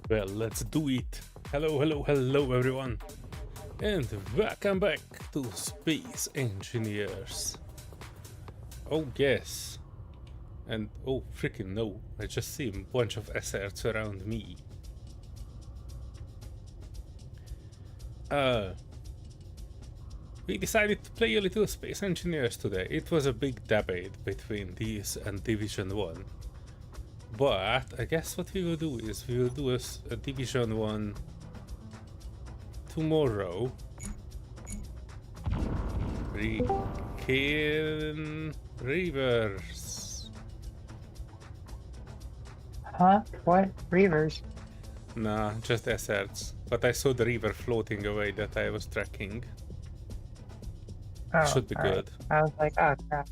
Well, let's do it. Hello, hello, hello everyone. And welcome back to Space Engineers. Oh yes. And oh freaking no, I just see a bunch of asserts around me. We decided to play a little Space Engineers today. It was a big debate between these and Division 1. But I guess what we will do is we will do a Division 1 tomorrow. Freaking Reavers. Huh? What? Reavers? Nah, just asserts. But I saw the river floating away that I was tracking. Oh, Should be good. Right. I was like, oh crap.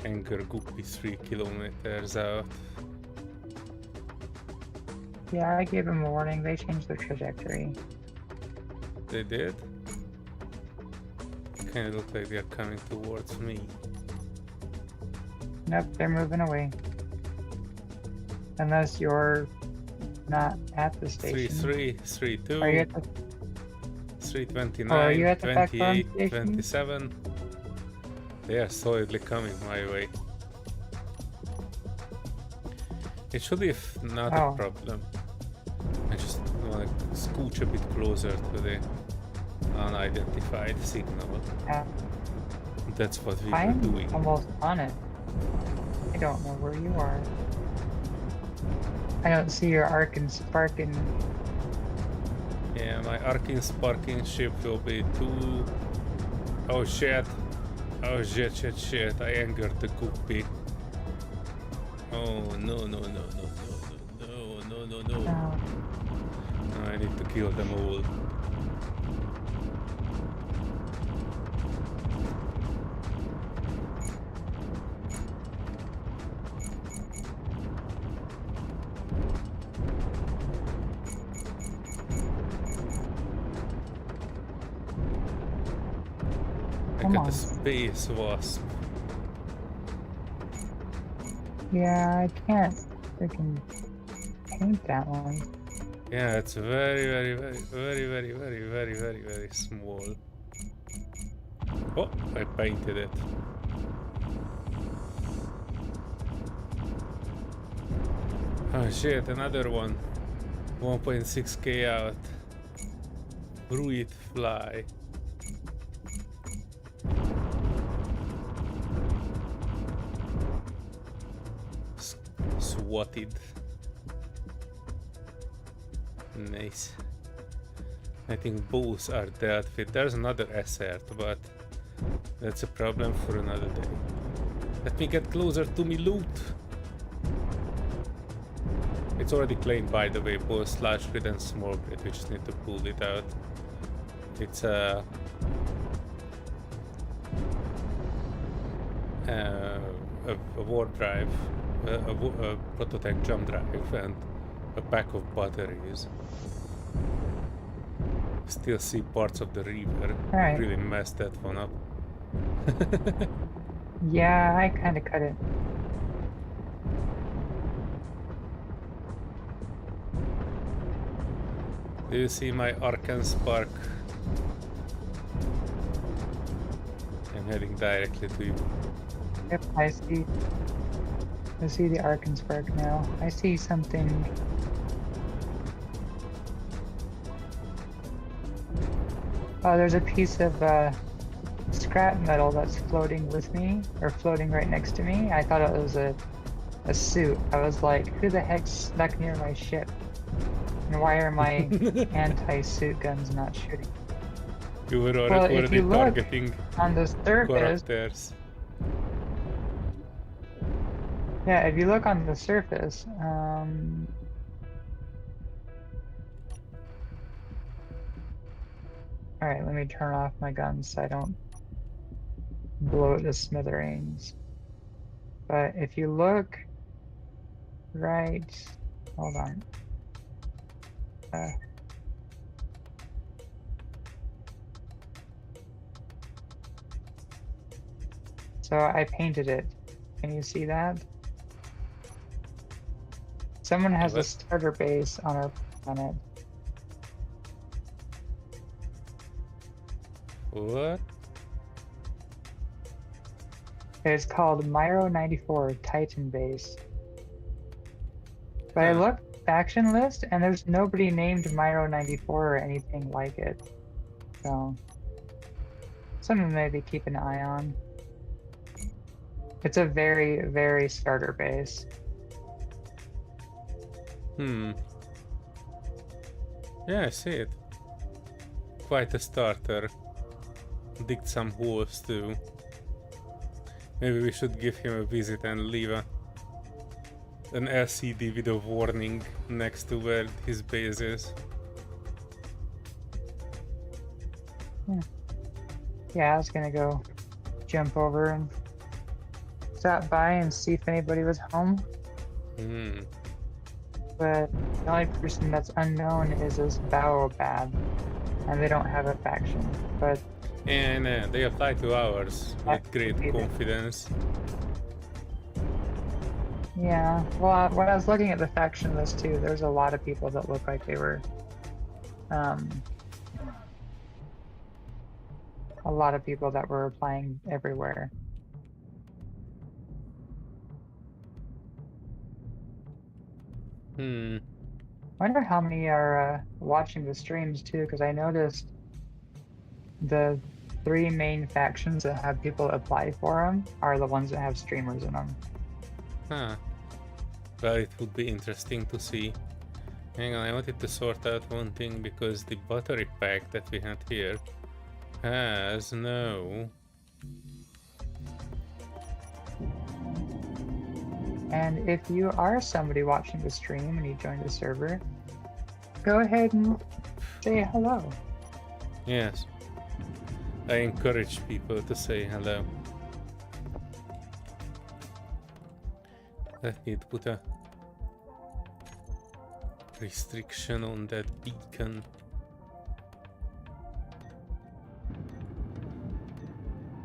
Anger Guppy 3 kilometers out. Yeah, I gave them a warning. They changed their trajectory. They did? Kinda look like they're coming towards me. Nope, they're moving away. Unless you're not at the station. 3-3, 3-2, Are you at the 3-29, are you at the 28, backbone station? 27. They are solidly coming my way. It should be not a problem. I just want to scooch a bit closer to the unidentified signal. Yeah. That's what we were I'm doing. almost on it. I don't know where you are. I don't see your arc and sparking. Yeah, my arcing sparking ship will be too... Oh shit. Oh shit. I angered the guppy. Oh no. Oh. I need to kill them all. I got the space wasp. Yeah, I can't freaking paint that one. Yeah, it's very small. Oh, I painted it. Oh shit, another one. 1.6k out. Fruit fly. Swatted. Nice. I think both are dead fit. There's another assert, but that's a problem for another day. Let me get closer to me loot. It's already claimed, by the way, both large grid and small grid. We just need to pull it out. It's a warp drive, a prototype jump drive, and a pack of batteries. Still see parts of the river. Right. Really messed that one up. Yeah, I kind of cut it. Do you see my arc and spark? I'm heading directly to you. Yep, I see the arc and spark now. I see something. Oh, there's a piece of scrap metal that's floating with me, or floating right next to me. I thought it was a suit. I was like, who the heck snuck near my ship? And why are my anti-suit guns not shooting? You were Well, already if you look targeting on the surface, characters. yeah, if you look on the surface, alright, let me turn off my guns so I don't blow it to smithereens. But if you look right, hold on. So I painted it. Can you see that? Someone has a starter base on our planet. What? It's called Myro 94 Titan Base. But I Huh. looked faction list and there's nobody named Myro 94 or anything like it. So something to maybe keep an eye on. It's a very, very starter base. Yeah, I see it. Quite a starter. Digged some holes too. Maybe we should give him a visit and leave an LCD with a warning next to where his base is. Yeah, I was gonna go jump over and stop by and see if anybody was home. But the only person that's unknown is this Baobab, and they don't have a faction. But And they apply to ours with great confidence. yeah, well, when I was looking at the faction list too, there's a lot of people that look like they were, a lot of people that were applying everywhere. Wonder how many are watching the streams too, because I noticed the 3 main factions that have people apply for them are the ones that have streamers in them. Huh. Well, it would be interesting to see. Hang on, I wanted to sort out one thing because the battery pack that we had here has no... And if you are somebody watching the stream and you joined the server, go ahead and say hello. Yes. I encourage people to say hello. Let me put a restriction on that beacon.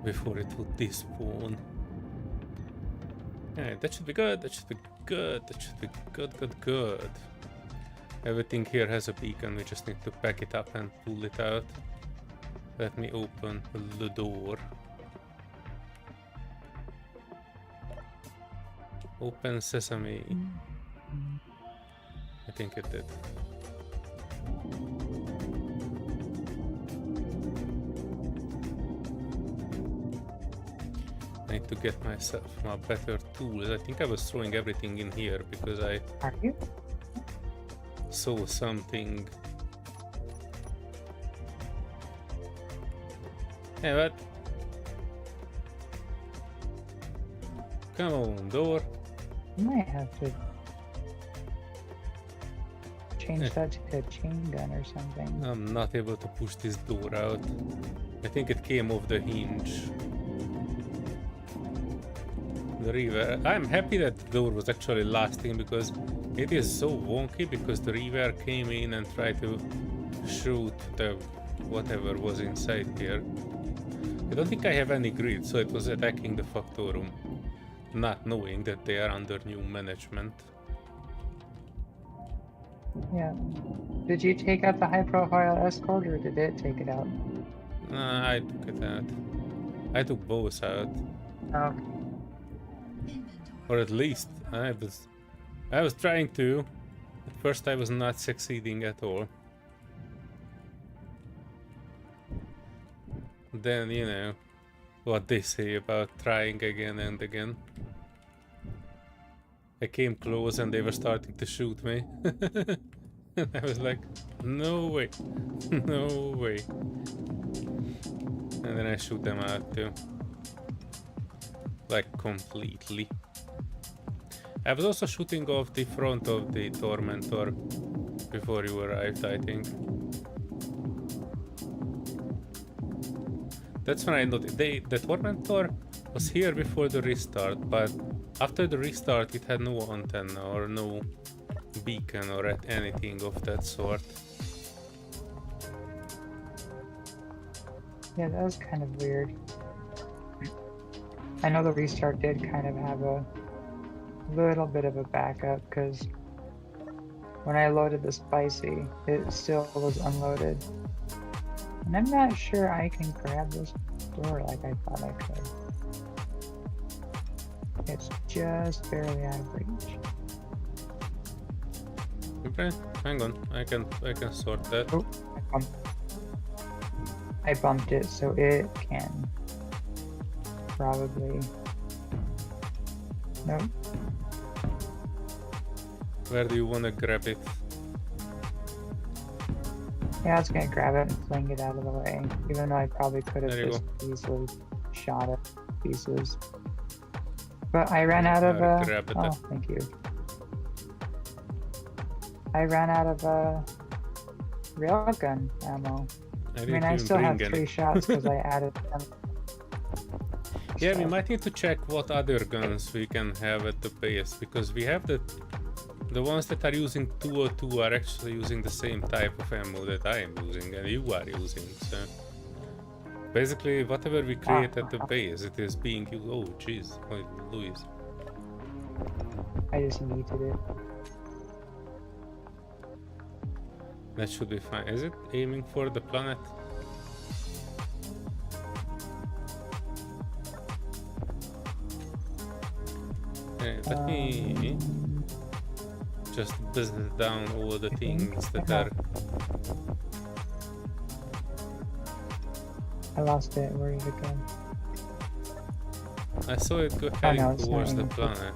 Before it would despawn. Yeah, that should be good, that should be good, that should be good. Everything here has a beacon, we just need to pack it up and pull it out. Let me open the door. Open sesame. I think it did. I need to get myself my better tools. I think I was throwing everything in here because I saw something. Hey, what? Come on, door. I might have to change that to a chain gun or something. I'm not able to push this door out. I think it came off the hinge. The river. I'm happy that the door was actually lasting because it is so wonky because the river came in and tried to shoot the whatever was inside here. I don't think I have any grid, so it was attacking the Factorum, not knowing that they are under new management. Yeah. Did you take out the high-profile escort, or did it take it out? I took it out. I took both out. Okay. Or at least I was trying to. At first I was not succeeding at all. Then, you know, what they say about trying again and again. I came close and they were starting to shoot me. And I was like, no way, no way. And then I shoot them out too. Like completely. I was also shooting off the front of the Tormentor before you arrived, I think. That's when I noticed the Tormentor was here before the restart, but after the restart it had no antenna or no beacon or anything of that sort. Yeah, that was kind of weird. I know the restart did kind of have a little bit of a backup, because when I loaded the Spicy, it still was unloaded. And I'm not sure I can grab this door like I thought I could. It's just barely out of reach. Okay, hang on. I can sort that. Oh, I bumped it so it can probably. Nope. Where do you wanna grab it? Yeah, I was gonna grab it and fling it out of the way, even though I probably could have There you just easily shot it to pieces. But I ran out of grab it. oh, thank you. I ran out of railgun ammo. I mean, I still have 3 shots because I added them. Yeah, we might need to check what other guns we can have at the base, because we have the ones that are using 202 are actually using the same type of ammo that I am using and you are using, so basically whatever we create at the base, it is being used. Oh jeez, oh, Louise. I just yeeted it. That should be fine. Is it aiming for the planet? Okay, let me just business down all the things that are... I lost it. Where did it go? I saw it go heading towards the planet.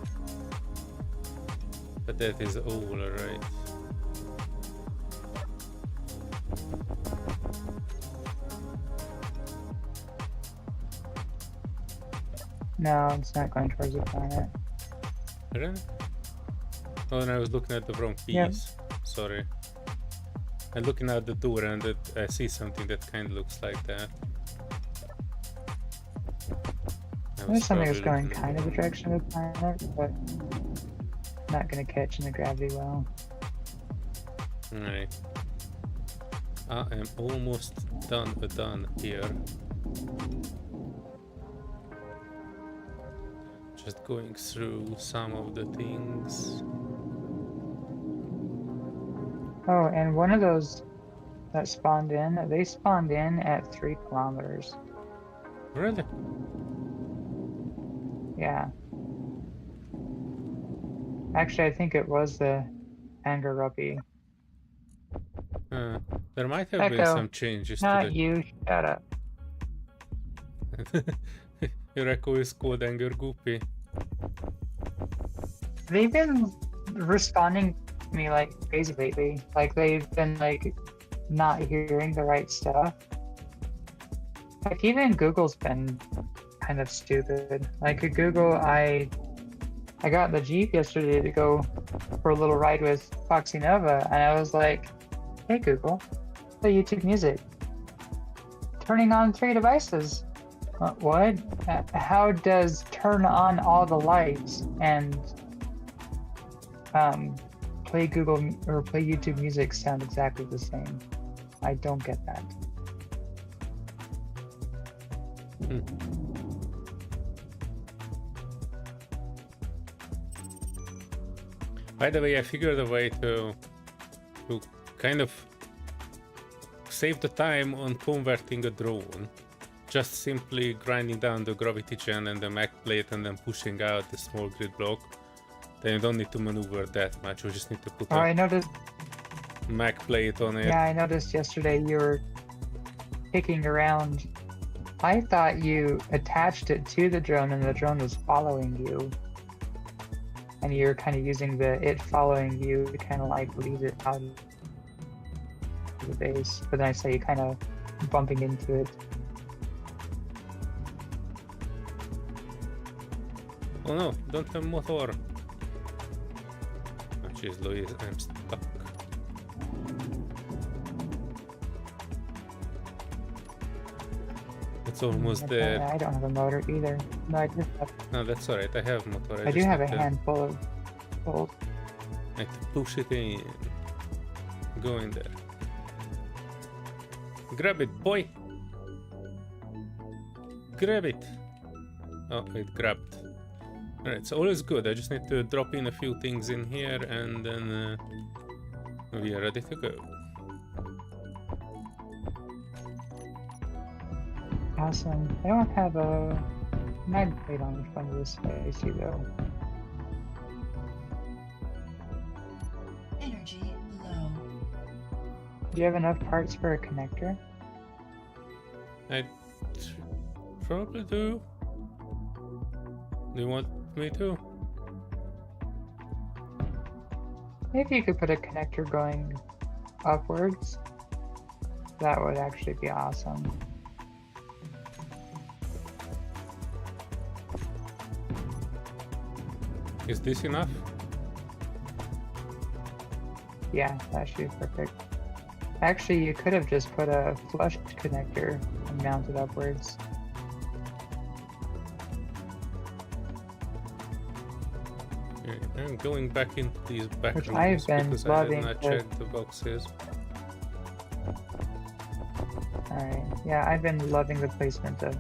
But that is all right. No, it's not going towards the planet. Really? Oh, and I was looking at the wrong piece. Yep. Sorry. I'm looking at the door and I see something that kind of looks like that. There's something that's going kind of the direction of the planet, but not going to catch in the gravity well. Alright. I am almost done here. Just going through some of the things. Oh, and one of those that spawned in, they spawned in at 3 kilometers. Really? Yeah. Actually, I think it was the Angaruppy. There might have been some changes Not to the... you, shut up. Your echo is called Anger Goopy. They've been responding to me like crazy lately. Like they've been like not hearing the right stuff. Like even Google's been kind of stupid. Like at Google, I got the Jeep yesterday to go for a little ride with Foxy Nova, and I was like, "Hey Google, play YouTube music." Turning on 3 devices. What? How does turn on all the lights and play Google or play YouTube music sound exactly the same? I don't get that. By the way, I figured a way to kind of save the time on converting a drone. Just simply grinding down the gravity gen and the mech plate and then pushing out the small grid block. Then you don't need to maneuver that much, you just need to put I noticed mech plate on it. Yeah, I noticed yesterday you were kicking around. I thought you attached it to the drone and the drone was following you. And you're kind of using the it following you to kind of like lead it out of the base. But then I saw you kind of bumping into it. Oh no, don't have motor. Oh jeez, Louise, I'm stuck. It's almost there. I don't have a motor either. No, I just have... No, that's alright, I have motor. I do have a handful of gold. I have to push it in. Go in there. Grab it, boy! Grab it! Oh, it grabbed. Alright, so all is good. I just need to drop in a few things in here and then we are ready to go. Awesome. I don't have a I'd wait on which one of this spicy though. Energy low. Do you have enough parts for a connector? I probably do. Do you want me to? Maybe you could put a connector going upwards. That would actually be awesome. Is this enough? Yeah, that should be perfect. Actually, you could have just put a flush connector and mounted upwards. Okay, I'm going back into these back Which rooms I've been because I loving have not the- checked the boxes. Alright, yeah, I've been loving the placement of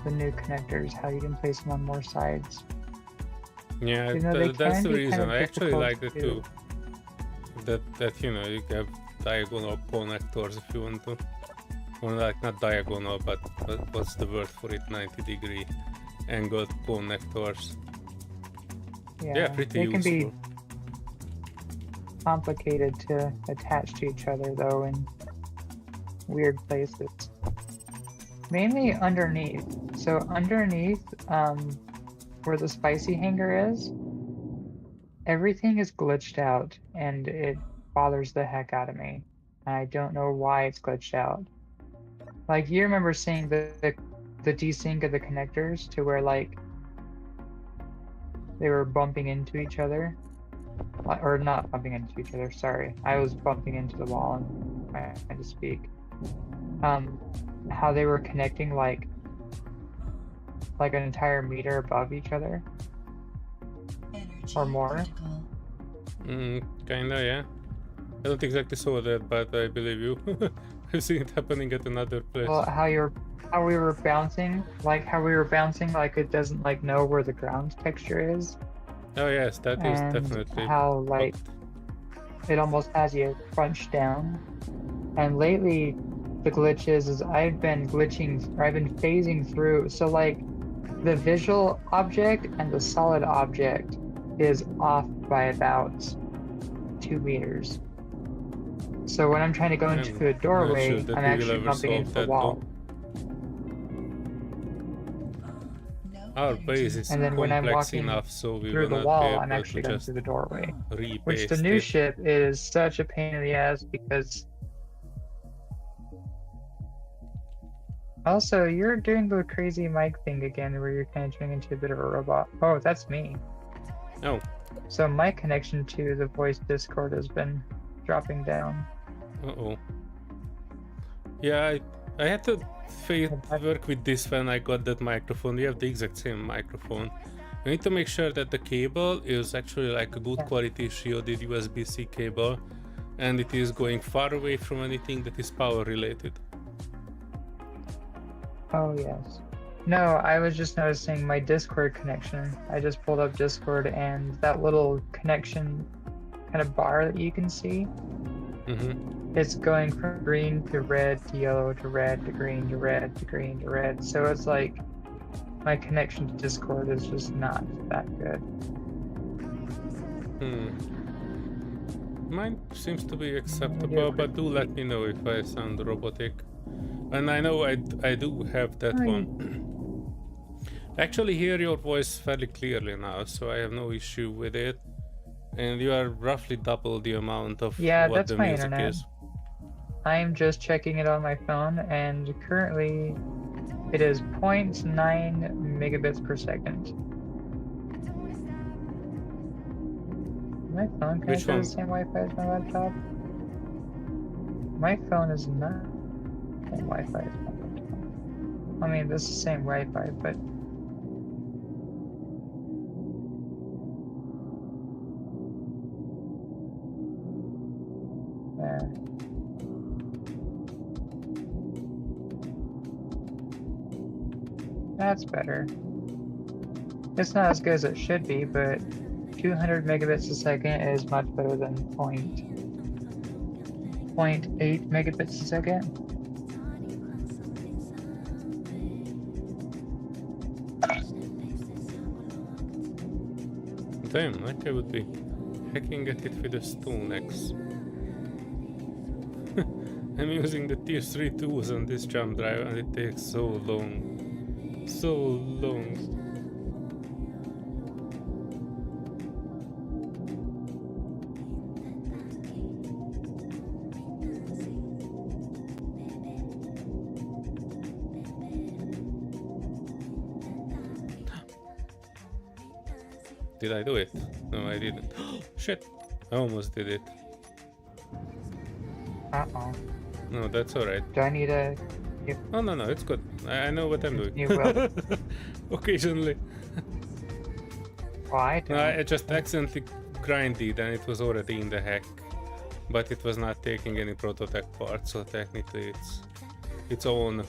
the new connectors, how you can place them on more sides. Yeah, You know, they that's can the be kind reason. of I actually difficult like it to- too. That you know, you have diagonal connectors if you want to. Well, like not diagonal, but what's the word for it? 90-degree angled connectors. Yeah, pretty they can be useful. complicated to attach to each other though in weird places. Mainly underneath. So underneath, where the spicy hanger is, everything is glitched out and it bothers the heck out of me. I don't know why it's glitched out. Like, you remember seeing the desync of the connectors to where like they were bumping into each other? Or not bumping into each other, sorry. I was bumping into the wall and trying to speak. How they were connecting like an entire meter above each other Energy or more. critical. Kinda, yeah. I don't exactly saw that, but I believe you. I've seen it happening at another place. Well, how we were bouncing like it doesn't like know where the ground texture is, Oh yes, that is and definitely how like fucked. it almost has you crunched down. And lately the glitch is I've been phasing through, so like the visual object and the solid object is off by about 2 meters. So when I'm trying to go I'm into a not doorway, sure that I'm we will actually ever bumping solve into the that, wall. No Our energy. base is And then when I'm complex walking enough, so we through will the not wall, be I'm able actually to going just through the doorway. Which the repaste new it. ship is such a pain in the ass because... Also, you're doing the crazy mic thing again where you're kind of turning into a bit of a robot. Oh, that's me. Oh, So my connection to the voice Discord has been dropping down. uh-oh. Yeah, I had to work with this when I got that microphone. We have the exact same microphone. You need to make sure that the cable is actually like a good quality shielded USB-C cable, and it is going far away from anything that is power related. Oh, yes. No, I was just noticing my Discord connection. I just pulled up Discord and that little connection kind of bar that you can see, it's going from green to red to yellow to red to green to red to green to red. So it's like my connection to Discord is just not that good. Mine seems to be acceptable, but do let me know if I sound robotic. And I know I do have that one. I actually hear your voice fairly clearly now, so I have no issue with it. And you are roughly double the amount of what that's the my music internet. is. I'm just checking it on my phone, and currently it is 0.9 megabits per second. My phone Which connected to one? the same Wi-Fi as my laptop? My phone is not the same Wi-Fi as my laptop. I mean, this is the same Wi-Fi, but... Yeah. That's better. It's not as good as it should be, but 200 megabits a second is much better than 0.8 megabits a second. Damn, like I would be hacking at it with a stone axe. I'm using the tier 3 tools on this jump drive and it takes so long. So long. Did I do it? No, I didn't. Shit! I almost did it. Uh-oh. No, that's alright. Do I need a... Oh, no, it's good. I know what I'm doing. You will. Occasionally. Well, I No, don't. I just accidentally grinded and it was already in the hack. But it was not taking any prototype parts, so technically it's on.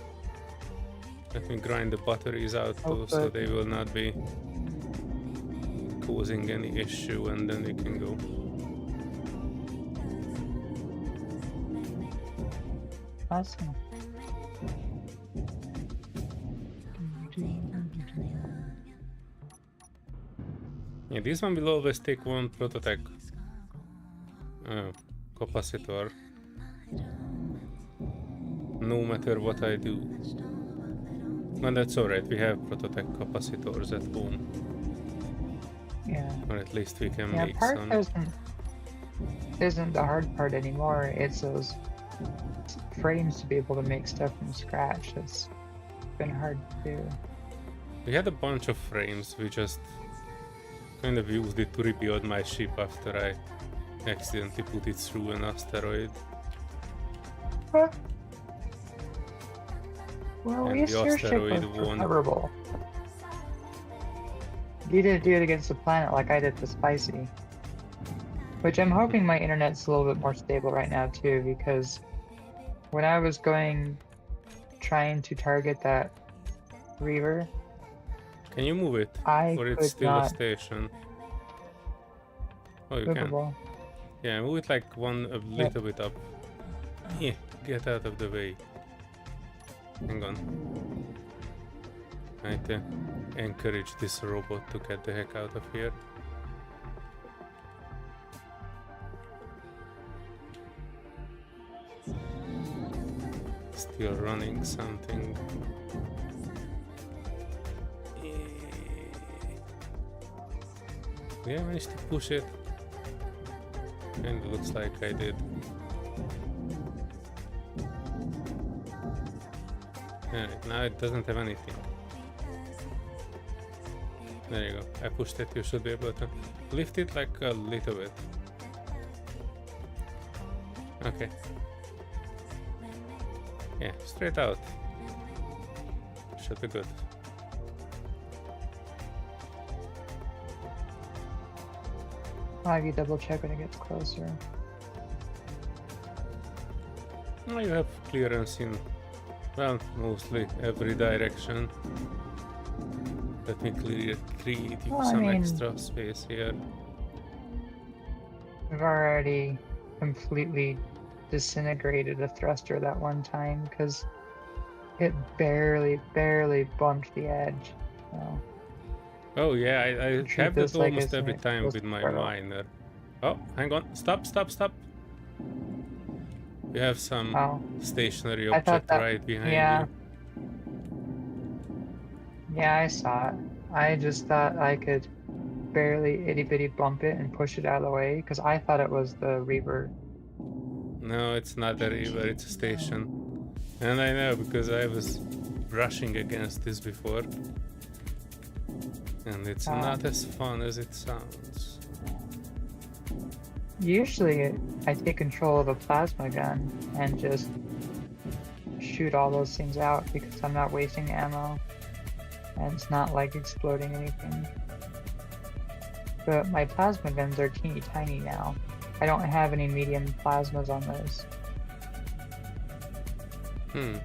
Let me grind the batteries out too, so they will not be causing any issue, and then we can go. Awesome. Yeah, this one will always take one prototype capacitor, no matter what I do. But that's alright, we have prototype capacitors at home. Yeah. Or at least we can Yeah, make part some. isn't the hard part anymore. It's those frames to be able to make stuff from scratch. It's been hard to do. We had a bunch of frames, we just kind of used it to rebuild my ship after I accidentally put it through an asteroid. Huh. Well, And at least the your ship was asteroid won. recoverable. You didn't do it against the planet like I did with Spicy. Which I'm hoping my internet's a little bit more stable right now too, because when I was trying to target that Reaver, Can you move it? I Or it's could still a not station? Oh, you can. movable. Yeah, move it like a little bit up. Yeah, get out of the way. Hang on. I need to encourage this robot to get the heck out of here. Still running something. Yeah, I managed to push it. And it looks like I did. Alright, now it doesn't have anything. There you go. I pushed it, you should be able to lift it like a little bit. Okay. Yeah, straight out. Should be good. I'll have you double check when it gets closer. Now you have clearance in, well, mostly every direction. Let me create you Well, I some mean- extra space here. We've already completely disintegrated a thruster that one time because it barely bumped the edge. So, Oh yeah, I treat have this that like almost it's every an time with explosive my barrel. miner. Oh, hang on. Stop. We have some oh, stationary I thought object that- right behind yeah. you. Yeah, I saw it. I just thought I could barely itty bitty bump it and push it out of the way because I thought it was the Reaver. No, it's not a river, it's a station. And I know because I was brushing against this before. And it's not as fun as it sounds. Usually I take control of a plasma gun and just shoot all those things out because I'm not wasting ammo and it's not like exploding anything. But my plasma guns are teeny tiny now. I don't have any medium plasmas on those. You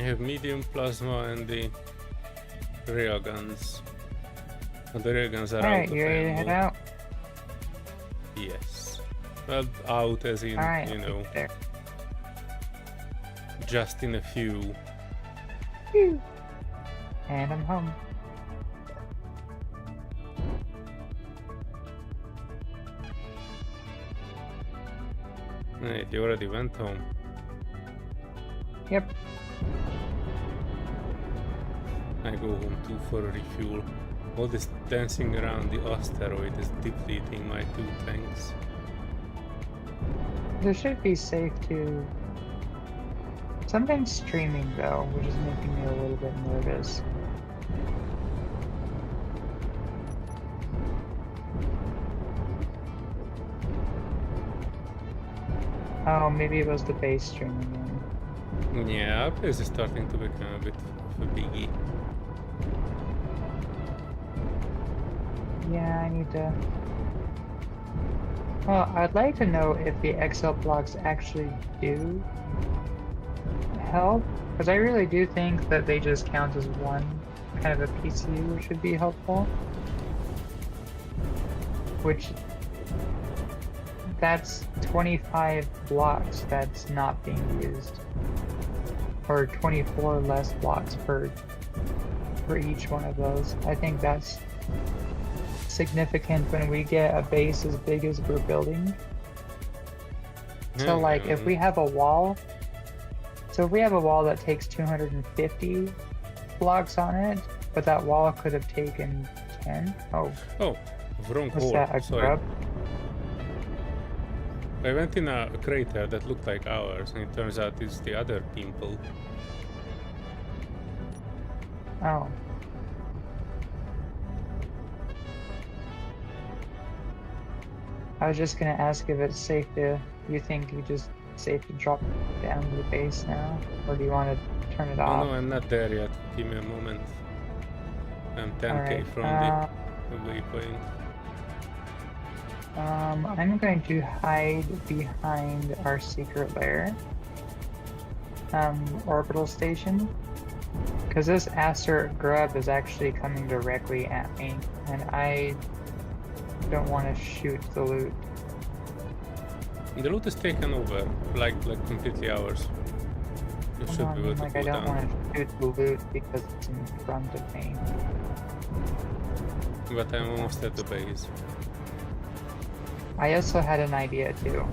have medium plasma and the rail guns. And the rail guns are out Alright, of you ready to head ammo. out? Yes. Well, out as in, Alright, you know, there. just in a few. Phew. And I'm home. Hey, you already went home. Yep. I go home too for a refuel. All this dancing around the asteroid is depleting my two tanks. This should be safe to... Something's streaming though, which is making me a little bit nervous. Oh, maybe it was the base streaming in. Yeah, our place is starting to become a bit of a biggie. Yeah, I need to... Well, I'd like to know if the XL blocks actually do help, because I really do think that they just count as one kind of a PCU, which would be helpful. Which... That's 25 blocks that's not being used. Or 24 less blocks for each one of those. I think that's significant when we get a base as big as we're building. So like if we have a wall, so if we have a wall that takes 250 blocks on it, but that wall could have taken 10. Oh, wrong was hole. that a Sorry. grub? I went in a crater that looked like ours, and it turns out it's the other pimple. Oh. I was just gonna ask if it's safe to, you think you just safe to drop down to the base now? Or do you want to turn it Oh off? no, I'm not there yet. Give me a moment. I'm 10k Alright, from the waypoint. I'm going to hide behind our secret lair. Orbital station. Because this asteroid grub is actually coming directly at me, and I don't want to shoot the loot. The loot is taken over, like completely ours. You should be able to Like go I don't down. want to shoot the loot because it's in front of me. But I'm almost at the base. I also had an idea too.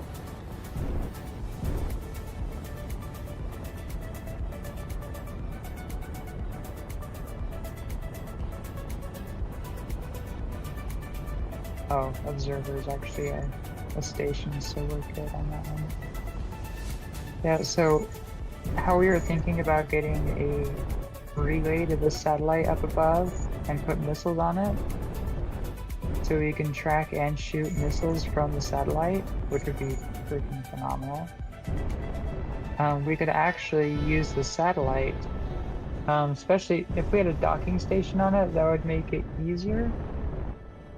Oh, observer is actually a station, so we're good on that one. Yeah, so how we were thinking about getting a relay to the satellite up above and put missiles on it, so we can track and shoot missiles from the satellite, which would be freaking phenomenal. We could actually use the satellite, especially if we had a docking station on it, that would make it easier.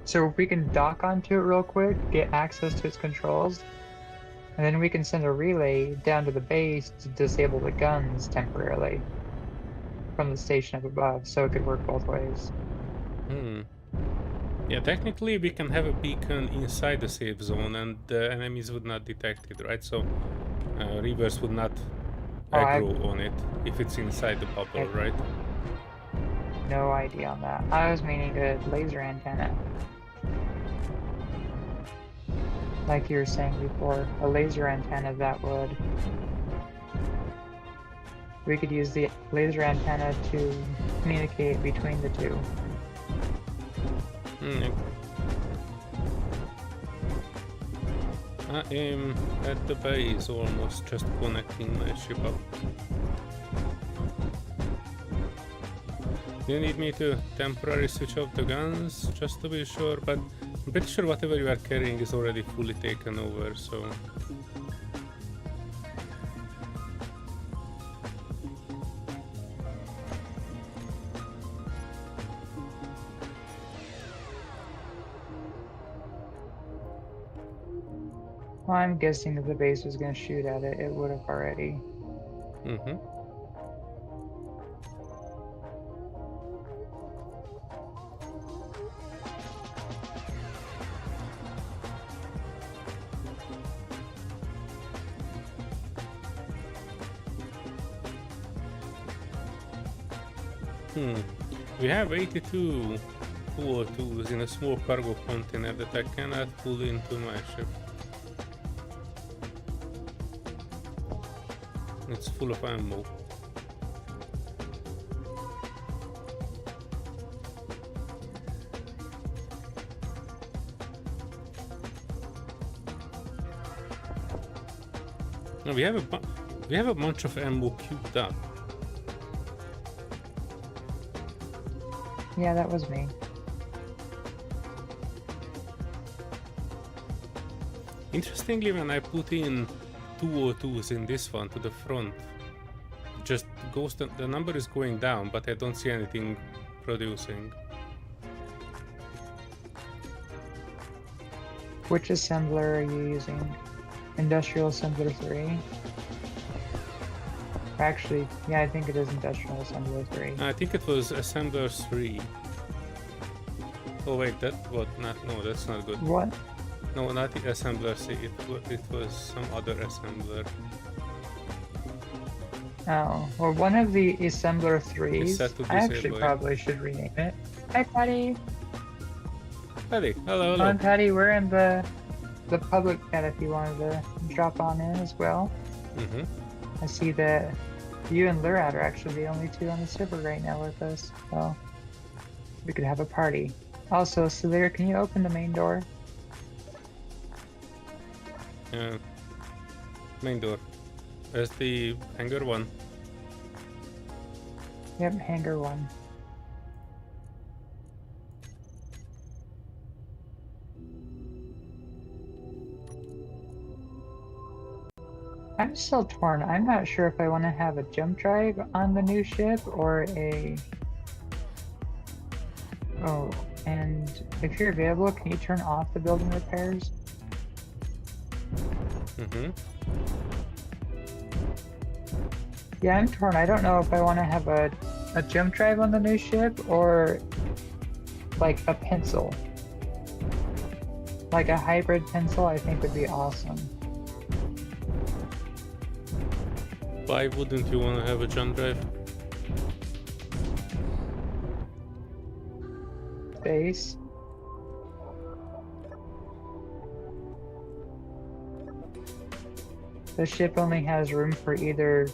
So if we can dock onto it real quick, get access to its controls, and then we can send a relay down to the base to disable the guns temporarily from the station up above, so it could work both ways. Yeah, technically we can have a beacon inside the safe zone and the enemies would not detect it, right? So reavers would not aggro on it if it's inside the bubble, right? No idea on that. I was meaning a laser antenna. Like you were saying before, a laser antenna that would... We could use the laser antenna to communicate between the two. I am at the base, almost just connecting my ship up. You need me to temporarily switch off the guns, just to be sure, but I'm pretty sure whatever you are carrying is already fully taken over, so... Well, I'm guessing if the base was going to shoot at it, it would have already. We have 82 202s in a small cargo container that I cannot pull into my ship. It's full of ammo. No, we have a bunch of ammo queued up. Yeah, that was me. Interestingly, when I put in 202s in this one to the front, just goes the number is going down, but I don't see anything producing. Which assembler are you using? Industrial Assembler 3? Actually, yeah, I think it is Industrial Assembler 3. I think it was Assembler 3. Oh wait, that what? Not no, that's not good. What? No, not the Assembler C. It was some other assembler. Oh, well, one of the Assembler 3s. set to I actually disable it. probably should rename it. Hi, Patty. Patty, hello, Come hello. on, Patty. We're in the public chat if you wanted to drop on in as well. Mm-hmm. I see that you and Lurat are actually the only two on the server right now with us. So we could have a party. Also, Solear, can you open the main door? Yeah. Main door. There's the hangar one. Yep, hangar 1. I'm still torn. I'm not sure if I want to have a jump drive on the new ship or a... Oh, and if you're available, can you turn off the building repairs? Mm-hmm. Yeah, I'm torn. I don't know if I want to have a jump drive on the new ship or like a pencil. Like a hybrid pencil, I think would be awesome. Why wouldn't you want to have a jump drive? Space. The ship only has room for either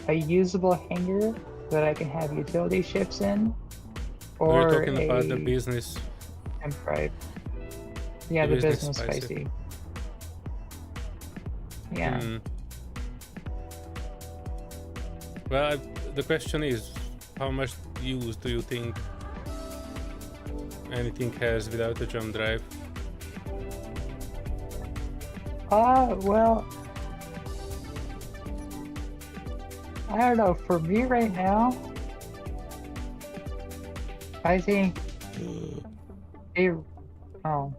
a usable hangar that I can have utility ships in, or We're talking about the a business. jump drive. Yeah, The the business business spicy. spicy. Yeah. Hmm. Well, the question is, how much use do you think anything has without a jump drive? Well, I don't know. For me right now, I think oh,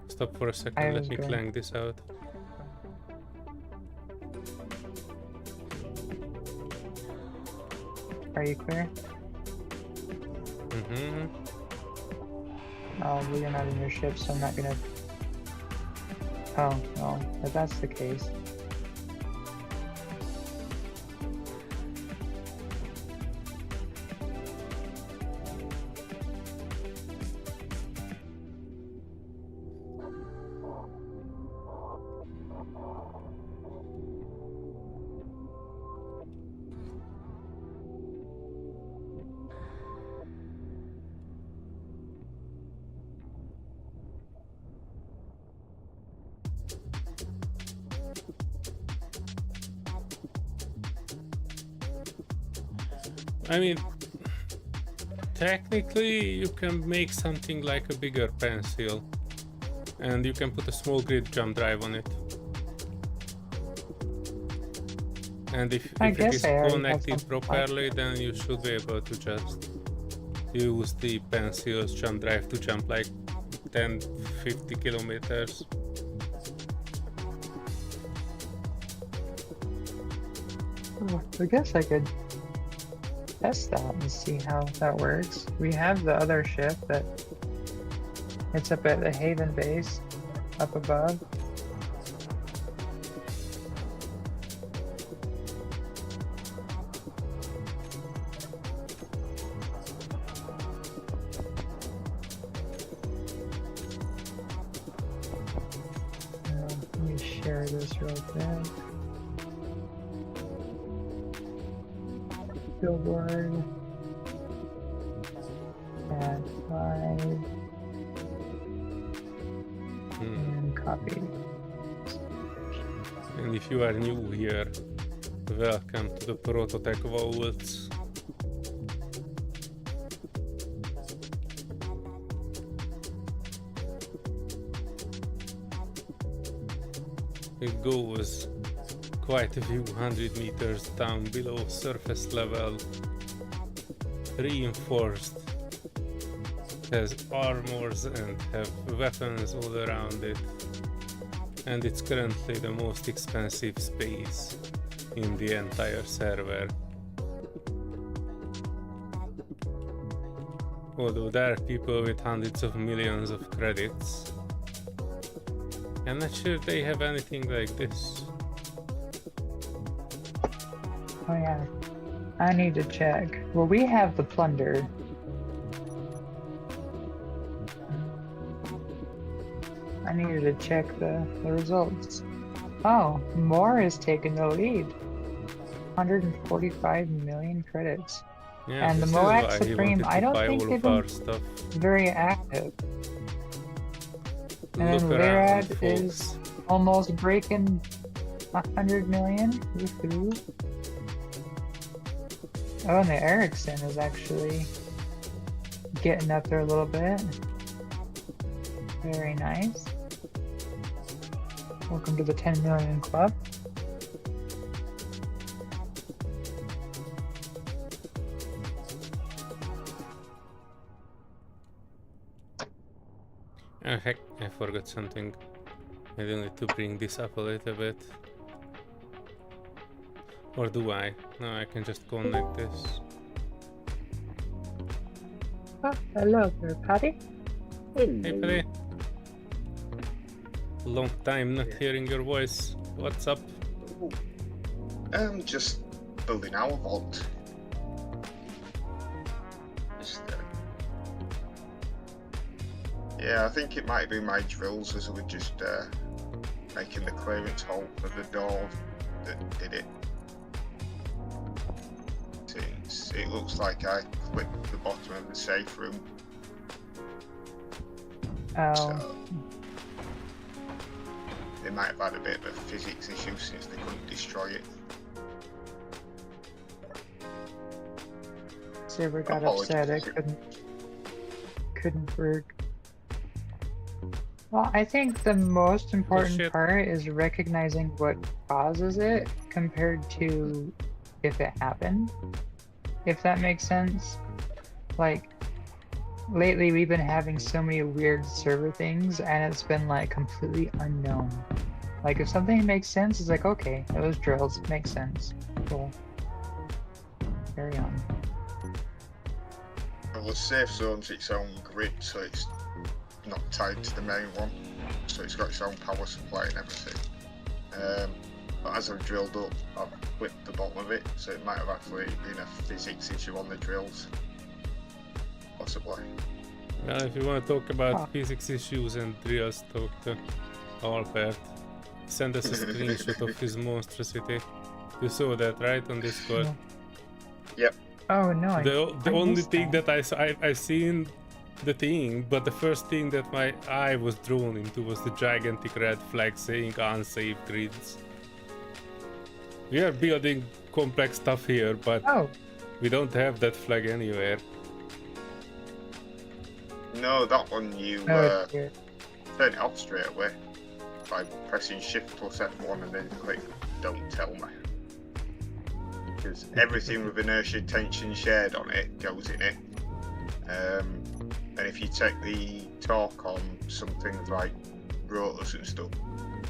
Stop for a second, I let was me going- clank this out. are you clear? Mm-hmm. Oh, well, you're not in your ship, so I'm not gonna. Oh, well, if that's the case. I mean, technically you can make something like a bigger pencil and you can put a small grid jump drive on it. And if it guess is I already have connected something like properly, then you should be able to just use the pencil's jump drive to jump like 10-50 kilometers. I guess I could test that and see how that works. We have the other ship that it's up at the Haven base up above. Let me share this real quick. billboard. Add 5. And copy. And if you are new here, welcome to the Prototech Vaults. It goes quite a few hundred meters down below surface level, reinforced, has armors and have weapons all around it, and it's currently the most expensive space in the entire server. Although there are people with hundreds of millions of credits, I'm not sure they have anything like this. Oh yeah, I need to check. Well, we have the plunder. I needed to check the results. Oh, Moore is taking the lead. 145 million credits. Yeah, And the this is Moax why he Supreme, wanted I to don't buy think all they've of our been stuff. very active. And Look then around, Lirad folks. is almost breaking 100 million. Woohoo. Oh, and the Ericsson is actually getting up there a little bit. Very nice. Welcome to the 10 million club. Oh heck, I forgot something. I do need to bring this up a little bit. Or do I? No, I can just connect this. Oh, hello there, Patty. Hey Paddy. Long time not hearing your voice. What's up? Just building our vault. Yeah, I think it might be my drills as we were just making the clearance hole for the door that did it. It looks like I clipped the bottom of the safe room. Oh, So they might have had a bit of a physics issue since they couldn't destroy it. server got upset. It couldn't work. Well, I think the most important shit. part is recognizing what causes it compared to if it happened. If that makes sense. Like, lately we've been having so many weird server things and it's been like completely unknown. Like if something makes sense, it's like, okay, it was drills, makes sense. Cool. Carry on. Well, the safe zone's its own grid, so it's not tied to the main one. So it's got its own power supply and everything. But as I've drilled up, I've clipped the bottom of it, so it might have actually been a physics issue on the drills. Possibly. Well, if you want to talk about physics issues and drills, talk to Albert. Send us a screenshot of his monstrosity. You saw that, right, on Discord? Yep. Oh no, The I only missed thing that. that I've seen the thing, but the first thing that my eye was drawn into was the gigantic red flag saying unsafe grids. We are building complex stuff here, but Oh, we don't have that flag anywhere. No, that one you oh dear. turn it off straight away by pressing Shift plus F1 and then click Don't Tell Me. Because everything with inertia tension shared on it goes in it. And if you take the torque on some things like rotors and stuff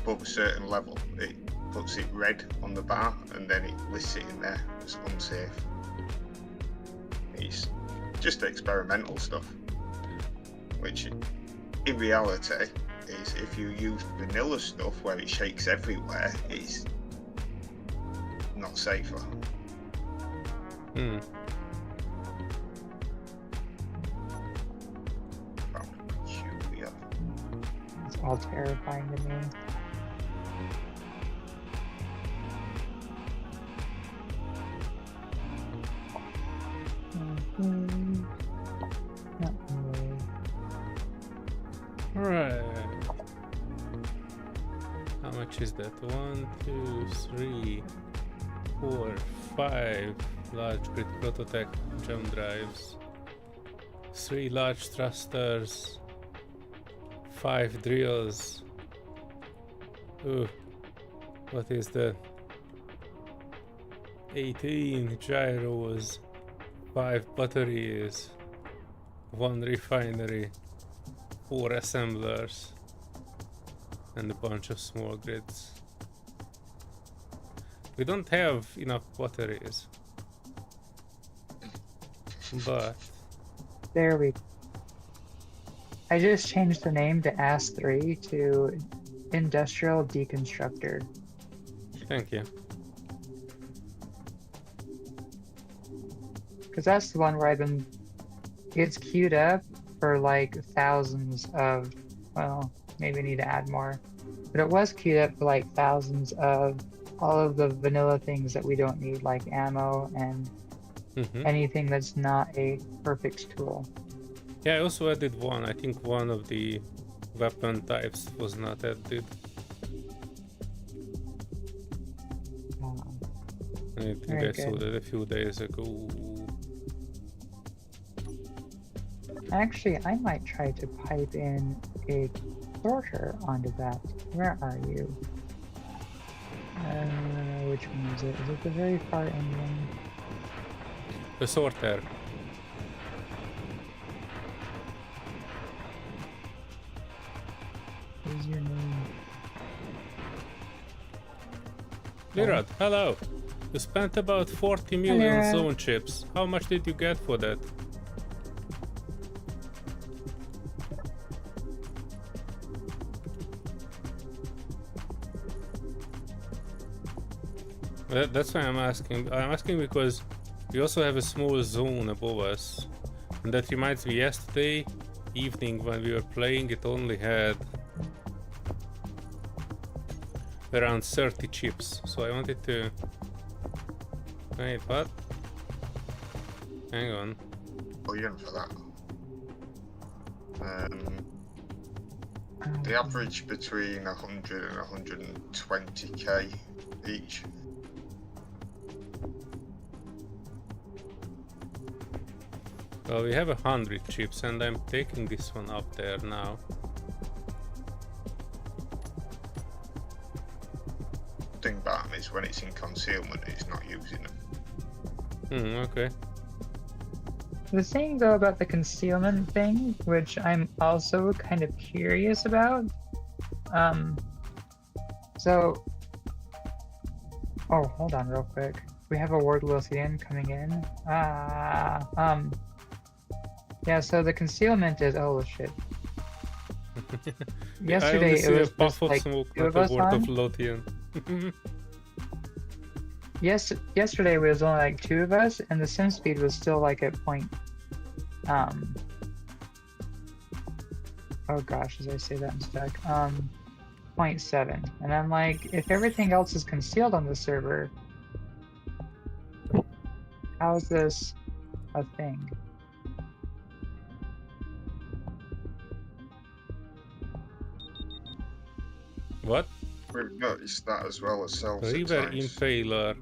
above a certain level, it puts it red on the bar and then it lists it in there as unsafe. It's just experimental stuff, which in reality is if you use vanilla stuff where it shakes everywhere, it's not safer. Hmm. Peculiar. It's all terrifying to me. Right. How much is that? 1, 2, 3, 4, 5 large grid prototype jump drives, 3 large thrusters, 5 drills. Ooh, what is that? 18 gyros, 5 batteries, 1 refinery, 4 assemblers, and a bunch of small grids. We don't have enough batteries, but There we go. I just changed the name to AS3 to Industrial Deconstructor. thank you. Because that's the one where it's queued up for like thousands of, well, maybe need to add more. But it was queued up for like thousands of all of the vanilla things that we don't need, like ammo and anything that's not a perfect tool. Yeah, I also added one. I think one of the weapon types was not added. I think Very I saw good. that a few days ago. Actually, I might try to pipe in a sorter onto that. Where are you? Which one is it? Is it the very far end one? The sorter. What is your name? Lirad, hello. You spent about 40 million Hello. zone chips. How much did you get for that? That's why I'm asking. I'm asking because we also have a small zone above us. And that reminds me, yesterday evening when we were playing, it only had around 30 chips. So I wanted to... Wait, what? Hang on. Oh, you're in for that. The average between 100 and 120k each. Well, we have 100 chips and I'm taking this one up there now. Thing about them is when it's in concealment, it's not using them. Okay. The thing though about the concealment thing, which I'm also kind of curious about, so, oh, hold on real quick. We have a ward Lothian coming in. Yeah, so the concealment is, oh shit. Yesterday I only it see was a puff just of like smoke, two of not us a word of on. Lothian. Yes, yesterday was only like 2 of us, and the sim speed was still like at oh gosh, as I say that I'm stuck. 0.7. And I'm like, if everything else is concealed on the server, how is this a thing? What? We've noticed that as well as self River times. Impaler.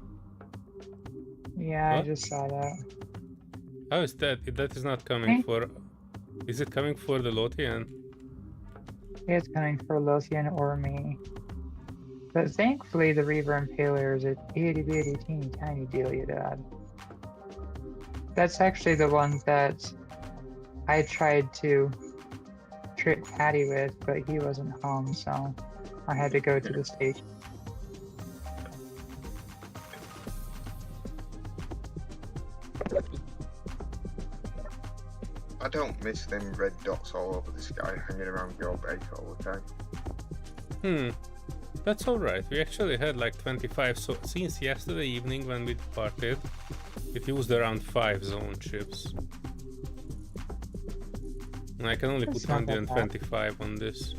Yeah, I What? just saw that. How is that? That is not coming for... Is it coming for the Lothian? It's coming for Lothian or me. But thankfully the Reaver Impaler is a itty bitty teeny tiny dealy dad. That's actually the one that I tried to trick Patty with, but he wasn't home, so I had to go to the station. I don't miss them red dots all over the sky hanging around your base all the time. That's alright. We actually had like 25, so since yesterday evening when we departed, it used around 5 zone chips. And I can only That's put not that bad. 125 on this.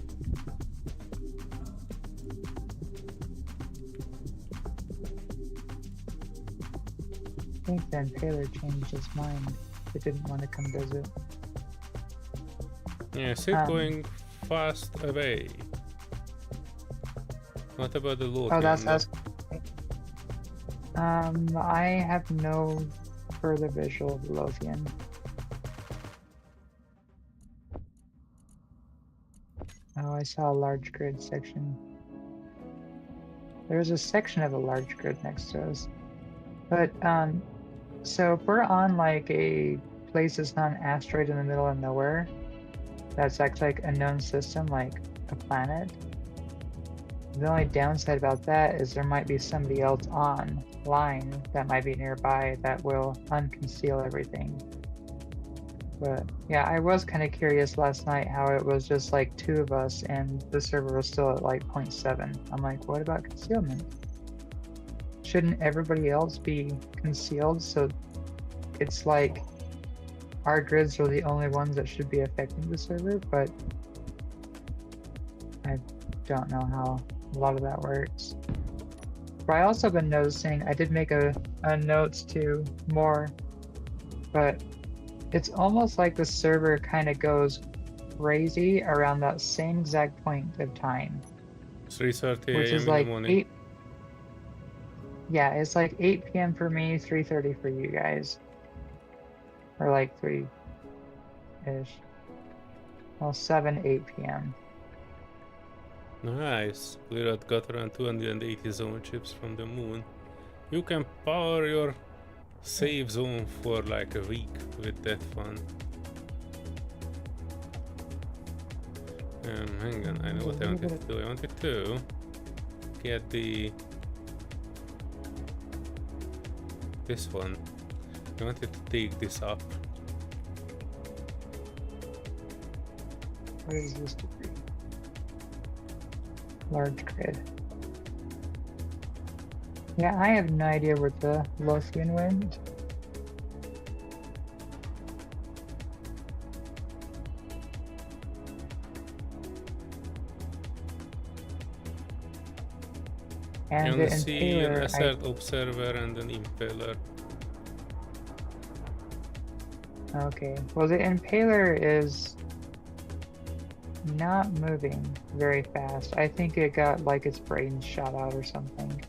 I think the Impaler changed his mind. He didn't want to come visit. Yeah, is it going fast away. What about the Lothian? Oh, that's though? us. I have no further visual of the Lothian. Oh, I saw a large grid section. There's a section of a large grid next to us. But, so if we're on like a place that's not an asteroid in the middle of nowhere, that's actually like a known system, like a planet, the only downside about that is there might be somebody else online that might be nearby that will unconceal everything. But yeah, I was kind of curious last night how it was just like 2 of us and the server was still at like 0.7. I'm like, what about concealment? Shouldn't everybody else be concealed? So it's like our grids are the only ones that should be affecting the server, but I don't know how a lot of that works. But I also been noticing, I did make a notes to more, but it's almost like the server kind of goes crazy around that same exact point of time. 3:30 which a.m. is in the like morning. 8. Yeah, it's like 8 p.m. for me, 3:30 for you guys. Or like 3-ish. Well, 8 p.m. Nice. Clearat got around 280 zone chips from the moon. You can power your save zone for like a week with that fun. Hang on, I know what I wanted to do. I wanted to get this one. I wanted to take this up. What is this degree? Large grid. Yeah, I have no idea where the Lothian went. And You the only see an Impaler, asset observer and an impaler. okay. Well, the Impaler is not moving very fast. I think it got like its brain shot out or something.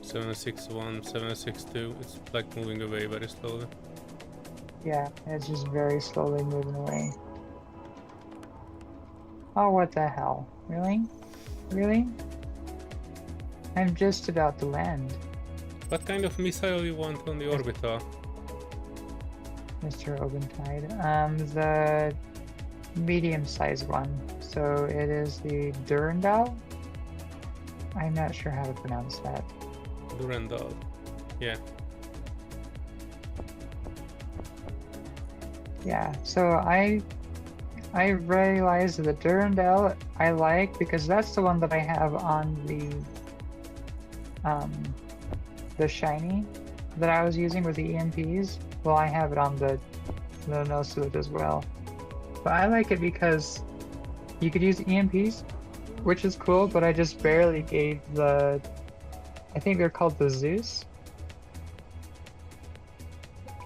761, 762. It's like moving away very slowly. Yeah, it's just very slowly moving away. Oh, what the hell? Really? Really? I'm just about to land, What kind of missile you want on the orbital? Mr. Ogentide. The medium-sized one. So it is the Durandal? I'm not sure how to pronounce that. Durandal. Yeah. Yeah, so I realized that the Durandal I like because that's the one that I have on the shiny that I was using with the EMPs. Well, I have it on the no suit as well. But I like it because you could use EMPs, which is cool, but I just barely gave the, I think they're called the Zeus.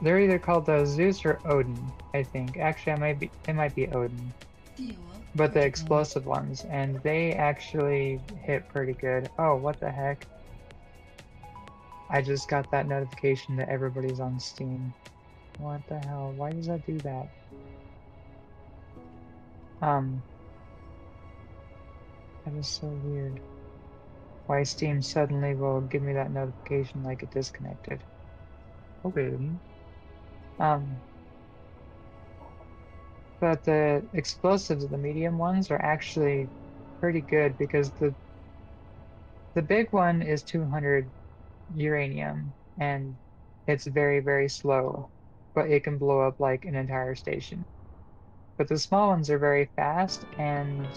They're either called the Zeus or Odin, I think. Actually, it might be Odin. But the explosive ones, and they actually hit pretty good. Oh, what the heck? I just got that notification that everybody's on Steam. What the hell? Why does that do that? That is so weird. Why Steam suddenly will give me that notification like it disconnected. Okay. But the explosives, the medium ones, are actually pretty good because the big one is 200 uranium and it's very, very slow, but it can blow up like an entire station. But the small ones are very fast, and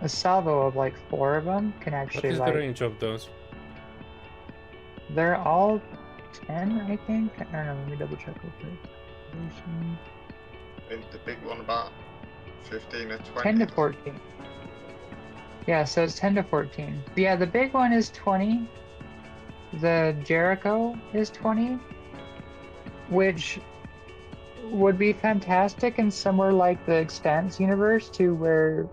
a salvo of like 4 of them can What actually is the like, range of those? they're all 10, I think. I don't know, let me double check real quick. Isn't the big one about 15 or 20? 10 to 14. Yeah, so it's 10 to 14. But yeah, the big one is 20. The Jericho is 20, which would be fantastic in somewhere like the Expanse universe, to where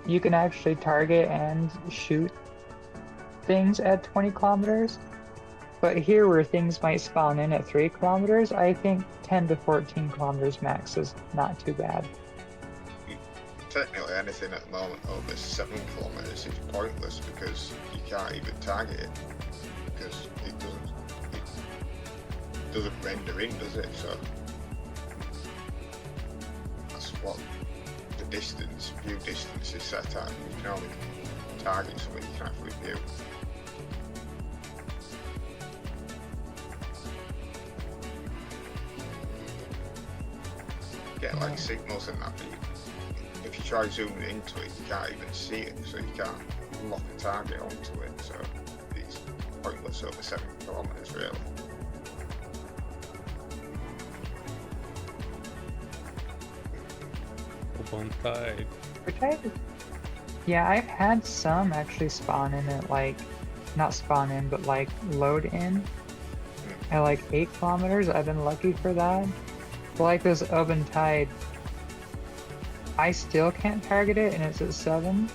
you can actually target and shoot things at 20 kilometers. But here, where things might spawn in at 3 kilometers, I think 10 to 14 kilometers max is not too bad. Technically, anything at the moment over 7 kilometers is pointless because you can't even target it because it doesn't render in, does it? So that's what the view distance is set at. You can only target something you can actually view. Get like signals and that, but if you try zooming into it, you can't even see it, so you can't lock a target onto it, so it's pointless over 7 kilometers really. One tide. Yeah, I've had some actually spawn in at like, not spawn in, but like load in at like 8 kilometers. I've been lucky for that. But like this open tide, I still can't target it, and it's at 7.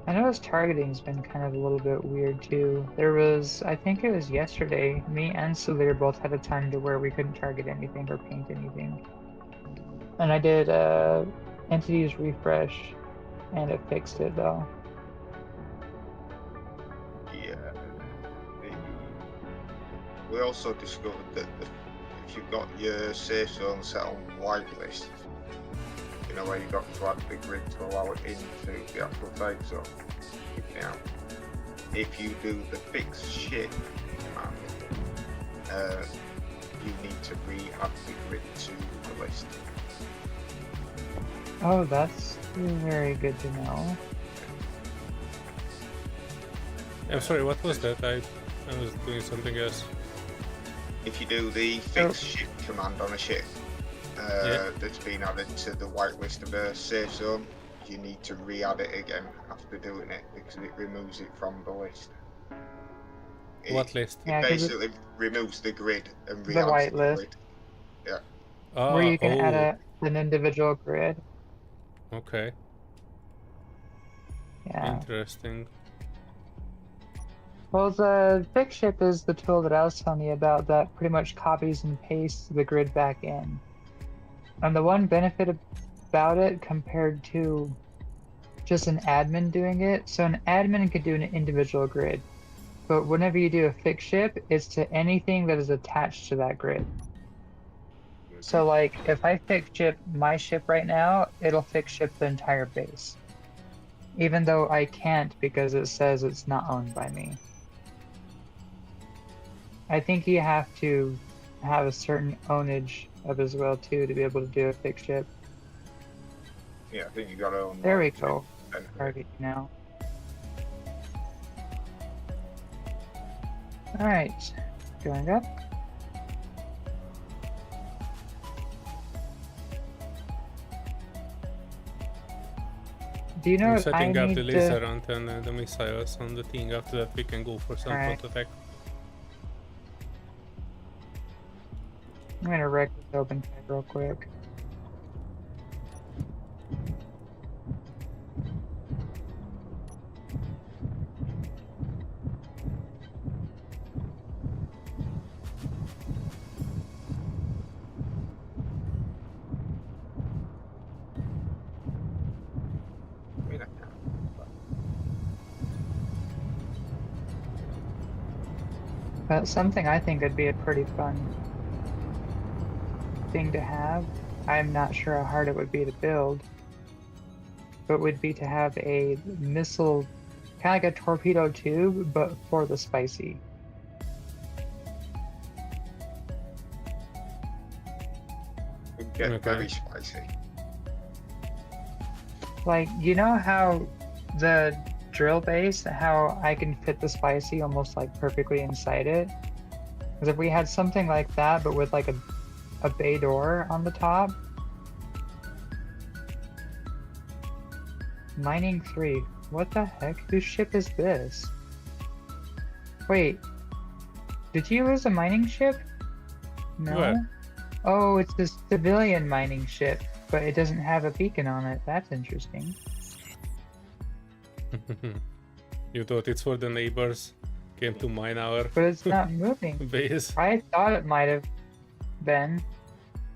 I know his targeting's been kind of a little bit weird too. There was, I think it was yesterday, me and Solear both had a time to where we couldn't target anything or paint anything. And I did entities refresh, and it fixed it though. Yeah. We also discovered that if you've got your safe zone set on whitelist, you know where you got to add the grid to allow it into the actual tide zone. Now, if you do the fix ship command, you need to re-add the grid to the list. Oh, that's very good to know. I'm sorry, what was that? I was doing something else. If you do the fix ship command on a ship that's been added to the whitelist of a safe zone, you need to re-add it again after doing it because it removes it from the list. What list? It basically removes the grid and The re-adds white the list. grid. Yeah. Where you can add an individual grid. Okay. Yeah. Interesting. Well, the fix ship is the tool that I was telling you about that pretty much copies and pastes the grid back in. And the one benefit about it compared to just an admin doing it, so an admin could do an individual grid, but whenever you do a fix ship, it's to anything that is attached to that grid. So like if I fix ship my ship right now, it'll fix ship the entire base, even though I can't because it says it's not owned by me. I think you have to have a certain ownage of as well too to be able to do a fix ship. Yeah, I think you got to own. There we go. Target now. Alright, going up. Do you know I'm what I setting up need the to... laser antenna and the missiles on the thing. After that we can go for some Alright. front attack. I'm gonna wreck this open tag real quick. That's something I think would be a pretty fun thing to have. I'm not sure how hard it would be to build, but would be to have a missile, kind of like a torpedo tube, but for the spicy. Get Okay. very spicy. Like, you know how the drill base, how I can fit the spicy almost like perfectly inside it? Because if we had something like that, but with like a bay door on the top. Mining 3. What the heck? Whose ship is this? Wait. Did you lose a mining ship? No. Where? Oh, it's a civilian mining ship, but it doesn't have a beacon on it. That's interesting. You thought it's for the neighbors came to mine our But it's not moving. base. I thought it might have been.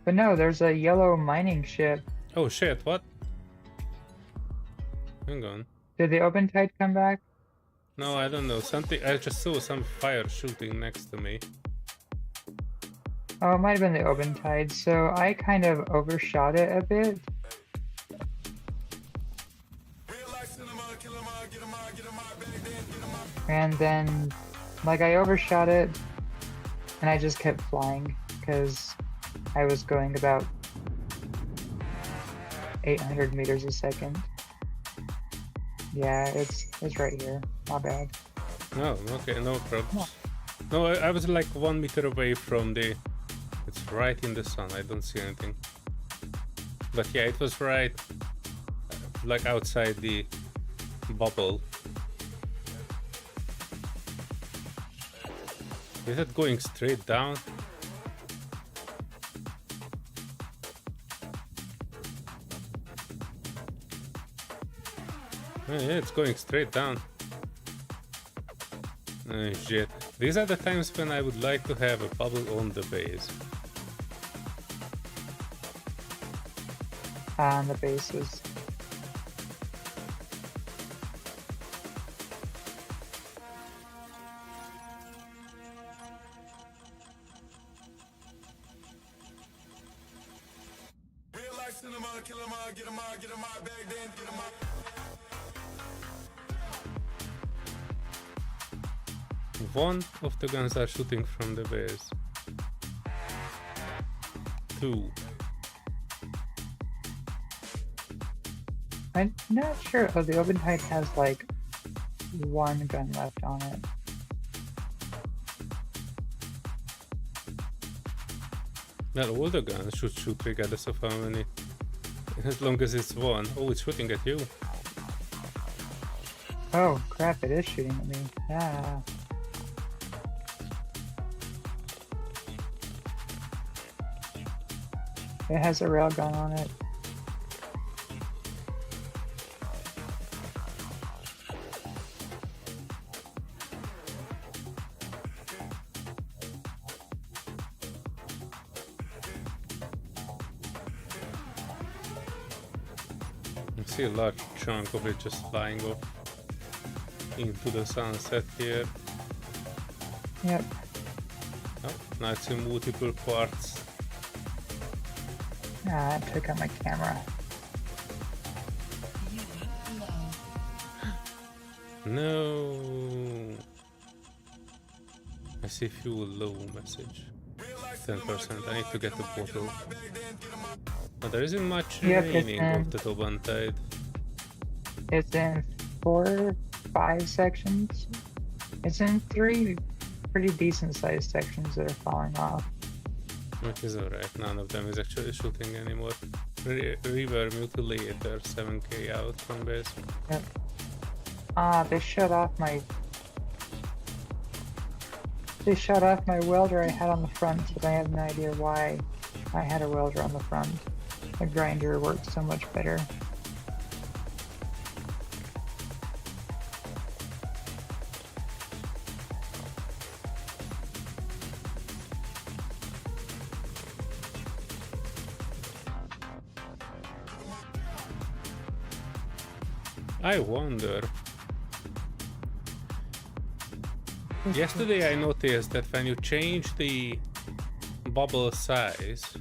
But no, there's a yellow mining ship. Oh shit, what? Hang on. Did the open tide come back? No, I don't know. Something. I just saw some fire shooting next to me. Oh, it might have been the open tide. So I kind of overshot it a bit. And then, like, I overshot it, and I just kept flying because I was going about 800 meters a second. Yeah, it's right here. Not bad. No, okay, no problems. No, I was like 1 meter away from the. It's right in the sun. I don't see anything. But yeah, it was right, like outside the bubble. Is it going straight down? Oh, yeah, it's going straight down. Oh shit. These are the times when I would like to have a bubble on the base. On the bases. One of the guns are shooting from the base. Two. I'm not sure. Oh, the open tide has like one gun left on it. Well, all the guns should shoot regardless of how many. As long as it's one. Oh, it's shooting at you. Oh crap! It is shooting at me. Ah. It has a railgun on it. I see a large chunk of it just flying off into the sunset here. Yep. Oh, now it's in multiple parts. Ah, it took out my camera. Unit low. No. I see fuel low message. 10%. I need to get the bottle. But there isn't much Yep, remaining it's of the Toban tide. It's in 4, 5 sections. It's in 3 pretty decent sized sections that are falling off. Which is alright, none of them is actually shooting anymore. River Mutilator 7k out from base. Yep. Ah, they shut off my welder I had on the front, but I have no idea why I had a welder on the front. The grinder worked so much better. I wonder. Yesterday I noticed that when you change the bubble size,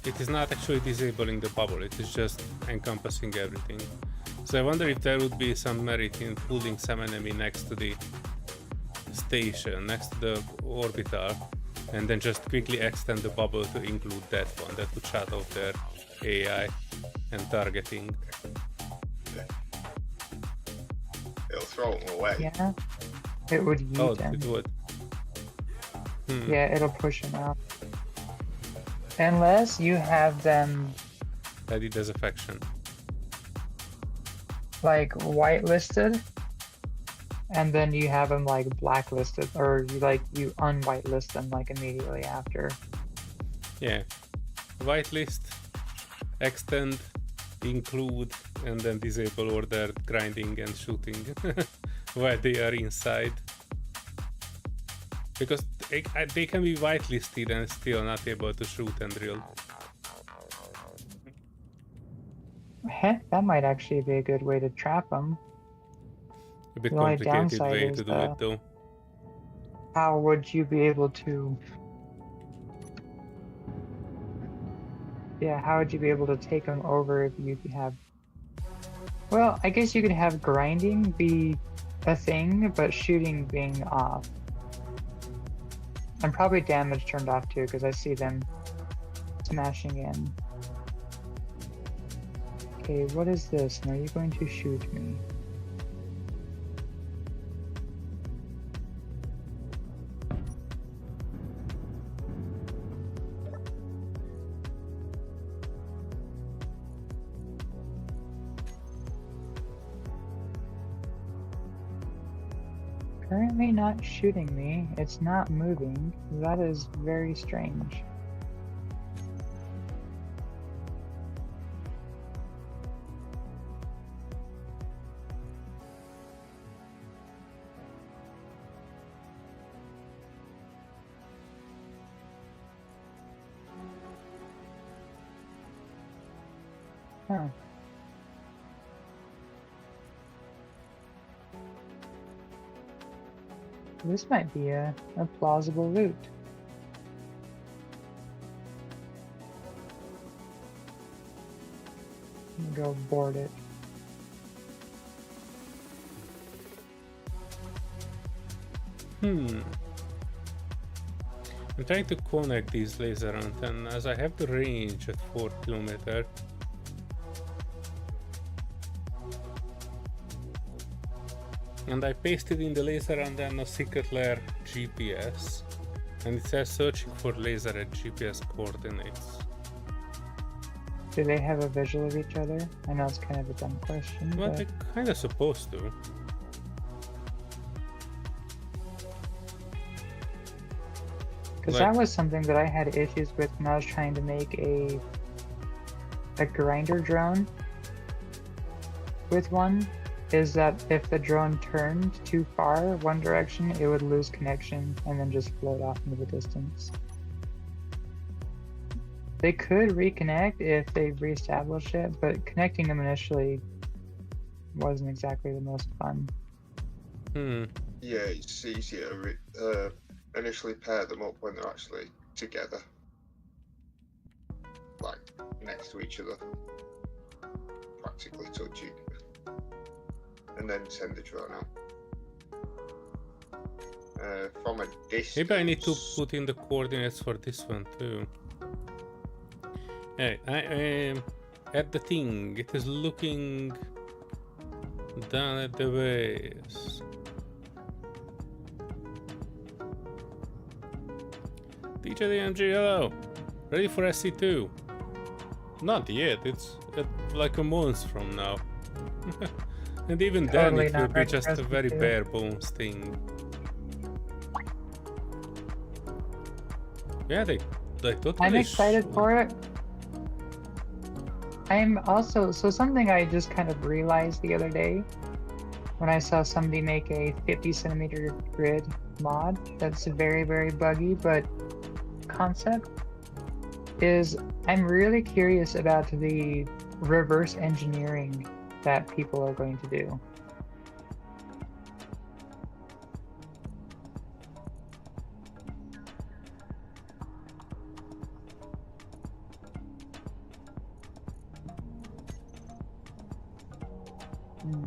it is not actually disabling the bubble, it is just encompassing everything. So I wonder if there would be some merit in pulling some enemy next to the station, next to the orbital, and then just quickly extend the bubble to include that one. That would shut off their AI and targeting. It'll throw them away. Yeah, it would yeet Oh, them. it would. Hmm. Yeah, it'll push them out. Unless you have them Ready disaffection. like whitelisted. and then you have them like blacklisted, or you unwhitelist them like immediately after. Yeah. Whitelist, extend, include, and then disable ordered grinding and shooting while they are inside. Because they can be whitelisted and still not able to shoot and drill. Heck, that might actually be a good way to trap them. A bit The only complicated downside way is to do it though. how would you be able to... Yeah, how would you be able to take them over if you have... Well, I guess you could have grinding be a thing, but shooting being off. And probably damage turned off too, because I see them smashing in. Okay, what is this? And are you going to shoot me? Currently not shooting me. It's not moving. That is very strange. Huh. This might be a plausible route. I'm gonna go board it. I'm trying to connect these laser antennas. I have the range at 4 kilometers. And I pasted in the laser antenna secret layer GPS, and it says searching for laser at GPS coordinates. Do they have a visual of each other? I know it's kind of a dumb question, Well, but they're kind of supposed to. because that was something that I had issues with when I was trying to make a grinder drone with one. Is that if the drone turned too far one direction, it would lose connection and then just float off into the distance. They could reconnect if they reestablished it, but connecting them initially wasn't exactly the most fun. Yeah, it's easier to initially pair them up when they're actually together, like next to each other, practically touching, and then send the drone out. From a distance. Maybe I need to put in the coordinates for this one too. Hey, I am at the thing. It is looking down at the base. DMG, hello. Ready for SC2? Not yet. It's like a month from now. And even Totally then, it will not be ready just for a very SC2. bare bones thing. Yeah, they totally. I'm excited for it. I'm also, so something I just kind of realized the other day when I saw somebody make a 50 centimeter grid mod that's very, very buggy, but concept is I'm really curious about the reverse engineering that people are going to do.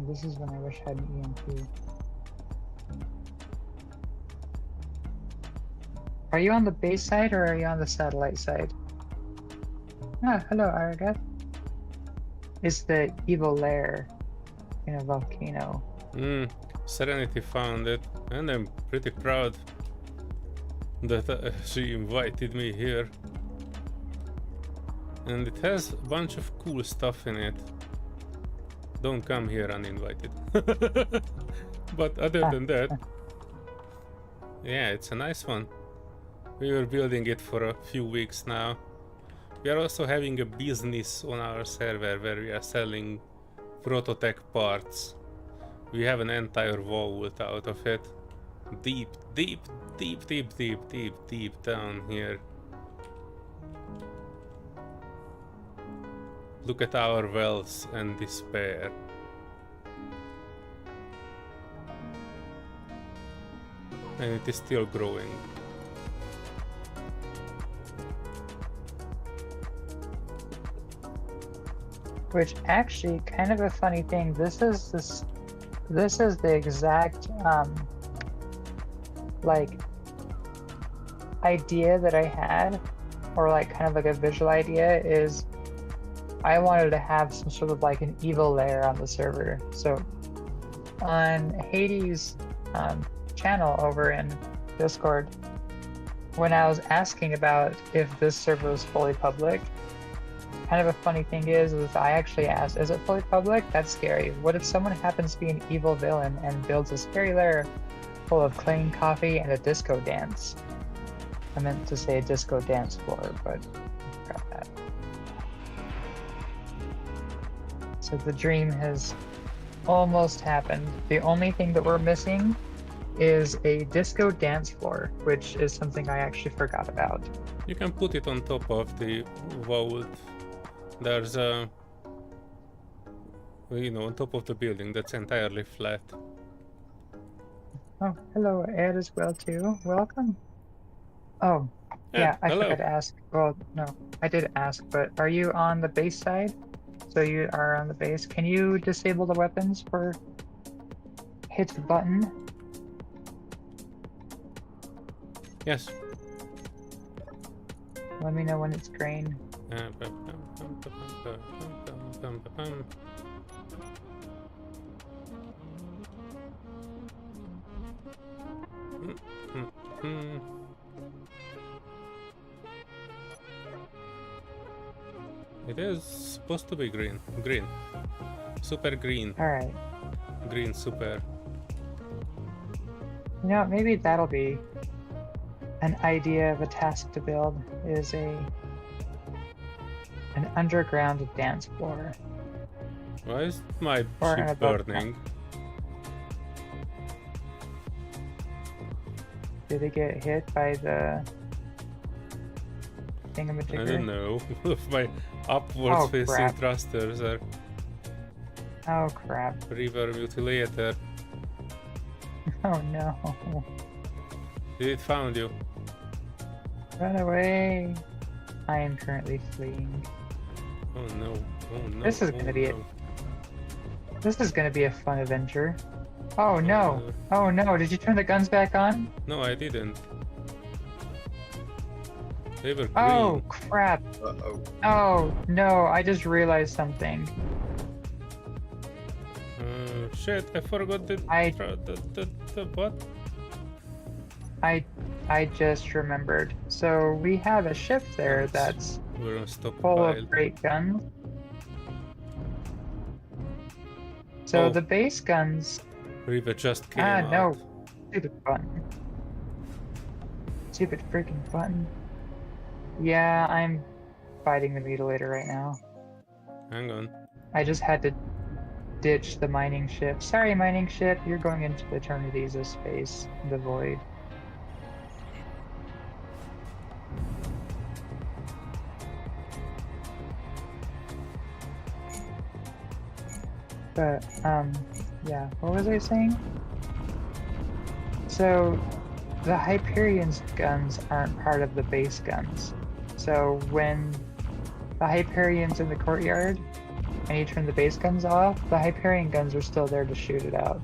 This is when I wish I had an EMP. Are you on the base side or are you on the satellite side? Ah, hello, Aragath. It's the evil lair in a volcano. Serenity found it, and I'm pretty proud that she invited me here. And it has a bunch of cool stuff in it. Don't come here uninvited. But other than that, yeah, it's a nice one. We were building it for a few weeks now. We are also having a business on our server where we are selling Prototech parts. We have an entire vault out of it. Deep down here. Look at our wealth and despair. And it is still growing. Which actually, kind of a funny thing. This is the exact like idea that I had, or like kind of like a visual idea is I wanted to have some sort of like an evil layer on the server. So on Hades' channel over in Discord, when I was asking about if this server was fully public, kind of a funny thing is I actually asked, is it fully public? That's scary. What if someone happens to be an evil villain and builds a scary lair full of clean coffee and a disco dance? I meant to say a disco dance floor, but I forgot that. So the dream has almost happened. The only thing that we're missing is a disco dance floor, which is something I actually forgot about. You can put it on top of the vault. There's a, on top of the building that's entirely flat. Oh, hello, Ed as well too. Welcome. Oh, yeah, I hello. forgot to ask. Well, no, I did ask, but are you on the base side? So you are on the base. Can you disable the weapons for hit the button? Yes. Let me know when it's green. It is supposed to be green. Green. Super green. Alright. Green super. You know, maybe that'll be an idea of a task to build, is an underground dance floor. Why is my Or an ship above burning? Did it get hit by the I thingamajigger? don't know. My upwards facing crap. thrusters are Oh crap. river mutilator. Oh no. It found you. Run away. I am currently fleeing. Oh no. Oh no. This is gonna be it. This is gonna be a fun adventure. Oh no. Oh no, did you turn the guns back on? No, I didn't. They were green. Oh crap. Uh-oh. Oh no, I just realized something. Shit, I forgot the what? I just remembered. So we have a ship there that's We're on full stockpile. of great guns. So Oh. the base guns. River just came out. No. Stupid button. Stupid freaking button. Yeah, I'm fighting the mutilator right now. Hang on. I just had to ditch the mining ship. Sorry, mining ship, you're going into the eternities of space, the void. But, yeah, what was I saying? So, the Hyperion's guns aren't part of the base guns. So when the Hyperion's in the courtyard, and you turn the base guns off, the Hyperion guns are still there to shoot it out.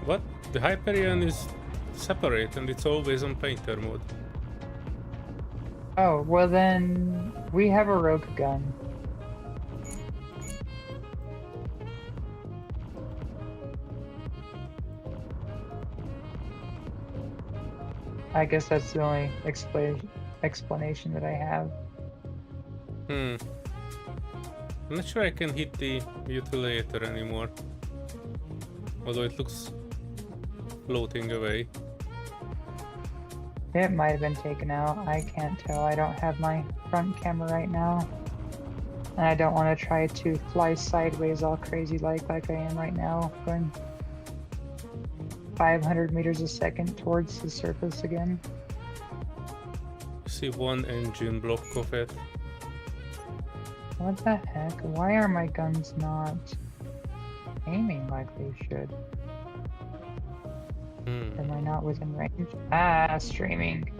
What? The Hyperion is separate and it's always on painter mode. Oh, well then, we have a rogue gun. I guess that's the only explanation that I have. I'm not sure I can hit the mutilator anymore. Although it looks floating away. It might have been taken out. I can't tell. I don't have my front camera right now. And I don't want to try to fly sideways all crazy like I am right now, going 500 meters a second towards the surface again. See one engine block of it. What the heck? Why are my guns not aiming like they should? Am I not within range? Ah, streaming.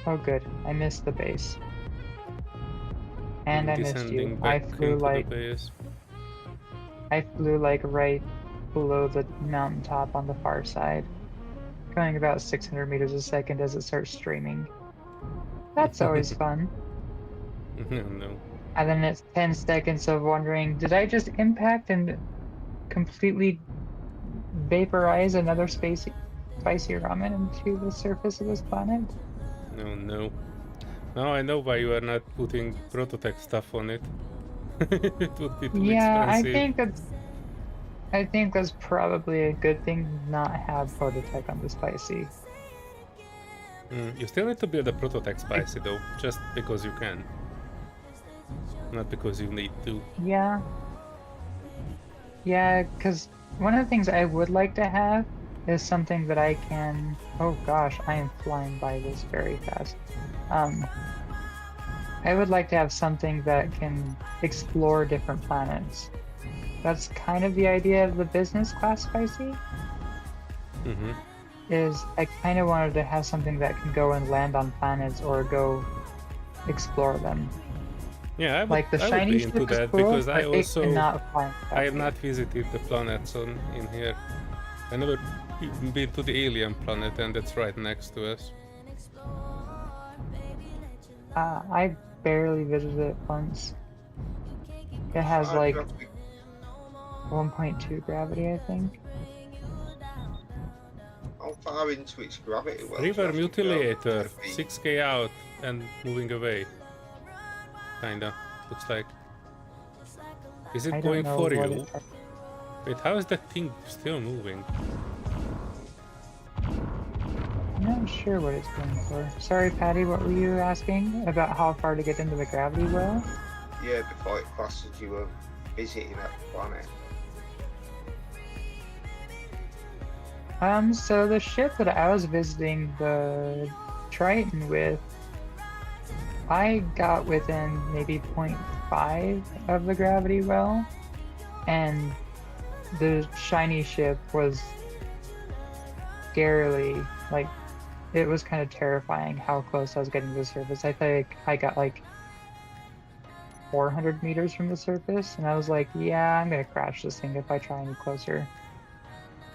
Oh good, I missed the base. And I missed Descending you. I back flew into like the base. right below the mountaintop on the far side. Going about 600 meters a second as it starts streaming. That's always fun. No. And then it's 10 seconds of wondering, did I just impact and completely vaporize another spicy ramen into the surface of this planet? No. Now I know why you are not putting prototype stuff on it. It would be too expensive. I think that's probably a good thing to not have prototype on the spicy. You still need to build a prototype spicy though, just because you can. Not because you need to. Yeah. Yeah, because one of the things I would like to have is something that I can... Oh gosh, I am flying by this very fast. I would like to have something that can explore different planets. That's kind of the idea of the business class spicy. Is I kind of wanted to have something that can go and land on planets or go explore them. Yeah, Like the I would shiny be ship into is that cool, because I but it also cannot fly I have not visited the planets in here. I never been to the alien planet, and that's right next to us. I barely visited it once. It has like 1.2 gravity, I think. How far into its gravity well? River Mutilator, 6k out and moving away. Kinda, looks like. Is it I don't going know for what you? Wait, how is that thing still moving? I'm not sure what it's going for. Sorry, Patty, what were you asking? About how far to get into the gravity well? Yeah, before it classes you were visiting that planet. So the ship that I was visiting the Triton with, I got within maybe 0.5 of the gravity well, and the shiny ship was scarily, like, it was kind of terrifying how close I was getting to the surface. I think I got like 400 meters from the surface, and I was like, yeah, I'm gonna crash this thing if I try any closer.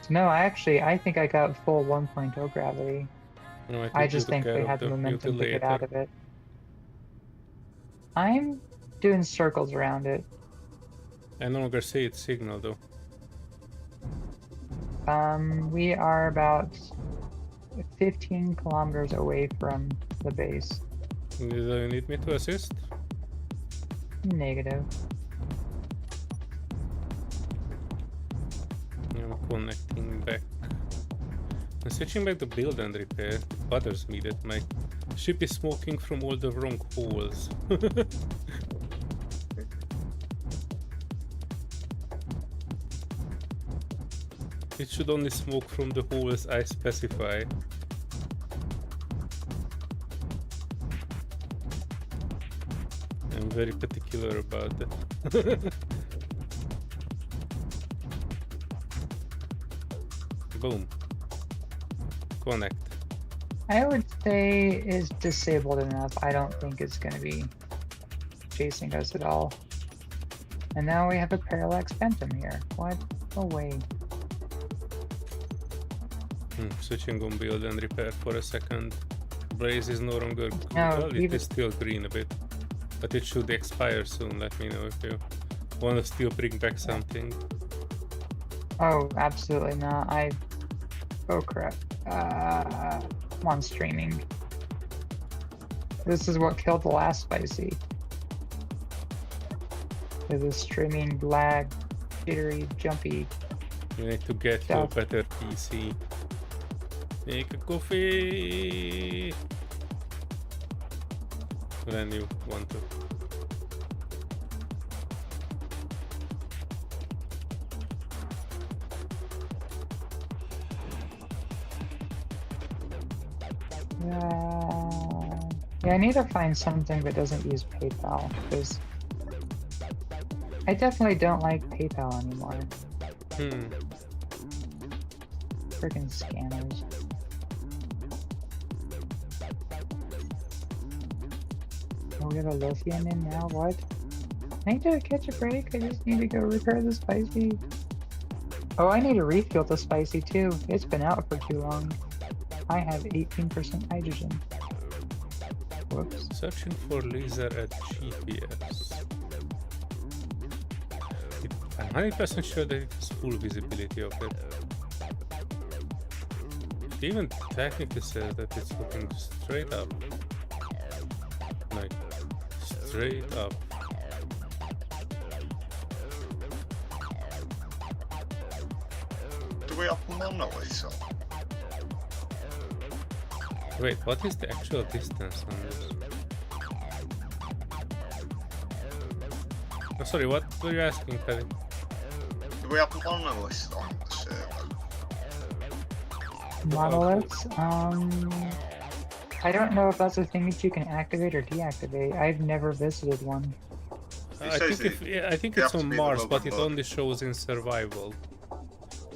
So no, I think I got full 1.0 gravity. No, I just think they had the momentum to get out of it. I'm doing circles around it. I no longer see its signal though. We are about 15 kilometers away from the base. Do you need me to assist? Negative. I'm connecting back. I'm switching back to build and repair. It bothers me that my ship is smoking from all the wrong holes. It should only smoke from the holes I specify. I'm very particular about that. Boom. Connect. I would say it's disabled enough. I don't think it's going to be chasing us at all. And now we have a parallax phantom here. What? No way. Switching on build and repair for a second. Blaze is no longer... No, well, it is still green a bit. But it should expire soon. Let me know if you want to still bring back something. Oh, absolutely not. Oh crap. I'm on streaming. This is what killed the last spicy. There's a streaming lag, jittery, jumpy. You need to get you a Stuff. better PC. Make a coffee when you want to. Yeah, I need to find something that doesn't use PayPal, because I definitely don't like PayPal anymore. Freaking scammers. Oh, we have a Lothian in now, what? I need to catch a break, I just need to go repair the spicy. Oh, I need to refuel the spicy too. It's been out for too long. I have 18% hydrogen. Whoops. Searching for laser at GPS. I'm 100% sure that it has full visibility of it. It even technically says that it's looking straight up. Like, straight up. Do we have monoliths on? Wait, what is the actual distance on this? Oh, sorry, what were you asking, Paddy? Do we have monoliths on the server? Monoliths? I don't know if that's a thing that you can activate or deactivate. I've never visited one. I think it's on Mars, but it only shows in survival.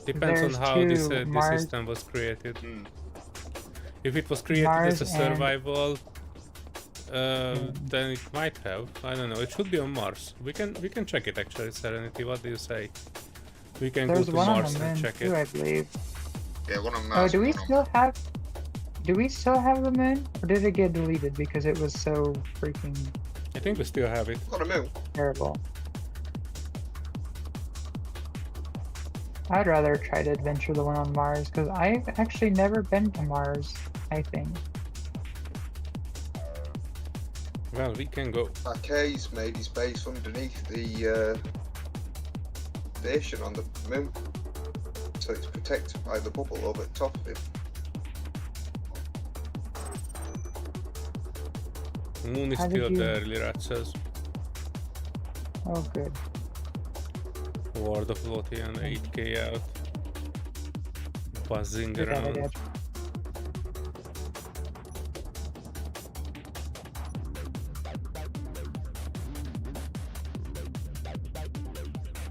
Depends on how this system was created. If it was created as a survival, then it might have. I don't know. It should be on Mars. We can check it actually. Serenity, what do you say? We can go to Mars and check it. I believe. Yeah, one on Mars. Oh, do we still have the moon, or did it get deleted because it was so freaking? I think we still have it. Got a moon. Terrible. I'd rather try to adventure the one on Mars, because I've actually never been to Mars, I think. Well, we can go. Arcay's made his base underneath the station on the moon, so it's protected by the bubble over the top of him. The moon is still there, Lirat says. Oh, good. Ward of Lothian, 8k out. Buzzing around.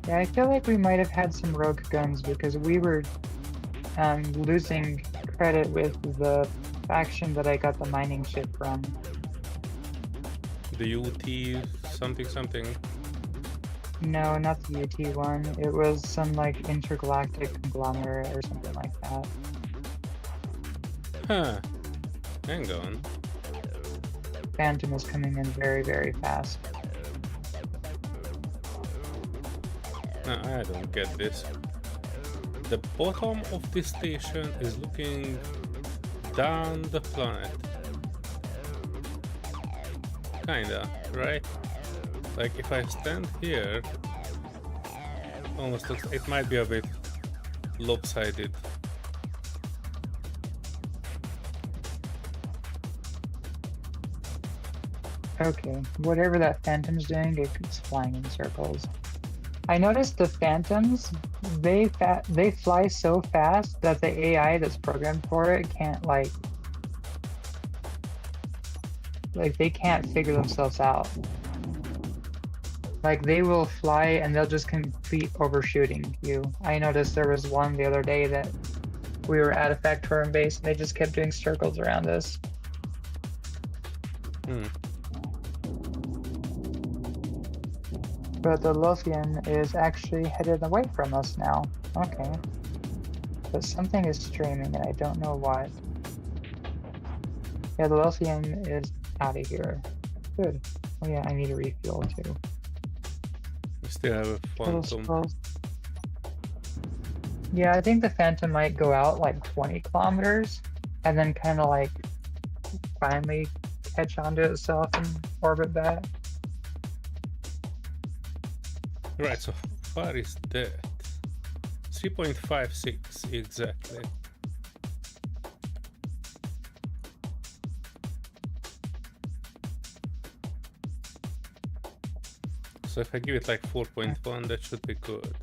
Yeah, I feel like we might have had some rogue guns because we were losing credit with the faction that I got the mining ship from. The UT something. No, not the UT one. It was some like intergalactic conglomerate or something like that. Huh. Hang on. Phantom is coming in very, very fast. No, I don't get this. The bottom of this station is looking down the planet. Kinda, right? Like if I stand here, almost looks, it might be a bit lopsided. Okay, whatever that Phantom's doing, it's flying in circles. I noticed the Phantoms, they fly so fast that the AI that's programmed for it can't like they can't figure themselves out. Like they will fly and they'll just complete overshooting you. I noticed there was one the other day that we were at a Factorum base and they just kept doing circles around us. But the Lothian is actually headed away from us now. Okay. But something is streaming and I don't know what. Yeah, the Lothian is out of here. Good. Oh yeah, I need a refuel too. We still have a Phantom. Yeah, I think the Phantom might go out like 20 kilometers and then kind of like finally catch onto itself and orbit back. Right, so how far is that? 3.56 exactly. So if I give it like 4.1, that should be good.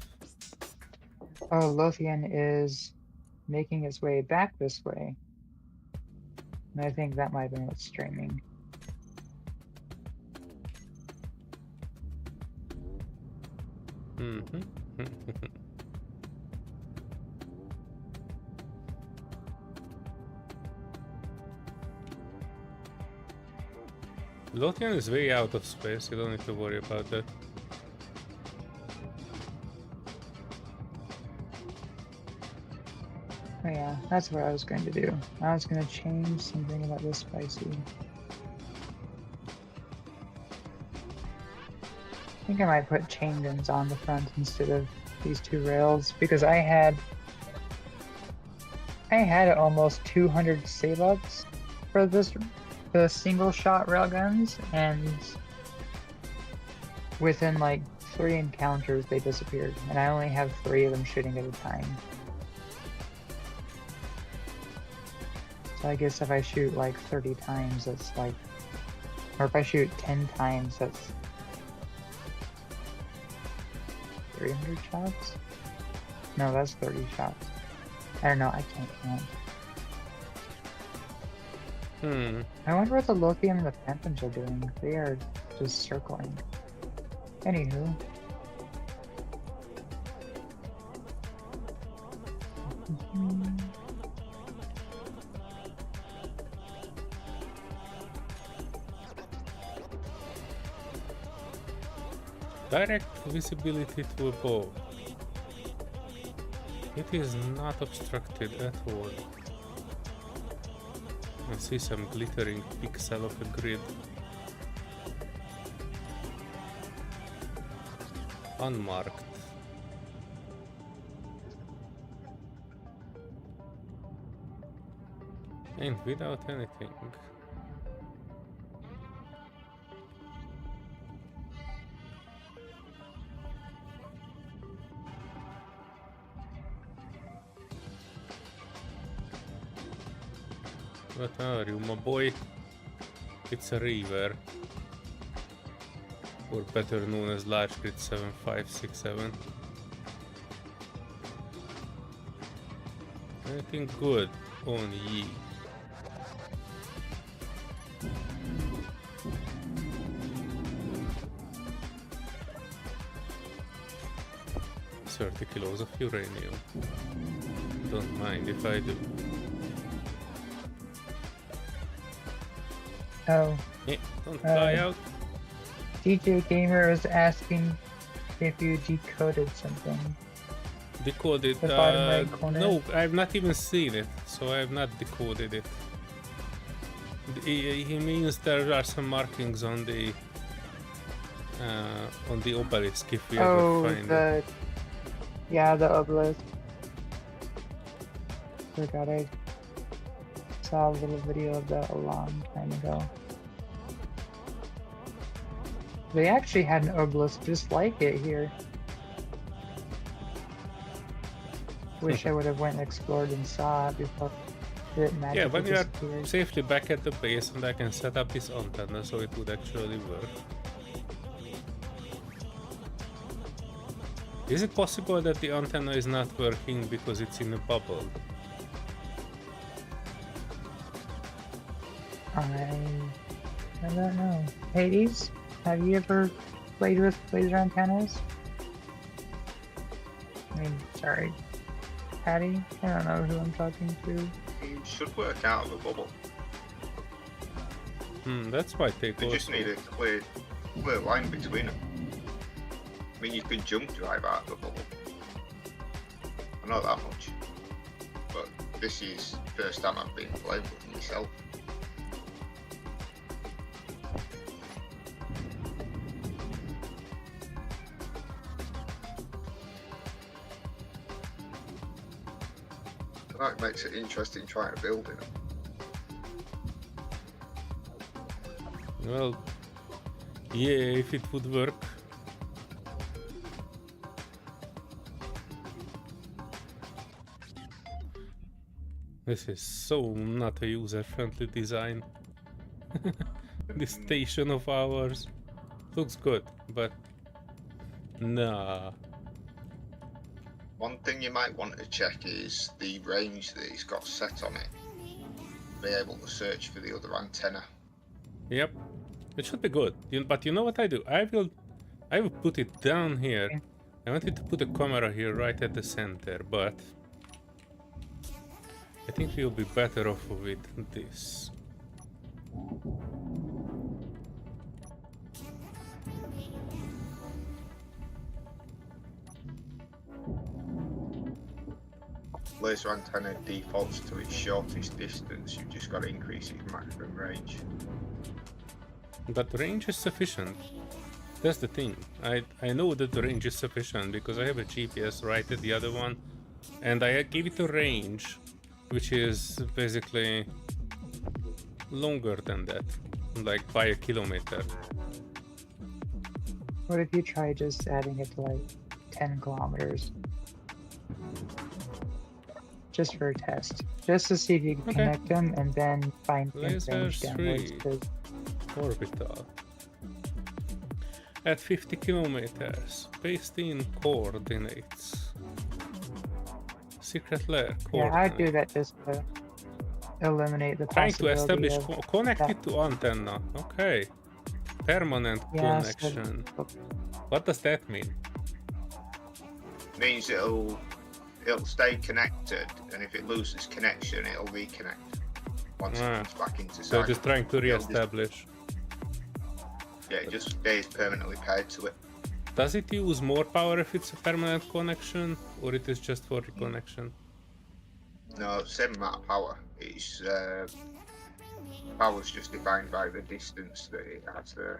Oh, Lothian is making its way back this way. And I think that might have been what's streaming. Lothian is way out of space, you don't need to worry about that. Oh yeah, that's what I was going to do. I was going to change something about this spicy. I think I might put chain guns on the front instead of these two rails because I had almost 200 save-ups for the single shot railguns, and within like 3 encounters they disappeared, and I only have 3 of them shooting at a time. So I guess if I shoot like 30 times, that's like, or if I shoot 10 times, that's 300 shots? No, that's 30 shots. I don't know, I can't count. I wonder what the Lothian and the Phantoms are doing. They are just circling. Anywho. Direct visibility to above. It is not obstructed at all. I see some glittering pixel of a grid. Unmarked. And without anything. What are you, my boy? It's a river. Or better known as Large Grid 7567. Anything good on ye? $30 kilos of uranium. Don't mind if I do. Oh. Yeah, don't fly out. DJ Gamer was asking if you decoded something. Decoded? The bottom right corner. No, I've not even seen it, so I have not decoded it. He means there are some markings on the obelisk if we ever find it. Yeah, the obelisk. Forgot I saw a little video of that a long time ago. They actually had an obelisk just like it here. Wish I would have went and explored and saw it before it magically Yeah, when you are disappeared. safely back at the base and I can set up this antenna so it would actually work. Is it possible that the antenna is not working because it's in a bubble? I don't know. Hades, have you ever played with laser antennas? I mean, sorry, Patty. I don't know who I'm talking to. You should work out of the bubble. That's why they You just need a clear line between them. I mean, you can jump drive out of the bubble. I know that much. But this is the first time I've been playing with them myself. That makes it interesting trying to build it. Well, yeah, if it would work. This is so not a user-friendly design. This station of ours looks good, but nah. One thing you might want to check is the range that it's got set on it. Be able to search for the other antenna. Yep, it should be good. But you know what I do? I will put it down here. I wanted to put a camera here right at the center, but I think we'll be better off with this. Laser antenna defaults to its shortest distance. You've just got to increase its maximum range. But the range is sufficient. That's the thing. I know that the range is sufficient because I have a GPS right at the other one, and I gave it a range which is basically longer than that, like by a kilometer. What if you try just adding it to like 10 kilometers? Just for a test. Just to see if you can connect them and then find range downwards. Orbital. At 50 kilometers. Paste in coordinates. Secret layer coordinates. Yeah, I do that just to eliminate the Trying to possibility establish of connect that. it to antenna. Okay. Permanent connection. What does that mean? Means it'll stay connected, and if it loses connection, it'll reconnect once it comes back into So cycle. just trying to re-establish. Yeah, it just stays permanently paired to it. Does it use more power if it's a permanent connection, or it is just for reconnection? No, same amount of power. It's power's just defined by the distance that it has to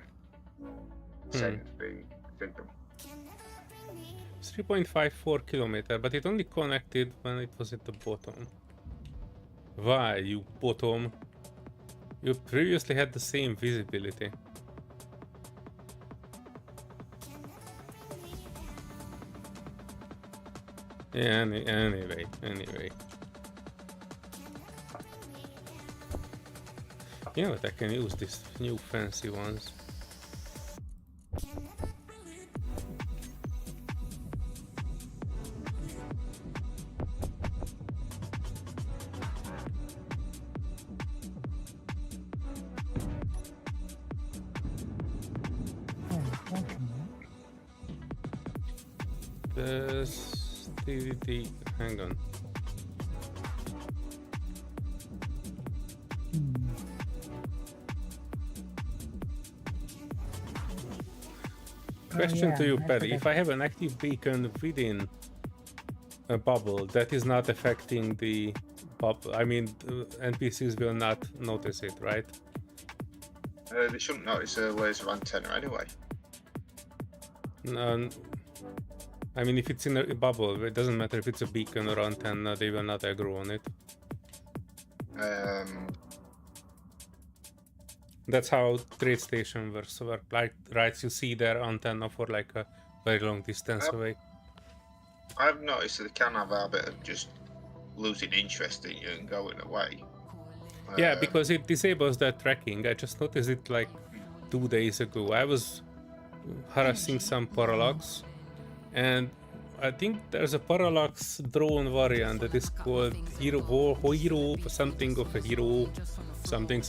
send the signal. 3.54 kilometer, but it only connected when it was at the bottom. Why, you bottom? You previously had the same visibility. Yeah, anyway. You know what, I can use these new fancy ones. Hang on. Question to you, Paddy. If I have an active beacon within a bubble, that is not affecting the bubble. I mean, NPCs will not notice it, right? They shouldn't notice a laser antenna anyway. I mean, if it's in a bubble, it doesn't matter if it's a beacon or antenna, they will not aggro on it. That's how trade station works. Like, right, you see their antenna for like a very long distance away. I've noticed that they can have a habit of just losing interest in you and going away. Yeah, because it disables that tracking. I just noticed it like 2 days ago. I was harassing some parallax, and I think there's a parallax drone variant that is called hero something of a hero something.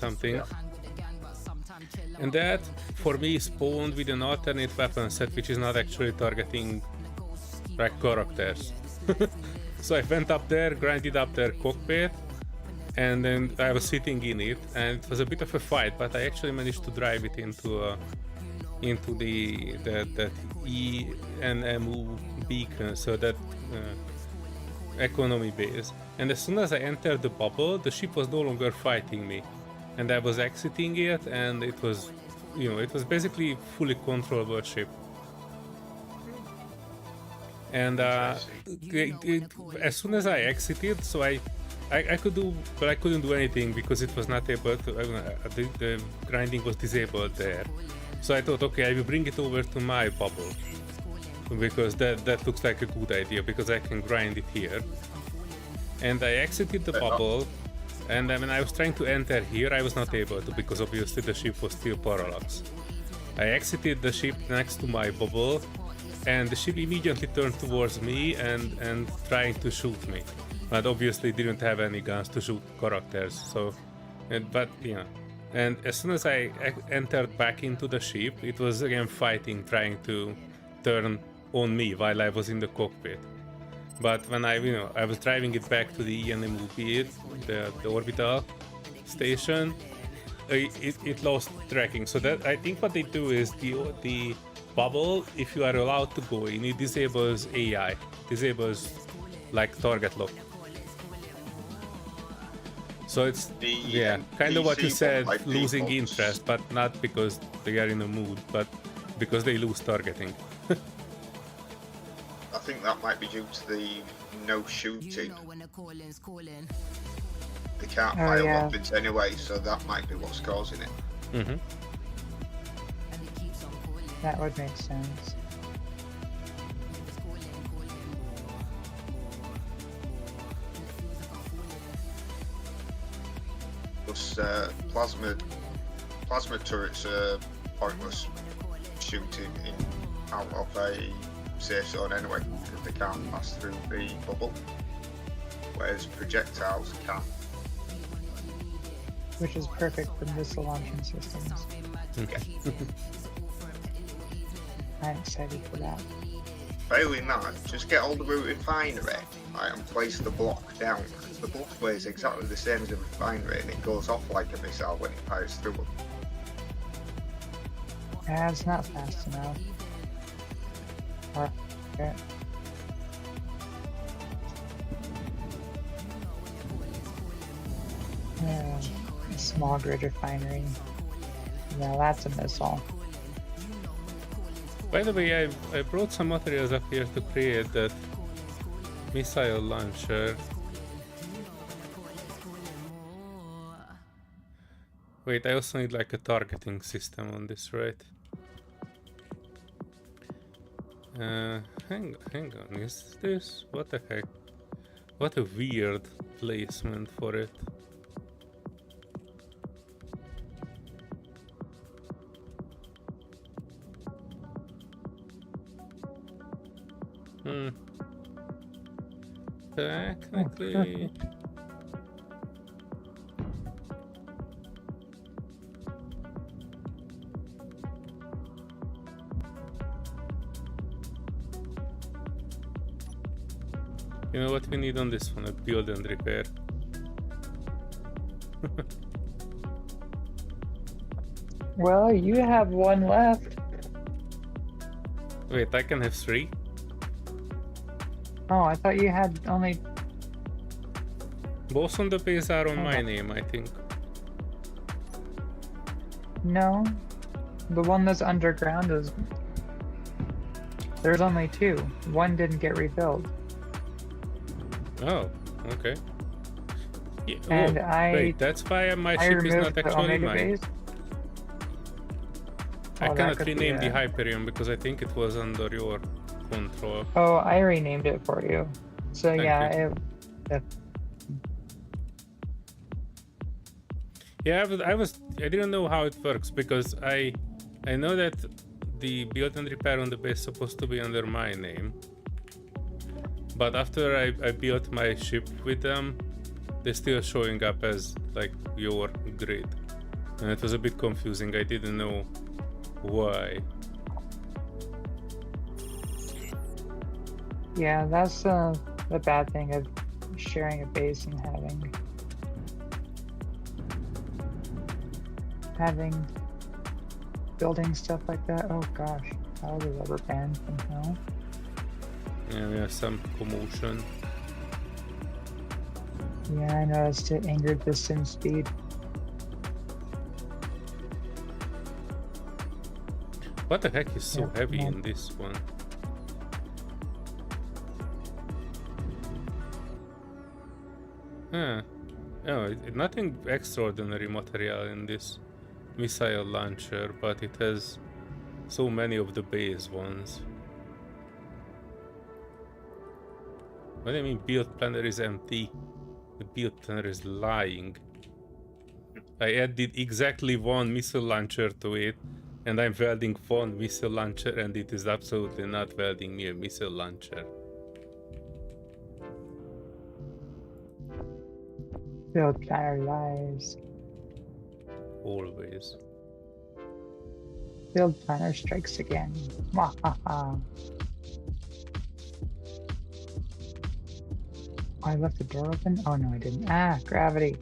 And that for me spawned with an alternate weapon set which is not actually targeting like characters. So I went up there, grinded up their cockpit, and then I was sitting in it, and it was a bit of a fight, but I actually managed to drive it into that ENMU beacon, so that economy base. And as soon as I entered the bubble, the ship was no longer fighting me, and I was exiting it, and it was, you know, it was basically fully controllable ship. And as soon as I exited, so I could do, but I couldn't do anything because it was not able to. The grinding was disabled there. So I thought, okay, I will bring it over to my bubble because that looks like a good idea because I can grind it here. and I exited the bubble. And when I was trying to enter here, I was not able to because obviously the ship was still parallax. I exited the ship next to my bubble, and the ship immediately turned towards me and trying to shoot me. But obviously didn't have any guns to shoot characters. So, but yeah. And as soon as I entered back into the ship, it was again fighting, trying to turn on me while I was in the cockpit. But when I was driving it back to the ENMOB, the orbital station, it lost tracking. So that I think what they do is the bubble, if you are allowed to go in, it disables AI, disables like target lock. So it's kind of what you said, losing interest, but not because they are in a mood, but because they lose targeting. I think that might be due to the no shooting. They can't fire weapons anyway, so that might be what's causing it. Mm-hmm. That would make sense. Plus, plasma turrets are pointless shooting out of a safe zone anyway, because they can't pass through the bubble, whereas projectiles can. Which is perfect for missile launching systems. Okay. I'm excited for that. Failing that, just get all the refinery and place the block down, because the block weighs exactly the same as a refinery and it goes off like a missile when it fires through them. Yeah, it's not fast enough. Okay. A small grid refinery. Yeah, that's a missile. By the way, I brought some materials up here to create that missile launcher. Wait, I also need like a targeting system on this, right? Hang on, is this? What the heck? What a weird placement for it. Technically... You know what we need on this one? A build and repair. Well, you have one left. Wait, I can have 3? Oh, I thought you had only... Both on the base are on my name, I think. No. The one that's underground is... There's only 2. One didn't get rebuilt. Oh, okay. Yeah, And wait, that's why my ship is not actually mine. I cannot rename the Hyperion because I think it was under your control. Oh, I renamed it for you. So Thank yeah, Yeah, I didn't know how it works because I know that the build and repair on the base is supposed to be under my name. But after I built my ship with them, they're still showing up as like your grid. And it was a bit confusing, I didn't know why. yeah, that's the bad thing of sharing a base and having building stuff like that. Oh gosh, that was a rubber band from hell. Yeah, we have some commotion. Yeah, I noticed it angered the sim speed. What the heck is so heavy in this one? Huh. No, nothing extraordinary material in this missile launcher, but it has so many of the base ones. What do you mean build planner is empty? The build planner is lying. I added exactly one missile launcher to it, and I'm welding one missile launcher, and it is absolutely not welding me a missile launcher. Build planner lies. Always. Build planner strikes again. Mwahaha. I left the door open? Oh no, I didn't. Ah, gravity.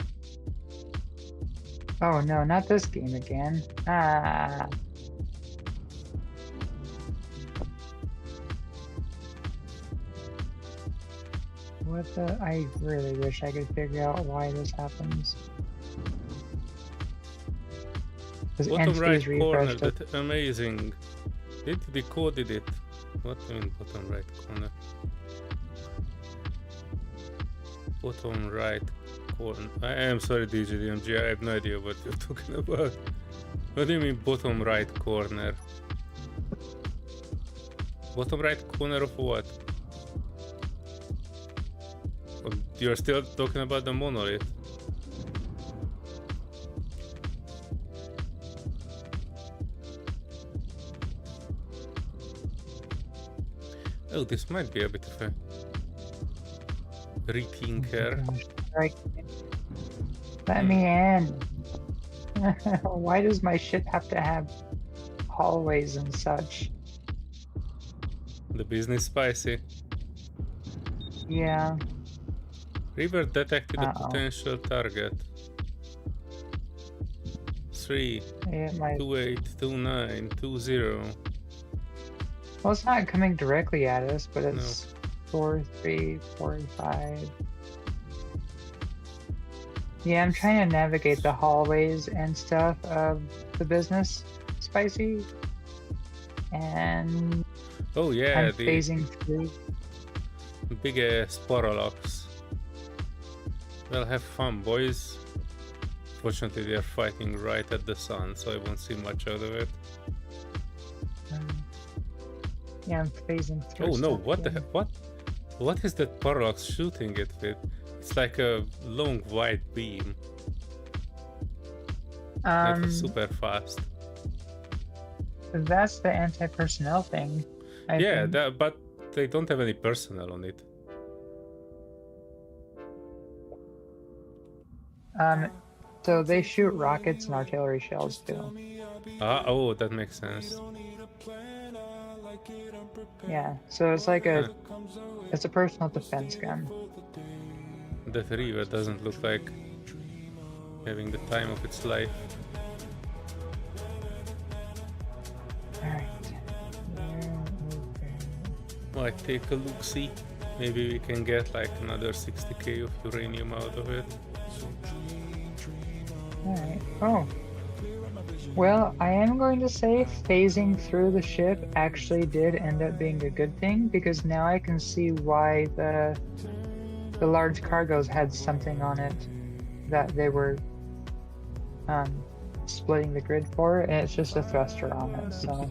Oh no, not this game again. Ah. What the? I really wish I could figure out why this happens. Because Bottom right entities corner, refreshed it. that amazing. It decoded it. What do you mean bottom right corner? Bottom right corner. I am sorry, DJDMG, I have no idea what you're talking about. What do you mean bottom right corner? Bottom right corner of what? Oh, you're still talking about the monolith? Oh, this might be a bit of a rethinker. Right. Let me in. Why does my ship have to have hallways and such? The business spicy. Yeah. River detected a Uh-oh. potential target. 3, It might. 28, 29, 20. Well, it's not coming directly at us, but it's 4, 3, 4, 5. Yeah, I'm trying to navigate the hallways and stuff of the business spicy, and Oh yeah, I'm the phasing through. big ass parallax. Well, have fun, boys. Fortunately, they are fighting right at the sun, so I won't see much out of it. Yeah, I'm phasing through. Oh no, stuff what the here. heck? What is that parallax shooting it with? It's like a long white beam. That was super fast. That's the anti-personnel thing. I Yeah, think. but they don't have any personnel on it. So they shoot rockets and artillery shells too. Oh, that makes sense. Yeah, so it's like a, it's a personal defense gun. That river doesn't look like having the time of its life. Alright. Might take a look, see. Maybe we can get like another 60k of uranium out of it. Alright. Oh. Well, I am going to say phasing through the ship actually did end up being a good thing, because now I can see why the large cargoes had something on it that they were splitting the grid for, and it's just a thruster on it, so...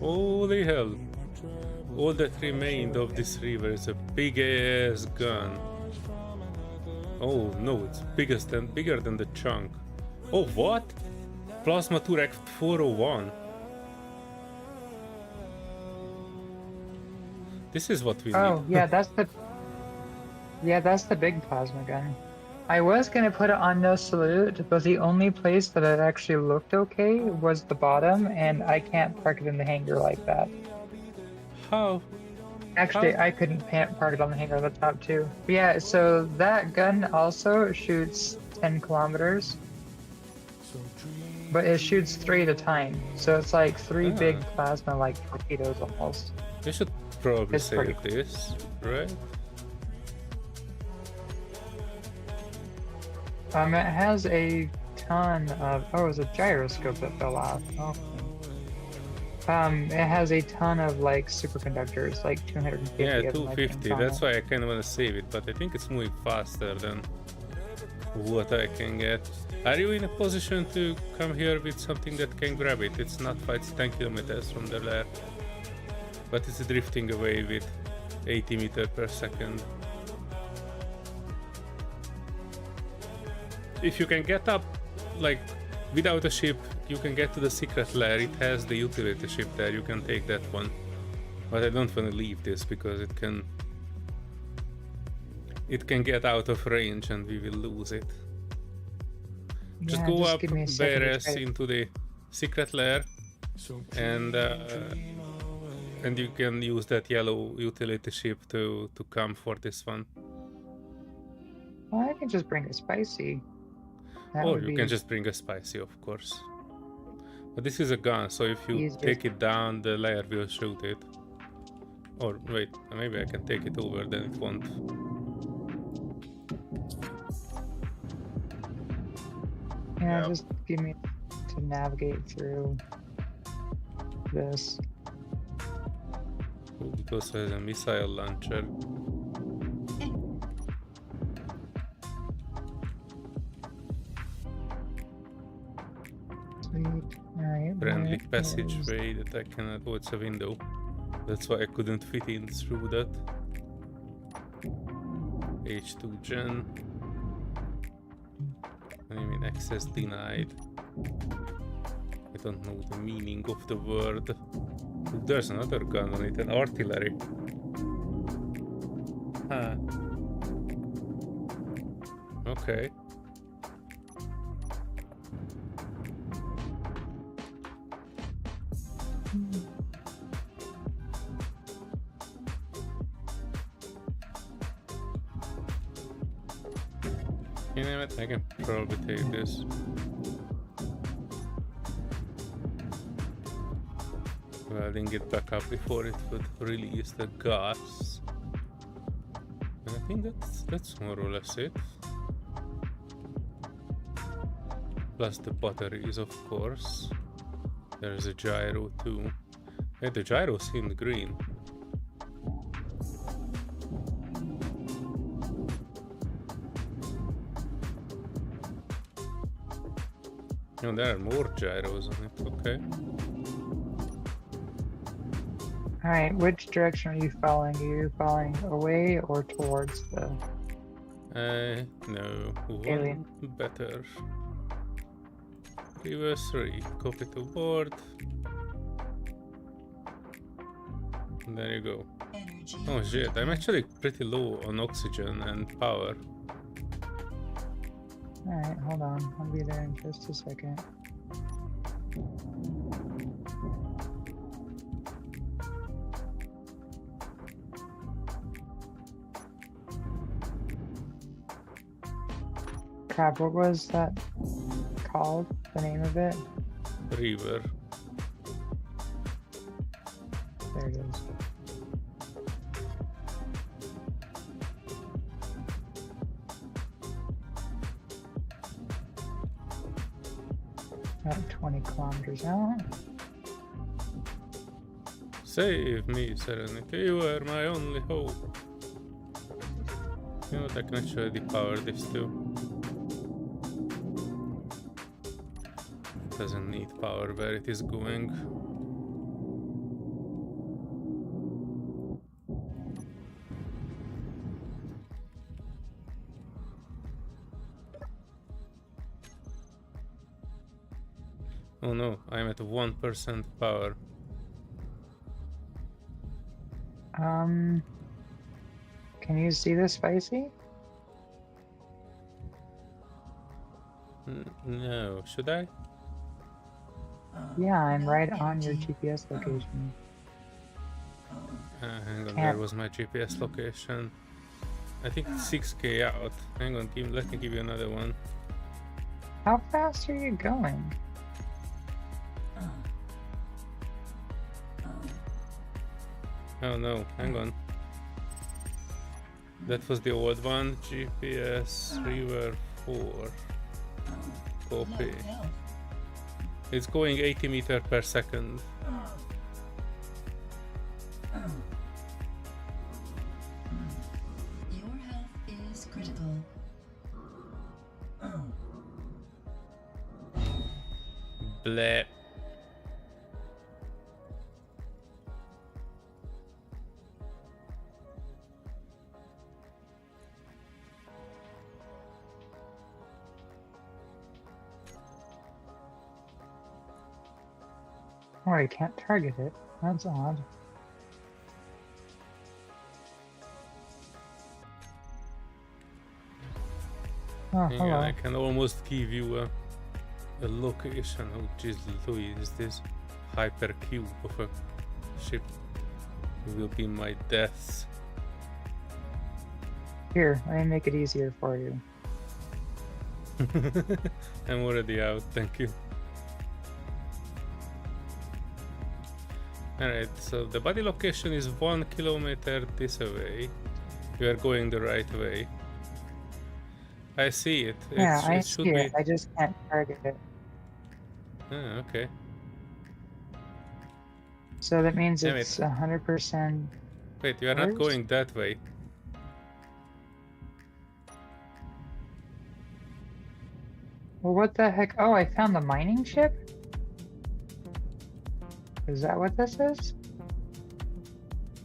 Holy hell. All that remained of this river is a big ass gun. Oh no, it's bigger than the chunk. Oh what? Plasma Turek 401. This is what we Oh, need. yeah, that's the big plasma gun. I was gonna put it on no salute, but the only place that it actually looked okay was the bottom, and I can't park it in the hangar like that. How? Actually, How? I couldn't park it on the hangar on the top too. But yeah, so that gun also shoots 10 kilometers, but it shoots 3 at a time. So it's like 3 big plasma, like torpedoes almost. We should probably It's pretty save this, right? It has a ton of... Oh, it was a gyroscope that fell off. Okay. It has a ton of, like, superconductors, like 250 Yeah, of them, I 250. think, on That's it. why I kind of want to save it, but I think it's moving faster than what I can get. Are you in a position to come here with something that can grab it? It's not 10 kilometers from the lair, but it's drifting away with 80 meters per second. if you can get up, like, without a ship, you can get to the secret lair. It has the utility ship there. You can take that one. But I don't want to leave this because it can get out of range and we will lose it. Just Yeah, go just up give me a second to bare try to- into the secret lair, and you can use that yellow utility ship to come for this one. Well, I can just bring a spicy. That Or would you be can just bring a spicy, of course. But this is a gun, so if you easier. take it down, the layer will shoot it. Or wait, maybe I can take it over, then it won't. Yeah, Yep. just give me to navigate through this. Ooh, it also has a missile launcher. Sweet. Alright. Friendly where is- passageway that I cannot. Oh, it's a window. That's why I couldn't fit in through that. H2 gen. I mean, access denied. I don't know the meaning of the word. Ooh, there's another gun on it, an artillery. Huh. Okay. You know what? I can probably take this. Welding it back up before it would release the gas. And I think that's more or less it. Plus the batteries, of course. There's a gyro too. Hey, the gyro seemed green. Oh, there are more gyros on it, okay. Alright, which direction are you following? Are you following away or towards the... No, one Alien. better. Reverse 3, copy to board. And there you go. Energy. Oh shit, I'm actually pretty low on oxygen and power. Alright, hold on. I'll be there in just a second. Crap, what was that called? The name of it? River. There it is. About 20 kilometers out. Save me, Serenity, you are my only hope. You know what, I can actually depower this too. Doesn't need power where it is going. Oh no, I'm at 1% power. Can you see the spicy? No, should I? Yeah, I'm No right on your energy. GPS location. Hang on, where Can't- was my GPS location? I think it's 6k out. Hang on, let me give you another one. How fast are you going? Oh no, hang on. That was the old one. GPS River 4. Copy. Low health. It's going 80 meters per second. Your health is critical. Bleh. Oh, I can't target it. That's odd. Oh, Hang hello. on, I can almost give you a location. Oh, jeez, Louis, is this hypercube of a ship? It will be my death. Here, let me make it easier for you. I'm already out, thank you. Alright, so the body location is 1 kilometer this way. You are going the right way. I see it. Yeah, I It see should it. be. I just can't target it. Ah, okay. So that means Damn it's it. 100%. Wait, you are not Where's- going that way. Well, what the heck? Oh, I found the mining ship? Is that what this is?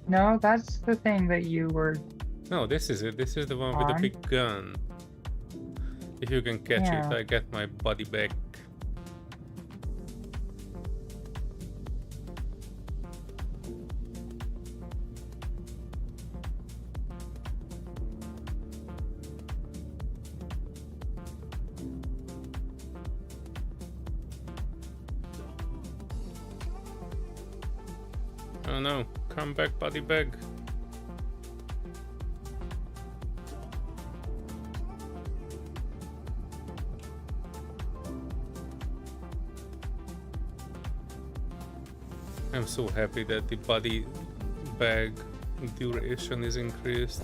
No, that's the thing that you were... No, this is it. This is the one with the On? big gun. If you can catch Yeah. it, I get my body back. Oh no, come back, body bag. I'm so happy that the body bag duration is increased.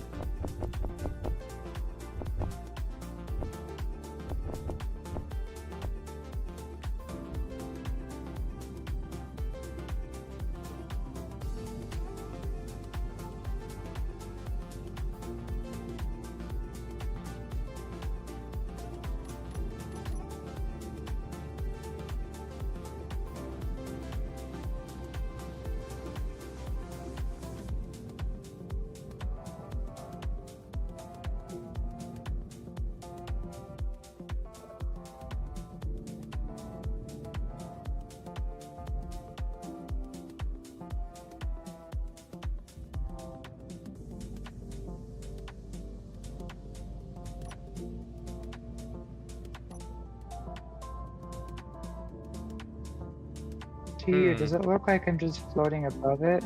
To you, does it look like I'm just floating above it?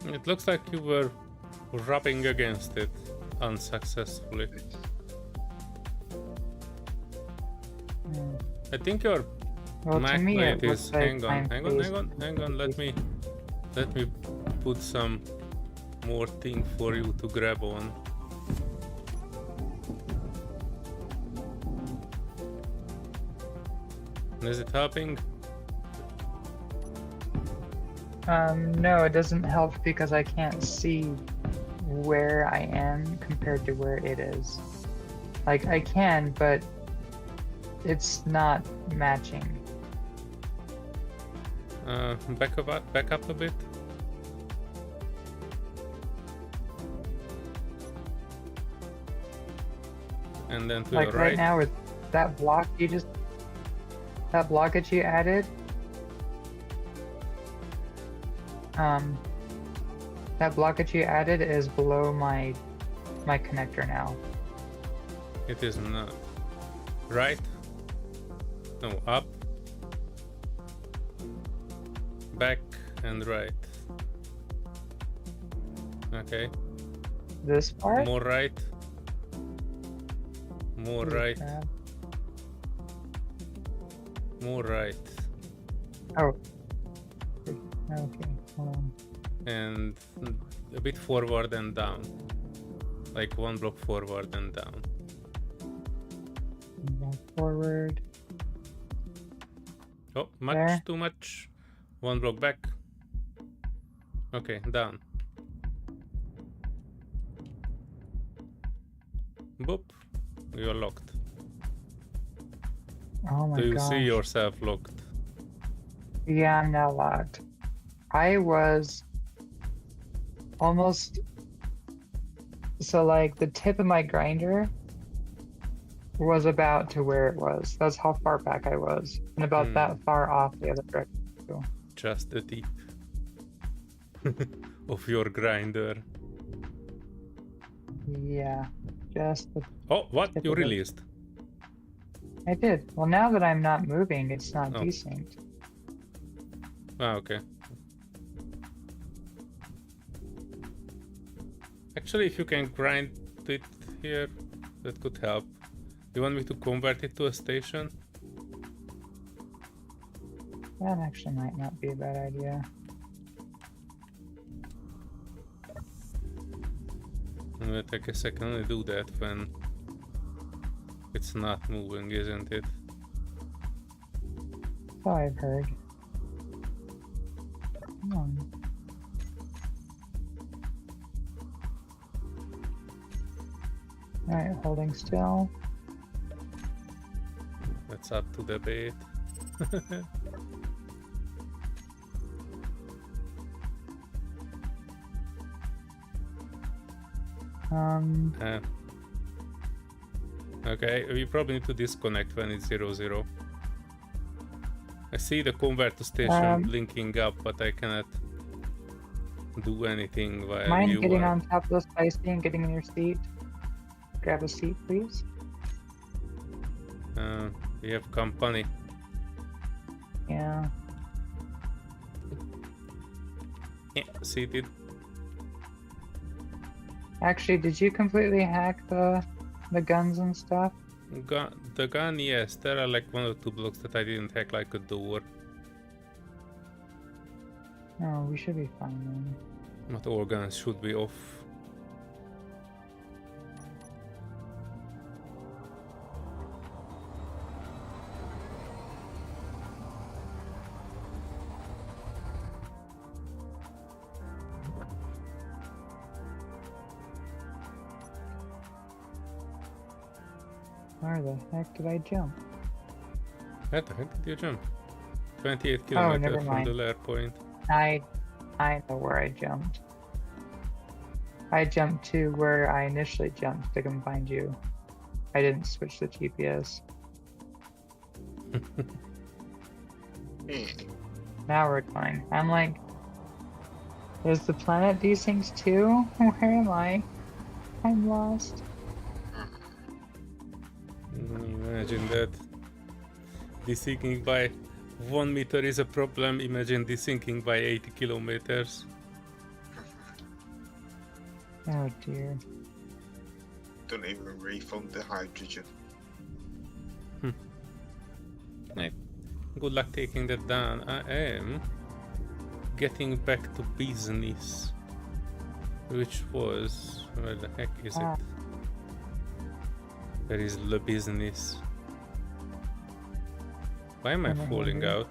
It looks like you were rubbing against it unsuccessfully. Hmm. I think your Well, to Mac me, plate it is. looks like Hang on, I'm hang on, hang on, facing- hang on. Let me put some more thing for you to grab on. Is it helping? No, it doesn't help because I can't see where I am compared to where it is. Like, I can, but it's not matching. Back up a bit. And then to Like your right right. now with that block that block that you added, that block that you added is below my connector now. It is not. Right? No, up. Back and right. Okay. This part? More right. More Holy right. crap. More right. Oh. Okay, hold on. And a bit forward and down. Like one block forward and down. Back forward. Oh, much, There. too much. One block back. Okay, down. Boop. You're locked. Oh my Do you gosh. see yourself locked? Yeah, I'm now locked. I was almost so like the tip of my grinder was about to where it was. That's how far back I was, and about that far off the other direction. So Just the tip of your grinder. yeah, just the Oh, what? tip You of it. released? I did. Well, now that I'm not moving, it's not Oh. desynced. Ah, okay. Actually, if you can grind it here, that could help. You want me to convert it to a station? That actually might not be a bad idea. But I guess I can only do that when it's not moving, isn't it? So I've heard. Come on. Alright, holding still. That's up to debate. Uh, okay, we probably need to disconnect when it's 0, 0. I see the convert to station linking up, but I cannot do anything while mind you getting are... on top of the spicy and getting in your seat? Grab a seat, please. We have company. Yeah. Yeah, seated. Actually, did you completely hack the guns and stuff? The gun, yes. There are like 1 or 2 blocks that I didn't hack, like a door. No, we should be fine then. But all guns should be off. Where the heck did I jump? Where the heck did you jump? 28 Oh, never kilometers from mind. the lair point. I know where I jumped. I jumped to where I initially jumped to come find you. I didn't switch the GPS. Now we're fine. I'm like, is the planet desyncs too? Where am I? I'm lost. Imagine that. Desyncing by 1 meter is a problem. Imagine desyncing by 80 kilometers. Oh dear. Don't even refund the hydrogen. Hey, good luck taking that down. I am getting back to business. Which was... where the heck is it? Where is the business? Why am I falling out?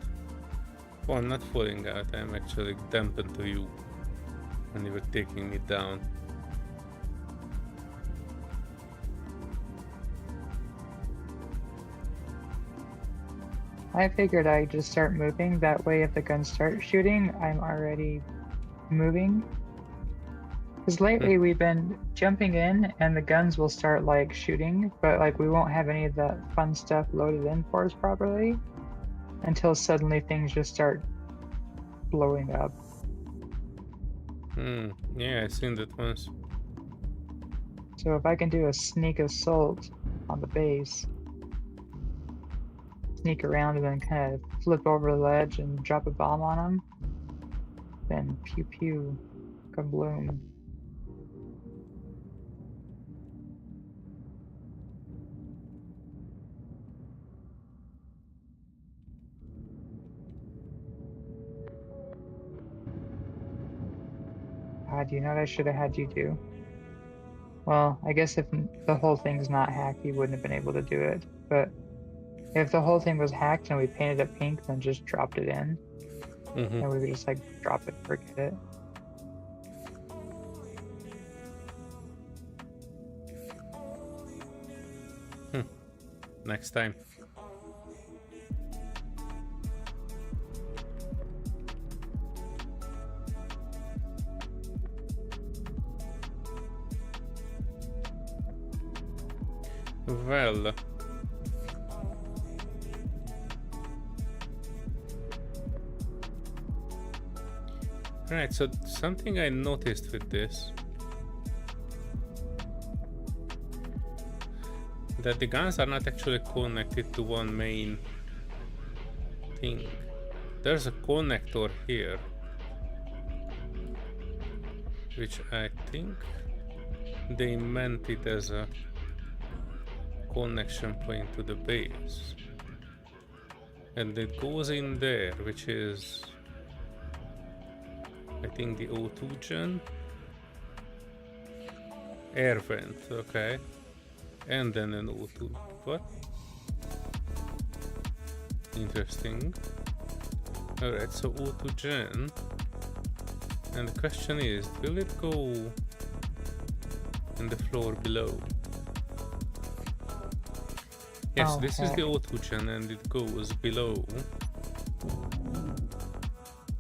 Oh, I'm not falling out. I'm actually dampened to you. And you were taking me down. I figured I'd just start moving. That way if the guns start shooting, I'm already moving. Because lately we've been jumping in and the guns will start like shooting, but like we won't have any of that fun stuff loaded in for us properly until suddenly things just start blowing up. Yeah, I've seen that once. So if I can do a sneak assault on the base, sneak around and then kind of flip over the ledge and drop a bomb on them, then pew pew, kabloom. God, you know what I should have had you do? Well, I guess if the whole thing's not hacked, you wouldn't have been able to do it. But if the whole thing was hacked and we painted it pink, then just dropped it in, and we would just like drop it, forget it. Next time. Well, Right, so something I noticed with this, that the guns are not actually connected to one main thing. There's a connector here, which I think they meant it as a connection point to the base. And it goes in there, which is, I think, the O2 gen. Air vent, okay. And then an O2. What? Interesting. Alright, so O2 gen. And the question is, will it go in the floor below? Yes, Oh, this is the heck. O2 gen and it goes below.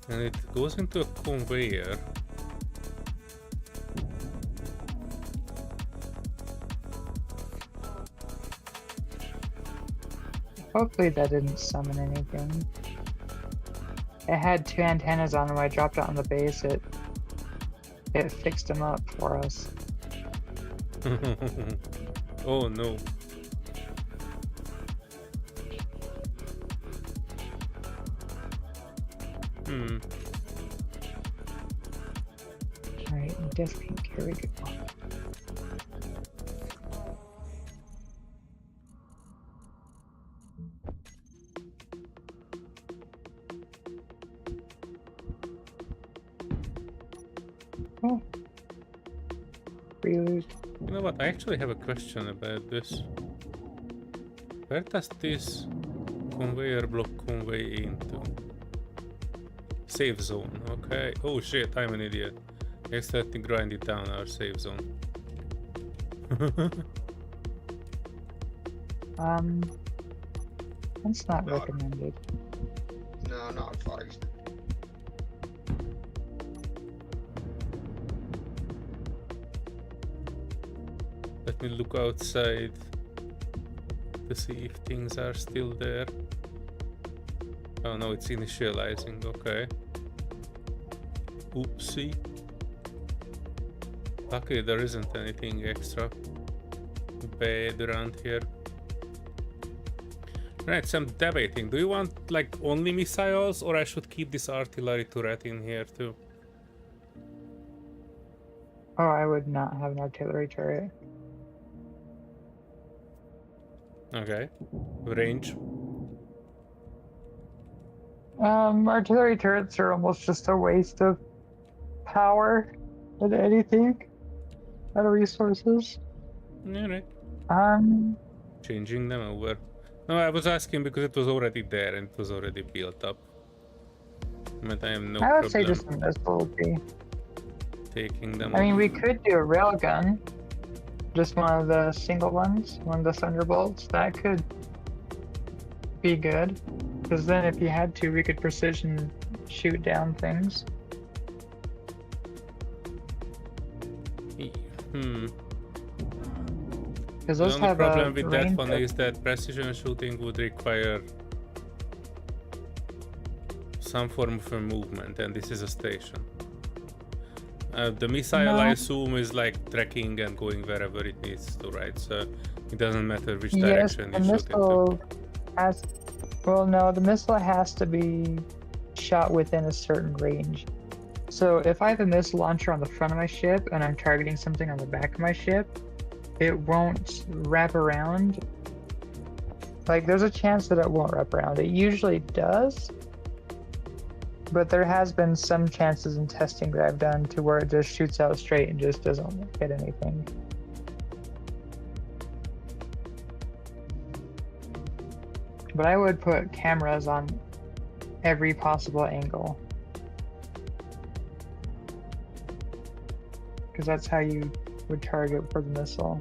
And it goes into a conveyor. Hopefully that didn't summon anything. It had 2 antennas on, and when I dropped it on the base, it fixed them up for us. Oh no. Alright, disk pink, here we go. Oh. Prelude. You know what? I actually have a question about this. Where does this conveyor block convey into? Safe zone, okay. Oh shit, I'm an idiot. I accidentally grinded down our safe zone. That's not No. recommended. No, not advised. Let me look outside to see if things are still there. Oh no, it's initializing, okay. Oopsie. Luckily there isn't anything extra bad around here. Right, so I'm debating. Do you want like only missiles, or I should keep this artillery turret in here too? Oh, I would not have an artillery turret. Okay. Range. Artillery turrets are almost just a waste of power and anything out of resources. Alright. Changing them over. No, I was asking because it was already there and it was already built up. But I have no I would say problem just a missile would be. taking them I mean, off. we could do a railgun. Just one of the single ones, one of the thunderbolts. That could be good. Because then if you had to, we could precision shoot down things. Because The those only have problem a with that range one of- is that precision shooting would require some form of a movement, and this is a station. The missile, No. I assume, is like tracking and going wherever it needs to, right? So it doesn't matter which Yes, direction the you shoot into. missile has. Well, no, the missile has to be shot within a certain range. So if I have a missile launcher on the front of my ship and I'm targeting something on the back of my ship, it won't wrap around. Like, there's a chance that it won't wrap around. It usually does, but there has been some chances in testing that I've done to where it just shoots out straight and just doesn't hit anything. But I would put cameras on every possible angle, because that's how you would target for the missile.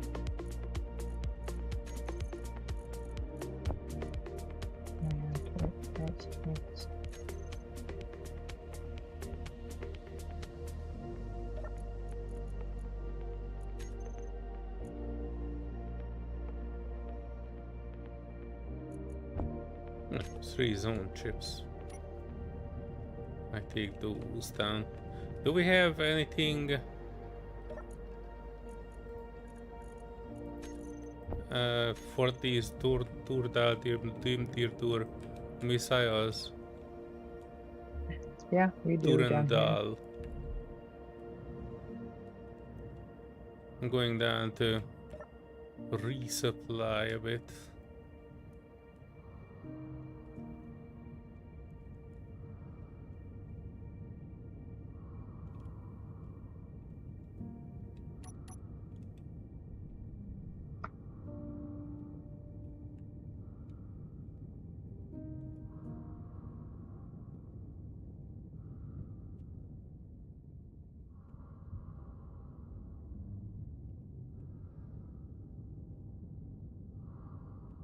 That's- No, 3 zone chips. I take those down. Do we have anything for these Tour missiles? Yeah, we do down here. Turandal. I'm going down to resupply a bit.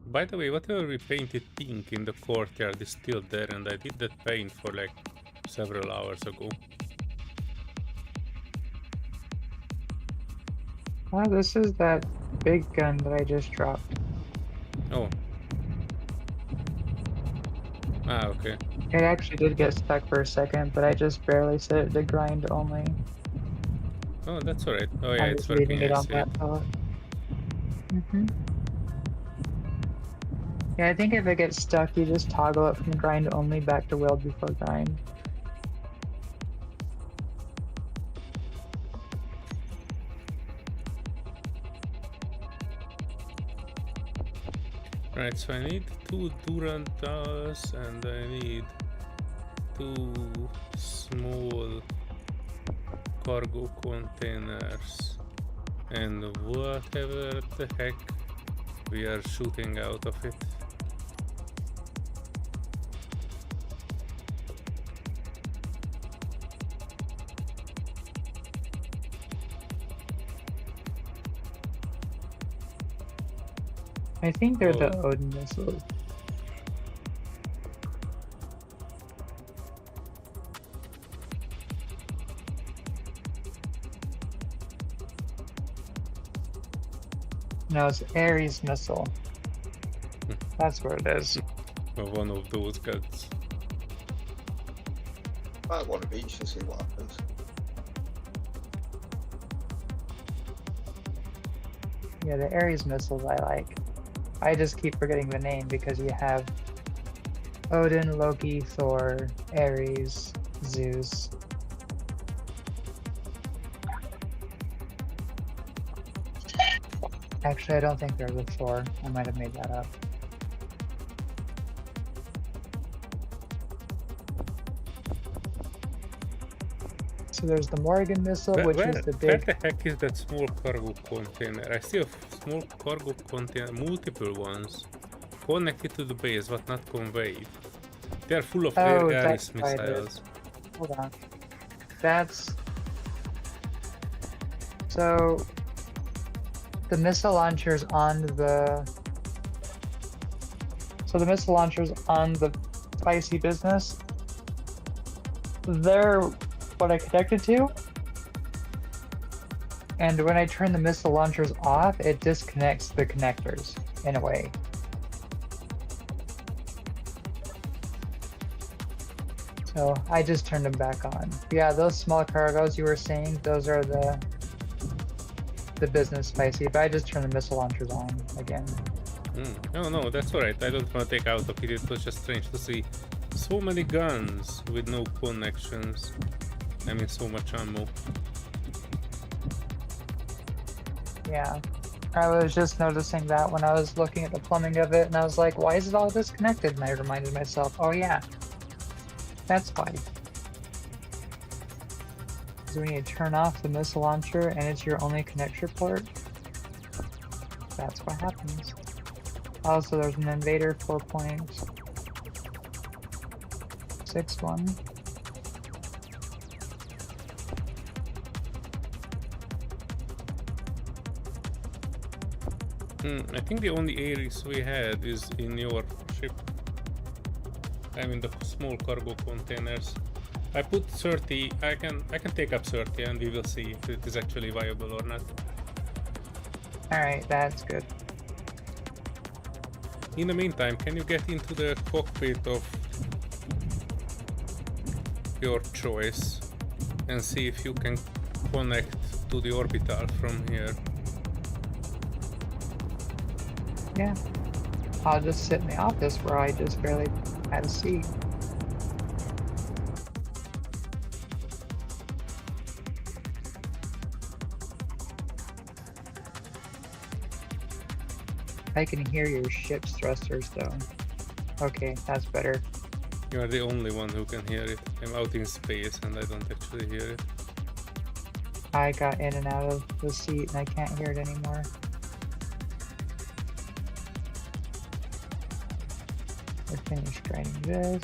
By the way, whatever we painted pink in the courtyard is still there, and I did that paint for like several hours ago. Oh, this is that big gun that I just dropped. Oh. Ah, okay. It actually did get stuck for a second, but I just barely set it to grind only. Oh, that's alright. Oh yeah, I'm it's just leaving working, it I on see. that pellet. Yeah, I think if it gets stuck, you just toggle it from grind only back to weld before grind. Right, so I need 2 Durantas and I need 2 small cargo containers and whatever the heck we are shooting out of it. I think they're the Oh. Odin missiles. No, it's Ares missile. That's what it is. One of those guns. I want to each to see what happens. Yeah, the Ares missiles I like. I just keep forgetting the name because you have Odin, Loki, Thor, Ares, Zeus. Actually, I don't think there's a Thor. I might have made that up. So there's the Morgan missile, which is the Where big. the heck is that small cargo container? I see a small cargo container, multiple ones, connected to the base but not conveyed. They are full of Oh, Ares that's why it is. missiles. Hold on. That's. So. The missile launchers on the. So the missile launchers on the spicy business. They're what I connected to. And when I turn the missile launchers off, it disconnects the connectors in a way. So I just turned them back on. Yeah, those small cargoes you were saying, those are the business spicy, but I just turned the missile launchers on again. No, that's alright. I don't want to take out of it. It was just strange to see so many guns with no connections. I mean, so much ammo. Yeah. I was just noticing that when I was looking at the plumbing of it, and I was like, why is it all disconnected? And I reminded myself, oh yeah, that's why. Because when you turn off the missile launcher and it's your only connector port, that's what happens. Also, there's an invader 4.61. I think the only Ares we had is in your ship. I mean the small cargo containers. I put 30. I can take up 30, and we will see if it is actually viable or not. Alright, that's good. In the meantime, can you get into the cockpit of your choice? and see if you can connect to the orbital from here. Yeah. I'll just sit in the office where I just barely had a seat. I can hear your ship's thrusters though. Okay, that's better. You are the only one who can hear it. I'm out in space and I don't actually hear it. I got in and out of the seat and I can't hear it anymore. I finished writing this.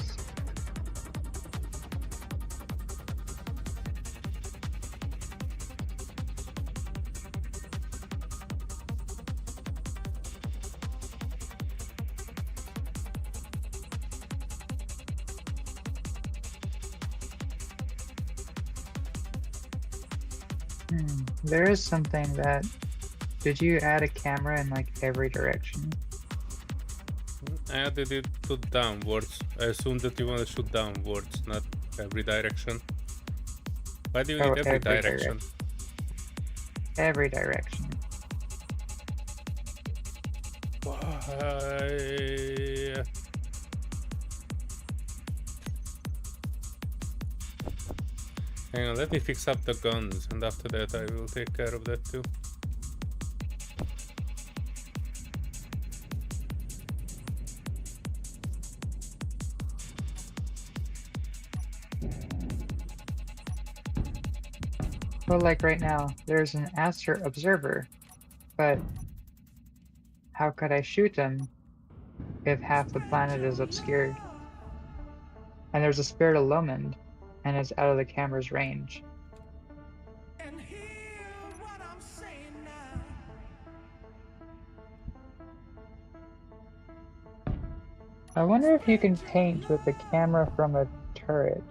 There is something that... Did you add a camera in like every direction? I added it to downwards. I assumed that you want to shoot downwards, not every direction. Why do you need every direction? Every direction. Why? Hang on, let me fix up the guns, and after that I will take care of that too. Well, like right now, there's an Aster observer, but how could I shoot them if half the planet is obscured? And there's a Spirit of Lomond, and it's out of the camera's range. I wonder if you can paint with the camera from a turret.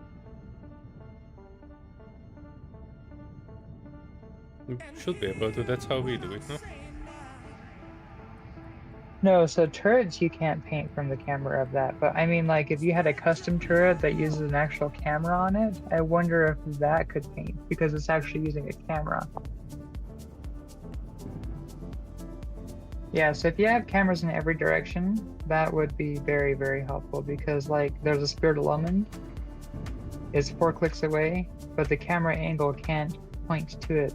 You should be able to, that's how we do it, no? No, so turrets you can't paint from the camera of that, but I mean like if you had a custom turret that uses an actual camera on it, I wonder if that could paint, because it's actually using a camera. Yeah, so if you have cameras in every direction, that would be very, very helpful, because like there's a Spirit of Lomond, it's 4 clicks away, but the camera angle can't point to it.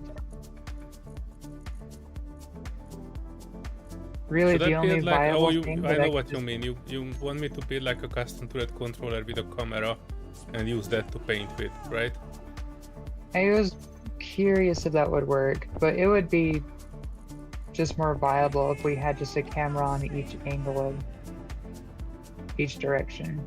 Really, the only like, viable oh, thing I know what you mean. You want me to build like a custom turret controller with a camera and use that to paint with, right? I was curious if that would work, but it would be just more viable if we had just a camera on each angle of each direction.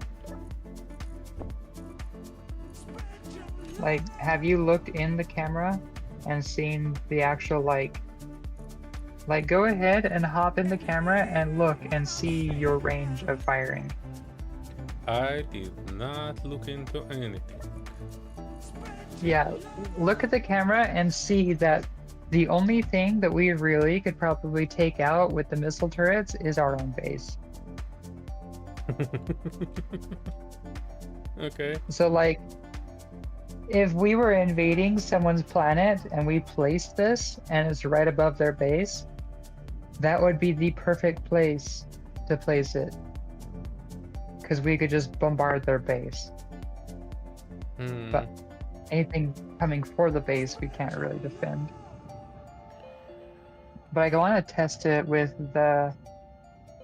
Like, have you looked in the camera and seen the actual like go ahead and hop in the camera and look and see your range of firing. I did not look into anything. Yeah, look at the camera and see that the only thing that we really could probably take out with the missile turrets is our own base. Okay. So like, if we were invading someone's planet and we placed this and it's right above their base, that would be the perfect place to place it, because we could just bombard their base. But anything coming for the base, we can't really defend. But I want to test it with the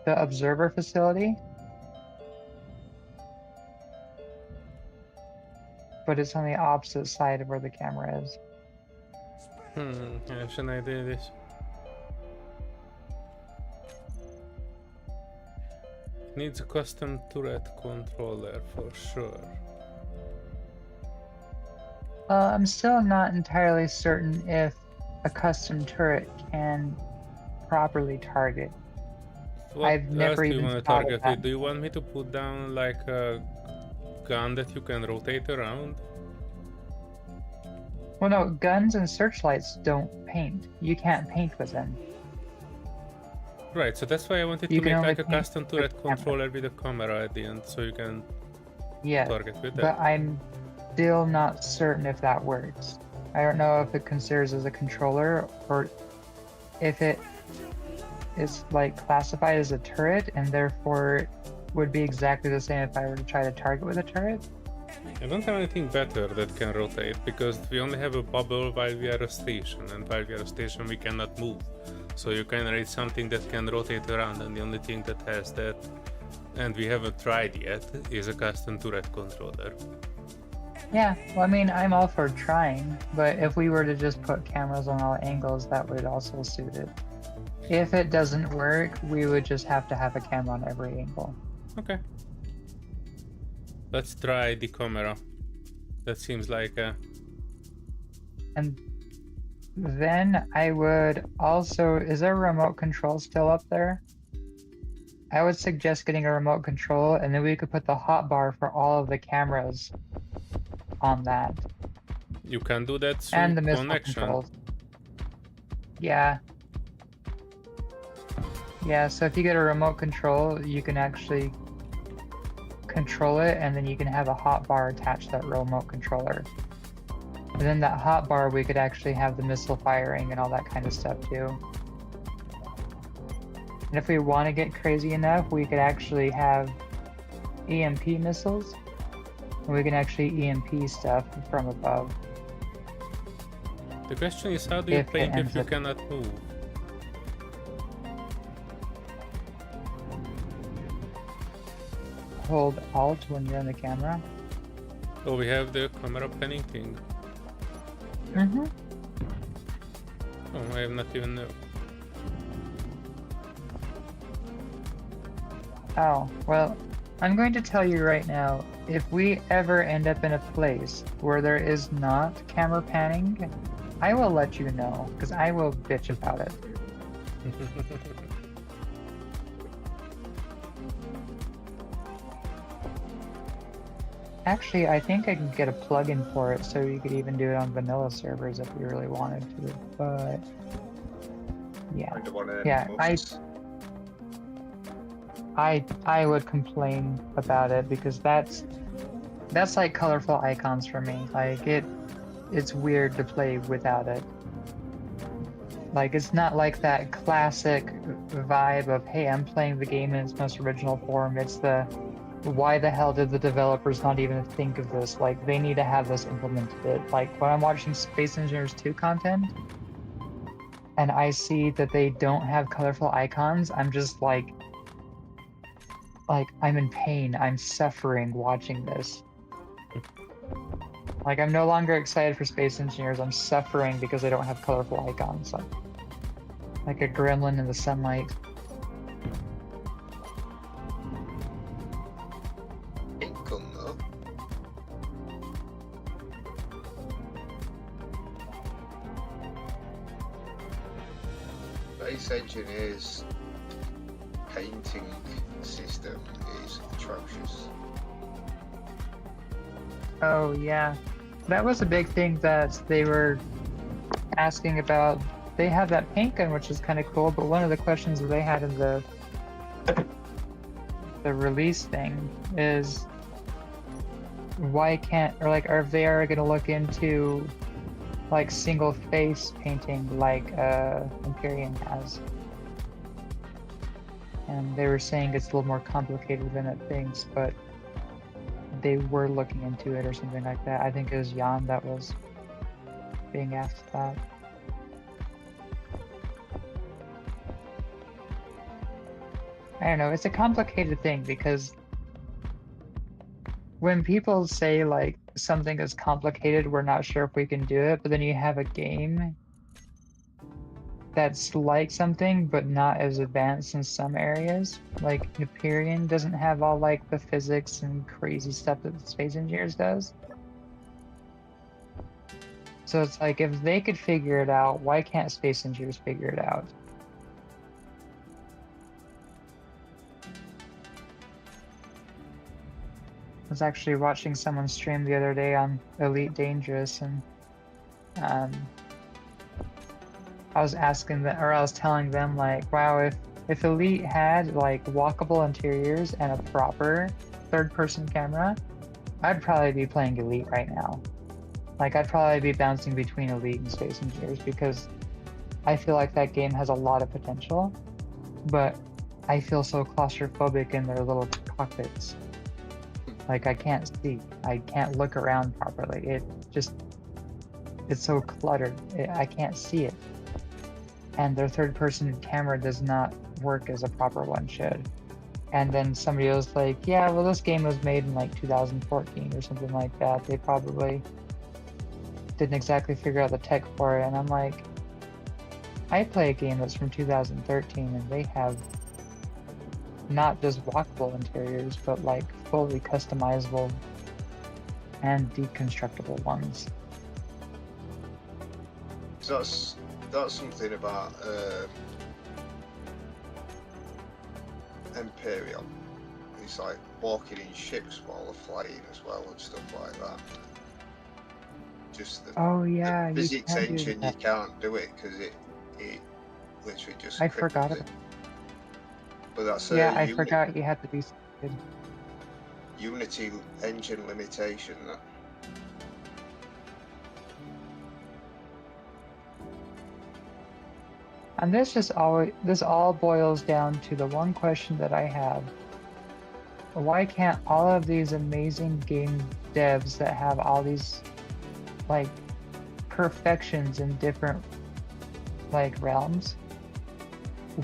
observer facility. But it's on the opposite side of where the camera is. I have an idea this. Needs a custom turret controller for sure. I'm still not entirely certain if a custom turret can properly target. What I've never else do you even want to thought of target that. with? Do you want me to put down like a gun that you can rotate around? Well, no, guns and searchlights don't paint. You can't paint with them. Right, so that's why I wanted You to can make only like a paint custom with turret the camera. controller with a camera at the end, so you can Yeah, target with but that. still not certain if that works. I don't know if it considers as a controller or if it is like classified as a turret and therefore would be exactly the same if I were to try to target with a turret. I don't have anything better that can rotate because we only have a bubble while we are a station, and while we are a station we cannot move. So you can rate something that can rotate around, and the only thing that has that, and we haven't tried yet, is a custom turret controller. Yeah, well, I mean, I'm all for trying, but if we were to just put cameras on all angles, that would also suit it. If it doesn't work, we would just have to have a camera on every angle. Okay. Let's try the camera. That seems like a... And then I would also, is there a remote control still up there? I would suggest getting a remote control, and then we could put the hotbar for all of the cameras on that. You can do that through And the missile connection. controls. Yeah. Yeah, so if you get a remote control, you can actually control it, and then you can have a hotbar attached to that remote controller. And then that hotbar, we could actually have the missile firing and all that kind of stuff too. And if we want to get crazy enough, we could actually have EMP missiles. And we can actually EMP stuff from above. The question is, how do you If it blink if ends you up- cannot move? Hold Alt when you're on the camera. Oh, we have the camera panning thing. Mm-hmm. Oh, I have not even know. Oh, well, I'm going to tell you right now, if we ever end up in a place where there is not camera panning, I will let you know, because I will bitch about it. Actually, I think I can get a plugin for it, so you could even do it on vanilla servers if you really wanted to, but... Yeah. Kind of one of them Yeah, musts. I would complain about it because that's like colorful icons for me. Like it's weird to play without it. Like it's not like that classic vibe of, hey, I'm playing the game in its most original form. It's the, why the hell did the developers not even think of this? Like they need to have this implemented. Like when I'm watching Space Engineers 2 content and I see that they don't have colorful icons, I'm just like I'm in pain. I'm suffering watching this. Like I'm no longer excited for Space Engineers. I'm suffering because they don't have colorful icons. Like a gremlin in the sunlight. Income though. Space Engineers painting system is atrocious. Oh yeah, that was a big thing that they were asking about. They have that paint gun, which is kind of cool, but one of the questions that they had in the release thing is why can't, or like, or if they are going to look into like single face painting like Empyrean has. And they were saying it's a little more complicated than it thinks, but they were looking into it or something like that. I think it was Jan that was being asked that. I don't know, it's a complicated thing because when people say like something is complicated, we're not sure if we can do it, but then you have a game that's like something but not as advanced in some areas. Like Empyrean doesn't have all like the physics and crazy stuff that Space Engineers does. So it's like, if they could figure it out, why can't Space Engineers figure it out? I was actually watching someone stream the other day on Elite Dangerous, and I was asking them, or I was telling them, like, wow, if Elite had like walkable interiors and a proper third-person camera, I'd probably be playing Elite right now. Like, I'd probably be bouncing between Elite and Space Engineers because I feel like that game has a lot of potential, but I feel so claustrophobic in their little cockpits. Like, I can't see. I can't look around properly. It's so cluttered. I can't see it. And their third-person camera does not work as a proper one should. And then somebody was like, yeah, well, this game was made in like 2014 or something like that. They probably didn't exactly figure out the tech for it. And I'm like, I play a game that's from 2013 and they have not just walkable interiors, but like fully customizable and deconstructible ones. So that's something about Imperial. It's like walking in ships while they're flying as well and stuff like that. Just the, Oh yeah, the physics you can do engine, you that. can't do it because it literally just I cripples forgot it. about. But that's Yeah, I forgot you had to be stupid. Unity engine limitation. That. And this all boils down to the one question that I have. Why can't all of these amazing game devs that have all these like perfections in different like realms,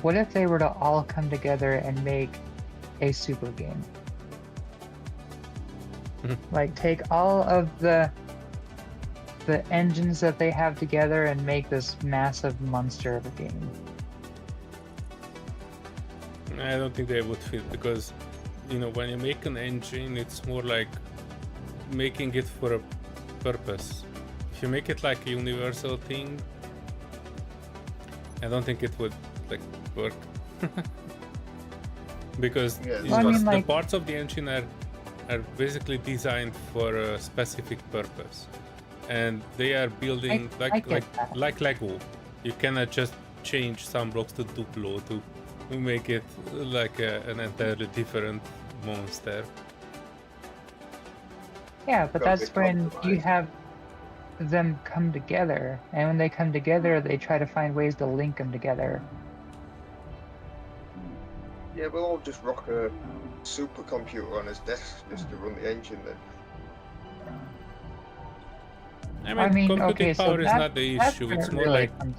what if they were to all come together and make a super game? Like take all of the engines that they have together and make this massive monster of a game. I don't think they would fit because, you know, when you make an engine, it's more like making it for a purpose. If you make it like a universal thing, I don't think it would like work. Because Yeah, you Well, I know, mean, the like- parts of the engine are basically designed for a specific purpose, and they are building I get that. like Lego. You cannot just change some blocks to Duplo to make it like an entirely different monster. Yeah, but Gotta that's be when you compromised. have them come together, and when they come together, they try to find ways to link them together. Yeah, we'll all just rock a supercomputer on his desk just to run the engine then. I mean, computing okay, so power is that- not the that's issue. when It's it more really like comes-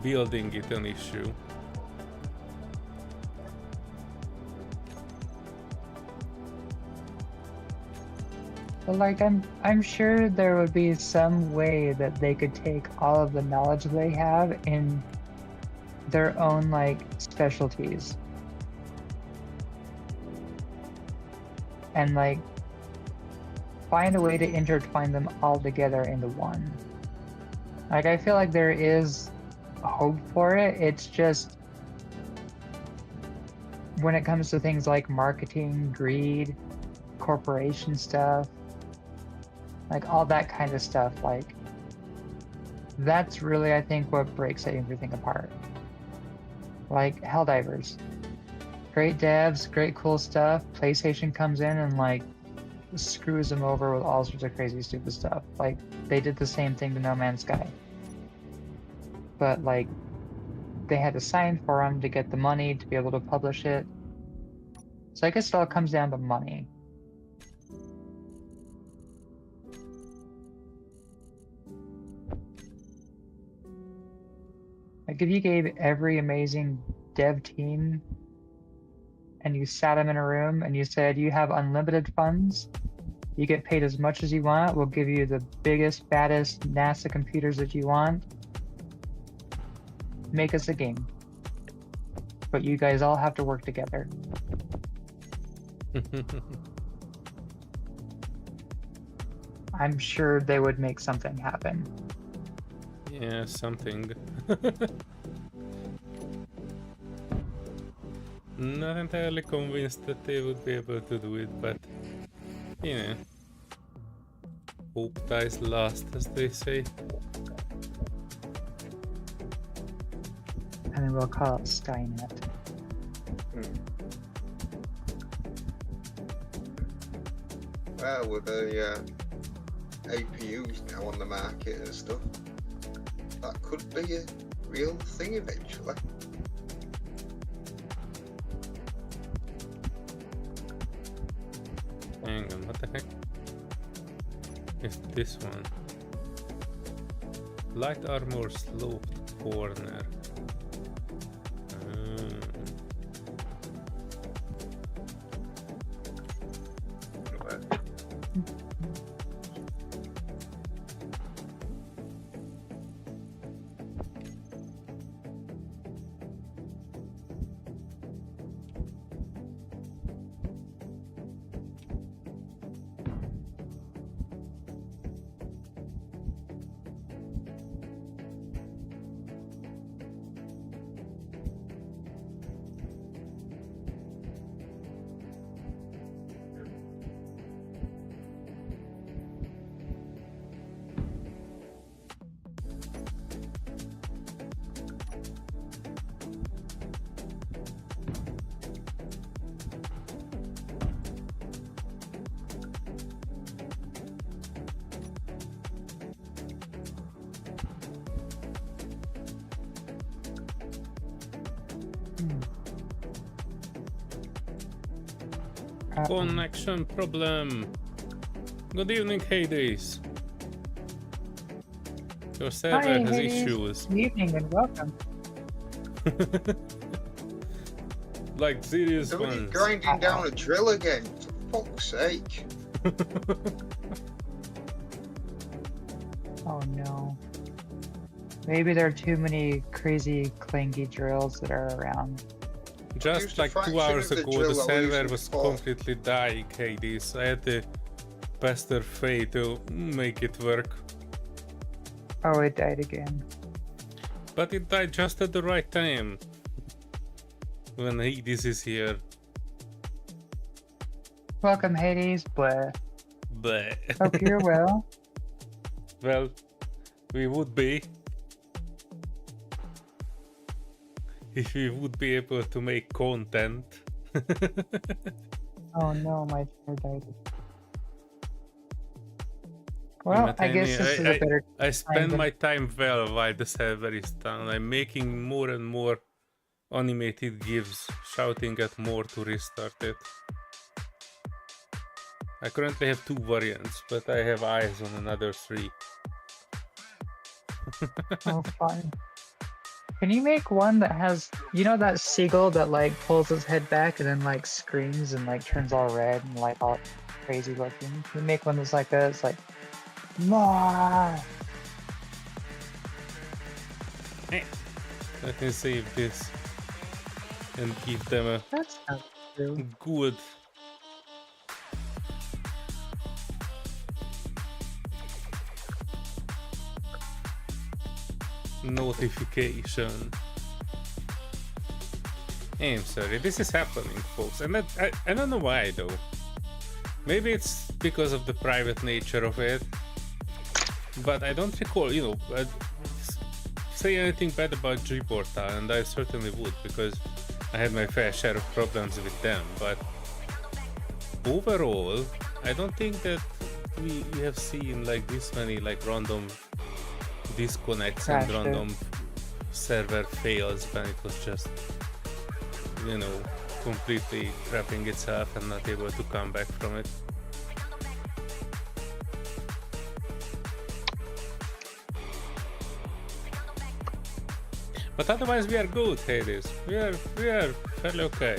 building it an issue. But like I'm sure there would be some way that they could take all of the knowledge they have in their own like specialties. And like find a way to intertwine them all together into one. Like I feel like there is hope for it. It's just when it comes to things like marketing, greed, corporation stuff, like all that kind of stuff, like that's really I think what breaks everything apart. Like Helldivers, great devs, great cool stuff. PlayStation comes in and like screws them over with all sorts of crazy stupid stuff. Like they did the same thing to No Man's Sky, but like they had to sign for them to get the money to be able to publish it. So I guess it all comes down to money. Like if you gave every amazing dev team and you sat them in a room and you said you have unlimited funds, you get paid as much as you want, we'll give you the biggest, baddest NASA computers that you want, make us a game. But you guys all have to work together. I'm sure they would make something happen. Yeah, something. Not entirely convinced that they would be able to do it, but you know, hope dies last, as they say. And then we'll call it Skynet. well with the APUs now on the market and stuff. That could be a real thing eventually. Hang on, what the heck is this one? Light armor sloped corner. Connection problem. Good evening, Hades. Your server Hi, has Hades. issues. Good evening and welcome. Like serious Somebody ones. grinding down a drill again, for fuck's sake. Oh no. Maybe there are too many crazy clangy drills that are around. Just Used a like 2 fraction hours of the ago, the drill I was server using was before. completely dying, Hades. I had to pester Faye to make it work. Oh, it died again. But it died just at the right time. When Hades is here. Welcome, Hades, but Bleh. hope you're well. Well, we would be. If we would be able to make content. Oh no, my chair died. Well, But I guess mean, this is a better I spend than- my time well while the server is down. I'm making more and more animated GIFs, shouting at more to restart it. I currently have 2 variants, but I have eyes on another 3. Oh, fun. Can you make one that has, you know, that seagull that like pulls his head back and then like screams and like turns all red and like all crazy looking? Can you make one that's like that? It's like, "Mwah!" Let me save this and give them a That's not true. good notification. I'm sorry, this is happening, folks, and I don't know why though. Maybe it's because of the private nature of it, but I don't recall, you know, say anything bad about G-Portal, and I certainly would, because I had my fair share of problems with them, but overall, I don't think that we have seen like this many like random disconnects and Crashes. random server fails when it was just, you know, completely trapping itself and not able to come back from it. But otherwise we are good, Hades. We are fairly okay.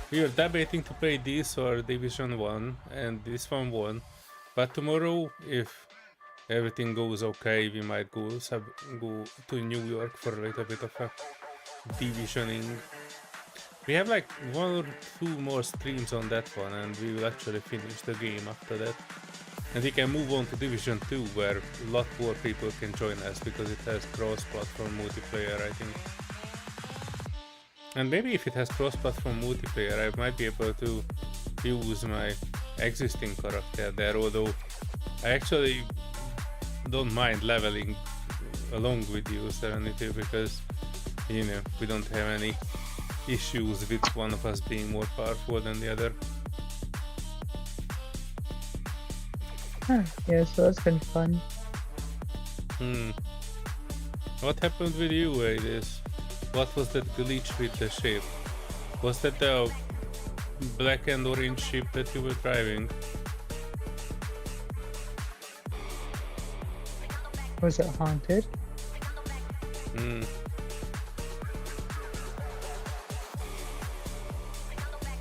We are debating to play this or Division 1, and this one won. But tomorrow, if everything goes okay, we might go to New York for a little bit of a divisioning. We have like 1 or 2 more streams on that one, and we will actually finish the game after that. And we can move on to Division 2, where a lot more people can join us, because it has cross-platform multiplayer, I think. And maybe if it has cross-platform multiplayer, I might be able to use my existing character there, although I actually don't mind leveling along with you, Serenity, because, you know, we don't have any issues with one of us being more powerful than the other. Huh. Yeah, so that's been fun. What happened with you, Hades? What was that glitch with the ship? Was that the black and orange ship that you were driving? Was it haunted?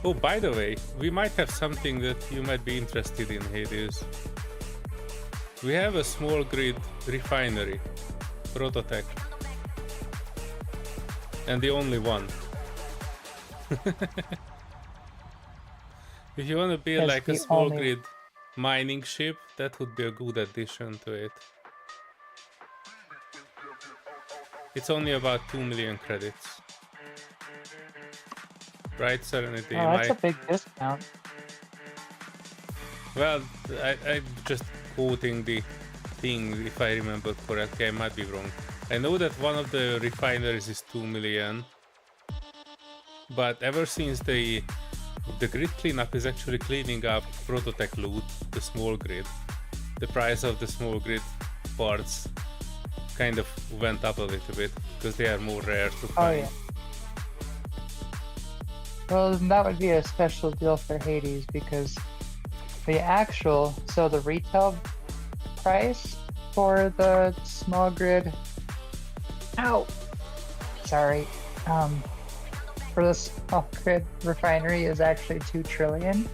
Oh, by the way, we might have something that you might be interested in, Hades. We have a small grid refinery prototype, and the only one. If you want to build Yes, like a the small only- grid mining ship, that would be a good addition to it. It's only about 2 million credits. Right, Serenity? Oh, that's a big discount. Well, I'm just quoting the thing, if I remember correctly. I might be wrong. I know that one of the refineries is 2 million, but ever since the grid cleanup is actually cleaning up Prototech loot, the small grid, the price of the small grid parts kind of went up a little bit because they are more rare to Oh find. yeah. Well, then that would be a special deal for Hades because the retail price for the small grid, for the small grid refinery is actually 2 trillion.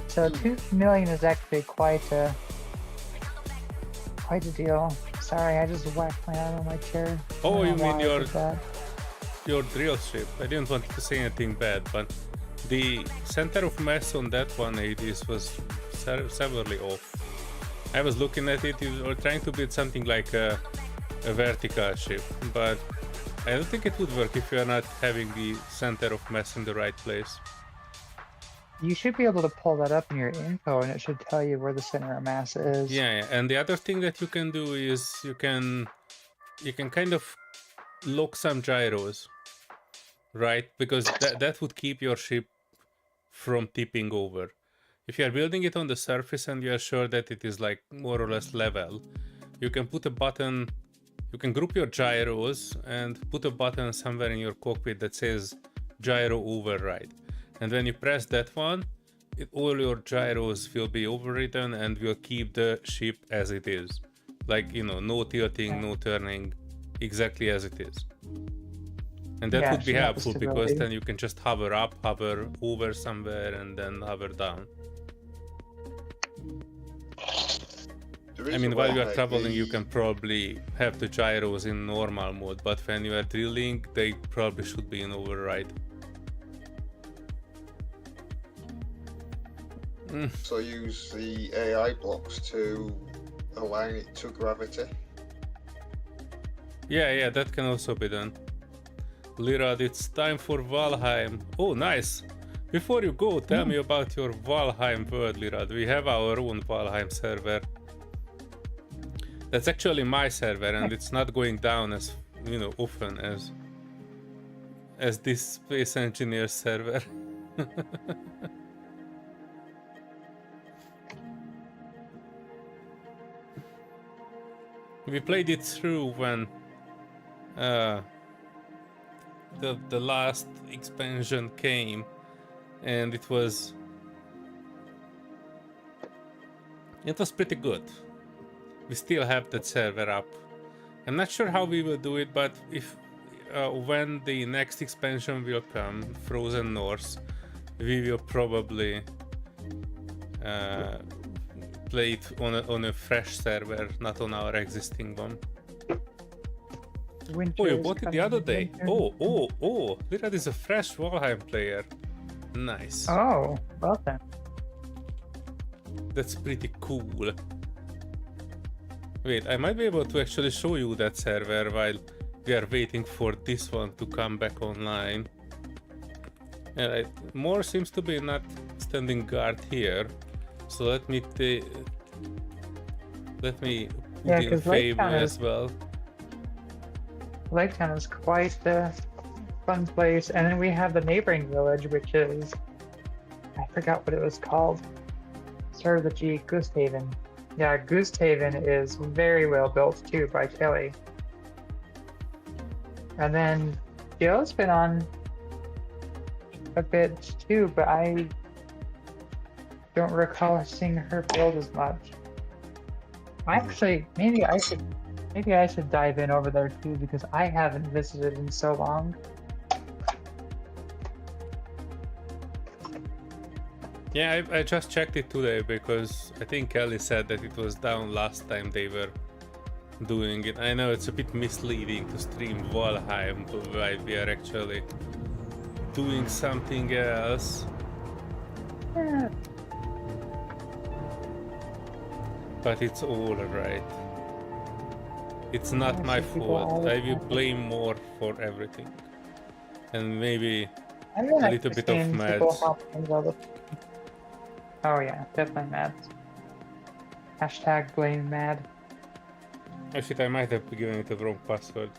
So 2 million is actually quite a deal. Sorry, I just whacked my arm on my chair. Oh, I you don't know mean why I did that. your drill ship. I didn't want to say anything bad, but the center of mass on that 180s was severely off. I was looking at it, you were trying to build something like a vertical ship, but I don't think it would work if you are not having the center of mass in the right place. You should be able to pull that up in your info and it should tell you where the center of mass is. Yeah, and the other thing that you can do is you can kind of lock some gyros, right? Because that would keep your ship from tipping over. If you are building it on the surface and you are sure that it is like more or less level, you can put a button, you can group your gyros and put a button somewhere in your cockpit that says gyro override. And when you press that one, all your gyros will be overridden and will keep the ship as it is. Like, you know, no tilting, no turning, exactly as it is. And that Yeah, would be should have the helpful because stability. then you can just hover up, hover over somewhere, and then hover down. There I is mean, a while way you are traveling, you maybe- can probably have the gyros in normal mode, but when you are drilling, they probably should be in override. So use the AI blocks to align it to gravity. Yeah, that can also be done. Lirad, it's time for Valheim. Oh, nice! Before you go, tell me about your Valheim world, Lirad. We have our own Valheim server. That's actually my server, and it's not going down as, you know, often as this Space Engineer server. We played it through when the last expansion came, and it was pretty good. We still have that server up. I'm not sure how we will do it, but if when the next expansion will come, Frozen North, we will probably play it on a fresh server, not on our existing one. Winter Oh, you is bought it the coming, other day. winter. Oh, Lirad is a fresh Valheim player. Nice. Oh, well then. That's pretty cool. Wait, I might be able to actually show you that server while we are waiting for this one to come back online. Yeah, more seems to be not standing guard here. So let me put Yeah, in 'cause favor Laketown as well. Laketown is quite the fun place. And then we have the neighboring village, which is, I forgot what it was called. Started with G, Goose Haven. Yeah, Goose Haven is very well built too by Kelly. And then Jill's been on a bit too, but I don't recall seeing her build as much. Actually, maybe I should dive in over there too because I haven't visited in so long. Yeah, I just checked it today because I think Kelly said that it was down last time they were doing it. I know it's a bit misleading to stream Valheim while we are actually doing something else. Yeah. But it's all right. It's not Yeah, my so people fault. always I will have- blame more for everything. And maybe I don't a little bit of people mads. hop things all the- Oh yeah, definitely mads. Hashtag blame mad. Oh shit, I might have given it the wrong password.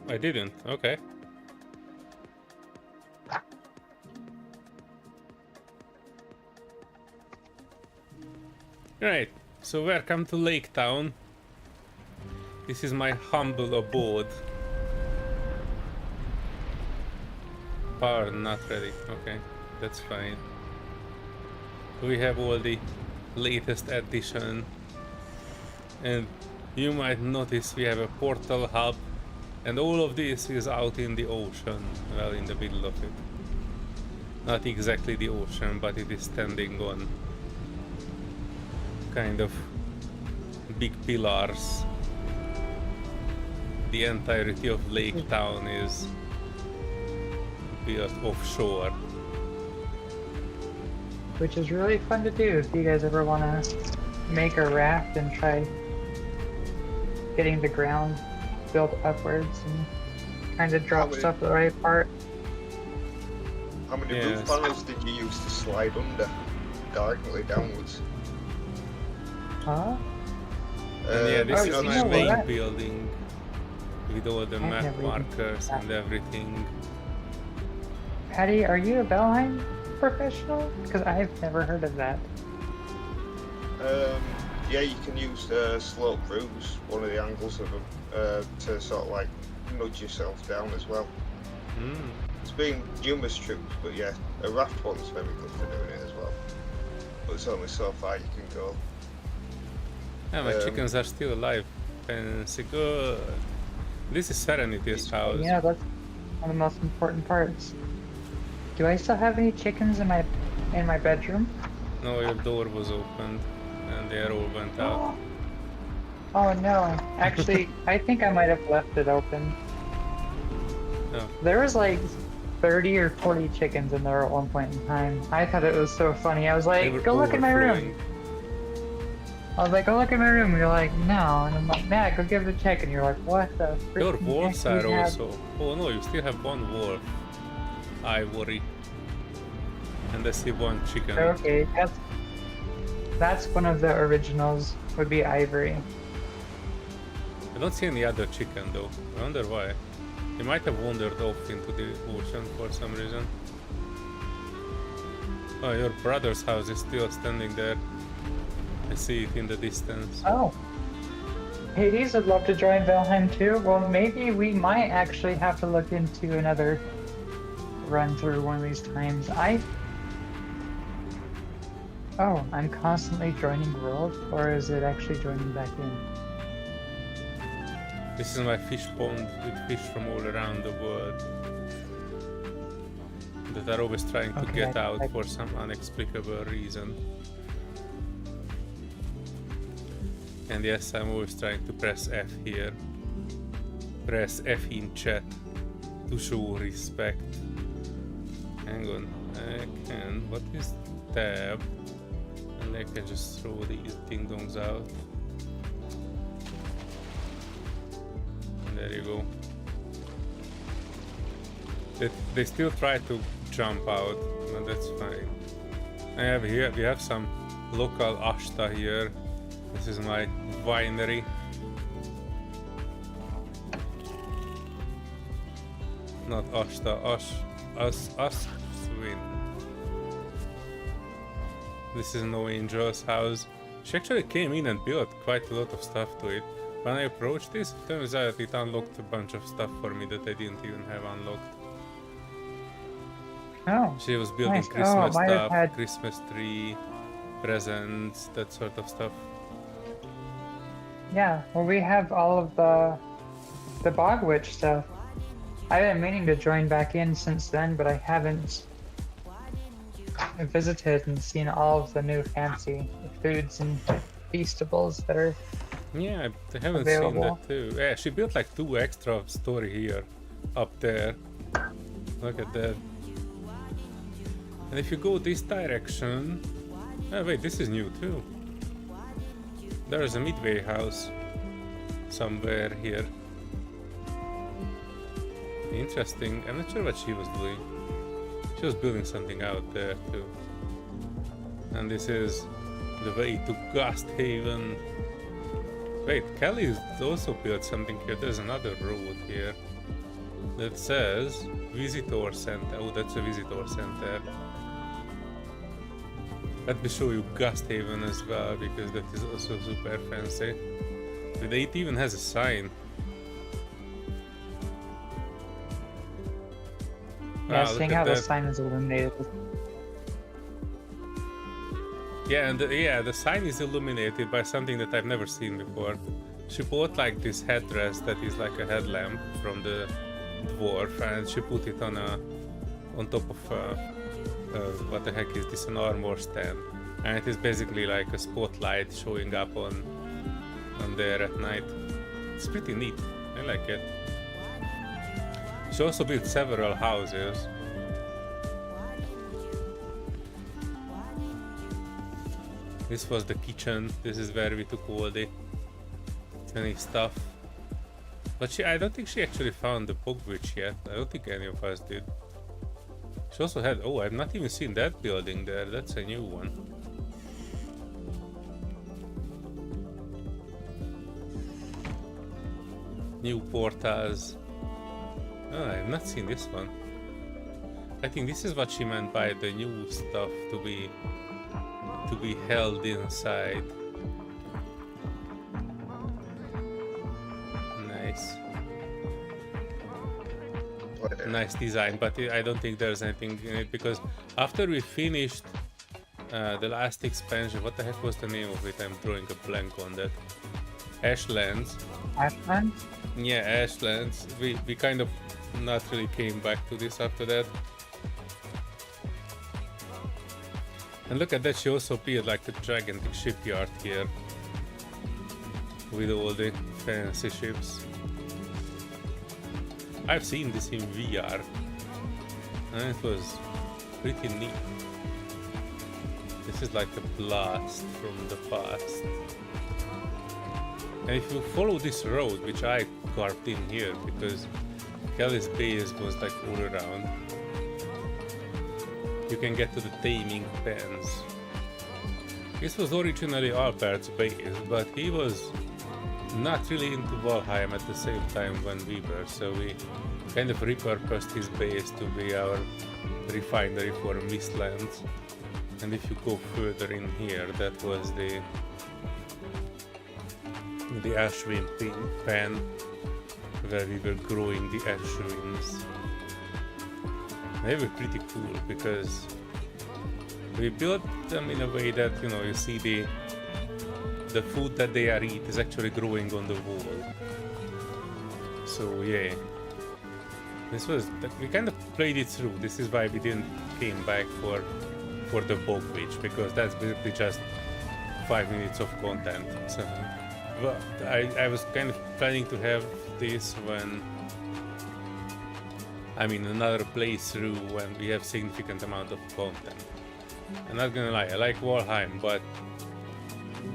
I didn't, okay. Right, so welcome to Lake Town. This is my humble abode. Power not ready, okay, that's fine. We have all the latest addition. And you might notice we have a portal hub, and all of this is out in the ocean, well, in the middle of it. Not exactly the ocean, but it is standing on kind of big pillars. The entirety of Lake Town is built offshore. Which is really fun to do if you guys ever want to make a raft and try getting the ground built upwards and kind of drop stuff the right part. How many Yes. roof panels did you use to slide under diagonally downwards? Huh? And yeah, this Oh, is you my know main what? building with all the I've map never even markers seen and that. everything. Patty, are you a Valheim professional? Because I've never heard of that. Yeah, you can use slope roofs, one of the angles of them, to sort of like nudge yourself down as well. Mm. It's been numerous troops, but yeah, a raft one's very good for doing it as well. But it's only so far you can go. Yeah, my Um, chickens are still alive. Fancy good. This is Serenity's house. Yeah, that's one of the most important parts. Do I still have any chickens in my bedroom? No, your door was opened and they all went out. Oh no. Actually, I think I might have left it open. No. There was like 30 or 40 chickens in there at one point in time. I thought it was so funny. I was They were like, go look in my room. overflowing. I was like, go look in my room. You're like, no. And I'm like, Matt, go give it a check. And you're like, what the Your freaking wolves heck are do you have? also. Oh no, you still have one wolf. Ivory. And I see one chicken. Okay, that's one of the originals. Would be Ivory. I don't see any other chicken though. I wonder why. They might have wandered off into the ocean for some reason. Oh, your brother's house is still standing there. I see it in the distance. Oh. Hades would love to join Valheim too. Well, maybe we might actually have to look into another run through one of these times. Oh, I'm constantly joining world, or is it actually joining back in? This is my fish pond with fish from all around the world that are always trying to Okay, get I- out for some inexplicable reason. And yes, I'm always trying to press F here. Press F in chat to show respect. Hang on, I can. What is tab? And I can just throw these ding dongs out. And there you go. They still try to jump out, but that's fine. We have some local ashta here. This is my winery. Not ashta, swin. This is No Angel's house. She actually came in and built quite a lot of stuff to it. When I approached this, it turns out it unlocked a bunch of stuff for me that I didn't even have unlocked. Oh, She was building nice. Christmas might have stuff, had- Christmas tree, presents, that sort of stuff. yeah. Well, we have all of the Bog Witch stuff. I've been meaning to join back in since then, but I haven't visited and seen all of the new fancy foods and feastables that are. Yeah, I haven't Available. seen that too. Yeah, she built like 2 extra story here, up there. Look at that. And if you go this direction... Oh wait, this is new too. There's a midway house somewhere here. Interesting. I'm not sure what she was doing. She was building something out there too. And this is the way to Ghost Haven. Wait, Kelly's also built something here. There's another road here that says Visitor Center. Oh, that's a visitor center. Let me show you Ghost Haven as well, because that is also super fancy. It even has a sign. Yeah, Wow, look seeing at how the that. sign is illuminated. Yeah, and the sign is illuminated by something that I've never seen before. She bought like this headdress that is like a headlamp from the dwarf, and she put it on top of what the heck is this? An armor stand, and it is basically like a spotlight showing up on there at night. It's pretty neat. I like it. She also built several houses. This was the kitchen. This is where we took all the any stuff. But I don't think she actually found the Bog Witch yet. I don't think any of us did. She also had... Oh, I've not even seen that building there. That's a new one. New portals. Oh, I've not seen this one. I think this is what she meant by the new stuff to be held inside. Nice. Nice design, but I don't think there's anything in it, because after we finished the last expansion, what the heck was the name of it? I'm drawing a blank on that. Ashlands. Ashland? Yeah, Ashlands. We kind of not really came back to this after that. And look at that, she also built like a gigantic shipyard here with all the fancy ships. I've seen this in VR and it was pretty neat. This is like a blast from the past. And if you follow this road, which I carved in here because Kelly's base was like all around, you can get to the taming pens. This was originally Albert's base, but he was not really into Valheim at the same time when we were, so we kind of repurposed his base to be our refinery for Mistlands. And if you go further in here, that was the Ashwin pen where we were growing the Ashwins. They were pretty cool because we built them in a way that, you know, you see the food that they are eat is actually growing on the wall. So yeah, this was, we kind of played it through. This is why we didn't came back for the Bog Witch, because that's basically just 5 minutes of content. So, but I was kind of planning to have this when, I mean, another playthrough when we have significant amount of content. I'm not gonna lie, I like Valheim, but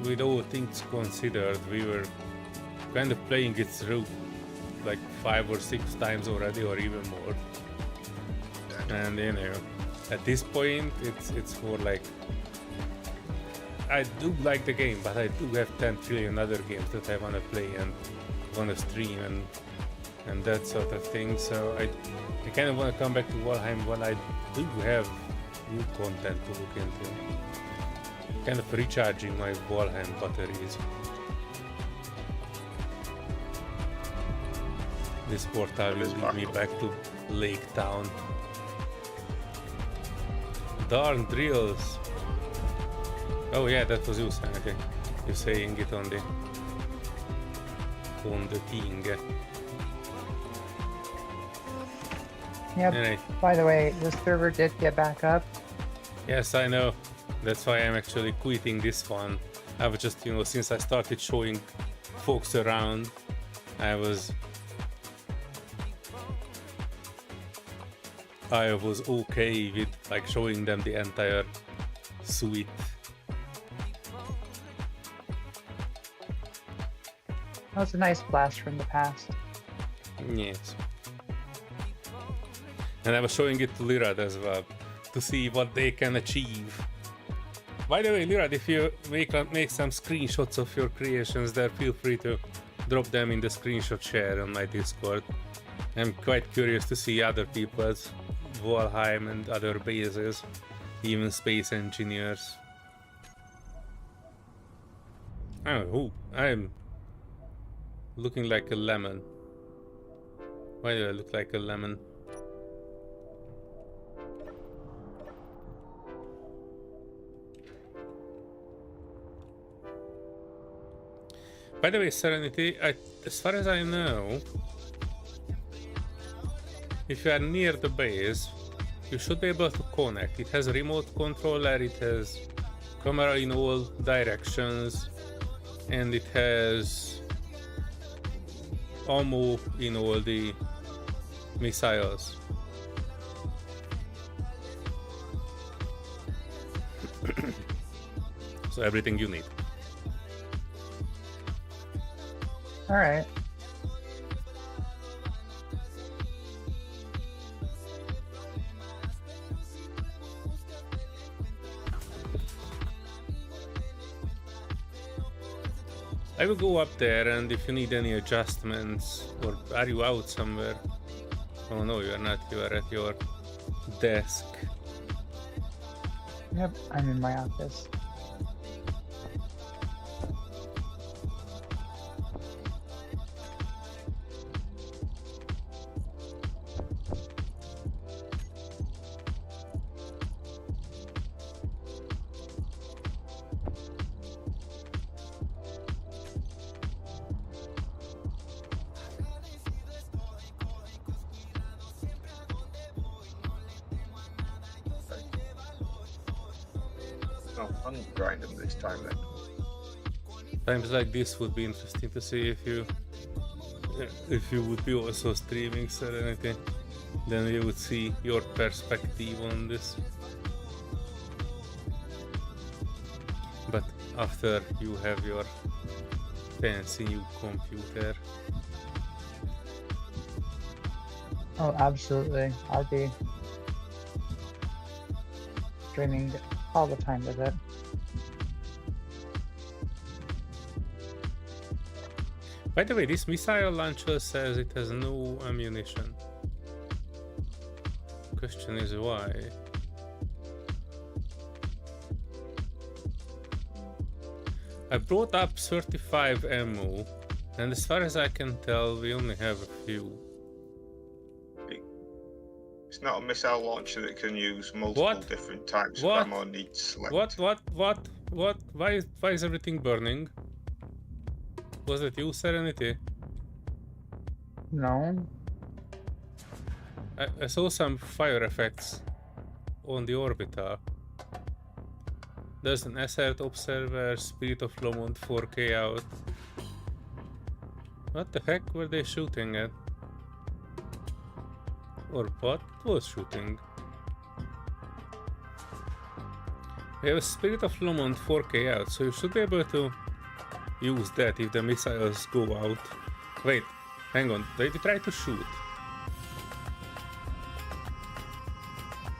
with all things considered, we were kind of playing it through like 5 or 6 times already, or even more. And you know, at this point, it's more like, I do like the game, but I do have 10 trillion other games that I wanna play and wanna stream and that sort of thing. So I kind of wanna come back to Valheim when I do have new content to look into. Kind of recharging my Valheim batteries. This portal will lead me back to Lake Town. Darn drills. Oh yeah, that was you, Serenity. You're saying it on the thing. Yep. Anyway. By the way, the server did get back up. Yes, I know. That's why I'm actually quitting this one. I was just, you know, since I started showing folks around, I was okay with like showing them the entire suite. That was a nice blast from the past. Yes. And I was showing it to Lirad as well, to see what they can achieve. By the way, Lirad, if you make some screenshots of your creations there, feel free to drop them in the screenshot share on my Discord. I'm quite curious to see other people's Valheim and other bases, even space engineers. Oh, I'm looking like a lemon. Why do I look like a lemon? By the way, Serenity, as far as I know, if you are near the base, you should be able to connect. It has a remote controller, it has camera in all directions, and it has ammo in all the missiles. So everything you need. All right. I will go up there, and if you need any adjustments, or are you out somewhere? Oh no, you are not, you are at your desk. Yep, I'm in my office. No, I'm grinding this time then. Times like this would be interesting to see if you would be also streaming Serenity. Then we would see your perspective on this. But after you have your fancy new computer. Oh, absolutely. I'll be streaming all the time with it. By the way, this missile launcher says it has no ammunition. Question is why? I brought up 35 ammo, and as far as I can tell, we only have a few. It's not a missile launcher that can use multiple different types of ammo. Needs select. What? Why is everything burning? Was it you, Serenity? No. I saw some fire effects on the orbiter. There's an Assert Observer, Spirit of Lomond 4K out. What the heck were they shooting at? Or what was shooting? We have a Spirit of Lomond 4K out, so you should be able to use that if the missiles go out. Wait, hang on, did you try to shoot?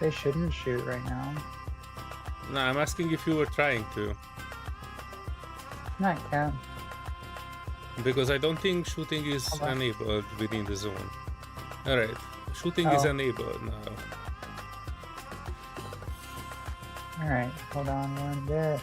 They shouldn't shoot right now. No, I'm asking if you were trying to. Not yet. Because I don't think shooting is enabled within the zone. Alright, shooting is enabled now. Alright, hold on one bit.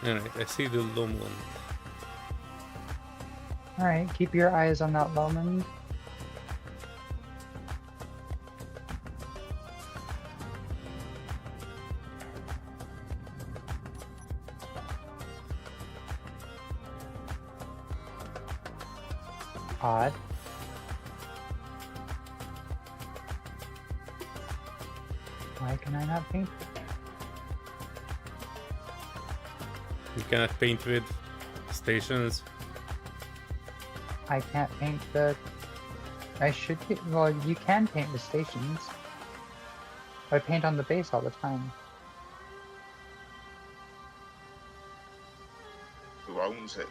Alright, I see the loom one. Alright, keep your eyes on that Lomond. Odd. Why can I not paint it? You cannot paint with stations. I can't paint the... I should be... Well, you can paint the stations. I paint on the base all the time. Who owns it?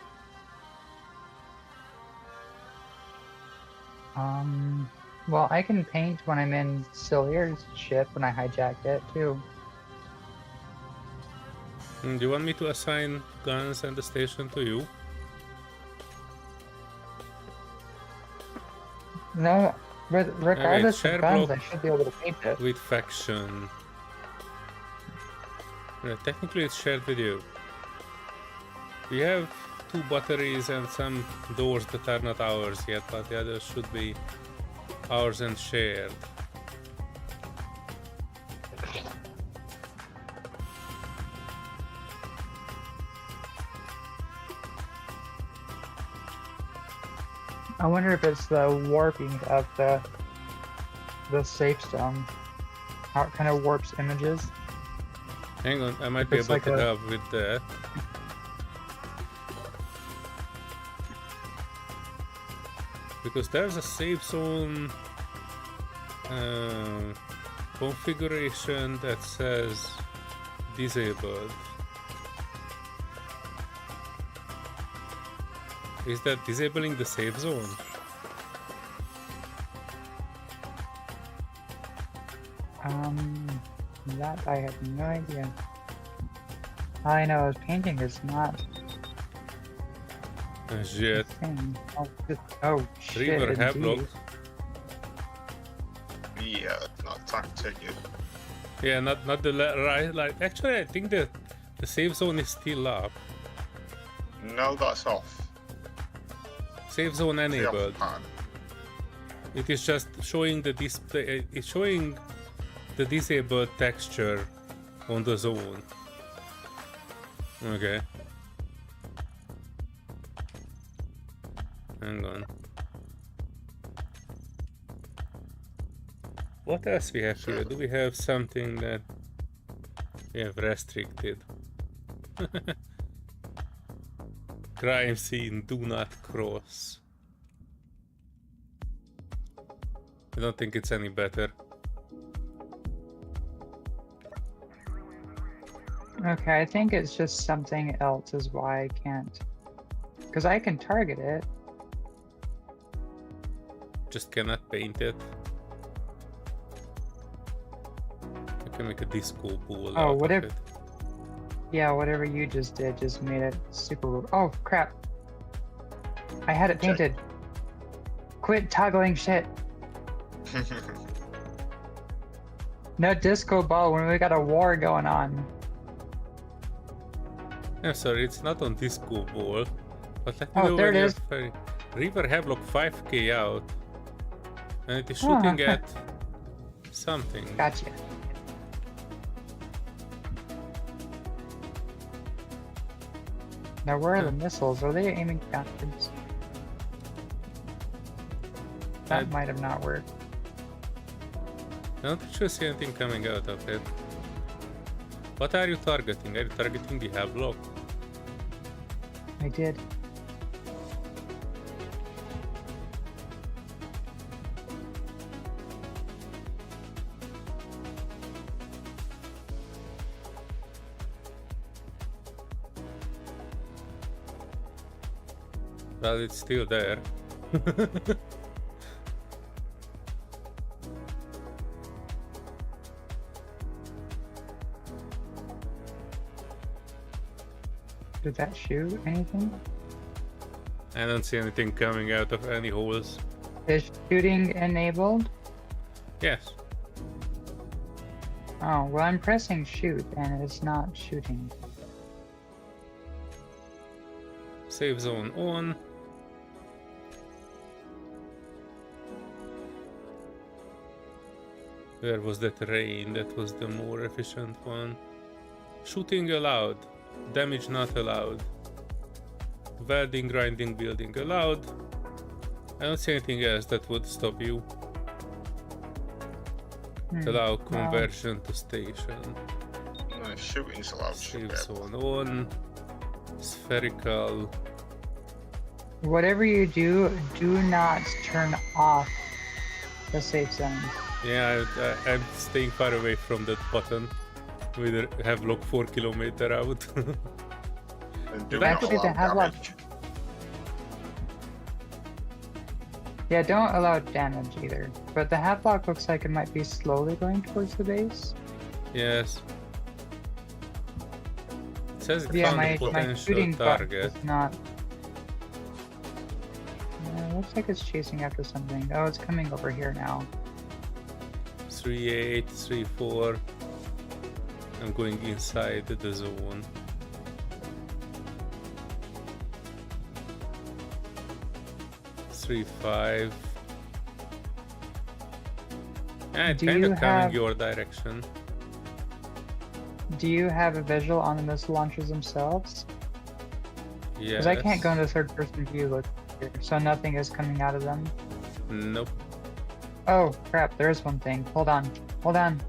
Well, I can paint when I'm in Solear's ship when I hijacked it, too. Do you want me to assign guns and the station to you? No, regardless share of guns, block I should be able to paint it. with faction. Yeah, technically it's shared with you. We have 2 batteries and some doors that are not ours yet, but the others should be ours and shared. I wonder if it's the warping of the safe zone. How it kind of warps images. Hang on, I might be It's able like to a- help with that. Because there's a safe zone configuration that says disabled. Is that disabling the safe zone? That I have no idea. All I know is painting is not Shit. a thing. Oh shit! River Havelock. indeed. Yeah, not time to you. Yeah, not the right. Like actually, I think that the safe zone is still up. No, that's off. Safe zone The off enabled. part. It is just showing the display. It's showing the disabled texture on the zone. Okay. Hang on. What else we have here? Do we have something that we have restricted? Crime scene, do not cross. I don't think it's any better. Okay, I think it's just something else is why I can't. Because I can target it. Just cannot paint it. I can make a disco ball Oh, out whatever. of it. Yeah, whatever you just did just made it super. Oh crap! I had it Check. painted. Quit toggling shit. No disco ball when we got a war going on. I'm sorry, it's not on disco ball. But let me Oh, know there when it you is. have River Havelock 5k out. And it is Oh, shooting okay. at something. Gotcha. Now where are the missiles? Are they aiming backwards? That I- might have not worked. I don't actually see anything coming out of it. What are you targeting? Are you targeting the Havelock? I did. Well, it's still there. Did that shoot anything? I don't see anything coming out of any holes. Is shooting enabled? Yes. Oh, well, I'm pressing shoot and it's not shooting. Save zone on. Where was that rain? That was the more efficient one. Shooting allowed. Damage not allowed. Welding, grinding, building allowed. I don't see anything else that would stop you. Allow conversion to station. No, shooting's allowed. Save zone on. Spherical. Whatever you do, do not turn off the safe zone. Yeah, I'm staying far away from that button. We have like 4 kilometers out. And do That not could be the allow Havelock. damage. Yeah, don't allow damage either. But the Havelock looks like it might be slowly going towards the base. Yes. It says it Yeah, found a my potential shooting button target. is not. Yeah, it looks like it's chasing after something. Oh, it's coming over here now. 3-8, 3-4. I'm going inside the zone. Five. Yeah, Do kind you of coming have- your direction. Do you have a visual on the missile launchers themselves? Yes. Because I can't go into third-person view look here, so nothing is coming out of them. Nope. Oh crap! There's one thing. Hold on. Hold on.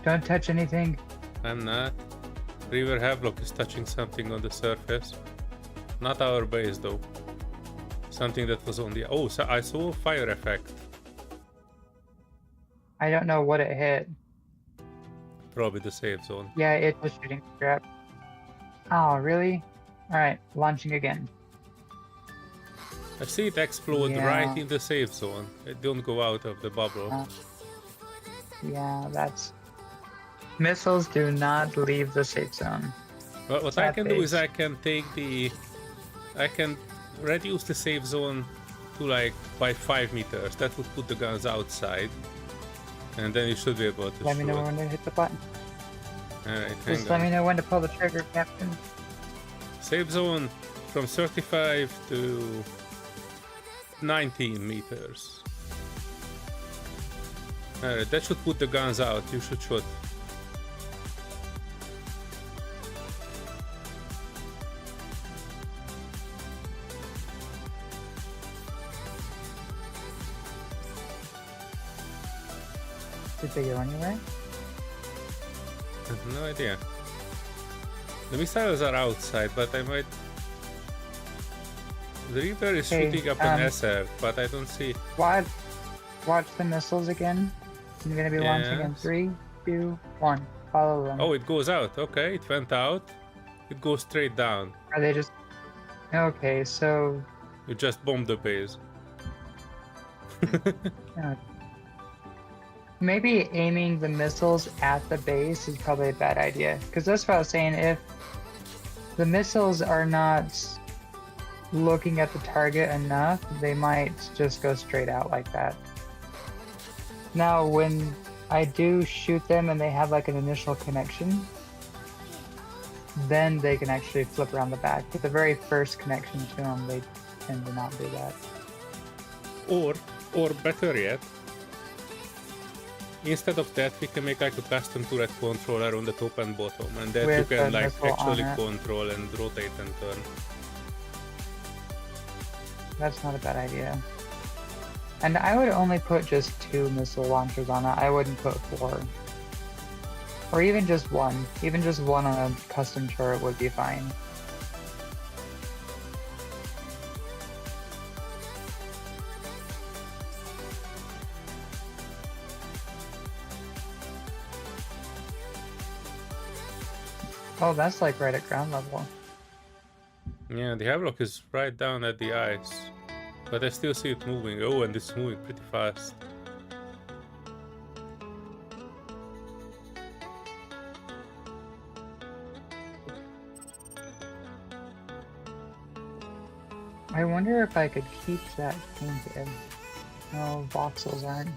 Don't touch anything. I'm not. River Havelock is touching something on the surface. Not our base though. Something that was on the... Oh, so I saw a fire effect. I don't know what it hit. Probably the safe zone. Yeah, it was shooting crap. Oh, really? Alright, launching again. I see it explode Yeah. right in the safe zone. It don't go out of the bubble. Yeah, that's... Missiles do not leave the safe zone. But what I That can do is base. I can take the... I can reduce the safe zone to like by 5 meters. That would put the guns outside. And then you should be able to Let me shoot. know when to hit the button. Alright, Just let me know when to pull the trigger, Captain. Safe zone from 35 to 19 meters. Alright, that should put the guns out. You should shoot. Did they go anywhere? I have no idea. The missiles are outside, but I might... The Reaper is Okay, shooting up an SR, but I don't see... Watch the missiles again. I'm gonna be launching in Yes. 3, 2, 1. Follow them. Oh, it goes out. Okay, it went out. It goes straight down. Are they just... Okay, so... You just bombed the base. Maybe aiming the missiles at the base is probably a bad idea. Because that's what I was saying, if the missiles are not looking at the target enough, they might just go straight out like that. Now, when I do shoot them and they have like an initial connection, then they can actually flip around the back. But the very first connection to them, they tend to not do that. Or better yet, instead of that, we can make like a custom turret controller on the top and bottom, and that With you can the like missile on actually it. control and rotate and turn. That's not a bad idea. And I would only put just 2 missile launchers on it. I wouldn't put 4. Or even just 1. Even just 1 on a custom turret would be fine. Oh, that's like right at ground level. Yeah, the Havelock is right down at the ice, but I still see it moving. Oh, and it's moving pretty fast. I wonder if I could keep that painted. No, voxels aren't.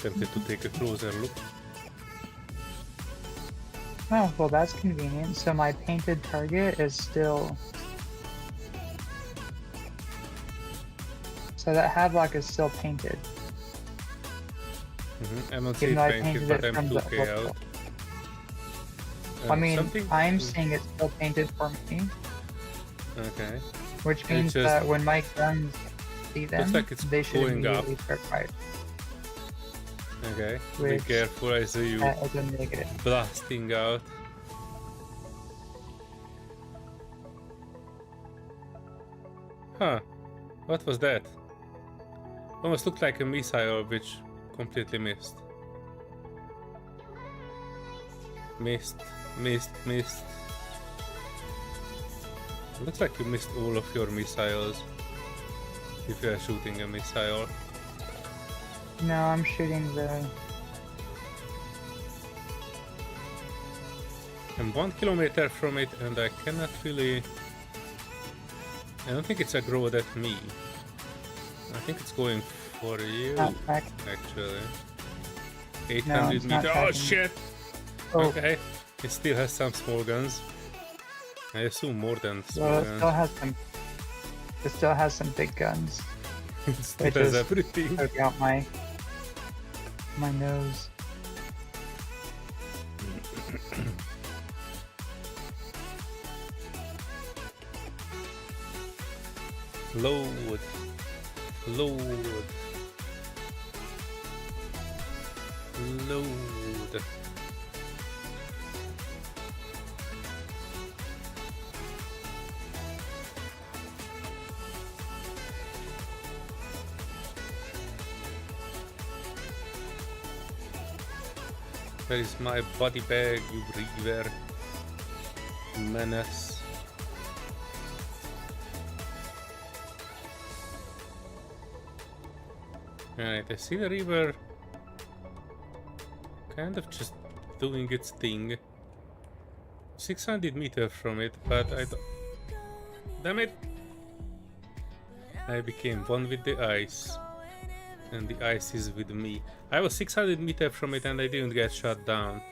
Tempted to take a closer look. Oh, well that's convenient. So my painted target is still... So that Hadlock is still painted. I'm not Even saying though I painted, painted but it I'm from the 2K out. look. I mean, something- I'm seeing it's still painted for me, Okay. which means just- that when my guns see them, like it's they should going up. immediately start firing. Okay. Be Which- careful, I see you That is a negative. blasting out. Huh. What was that? Almost looked like a missile which completely missed. Missed. Looks like you missed all of your missiles. If you are shooting a missile. No, I'm shooting the... I'm 1 kilometer from it and I cannot really... I don't think it's aggroed at me. I think it's going for you, Not back. actually. No, 800 it's not meters. Oh tracking me. shit! Oh, Okay, it still has some small guns. I assume more than small well, it guns. still has some... It still has some big guns. It still which has is- everything. Poke out my nose. Load. Where is my body bag, you river menace? Alright, I see the river kind of just doing its thing. 600 meters from it, but I don't... Damn it! I became one with the ice. And the ice is with me. I was 600 meters from it and I didn't get shot down.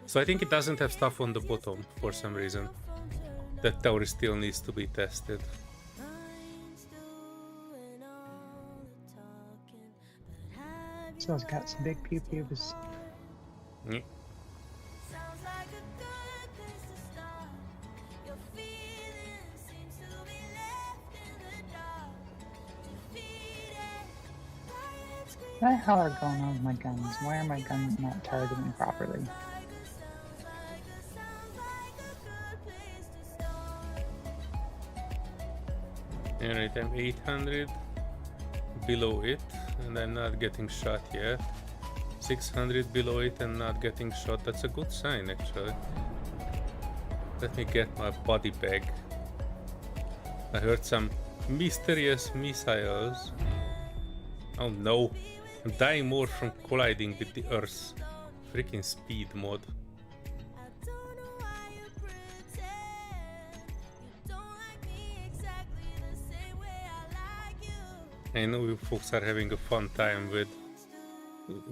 So I think it doesn't have stuff on the bottom for some reason. That tower still needs to be tested. So it's got some big pew-pews. Mm. What the hell are going on with my guns? Why are my guns not targeting properly? Alright, I'm 800 below it and I'm not getting shot yet. 600 below it and not getting shot. That's a good sign, actually. Let me get my body bag. I heard some mysterious missiles. Oh no, I'm dying more from colliding with the Earth's freaking speed mod. I know you folks are having a fun time with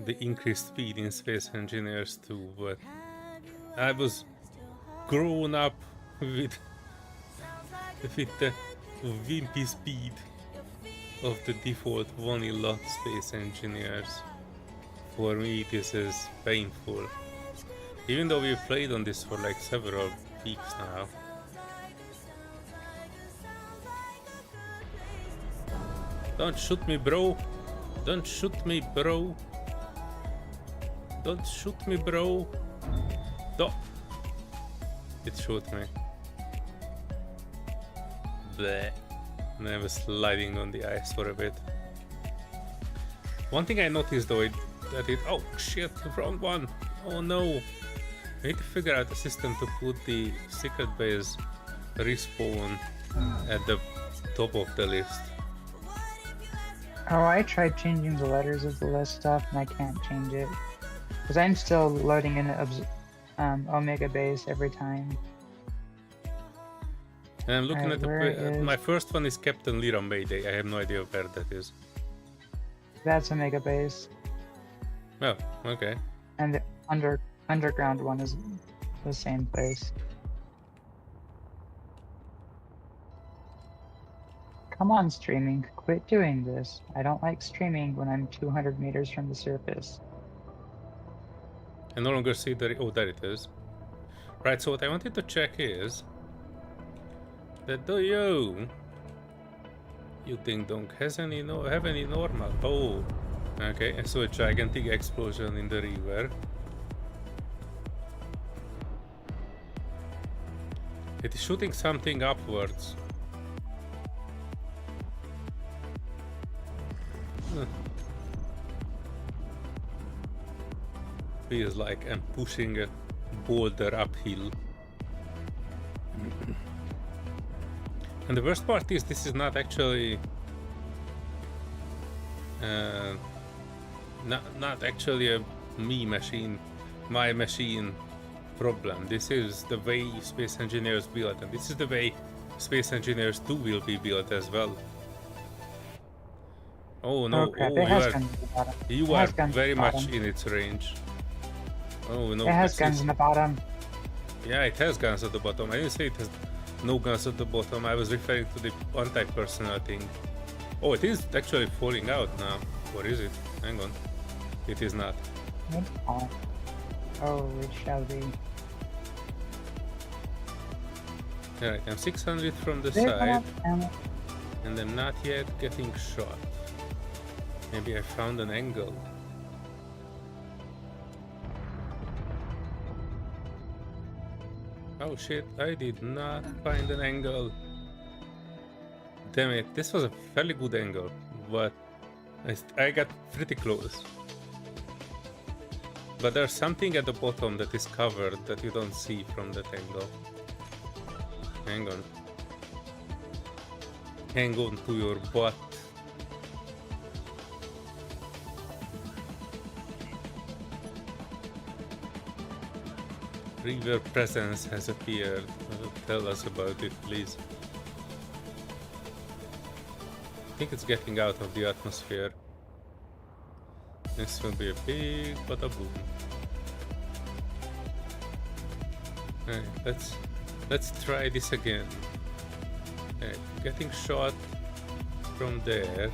the increased speed in Space Engineers too, but I was grown up with the wimpy speed of the default vanilla Space Engineers. For me this is painful. Even though we've played on this for like several weeks now. Don't shoot me, bro. Don't shoot me, bro. Don't shoot me, bro. No. It shot me. Bleh. And I was sliding on the ice for a bit. One thing I noticed though, that it... Oh shit, the wrong one. Oh no. I need to figure out a system to put the secret base respawn at the top of the list. Oh, I tried changing the letters of the list stuff and I can't change it. Because I'm still loading in Omega base every time. And I'm looking Alright, at where is... my first one is Captain Lyra Mayday. I have no idea where that is. That's Omega base. Oh, okay. And the underground one is the same place. Come on, streaming. Quit doing this. I don't like streaming when I'm 200 meters from the surface. I no longer see the... Oh, there it is. Right, so what I wanted to check is... that you ding dong have any normal... Oh, okay, I saw a gigantic explosion in the river. It is shooting something upwards. Feels like I'm pushing a boulder uphill. And the worst part is this is not actually not actually a my machine problem. This is the way space engineers build, and this is the way space engineers 2 will be built as well. Oh no, crap. oh, you are very much in its range. Oh no, it has guns in the bottom. Yeah, it has guns at the bottom. I didn't say it has no guns at the bottom. I was referring to the anti-personnel thing. Oh, it is actually falling out now. Or is it? Hang on. It is not. Oh, it shall be. Alright, I'm 600 from the side. And I'm not yet getting shot. Maybe I found an angle. Oh shit, I did not find an angle. Damn it, this was a fairly good angle, but I got pretty close. But there's something at the bottom that is covered that you don't see from that angle. Hang on. Hang on to your butt. River presence has appeared. Tell us about it, please. I think it's getting out of the atmosphere. This will be a big bada boom. Alright, let's try this again. Alright, getting shot from there.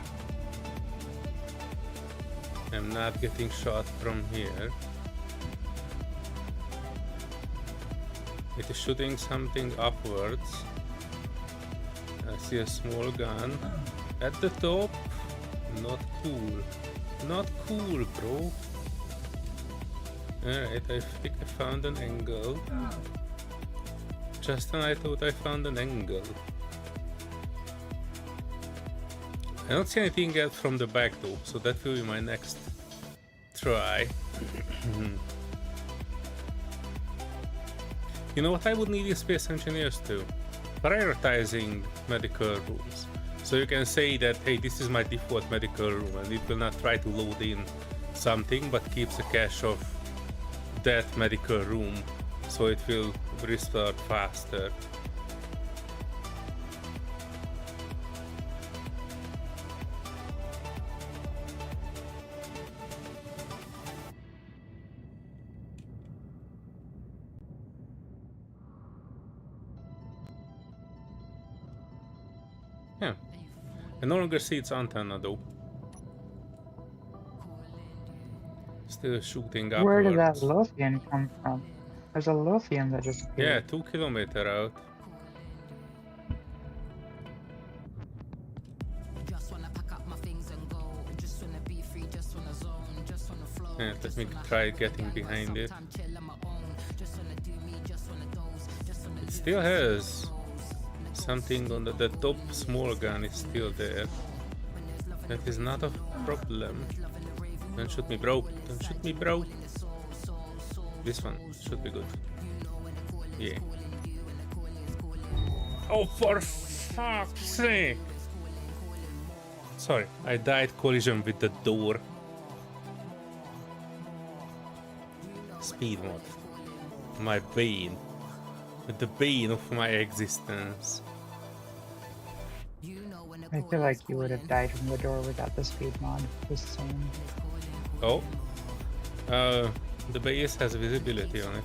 I'm not getting shot from here. It is shooting something upwards. I see a small gun at the top. Not cool. Not cool, bro. Alright, I think I found an angle. Just when I thought I found an angle. I don't see anything else from the back though, so that will be my next try. You know what I would need is space engineers to? Prioritizing medical rooms. So you can say that, hey, this is my default medical room, and it will not try to load in something, but keeps a cache of that medical room, so it will restart faster. Yeah. I no longer see its antenna though. Still shooting upwards. Where did that lithium come from? There's a lithium that just appeared. Yeah, 2 kilometers out. Yeah, let me try getting behind it. It still has something on the top. Small gun is still there. That is not a problem. Don't shoot me, bro. Don't shoot me, bro. This one should be good. Yeah. Oh, for fuck's sake! Sorry, I died collision with the door. Speed mod. My bane. The bane of my existence. I feel like you would have died from the door without the speed mod. Just saying. Oh. The base has visibility on it.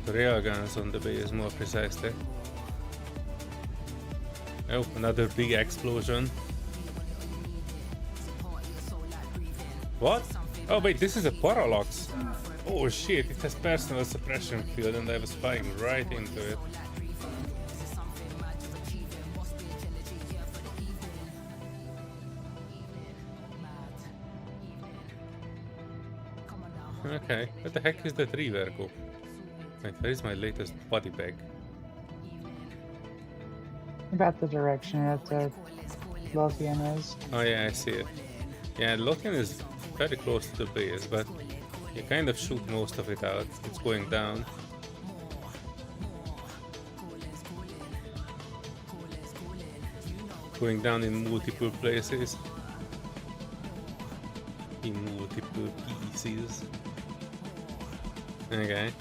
The real guns on the base more precisely. Oh, another big explosion. What? Oh wait, this is a parallax. Oh shit, it has personal suppression field and I was flying right into it. Okay, what the heck is that river go? Wait, where is my latest body bag? About the direction that the Lothian is. Oh yeah, I see it. Yeah, Lothian is very close to the base, but you kind of shoot most of it out. It's going down. Going down in multiple places. In multiple pieces. Okay.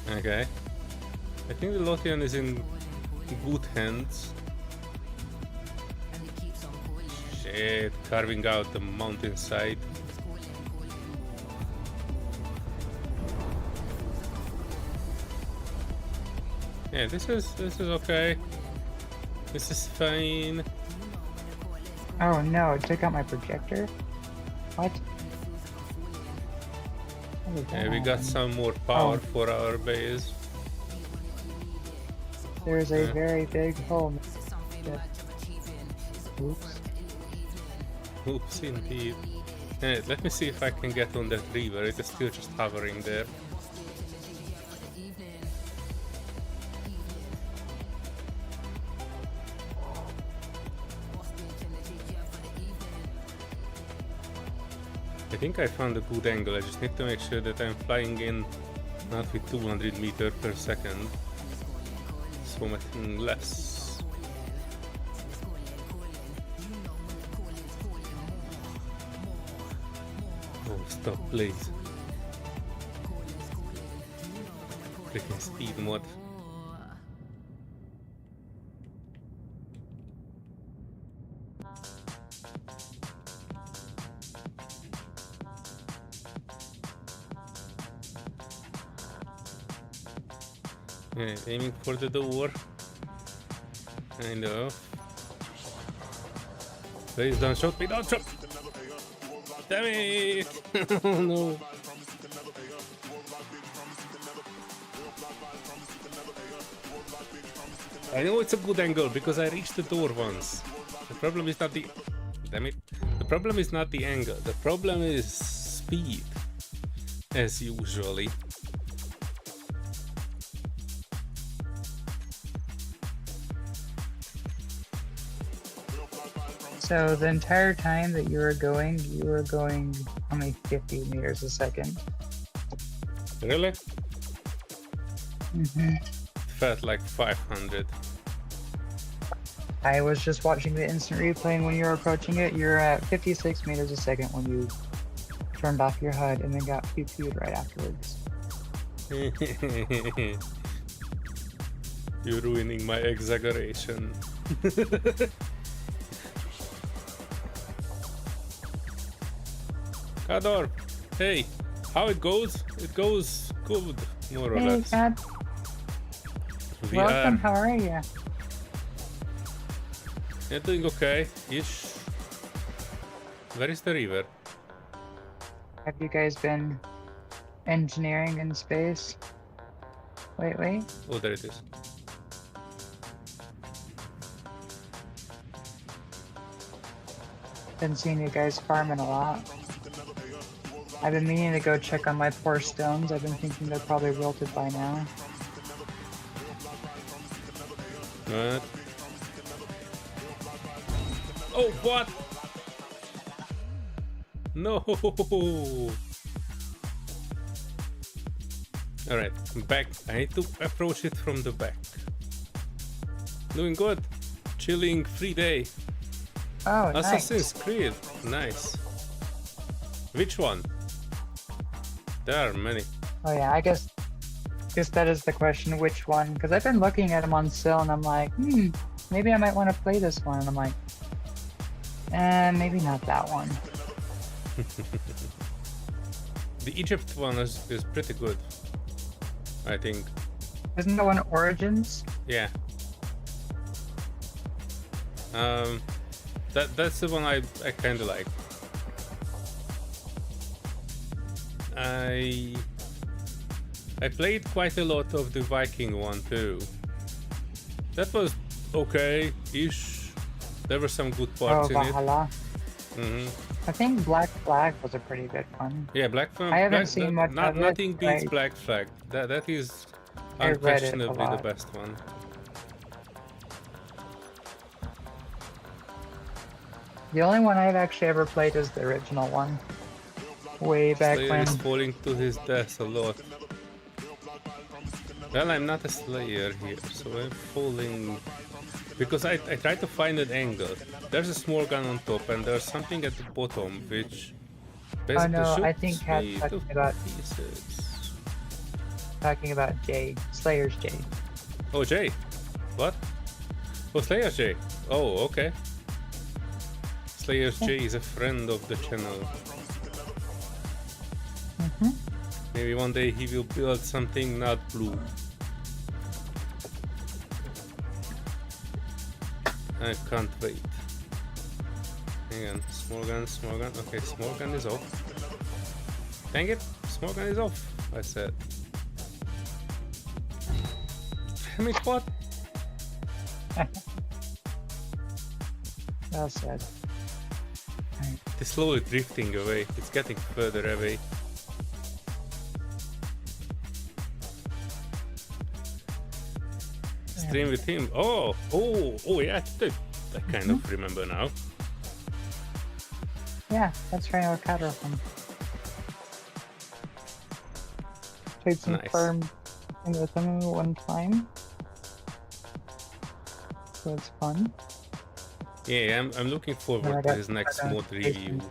Okay. I think the Lothian is in good hands. Shit, carving out the mountainside. Yeah, this is okay. This is fine. Oh no, it took out my projector? What? Yeah, we got some more power for our base. There's a very big hole. Oops. Oops, indeed. Yeah, let me see if I can get on that river. It is still just hovering there. I think I found a good angle. I just need to make sure that I'm flying in not with 200 meters per second. So much less. Oh, stop, please. Freaking speed mod. Yeah, aiming for the door. Kind of. Please don't shoot me, don't shoot! Damn it! Oh no. I know it's a good angle because I reached the door once. The problem is not the... Damn it. The problem is not the angle. The problem is speed. As usually. So the entire time that you were going only 50 meters a second. Really? Mm-hmm. Felt like 500. I was just watching the instant replay, and when you were approaching it, you're at 56 meters a second when you turned off your HUD and then got pew-pewed right afterwards. You're ruining my exaggeration. Kador, hey, how it goes? It goes good, more or Hey, less. Dad. We Welcome, are how are you? yeah, doing okay, ish. Where is the river? Have you guys been engineering in space? Wait. Oh, there it is. Been seeing you guys farming a lot. I've been meaning to go check on my poor stones. I've been thinking they're probably wilted by now. What? Oh, what? No! Alright, I'm back. I need to approach it from the back. Doing good. Chilling, free day. Oh, Assassin's nice. Creed. Nice. Which one? There are many. Oh yeah, I guess that is the question, which one? Because I've been looking at them on sale and I'm like, maybe I might want to play this one. And I'm like, maybe not that one. The Egypt one is pretty good, I think. Isn't that one Origins? Yeah. That's the one I kind of like. I played quite a lot of the Viking one too. That was okay-ish. There were some good parts in it. Valhalla. Mm-hmm. I think Black Flag was a pretty good one. Yeah, Black Flag. I haven't seen much of it, Nothing beats right? Black Flag. That is I read it a unquestionably the lot. best one. The only one I've actually ever played is the original one. Way back Slayer when. is falling to his death a lot. Well, I'm not a Slayer here, so I'm falling because I try to find an angle. There's a small gun on top, and there's something at the bottom which basically no, I shoots think Kat's me talking to about- pieces. Talking about Jay. Slayer's Jay. Oh, Jay. What? Oh, Slayer's Jay. Oh, okay. Slayer's Jay is a friend of the channel. Mm-hmm. Maybe one day he will build something not blue. I can't wait. Hang on, small gun. Okay, small gun is off. Dang it, small gun is off, I said. Damn it, what? Well said. Alright. It's slowly drifting away. It's getting further away. Stream with him. Oh, yeah, I kind of remember now. Yeah, that's where I know Cutter from. Played some Nice. farm with him one time. So it's fun. Yeah, I'm looking forward to that's his next better. mod review.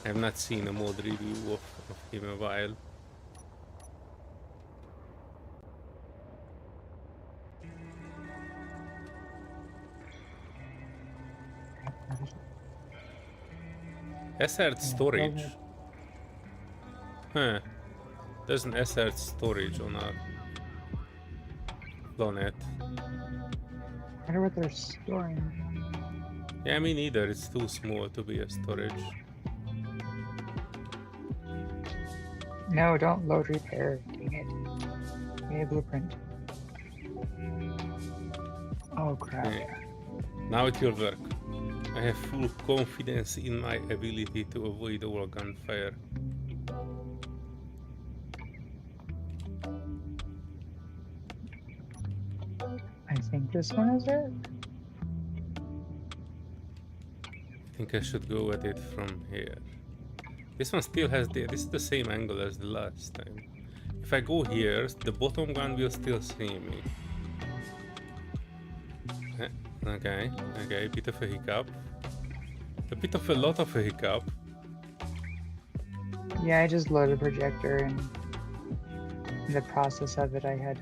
I've not seen a mod review of him in a while. SR storage. Huh. There's an SR storage on our planet. I wonder what they're storing. Yeah, me neither. It's too small to be a storage. No, don't load repair. Dang it. Give me a blueprint. Oh crap. Yeah. Now it will work. I have full confidence in my ability to avoid all gunfire. I think this one is it. I think I should go at it from here. This one still has this is the same angle as the last time. If I go here, the bottom gun will still see me. Okay, bit of a hiccup. A bit of a lot of a hiccup. Yeah, I just loaded projector and in the process of it I had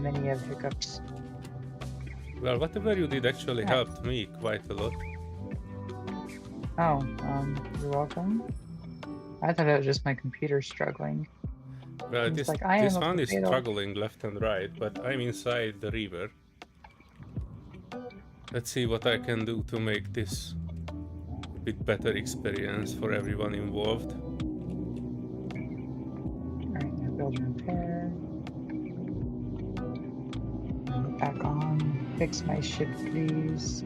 many of hiccups. Well, whatever you did actually Yeah. helped me quite a lot. Oh, you're welcome. I thought it was just my computer struggling. Well, It's this like, I this am a one is potato. struggling left and right, but I'm inside the river. Let's see what I can do to make this a bit better experience for everyone involved. Alright, now build and repair. Back on. Fix my ship, please.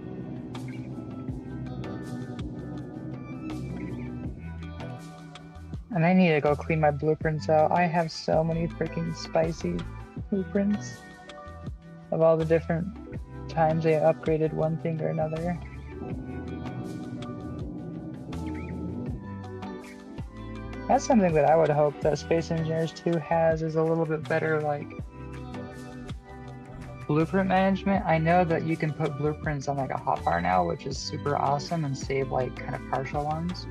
And I need to go clean my blueprints out. I have so many freaking spicy blueprints of all the different times I upgraded one thing or another. That's something that I would hope that Space Engineers 2 has, is a little bit better, like, blueprint management. I know that you can put blueprints on like a hotbar now, which is super awesome, and save like kind of partial ones.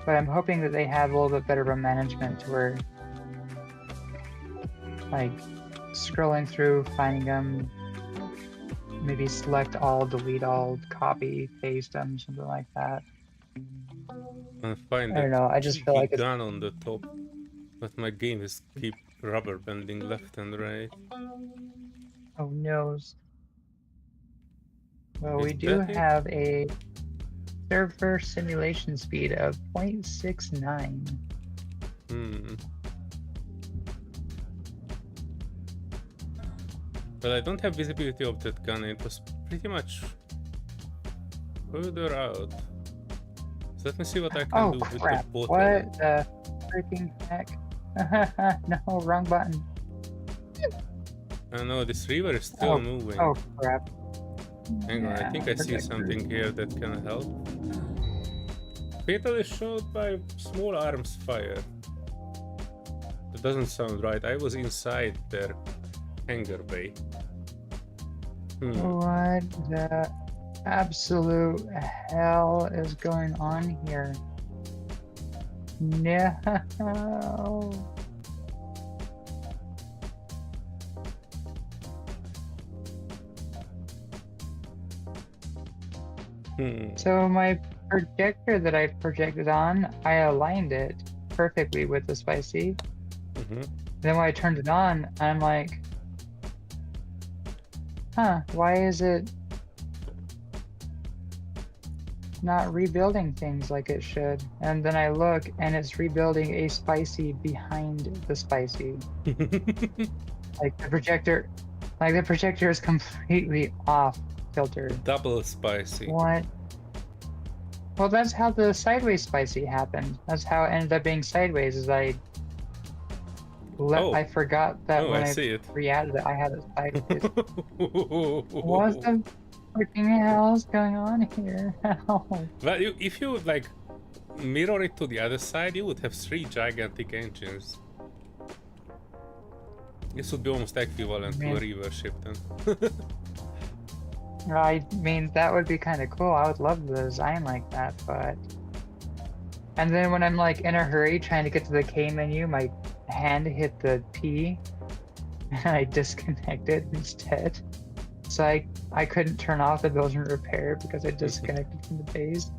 But I'm hoping that they have a little bit better of a management to where, like, scrolling through, finding them, maybe select all, delete all, copy, paste them, something like that. And find I don't that know, I just feel cheeky like it's... gun on the top. But my game is keep rubber banding left and right. Oh no. Well, we Is do that it? have a server simulation speed of 0.69. But I don't have visibility of that gun. It was pretty much further out. So let me see what I can Oh do crap, with the bottle. what the freaking heck? No, wrong button. I know this river is still moving. Oh crap. Hang on, I think I see something here that can help. Fatal is shot by small arms fire. That doesn't sound right. I was inside their hangar bay. What the absolute hell is going on here? No. So my projector that I projected on, I aligned it perfectly with the spicy. Then when I turned it on, I'm like, huh, why is it not rebuilding things like it should? And then I look and it's rebuilding a spicy behind the spicy. Like the projector is completely off kilter. Double spicy. What? Well, that's how the sideways spicy happened. That's how it ended up being sideways, is I forgot that when I re-added it, I had it sideways. What the freaking hell is going on here? But if you like mirror it to the other side, you would have 3 gigantic engines. This would be almost equivalent to a reverse ship then. I mean, that would be kind of cool. I would love the design like that, but... And then when I'm like in a hurry trying to get to the K menu, my hand hit the P and I disconnected instead. So I couldn't turn off the build and repair because I disconnected from the base.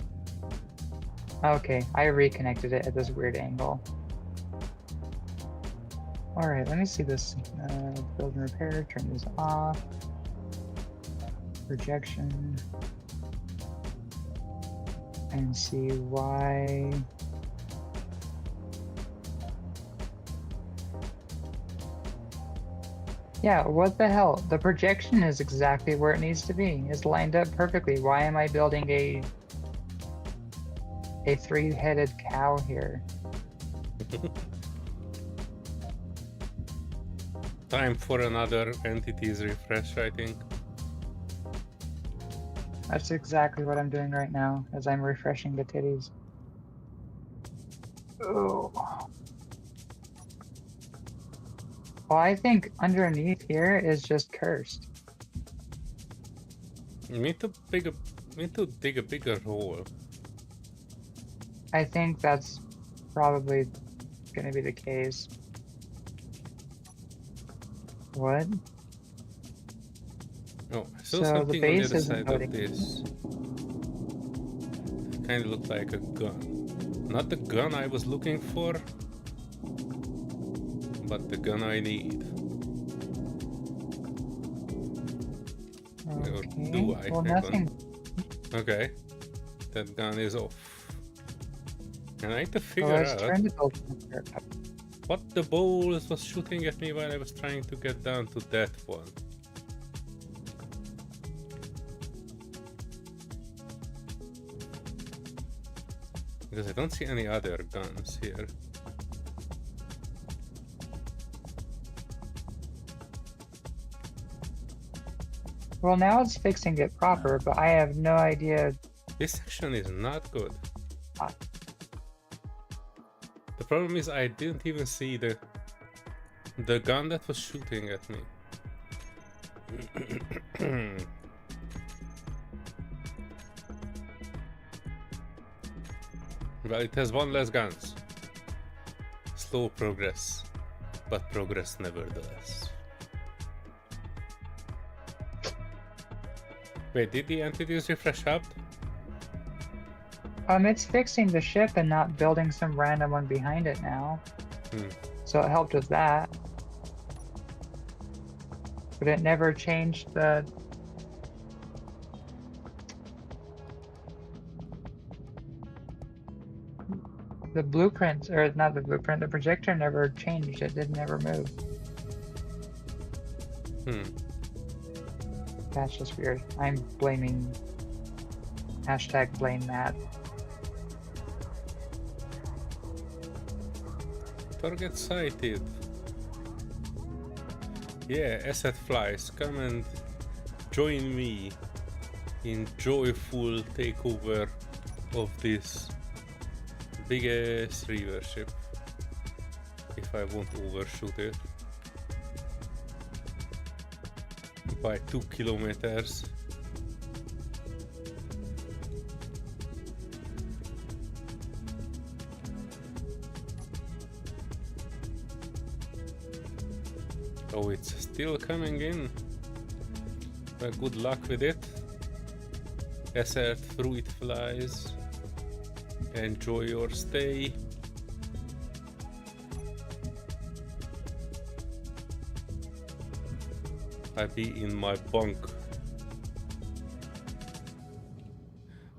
Okay, I reconnected it at this weird angle. Alright, let me see this. Build and repair, turn this off. Projection. And see why. Yeah, what the hell? The projection is exactly where it needs to be. It's lined up perfectly. Why am I building a 3-headed cow here? Time for another entities refresh, I think. That's exactly what I'm doing right now, as I'm refreshing the titties. Oh. Well, I think underneath here is just cursed. You need to dig a bigger hole. I think that's probably gonna be the case. What? Oh, I saw So something the on the base other isn't side voting. of this. It kind of looked like a gun. Not the gun I was looking for, but the gun I need. Or do I? Well, Hang nothing. on. Okay. That gun is off. And I need to Well, figure let's out turn the build up. what the balls was shooting at me while I was trying to get down to that one. Because I don't see any other guns here. Well, now it's fixing it proper, but I have no idea. This section is not good. The problem is I didn't even see the gun that was shooting at me. Well, it has one less guns. Slow progress, but progress nevertheless. Wait, did the entities refresh up? It's fixing the ship and not building some random one behind it now. So it helped with that. But it never changed the blueprints, or not the blueprint, the projector never changed. It didn't ever move. That's just weird. I'm blaming #blame Matt. Target sighted. Yeah, asset flies, come and join me in joyful takeover of this biggest river ship. If I won't overshoot it by 2 kilometers. Oh, it's still coming in. Well, good luck with it. Assert through it flies. Enjoy your stay. I be in my bunk.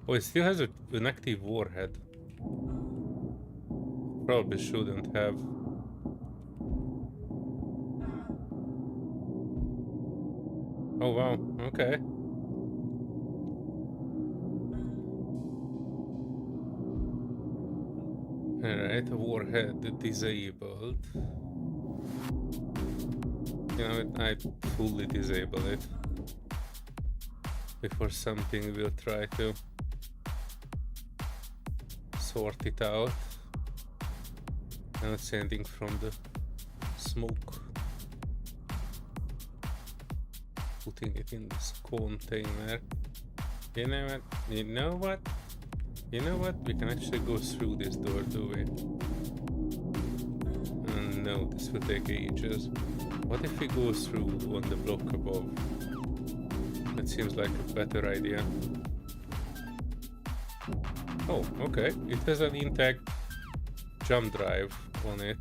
Oh, it still has an active warhead. Probably shouldn't have. Oh wow, okay. Alright, warhead disabled. You know what, I fully disable it before something will try to sort it out. I'm not seeing anything from the smoke. Putting it in this container. You know what? You know what? You know what? We can actually go through this door, do we? No, this will take ages. What if we go through on the block above? That seems like a better idea. Oh, okay. It has an intact jump drive on it.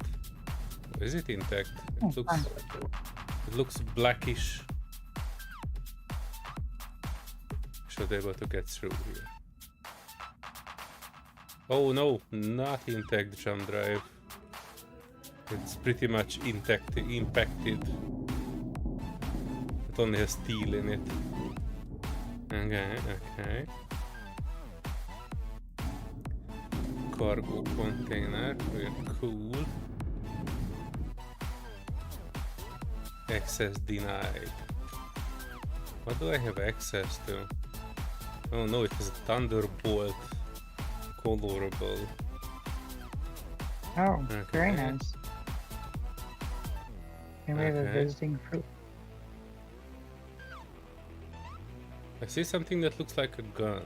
Is it intact? It looks blackish. Should be able to get through here. Oh no, not intact jump drive. It's pretty much intact, impacted. It only has steel in it. Okay, okay. Cargo container, we're cool. Access denied. What do I have access to? Oh no, it has a Thunderbolt. Colorable. Oh, okay. Very nice. And we have a visiting fruit. I see something that looks like a gun.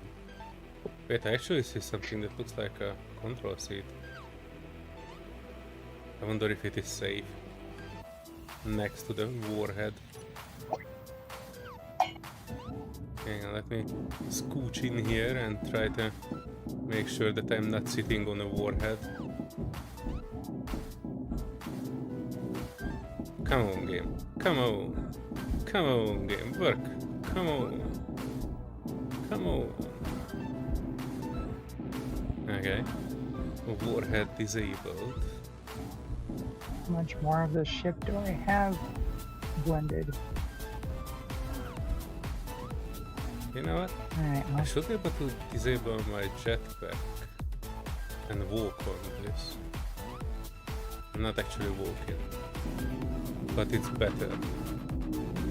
Wait, I actually see something that looks like a control seat. I wonder if it is safe. Next to the warhead. Hang on, let me scooch in here and try to make sure that I'm not sitting on a warhead. Come on, game. Come on. Come on, game. Work. Come on. Come on. Okay. Warhead disabled. How much more of this ship do I have blended? You know what? Alright, I should be able to disable my jetpack and walk on this. I'm not actually walking, but it's better.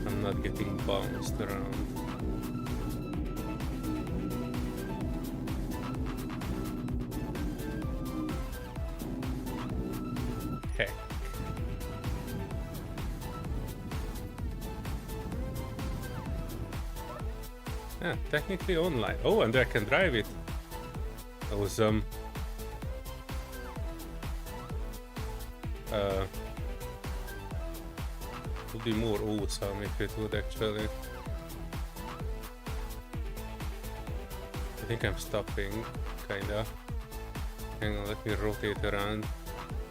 I'm not getting bounced around. heck? Yeah, technically online. Oh, and I can drive it. Awesome. Would be more awesome if it would actually. I think I'm stopping, kinda. Hang on, let me rotate around.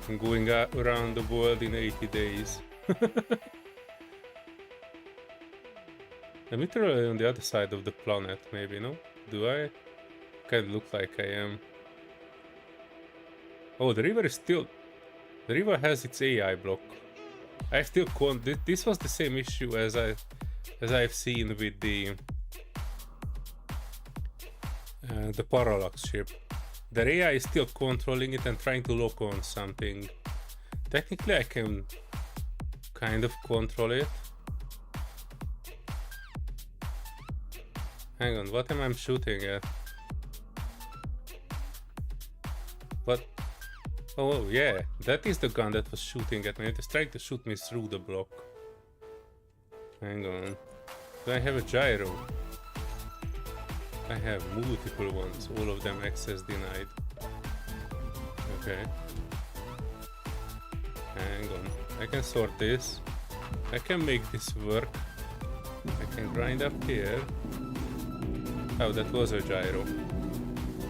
I'm going around the world in 80 days. I'm literally on the other side of the planet, maybe, no? Do I? Kinda look like I am. Oh, the river is still... The river has its AI block. I still can't... This was the same issue as I've seen with the parallax ship. The AI is still controlling it and trying to lock on something. Technically, I can kind of control it. Hang on, what am I shooting at? What? Oh yeah, that is the gun that was shooting at me. It is trying to shoot me through the block. Hang on. Do I have a gyro? I have multiple ones, all of them access denied. Okay. Hang on. I can sort this. I can make this work. I can grind up here. Oh, that was a gyro.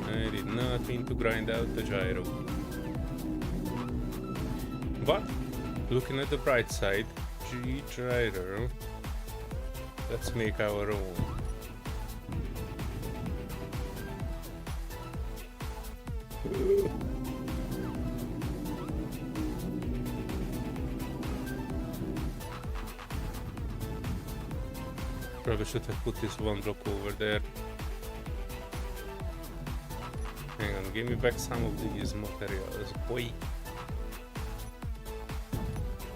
I did not mean to grind out the gyro. But, looking at the bright side, G gyro. Let's make our own. Probably should have put this one block over there. Hang on, give me back some of these materials, boy.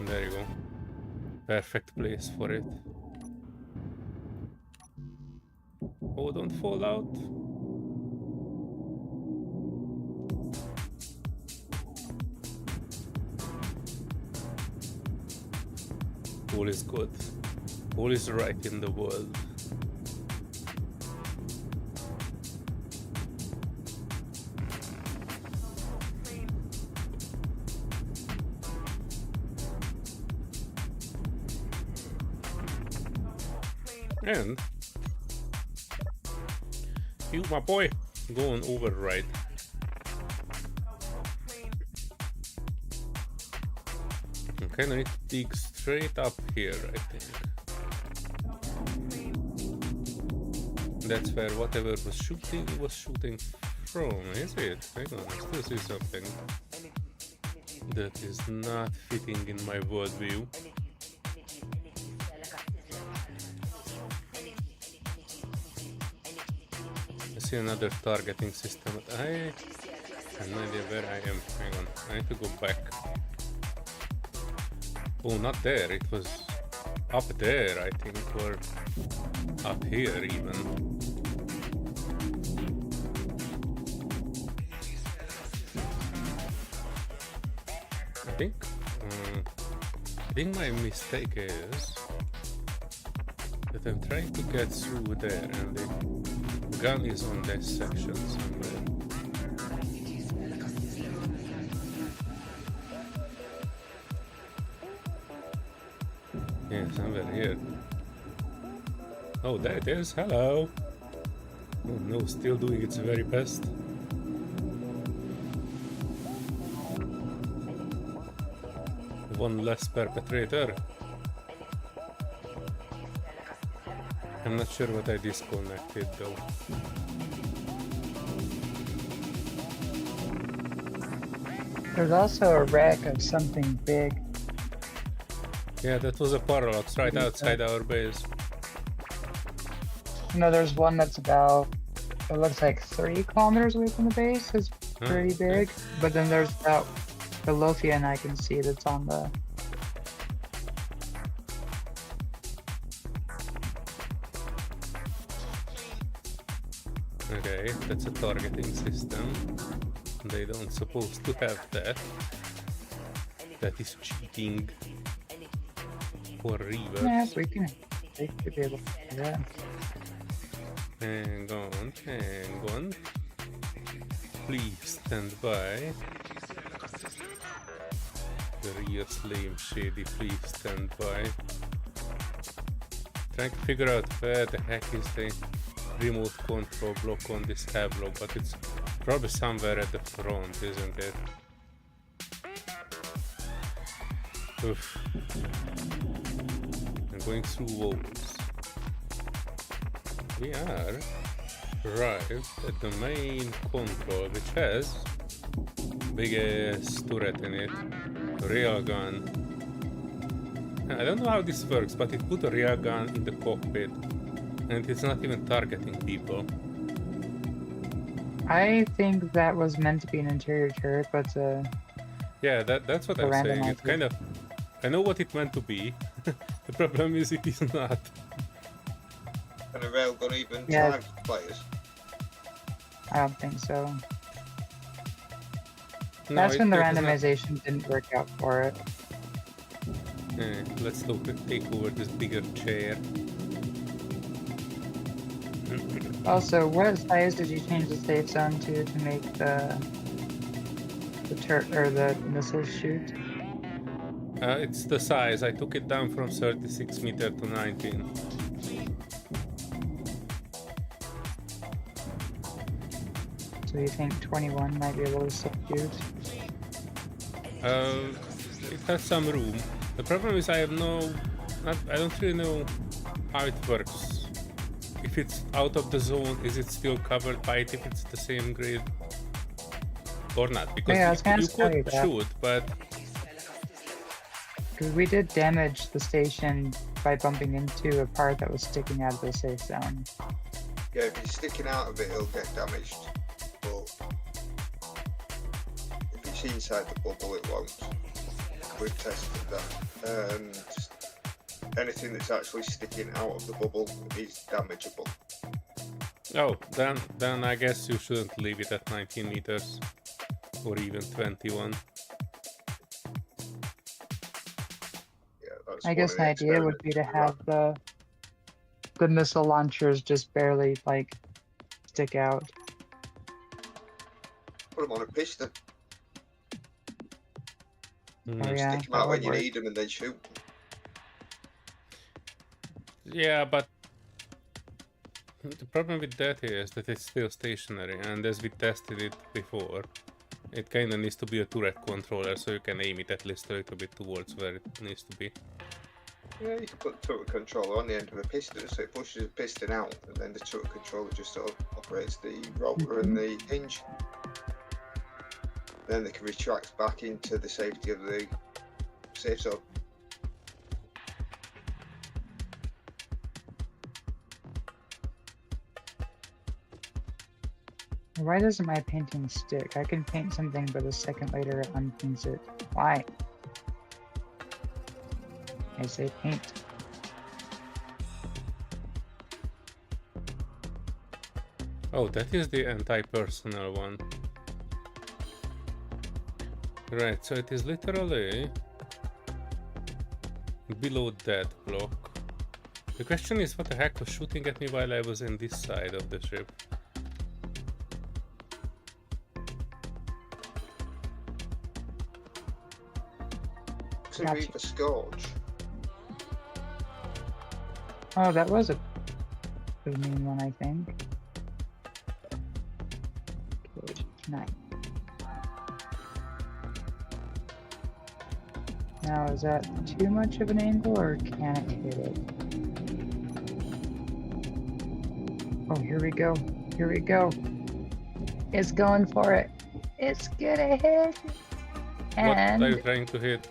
There you go. Perfect place for it. Oh, don't fall out. All is good. All is right in the world. And you, my boy, go on override. Okay, I need to dig straight up here, I think. That's where whatever was shooting from, is it? Hang on, I still see something that is not fitting in my worldview. I see another targeting system, but I have no idea where I am. Hang on, I need to go back. Oh, not there, it was up there, I think, or up here even. I think my mistake is that I'm trying to get through there and the gun is on this section somewhere. Yeah, somewhere here. Oh, there it is. Hello. Oh no, still doing its very best. One less perpetrator. I'm not sure what I disconnected though. There's also a wreck of something big. Yeah, that was a parallax right outside our base. No, there's one that's about, it looks like 3 kilometers away from the base. It's pretty big. But then there's that the Lothian I can see that's on the... Okay, that's a targeting system. They don't supposed to have that. that is cheating. For reverse. Yeah, we can be able to do that. Hang on. Please stand by. The real Slim Shady, please stand by. Trying to figure out where the heck is the remote control block on this tableau, but it's probably somewhere at the front, isn't it? Oof. I'm going through walls. We are arrived at the main control, which has biggest turret in it, railgun. I don't know how this works, but it put a railgun in the cockpit, and it's not even targeting people. I think that was meant to be an interior turret, but yeah, that's what I'm saying. It's kind of, I know what it meant to be. The problem is it is not. And a railgun even target players? I don't think so. No, That's when the it is not. randomization didn't work out for it. Let's take over this bigger chair. Also, what size did you change the safe zone to make the missile shoot? It's the size. I took it down from 36 meter to 19. So you think 21 might be a little subdued? It has some room. The problem is I don't really know how it works. If it's out of the zone, is it still covered by it if it's the same grid? Or not? Because Yeah, I was gonna you tell you could that. shoot, but... Because we did damage the station by bumping into a part that was sticking out of the safe zone. Yeah, if you're sticking out of it, it'll get damaged. But if it's inside the bubble, it won't. We've tested that. Just anything that's actually sticking out of the bubble is damageable. Oh, then I guess you shouldn't leave it at 19 meters. Or even 21. Yeah, that's I one guess of the idea would be to experiments have the missile launchers just barely like stick out. Put them on a piston. Oh yeah, Stick them that out when would you work. need them and then shoot. Yeah, but the problem with that is that it's still stationary, and as we tested it before, it kinda needs to be a turret controller, so you can aim it at least a little bit towards where it needs to be. Yeah, you can put the turret controller on the end of the piston, so it pushes the piston out, and then the turret controller just sort of operates the rotor and the hinge. Then they can retract back into the safety of the safe zone. Why doesn't my painting stick? I can paint something, but a second later it unpaints it. Why? I say paint. Oh, that is the anti-personnel one. Right, so it is literally below that block. The question is what the heck was shooting at me while I was in this side of the ship. To Gotcha. read the scourge. Oh, that was a mean one, I think. Okay, 9. Now, is that too much of an angle, or can it hit it? Oh, here we go. Here we go. It's going for it. It's gonna hit. What are you And trying to hit?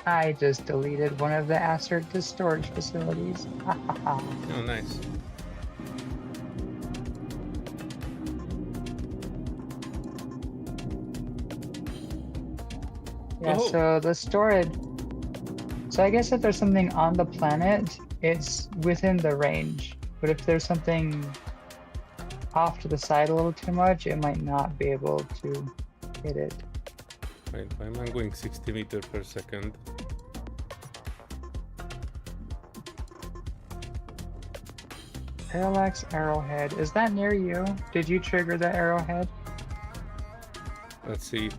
I just deleted one of the hazardous storage facilities. Ha ha ha. Oh, nice. Yeah, Oh. so the storage. So I guess if there's something on the planet, it's within the range. But if there's something off to the side a little too much, it might not be able to hit it. Wait, why am I going 60 meters per second? Parallax arrowhead. Is that near you? Did you trigger the arrowhead? Let's see.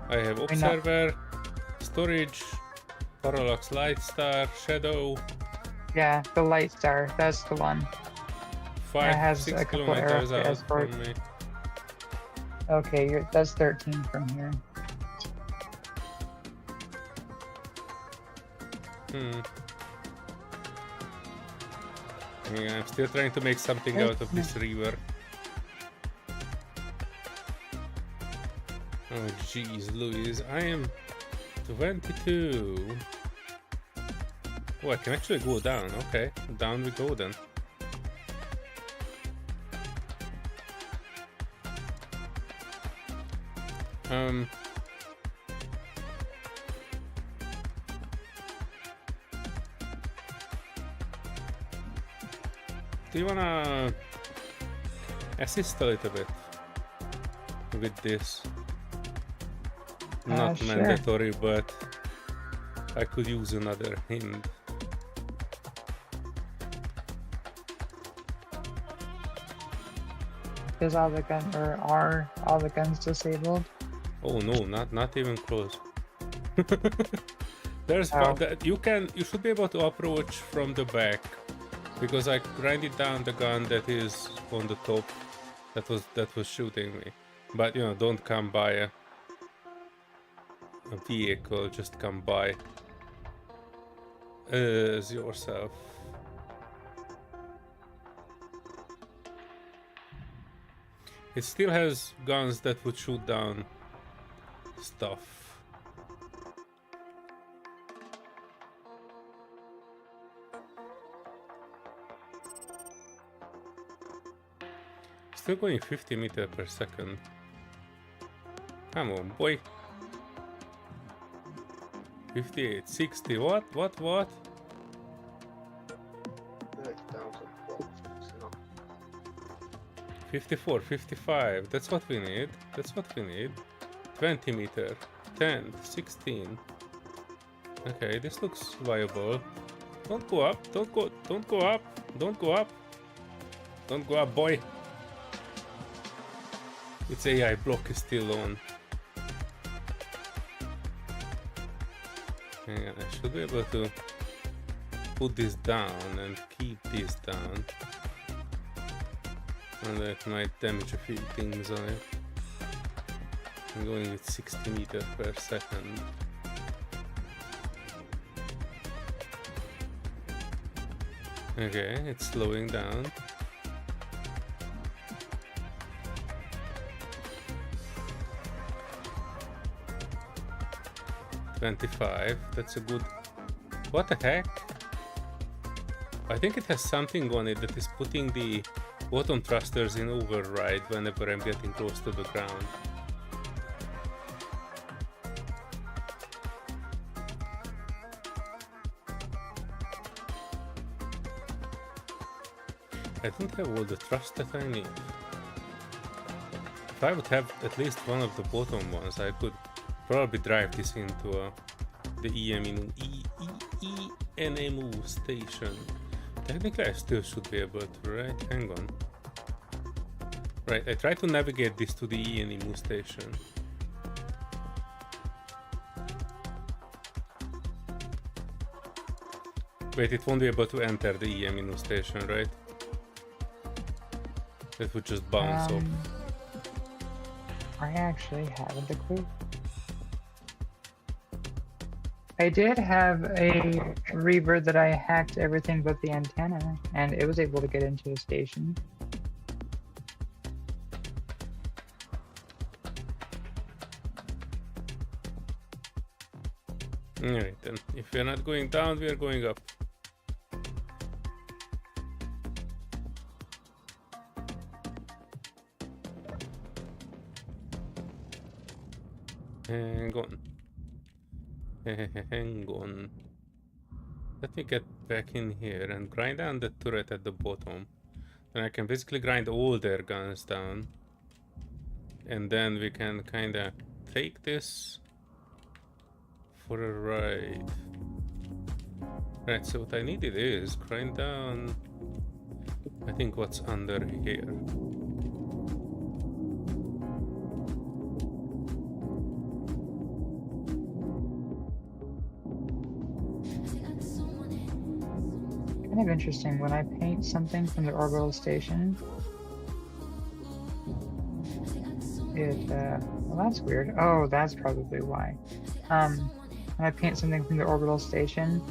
I have not- observer, storage, parallax light star, shadow. Yeah, the light star. That's the one. Five, has 6 a couple kilometers arrows out escort. from me. Okay, that's 13 from here. Yeah, I'm still trying to make something out of this river. Oh jeez, Louise, I am 22. Oh, I can actually go down. Okay, down we go then. Do you wanna assist a little bit with this? Not Sure. mandatory, but I could use another hint. Is all the gun or are all the guns disabled? Oh no, not even close. There's Oh. you should be able to approach from the back, because I grinded down the gun that is on the top that was shooting me. But you know, don't come by a vehicle, just come by as yourself. It still has guns that would shoot down stuff. Still going 50 meters per second. Come on, boy. 58, 60, what? 54, 55, that's what we need. 20 meter, 10, 16. Okay, this looks viable. Don't go up, don't go up, don't go up, boy. Its AI block is still on. Hang on, I should be able to put this down and keep this down. And that might damage a few things on it. I'm going with 60 meters per second. Okay, it's slowing down. $25, that's a good... What the heck? I think it has something on it that is putting the bottom thrusters in override whenever I'm getting close to the ground. I don't have all the thrust that I need. If I would have at least one of the bottom ones, I could probably drive this into the ENMU station. Technically I still should be able to, right? Hang on. Right, I try to navigate this to the ENMU station. Wait, it won't be able to enter the ENMU station, right? It would just bounce off. I actually haven't a clue. I did have a rebirth that I hacked everything but the antenna, and it was able to get into a station. Alright then, if we're not going down, we are going up. Hang on. Hang on. Let me get back in here and grind down the turret at the bottom. Then I can basically grind all their guns down. And then we can kinda take this for a ride. Right, so what I needed is grind down, I think, what's under here. Kind of interesting, when I paint something from the orbital station, well, that's weird. Oh, that's probably why. When I paint something from the orbital station,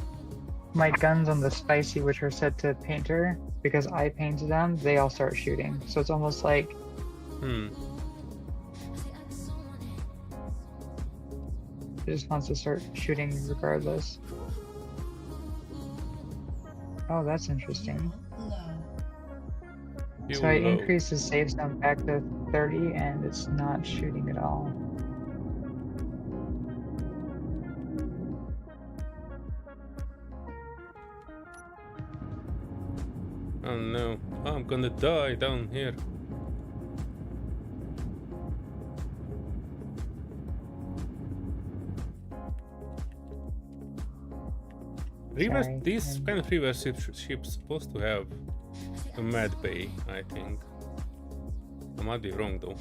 my guns on the spicy, which are set to painter, because I painted them, they all start shooting. So it's almost like it just wants to start shooting regardless. Oh, that's interesting. So I increased the save zone back to 30 and it's not shooting at all. Oh no, I'm gonna die down here. Sorry, These kind of reverse ships supposed to have a med bay, I think. I might be wrong though.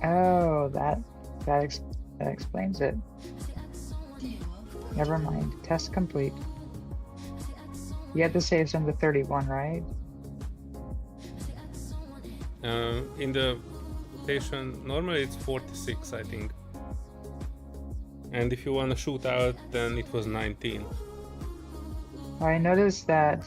Oh, that explains it. Never mind. Test complete. You had to save zone to 31, right? In the station, normally it's 46, I think. And if you want to shoot out, then it was 19. I noticed that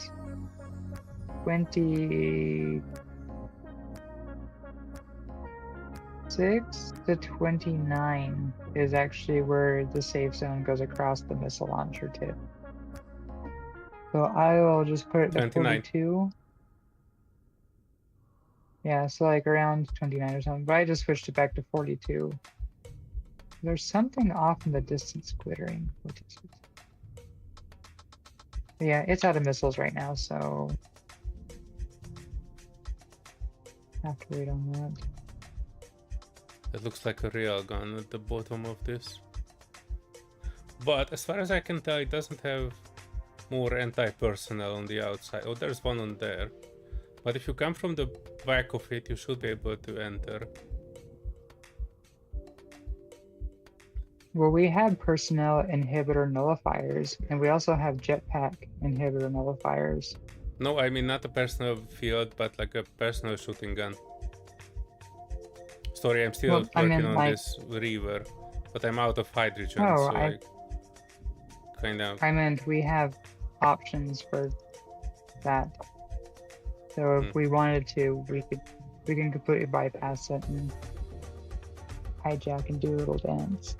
26 to 29 is actually where the safe zone goes across the missile launcher tip. So I will just put it to 29. 42. Yeah, so like around 29 or something, but I just switched it back to 42. There's something off in the distance glittering. What is it? Yeah, it's out of missiles right now, so have to wait on that. It looks like a real gun at the bottom of this. But as far as I can tell, it doesn't have more anti-personnel on the outside. Oh, there's one on there. But if you come from the back of it, you should be able to enter. Well, we have personnel inhibitor nullifiers, and we also have jetpack inhibitor nullifiers. No, I mean not a personal field, but like a personal shooting gun. Sorry, I'm still working on like, this Reaver, but I'm out of hydrogen, Oh, so I kind of... I meant we have options for that. So if we wanted to, we can completely bypass it and hijack and do a little dance.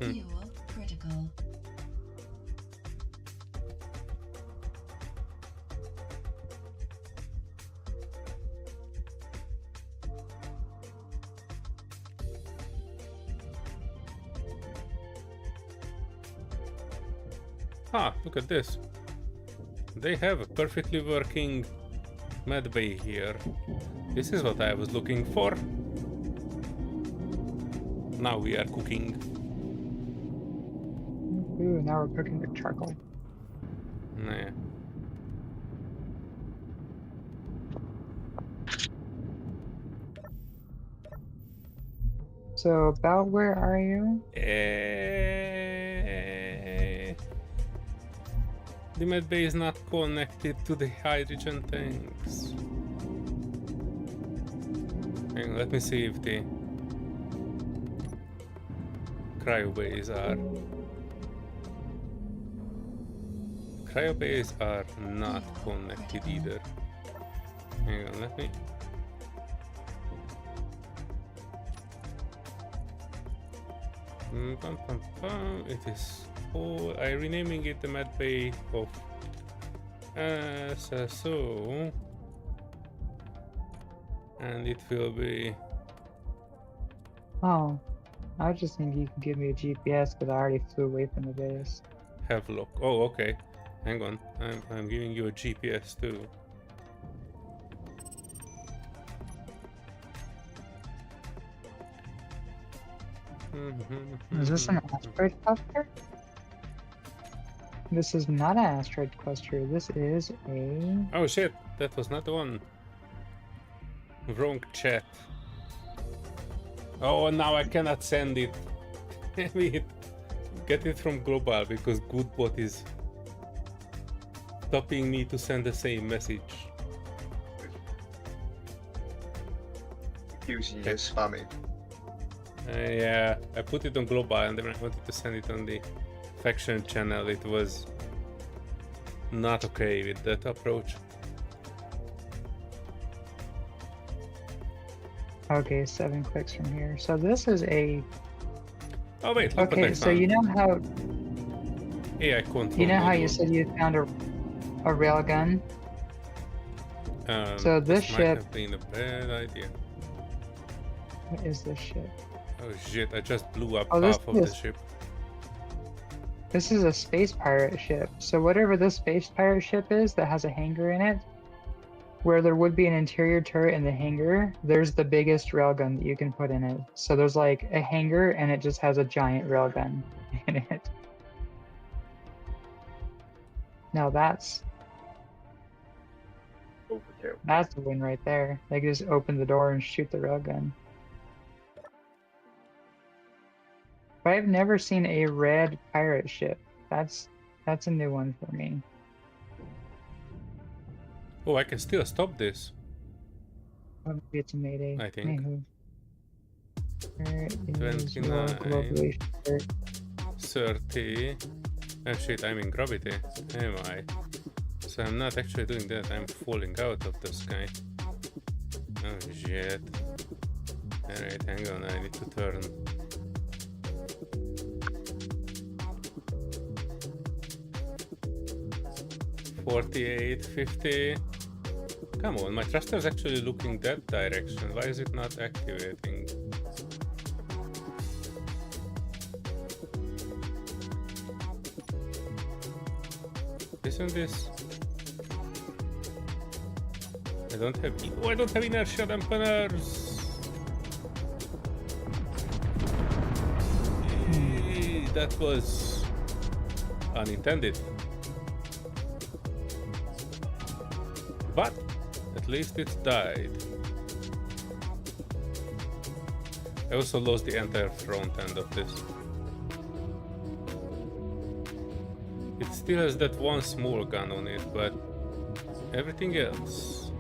Fuel critical. Ah, look at this. They have a perfectly working medbay here. This is what I was looking for. Now we are cooking. Ooh, now we're cooking with charcoal. Nah. So about where are you? The medbay is not connected to the hydrogen tanks. Hang on, let me see if the cryobays are. Cryobays are not connected either. Hang on, let me. It is. Oh, I'm renaming it the medbay of SSO, and it will be. Oh, I was just thinking you can give me a GPS because I already flew away from the base. Havelock. Oh, okay. Hang on. I'm giving you a GPS too. Is this an asteroid cluster? This is not an asteroid cluster. This is a... Oh shit, that was not the one. Wrong chat. Oh, now I cannot send it. Damn it. Get it from global because Goodbot is stopping me to send the same message. Using your spamming. Yeah, I put it on global and then I wanted to send it on the faction channel. It was not okay with that approach. Okay, 7 clicks from here. So this is a... Oh wait, look what I Okay, so found. you know how... AI control You know how you module. said you found a railgun? So this might ship... have been a bad idea. What is this ship? Oh shit, I just blew up Oh, this half of the is- ship. This is a space pirate ship. So whatever this space pirate ship is that has a hangar in it, where there would be an interior turret in the hangar, there's the biggest railgun that you can put in it. So there's like a hangar and it just has a giant railgun in it. Now that's Overkill. the win right there. They can just open the door and shoot the railgun. But I've never seen a red pirate ship. That's a new one for me. Oh, I can still stop this. Maybe it's a Mayday. I think. Anywho. Where is your 29. globalization alert? 30. Oh shit, I'm in gravity. Am I? So I'm not actually doing that, I'm falling out of the sky. Oh shit. Alright, hang on, I need to turn. $48, 50. Come on, my thruster is actually looking that direction. Why is it not activating? Isn't this? I don't have. Oh, I don't have inertia dampeners. That was unintended. But at least it died. I also lost the entire front end of this. It still has that one small gun on it, but everything else...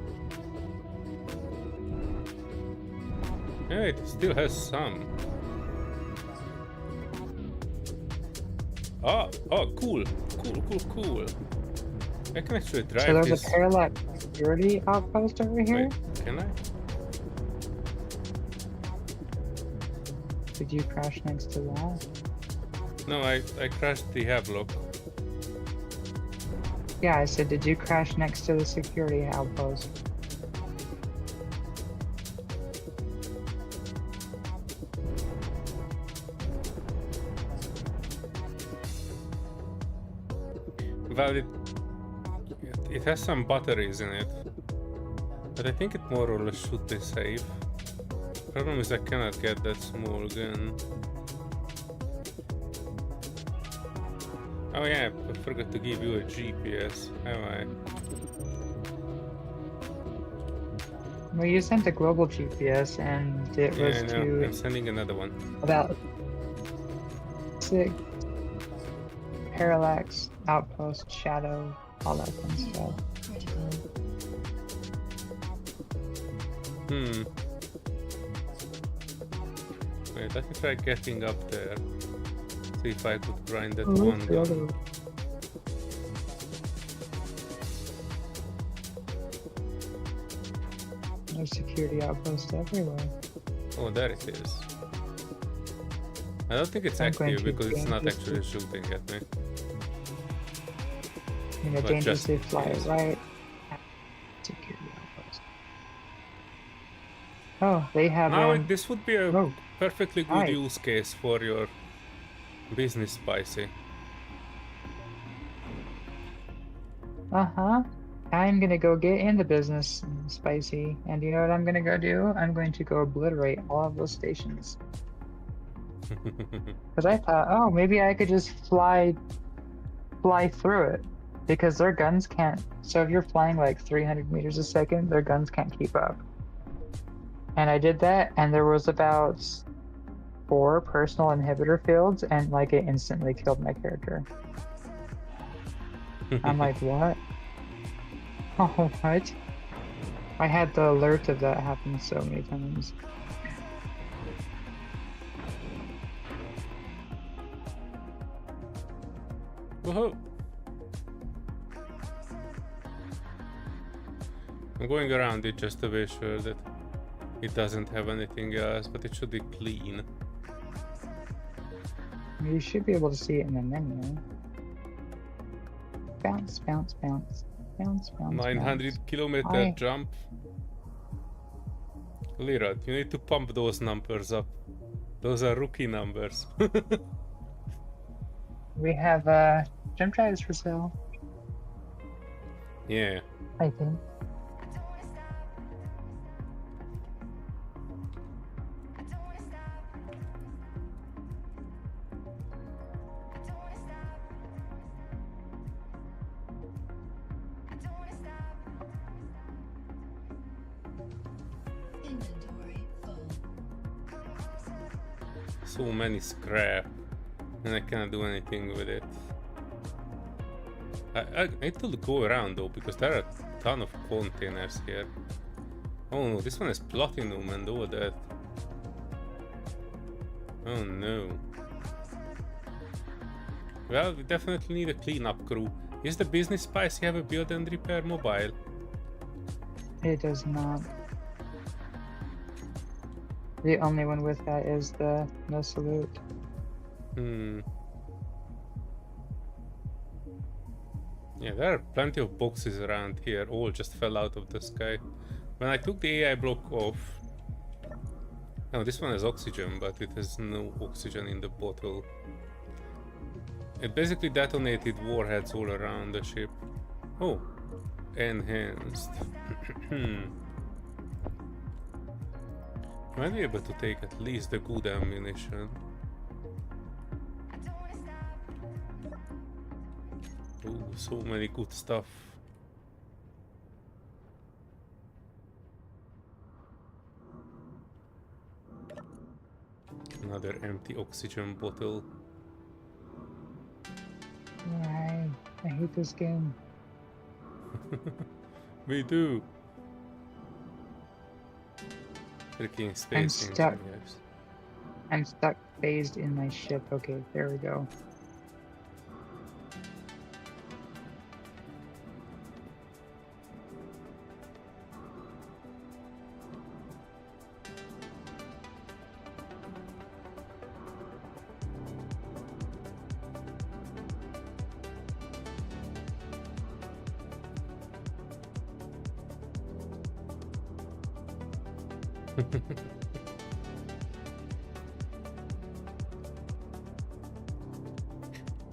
Yeah, it still has some. Oh, cool. Cool. I can actually drive So there's this. a parallax security outpost over here? Wait, can I? Did you crash next to that? No, I crashed the Havelock. Yeah, I said, did you crash next to the security outpost? Well, it has some batteries in it, but I think it more or less should be safe. Problem is I cannot get that small gun. Oh yeah, I forgot to give you a GPS, have I? Well, you sent a global GPS and it Yeah, was I know. to I'm sending another one. about 6 parallax outpost shadow, all that fun stuff. Critical. Wait, let me try getting up there. See if I could grind that Oh, one that's the other gun. one. There's security outposts everywhere. Oh, there it is. I don't think it's I'm going active to because it's not dangerously- actually shooting at me. You know, But dangerously just in fly case. right at security outpost. Oh, they have Now this would be a oh, perfectly good hi. use case for your business, Spicy. uh-huh. I'm gonna go get into business, Spicy. And you know what I'm gonna go do? I'm going to go obliterate all of those stations. Because I thought, oh, maybe I could just fly through it. Because their guns can't. So if you're flying like 300 meters a second, their guns can't keep up. And I did that, and there was about 4 personal inhibitor fields, and like it instantly killed my character. I'm like, what? Oh, what? I had the alert of that happen so many times. Woohoo! I'm going around it just to be sure that it doesn't have anything else, but it should be clean. You should be able to see it in the menu. Bounce, bounce, bounce. Bounce, bounce, 900 bounce. kilometer Hi. jump. Lira, you need to pump those numbers up. Those are rookie numbers. We have jump drives for sale, Yeah. I think. Inventory full. So many scrap. And I cannot do anything with it. I need to go around though, because there are a ton of containers here. Oh no, this one is platinum and all that. Oh no. Well, we definitely need a cleanup crew. Is the business spicy have a build and repair mobile? It does not. The only one with that is the no salute. Yeah, there are plenty of boxes around here, all just fell out of the sky. When I took the AI block off... No, this one has oxygen, but it has no oxygen in the bottle. It basically detonated warheads all around the ship. Oh, enhanced. Might be able to take at least the good ammunition. Oh, so many good stuff. Another empty oxygen bottle. Yeah, I hate this game. Me too. Freaking space stuck. engineers. I'm stuck phased in my ship. Okay, there we go.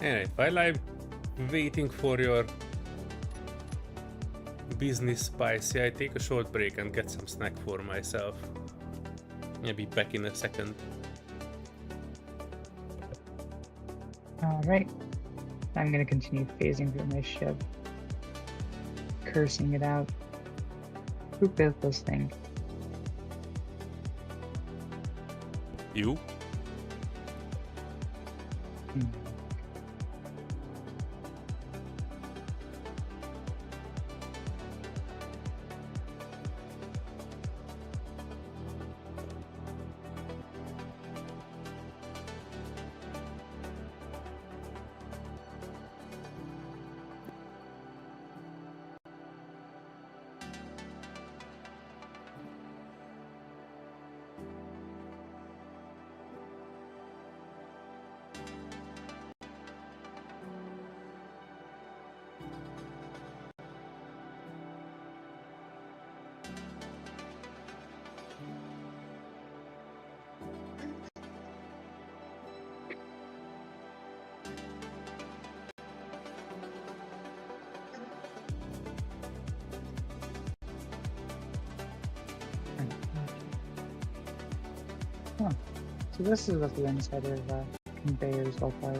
Anyway, while I'm waiting for your business spicy, I take a short break and get some snack for myself. I'll be back in a second. Alright. I'm gonna continue phasing through my ship. Cursing it out. Who built this thing? You? Hmm. Huh. So this is what the inside of conveyors look like.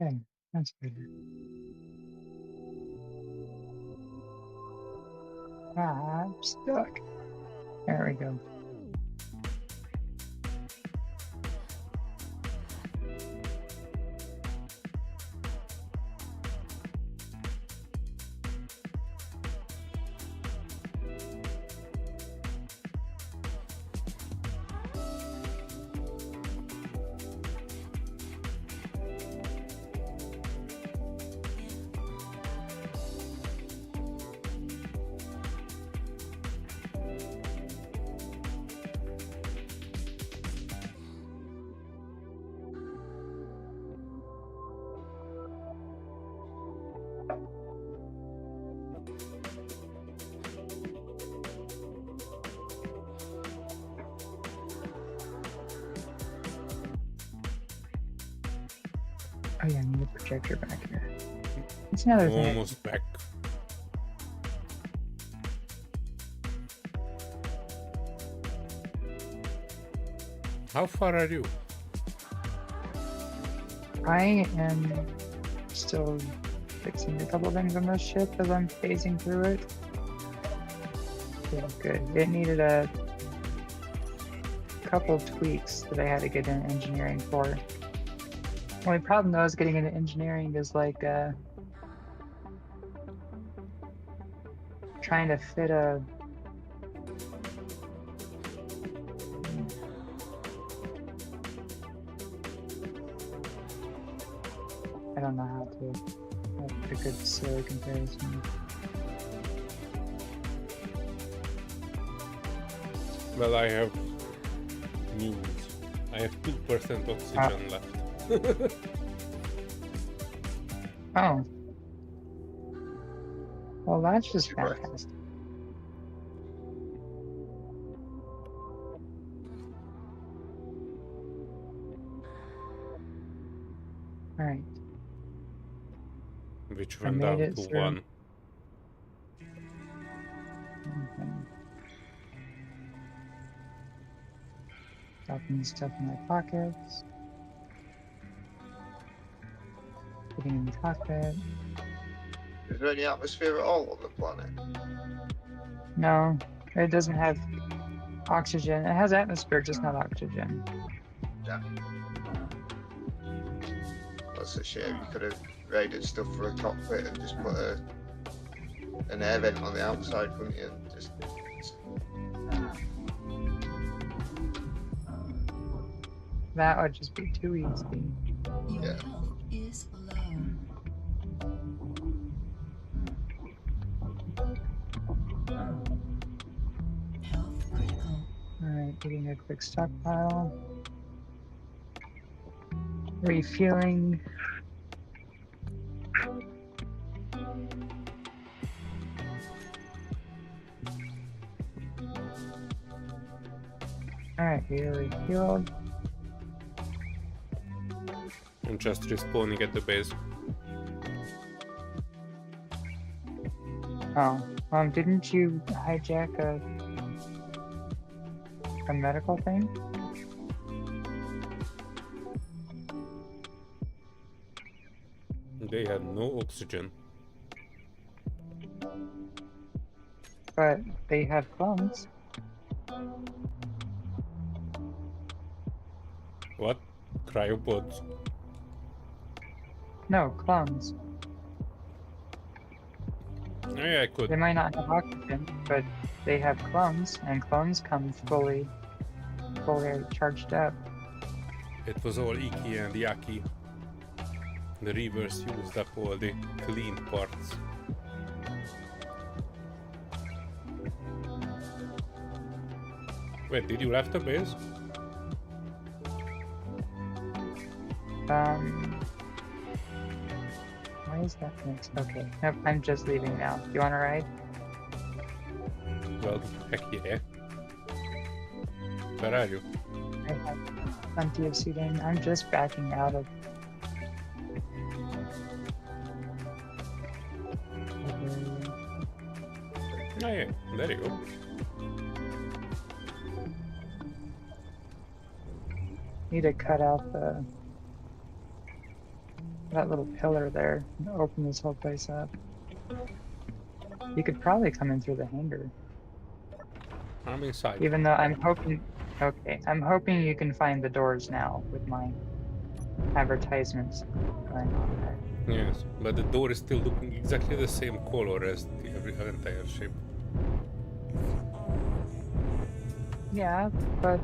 Okay, that's better. I'm stuck. There we go. Oh yeah, I need a projector back here. That's another thing. Almost back. How far are you? I am still fixing a couple things on this ship as I'm phasing through it. Yeah, good. It needed a couple tweaks that I had to get in engineering for. Only problem though is getting into engineering is like trying to fit a I don't know how to make a good silly comparison. Well, I have news. I have 2% oxygen left. Oh. Well, that's just Right. fantastic. All right. Which I went made down it to through. 1. Okay. Dropping stuff in my pockets. Getting in the cockpit. Is there any atmosphere at all on the planet? No, it doesn't have oxygen. It has atmosphere, just not oxygen. That's a shame. You could have raided stuff for a cockpit and just put an air vent on the outside, couldn't you? And just That would just be too easy. Your Yeah. health is low. Health critical. Alright, getting a quick stockpile. Refueling. Alright, we are refueled. I'm just respawning at the base. Oh, didn't you hijack a medical thing? They had no oxygen. But they have clones. What? Cryopods? No, clones. Yeah, I could. They might not have oxygen, but they have clones, and clones come fully charged up. It was all icky and yucky. The reverse used up all the clean parts. Wait, did you left the base? Why is that next? Okay, nope, I'm just leaving now. Do you want to ride? Well, heck yeah. Where are you? I have plenty of seating. I'm just backing out of. Oh yeah, there you go. Need to cut out that little pillar there and open this whole place up. You could probably come in through the hangar. I'm inside. Even though I'm hoping, okay, I'm hoping you can find the doors now with my advertisements going on there. Yes, but the door is still looking exactly the same color as the entire ship. Yeah, but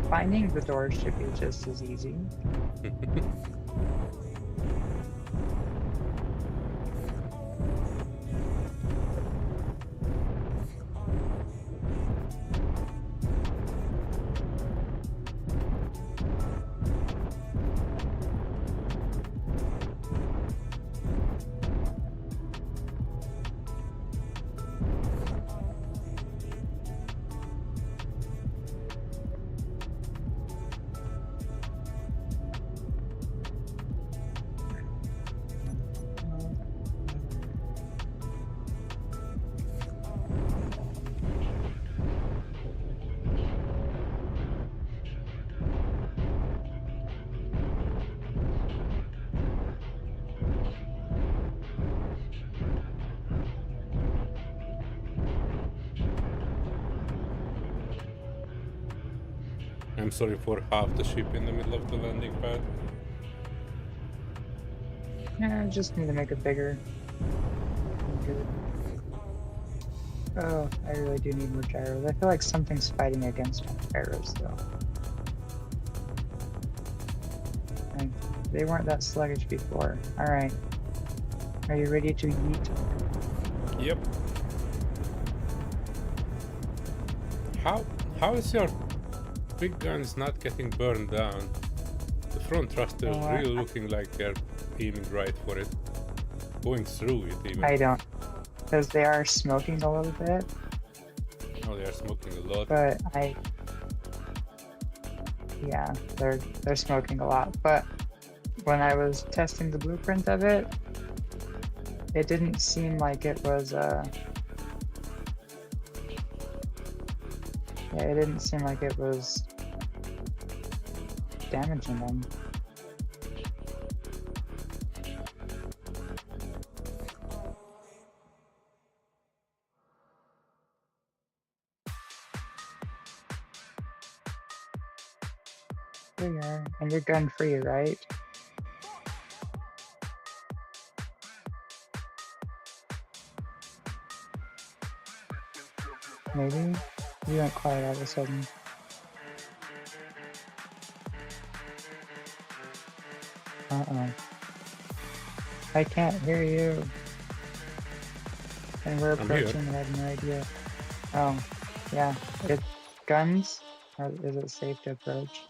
finding the doors should be just as easy. I'm sorry for half the ship in the middle of the landing pad. Yeah, I just need to make it bigger. Good. Oh, I really do need more gyros. I feel like something's fighting against my gyros, though. Like, they weren't that sluggish before. Alright. Are you ready to yeet? Yep. How is your big guns not getting burned down? The front thrusters really looking like they're aiming right for it. Going through it even. I don't. Because they are smoking a little bit, Oh, they are smoking a lot. but yeah, they're smoking a lot. But when I was testing the blueprint of it, it didn't seem like it was it didn't seem like it was damaging them. There you are. And you're gun free, right? Maybe? You went quiet all of a sudden. Uh-oh. I can't hear you. And we're I'm here. approaching and I have no idea. Oh, yeah. Guns? Or is it safe to approach?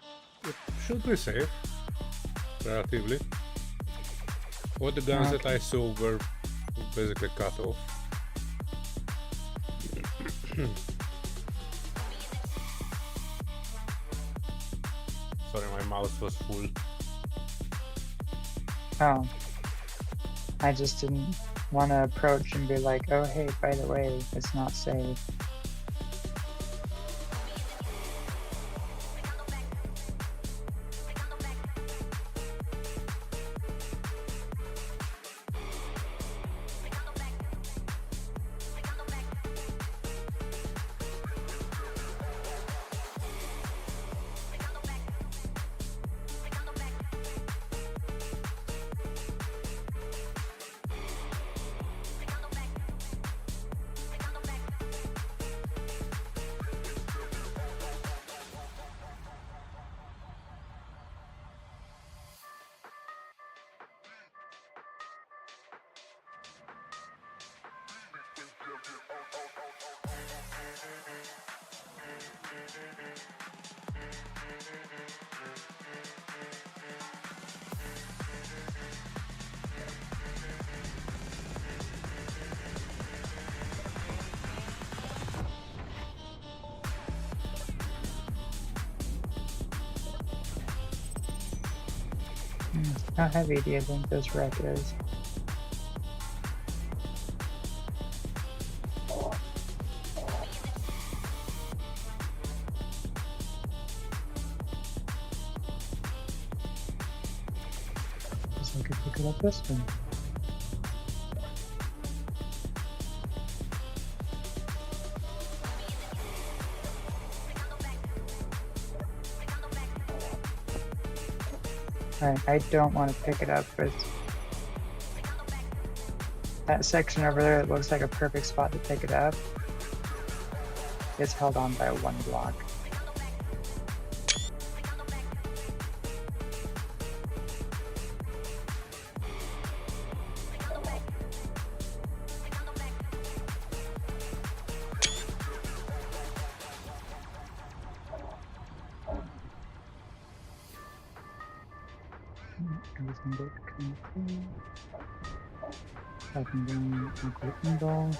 It should be safe, relatively. All the guns that I saw were basically cut off. Sorry, my mouse was full. Oh. I just didn't want to approach and be like, oh hey, by the way, it's not safe. How heavy do you think this wreck is? Guess I could pick it up this one. Alright, I don't want to pick it up, but that section over there, it looks like a perfect spot to pick it up. It's held on by one block. Everything looks kind of cool. Up and down, awkward angle.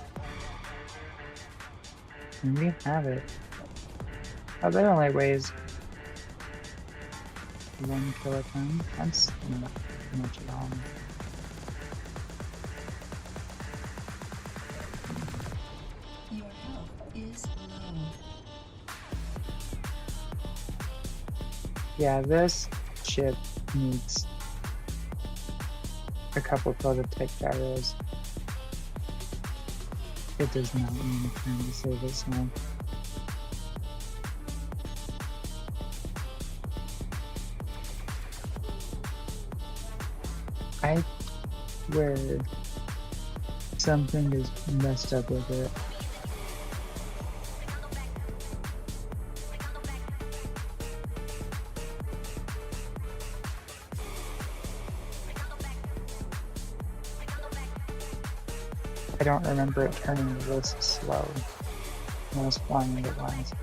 And we have it. Oh, that only weighs 1 kiloton. That's not much at all. Your health is low. Yeah, this ship needs a couple prototype gyros. It does not need time to save itself. I swear something is messed up with it. I don't remember it turning this slow when I was flying it was.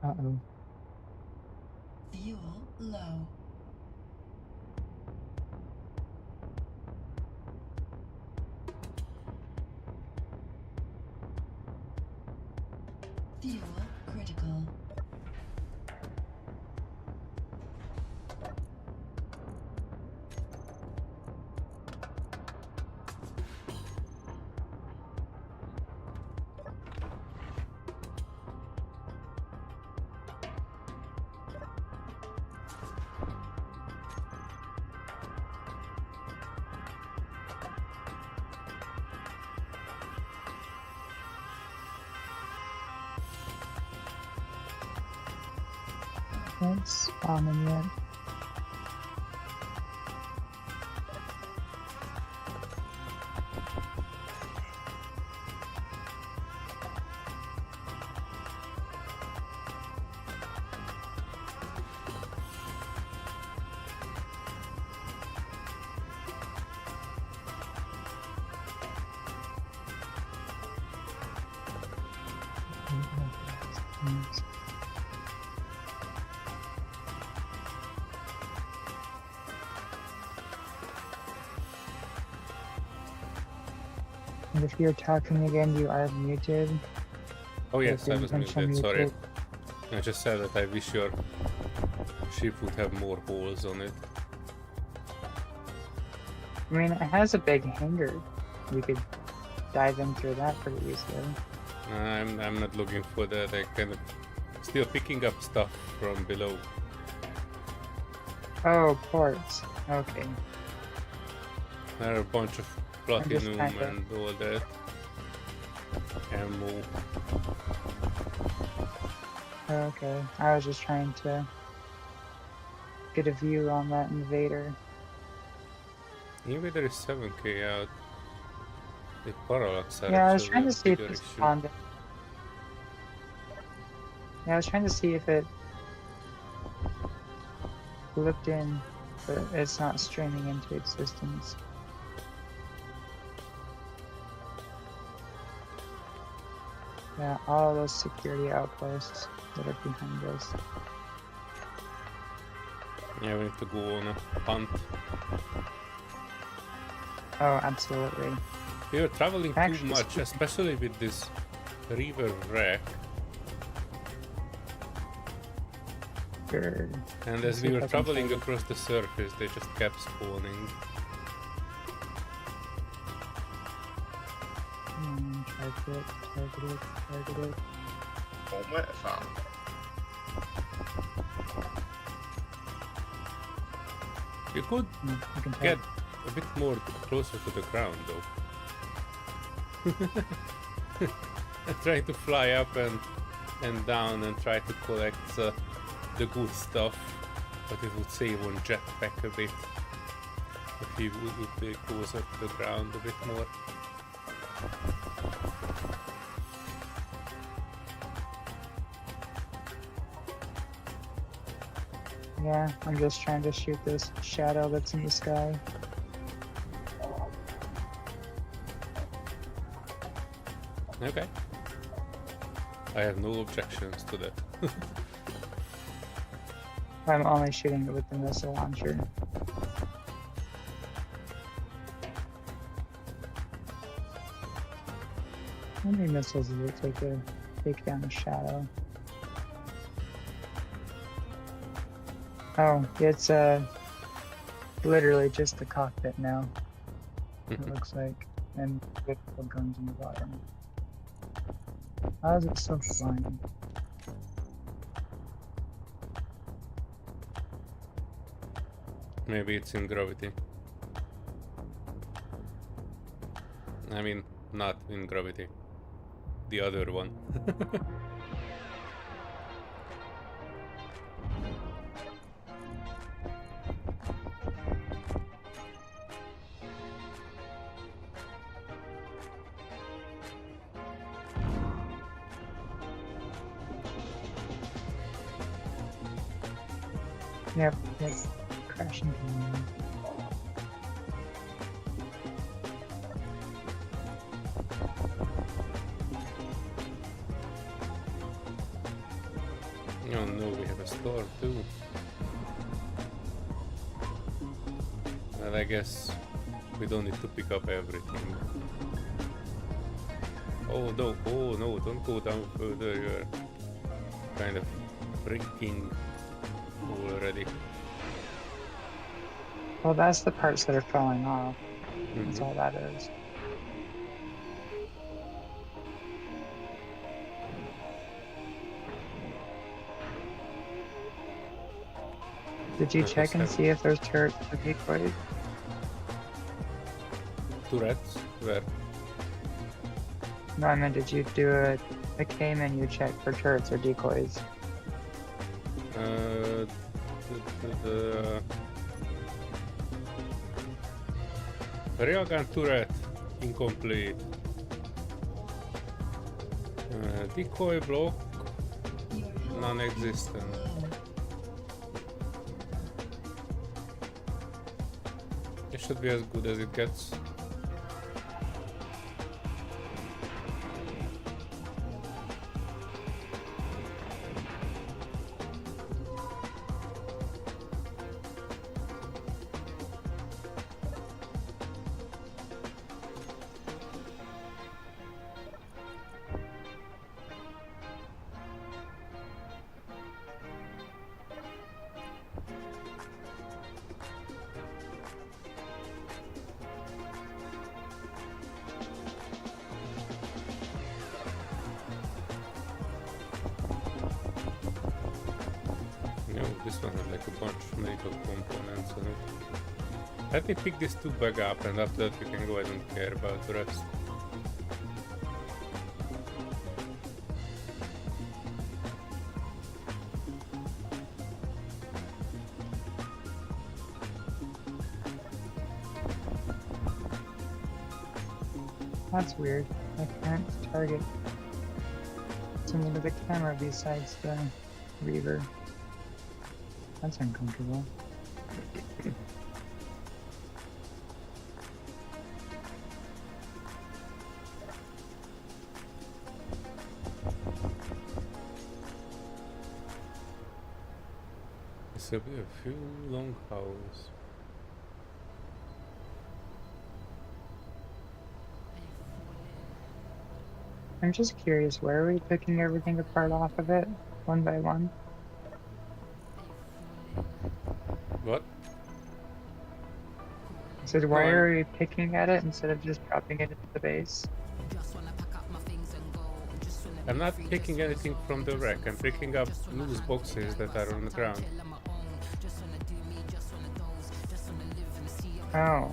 Uh-oh. Fuel low. Fuel critical. It's spawning yet. And if you're talking again, you are muted. Oh yes, I With was the muted, intention sorry. muted. I just said that I wish your ship would have more holes on it. I mean, it has a big hangar. You could dive in through that pretty easily. I'm not looking for that. I kind of still picking up stuff from below. Oh, ports. Okay. There are a bunch of just platinum kinda- and all that. Ammo. Okay. I was just trying to get a view on that invader. Invader is 7k out. The parallax are Yeah, I was actually trying a to see if bigger it issue. spawned it. Yeah, I was trying to see if it looked in, but it's not streaming into existence. Yeah, all those security outposts that are behind us. Yeah, we need to go on a hunt. Oh, absolutely. We are traveling too Actually, much, especially with this river wreck. Sure. And Let's as see we if were I can traveling find it. across the surface, they just kept spawning. Target it, target it. One way to farm. You could I can get target. a bit more closer to the ground though. Trying to fly up and down and try to collect the good stuff, but it would save on jetpack a bit if you would be closer to the ground a bit more. Yeah, I'm just trying to shoot this shadow that's in the sky. Okay. I have no objections to that. I'm only shooting it with the missile launcher. How many missiles does it take to take down a shadow? Oh, it's literally just the cockpit now. It looks like, and multiple guns in the bottom. How is it so flying? Maybe it's in gravity. I mean, not in gravity. The other one. Yep, it's crashing down. Oh no, we have a store too. And I guess we don't need to pick up everything. Oh no, don't go down further, you're kind of breaking already. Well, that's the parts that are falling off. That's Mhm. all that is. Did you That was check and heavy. see if there's turrets or decoys? Turrets? Where? No, I meant did you do a K menu check for turrets or decoys? The railgun turret incomplete. Decoy block Your health non-existent. low. It should be as good as it gets. No, this one has like a bunch of medical components in it. Let me pick these two back up and after that we can go. I don't care about the rest. That's weird. I can't target someone with a camera besides the Reaver. That's uncomfortable. This will be a few long hours. I'm just curious, where are we picking everything apart off of it, one by one? What? I said, why I'm- are we picking at it instead of just dropping it into the base? I'm not picking anything from the rack. I'm picking up loose boxes that are on the ground. Oh,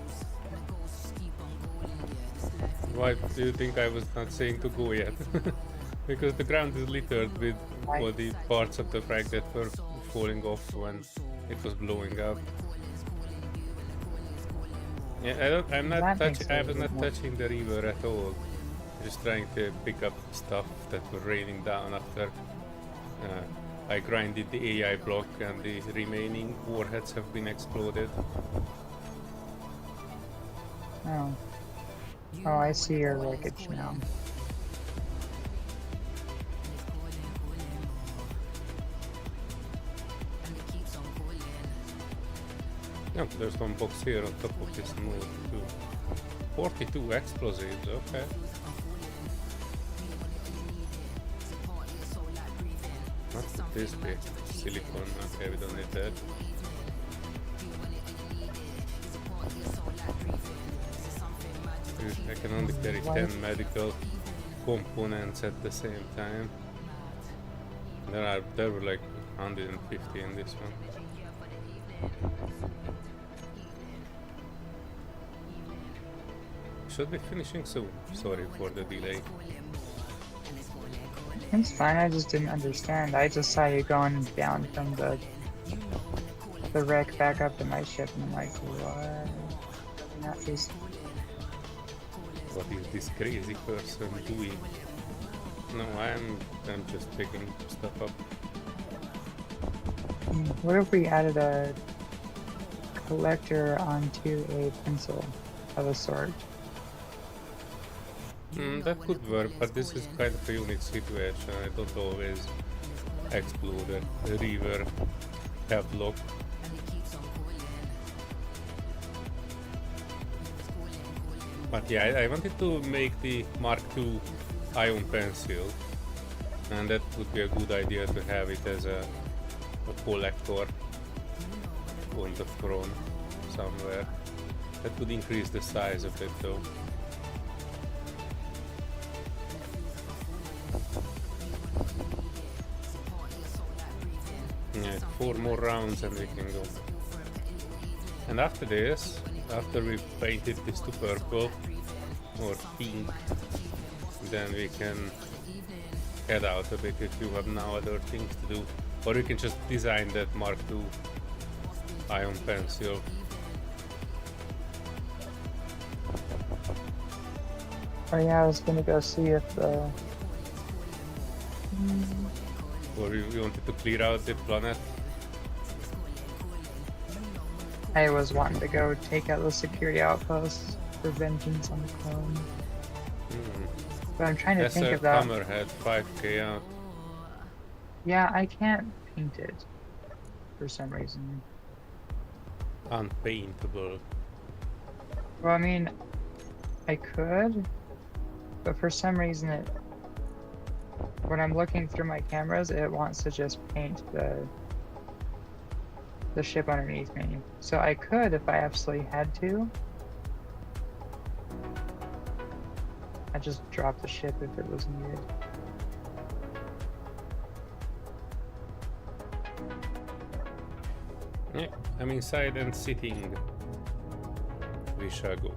Why do you think I was not saying to go yet? Because the ground is littered with all the parts of the rack that were falling off when it was blowing up. Yeah, I'm not That makes touching. I it a was bit not more- touching the river at all. Just trying to pick up stuff that were raining down after I grinded the AI block and the remaining warheads have been exploded. oh. Oh, I see your wreckage now. No, there's one box here on top of this node too. 42 explosives, okay. Not this big. Silicon, okay, we don't need that. I can only carry 10 medical components at the same time. There were like 150 in this one. Should be finishing soon. Sorry for the delay. It's fine, I just didn't understand. I just saw you going down from the wreck back up to my ship, and I'm like, what? And that is What is this crazy person doing? No, I'm just picking stuff up. What if we added a collector onto a pencil of a sort? That could work, but this is kind of a unique situation. I don't always explode a river lock. But yeah, I wanted to make the Mark II ion pencil, and that would be a good idea to have it as a collector on the front somewhere. That would increase the size of it though. Yeah, 4 more rounds and we can go. And after this, after we painted this to purple or pink, then we can head out a bit if you have now other things to do. Or you can just design that Mark II ion pencil. Oh yeah, I was gonna go see if the... Or you wanted to clear out the planet? I was wanting to go take out the security outposts for vengeance on the clone. But I'm trying to think of that. Hammerhead 5k out. Yeah, I can't paint it for some reason. Unpaintable. Well, I mean, I could, but for some reason it, when I'm looking through my cameras, it wants to just paint the ship underneath me. So I could, if I absolutely had to. I'd just drop the ship if it was needed. Yeah, I'm inside and sitting. We shall go.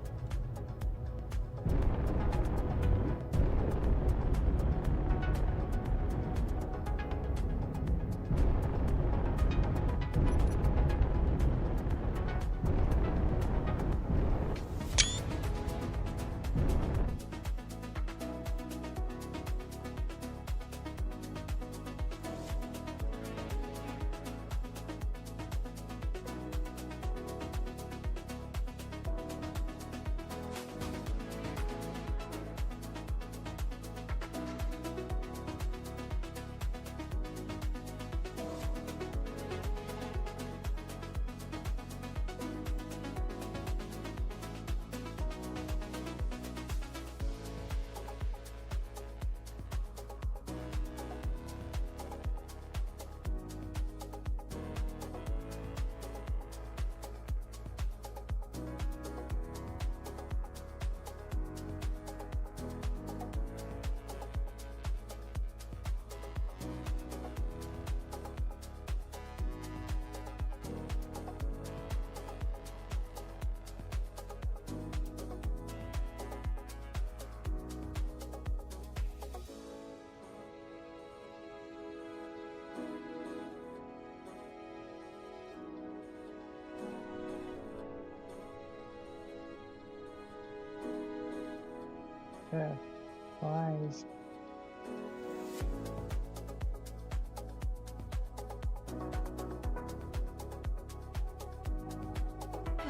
Flies.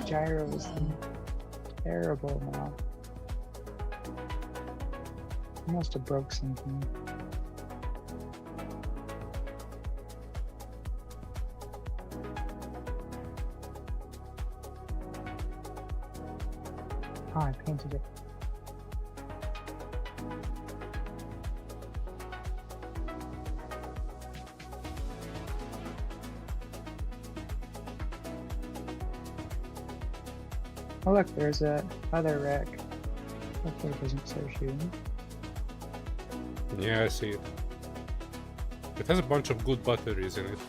Gyros terrible now. I must have broke something. Oh, I painted it. Oh look, there's a other wreck. Hopefully it doesn't start shooting. Yeah, I see it. It has a bunch of good batteries in it.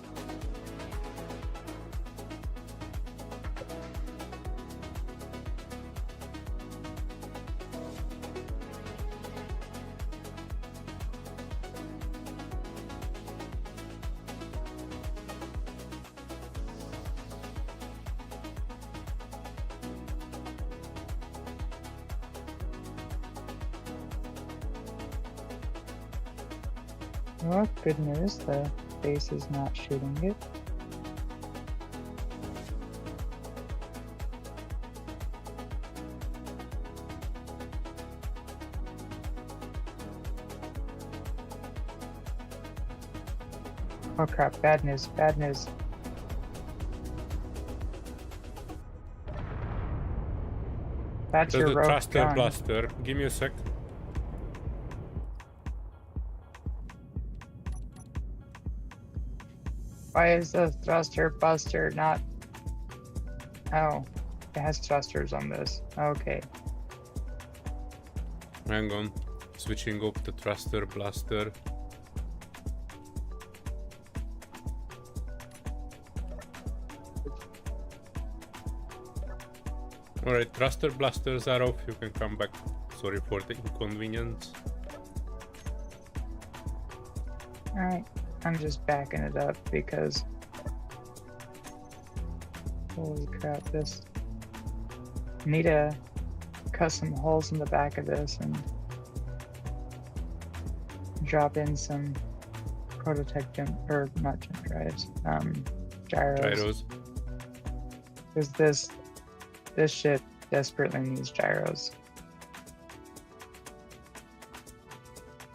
Well, good news, the base is not shooting it. Oh crap, bad news, bad news. That's There's your the rogue thruster gun. blaster. Give me a sec. Why is the thruster buster not? Oh, it has thrusters on this. Okay. Hang on. Switching up the thruster blaster. Alright, thruster blasters are off. You can come back. Sorry for the inconvenience. Alright. I'm just backing it up because holy crap, this need to cut some holes in the back of this and drop in some prototype jump or not jump drives, gyros. Because this ship desperately needs gyros.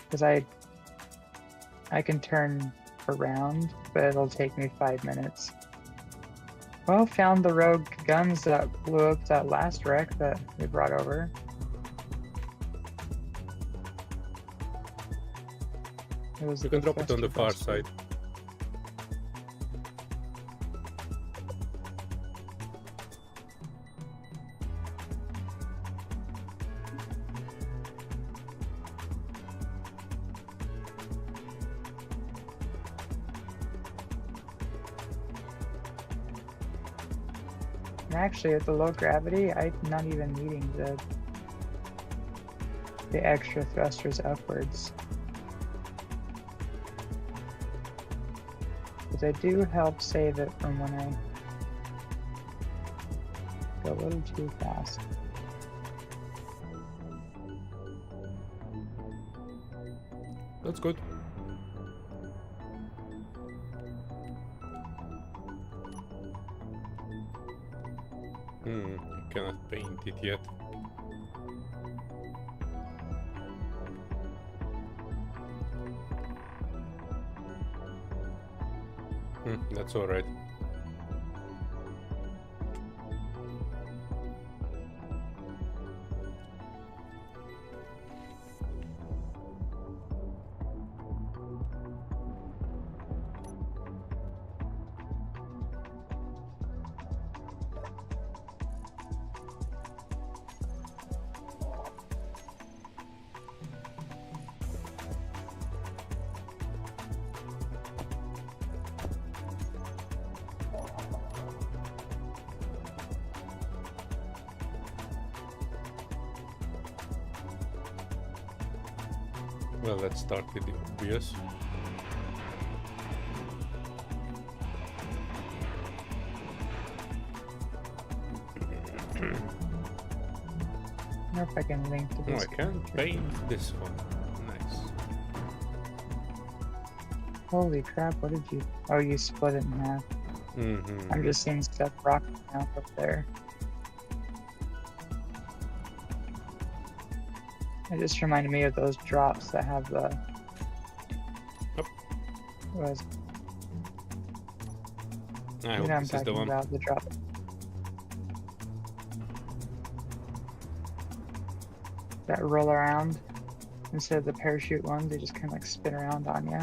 Because I can turn around, but it'll take me 5 minutes. Well, found the rogue guns that blew up that last wreck that we brought over. It was You can drop it on the far side. And actually, at the low gravity, I'm not even needing the extra thrusters upwards. But they do help save it from when I go a little too fast. That's good. I cannot paint it yet. That's alright. Well, let's start with the obvious. I wonder if I can link to Oh, this. I can paint this one. Nice. Holy crap, what did you... Oh, you split it in half. I'm just seeing stuff rocking out up there. It just reminded me of those drops that have the... Yep. Was... I You hope know I'm this is the talking one. about, the drop. That roll around. Instead of the parachute ones, they just kind of like spin around on you.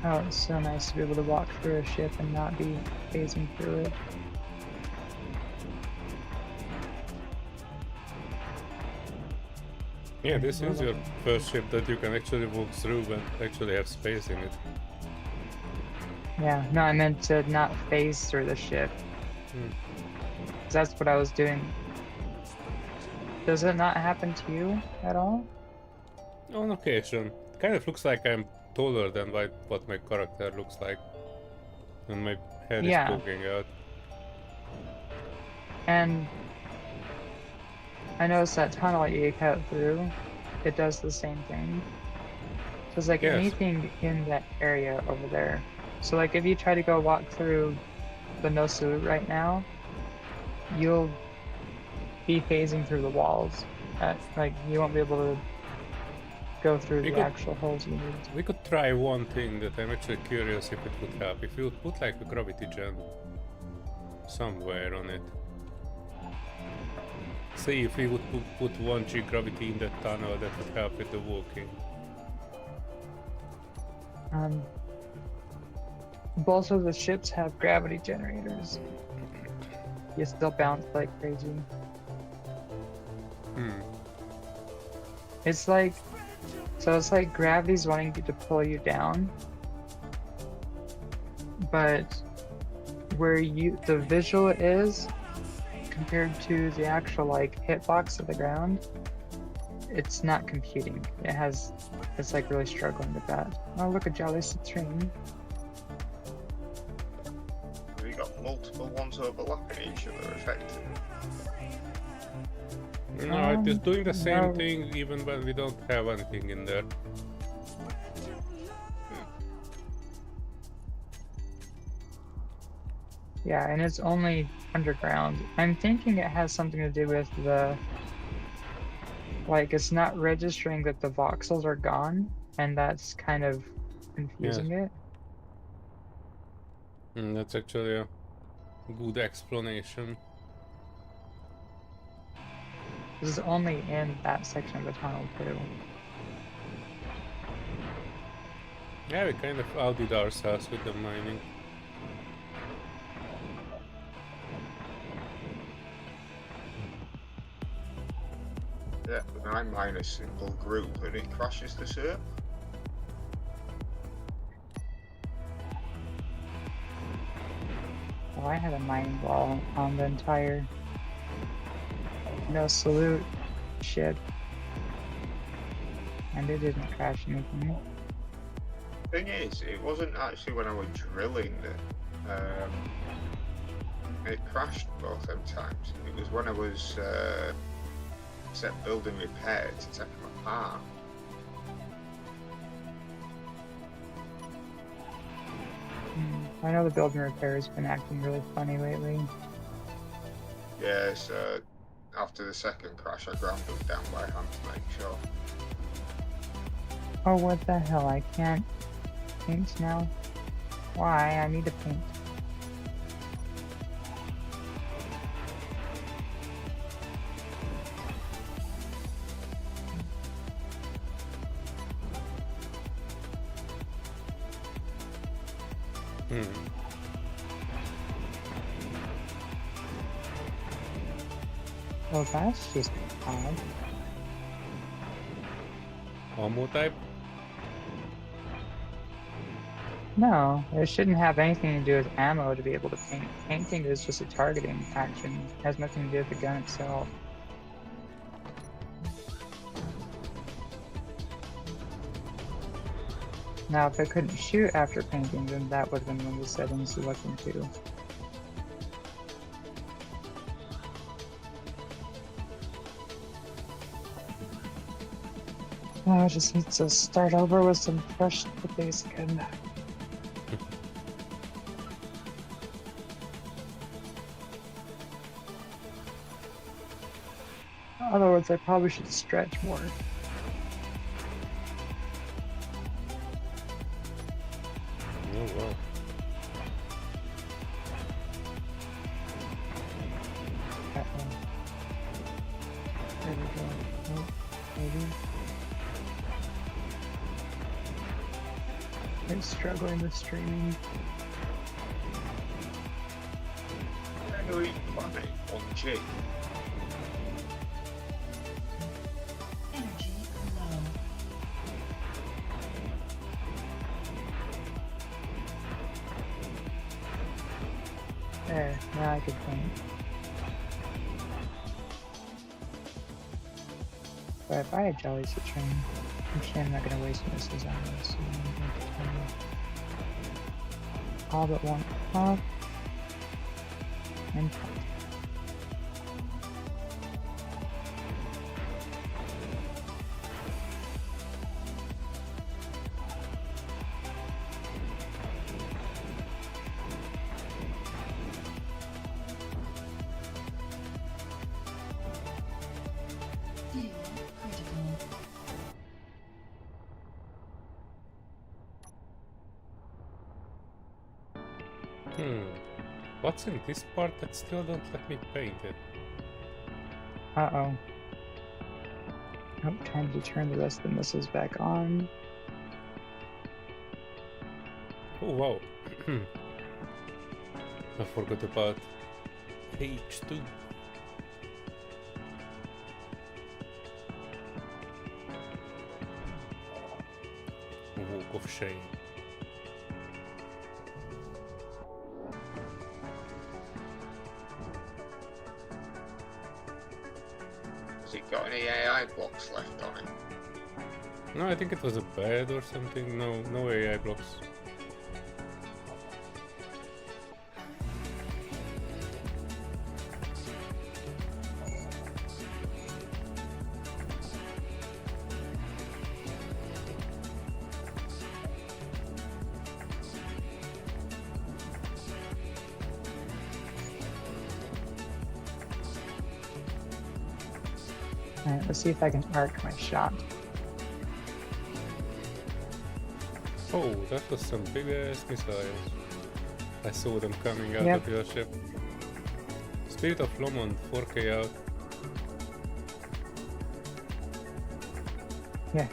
Oh, it's so nice to be able to walk through a ship and not be phasing through it. Yeah, this is your first ship that you can actually walk through and actually have space in it. Yeah, no, I meant to not phase through the ship. Hmm. 'Cause that's what I was doing. Does it not happen to you at all? On occasion. Kind of looks like I'm taller than what my character looks like. And my head is Yeah. poking out. And I noticed that tunnel you cut through, it does the same thing. So it's like Yes. anything in that area over there. So like if you try to go walk through the no salute right now, you'll be phasing through the walls. Like you won't be able to go through We the could- actual holes you need. We could try one thing that I'm actually curious if it would help. If you would put like a gravity gen somewhere on it. See if we would put 1G gravity in that tunnel, that would help with the walking. Both of the ships have gravity generators. You still bounce like crazy. It's like, so it's like gravity's wanting to pull you down, but where the visual is compared to the actual like hitbox of the ground, it's not computing. It's like really struggling with that. Oh, look, a Jolly Citrine. Have you got multiple ones overlapping each other effectively? No, it is doing the same no. thing even when we don't have anything in there. Yeah, and it's only underground. I'm thinking it has something to do with like it's not registering that the voxels are gone, and that's kind of confusing it. That's actually a good explanation. This is only in that section of the tunnel too. Yeah, we kind of outdid ourselves with the mining. Yeah, when I mine a simple group and it crashes the server. Oh, I had a mining wall on the entire no salute ship, and it didn't crash anything. Thing is, it wasn't actually when I was drilling that it crashed both them times. It was when I was set building repair to take them apart. I know the building repair has been acting really funny lately. Yeah, so after the second crash, I ground them down by hand to make sure. Oh, what the hell? I can't paint now? Why? I need to paint. Well, that's just odd. Ammo type? No, it shouldn't have anything to do with ammo to be able to paint. Painting is just a targeting action. It has nothing to do with the gun itself. Now, if I couldn't shoot after painting, then that would have been one of the settings to look into. Now I just need to start over with some fresh basic code. In other words, I probably should stretch more. Oh wow. There we go. Oh, maybe. I'm struggling with streaming. Serenity planet on G. Energy low. There, now I can think. But if I had Jolly's to train, I'm not gonna waste missiles on this. So I'm gonna all but one off. And cut. Fuel critical. What's in this part that still don't let me paint it? Uh-oh. Oh, time to turn the rest of the missiles back on. Oh wow. I forgot about H2. Walk of shame. Has it got any AI blocks left on it? No, I think it was a bed or something. No, no AI blocks. Alright, let's see if I can arc my shot. Oh, that was some big ass missiles. I saw them coming out Yep. of your ship. Spirit of Lomond, 4K out. Yeah.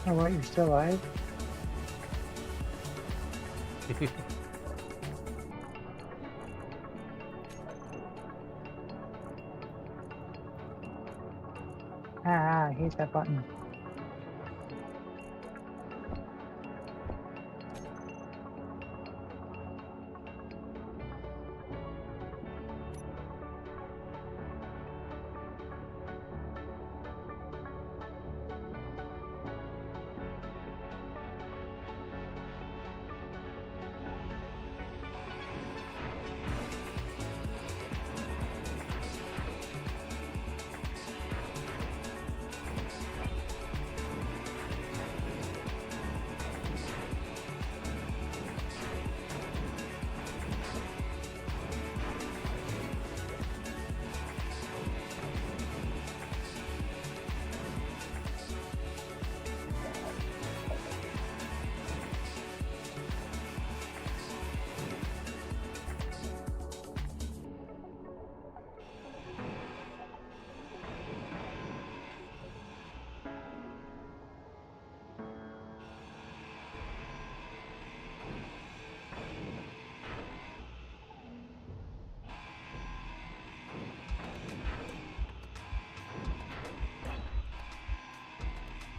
Oh, what? You're still alive? I hate that button.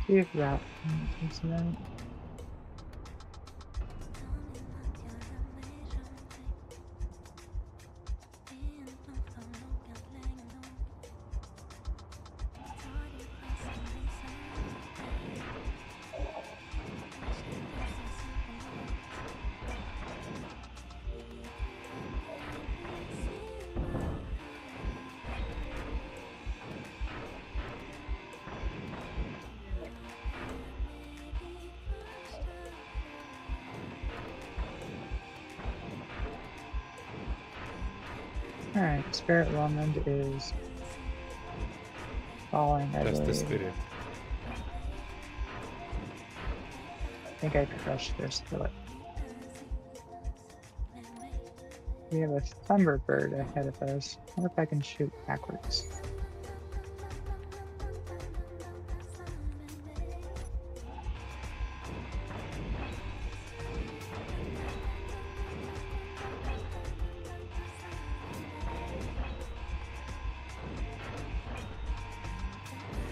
See if that takes a minute. Alright, Spirit Lomond is falling, I That's the believe. spirit. I think I crushed their skillet. We have a Thunderbird ahead of us. I wonder if I can shoot backwards.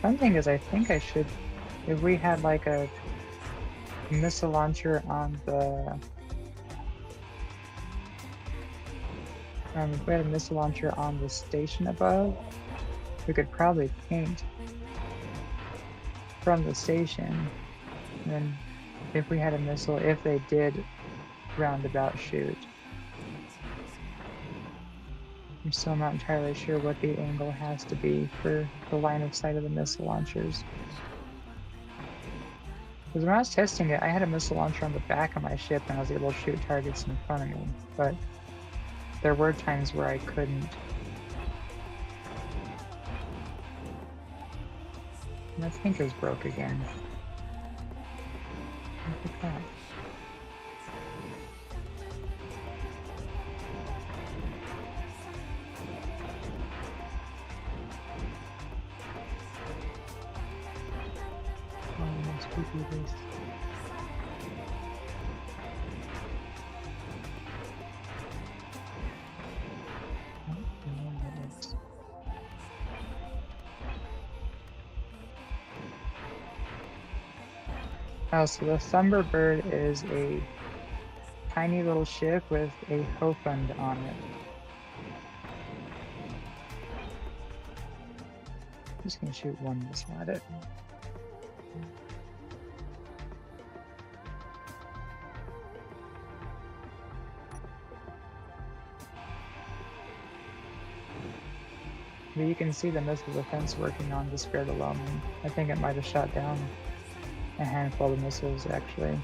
One thing is, I think I should, if we had like a missile launcher on the, if we had a missile launcher on the station above, we could probably paint from the station. And then if we had a missile, if they did roundabout shoot. I'm still not entirely sure what the angle has to be for the line of sight of the missile launchers. Because when I was testing it, I had a missile launcher on the back of my ship and I was able to shoot targets in front of me. But there were times where I couldn't. My fingers broke again. Look at that. Do this. Oh, so the Thunderbird is a tiny little ship with a Hofund on it. I'm just gonna shoot one missile at it. But you can see the missile defense working on the Spirit alone. I think it might have shot down a handful of missiles, actually.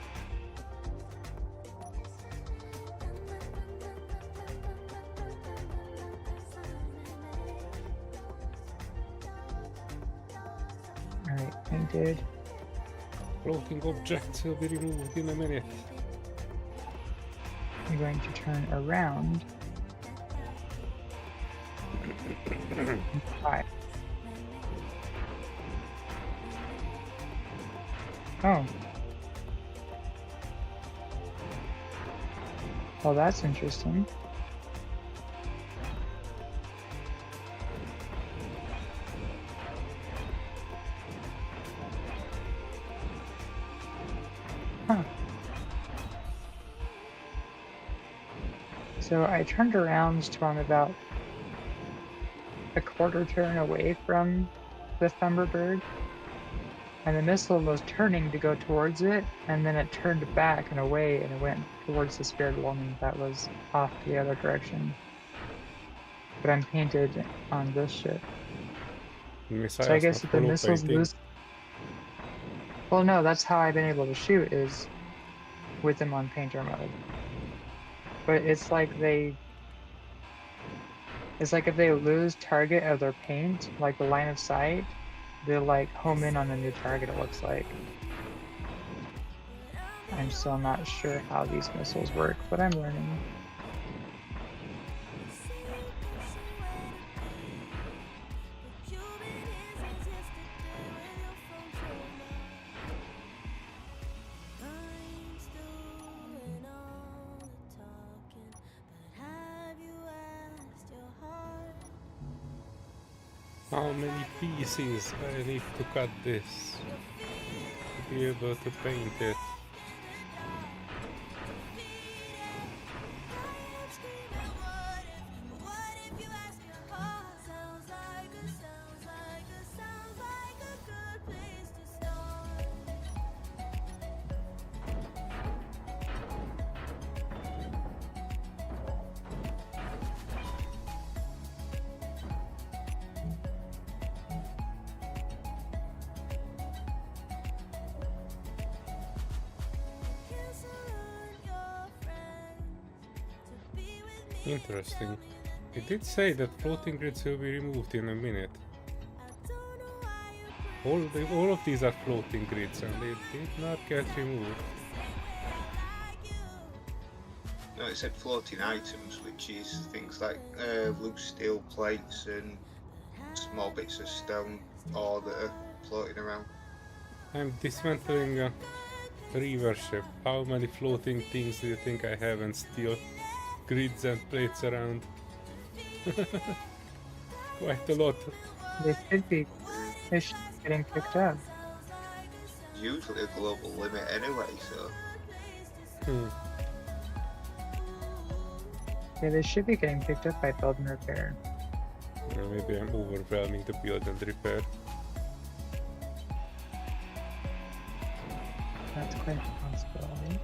Alright, painted. Floating objects will be removed in a minute. I'm going to turn around. Five. Oh. Well, that's interesting. Huh. So I turned around to I'm about a quarter turn away from the Thunderbird, and the missile was turning to go towards it, and then it turned back and away, and it went towards the Spirit Woman that was off the other direction. But I'm painted on this ship. So I guess if the missiles lose... Well, no, that's how I've been able to shoot, is with them on painter mode. But it's like they... It's like if they lose target of their paint, like the line of sight, they'll like home in on a new target, it looks like. I'm still not sure how these missiles work, but I'm learning. How many pieces I need to cut this to be able to paint it? Interesting. It did say that floating grids will be removed in a minute. All of these are floating grids and they did not get removed. No, it said floating items, which is things like loose steel plates and small bits of stone ore that are floating around. I'm dismantling a river ship. How many floating things do you think I have and steel grids and plates around? Quite a lot. They should be getting picked up. Usually a global limit anyway, so Yeah, they should be getting picked up by build and repair. Maybe I'm overwhelming the build and repair. That's quite a possibility.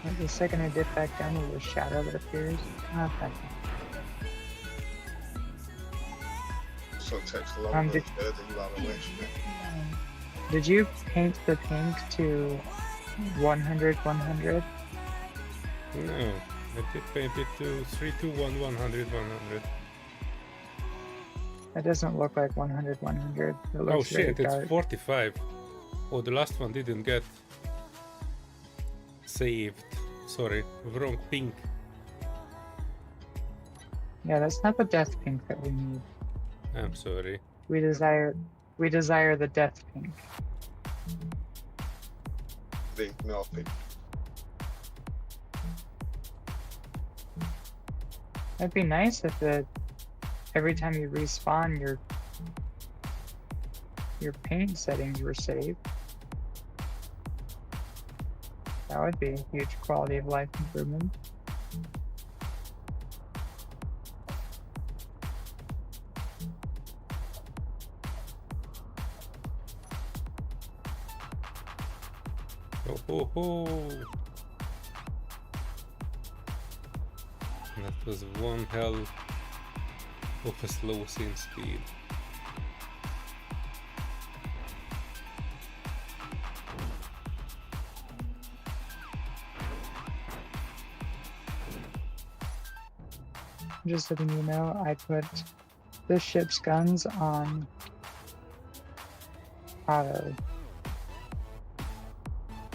Like the second I dip back down, a little shadow that appears. Not that bad. so it takes a Um, longer did- than you are away from it. Low. Did you paint the pink to 100, 100? No, I did paint it to 321, 100, 100. That doesn't look like 100, 100. It Oh looks very shit, it's dark. 45. Oh, the last one didn't get saved. Sorry, wrong pink. Yeah, that's not the death pink that we need. I'm sorry. We desire the death pink. The Northern. It'd be nice if every time you respawn your paint settings were saved. That would be a huge quality of life improvement. Oh ho ho! That was one hell of a slow scene speed. Just letting you know, I put this ship's guns on auto.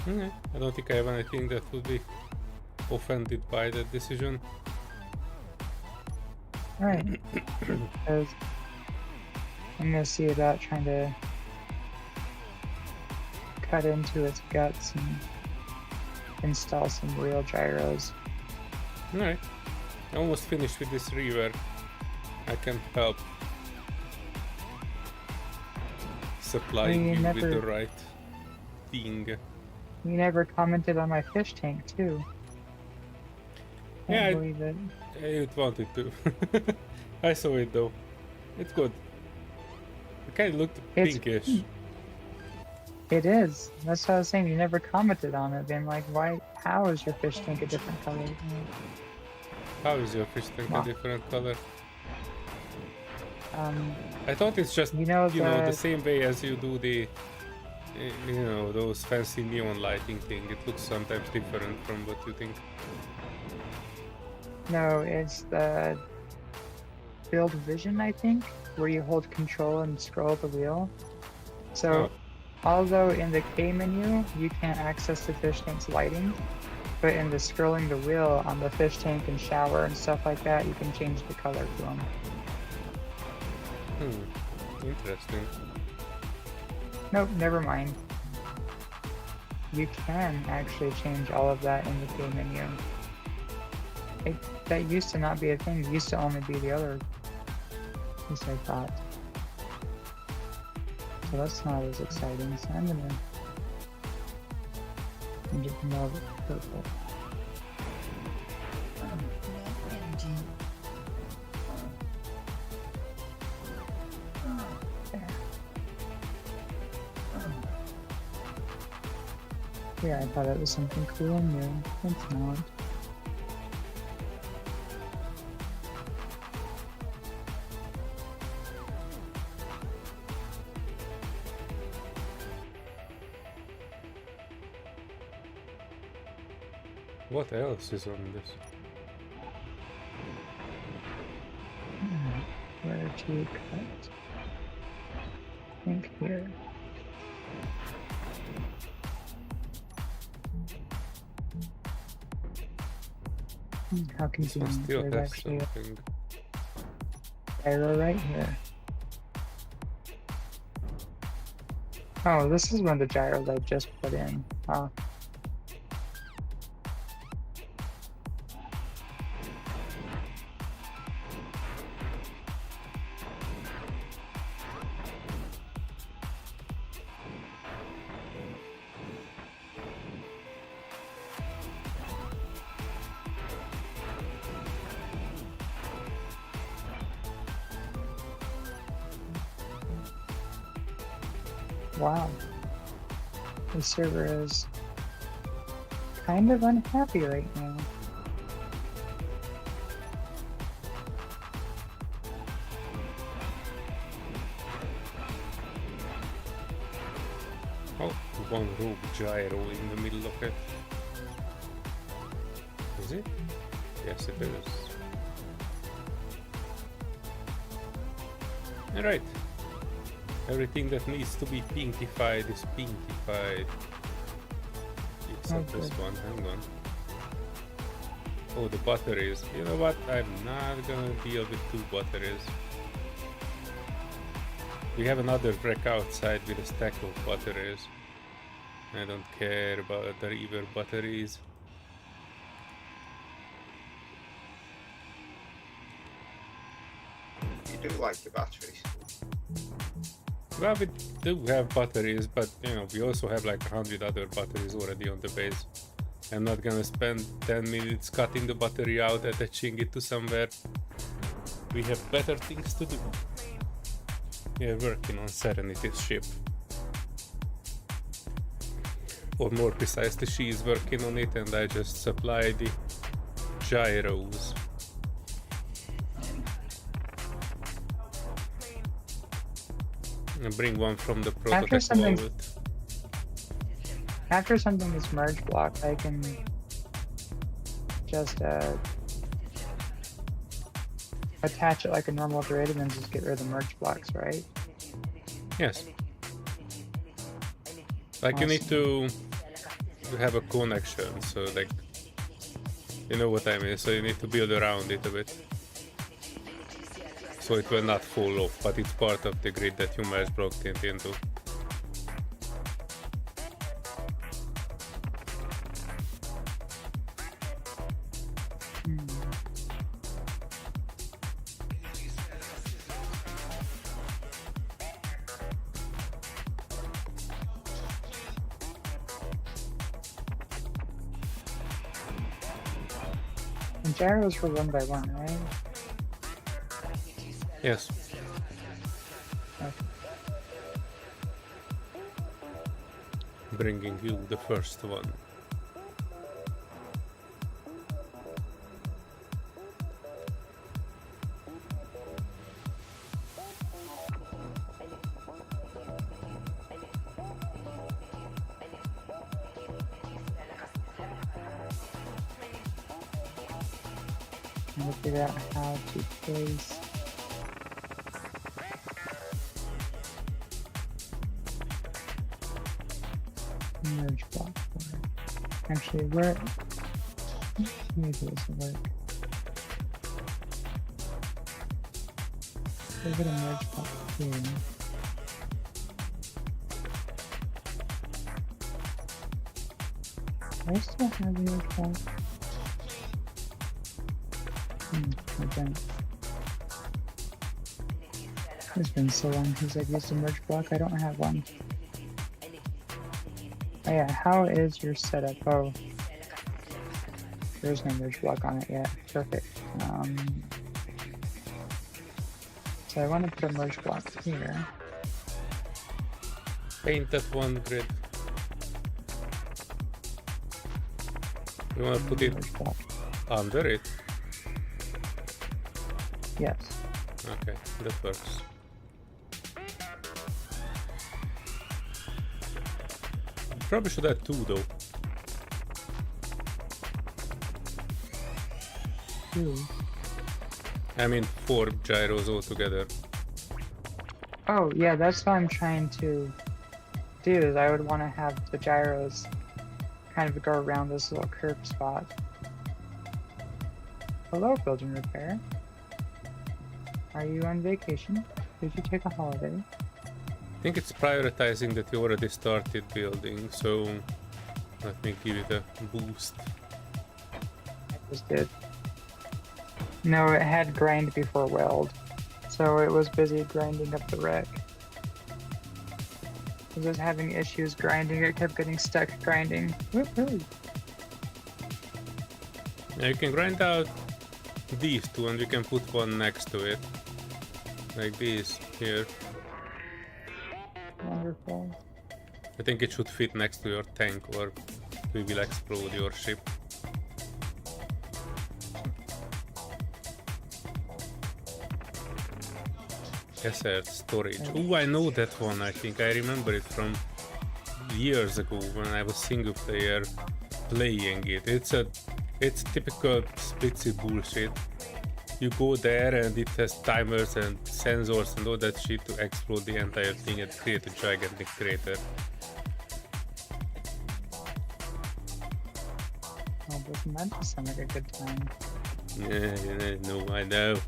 Okay. I don't think I have anything that would be offended by that decision. Alright. Because I'm gonna see about trying to cut into its guts and install some real gyros. Alright. Almost finished with this river. I can help supplying You you with the never- right thing. You never commented on my fish tank too. Yeah, Can't I- believe it. I wanted to. I saw it though. It's good. It kind of looked It's- pinkish. It is. That's what I was saying. You never commented on it. Being like, why? How is your fish tank a different color? How is your fish tank a Wow. different color? Um, I thought it's just you know the the same way as you do the those fancy neon lighting thing. It looks sometimes different from what you think. no, it's the build vision, I think, where you hold control and scroll the wheel. So, although in the K menu you can't access the fish tank's lighting, but in the scrolling the wheel on the fish tank and shower and stuff like that, you can change the color to them. Interesting. Nope, never mind. You can actually change all of that in the K menu. That used to not be a thing. It used to only be the other. At least I thought. So that's not as exciting. So I'm gonna get more of it purple. Low energy. There. Yeah, I thought it was something cool and new. It's not. What else is on this? Where to cut? I think here. How This one convenient. still There's has actually a something. gyro right here. Oh, this is one of the gyros I just put in. Oh. Wow. The server is kind of unhappy right now. Oh, one rogue gyro in the middle of it. Is it? Yes, it is. Alright. Everything that needs to be pinkified is pinkified. Except this good. one, hang on. Oh, the batteries. You know what? I'm not gonna deal with 2 batteries. We have another wreck outside with a stack of batteries. I don't care about the river batteries. You do like the batteries. Well, we do have batteries, but you know, we also have like 100 other batteries already on the base. I'm not gonna spend 10 minutes cutting the battery out, attaching it to somewhere. We have better things to do. We are working on Serenity's ship. Or more precisely, she is working on it and I just supply the gyros. And bring one from the prototype something- wallet. After something is merge blocked, I can just attach it like a normal grid and then just get rid of the merge blocks, right? Yes. Like you need to have a connection, so like, you know what I mean, so you need to build around it a bit. So it will not fall off, but it's part of the grid that you merge blocked it into. And gyros were one by one, right? Yes. Okay. Bringing you the first one. And we'll figure out how to place merge block for it. Actually, where maybe this will work. We'll get a merge block here. Do I still have a merge block? I don't. It's been so long since I've used a merge block, I don't have one. Oh yeah, how is your setup? Oh, there's no merge block on it yet. Perfect. So I want to put a merge block here. Paint that one grid. You want to put it Merge block. under it? Yes. Okay, that works. Probably should add 2 though. 2. I mean 4 gyros altogether. Oh yeah, that's what I'm trying to do. Is I would want to have the gyros kind of go around this little curved spot. Hello, building repair. Are you on vacation? Did you take a holiday? I think it's prioritizing that you already started building, so let me give it a boost. I just did. No, it had grind before weld, so it was busy grinding up the wreck. It was having issues grinding, it kept getting stuck grinding. Woohoo! Yeah, you can grind out these two and you can put one next to it. Like this here. Wonderful. I think it should fit next to your tank or we will explode your ship. Asset storage. Oh, I know that one. I think I remember it from years ago when I was single player playing it. It's typical splitsy bullshit. You go there and it has timers and sensors and all that shit to explode the entire thing and create a gigantic crater. Oh, doesn't that just sound like a good time? Yeah, no, I know.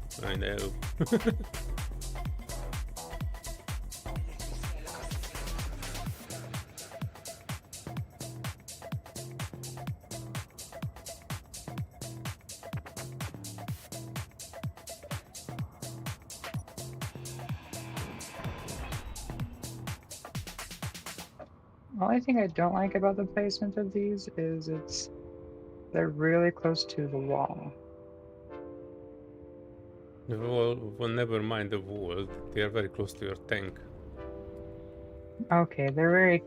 The only thing I don't like about the placement of these is they're really close to the wall. The wall, well, never mind the wall. They are very close to your tank. Okay, they're in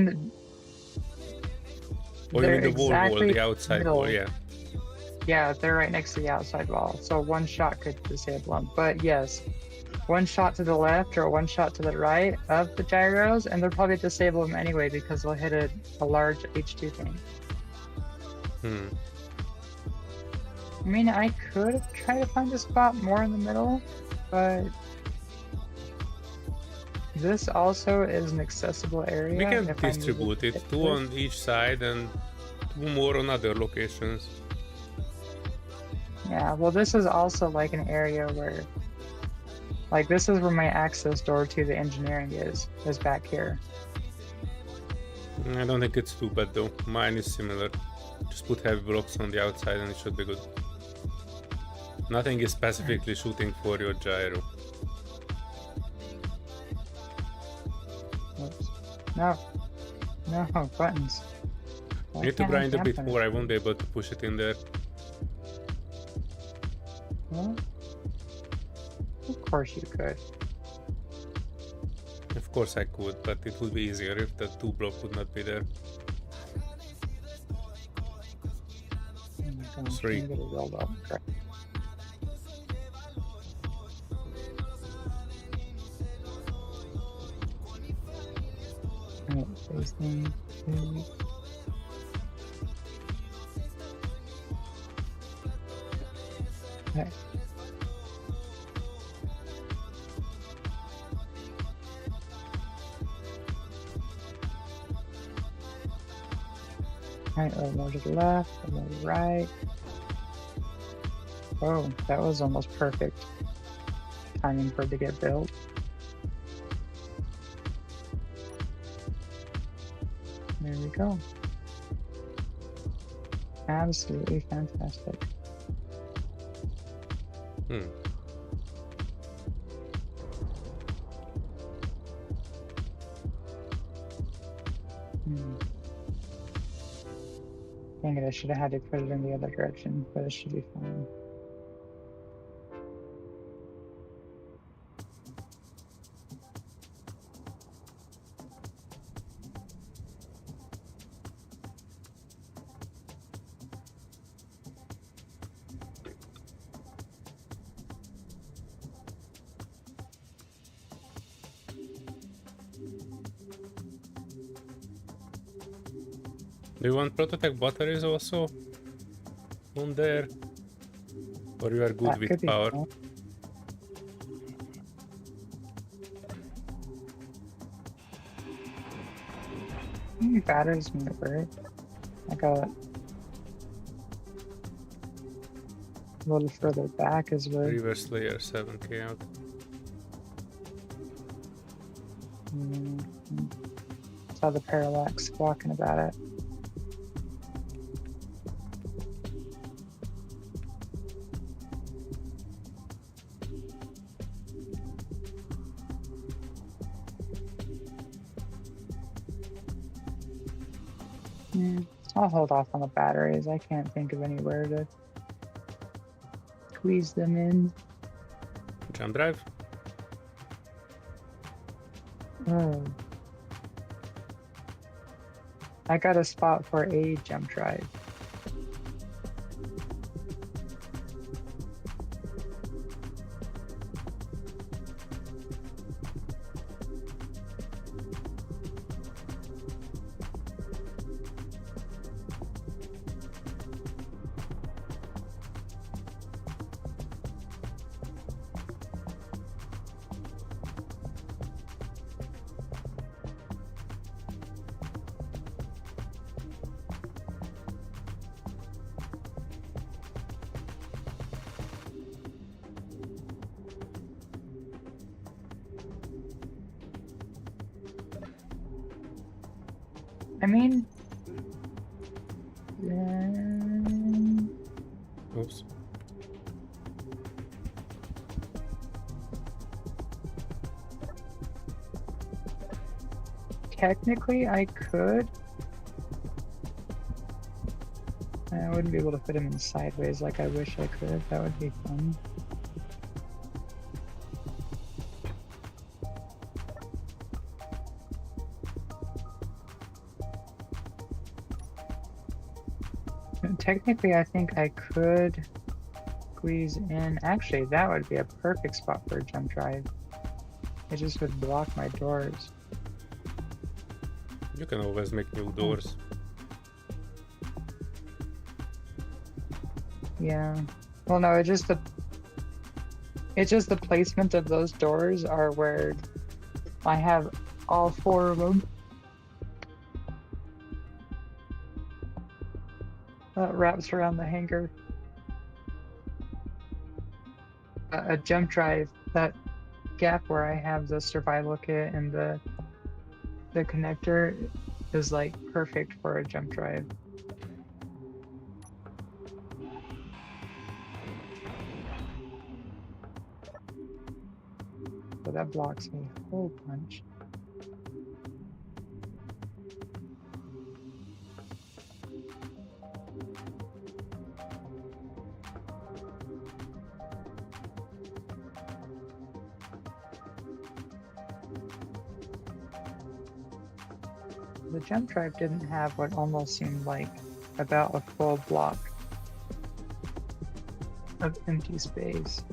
the. Or you mean the wall, exactly the outside middle. wall, yeah. Yeah, they're right next to the outside wall, so one shot could disable them. But yes, one shot to the left or one shot to the right of the gyros, and they'll probably disable them anyway because they'll hit a large H2 tank. I mean, I could try to find a spot more in the middle, but this also is an accessible area. We can if I needed distribute to it, get 2 to on each side and 2 more on other locations. Yeah, well, this is also like an area where, like, this is where my access door to the engineering is back here. I don't think it's too bad though. Mine is similar. Just put heavy blocks on the outside and it should be good. Nothing is specifically shooting for your gyro. Oops. No, buttons. You need to grind a bit more, I won't be able to push it in there. Well, of course you could. Of course I could, but it would be easier if the 2 block would not be there. Oh my gosh, 3. let me get it rolled up. Correct. Alright, facing 2. Okay. Alright, a little more to the left, a little to the right. Oh, that was almost perfect timing for it to get built. There we go. Absolutely fantastic. Dang it, I should have had to put it in the other direction, but it should be fine. Do you want prototype batteries also on there? Or you are good That with could be power? cool. Batteries may work. I got A little further back is where Reverse layer 7k out. saw the parallax walking about it. I'll hold off on the batteries. I can't think of anywhere to squeeze them in. Jump drive. Oh. I got a spot for a jump drive. I mean, Oops. technically I could. I wouldn't be able to fit him in sideways like I wish I could. That would be fun. Technically, I think I could squeeze in. Actually, that would be a perfect spot for a jump drive. It just would block my doors. You can always make new doors. Yeah. Well, no, it's just the placement of those doors are where I have all four of them. That wraps around the hanger. A jump drive, that gap where I have the survival kit and the connector is like perfect for a jump drive. So that blocks me a whole bunch. The jump drive didn't have what almost seemed like about a full block of empty space.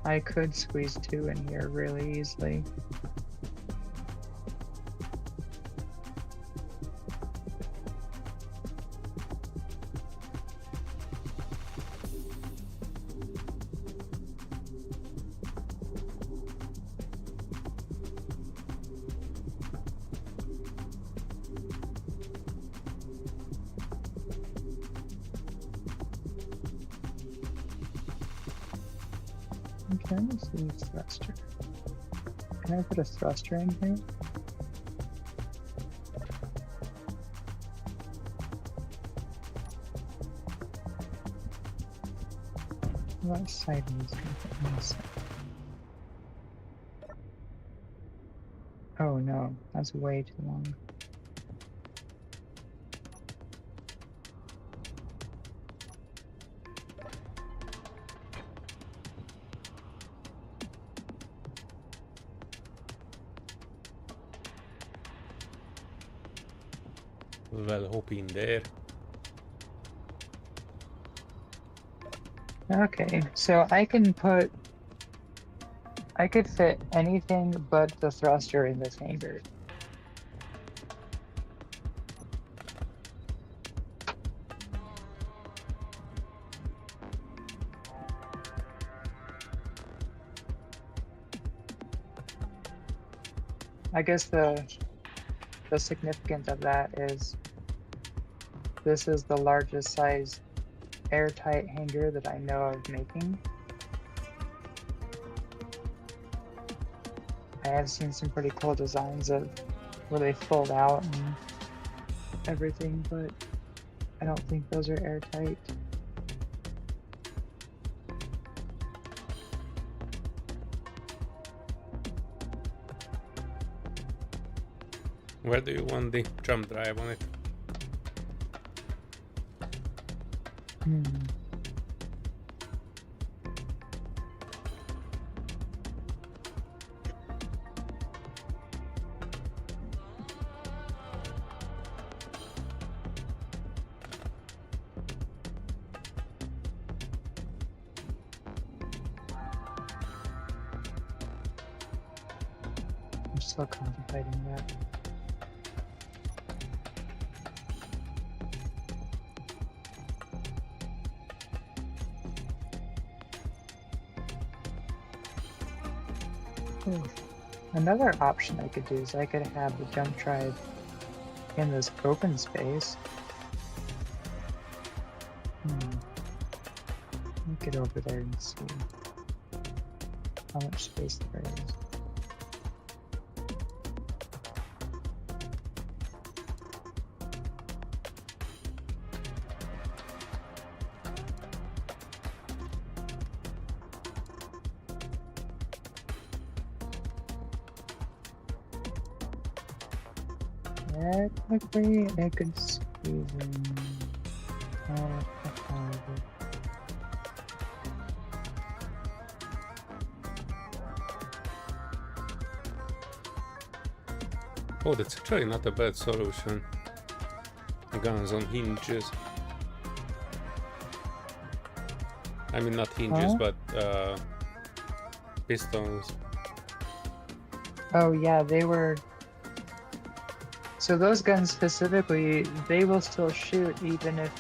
I could squeeze two in here really easily. Okay, let me see thruster. Can I put a thruster in here? What side needs to be put on this side? Oh no, that's way too long. Well, hoping there. Okay, so I could fit anything but the thruster in this hanger. I guess the significance of that is this is the largest size airtight hanger that I know of making. I have seen some pretty cool designs of where they fold out and everything, but I don't think those are airtight. Where do you want the jump drive on it? Hmm. I'm still contemplating that. Ooh. Another option I could do is I could have the jump drive in this open space. Let me get over there and see how much space there is. Technically, I could squeeze in all of the harbor. Oh, that's actually not a bad solution. Guns on hinges. I mean, not hinges, Huh? but pistons. Oh yeah, they were. So those guns specifically, they will still shoot even if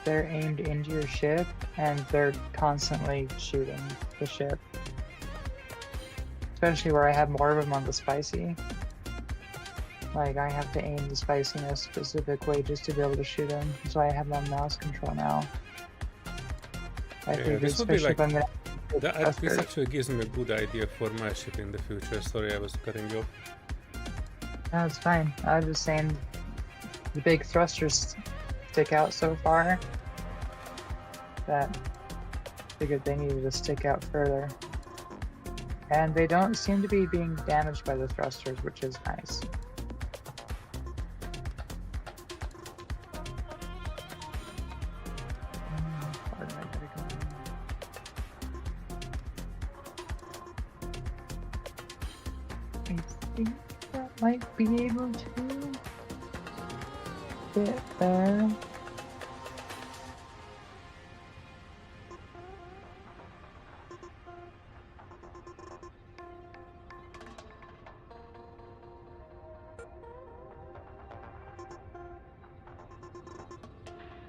they're aimed into your ship and they're constantly shooting the ship. Especially where I have more of them on the spicy. Like I have to aim the spicy in a specific way just to be able to shoot them. So I have my mouse control now. I figured this would be especially if I'm gonna This thrusters. actually gives me a good idea for my ship in the future. Sorry, I was cutting you off. No, it's fine. I was just saying the big thrusters stick out so far that figured they needed to stick out further. And they don't seem to be being damaged by the thrusters, which is nice. Where did I gotta go? I think that might be able to fit there.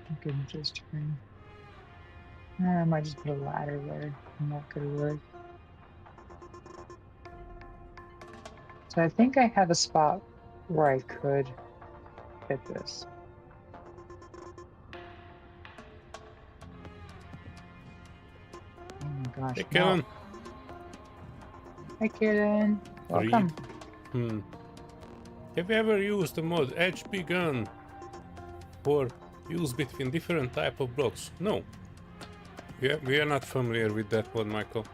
I can just turn. I might just put a ladder there, and that could work. So I think I have a spot where I could fit this. Oh my gosh! Hey, no. Kevin. Hi, Kitten. Welcome. Have you ever used the mod HP gun for use between different type of blocks? No. We are not familiar with that one, Michael.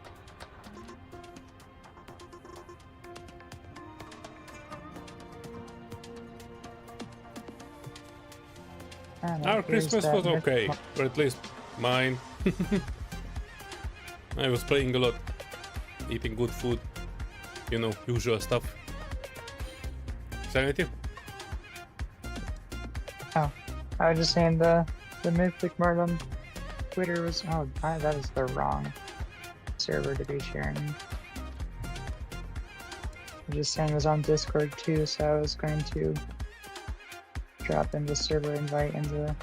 Our Christmas was okay, or at least mine. I was playing a lot, eating good food, you know, usual stuff. Serenity? Oh, I was just saying the Mythic Mart on Twitter was that is the wrong server to be sharing. I was just saying it was on Discord too, so I was going to drop in the server invite in the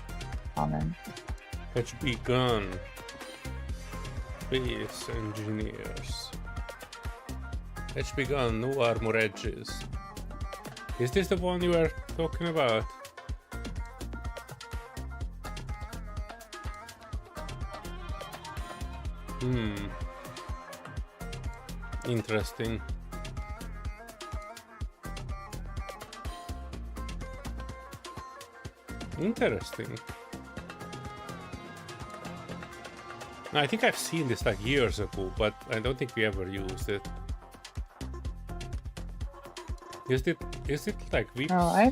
comment. HP gun. Space engineers. HP gun, no armor edges. Is this the one you were talking about? Hmm. Interesting. Interesting. I think I've seen this like years ago, but I don't think we ever used it. Is it like Vips? Oh,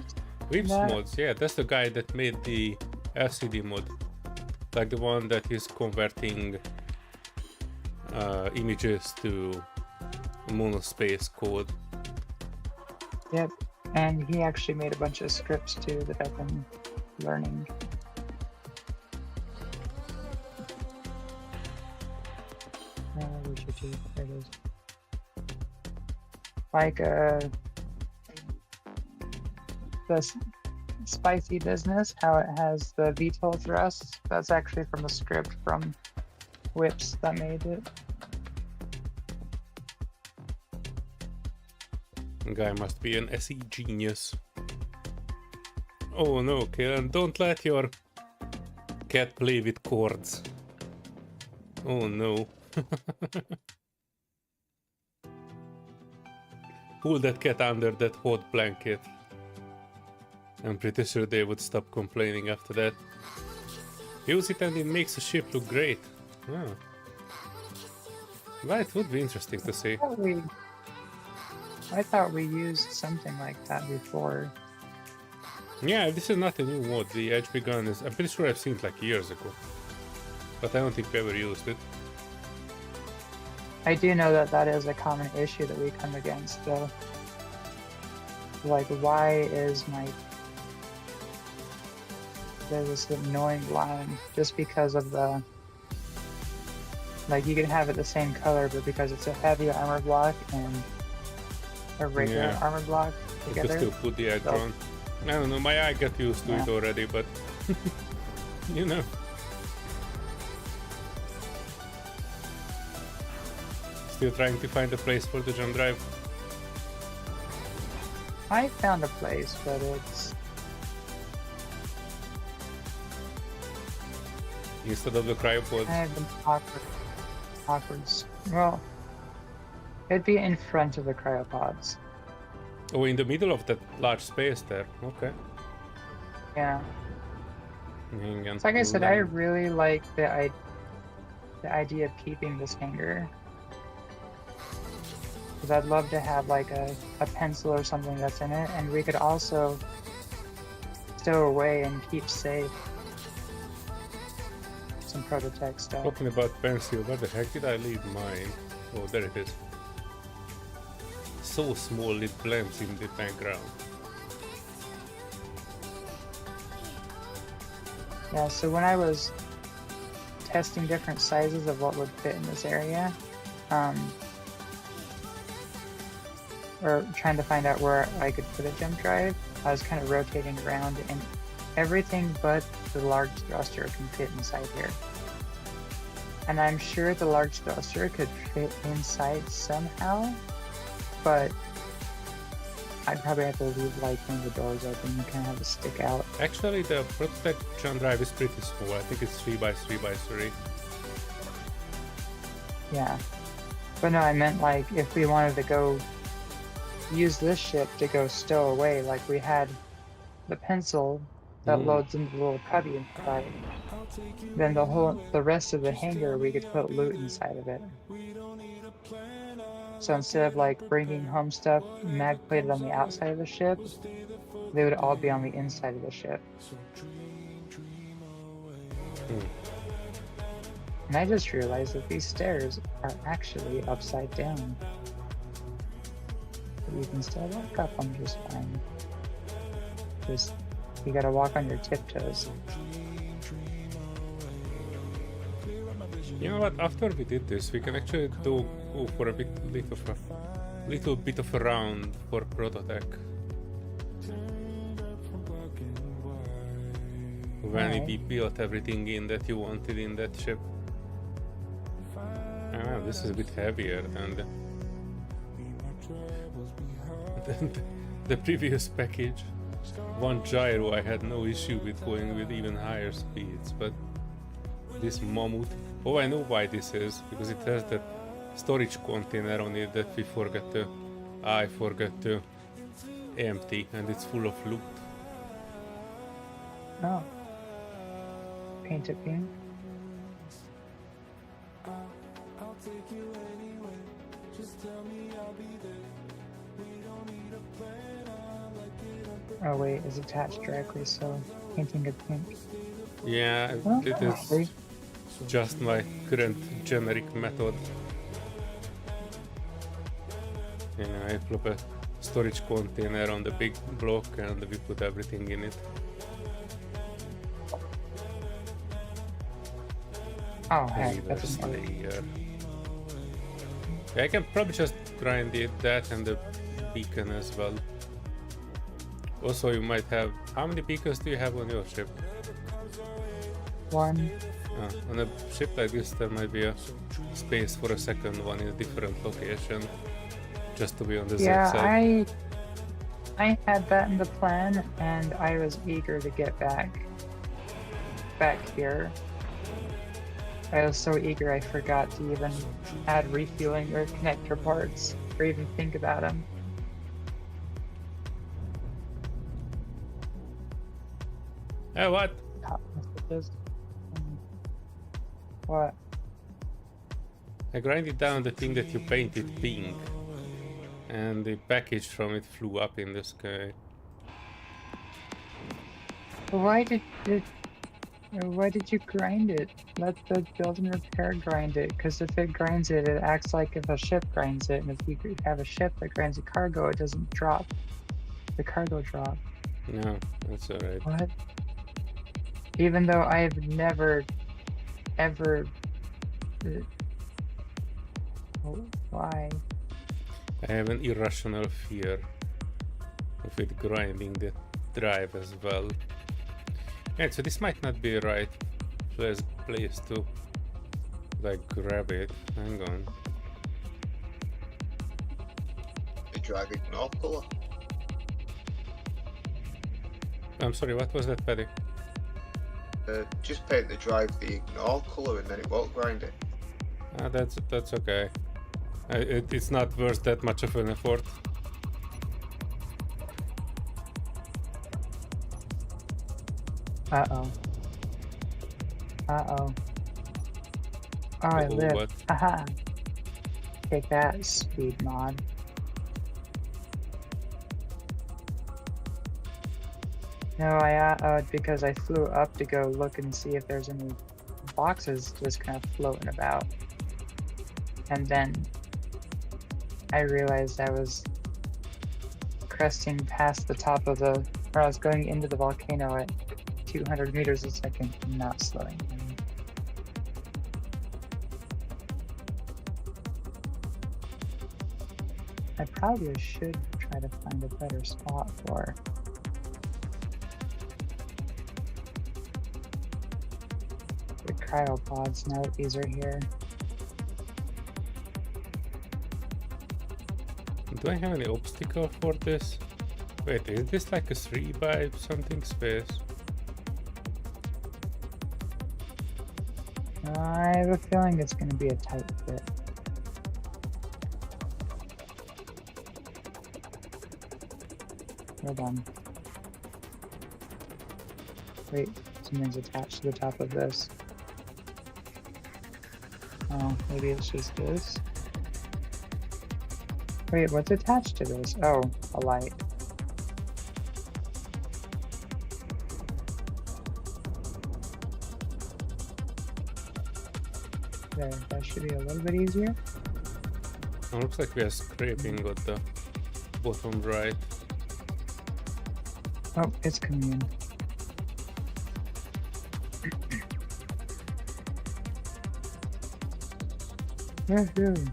Vips that- mods? Yeah, that's the guy that made the LCD mod. Like the one that is converting images to monospace code. Yep. And he actually made a bunch of scripts too that I've been learning. We should do, there it is. Like the spicy business, how it has the VTOL thrust. That's actually from a script from Whips that made it. The guy must be an SE genius. Oh no, Karen, don't let your cat play with cords. Oh no. Pull that cat under that hot blanket. I'm pretty sure they would stop complaining after that. Use it and it makes the ship look great. Oh. Well, it would be interesting to see. I thought we used something like that before. Yeah, this is not a new mod. The HP gun is... I'm pretty sure I've seen it like years ago. But I don't think we ever used it. I do know that that is a common issue that we come against, though. Like, why is my... There's this annoying line just because of the... Like, you can have it the same color, but because it's a heavy armor block and a regular armor block You together. can still put the edge on. I don't know, my eye got used to it already, but... you know. Still trying to find a place for the jump drive. I found a place, but it's... Instead of the cryopod. I have an awkward... Well, it'd be in front of the cryopods. Oh, in the middle of that large space there. Okay. Yeah. Hang on. So like I said, I really like the idea of keeping this hanger. Because I'd love to have like a pencil or something that's in it, and we could also stow away and keep safe some prototype stuff. Talking about pencil, where the heck did I leave mine? Oh, there it is. So small it blends in the background. Yeah, so when I was testing different sizes of what would fit in this area, or trying to find out where I could put a jump drive, I was kind of rotating around, and everything but the large thruster can fit inside here. And I'm sure the large thruster could fit inside somehow, but I'd probably have to leave like one of the doors open and kind of have it stick out. Actually, the prototype jump drive is pretty small. I think it's 3x3x3. Yeah. But no, I meant like if we wanted to go use this ship to go stow away, like we had the pencil that loads into the little cubby inside. Then the rest of the hangar we could put loot inside of it. So instead of like bringing home stuff mag plated on the outside of the ship, they would all be on the inside of the ship. And I just realized that these stairs are actually upside down. But you can still walk up them just fine. Just, you gotta walk on your tiptoes. You know what? After we did this, we can actually go for a little bit of a round for Prototech. When we built everything in that you wanted in that ship. Ah, this is a bit heavier than the previous package. One gyro I had no issue with going with even higher speeds, but this mammoth Oh, I know why this is, because it has that storage container on it that I forgot to empty, and it's full of loot. Oh. Paint it pink. Oh wait, it's attached directly, so painting it pink. Yeah, Oh, it actually. is just my current generic method. You know, I flip a storage container on the big block and we put everything in it. Oh heck, Reverse that's annoying. layer. Yeah, I can probably just grind that and the beacon as well. Also, you might have... How many beacons do you have on your ship? One. On a ship like this, there might be a space for a second one in a different location, just to be on the Yeah, safe side. I had that in the plan, and I was eager to get back here. I was so eager I forgot to even add refueling or connector parts, or even think about them. Hey, what? Top messages. What? I grinded down the thing that you painted pink, and the package from it flew up in the sky. Why did you grind it? Let the build and repair grind it, because if it grinds it, it acts like if a ship grinds it, and if you have a ship that grinds a cargo, it doesn't drop. The cargo drop. No, that's alright. What? Even though I've never, ever... why? I have an irrational fear of it grinding the drive as well. Yeah, so this might not be right place to like grab it. Hang on. The drive ignore colour. I'm sorry, what was that, Paddy? Just paint the drive the ignore colour and then it won't grind it. That's okay. It's not worth that much of an effort. Uh-oh. Uh-oh. Oh, I Uh-oh, live. what? Aha. Take that, speed mod. No, I uh-oh'd because I flew up to go look and see if there's any boxes just kind of floating about. And then I realized I was cresting past the top of the, or I was going into the volcano at 200 meters a second and not slowing down. I probably should try to find a better spot for the cryopods now that these are here. Do I have any obstacle for this? Wait, is this like a 3 by something space? I have a feeling it's going to be a tight fit. Hold on. Wait, something's attached to the top of this. Oh, maybe it's just this. Wait, what's attached to this? Oh, a light. There, that should be a little bit easier. Oh, looks like we are scraping at the bottom right. Oh, it's commune. Woohoo!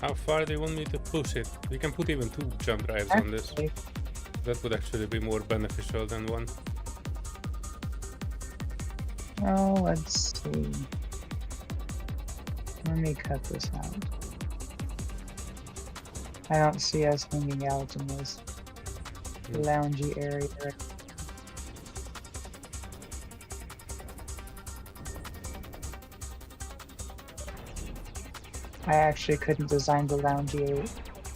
How far do you want me to push it? We can put even 2 jump drives on this. Actually, That would actually be more beneficial than one. oh, let's see. Let me cut this out. I don't see us hanging out in this loungy area. I actually couldn't design the loungy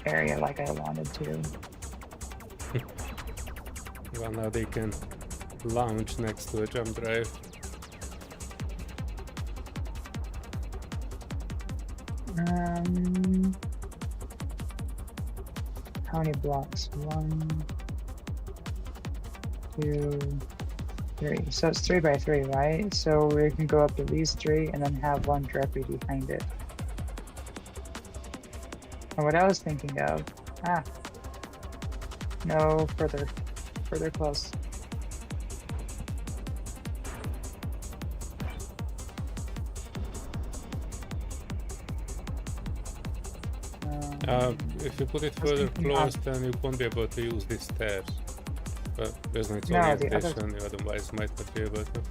area like I wanted to. Well, now they can lounge next to a jump drive. How many blocks? 1, 2, 3. So it's 3 by 3, right? So we can go up at least 3 and then have one directly behind it. And what I was thinking of, no, further close. If you put it further close, then you won't be able to use these stairs. But there's no No, orientation, you otherwise might not be able to.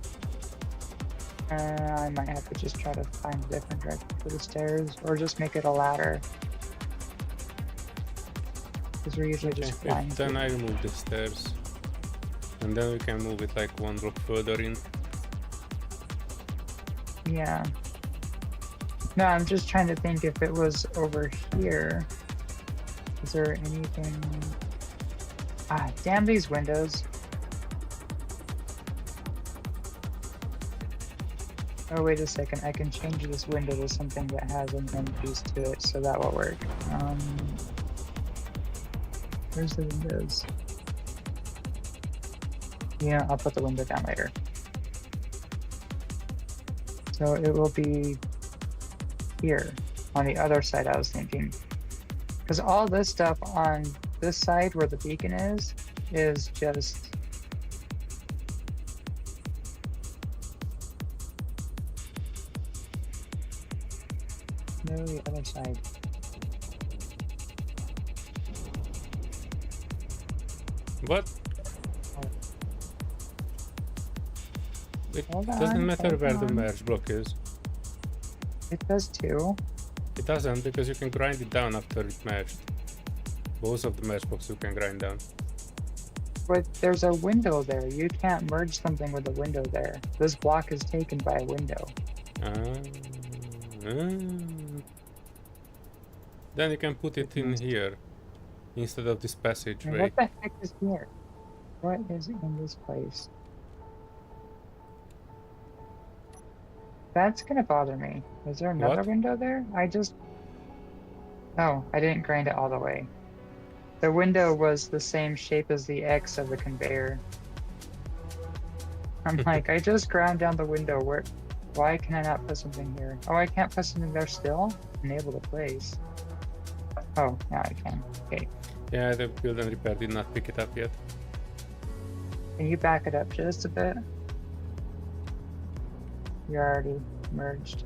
I might have to just try to find a different direction for the stairs, or just make it a ladder. Because we're usually just flying. Then I remove the stairs. And then we can move it like one block further in. Yeah. No, I'm just trying to think if it was over here. Is there anything? Damn these windows. Oh, wait a second. I can change this window to something that has an end piece to it, so that will work. Where's the windows? Yeah, I'll put the window down later. So it will be here on the other side, I was thinking. Because all this stuff on this side where the beacon is just no, the other side. What? It Hold doesn't on, matter hold where the on. merge block is. It does too. It doesn't, because you can grind it down after it merged. Both of the merge blocks you can grind down. But there's a window there. You can't merge something with a window there. This block is taken by a window. Then you can put it in here instead of this And passageway. what the heck is here? What is in this place? That's gonna bother me. Is there another What? window there? Oh, I didn't grind it all the way. The window was the same shape as the X of the conveyor. I'm like, I just ground down the window. Why can I not put something here? Oh, I can't put something there still? Enable to place. Oh, now I can. Okay. Yeah, the build and repair did not pick it up yet. Can you back it up just a bit? You're already merged.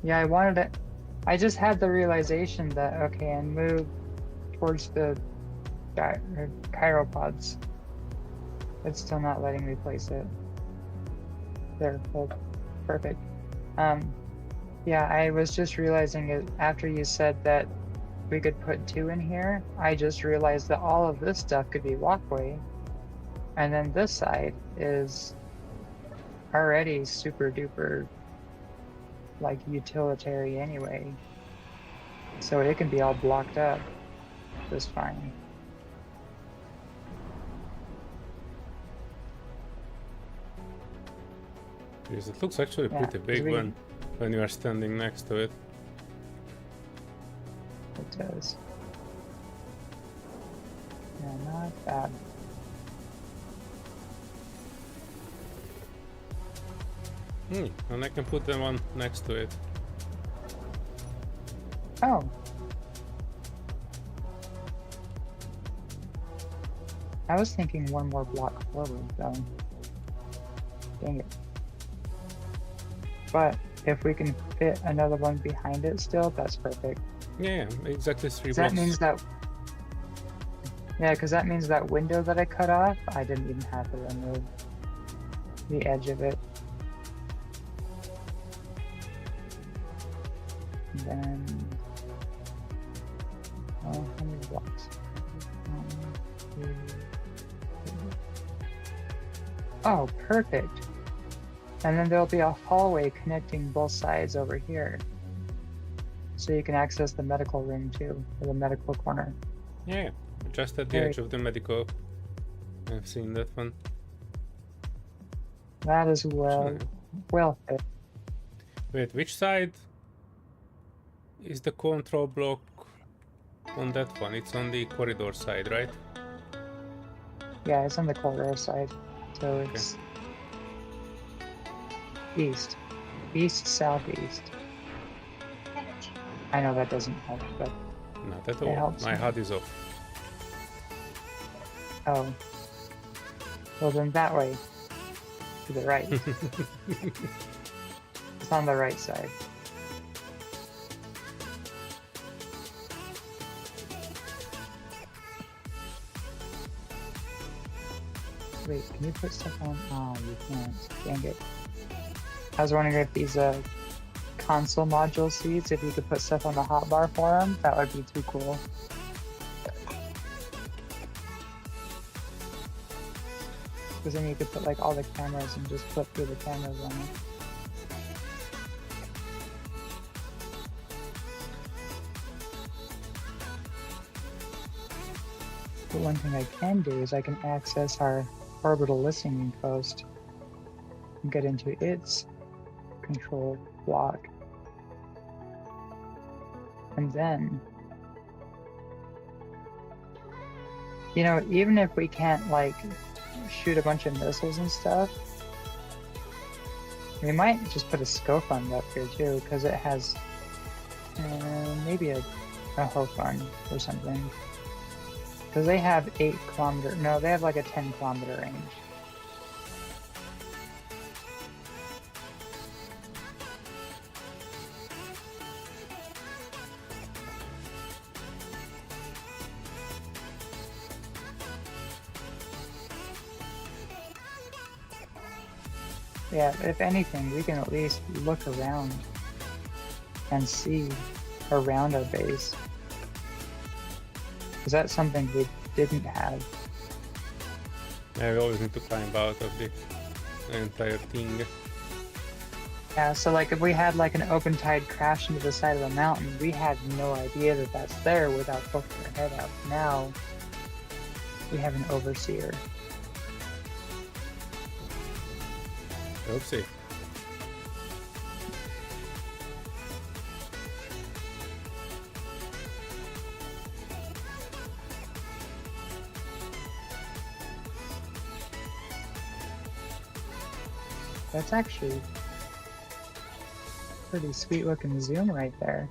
Yeah, I wanted it. I just had the realization that, okay, and move towards the chiropods. It's still not letting me place it. There, hold. Perfect. Yeah, I was just realizing it after you said that we could put 2 in here. I just realized that all of this stuff could be walkway. And then this side is already super duper like utilitarian anyway. So it can be all blocked up just fine. Because it looks actually Yeah, pretty big when you are standing next to it. It does. Yeah, not bad. And I can put the one next to it. Oh. I was thinking one more block forward though. Dang it. But if we can fit another one behind it still, that's perfect. Yeah, exactly 3 'Cause blocks. that means that... Yeah, because that means that window that I cut off, I didn't even have to remove the edge of it. And then... Oh, how many blocks? 1, 2, 3. Oh, perfect. And then there'll be a hallway connecting both sides over here. so you can access the medical room too, or the medical corner. Yeah, just at the Very- edge of the medical. I've seen that one. That is well fit. Wait, which side is the control block on that one? It's on the corridor side, right? Yeah, it's on the corridor side, so it's east, southeast. I know that doesn't help, but Not at It all. helps My me. HUD is off. oh, well then that way, to the right. It's on the right side. Wait, can you put stuff on? Oh, you can't. Dang it. I was wondering if these console module seats, if you could put stuff on the hotbar for them, that would be too cool. Because then you could put like all the cameras and just flip through the cameras on it. But one thing I can do is I can access our orbital listening post and get into its control block. And then, you know, even if we can't like shoot a bunch of missiles and stuff, we might just put a scope fund up here too, because it has maybe a hoe fund or something. Because they have 8 kilometer, no, they have like a 10 kilometer range. Yeah, if anything, we can at least look around and see around our base. Because that's something we didn't have. Yeah, we always need to climb out of the entire thing. Yeah, so like if we had like an open tide crash into the side of the mountain, we had no idea that that's there without poking our head out. Now, we have an overseer. Oopsie. That's actually pretty sweet looking zoom right there.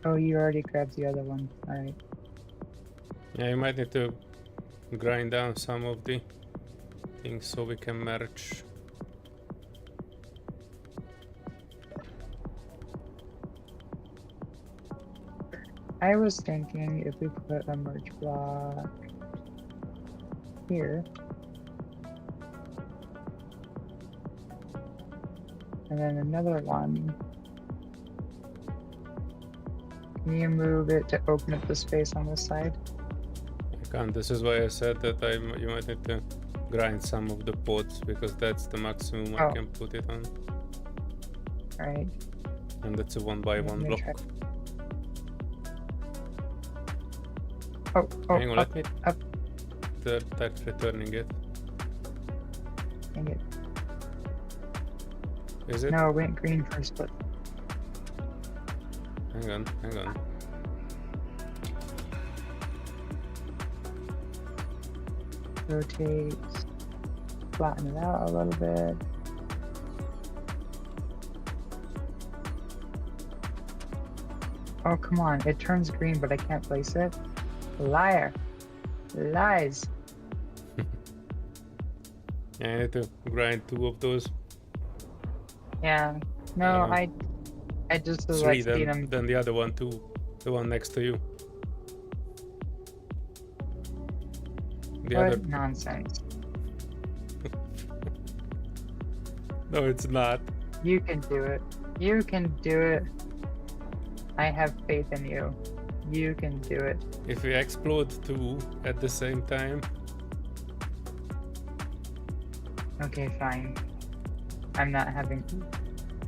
Oh, you already grabbed the other one. Alright. Yeah, you might need to grind down some of the things so we can merge. I was thinking if we put a merge block here, and then another one. Can you move it to open up the space on this side? I can't. This is why I said that you might need to grind some of the pods because that's the maximum I Oh. can put it on. Alright. And that's a 1x1 Let me block. try. Oh, Hang on, up, let me up. start returning it. Dang it. Is it? No, it went green first, but Hang on, hang on. rotate, flatten it out a little bit. Oh, come on. It turns green, but I can't place it. Liar. Lies. Yeah, I need to grind 2 of those. Yeah. No, Uh, I just was 3, like seeing them. then the other one too. The one next to you. The What other. nonsense. No, it's not. You can do it. You can do it. I have faith in you. You can do it. If we explode 2 at the same time, Okay, fine. I'm not having...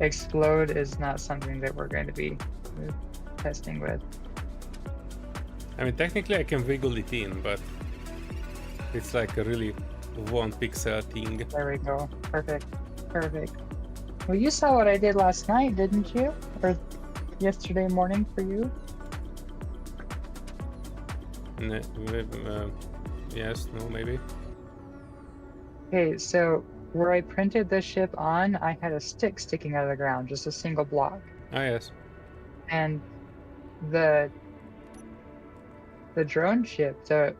Explode is not something that we're going to be testing with. I mean, technically I can wiggle it in, but it's like a really 1 pixel thing. There we go. Perfect. Perfect. Well, you saw what I did last night, didn't you? Or yesterday morning for you? Yes, no, maybe. Okay, so where I printed the ship on, I had a stick sticking out of the ground, just a single block. Ah, yes. And the drone ship that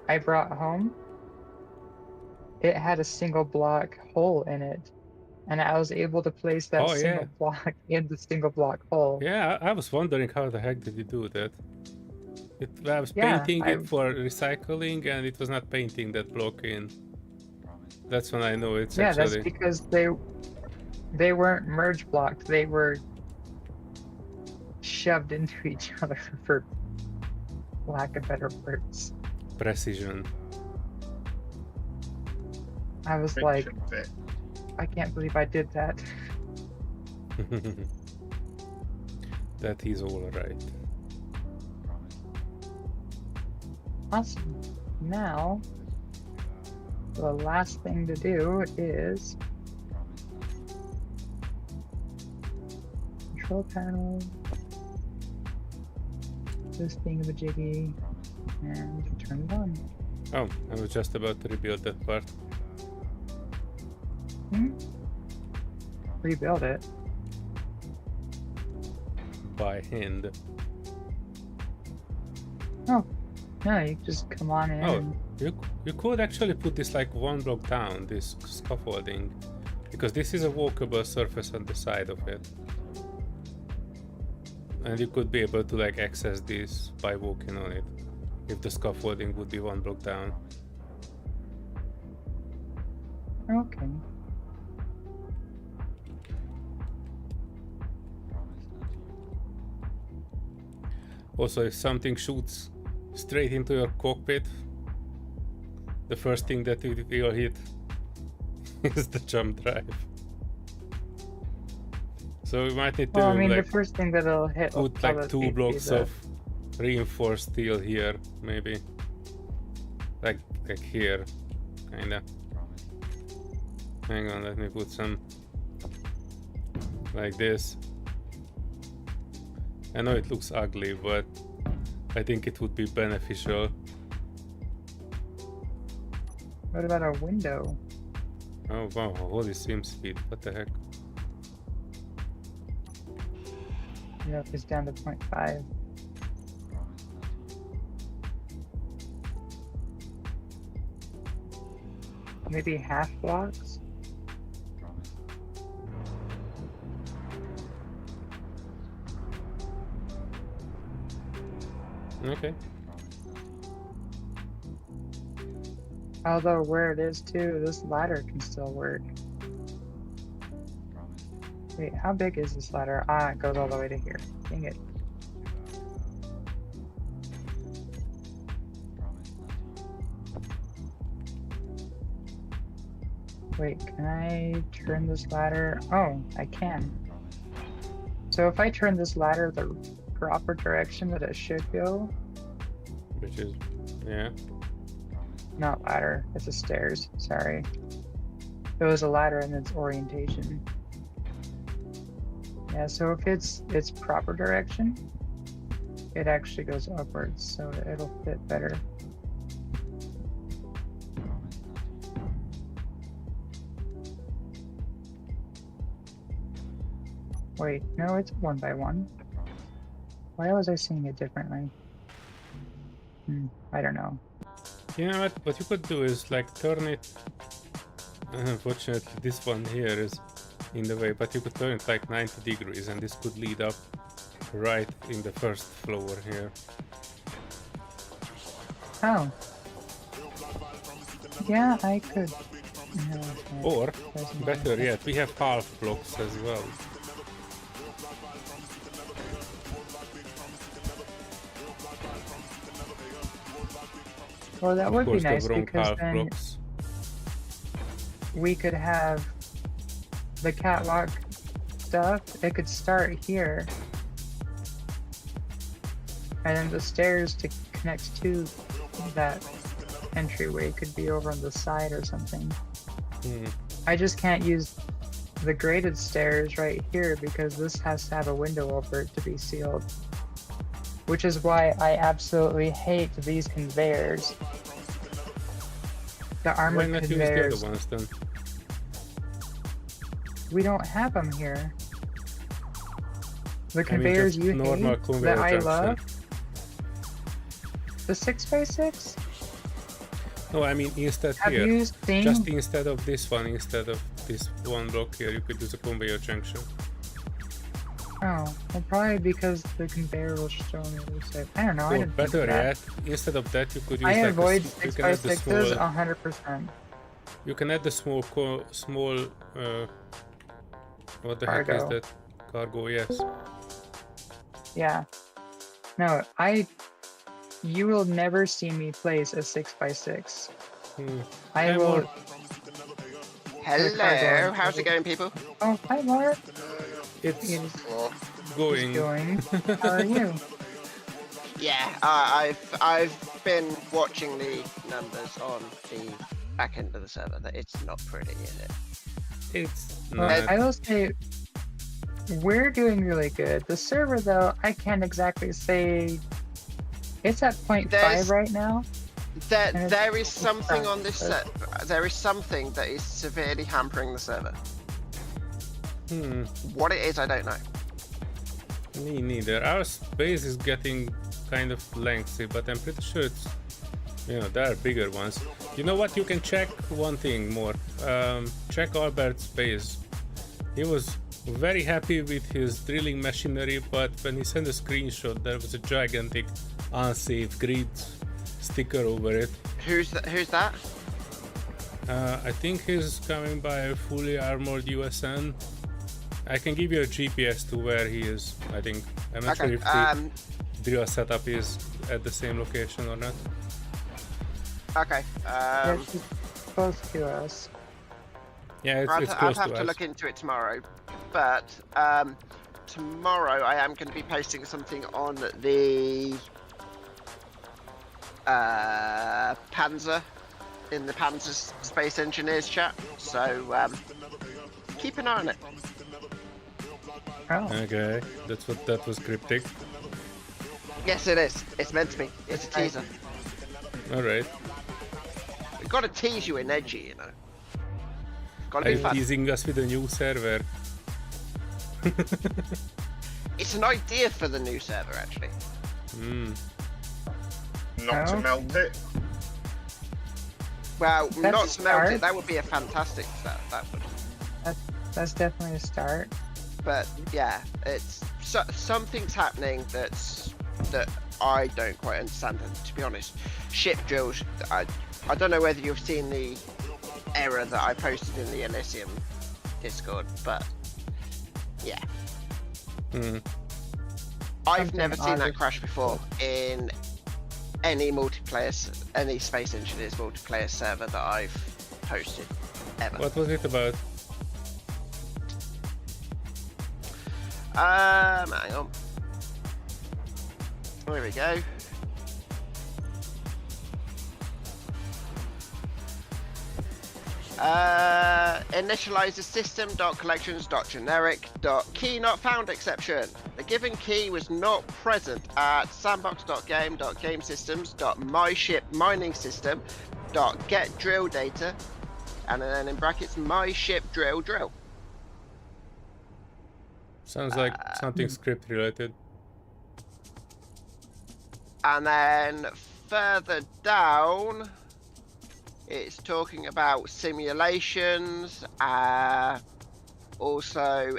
I brought home, it had a single block hole in it. And I was able to place that Oh, single yeah. block in the single block hole. Yeah, I was wondering how the heck did you do that? I was Yeah, painting it for recycling and it was not painting that block in. That's when I know it's yeah, actually... that's because they weren't merge blocked. They were shoved into each other, for lack of better words. precision. I was like, Friction fit. I can't believe I did that. That is all right. Awesome. Now, the last thing to do is control panel, this thingamajiggy, and turn it on. Oh, I was just about to rebuild that part. Rebuild it. By hand. Oh, no, you just come on in. Oh, and- you could actually put this like 1 block down, this scaffolding, because this is a walkable surface on the side of it. And you could be able to like access this by walking on it, if the scaffolding would be 1 block down. Okay. Also, if something shoots straight into your cockpit, the first thing that it will hit is the jump drive. So we might need to Well, I mean, like the first thing that it'll hit will put like probably 2 be blocks the- of reinforced steel here, maybe. Like here, kinda. Hang on, let me put some like this. I know it looks ugly, but I think it would be beneficial. What about a window? Oh wow, holy sim speed, what the heck? You know, it's down to 0.5. Maybe half blocks? Okay. Although where it is too, this ladder can still work. Wait, how big is this ladder? Ah, it goes all the way to here. Dang it. Wait, can I turn this ladder? Oh, I can. So if I turn this ladder the proper direction that it should go, Which is, yeah. not ladder, it's a stairs, sorry. It was a ladder in its orientation. Yeah, so if it's its proper direction, it actually goes upwards, so it'll fit better. Wait, no, it's 1 by 1. Why was I seeing it differently? I don't know. You know what you could do is like turn it. Unfortunately, this one here is in the way, but you could turn it like 90 degrees and this could lead up right in the first floor here. Oh. Yeah, I could. No, Or, there's no- better yet, we have half blocks as well. Well, that Of would be course, nice the wrong because half then blocks. we could have the catwalk stuff. It could start here, and then the stairs to connect to that entryway could be over on the side or something. I just can't use the graded stairs right here because this has to have a window over it to be sealed. Which is why I absolutely hate these conveyors. The Why armored not use the conveyors. other ones then? We don't have them here. The I mean, conveyors just you normal hate, conveyor that I junction. love. The 6x6? No, I mean instead Have here. you seen? Just instead of this one, instead of this one block here, you could use a conveyor junction. Oh, well, probably because the conveyor will show on the other side. I don't know. I Or didn't think better of that. yet, instead of that, you could use I like avoid you can add the 6x6s small. 100%. You can add the small what the heck is Cargo. that? Cargo, yes. Yeah. No, you will never see me place a 6x6. I I'm will. more- Hello, how's it going, people? Oh, hi, Mark. It's He's going. going. How are you? Yeah, I've been watching the numbers on the back end of the server. That it's not pretty, is it? It's Well, not. I will say we're doing really good. The server, though, I can't exactly say. It's at 0.5 There's- right now. And There is it's something fine, on this but- set. There is something that is severely hampering the server. What it is, I don't know. Me neither. Our space is getting kind of lengthy, but I'm pretty sure it's, there are bigger ones. You know what? You can check one thing more. Check Albert's space. He was very happy with his drilling machinery, but when he sent a screenshot, there was a gigantic unsafe grid sticker over it. Who's that? I think he's coming by a fully armored USN. I can give you a GPS to where he is, I think. I'm not sure Okay. if the drill setup is at the same location or not. Okay. Yeah, she's close to us. Yeah, I'll it's close have to to us. look into it tomorrow, but tomorrow I am going to be posting something on the Panzer, in the Panzer Space Engineers chat, so keep an eye on it. Oh, Okay, that was cryptic. Yes, it is. It's meant to be. It's a teaser. Alright. We've got to tease you in edgy, you know. Got Are to be you fun. teasing us with a new server? It's an idea for the new server, actually. Not to Oh. melt it. Well, That's not a to melt start. it. That would be a fantastic start. That would. that's definitely a start. But yeah, it's something's happening that I don't quite understand. And to be honest, ship drills. I don't know whether you've seen the error that I posted in the Elysium Discord, but yeah, I've Something never seen that obvious. crash before in any multiplayer, any Space Engineers multiplayer server that I've posted ever. What was it about? Hang on. There we go. Initialize the system.collections.generic.key not found exception. The given key was not present at sandbox.game.gamesystem.myshipminingsystem.getDrillData, and then in brackets myshipDrill. Sounds like something script related. And then further down, it's talking about simulations. Also,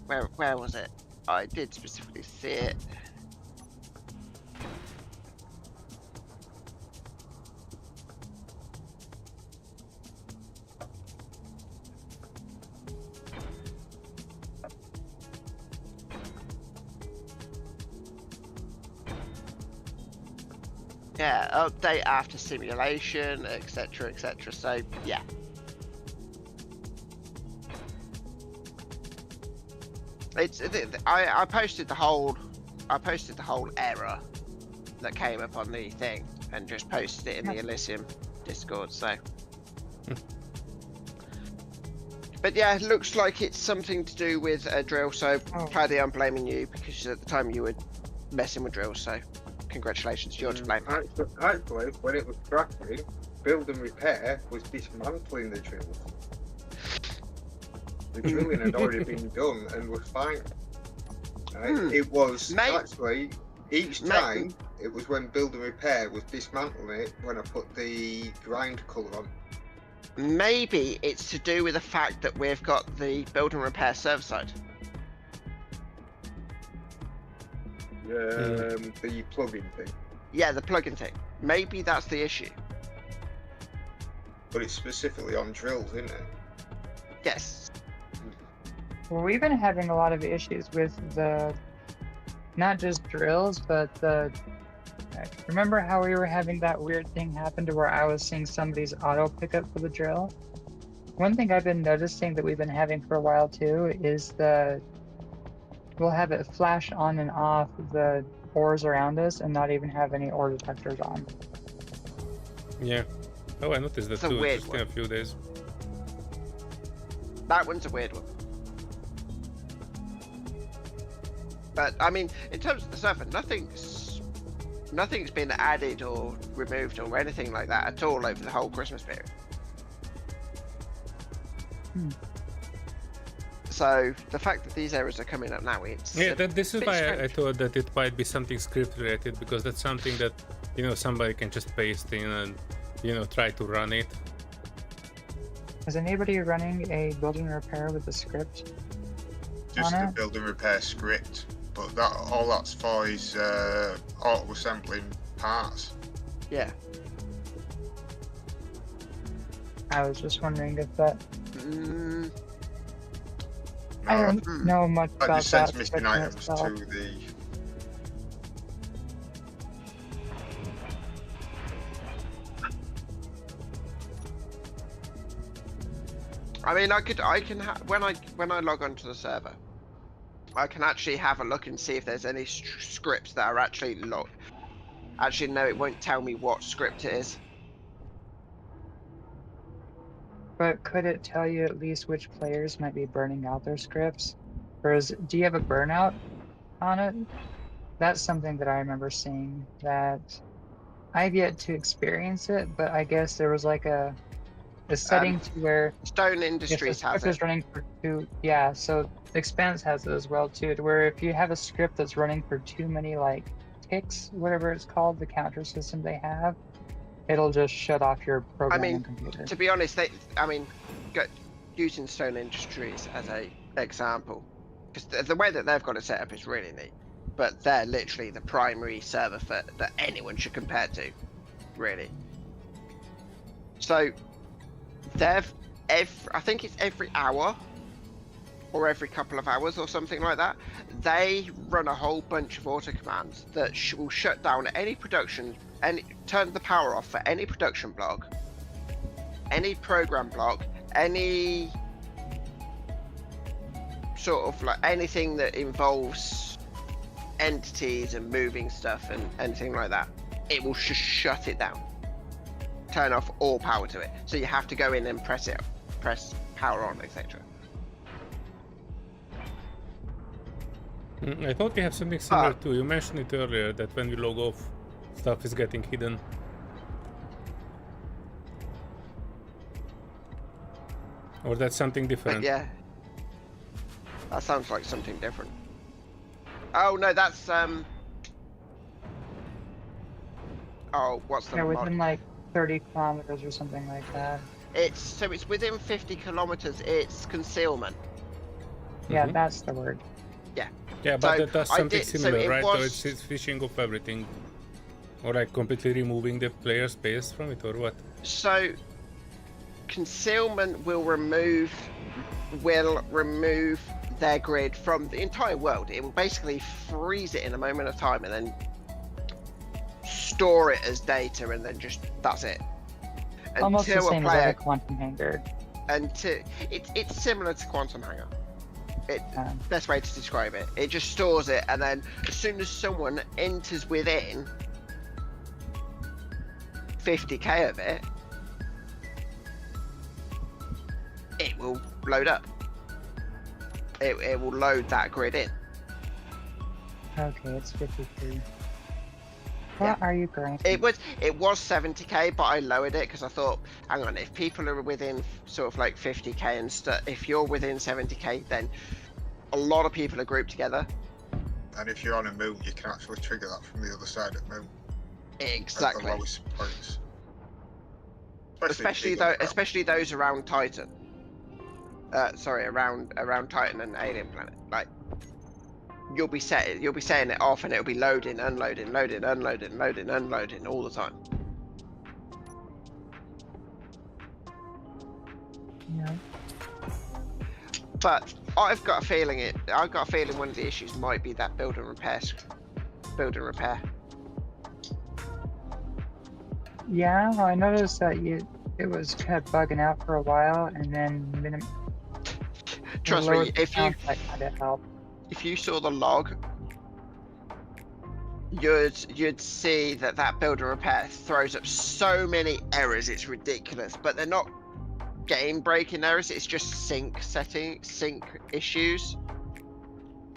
where was it? I did specifically see it. Yeah, update after simulation, etc., etc. So yeah, I posted the whole error that came up on the thing and just posted it in the Elysium Discord. So, but yeah, it looks like it's something to do with a drill. So, Paddy, I'm blaming you because at the time you were messing with drills. So, congratulations, you're to blame. Actually, when it was cracking, build and repair was dismantling the drills. The drilling had already been done and was fine. It was actually each time it was when build and repair was dismantling it when I put the grind colour on. Maybe it's to do with the fact that we've got the build and repair server side. The plugin thing. Yeah, the plugin thing. Maybe that's the issue. But it's specifically on drills, isn't it? Yes. Well, we've been having a lot of issues with the, not just drills, but the, remember how we were having that weird thing happen to where I was seeing somebody's auto pickup for the drill? One thing I've been noticing that we've been having for a while too is we'll have it flash on and off the ores around us and not even have any ore detectors on. Yeah. Oh, I noticed that It's a too, weird just in a few days. That one's a weird one. But I mean, in terms of the server, nothing's been added or removed or anything like that at all over the whole Christmas period. So the fact that these errors are coming up now, it's This is bit why I strange. thought that it might be something script related, because that's something that, you know, somebody can just paste in and, you know, try to run it. Is anybody running a building repair with the script? Just on the it? build and repair script, but all that's for is auto assembling parts. Yeah. I was just wondering if that. Mm, I don't know much That about just sends that missing section items itself. to the. I mean, when I log onto the server, I can actually have a look and see if there's any scripts that are actually logged. Actually, no, it won't tell me what script it is. But could it tell you at least which players might be burning out their scripts? Or do you have a burnout on it? That's something that I remember seeing that I've yet to experience it, but I guess there was like a setting to where Stone if the Industries has script it. is running for two, yeah, so Expanse has it as well too, to where if you have a script that's running for too many like ticks, whatever it's called, the counter system they have, it'll just shut off your programming computer. To be honest, using Stone Industries as a example, because the way that they've got it set up is really neat. But they're literally the primary server that anyone should compare to, really. So I think it's every hour or every couple of hours or something like that, they run a whole bunch of auto commands that will shut down any production and turn the power off for any production block, any program block, any sort of like anything that involves entities and moving stuff and anything like that. It will just shut it down, turn off all power to it. So you have to go in and press power on, etc. I thought we have something similar too. You mentioned it earlier that when we log off, stuff is getting hidden. Or that's something different. But yeah, that sounds like something different. Oh no, that's oh, what's the Yeah, mod? within like 30 kilometers or something like that. It's within 50 kilometers. It's concealment. Yeah, that's the word. Yeah, but So that does I something did- so similar, it right? was- So it's fishing off everything. Or like completely removing the player space from it, or what? So concealment will remove their grid from the entire world. It will basically freeze it in a moment of time and then store it as data, and then just that's it. Almost the Until a same as like player a quantum hanger. it's similar to Quantum Hangar. Best way to describe it. It just stores it, and then as soon as someone enters within 50k of it, it will load up. It will load that grid in. Okay, it's 53. Yeah. What are you growing? It was 70k, but I lowered it because I thought, hang on, if people are within sort of like 50k and stuff, if you're within 70k, then a lot of people are grouped together. And if you're on a moon, you can actually trigger that from the other side of the moon. Exactly. At the lowest points. Especially those around Titan. Sorry, around Titan and Alien Planet. Like, you'll be setting it off, and it'll be loading, unloading, loading, unloading, loading, unloading all the time. Yeah. But I've got a feeling one of the issues might be that build and repair. Yeah, I noticed that it was kind of bugging out for a while, and then Trust me, if that kind of helped. if you saw the log, you'd see that build and repair throws up so many errors, it's ridiculous. But they're not game breaking errors, it's just sync issues,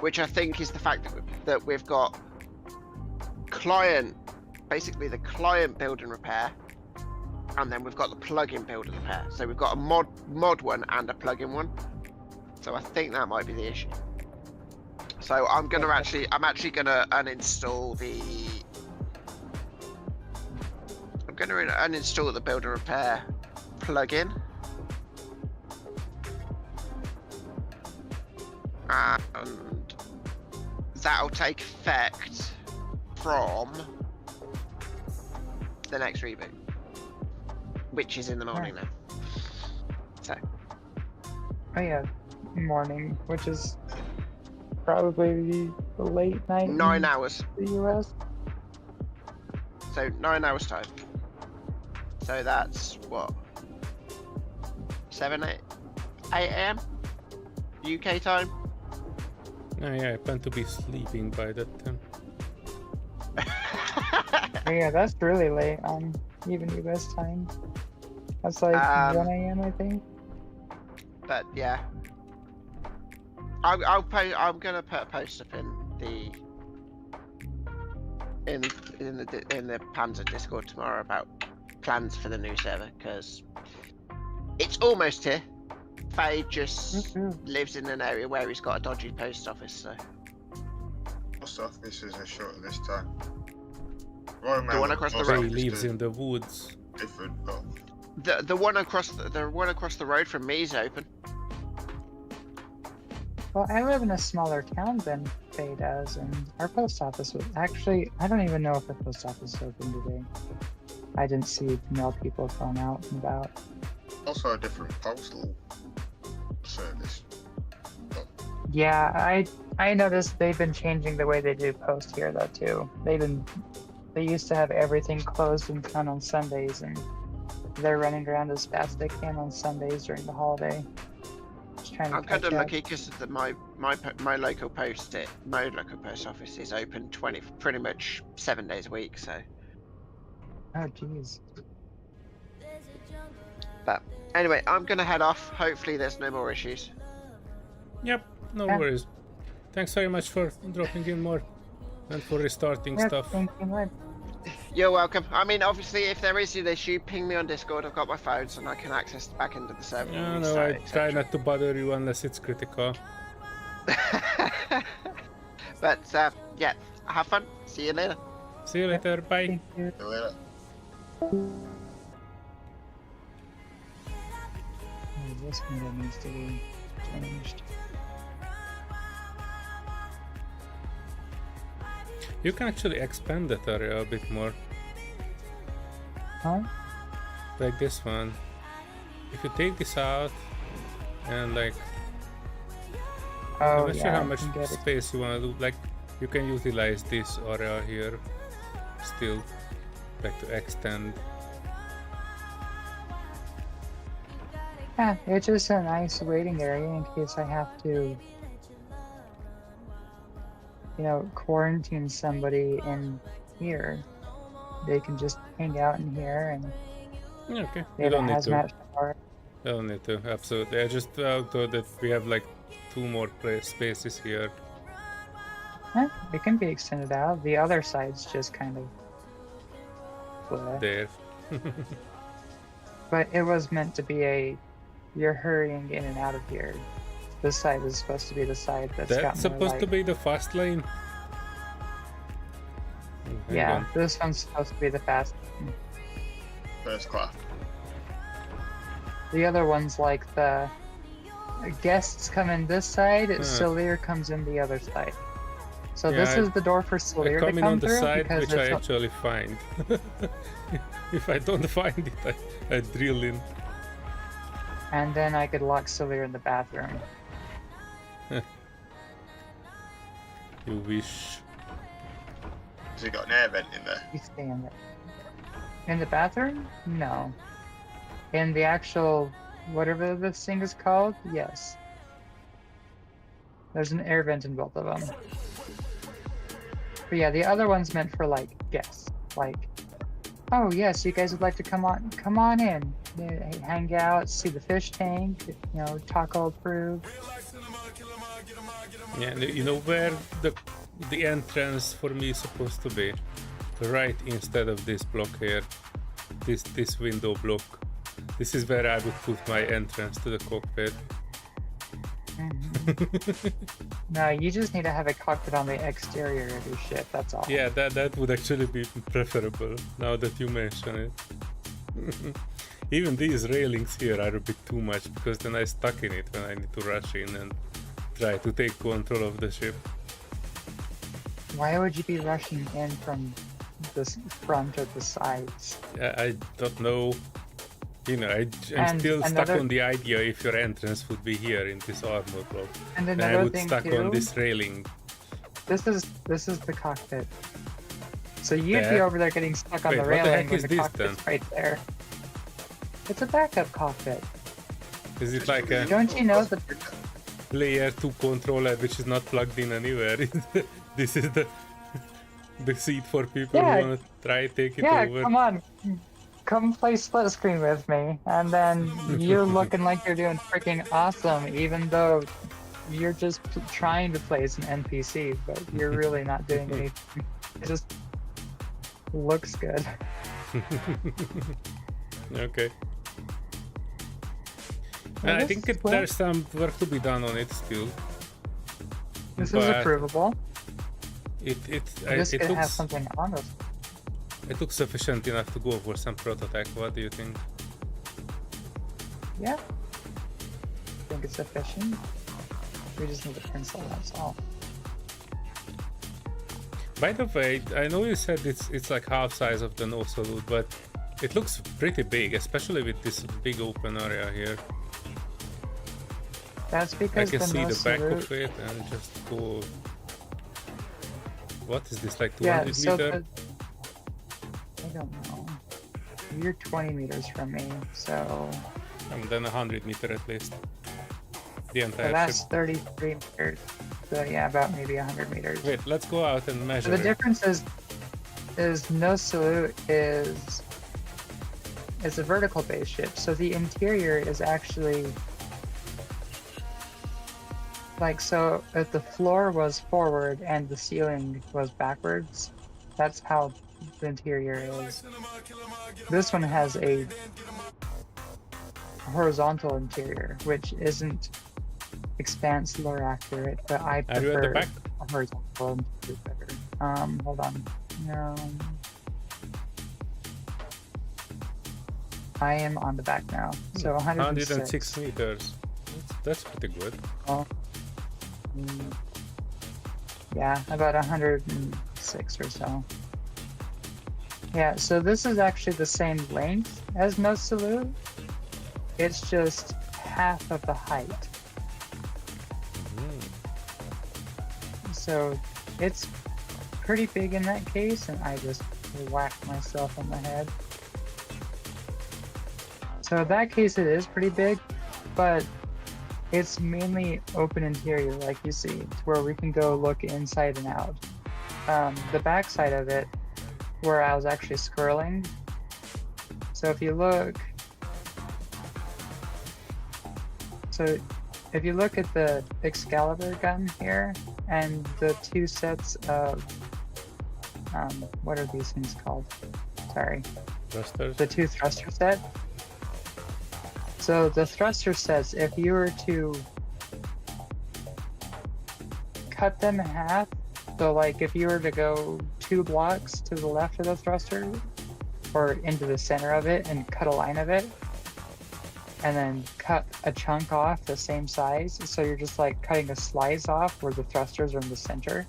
which I think is the fact that we've got basically the client build and repair, and then we've got the plugin build and repair. So we've got a mod one and a plugin one. So I think that might be the issue. So I'm actually gonna uninstall the build and repair plugin. And that'll take effect from the next reboot, which is in the morning now. So. Oh yeah, morning, which is probably the late night. 9 hours. In the US. So 9 hours time. So that's what? 8 a.m. UK time. Oh, yeah, I plan to be sleeping by that time. Oh, yeah, that's really late on even US time. That's like 1 a.m. I think. But yeah, I'm gonna put a post up in the Panzer Discord tomorrow about plans for the new server, because it's almost here. Faye just lives in an area where he's got a dodgy post office, so. Post office is a short this time. The one across the He road. lives in the woods. Different, but The one across the road from me is open. Well, I live in a smaller town than Faye does, and our post office was actually, I don't even know if the post office is open today. I didn't see mail people going out and about. also a different postal service. But Yeah, I noticed they've been changing the way they do post here though too. They used to have everything closed in town on Sundays, and they're running around as fast as they can on Sundays during the holiday. Just trying to I'm kind of catch up. lucky because my local post office is open pretty much 7 days a week. So, Oh jeez. but anyway, I'm gonna head off. Hopefully, there's no more issues. Yep, no Yeah. worries. Thanks very much for dropping in more and for restarting Yeah, stuff. thank you much. You're welcome. I mean, obviously, if there is an issue, ping me on Discord. I've got my phone, so I can access back into the server. Yeah, and no, restart I it, try etc. not to bother you unless it's critical. But yeah, have fun. See you later. See you later, bye. Thank you. see you later. Oh, this one needs to be changed. You can actually expand that area a bit more, Huh? like this one. If you take this out and like, I'm Oh not yeah, sure how I much can get it. space you want to do. Like, you can utilize this area here still, like to extend. Yeah, it's just a nice waiting area in case I have to quarantine somebody in here. They can just hang out in here and Yeah, okay. they You have a don't need to. hazmat shower. I don't need to. Absolutely. I just thought that we have like 2 more spaces here. It can be extended out. The other side's just kind of bleh. There. But it was meant to be you're hurrying in and out of here. This side is supposed to be the side that's got That's more supposed to like, be the fast lane. Hang yeah, on. this one's supposed to be the fast. First class. The other one's like the guests come in this side, Solear comes in the other side. So Yeah, this is the door for I Solear to come in come on the through side because which I it's actually find. If I don't find it, I drill in. and then I could lock Solear in the bathroom. You wish. Has it got an air vent in there? You stay in there. In the bathroom? No. In the actual whatever this thing is called, yes. There's an air vent in both of them. But yeah, the other one's meant for like guests. Like, oh yes, you guys would like to come on in, hang out, see the fish tank, taco approved. Yeah, you know where the entrance for me is supposed to be? Right instead of this block here. This window block. This is where I would put my entrance to the cockpit. No, you just need to have a cockpit on the exterior of your ship, that's all. Yeah, that would actually be preferable, now that you mention it. Even these railings here are a bit too much, because then I'm stuck in it when I need to rush in and try to take control of the ship. Why would you be rushing in from the front or the sides? I don't know. I'm And still stuck another- on the idea if your entrance would be here in this armor block. And And I another would thing stuck too, on this railing. this is the cockpit. So you'd be Yeah. over there getting stuck on Wait, the what the railing heck when is the this cockpit's then? right there. It's a backup cockpit. Is it like a Don't you know that layer 2 controller which is not plugged in anywhere? This is the seat for people Yeah. who want to try take it yeah, over. come on. Come play split screen with me, and then you're looking like you're doing freaking awesome, even though you're just trying to play as an NPC, but you're really not doing anything. It just looks good. Okay. Well, I this think is well- there's some work to be done on it still. This is But approvable. It This could have looks something on it. it looks sufficient enough to go for some prototype. What do you think? Yeah. I think it's sufficient. We just need a pencil, that's all. By the way, I know you said it's like half size of the no salute, but it looks pretty big, especially with this big open area here. That's I because can the see no the back salute. of it and just go. What is this, like 200 Yeah, so meter? I don't know. You're 20 meters from me, so And then 100 meter at least. The so entire that's ship. 33 meters. So yeah, about maybe 100 meters. Wait, let's go out and So measure the it. difference is no salute is a vertical base ship, so the interior is actually like, so if the floor was forward and the ceiling was backwards, that's how the interior is. This one has a horizontal interior, which isn't expanse-lore accurate, but I Are you at the prefer back? a horizontal interior better. Hold on. I am on the back now, so 106. 106 meters. That's pretty good. Yeah, about 106 or so. Yeah, so this is actually the same length as No Salute. It's just half of the height. So it's pretty big in that case, and I just whacked myself on the head. So in that case it is pretty big, but It's mainly open interior, like you see, to where we can go look inside and out. The back side of it, where I was actually scrolling. So if you look, if you look at the Excalibur gun here and the two sets of, what are these things called? Sorry. Thrusters? The two thruster set. So the thruster sets, if you were to cut them in half, so like if you were to go 2 blocks to the left of the thruster or into the center of it and cut a line of it, and then cut a chunk off the same size, so you're just like cutting a slice off where the thrusters are in the center.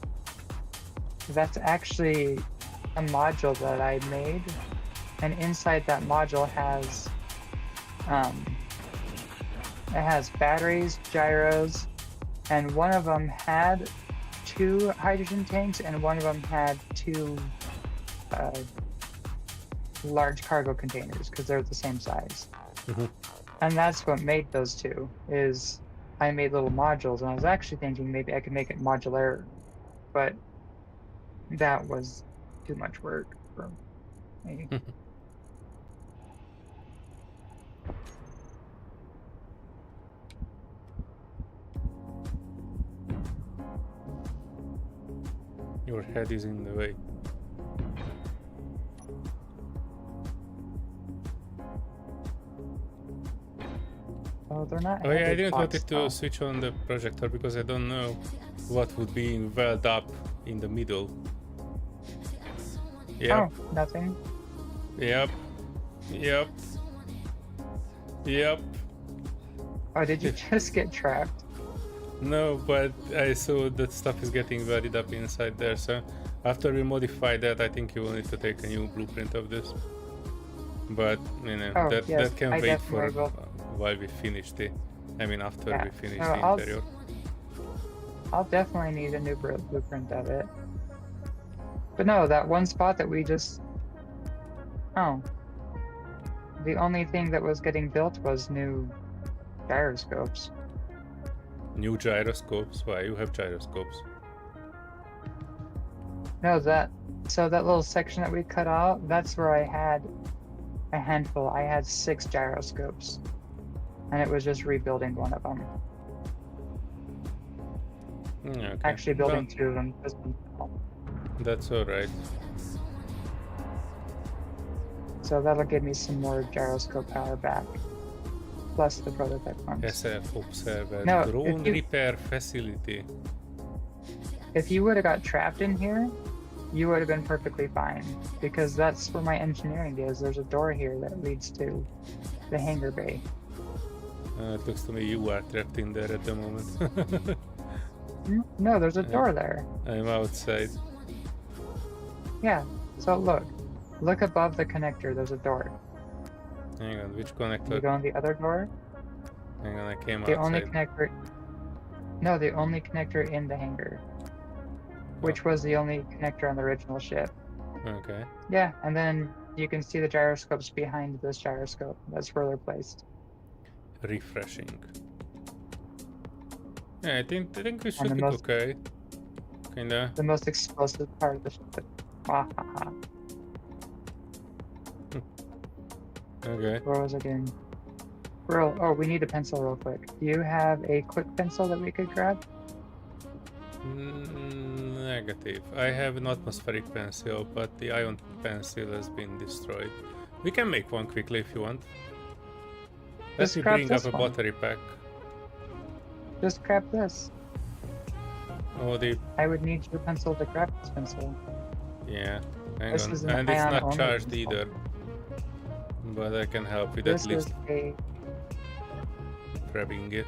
That's actually a module that I made, and inside that module has it has batteries, gyros, and one of them had 2 hydrogen tanks and one of them had 2 large cargo containers because they're the same size. Mm-hmm. And that's what made those 2, is I made little modules, and I was actually thinking maybe I could make it modular, but that was too much work for me. Your head is in the way. Oh, they're not. Oh yeah, I heavy didn't want blocks, it to though. switch on the projector because I don't know what would be weld up in the middle. Yep, Oh, nothing. yep, yep, yep. Oh, did you just get trapped? No, but I saw that stuff is getting welded up inside there, so after we modify that, I think you will need to take a new blueprint of this. But, you know, Oh, that, yes, that can I wait for definitely will. while we finish the, I mean, after Yeah. we finish No, the I'll- interior. I'll definitely need a new blueprint of it. But no, that one spot that we just... Oh. The only thing that was getting built was new gyroscopes. New gyroscopes? Why, you have gyroscopes. No, so that little section that we cut out, that's where I had a handful. I had 6 gyroscopes. And it was just rebuilding one of them. Okay. Actually building 2 of them. That's alright. So that'll give me some more gyroscope power back. Plus the prototype ones. SF Observer No, Drone if you- Repair Facility. If you would have got trapped in here, you would have been perfectly fine. Because that's where my engineering is. There's a door here that leads to the hangar bay. It looks to me you are trapped in there at the moment. No, there's a Yeah. door there. I'm outside. Yeah, so look. Look above the connector, there's a door. Hang on, which You connector? go in the other door. Hang on, I came The only outside. connector... No, the only connector in the hangar. Which was the only connector on the original ship. Okay. Yeah, and then you can see the gyroscopes behind this gyroscope. That's where they're placed. Refreshing. Yeah, I think we And should the be most- okay. Kinda. The most explosive part of the ship. Ah, ha, ha. Okay. Where was I getting? Oh, we need a pencil real quick. Do you have a quick pencil that we could grab? Negative. I have an atmospheric pencil, but the ion pencil has been destroyed. We can make one quickly if you want. Let Just me grab bring up this a one. battery pack. Just grab this. Oh, I would need your pencil to grab this pencil. yeah. Hang This on. is an And it's ion not only charged pencil. either. But I can help with This at is least a, grabbing it.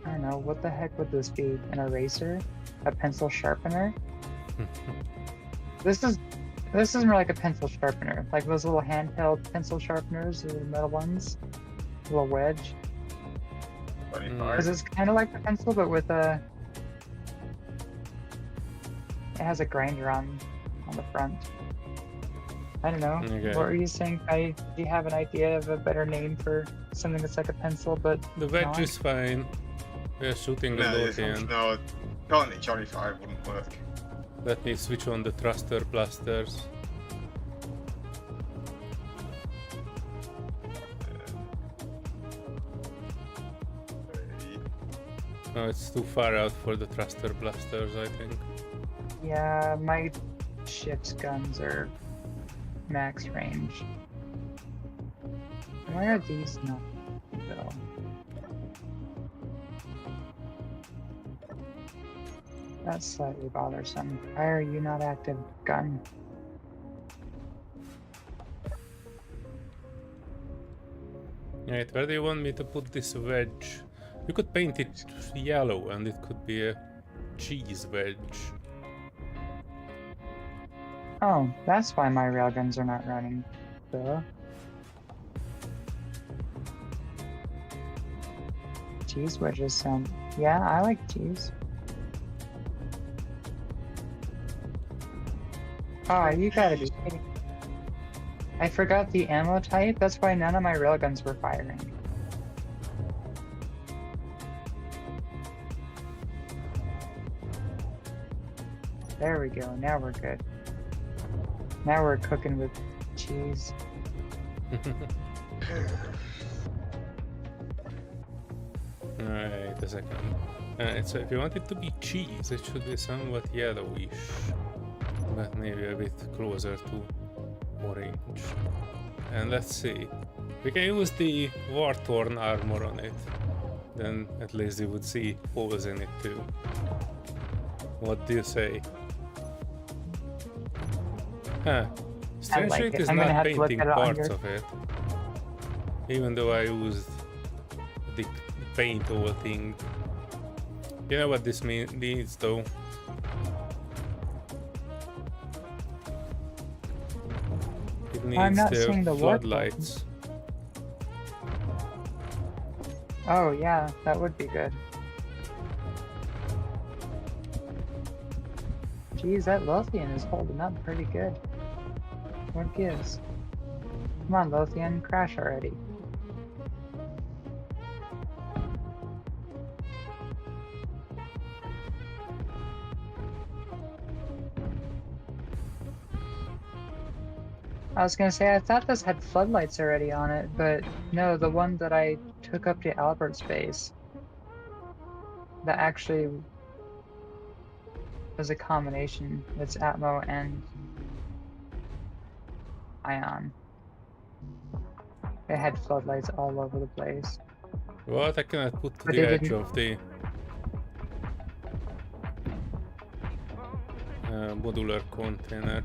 I don't know, what the heck would this be? An eraser? A pencil sharpener? This is more like a pencil sharpener. Like those little handheld pencil sharpeners, the metal ones. Little wedge. 25. Because it's kind of like a pencil, but with a... It has a grinder on the front. I don't know. Okay. What were you saying? Do you have an idea of a better name for something that's like a pencil, but The wedge not. is fine. We're shooting a Lothian. No, can't it Johnny 5 wouldn't work. Let me switch on the thruster blasters. No, it's too far out for the thruster blasters, I think. Yeah, my ship's guns are max range. Why are these not though? That's slightly bothersome. Why are you not active, gun? Right, where do you want me to put this wedge? You could paint it yellow and it could be a cheese wedge. Oh, that's why my railguns are not running. Duh. Cheese wedges sound... Yeah, I like cheese. Oh, you gotta be kidding. I forgot the ammo type, that's why none of my railguns were firing. There we go, now we're good. Now we're cooking with cheese. Alright, a second. Alright, so if you want it to be cheese, it should be somewhat yellowish. But maybe a bit closer to orange. And let's see. We can use the war-torn armor on it. Then at least you would see holes in it too. What do you say? Huh. Strangely, like it it. is I'm gonna not have to look painting at it on parts your- of it. Even though I used the paint all thing. You know what this needs though? It I'm needs not the seeing the warp floodlights. Oh yeah, that would be good. Geez, that Lothian is holding up pretty good. What gives? Come on, Lothian, crash already. I was gonna say, I thought this had floodlights already on it, but no, the one that I took up to Albert's base, that actually was a combination. It's Atmo and Ion. It had floodlights all over the place. What? I cannot put to But the they edge didn't- of the modular container.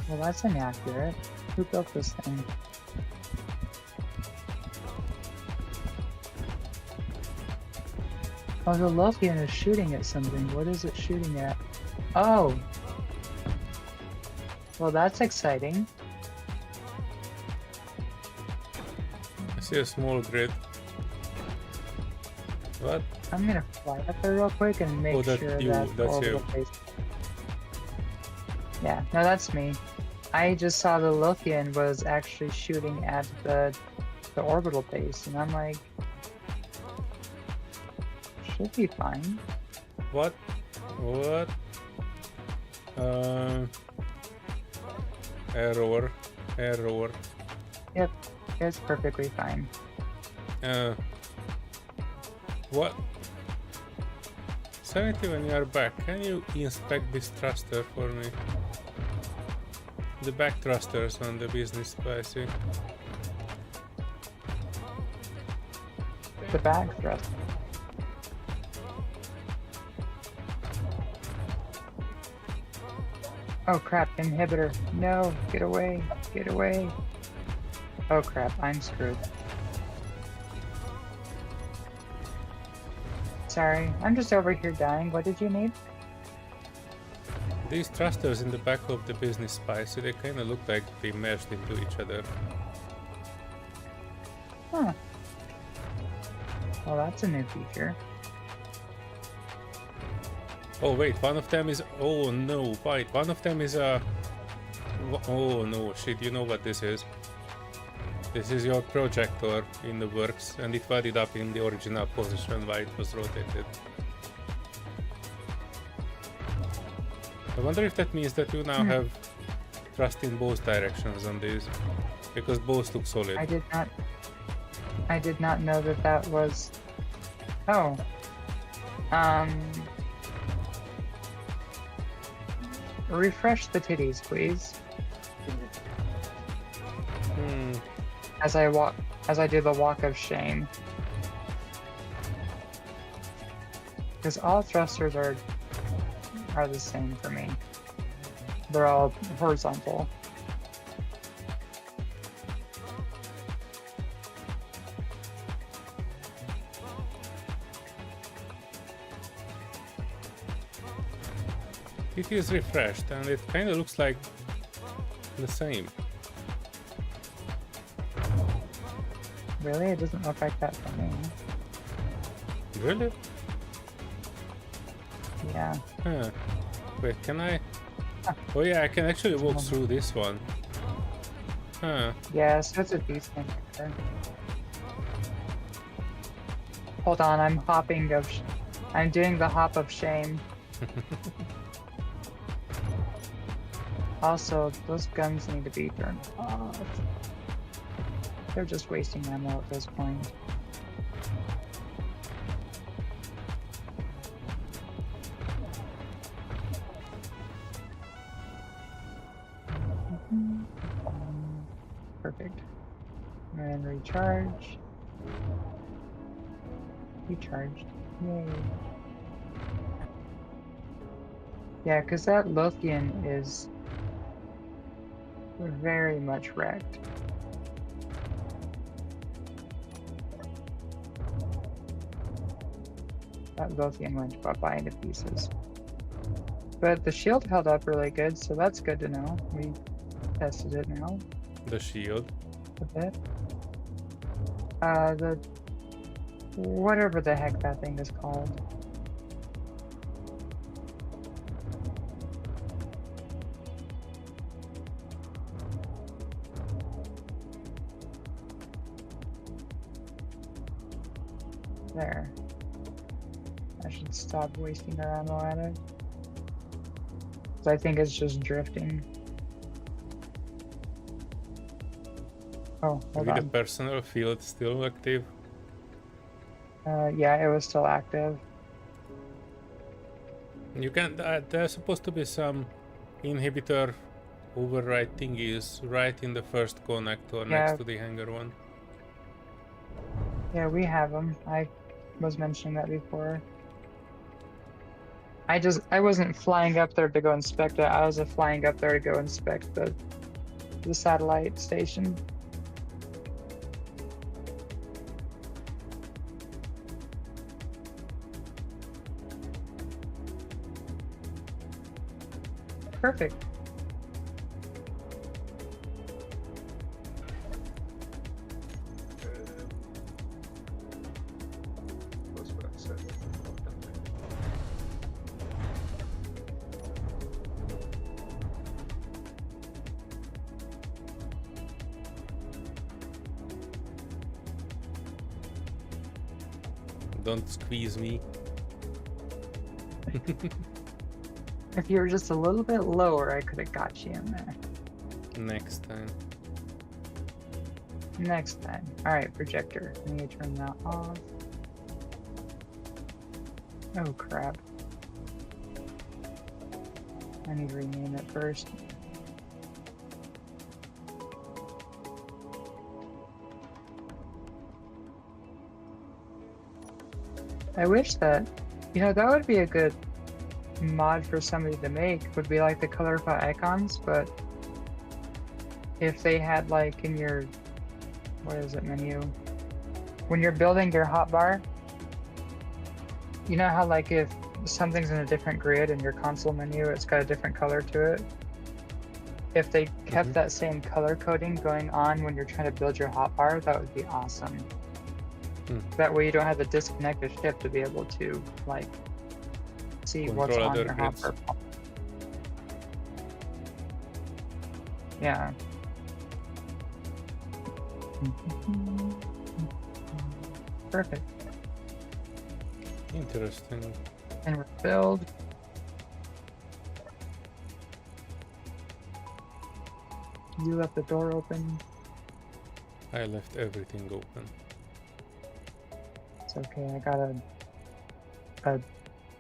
Well, that's inaccurate. Who built this thing? Oh, the Lothian is shooting at something. What is it shooting at? Oh! Well, that's exciting. I see a small grid. What? I'm gonna fly up there real quick and make Oh, that's sure you, that's that's all over you. the place. Yeah, no, that's me. I just saw the Lothian was actually shooting at the orbital base, and I'm like, should be fine. What? What? Error. Error. Yep, it's perfectly fine. What? Serenity, when you are back, can you inspect this thruster for me? The back thrusters on the business spicy. The back thrust. Oh crap, inhibitor. No, get away, get away. Oh crap, I'm screwed. Sorry, I'm just over here dying. What did you need? These thrusters in the back of the business spicy, they kind of look like they merged into each other. Huh. Well, that's a new feature. Oh wait, one of them is... Oh no, wait, one of them is a Oh no, shit, you know what this is? This is your projector in the works, and it ended up in the original position while it was rotated. I wonder if that means that you now have thrust in both directions on these, because both look solid. I did not know that that was. Oh. Refresh the titties, please. As I do the walk of shame. Because all thrusters are the same for me. They're all horizontal. It is refreshed, and it kind of looks like the same. Really? It doesn't look like that for me. Really? Yeah. Huh. Wait, can I? Oh yeah, I can actually walk through this one. Huh. Yeah, so it's a decent picture. Hold on, I'm hopping of. I'm doing the hop of shame. Also, those guns need to be turned off. They're just wasting ammo at this point. Perfect. And recharge. Recharged. Yay. Yeah, because that Lothian is very much wrecked. That Lothian went bye-bye into pieces. But the shield held up really good, so that's good to know. We tested it now The shield. a bit. The whatever the heck that thing is called. There. I should stop wasting our ammo at it. 'Cause I think it's just drifting. Oh, hold Maybe the on. personal field still active. Yeah, it was still active. You can. There's supposed to be some inhibitor override thingies right in the first connector Yeah. next to the hangar one. Yeah, we have them. I was mentioning that before. I wasn't flying up there to go inspect it. I was flying up there to go inspect the satellite station. Perfect. What's what I said? Don't squeeze me. If you were just a little bit lower, I could have got you in there. Next time. Next time. Alright, projector. Let me turn that off. Oh crap. I need to rename it first. I wish that, that would be a good mod for somebody to make, would be like the colorful icons, but if they had like in your, what is it, menu? When you're building your hotbar, you know how like if something's in a different grid in your console menu, it's got a different color to it? If they kept that same color coding going on when you're trying to build your hotbar, that would be awesome. That way you don't have to disconnect the ship to be able to like see what's Control on other your grids. hotbar. Yeah. Perfect. Interesting. And we're filled. You left the door open. I left everything open. It's okay. I got a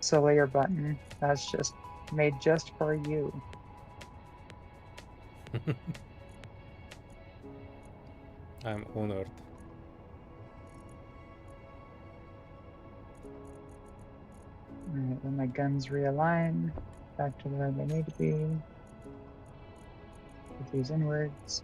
Solear button that's just made just for you. I'm honored. Alright, when my guns realign back to where they need to be. Put these inwards.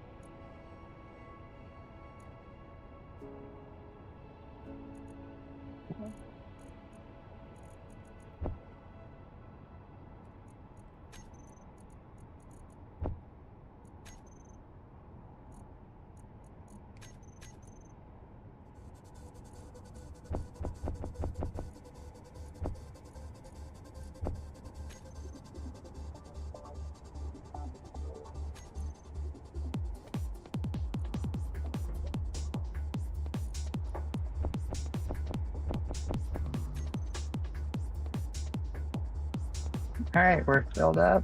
Alright, we're filled up.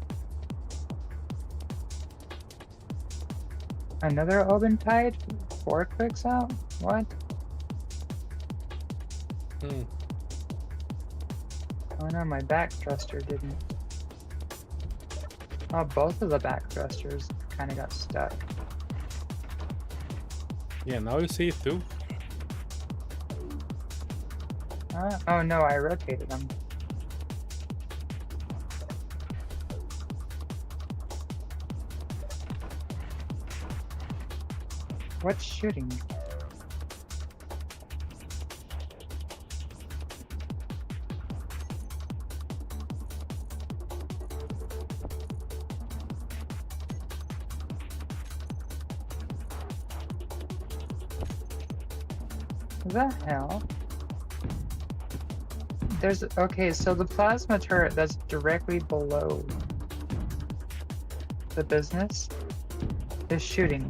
Another open tide? 4 clicks out? What? Hmm. Oh no, my back thruster didn't. Oh, both of the back thrusters kind of got stuck. Yeah, now you see it too. Oh no, I rotated them. What's shooting? The hell? There's okay, so the plasma turret that's directly below the business is shooting.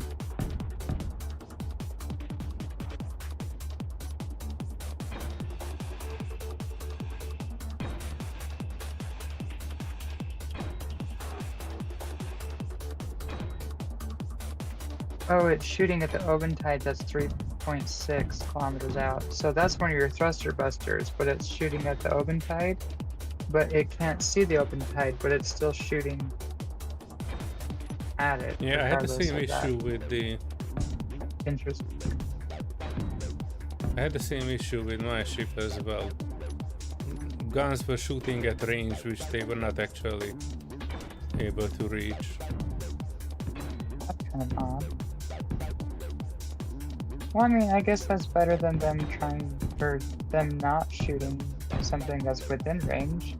Oh, it's shooting at the Oventide that's 3.6 kilometers out. So that's one of your thruster busters, but it's shooting at the Oventide. But it can't see the Oventide, but it's still shooting at it. Yeah, I had the regardless same of that. issue with the. Interesting. I had the same issue with my ship as well. Guns were shooting at range which they were not actually able to reach. That's kind of odd. Well, I mean, I guess that's better than them trying, or them not shooting something that's within range.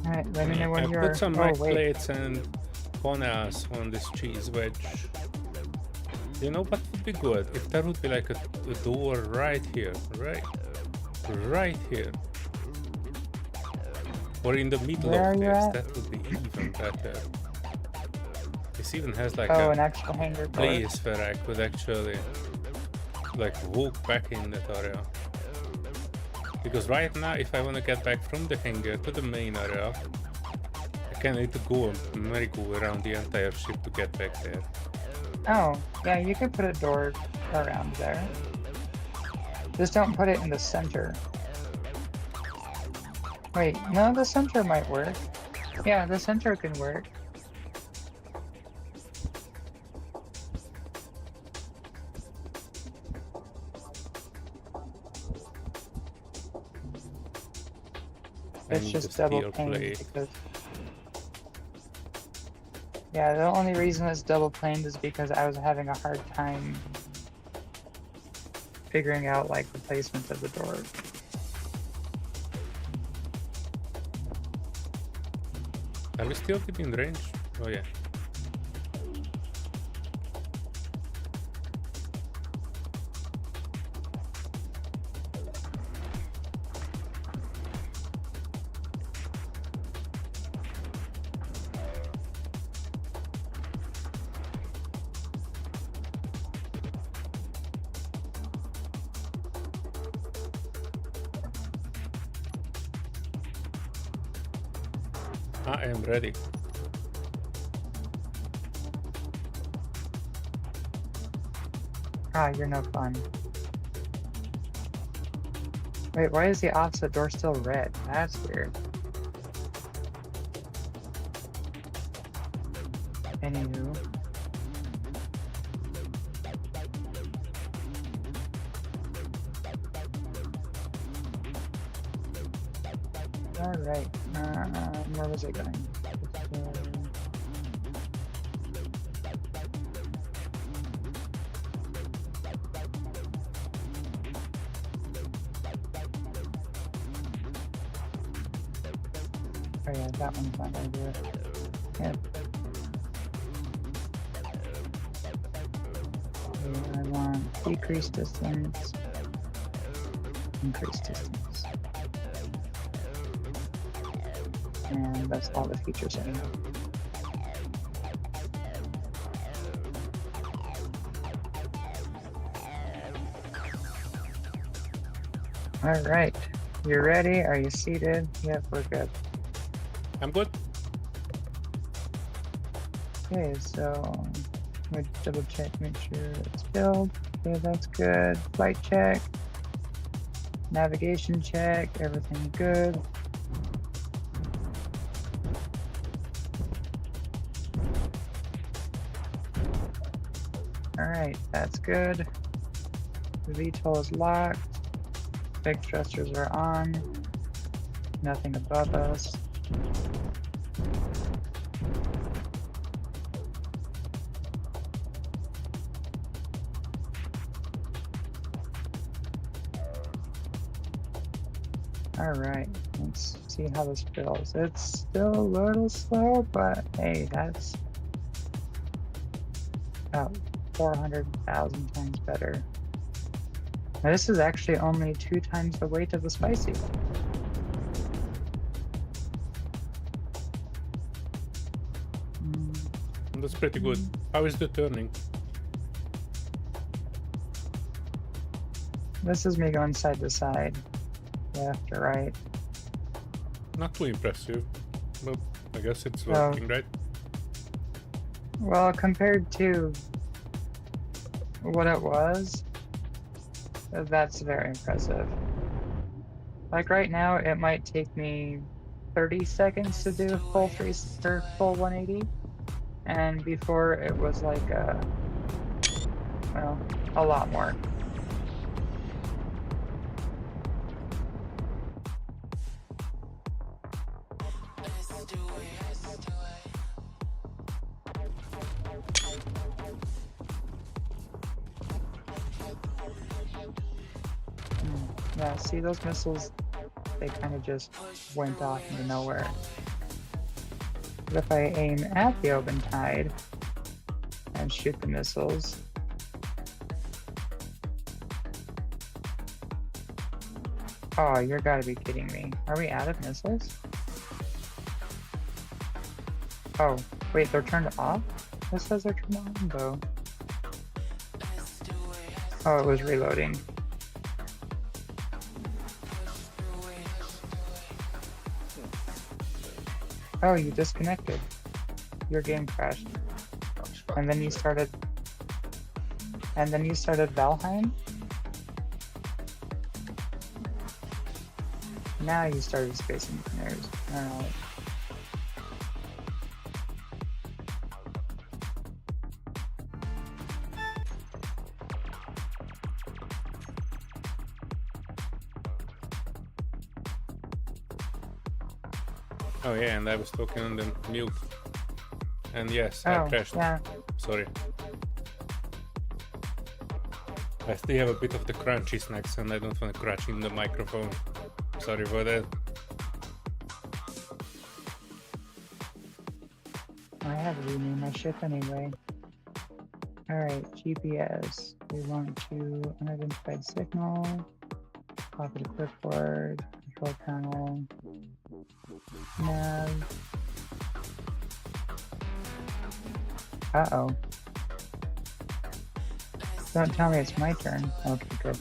Alright, let me know when I you're... put some oh, mic wait. plates and funnels on this cheese wedge. You know what would be good? If there would be like a door right here, right here. Or in the middle Where of are you this, at? that would be even better. This even has like Oh, a an actual hanger door. place where I could actually like walk back in that area. Because right now, if I want to get back from the hangar to the main area, I can need to go a merry-go around the entire ship to get back there. Oh, yeah, you could put a door around there. Just don't put it in the center. Wait, no, the center might work. Yeah, the center can work. I It's need just a double steel pane plate. because... Yeah, the only reason it's double planed is because I was having a hard time figuring out like the placement of the door. Are we still within range? Oh yeah. I am ready. Ah, you're no fun. Wait, why is the opposite door still red? That's weird. Anywho. Alright, where was I going? Oh yeah, that one's not gonna do it. Yep. Okay, I want decrease distance, increase distance. And that's all the features I have. Alright, you ready? Are you seated? Yep, we're good. I'm good. Okay, so we double check, make sure it's filled. Okay, that's good. Flight check, navigation check, everything good. Alright, that's good. The VTOL is locked. Big thrusters are on. Nothing above us. Alright, let's see how this feels. It's still a little slow, but hey, that's about 400,000 times better. Now, this is actually only 2 times the weight of the spicy. That's pretty good. How is the turning? This is me going side to side, left to right. Not too impressive, but I guess it's Oh. working, right? Well, compared to what it was, that's very impressive. Like right now, it might take me 30 seconds to do a full full 180, and before it was like well, a lot more. Yeah, see those missiles, they kind of just went off into nowhere. But if I aim at the open tide and shoot the missiles, oh, you're gotta be kidding me. Are we out of missiles? Oh, wait, they're turned off? This says they're turned on though. Oh, it was reloading. Oh, you disconnected. Your game crashed. And then you started Valheim? Now you started Space Engineers. Alright. Oh yeah, and I was talking on the mute. And yes, I Oh, crashed. yeah. Sorry. I still have a bit of the crunchy snacks and I don't want to crunch in the microphone. Sorry for that. I have to rename my ship anyway. Alright, GPS. We want to unidentified signal. Copy to clipboard. Control panel. Nav. Uh-oh. Don't tell me it's my turn. Okay, good.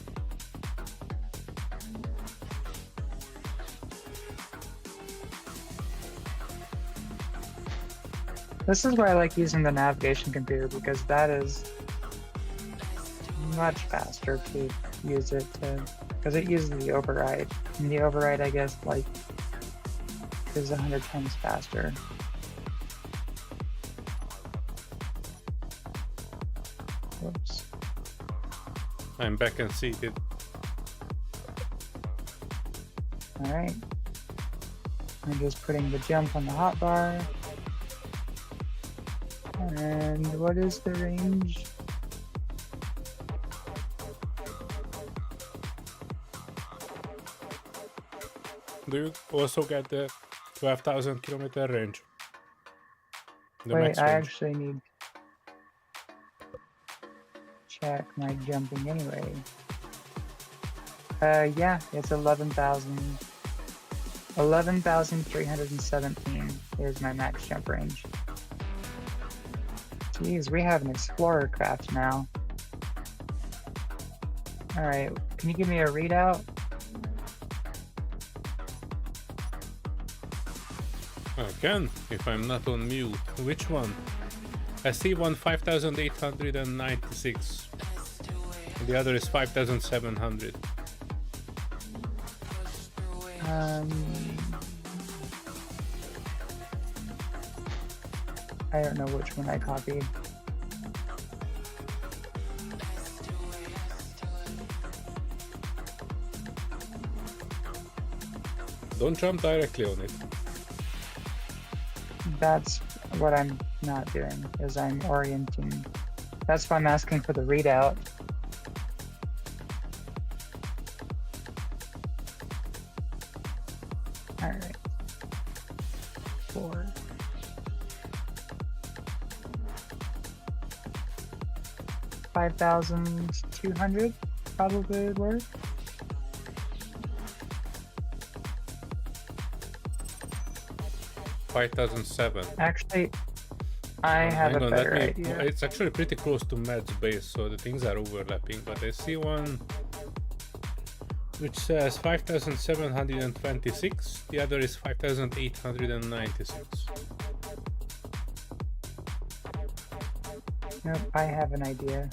This is why I like using the navigation computer, because that is much faster to use it to, because it uses the override. And the override, I guess, like, is 100 times faster. Whoops. I'm back and seated. Alright. I'm just putting the jump on the hotbar. And what is the range? Do you also get the 12,000 kilometer range? The Wait, max I range. actually need to check my jumping anyway. Yeah, it's 11,317 is my max jump range. Jeez, we have an explorer craft now. Alright, can you give me a readout? I can, if I'm not on mute. Which one? I see one 5,896. And the other is 5,700. I don't know which one I copied. Don't jump directly on it. That's what I'm not doing, is I'm orienting. That's why I'm asking for the readout. Alright. 4. $5,200 probably would work. $5,007. Actually, I have Hang a on, better let me. idea. It's actually pretty close to Matt's base, so the things are overlapping. But I see one which says 5,726. The other is 5,896. Nope, I have an idea.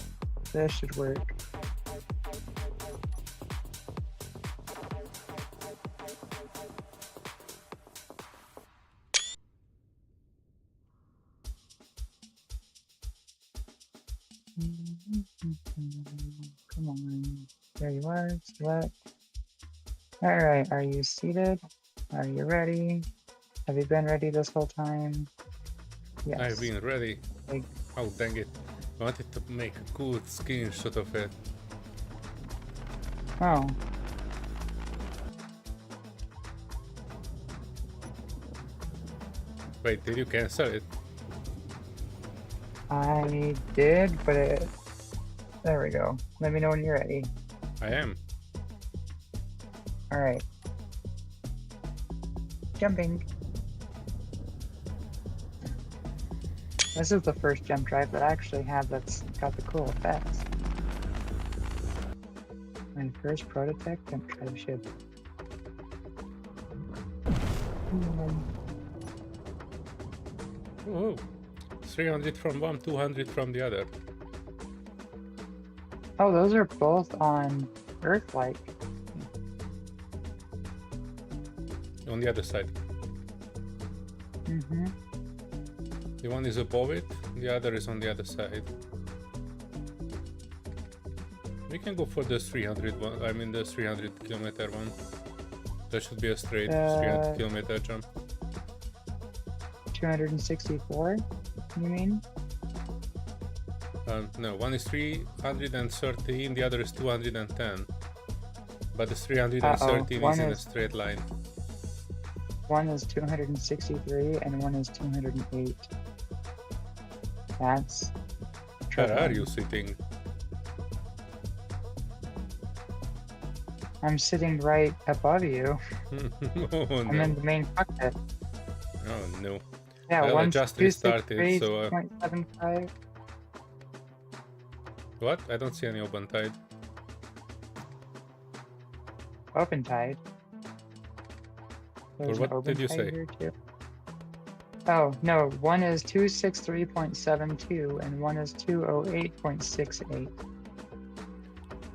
This should work. Come on. There you are. Select. Alright, are you seated? Are you ready? Have you been ready this whole time? Yes. I've been ready. Like- Oh, dang it. I wanted to make a cool screenshot of it. Oh. Wait, did you cancel it? I did, but it... There we go. Let me know when you're ready. I am. Alright. Jumping. This is the first jump drive that I actually have that's got the cool effects. My first prototype jump drive ship. Ooh. 300 from one, 200 from the other. Oh, those are both on Earth-like. On the other side. Mm-hmm. The one is above it, the other is on the other side. We can go for the 300 one, I mean the 300 kilometer one. That should be a straight 300 kilometer jump. 264, you mean? No, one is 313, the other is 210. But the 313 one is in a is- straight line. One is 263 and one is 208. That's Where are troubling. you sitting? I'm sitting right above you. Oh I'm no. in the main cockpit. Oh no. Yeah, Well, I one just restarted, so, 2.75. What? I don't see any open tide. Open tide. There's an what open did you tide say? here too. Oh, no, one is 263.72 and one is 208.68.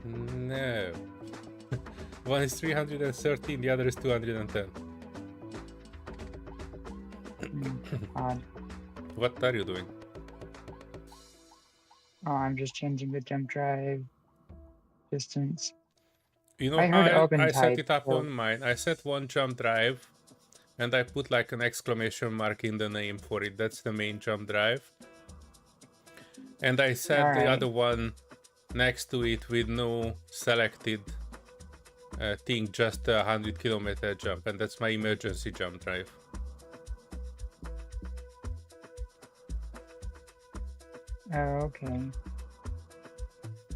No. One is 313, the other is 210. Odd. What are you doing? Oh, I'm just changing the jump drive distance. You know, I heard open I set tide, it up so- on mine. I set one jump drive and I put like an exclamation mark in the name for it. That's the main jump drive. And I set the Alright. other one next to it with no selected thing, just a 100-kilometer jump. And that's my emergency jump drive. Oh, okay.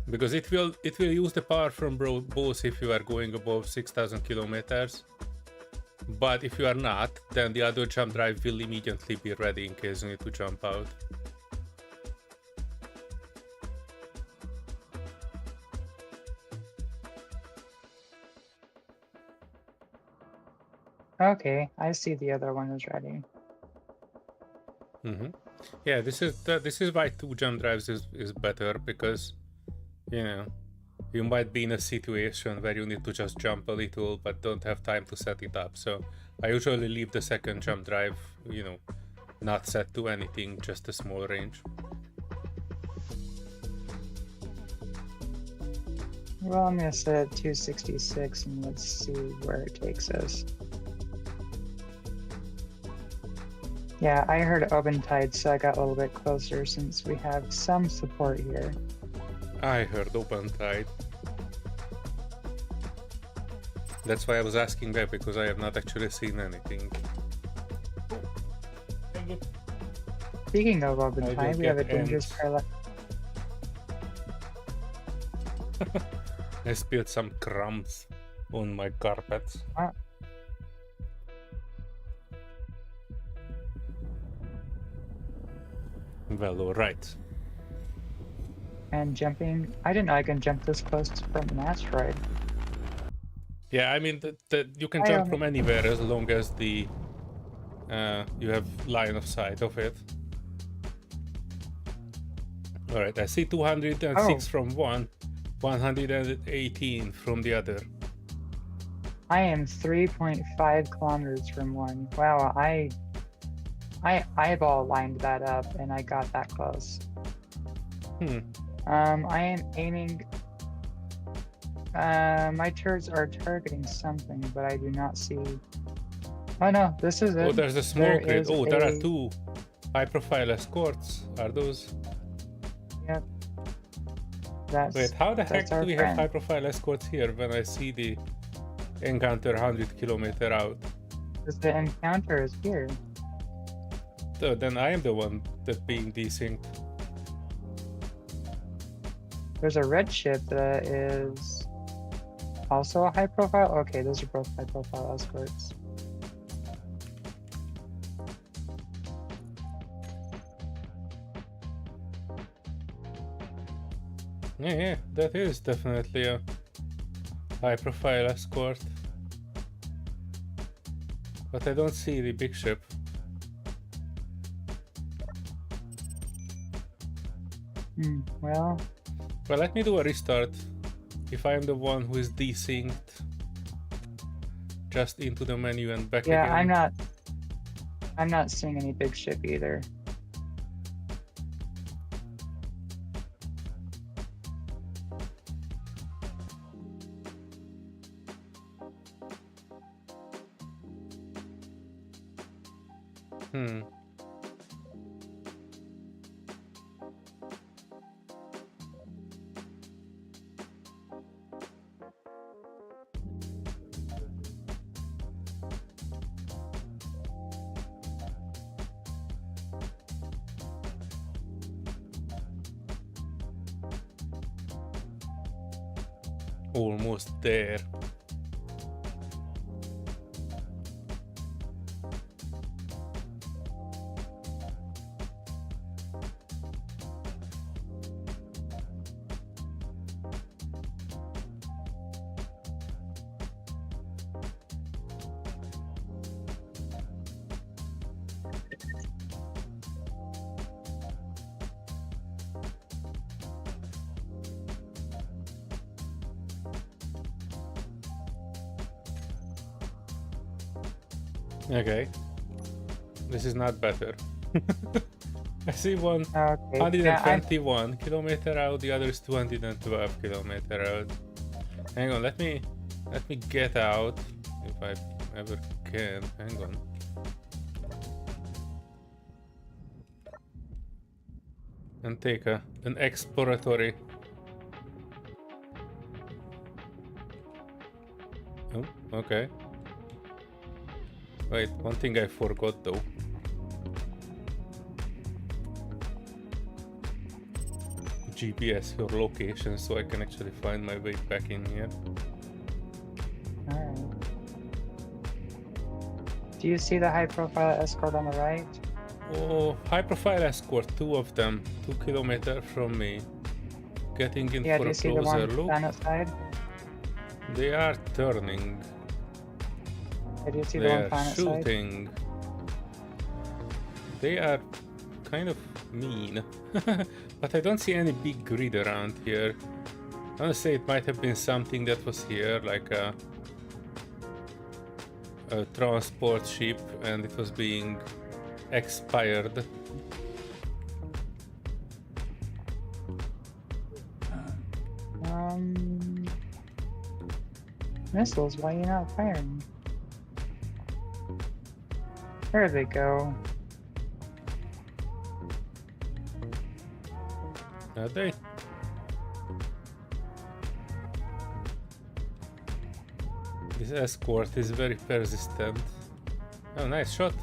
Because it will use the power from both if you are going above 6,000 kilometers. But if you are not, then the other jump drive will immediately be ready in case you need to jump out. Okay, I see the other one is ready. Yeah, this is why two jump drives is better, because you know you might be in a situation where you need to just jump a little but don't have time to set it up. So I usually leave the second jump drive, you know, not set to anything, just a small range. Well, I'm gonna set 266 and let's see where it takes us. Yeah, I heard open tide, so I got a little bit closer since we have some support here. I heard open tide. That's why I was asking that, because I have not actually seen anything. Speaking of open I tide, will we have a get dangerous ants. parallel. I spilled some crumbs on my carpets. Well, alright. And jumping, I didn't know I can jump this close from an asteroid. Yeah, I mean, you can I jump only- from anywhere as long as the you have line of sight of it. Alright, I see 206 from one, 118 from the other. I am 3.5 kilometers from one. Wow, I eyeball lined that up and I got that close. I am aiming. My turrets are targeting something, but I do not see. Oh no, this is it. Oh, there's a smoke grid. is Oh, there are a- two high-profile escorts. Are those? Yep. That's. Wait, how the heck that's do our we friend. have high-profile escorts here when I see the encounter 100 kilometer out? Because the encounter is here. So then I am the one that's being desynced. There's a red ship that is also a high profile. Okay, those are both high profile escorts. Yeah, that is definitely a high-profile escort. But I don't see the big ship. Well, Well, let me do a restart. If I am the one who is desynced, just into the menu and back yeah, again. I'm not seeing any big ship either. Almost there. Okay. This is not better. I see one Okay. 121 kilometer out, the other is 212 kilometer out. Hang on, let me get out if I ever can. Hang on. And take an exploratory. Oh, okay. Wait, one thing I forgot though. GPS your location so I can actually find my way back in here. Alright. Do you see the high profile escort on the right? Oh, high profile escort, 2 of them, 2 kilometers from me. Getting in Yeah, for do a you see the closer one look. planetside? They are turning. Yeah, do you see the They one are planetside? shooting. They are kind of mean. But I don't see any big grid around here. I want to say it might have been something that was here, like a transport ship, and it was being expired. Missiles, why are you not firing? There they go. Are they? This escort is very persistent. Oh, nice shot.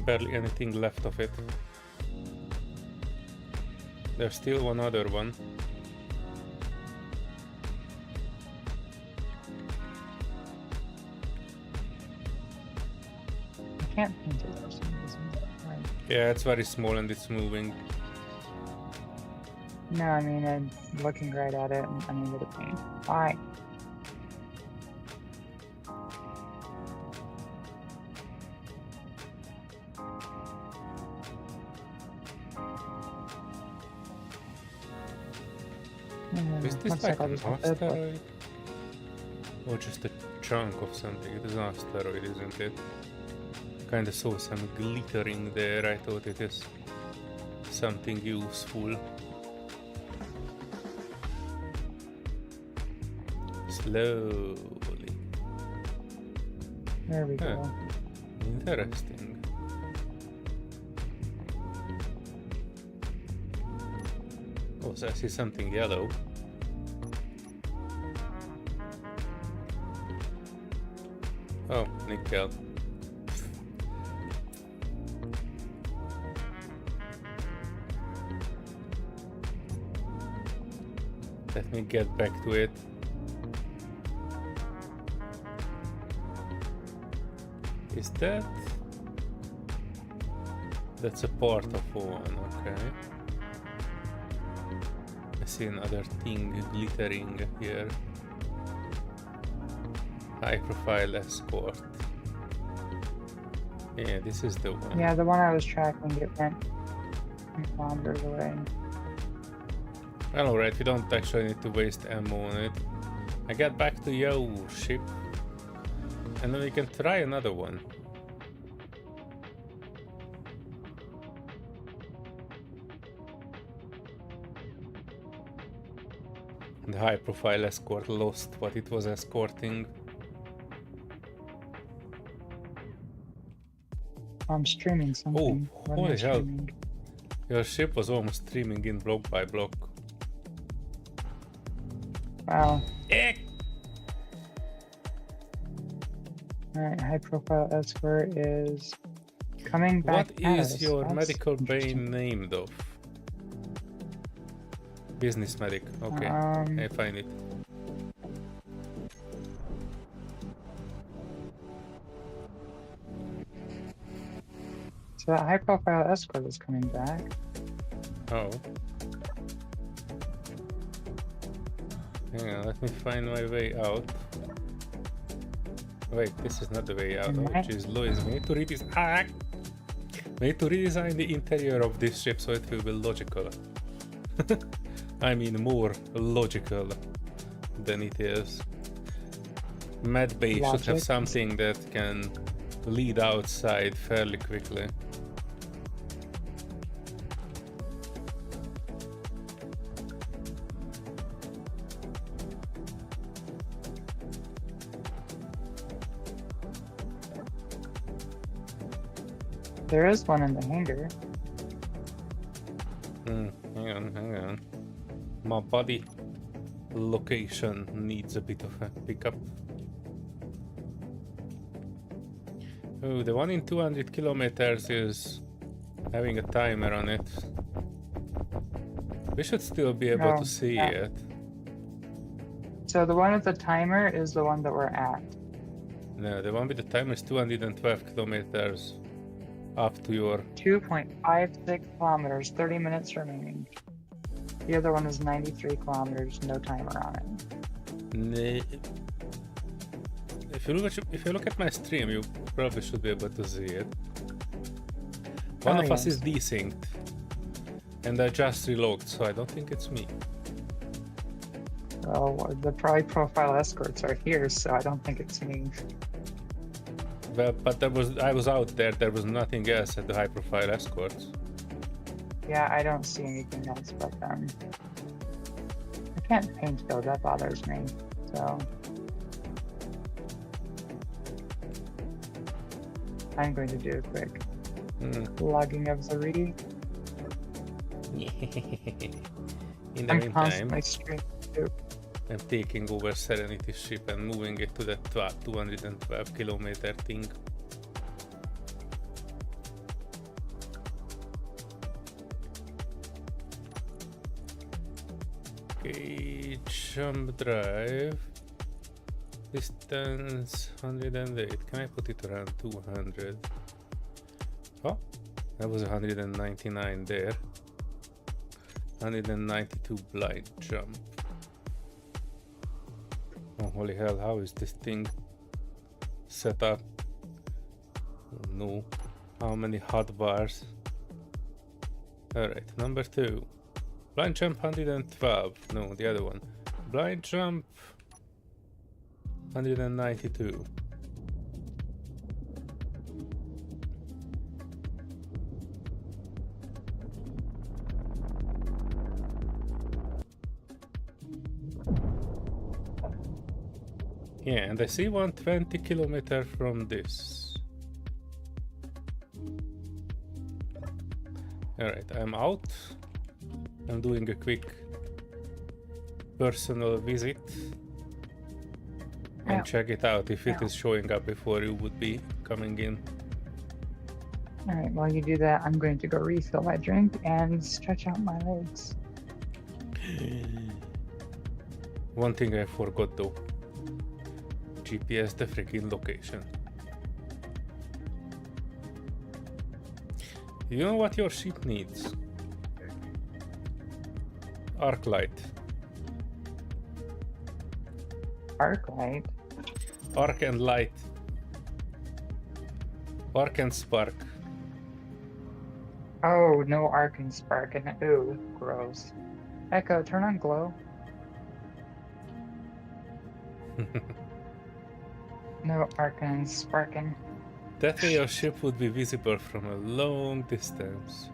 Barely anything left of it. There's still one other one. I can't paint it for some reason. Right. Yeah, it's very small and it's moving. No, I mean, I'm looking right at it and I'm able to paint. Why? Is this One like sec, I'll an just have to put- asteroid? Or just a chunk of something? It is an asteroid, isn't it? Kinda saw some glittering there. I thought it is something useful. Slowly. There we Huh. go. Interesting. Oh, so I see something yellow. Oh, nickel. Let me get back to it. Is that? That's a part of one, okay. I see another thing glittering here. High profile escort. Yeah, this is the one. Yeah, the one I was tracking, it went wandered away. Well, alright, we don't actually need to waste ammo on it. I get back to your ship. And then we can try another one. The high profile escort lost what it was escorting. I'm streaming something. What am I holy hell. streaming? Your ship was almost streaming in block by block. Wow. Eh! Alright, high profile escort is coming back. What at is us. your That's medical interesting. bane named of? Business medic. Okay, I find it. So that high profile escort is coming back. Oh. Hang on, let me find my way out. Wait, this is not the way out. Oh, jeez, Louis, we need to we need to redesign the interior of this ship so it will be logical. I mean, more logical than it is. Medbay should have Logic. something that can lead outside fairly quickly. There is one in the hangar. Hang on. My body location needs a bit of a pickup. Oh, the one in 200 kilometers is having a timer on it. We should still be able Oh, to see yeah. it. So the one with the timer is the one that we're at. No, the one with the timer is 212 kilometers up to your... 2.56 kilometers, 30 minutes remaining. The other one is 93 kilometers, no timer on it. If you look at my stream, you probably should be able to see it. One Oh, of us yes. is desynced, and I just relogged, so I don't think it's me. Well, the high profile escorts are here, so I don't think it's me. Well, but I was out there. There was nothing else at the high-profile escorts. Yeah, I don't see anything else but them. I can't paint though, that bothers me. So I'm going to do a quick logging of the reading. In the I'm meantime, constantly streaming too. I'm taking over Serenity ship and moving it to the 212 kilometer thing. Okay, jump drive. Distance 108. Can I put it around 200? Oh, that was 199 there. 192 blind jump. Oh, holy hell, how is this thing set up? Oh, no. How many hotbars? Alright, number 2. Blind jump 112. No, the other one. Blind jump 192. Yeah, and I see 120 kilometer from this. Alright, I'm out. I'm doing a quick personal visit and check it out if it is showing up before you would be coming in. Alright, while you do that, I'm going to go refill my drink and stretch out my legs. One thing I forgot though. GPS the freaking location. You know what your ship needs? Arc light. Arc light? Arc and light. Arc and spark. Oh, no arc and spark and ooh, gross. Echo, turn on glow. No arc and sparking. That way your ship would be visible from a long distance.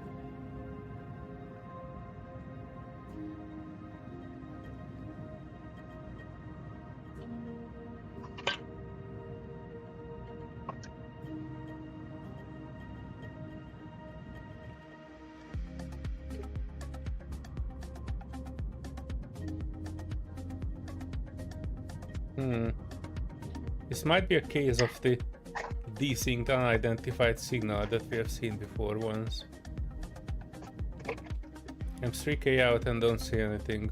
This might be a case of the desynced unidentified signal that we have seen before once. I'm 3k out and don't see anything.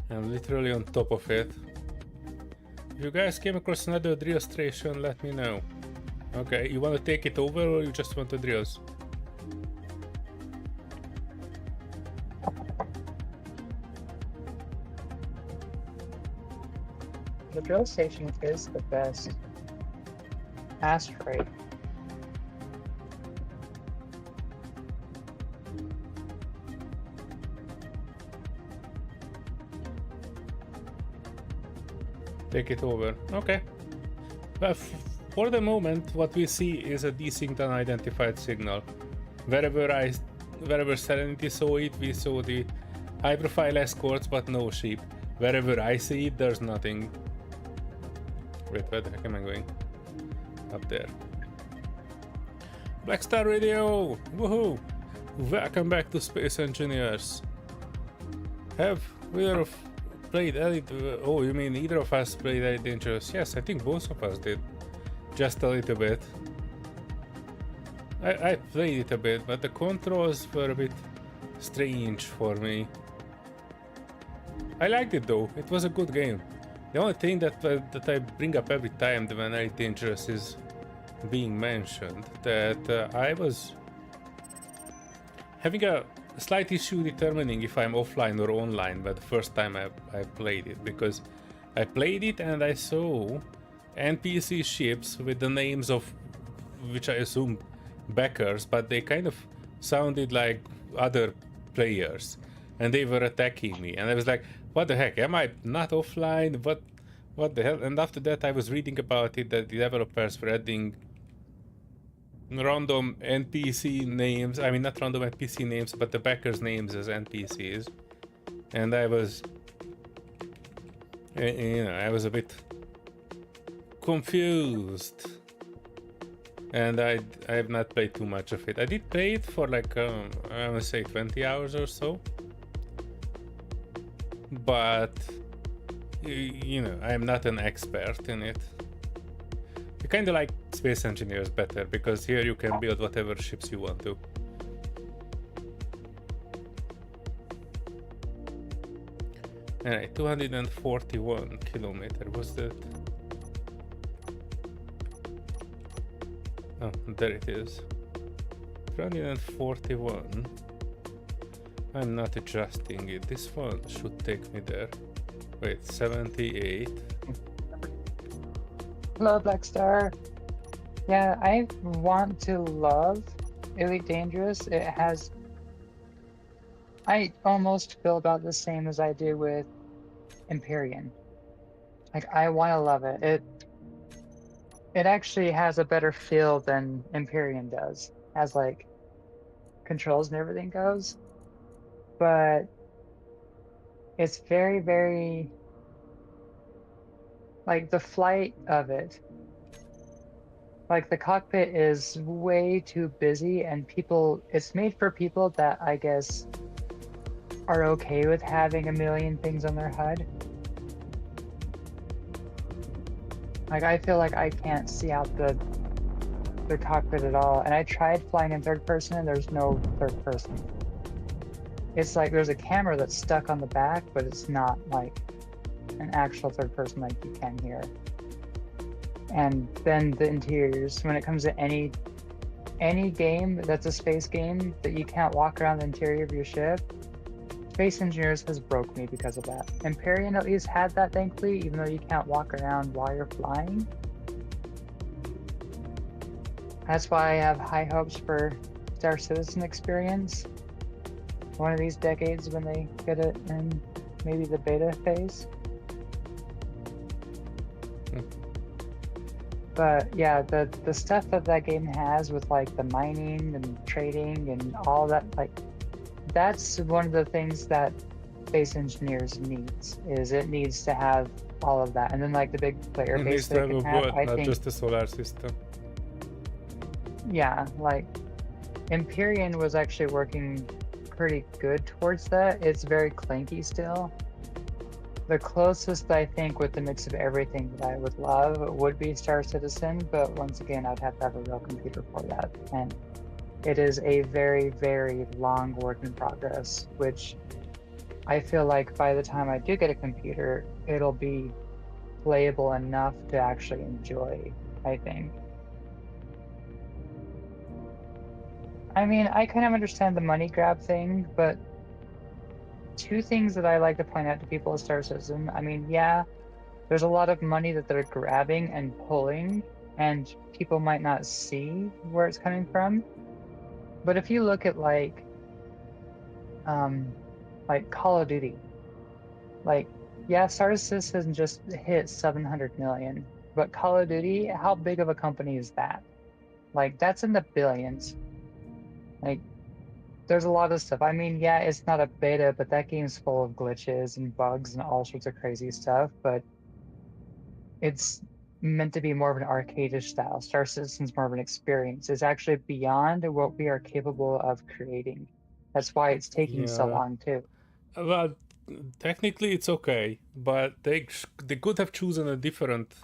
I'm literally on top of it. If you guys came across another drill station, let me know. Okay, you want to take it over or you just want the drills? The drill station is the best. Asteroid. take it over. Okay. But for the moment, what we see is a distinct unidentified signal. Wherever Serenity saw it, we saw the high-profile escorts, but no ship. Wherever I see it, there's nothing. Wait, where the heck am I going? Up there. Black Star Radio! Woohoo! Welcome back to Space Engineers. Have either of played Elite? Oh, you mean either of us played Elite Dangerous? Yes, I think both of us did. Just a little bit. I played it a bit, but the controls were a bit strange for me. I liked it though. It was a good game. The only thing that I bring up every time when Elite Dangerous is being mentioned, that I was having a slight issue determining if I'm offline or online but the first time I played it, because I played it and I saw NPC ships with the names of which I assume backers, but they kind of sounded like other players and they were attacking me, and I was like, what the heck, am I not offline? What the hell? And after that I was reading about it, that the developers were adding random NPC names, I mean not random NPC names, but the backers' names as NPCs, and I was, you know, I was a bit confused, and I have not played too much of it. I did play it for like I want to say 20 hours or so, but you know, I am not an expert in it. I kind of like Space Engineers better, because here you can build whatever ships you want to. Alright, 241 kilometer was that? Oh, there it is. 241. I'm not adjusting it. This one should take me there. Wait, 78. Hello, Black Star. Yeah, I want to love Elite Dangerous. It has... I almost feel about the same as I do with Empyrean. Like, I want to love it. It actually has a better feel than Empyrean does, as like controls and everything goes. But it's very, very, like the flight of it. Like the cockpit is way too busy, and it's made for people that I guess are okay with having a million things on their HUD. Like, I feel like I can't see out the cockpit at all. And I tried flying in third person and there's no third person. It's like there's a camera that's stuck on the back, but it's not like an actual third person like you can here. And then the interiors, when it comes to any game that's a space game that you can't walk around the interior of your ship, Space Engineers has broke me because of that. Empyrean at least had that, thankfully, even though you can't walk around while you're flying. That's why I have high hopes for Star Citizen experience. One of these decades when they get it in maybe the beta phase. But yeah, the stuff that game has with like the mining and trading and all that, like, that's one of the things that Space Engineers needs, is it needs to have all of that. And then like the big player It base needs to that have it a can have, board, I not think, just a solar system. yeah, like Empyrean was actually working pretty good towards that. It's very clanky still. The closest I think with the mix of everything that I would love would be Star Citizen, but once again, I'd have to have a real computer for that. And it is a very, very long work in progress, which I feel like by the time I do get a computer, it'll be playable enough to actually enjoy, I think. I mean, I kind of understand the money grab thing, but two things that I like to point out to people with Star Citizen. I mean, yeah, there's a lot of money that they're grabbing and pulling, and people might not see where it's coming from. But if you look at like Call of Duty, like Yeah, Star Citizen just hit 700 million. But Call of Duty, how big of a company is that? Like, that's in the billions. Like, there's a lot of stuff. I mean, yeah, it's not a beta, but that game's full of glitches and bugs and all sorts of crazy stuff. But it's meant to be more of an arcade-ish style. Star Citizen's more of an experience. It's actually beyond what we are capable of creating. That's why it's taking so Yeah. long too. Well, technically it's okay, but they could have chosen a different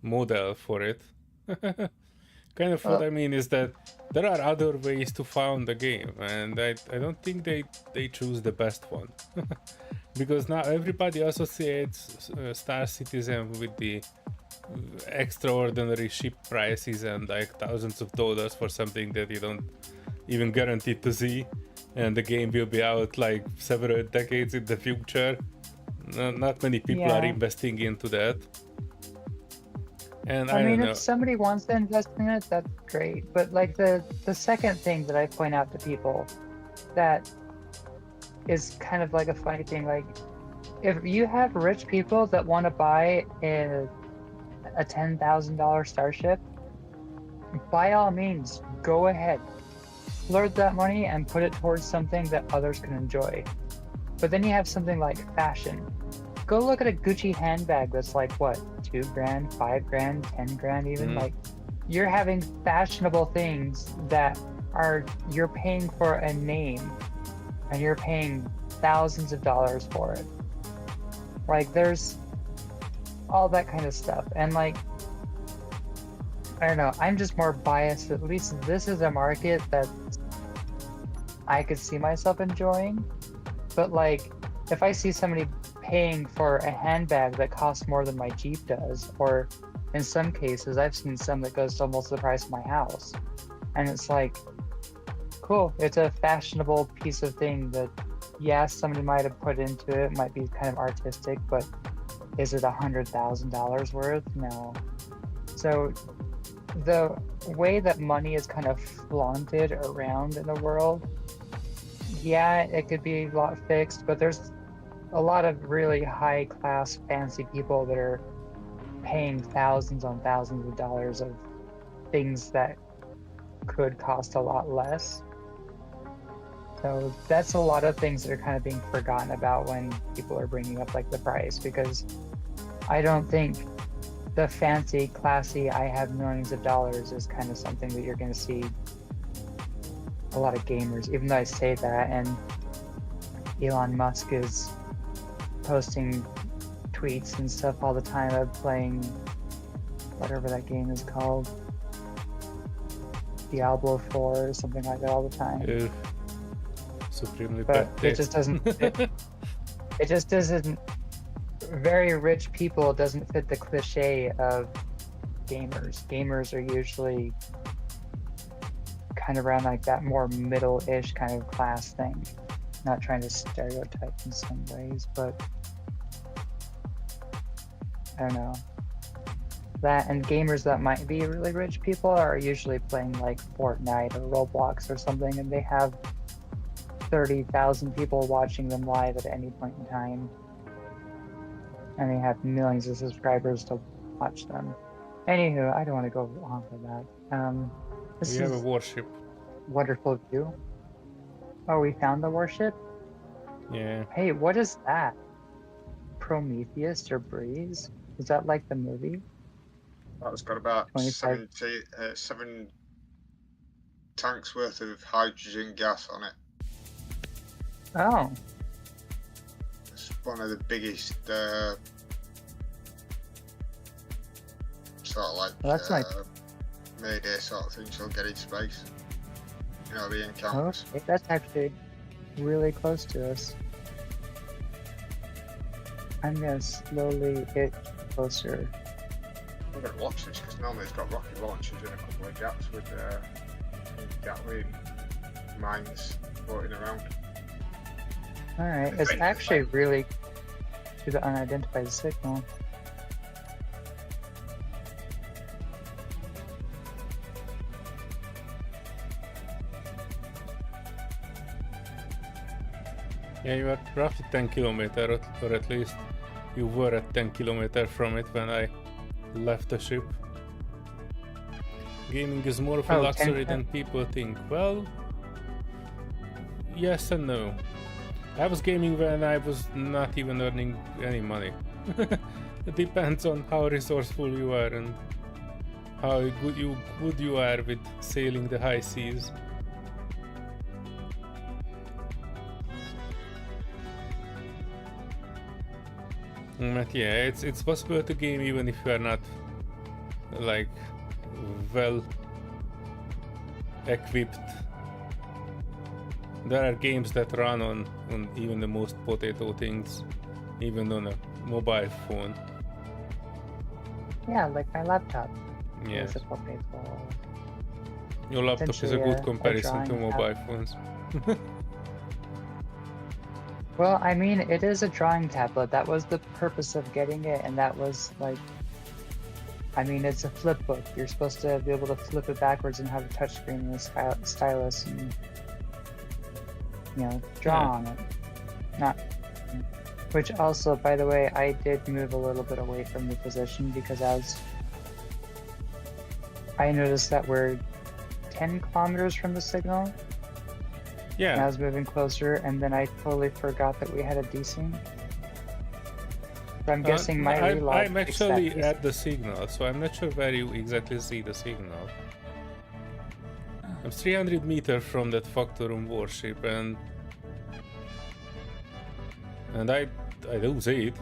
model for it. Kind of what Well, I mean is that there are other ways to found the game, and I don't think they choose the best one. Because now everybody associates Star Citizen with the extraordinary ship prices and like thousands of dollars for something that you don't even guarantee to see, and the game will be out like several decades in the future. Not many people are yeah. investing into that, and I I mean, don't know. if somebody wants to invest in it, that's great. But like the second thing that I point out to people that is kind of like a funny thing, like if you have rich people that want to buy a $10,000 starship, by all means, go ahead. Lord that money and put it towards something that others can enjoy. But then you have something like fashion. Go look at a Gucci handbag that's like what, 2 grand, 5 grand, 10 grand even. Like, you're having fashionable things that are, you're paying for a name and you're paying thousands of dollars for it. Like, there's all that kind of stuff. And like, I don't know, I'm just more biased. At least this is a market that I could see myself enjoying. But like, if I see somebody paying for a handbag that costs more than my Jeep does, or in some cases, I've seen some that goes to almost the price of my house. And it's like, cool, it's a fashionable piece of thing that, yes, somebody might have put into it, might be kind of artistic, but is it $100,000 worth? No. So the way that money is kind of flaunted around in the world, yeah, it could be a lot fixed, but there's a lot of really high class fancy people that are paying thousands on thousands of dollars of things that could cost a lot less. So that's a lot of things that are kind of being forgotten about when people are bringing up like the price, because I don't think the fancy, classy, I have millions of dollars is kind of something that you're going to see a lot of gamers, even though I say that, and Elon Musk is posting tweets and stuff all the time of playing whatever that game is called, Diablo 4 or something like that all the time. Supremely But bad it just doesn't it just doesn't, very rich people doesn't fit the cliche of gamers. Gamers are usually kind of around like that more middle-ish kind of class thing. Not trying to stereotype in some ways, but I don't know. That and gamers that might be really rich people are usually playing like Fortnite or Roblox or something, and they have 30,000 people watching them live at any point in time. And they have millions of subscribers to watch them. Anywho, I don't want to go on for that. This We have a is warship. wonderful view. Oh, we found the warship? Yeah. Hey, what is that? Prometheus or Breeze? Is that like the movie? That's got about 25. 7 tanks worth of hydrogen gas on it. Oh, It's one of the biggest sort of like well, that's like, Mayday sort of things you'll get in space. You know, the encounters. okay, that's actually really close to us. I'm gonna slowly get closer. I'm going to watch this because normally it's got rocket launchers in a couple of gaps with Gatling mines floating around. All right, it's actually really to the unidentified signal. Yeah, you are roughly 10 kilometers, or at least you were at 10 kilometers from it when I left the ship. Gaming is more of a Oh, luxury 10 than people think. Well, yes and no. I was gaming when I was not even earning any money. It depends on how resourceful you are and how good you are with sailing the high seas. But yeah, it's possible to game even if you are not like well equipped. There are games that run on even the most potato things, even on a mobile phone. Yeah, like my laptop. Yeah, It's a potato. your laptop is a essentially good a comparison to drawing mobile phones. Well, I mean, it is a drawing tablet. That was the purpose of getting it, and that was like, I mean, it's a flip book. You're supposed to be able to flip it backwards and have a touchscreen and a stylus and, you know, draw Yeah. on it. Not. Which also, by the way, I did move a little bit away from the position because I noticed that we're 10 kilometers from the signal. And I Yeah, was moving closer, and then I totally forgot that we had a desync. So I'm guessing my relog I'm fixed that actually desync. at the signal, so I'm not sure where you exactly see the signal. I'm 300 meters from that Factorum warship, and I do see it.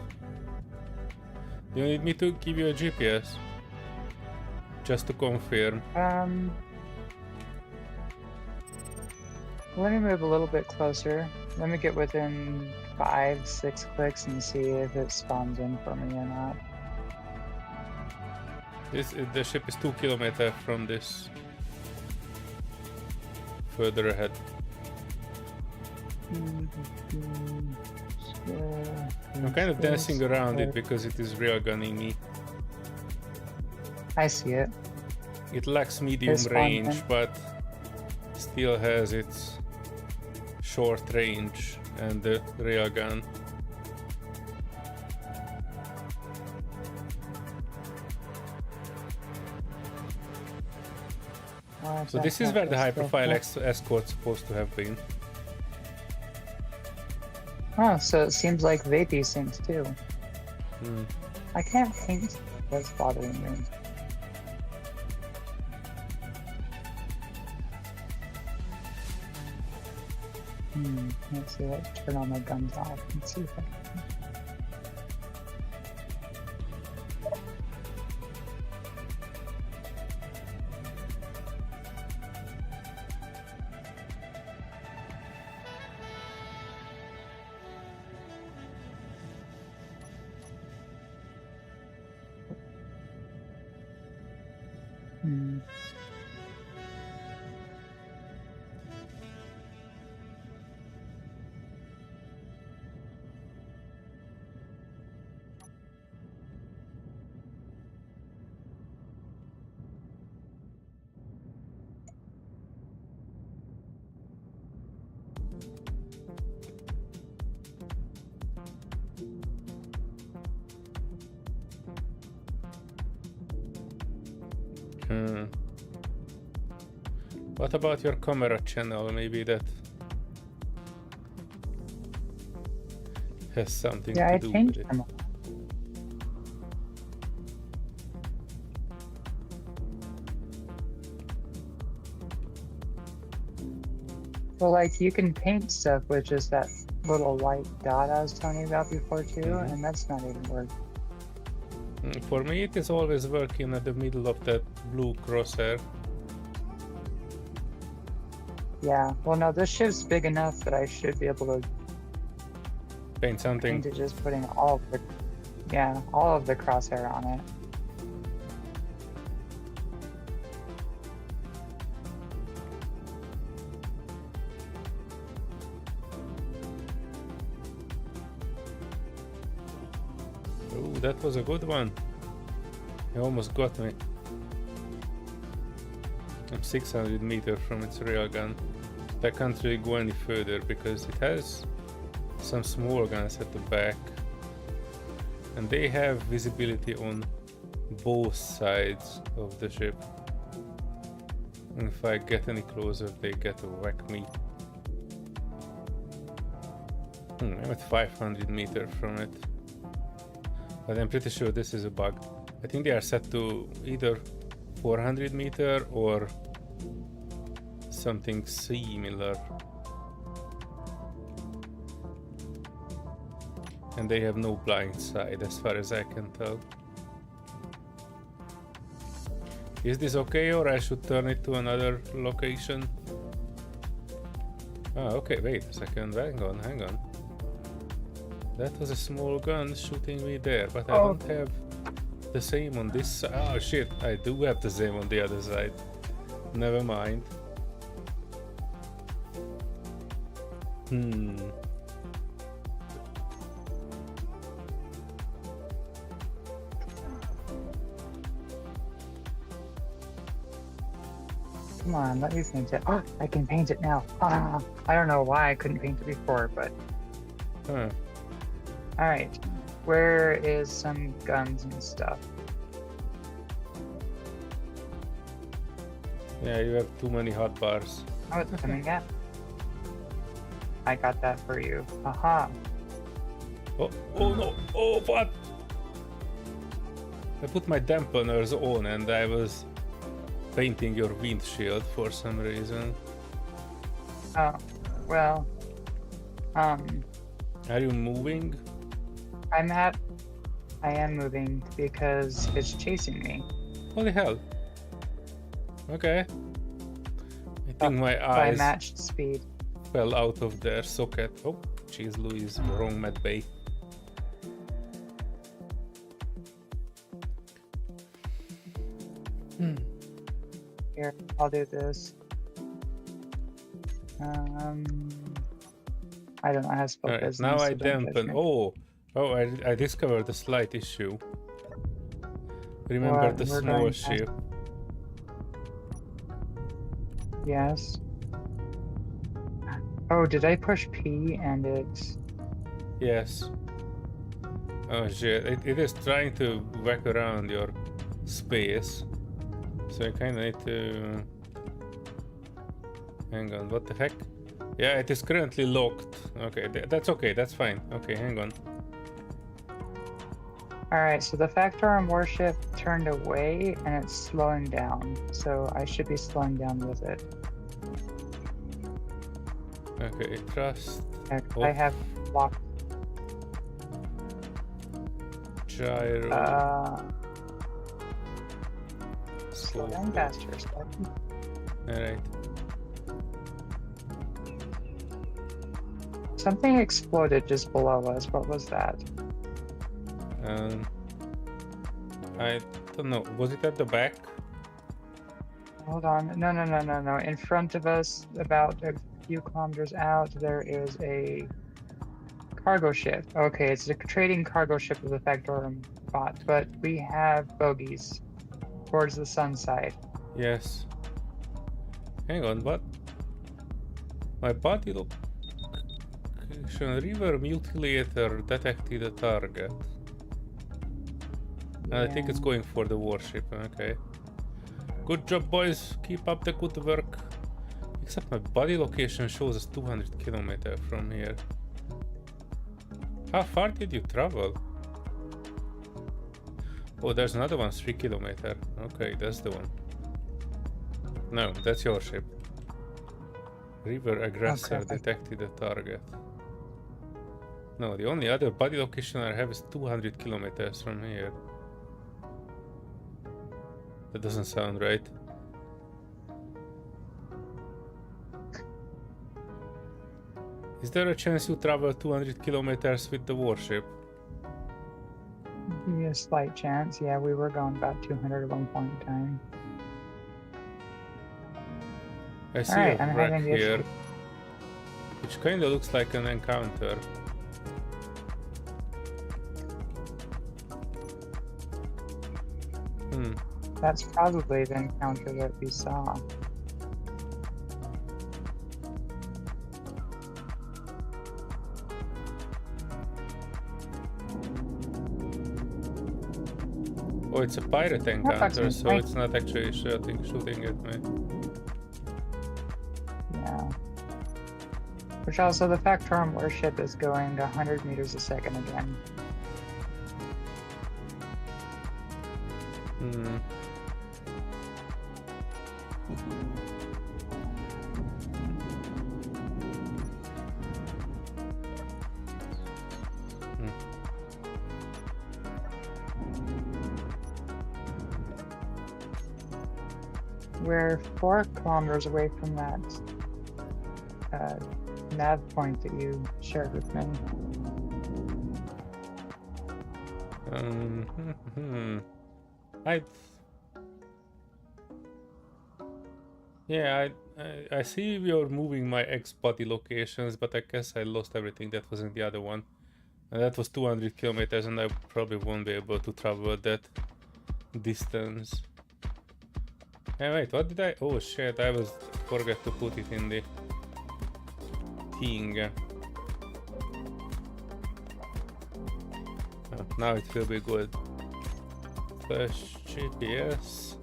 Do you need me to give you a GPS? Just to confirm. Let me move a little bit closer. Let me get within 5-6 clicks and see if it spawns in for me or not. The ship is 2 kilometers from this. Further ahead. I'm kind of dancing around it because it is real gunning me. I see it. It lacks medium It's fun, range, man. but still has its short range and the real gun. So this is where the high profile escort's supposed to have been. Oh, so it seems like they desync too. Hmm. I can't paint. That's bothering me. Let's see. Let's turn all my guns off and see if I can. What about your camera channel? Maybe that has something Yeah, to I do with changed it. them. Well, like you can paint stuff, which is that little white dot I was telling you about before too, Mhm. and that's not even working. For me, it is always working at the middle of that blue crosshair. Yeah. Well, no, this ship's big enough that I should be able to Paint something. paint it just putting all of the, yeah, all of the crosshair on it. Oh, that was a good one. It almost got me. I'm 600 meters from its real gun. I can't really go any further because it has some small guns at the back. And they have visibility on both sides of the ship. And if I get any closer, they get to whack me. I'm at 500 meters from it. But I'm pretty sure this is a bug. I think they are set to either 400 meter or something similar. And they have no blind side as far as I can tell. Is this okay, or I should turn it to another location? Ah, okay, wait a second, hang on. That was a small gun shooting me there, but I don't have the same on this side. Oh shit, I do have the same on the other side. Never mind. Come on, let me paint it. Oh, I can paint it now. Ah, I don't know why I couldn't paint it before, but... Huh. Alright, where is some guns and stuff? Yeah, you have too many hot bars. Oh, it's coming up. I got that for you. Aha. Oh no! Oh, what? I put my dampeners on and I was painting your windshield for some reason. Oh, well, Are you moving? I am moving because it's chasing me. Holy hell. Okay. I think my By eyes matched speed. fell out of their socket. Oh, jeez Louise, wrong med bay. Here, I'll do this. I don't know how to spell Alright, business. now I so don't judge dampen. me. Oh, I discovered a slight issue. Remember What? the We're small going ship? Yes. Oh, did I push P and it's... Yes. Oh shit, it is trying to whack around your space. So I kinda need to... Hang on, what the heck? Yeah, it is currently locked. Okay, that's okay, that's fine. Okay, hang on. Alright, so the Factorum warship turned away and it's slowing down. So I should be slowing down with it. Okay, trust. I have locked. Gyro. Slow down faster. Alright. Something exploded just below us. What was that? I don't know. Was it at the back? Hold on. No. In front of us, about a few kilometers out, there is a cargo ship. Okay, it's a trading cargo ship with a Factorum bot, but we have bogies towards the sun side. Yes. Hang on, what? My body location river mutilator detected a target. And I think it's going for the warship. Okay. Good job, boys. Keep up the good work. Except my body location shows us 200 kilometers from here. How far did you travel? Oh, there's another one, 3 kilometers. Okay, that's the one. No, that's your ship. River aggressor detected a target. No, the only other body location I have is 200 kilometers from here. That doesn't sound right. Is there a chance you travel 200 kilometers with the warship? Maybe a slight chance. Yeah, we were going about 200 at one point in time. I see Alright, a I'm wreck having the here, issue. which kinda looks like an encounter. That's probably the encounter that we saw. Oh, it's a pirate fuck's encounter, me, so Mike. it's not actually shooting at me. Yeah. Which also, the Factorum warship is going 100 meters a second again. Hmm. We're 4 kilometers away from that nav point that you shared with me. I yeah, I see you're moving my X body locations, but I guess I lost everything that was in the other one. And that was 200 kilometers, and I probably won't be able to travel that distance. Hey, wait, what did I? Oh shit, I forgot to put it in the thing. Oh, now it will be good. Flash GPS.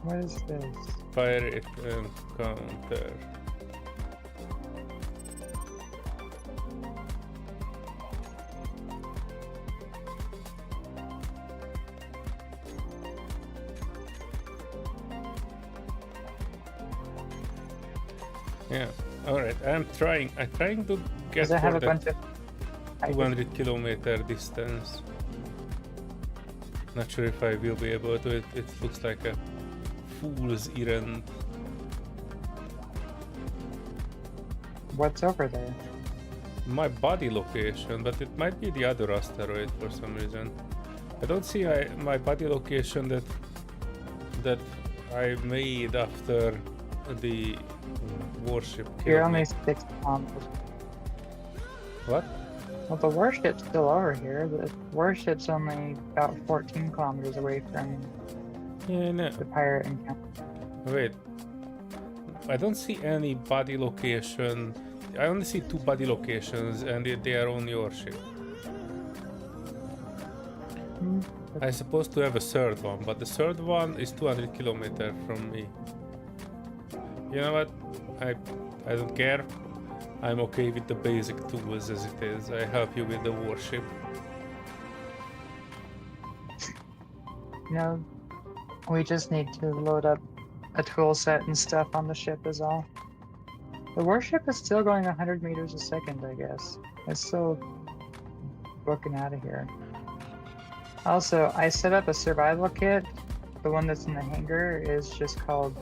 What is this? Pirate encounter. Yeah. All right. I'm trying to get Does it have for a the bunch of 200 kilometer distance. Not sure if I will be able to. It looks like a fool's errand. What's over there? My body location, but it might be the other asteroid for some reason. I don't see my body location that I made after the warship killed You're me. only 6 kilometers. What? Well, the warship's still over here. The warship's only about 14 kilometers away from Yeah, no. the pirate encounter. Wait. I don't see any body location. I only see 2 body locations, and they are on your ship. I'm supposed to have a third one, but the third one is 200 kilometers from me. You know what? I don't care. I'm okay with the basic tools as it is. I help you with the warship. No, we just need to load up a tool set and stuff on the ship is all. The warship is still going 100 meters a second, I guess. It's still booking out of here. Also, I set up a survival kit. The one that's in the hangar is just called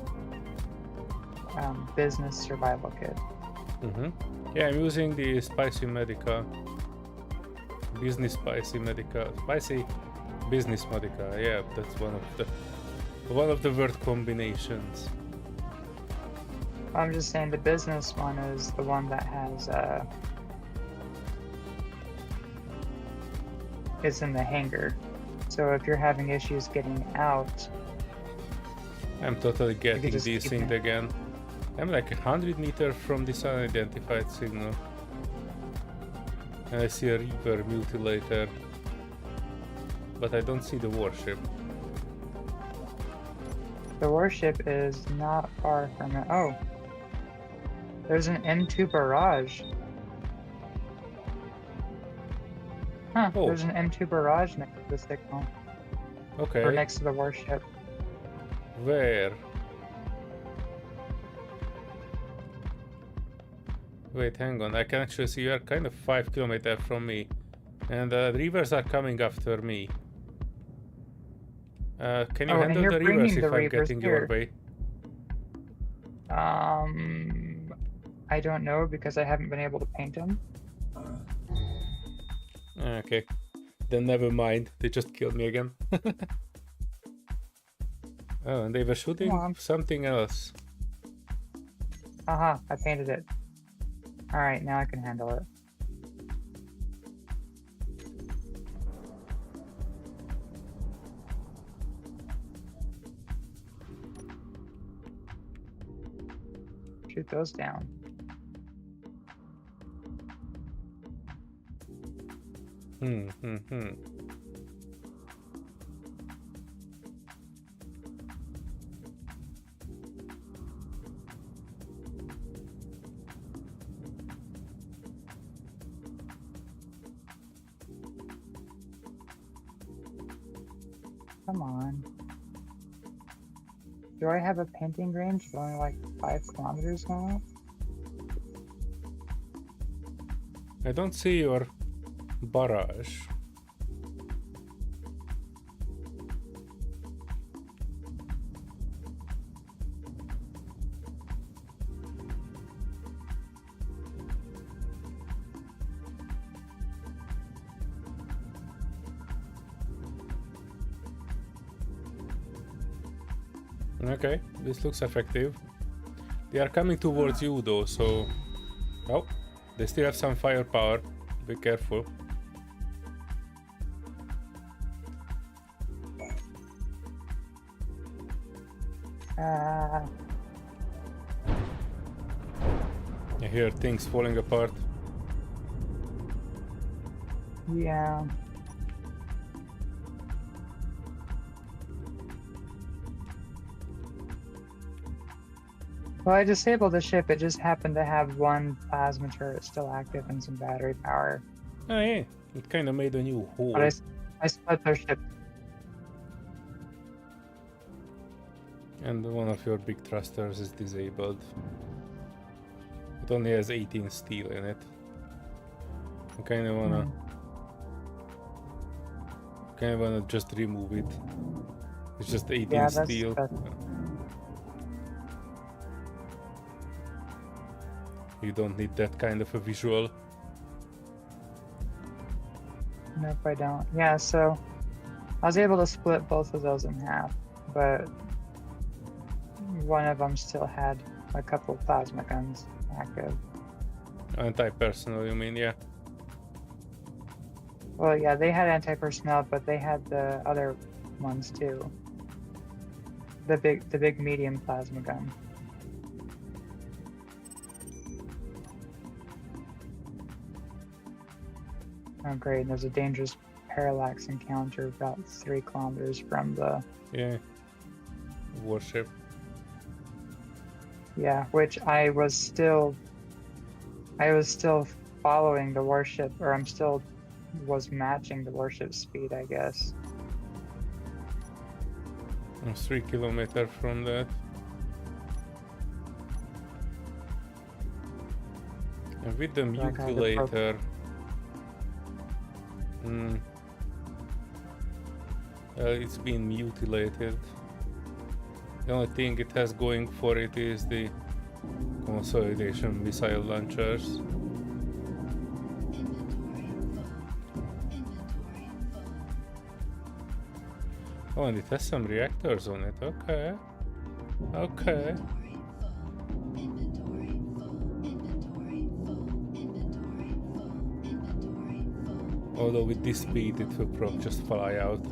Business Survival Kit. Yeah, I'm using the Spicy Medica. Business Spicy Medica. Spicy Business Medica. Yeah, that's one of the word combinations. I'm just saying the business one is the one that has it's in the hangar. So if you're having issues getting out, I'm totally getting just keep desynced it. again. I'm like 100 meters from this unidentified signal. And I see a Reaper mutilator. But I don't see the warship. the warship is not far from it. Oh, there's an M2 barrage. Huh, Oh. there's an M2 barrage next to the signal, or Okay. next to the warship. Where? Wait, hang on. I can actually see you are kind of 5 kilometers from me. And the reavers are coming after me. Can you Oh, and handle you're the bringing reavers if the I'm reavers getting your here. way? I don't know because I haven't been able to paint them. Okay. Then never mind. They just killed me again. Oh, and they were shooting Come on. something else. Haha, I painted it. Alright, now I can handle it. Shoot those down. Come on. Do I have a painting range of only like 5 kilometers now? I don't see your barrage. Okay, this looks effective. They are coming towards you though, so... Oh, they still have some firepower. Be careful. I hear things falling apart. Yeah. Well, I disabled the ship. It just happened to have one plasma turret still active and some battery power. Oh yeah, it kind of made a new hole. But I split their ship. And one of your big thrusters is disabled. It only has 18 steel in it. I kind of wanna just remove it. It's just 18 steel. You don't need that kind of a visual. Nope, I don't. Yeah, so I was able to split both of those in half, but one of them still had a couple of plasma guns active. Anti-personnel, you mean? Yeah. Well, yeah, they had anti-personnel, but they had the other ones too. The big medium plasma gun. Oh great, and there's a dangerous parallax encounter about 3 kilometers from the... Yeah. Warship. Yeah, which I was still following the warship, or was matching the warship's speed, I guess. I'm 3 kilometers from that. And with the mutilator... it's been mutilated. The only thing it has going for it is the consolidation missile launchers. Oh, and it has some reactors on it. Okay. Okay. Although with this speed it will probably just fly out.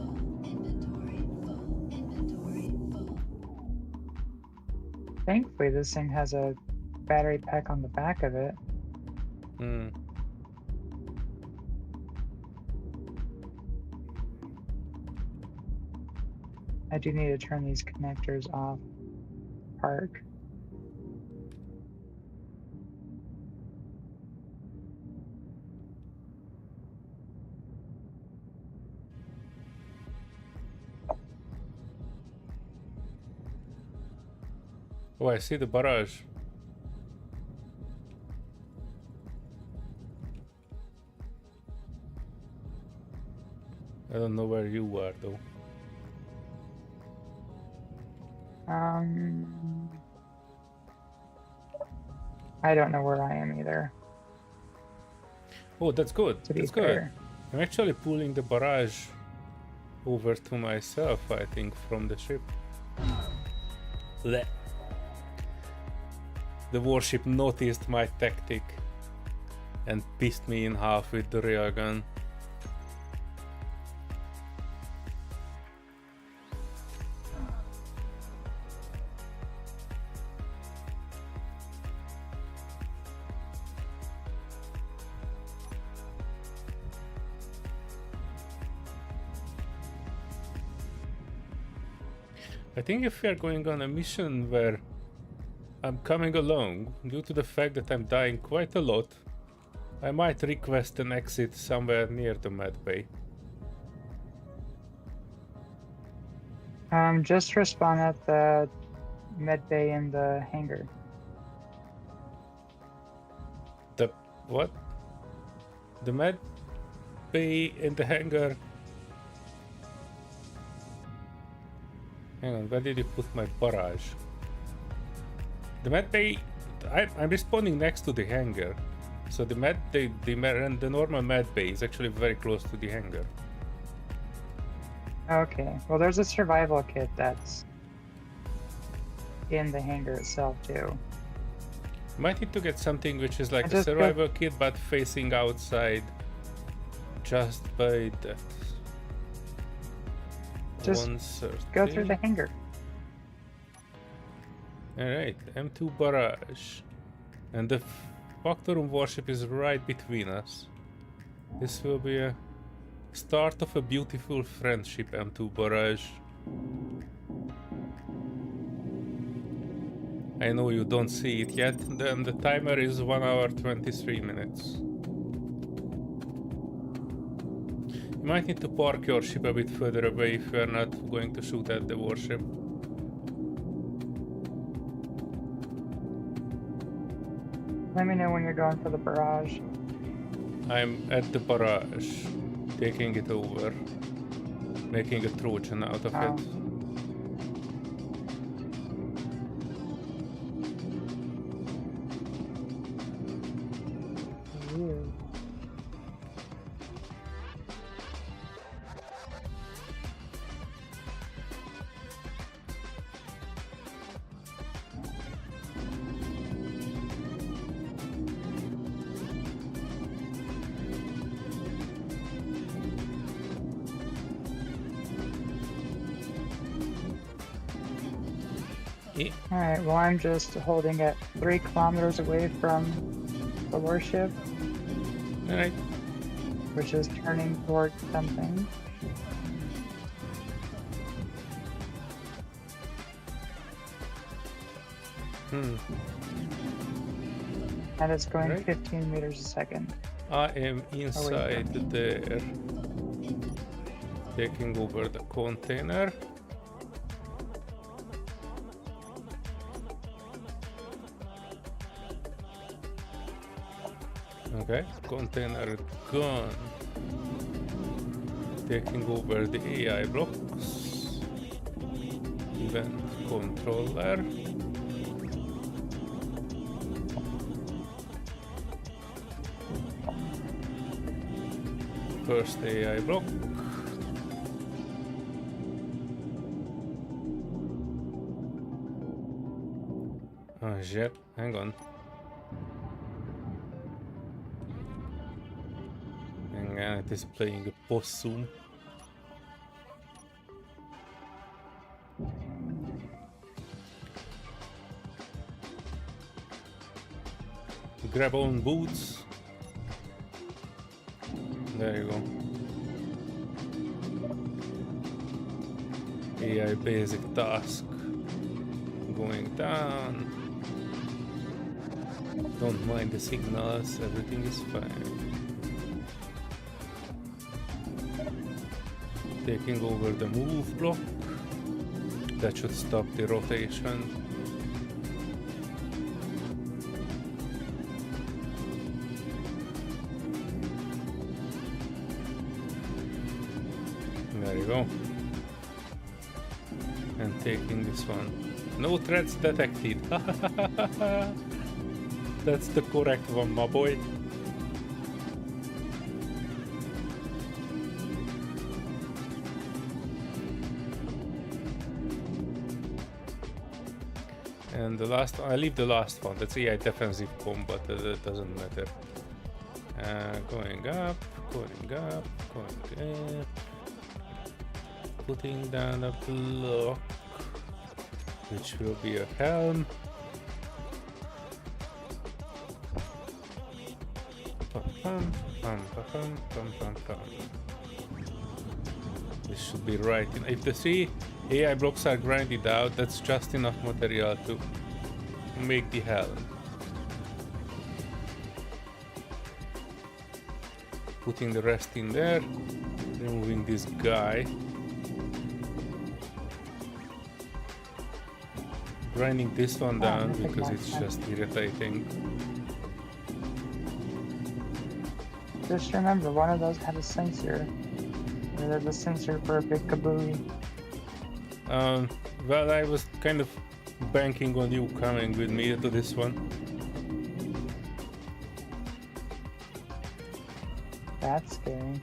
Thankfully this thing has a battery pack on the back of it. I do need to turn these connectors off. Park. Oh, I see the barrage. I don't know where you are though. I don't know where I am either. Oh, that's good. That's good. Fair. I'm actually pulling the barrage over to myself, I think, from the ship. Blech. The warship noticed my tactic and pissed me in half with the railgun. I think if we are going on a mission where I'm coming along, due to the fact that I'm dying quite a lot, I might request an exit somewhere near the medbay. Just respawn at the med bay in the hangar. The what? The med bay in the hangar. Hang on, where did you put my barrage? The med bay. I'm respawning next to the hangar, so the normal med bay is actually very close to the hangar. Okay. Well, there's a survival kit that's in the hangar itself too. Might need to get something which is like I a just survival kit but facing outside, just by that. Just 130. go through the hangar. Alright, M2 barrage. And the Factorum warship is right between us. This will be a start of a beautiful friendship, M2 barrage. I know you don't see it yet, then the timer is 1 hour 23 minutes. You might need to park your ship a bit further away if you're not going to shoot at the warship. Let me know when you're going for the barrage. I'm at the barrage, taking it over, making a Trojan out of Oh. it. Weird. Alright, well I'm just holding it 3 kilometers away from the warship, Alright, which is turning toward something. And it's going Right. 15 meters a second. I am inside from there, taking over the container. Okay, container gone. Taking over the AI blocks. Event controller. First AI block. Oh shit, hang on. Hang on, it is playing a possum. Grab on boots. There you go. AI basic task. Going down. Don't mind the signals, everything is fine. Taking over the move block. That should stop the rotation. There you go. And taking this one. No threats detected. That's the correct one, my boy. And the last, I leave the last one. That's AI defensive combat. That doesn't matter. Going up, going up, going up. Putting down a block, which will be a helm. Pum, pum, pum, pum, pum, pum. This should be right. If the 3 AI blocks are grinded out, that's just enough material to make the helm. Putting the rest in there, removing this guy. grinding this one down nothing because like it's that. just irritating. Just remember, one of those had a sensor. There's a sensor for a big kabuki. Well, I was kind of banking on you coming with me to this one. That's scary.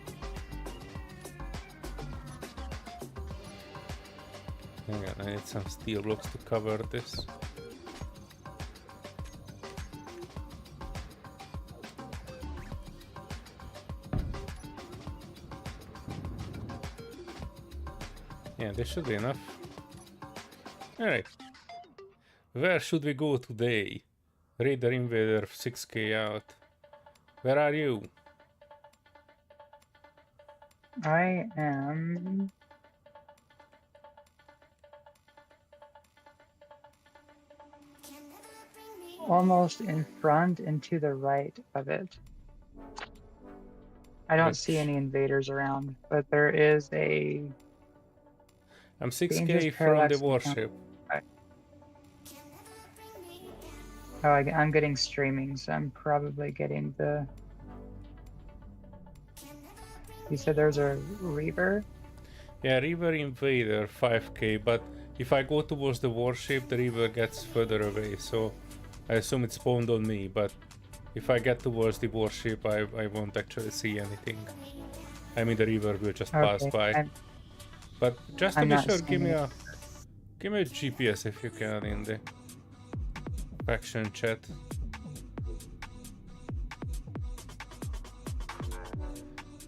Hang on, I need some steel blocks to cover this. Yeah, this should be enough. Alright. Where should we go today? Raider Invader 6k out. Where are you? I am almost in front and to the right of it. I don't see any invaders around, but there is a I'm 6k dangerous from the parallax warship. Oh, I'm getting streaming, so I'm probably getting the. You said there's a Reaver? Yeah, River Invader 5k, but if I go towards the warship, the river gets further away, so I assume it spawned on me, but if I get towards the warship, I won't actually see anything. I mean, the river will just pass by. But just to I'm be not sure, give me seeing a GPS if you can in the faction chat.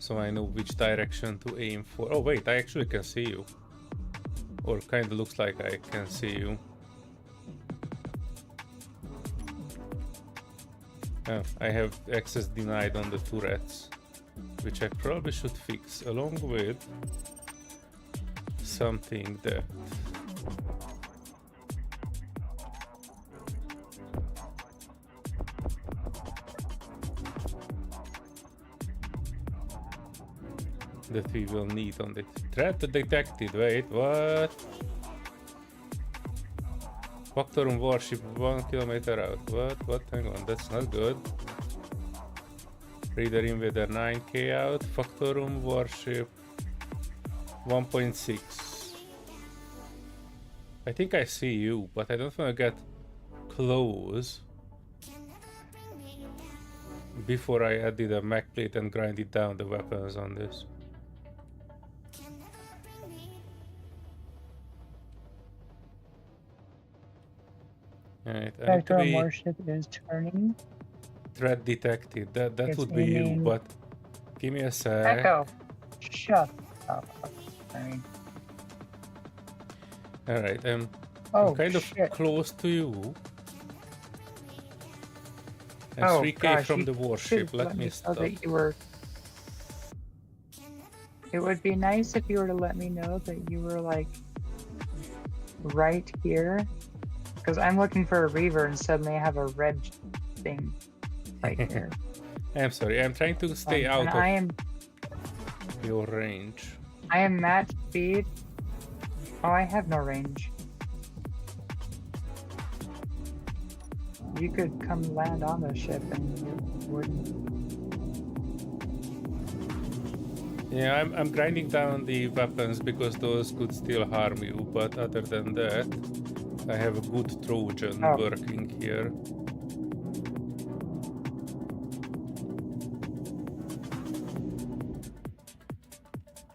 So I know which direction to aim for. Oh wait, I actually can see you. Or kinda looks like I can see you. Oh, I have access denied on the turrets, which I probably should fix along with something that we will need on the threat detected. Wait, what? Factorum warship 1 kilometer out. What? Hang on, that's not good. Raider Invader 9k out. Factorum warship 1.6. I think I see you, but I don't want to get close before I added a mech plate and grinded down the weapons on this. Alright, I need to Factorum be warship is turning. threat detected. That It's would be you, aiming. but give me a sec. Echo! Shut up. Sorry. Alright, I'm Oh, kind of shit. close to you. And Oh, 3k gosh, from you the warship. should've Let me know stop. that you were. It would be nice if you were to let me know that you were like right here, because I'm looking for a Reaver and suddenly I have a red thing right here. I'm sorry, I'm trying to stay out And of I am your range. match speed. Oh, I have no range. You could come land on the ship and you wouldn't. Yeah, I'm grinding down the weapons because those could still harm you, but other than that, I have a good Trojan working here.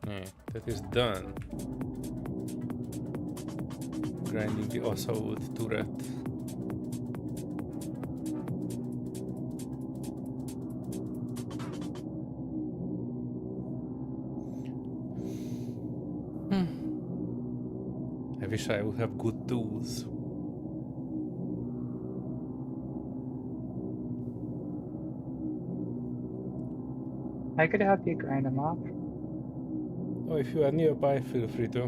Yeah, that is done. Grinding the assault turret. I wish I would have good tools. I could help you grind them off. Oh, if you are nearby, feel free to.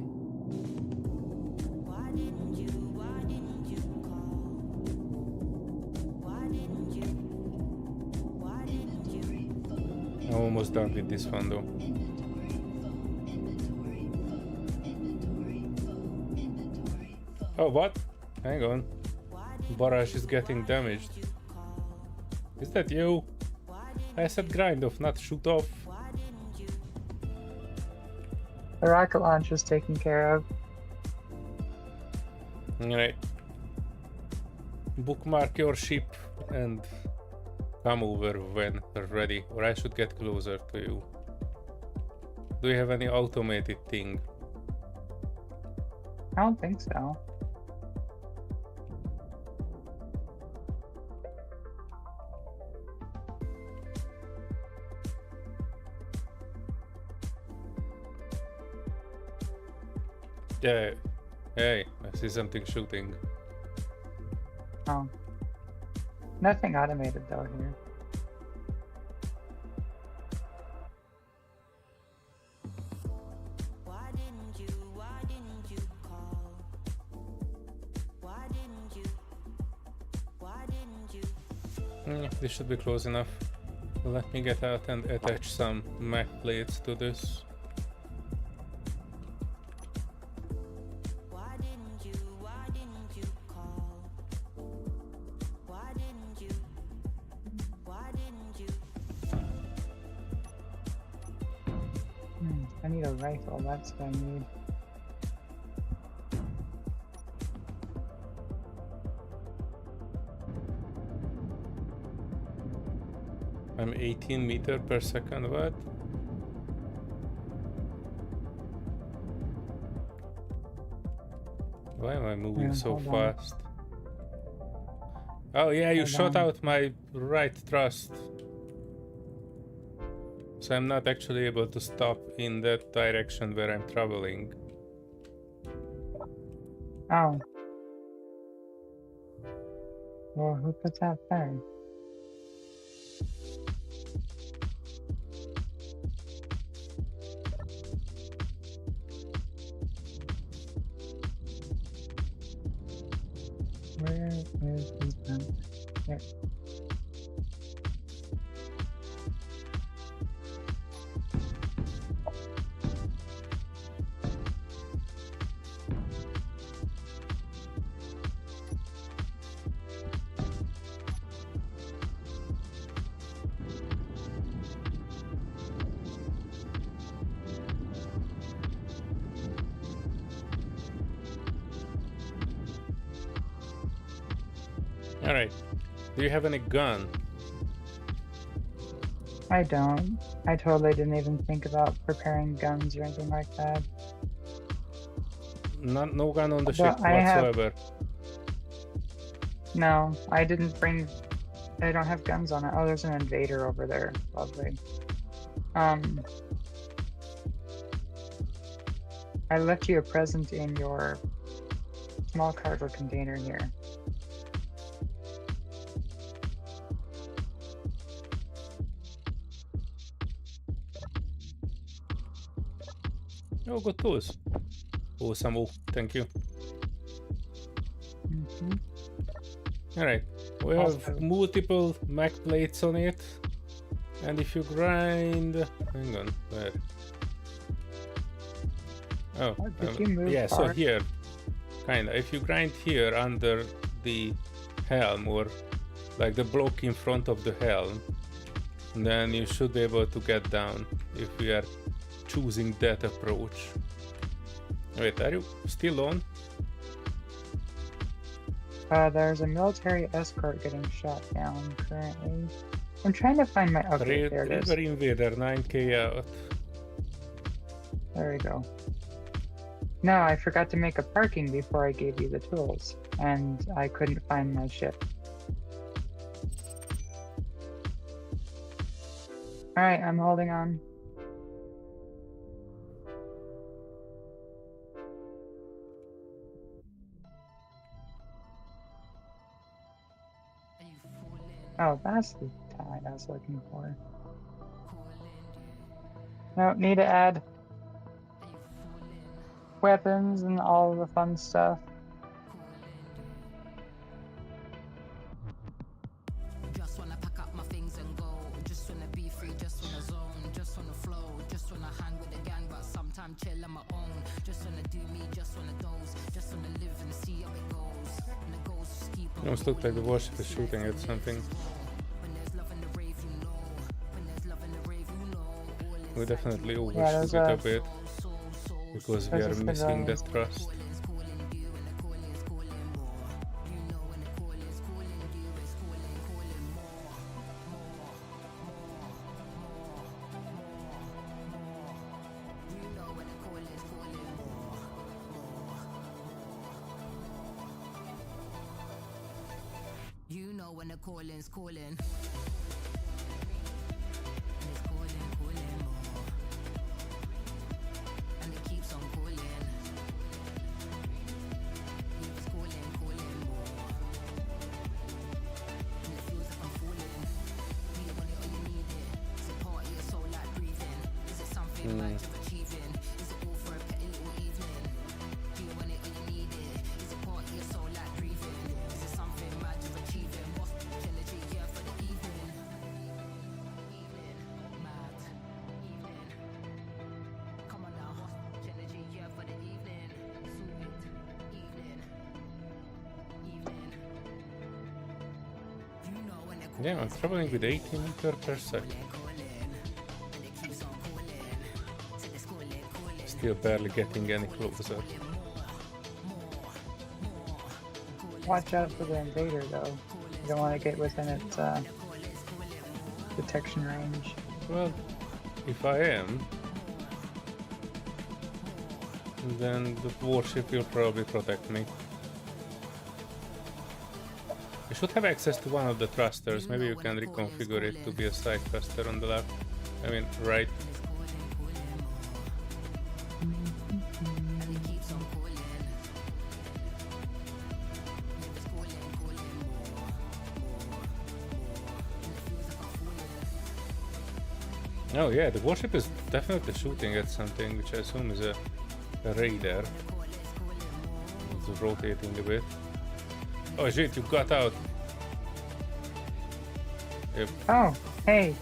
I'm almost done with this one though. Oh, what? Hang on. Barrage is getting damaged. Is that you? I said grind off, not shoot off. The rocket launch is taken care of. Alright. Bookmark your ship and come over when ready, or I should get closer to you. Do you have any automated thing? I don't think so. Yeah. Hey, I see something shooting. Oh. Nothing automated though here. This should be close enough. Let me get out and attach some Mac plates to this. I need a rifle, that's what I need. I'm 18 meters per second, what? Why am I moving Yeah, so hold on. fast? Oh yeah, you Hold shot on. out my right thrust. So I'm not actually able to stop in that direction where I'm traveling. Oh. Well, who put that there? Where is the gun? There. Alright. Do you have any gun? I don't. I totally didn't even think about preparing guns or anything like that. No gun on the ship But I have- whatsoever. No, I didn't bring. I don't have guns on it. Oh, there's an invader over there. Lovely. I left you a present in your small cargo container here. Oh, good tools. Oh, some wool. Thank you. Mhm. Alright. We have Also- multiple Mac plates on it. And if you grind... Hang on, where? Oh, Oh, did you move yeah, so far? here. Kinda. If you grind here under the helm, or like the block in front of the helm, then you should be able to get down if we are choosing that approach. Wait, are you still on? There's a military escort getting shot down currently. I'm trying to find my. Okay, there it is. River Invader 9k out. There we go. No, I forgot to make a parking before I gave you the tools, and I couldn't find my ship. Alright, I'm holding on. Oh, that's the tide I was looking for. No, need to add weapons and all the fun stuff. Just wanna pack up my things and go. Just wanna be free, just wanna zone, just wanna flow, just wanna hang with the gang. But sometimes time chill on my own. Just wanna do me, just wanna doze. Just wanna live and see how it goes. And the goals just keep on. It almost looked like the warship is shooting at something. When there's love in the rave, you know. When there's love in the rave, you know. We definitely Yeah, overshoot there's it a bit because we there's are a missing the civilian. thrust. You know when the calling's calling. And it's calling, calling more. And it keeps on calling. It's calling, calling more. And it feels like I'm falling. Do you want it or you need it? Is it part of your soul like breathing? Is it something much of achieving? Is it all for a petty little evening? Do you want it or you need it? Is it part of your soul like breathing? Is it something much of achieving? What's the energy here for the evening? Evening, mad, evening. Come on now, what's the energy here for the evening? Sweet, evening, evening. You know when they're Yeah, I'm traveling with 80 meters per second. Still barely getting any closer. Watch out for the invader, though. You don't want to get within its detection range. Well, if I am, then the warship will probably protect me. I should have access to one of the thrusters. Maybe you can reconfigure it to be a side thruster on the left. I mean, right. Oh yeah, the warship is definitely shooting at something, which I assume is a radar. It's rotating a bit. Oh shit, you got out. Yep. Oh, hey.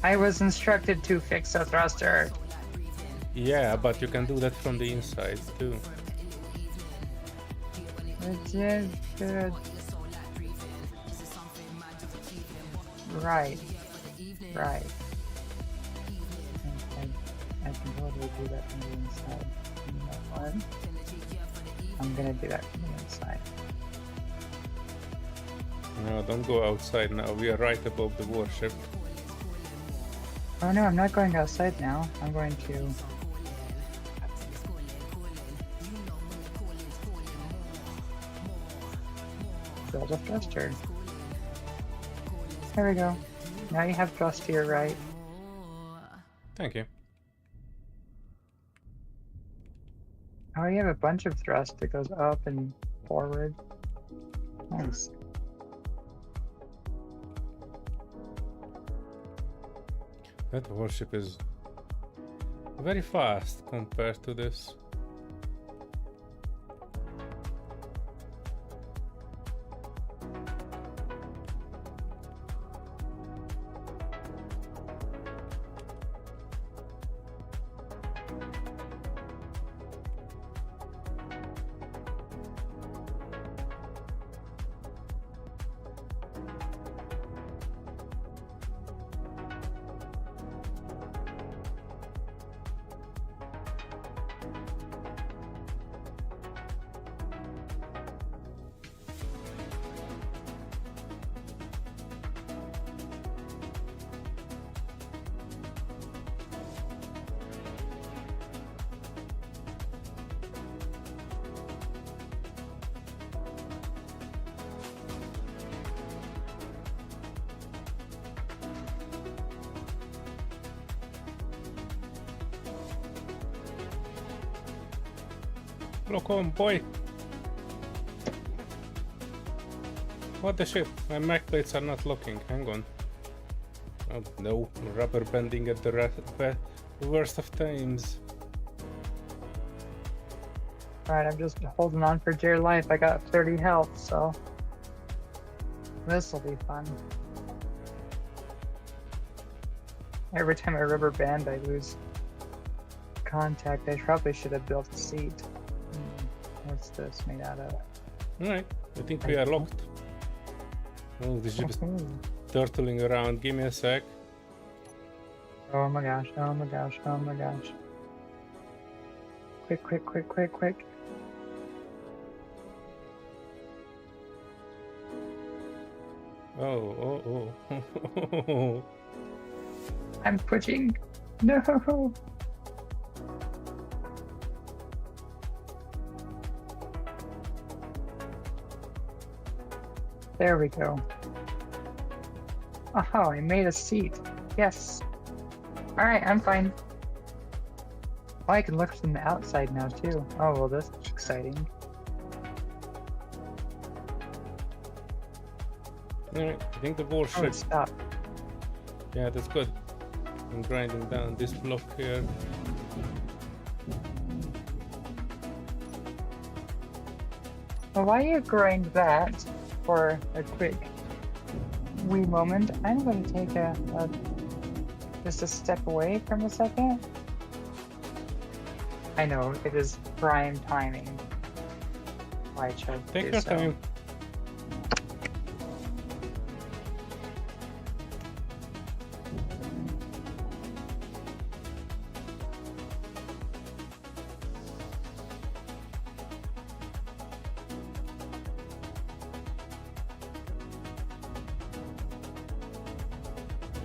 I was instructed to fix a thruster. Yeah, but you can do that from the inside too. Which is good. Right. Right. I can totally do that from the inside. You know what? I'm gonna do that from the inside. No, don't go outside now. We are right above the warship. Oh no, I'm not going outside now. I'm going to... build a thruster. There we go. Now you have thrust to your right. Thank you. Oh, you have a bunch of thrust that goes up and forward. Nice. That warship is very fast compared to this. Lock on, boy! What the shit? My mag plates are not locking. Hang on. Oh no, rubber banding at the worst of times. Alright, I'm just holding on for dear life. I got 30 health, so... this'll be fun. Every time I rubber band, I lose contact. I probably should have built a seat. What's this made out of? Alright, I think we are locked. Oh, the ship is turtling around. Give me a sec. Oh my gosh, oh my gosh, oh my gosh. Quick, quick, quick, quick, quick. Oh, oh. I'm pushing. No. There we go. Oh, I made a seat. Yes. Alright, I'm fine. Oh, I can look from the outside now too. Oh, well, this is exciting. Alright, I think the war Oh, should. it stopped. Yeah, that's good. I'm grinding down this block here. Well, while you grind that for a quick wee moment, I'm going to take just a step away from a second. I know, it is prime timing. Why I chose to Take do your so. time.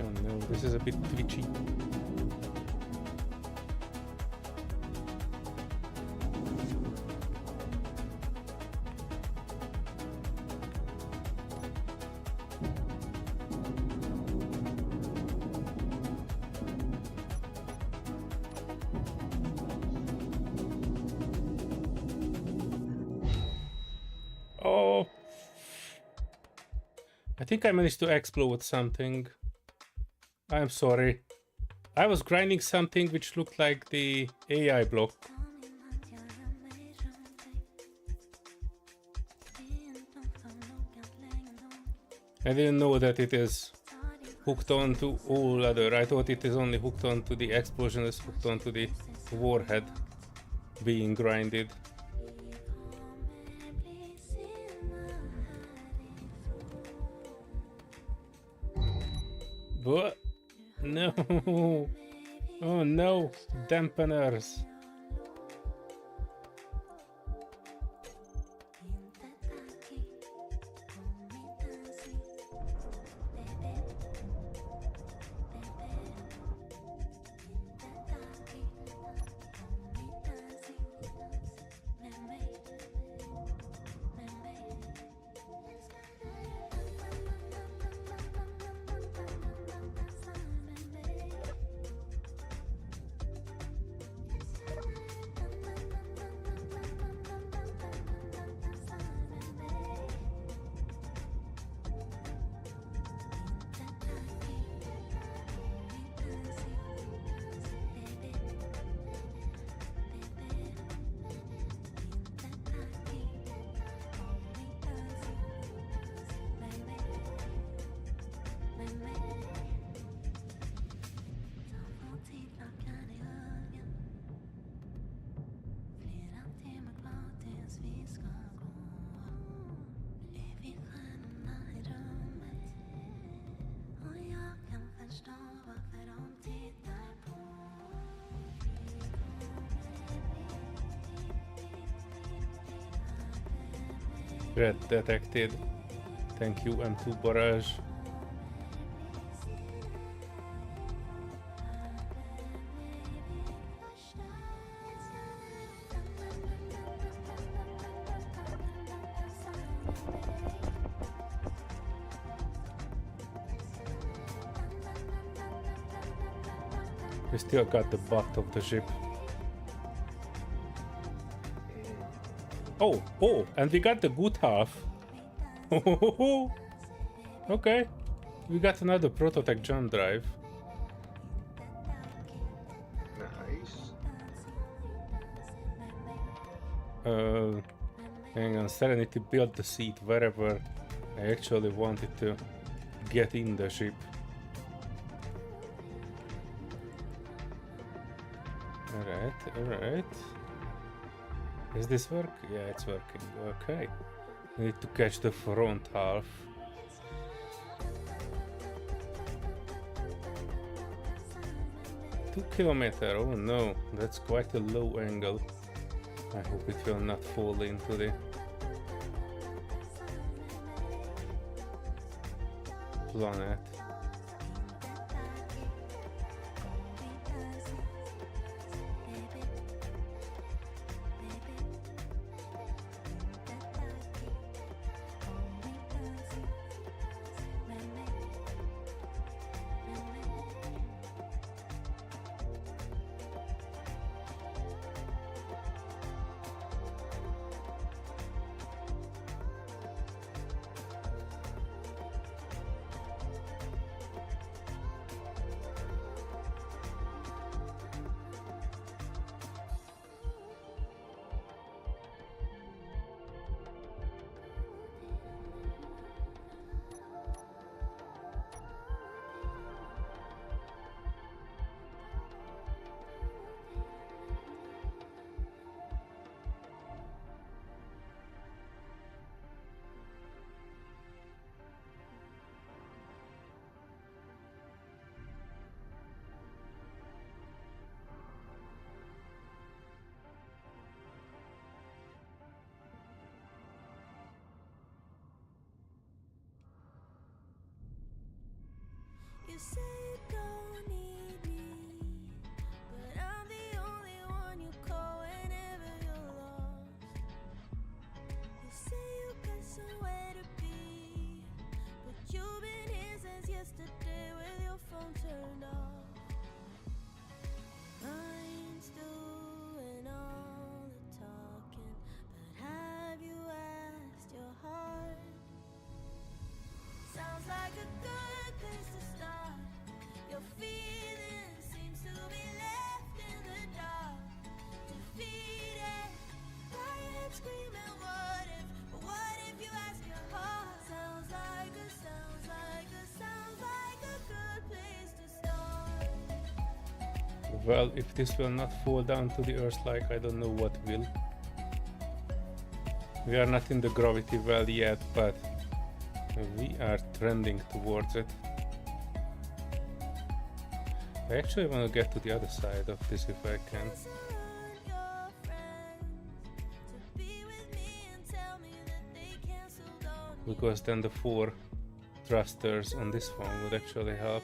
Oh no, this is a bit twitchy. Oh, I think I managed to explode something. I'm sorry. I was grinding something which looked like the AI block. I didn't know that it is hooked on to all other. I thought it is only hooked on to the explosion, is hooked on to the warhead being grinded. What? No. Oh no. Dampeners. Threat detected. Thank you, M2 Barrage. We still got the butt of the ship. Oh, and we got the good half. Okay, we got another prototype jump drive. Nice. Hang on, Serenity built the seat wherever I actually wanted to get in the ship. Alright. Is this work? Yeah, it's working. Okay. Need to catch the front half. $2 kilometers. Oh no, that's quite a low angle. I hope it will not fall into the planet. You say you don't need me, but I'm the only one you call whenever you're lost. You say you got somewhere to be, but you've been here since yesterday with your phone turned off. Mind's doing all the talking, but have you asked your heart? Sounds like a good place to start. Your feeling seems to be left in the dark. Defeated, crying, screaming, what if you ask your heart? Sounds like a good place to start. Well, if this will not fall down to the earth, like I don't know what will. We are not in the gravity well yet, but we are trending towards it. I actually want to get to the other side of this if I can. Because then the 4 thrusters on this one would actually help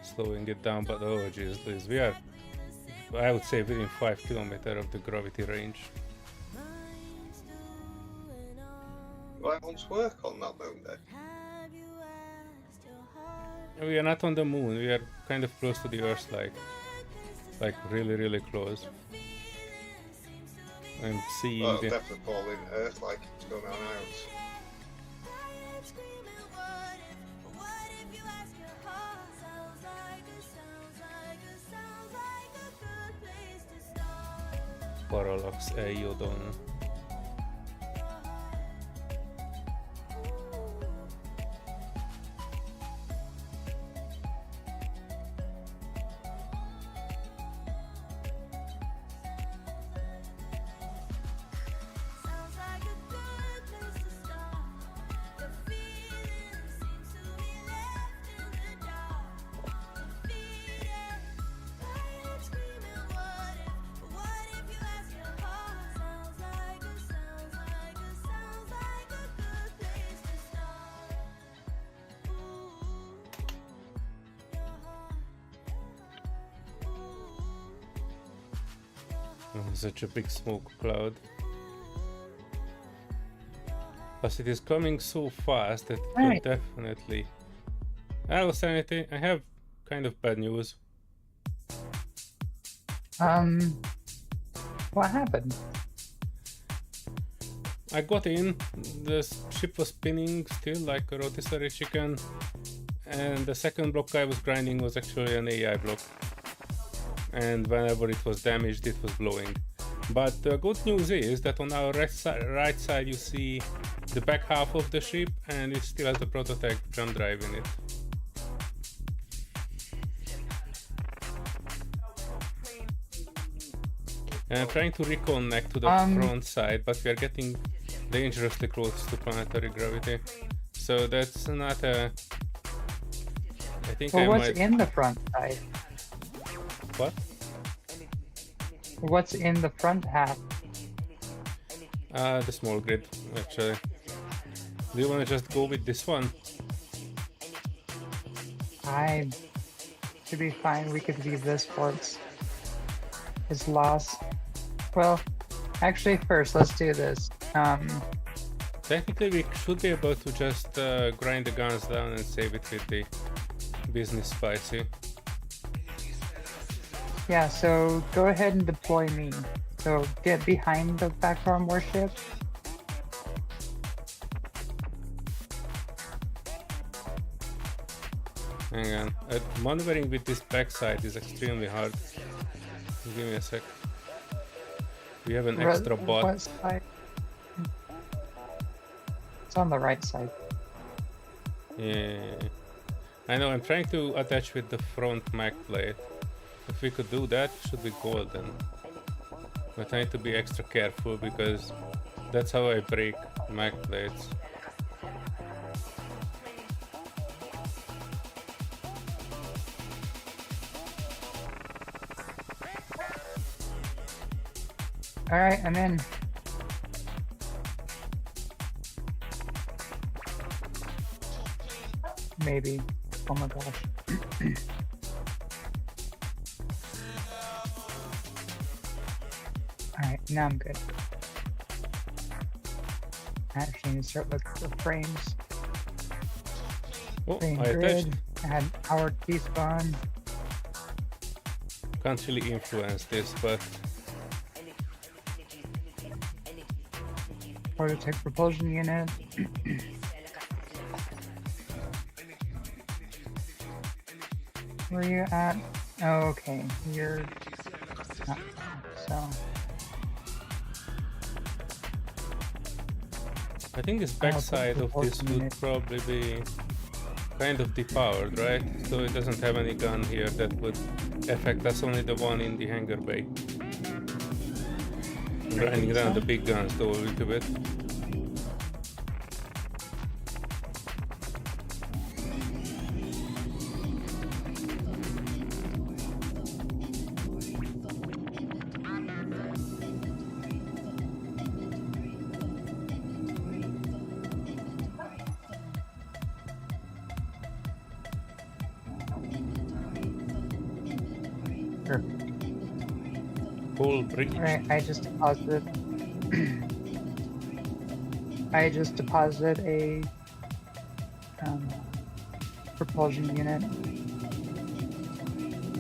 slowing it down, but oh jeez, Liz, we are, I would say, within 5 kilometers of the gravity range. Why won't work on that moon then? We are not on the moon, we are kind of close to the earth, like really close. I'm seeing Well, it'll the... definitely fall in Earth like it's going on out. Parallax Eiodon. Such a big smoke cloud. Plus it is coming so fast that it will Right. definitely... Hello Serenity, I have kind of bad news. What happened? I got in, the ship was spinning still like a rotisserie chicken, and the second block I was grinding was actually an AI block. And whenever it was damaged, it was blowing. But the good news is that on our right side you see the back half of the ship, and it still has the prototype jump drive in it. And I'm trying to reconnect to the front side, but we are getting dangerously close to planetary gravity. So that's not a... I think Well, I what's might... in the front side? What? What's in the front half? The small grid, actually. Do you want to just go with this one? I should be fine. We could leave this for its loss. Well, actually, first let's do this. Technically, we should be able to just grind the guns down and save it with the business spicy. Yeah, so go ahead and deploy me. So get behind the background warship. Hang on. Maneuvering with this backside is extremely hard. Give me a sec. We have an extra bot. What side? It's on the right side. Yeah. I know, I'm trying to attach with the front mag plate. If we could do that, it should be golden. But I need to be extra careful because that's how I break mag plates. Alright, I'm in. Maybe. Oh my gosh. Alright, now I'm good. I actually need to start looking for frames. Oh, Frame I attached. grid, add our despawn. Can't really influence this, but Prototype propulsion unit. Where are you at? Oh, okay, you're not, so. I think this backside of this would probably be kind of depowered, right? So it doesn't have any gun here that would affect us, only the one in the hangar bay. Grinding down the big guns though a little bit. Sure. Full breach. Alright, I just deposited. I just deposited a propulsion unit.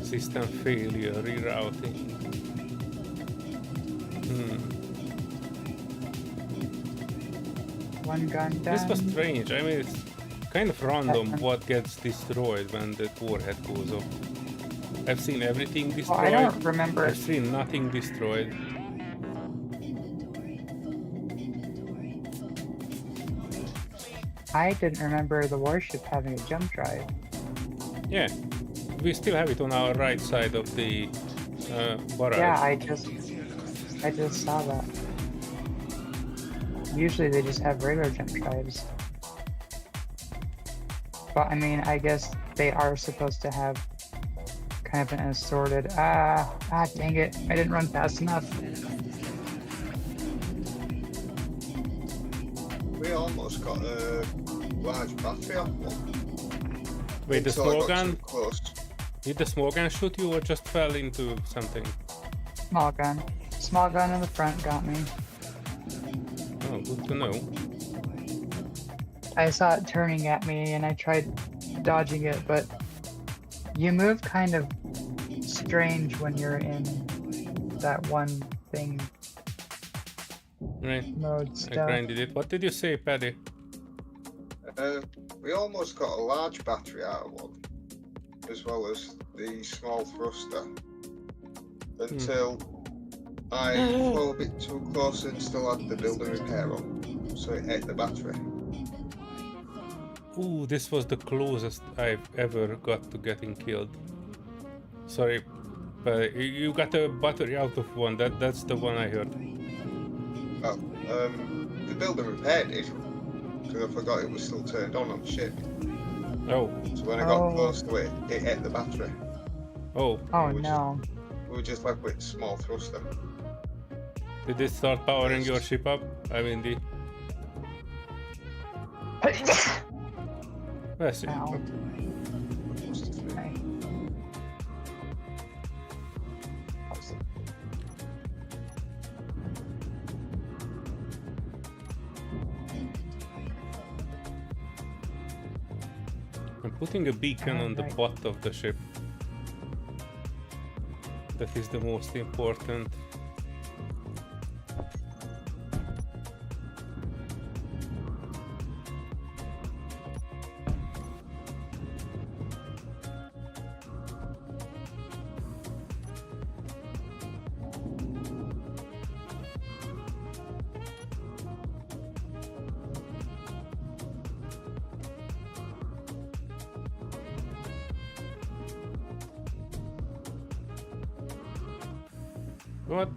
System failure, rerouting. One gun down. This was strange. I mean, it's kind of random what gets destroyed when the warhead goes off. I've seen everything destroyed. Well, I don't remember. I've seen nothing destroyed. I didn't remember the warship having a jump drive. Yeah, we still have it on our right side of the barrage. Yeah, I just saw that. Usually they just have regular jump drives. But I mean, I guess they are supposed to have kind of an assorted. Dang it! I didn't run fast enough. We almost got a large battery off one. Wait, the Until I small got gun? too close. Did the small gun shoot you or just fell into something? Small gun. Small gun in the front got me. Oh, good to know. I saw it turning at me and I tried dodging it, but you move kind of strange when you're in that one thing Right, mode I stuff. grinded it. What did you say, Paddy? We almost got a large battery out of one, as well as the small thruster, until I flew a bit too close and still had the building repair on, so it ate the battery. Ooh, this was the closest I've ever got to getting killed. Sorry, But you got a battery out of one. That's the one I heard. Oh, the builder repaired it because I forgot it was still turned on the ship. Oh, So when I got Oh. close to it, it ate the battery. oh. Oh we were no. We were just left with small thruster. Did it start powering your ship up? I mean the. I see. Ow. Okay. I'm putting a beacon on the Alright. butt of the ship. That is the most important. What?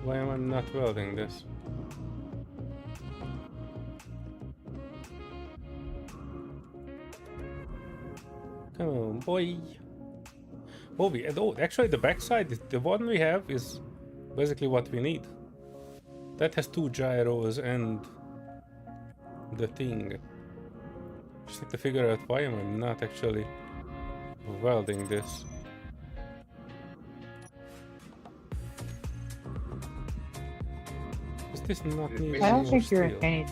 Why am I not welding this? Come on, boy. Oh, actually the backside, the one we have is basically what we need. That has 2 gyros and the thing. Just need to figure out why am I not actually welding this. Is this not needed? I don't more think you're in steel? any.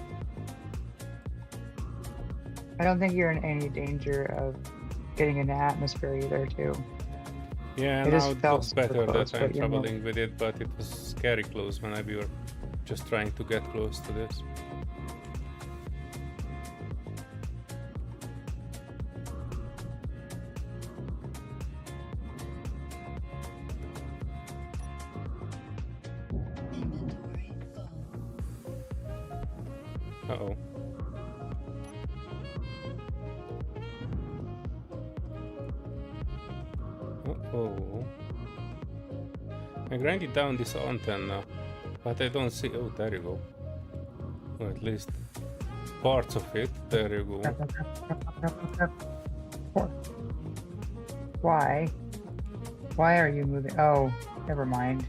I don't think you're in any danger of getting in the atmosphere either, too. Yeah, It just now it felt looks super better close, that I'm but you're not- traveling with it, but it was scary close when we were just trying to get close to this. Uh-oh. Uh-oh. I grinded down this antenna, but I don't see... Oh, there you go. Or at least parts of it. There you go. Why? Why are you moving? Oh, never mind.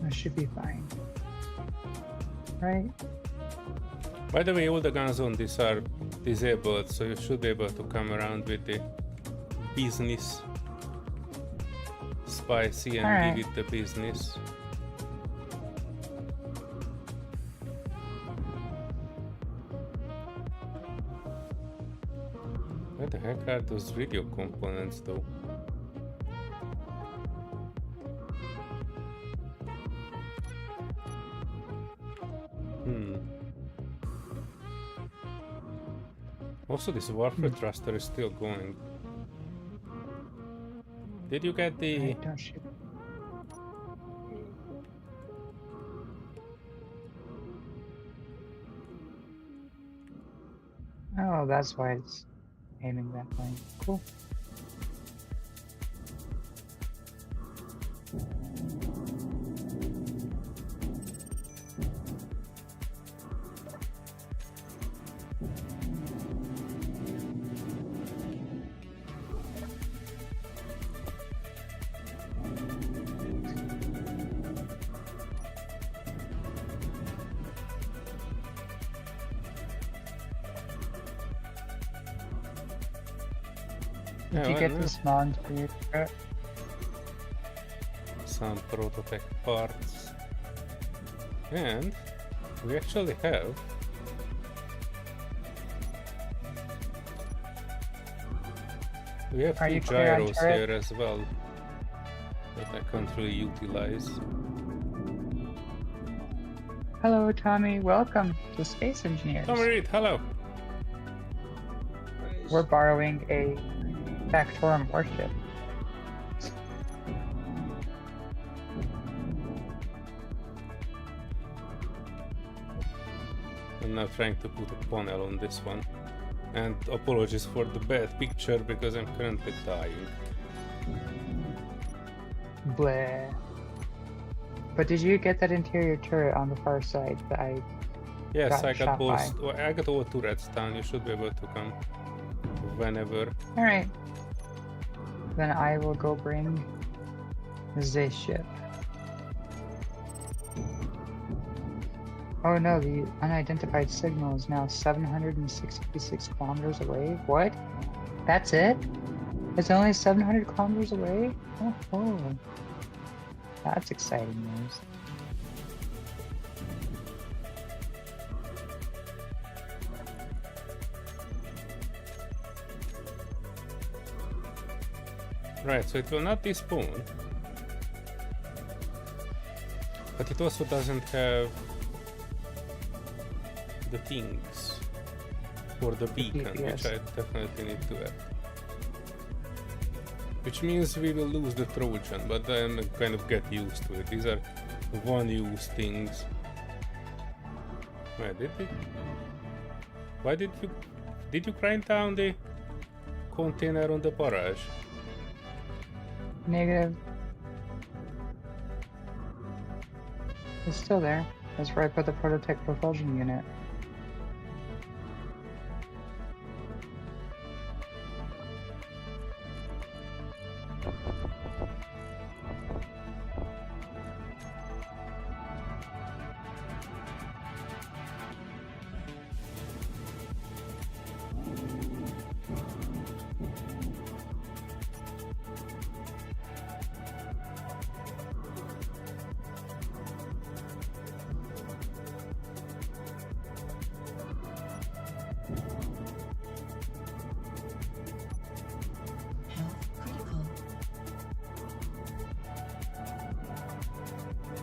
That should be fine. Right? By the way, all the guns on this are disabled, so you should be able to come around with the business. Spicy and Alright. give it the business. Where the heck are those radio components though? Also, this warfare thruster is still going. Did you get the... Right, don't shoot. Oh, that's why it's aiming that way. Cool. Did you get this mod for your truck? Some prototype parts. And we actually have Are two you clear on gyros turret? here as well that I can't really utilize. Hello, Tommy. Welcome to Space Engineers. Tommy Reed, hello. We're borrowing a Factorum warship. I'm now trying to put a panel on this one. And apologies for the bad picture because I'm currently dying. Blah. But did you get that interior turret on the far side that I Yes, got I got shot by? both. Well, I got all turrets down. You should be able to come whenever. Alright. Then I will go bring the ship. Oh no, the unidentified signal is now 766 kilometers away. What? That's it? It's only 700 kilometers away? Oh, that's exciting news. Right, so it will not despawn. But it also doesn't have the things for the beacon, which I definitely need to add. Which means we will lose the Trojan, but then kind of get used to it. These are one-use things. Where did it? Why did you grind down the container on the barrage? Negative. It's still there. That's where I put the prototype propulsion unit.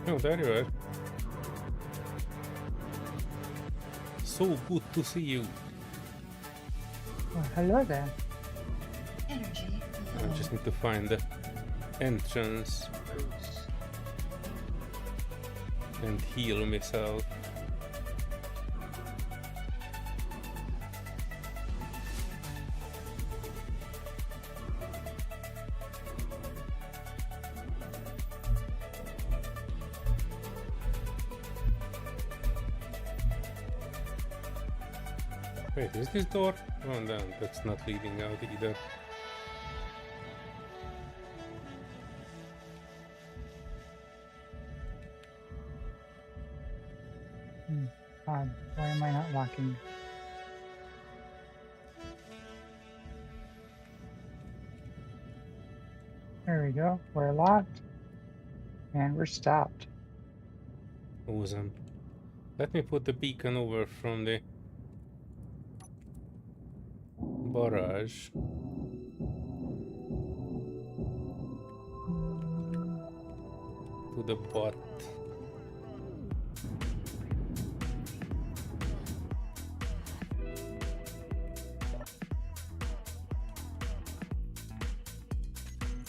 Oh, there you are. So good to see you. Oh, hello there. I just need to find the entrance and heal myself. Wait, is this door? Oh no, that's not leading out either. Why am I not locking? There we go. We're locked. And we're stopped. Awesome. Let me put the beacon over from the barrage. To the bot.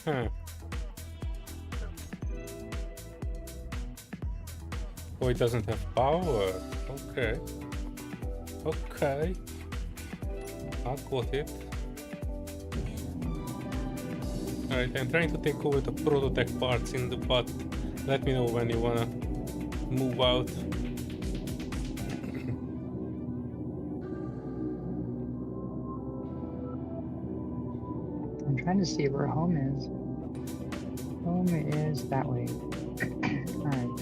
Huh. Oh, it doesn't have power. Okay. Okay. I got it. Alright, I'm trying to take over the prototype parts in the bot. Let me know when you wanna move out. I'm trying to see where home is. Home is that way. Alright.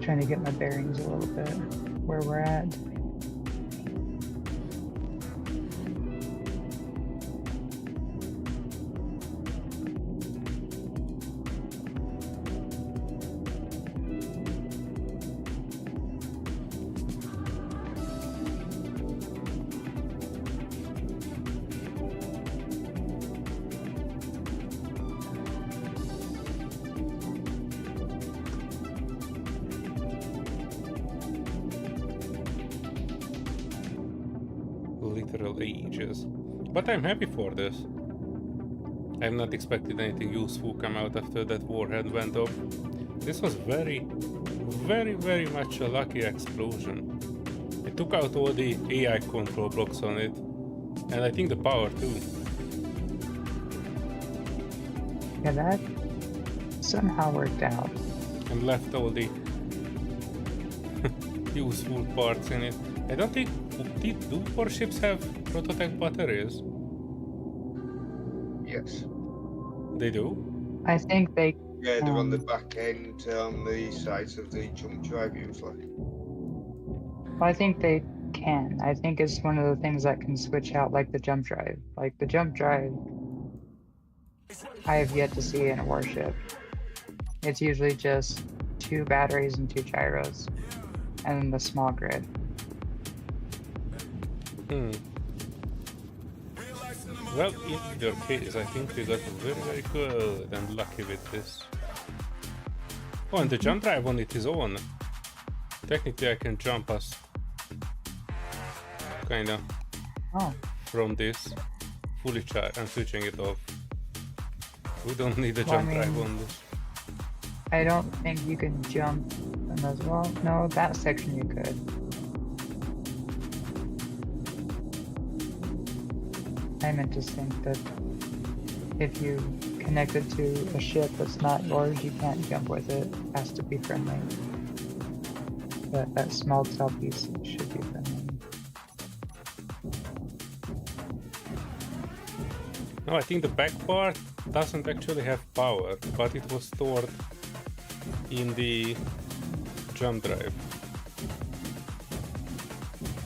Trying to get my bearings a little bit where we're at. Literal ages. But I'm happy for this. I've not expected anything useful come out after that warhead went off. This was very, very much a lucky explosion. I took out all the AI control blocks on it, and I think the power too. Yeah, that somehow worked out. And left all the useful parts in it. I don't think... Do warships have prototype batteries? Yes. They do? I think they. Yeah, they're on the back end, on the sides of the jump drive usually. I think they can. I think it's one of the things that can switch out, like the jump drive. Like the jump drive, I have yet to see in a warship. It's usually just 2 batteries and 2 gyros, and then the small grid. Well, in either case, I think we got very good and lucky with this. Oh, and the jump drive on it is on. Technically, I can jump us. Kinda. Oh. From this. Fully charged. I'm switching it off. We don't need a jump drive on this. I don't think you can jump in those. Well, no, that section you could. I meant to think that if you connect it to a ship that's not yours, you can't jump with it. It has to be friendly. But that small tail piece should be friendly. No, I think the back part doesn't actually have power, but it was stored in the jump drive.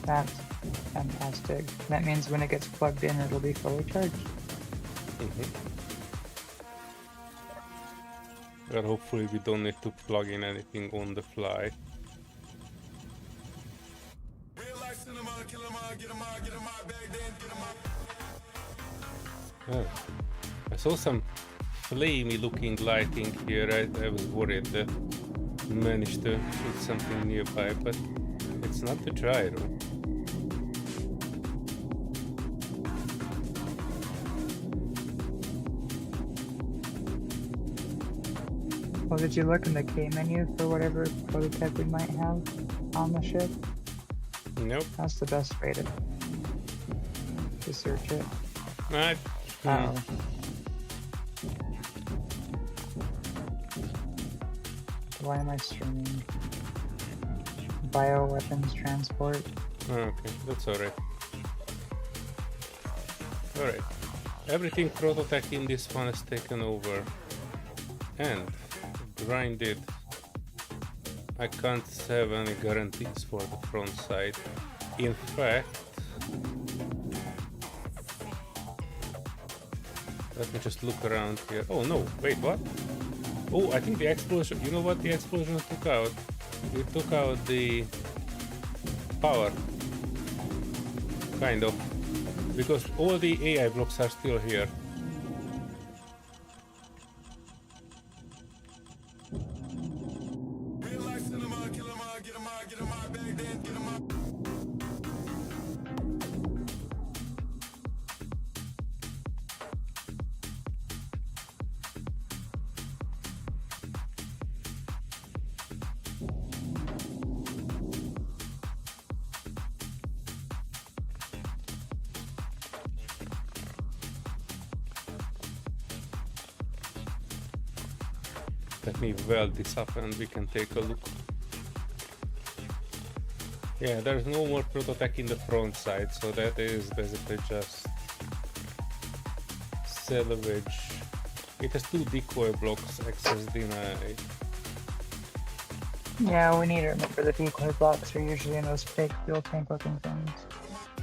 That's fantastic. That means when it gets plugged in, it'll be fully charged. Well, hopefully we don't need to plug in anything on the fly. Oh, I saw some flamey looking lighting here. I was worried that we managed to shoot something nearby, but it's not the gyro. Well, did you look in the K menu for whatever prototype we might have on the ship? Nope. That's the best way to search it. Uh-oh. Why am I streaming? Bioweapons transport. Okay, that's alright. Alright. Everything prototype in this one is taken over. And grinded. I can't have any guarantees for the front side. In fact, let me just look around here. Oh no, wait, what? Oh, I think the explosion, you know what the explosion took out? It took out the power. Kind of. Because all the AI blocks are still here. Let me weld this up and we can take a look. Yeah, there's no more prototype in the front side, so that is basically just salvage. It has 2 decoy blocks, access denied. Yeah, we need to remember the decoy blocks are usually in those fake fuel tank looking things.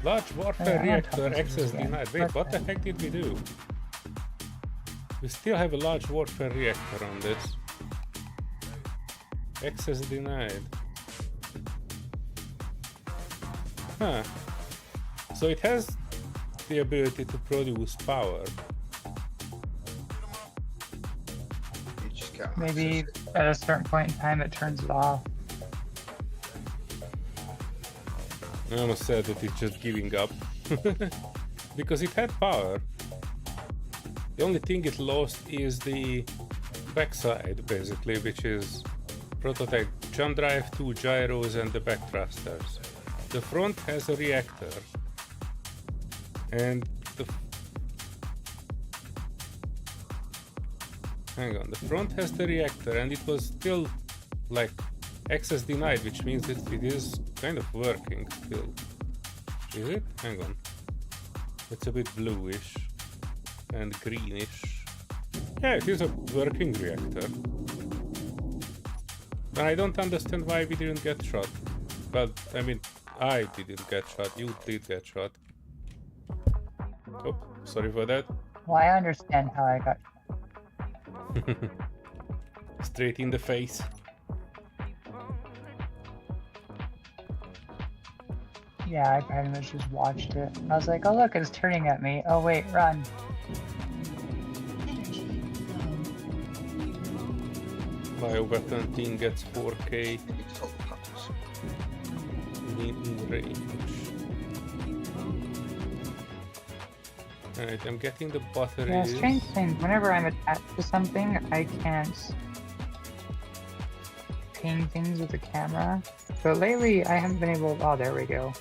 Large warfare Yeah, reactor, access denied. Wait, what the heck did we do? We still have a large warfare reactor on this. Access denied. Huh. So it has the ability to produce power. You just can't Maybe access it. at a certain point in time it turns it off. I almost said that it's just giving up. Because it had power. The only thing it lost is the backside, basically, which is Prototype jump drive, 2 gyros, and the back thrusters. The front has a reactor, and hang on, the front has the reactor, and it was still like access denied, which means that it is kind of working still. Is it? Hang on. It's a bit bluish and greenish. Yeah, it is a working reactor. And I don't understand why we didn't get shot. But, I mean, I didn't get shot, you did get shot. Oh, sorry for that. Well, I understand how I got. Straight in the face. Yeah, I pretty much just watched it. I was like, oh look, it's turning at me. Oh wait, run. Bioweapon gets 4K in range. Alright, I'm getting the batteries. Yeah, strange thing. Whenever I'm attached to something, I can't ping things with the camera. But lately, I haven't been able. Oh, there we go.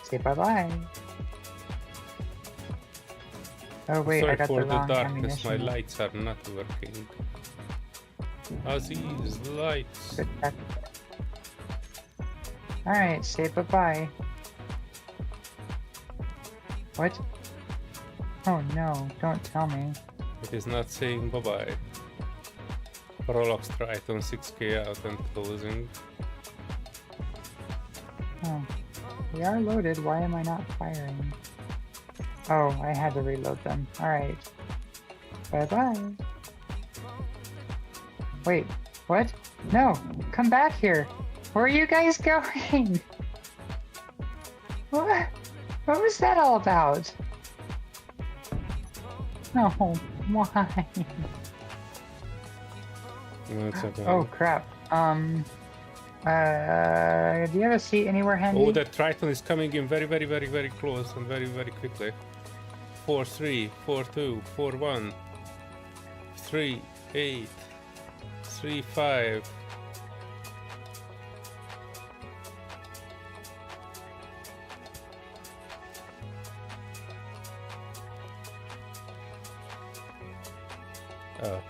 Say bye bye. Oh wait, sorry I got for the the wrong darkness, my ammunition. lights are not working. Aziz, lights. Good check. Alright, say bye bye. What? Oh no, don't tell me. It is not saying bye bye. Prolox Triton 6K out and closing. Oh. We are loaded, why am I not firing? Oh, I had to reload them. Alright. Bye bye. Wait, what? No, come back here. Where are you guys going? What? What was that all about? No, why? That's okay. Oh crap. Do you have a seat anywhere handy? Oh, that Triton is coming in very, very, very, very close and very, very quickly. 4-3, 4-2, 4-1, 3-8, 3-5. Oh.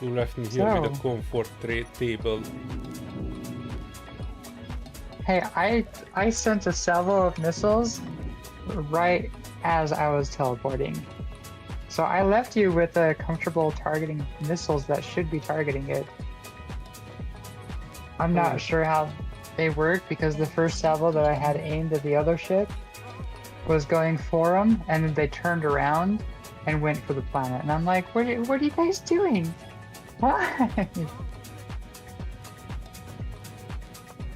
You left me here with a comfort table. Hey, I sent a salvo of missiles right as I was teleporting. So I left you with a comfortable targeting missiles that should be targeting it. I'm not sure how they work because the first salvo that I had aimed at the other ship was going for them, and then they turned around and went for the planet. And I'm like, what are you guys doing? Why?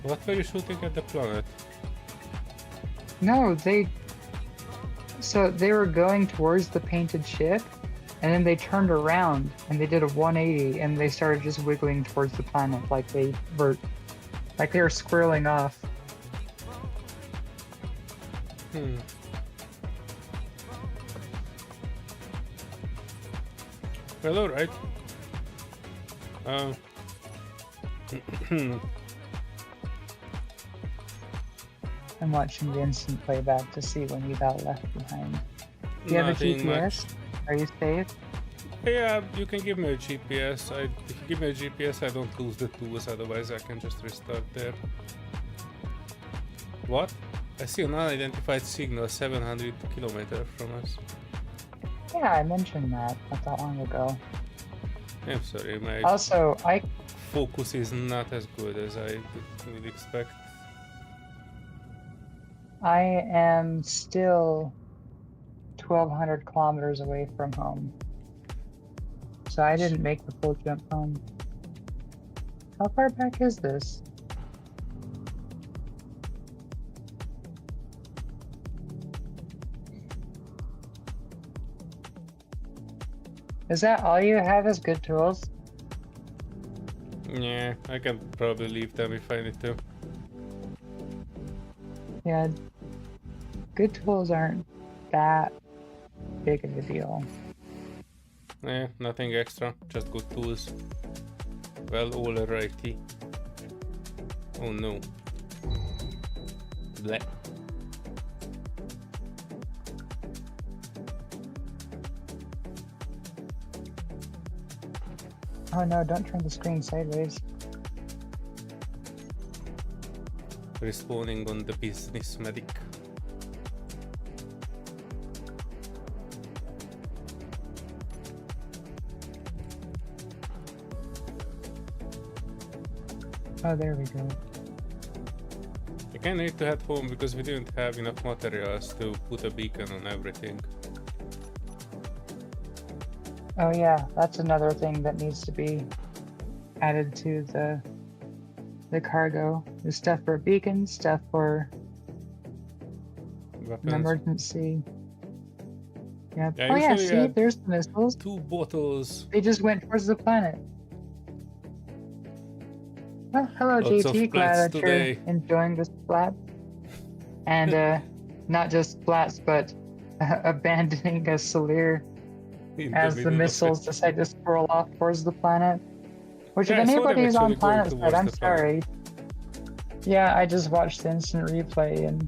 What were you shooting at the planet? No, so they were going towards the painted ship, and then they turned around and they did a 180 and they started just wiggling towards the planet like they were squirreling off. Well, alright. I'm watching the instant playback to see when you got left behind. Do you have a Nothing GPS? much. Are you safe? Yeah, you can give me a GPS. If you give me a GPS, I don't lose the tools, otherwise I can just restart there. What? I see an unidentified signal 700 kilometers from us. Yeah, I mentioned that not that long ago. I'm sorry, my Also, focus is not as good as I would expect. I am still 1,200 kilometers away from home. So I didn't make the full jump home. How far back is this? Is that all you have is good tools? Yeah, I can probably leave them if I need to. Yeah, good tools aren't that big of a deal. Nothing extra, just good tools. Well, alrighty. Oh no. Bleh. Oh no, don't turn the screen sideways. Respawning on the business medic. Oh, there we go. I kinda need to head home because we didn't have enough materials to put a beacon on everything. Oh yeah, that's another thing that needs to be added to the cargo. There's stuff for beacons, stuff for an Weapons. emergency. Yep. Yeah, Oh yeah, usually see, add there's the missiles. 2 bottles. They just went towards the planet. Well, hello Lots of JT, glad flats that today. you're enjoying this flat. And not just flats, but abandoning a Solear In as the middle of missiles it. decide to swirl off towards the planet. Which Yeah, if I saw them anybody's on actually going planetside, towards I'm the planet. sorry. Yeah, I just watched the instant replay and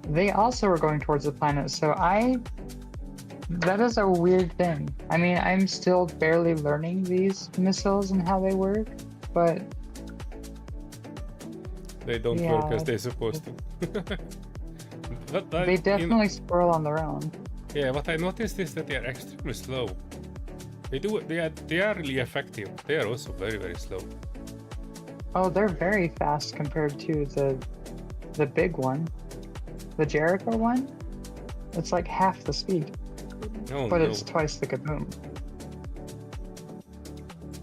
they also were going towards the planet, so that is a weird thing. I mean, I'm still barely learning these missiles and how they work, but They don't yeah, work as they're supposed to. But they definitely swirl on their own. yeah, what I noticed is that they are extremely slow. They are really effective. They are also very, very slow. Oh, they're very fast compared to the big one. The Jericho one? It's like half the speed, Oh but no. it's twice the kaboom.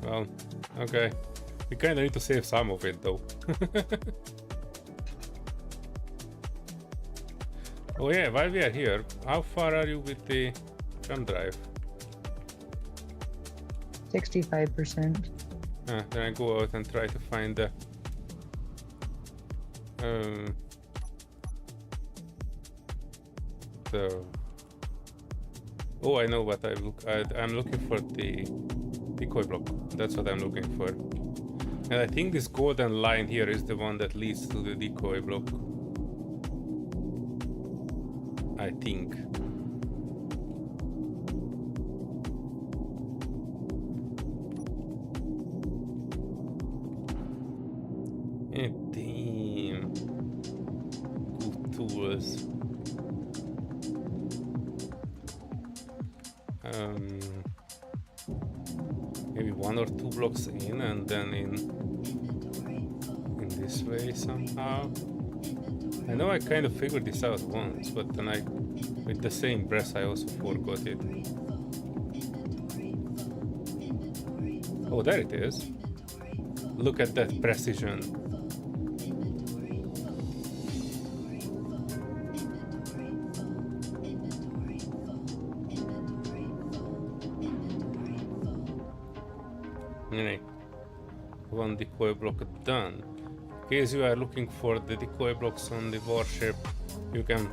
Well, okay. We kinda need to save some of it though. Oh yeah, while we are here, how far are you with the jump drive? 65%. Then I go out and try to find the oh, I know what I'm looking for the decoy block. That's what I'm looking for. And I think this golden line here is the one that leads to the decoy block. I think. Damn. Good tools. Maybe 1 or 2 blocks in and then in this way somehow. I know I kind of figured this out once, but then with the same breath I also forgot it. Oh, there it is. Look at that precision. Anyway, 1 decoy block done. In case you are looking for the decoy blocks on the warship, you can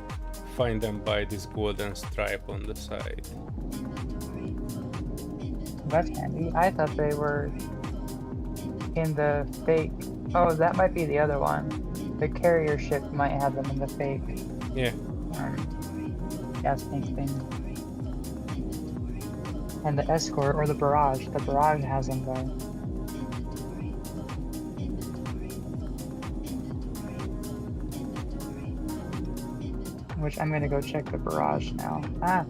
find them by this golden stripe on the side. That's handy. I thought they were in the fake. Oh, that might be the other one. The carrier ship might have them in the fake. Yeah. Gas tank thing. And the escort or the barrage. The barrage has them though. Which I'm gonna go check the barrage now. Ah!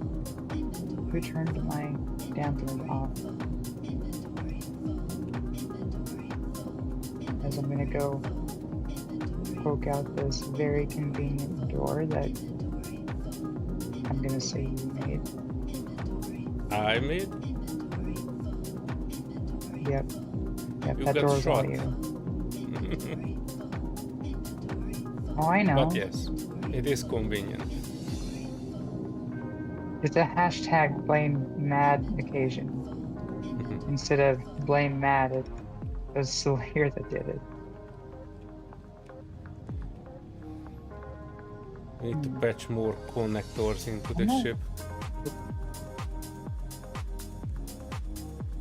Who turned my dampener off? As I'm gonna go poke out this very convenient door that I'm gonna say you made. I made? Yep. Yep, You that got door's all shot. you. Oh, I know. But yes, it is convenient. It's a hashtag blame mad occasion. Instead of blame mad, it was Solear that did it. We need to patch more connectors into the Oh. ship.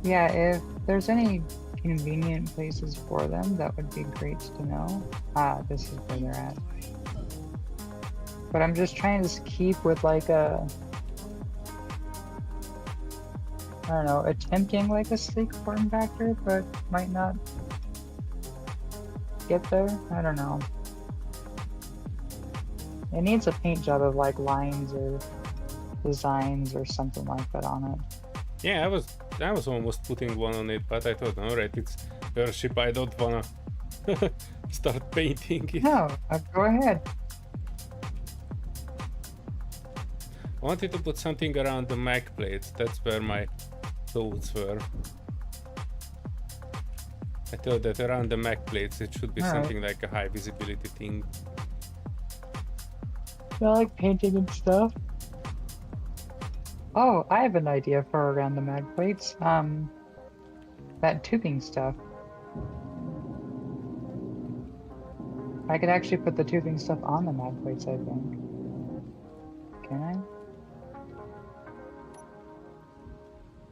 Yeah, if there's any convenient places for them, that would be great to know. Ah, this is where they're at. But I'm just trying to keep with like a, I don't know, attempting like a sleek form factor, but might not get there. I don't know. It needs a paint job of like lines or designs or something like that on it. Yeah, I was almost putting one on it, but I thought, alright, it's her ship, I don't wanna start painting it. No, go ahead. I wanted to put something around the mag plates, that's where my thoughts were. I thought that around the mag plates it should be something like a high visibility thing. I like painting and stuff. Oh, I have an idea for around the mag plates. That tubing stuff. I could actually put the tubing stuff on the mag plates, I think. Can I?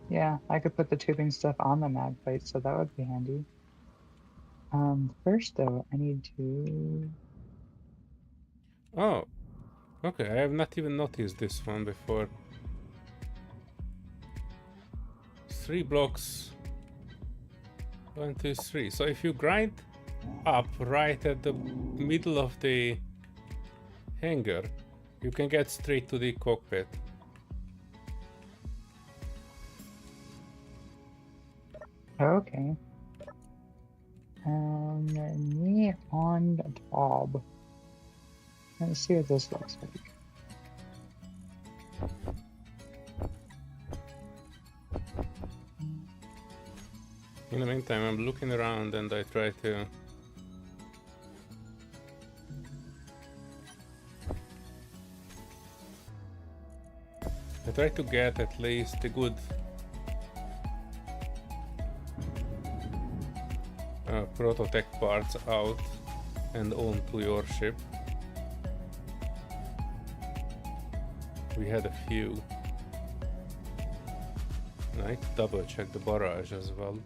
Yeah, I could put the tubing stuff on the mag plates, so that would be handy. First though, I need to... Oh, okay, I have not even noticed this one before. 3 blocks. 1, 2, 3. So if you grind up right at the middle of the hangar, you can get straight to the cockpit. Okay. Me on the top. Let's see what this looks like. In the meantime, I'm looking around and I try to get at least the good prototech parts out and onto your ship. We had a few. I need to double check the barrage as well.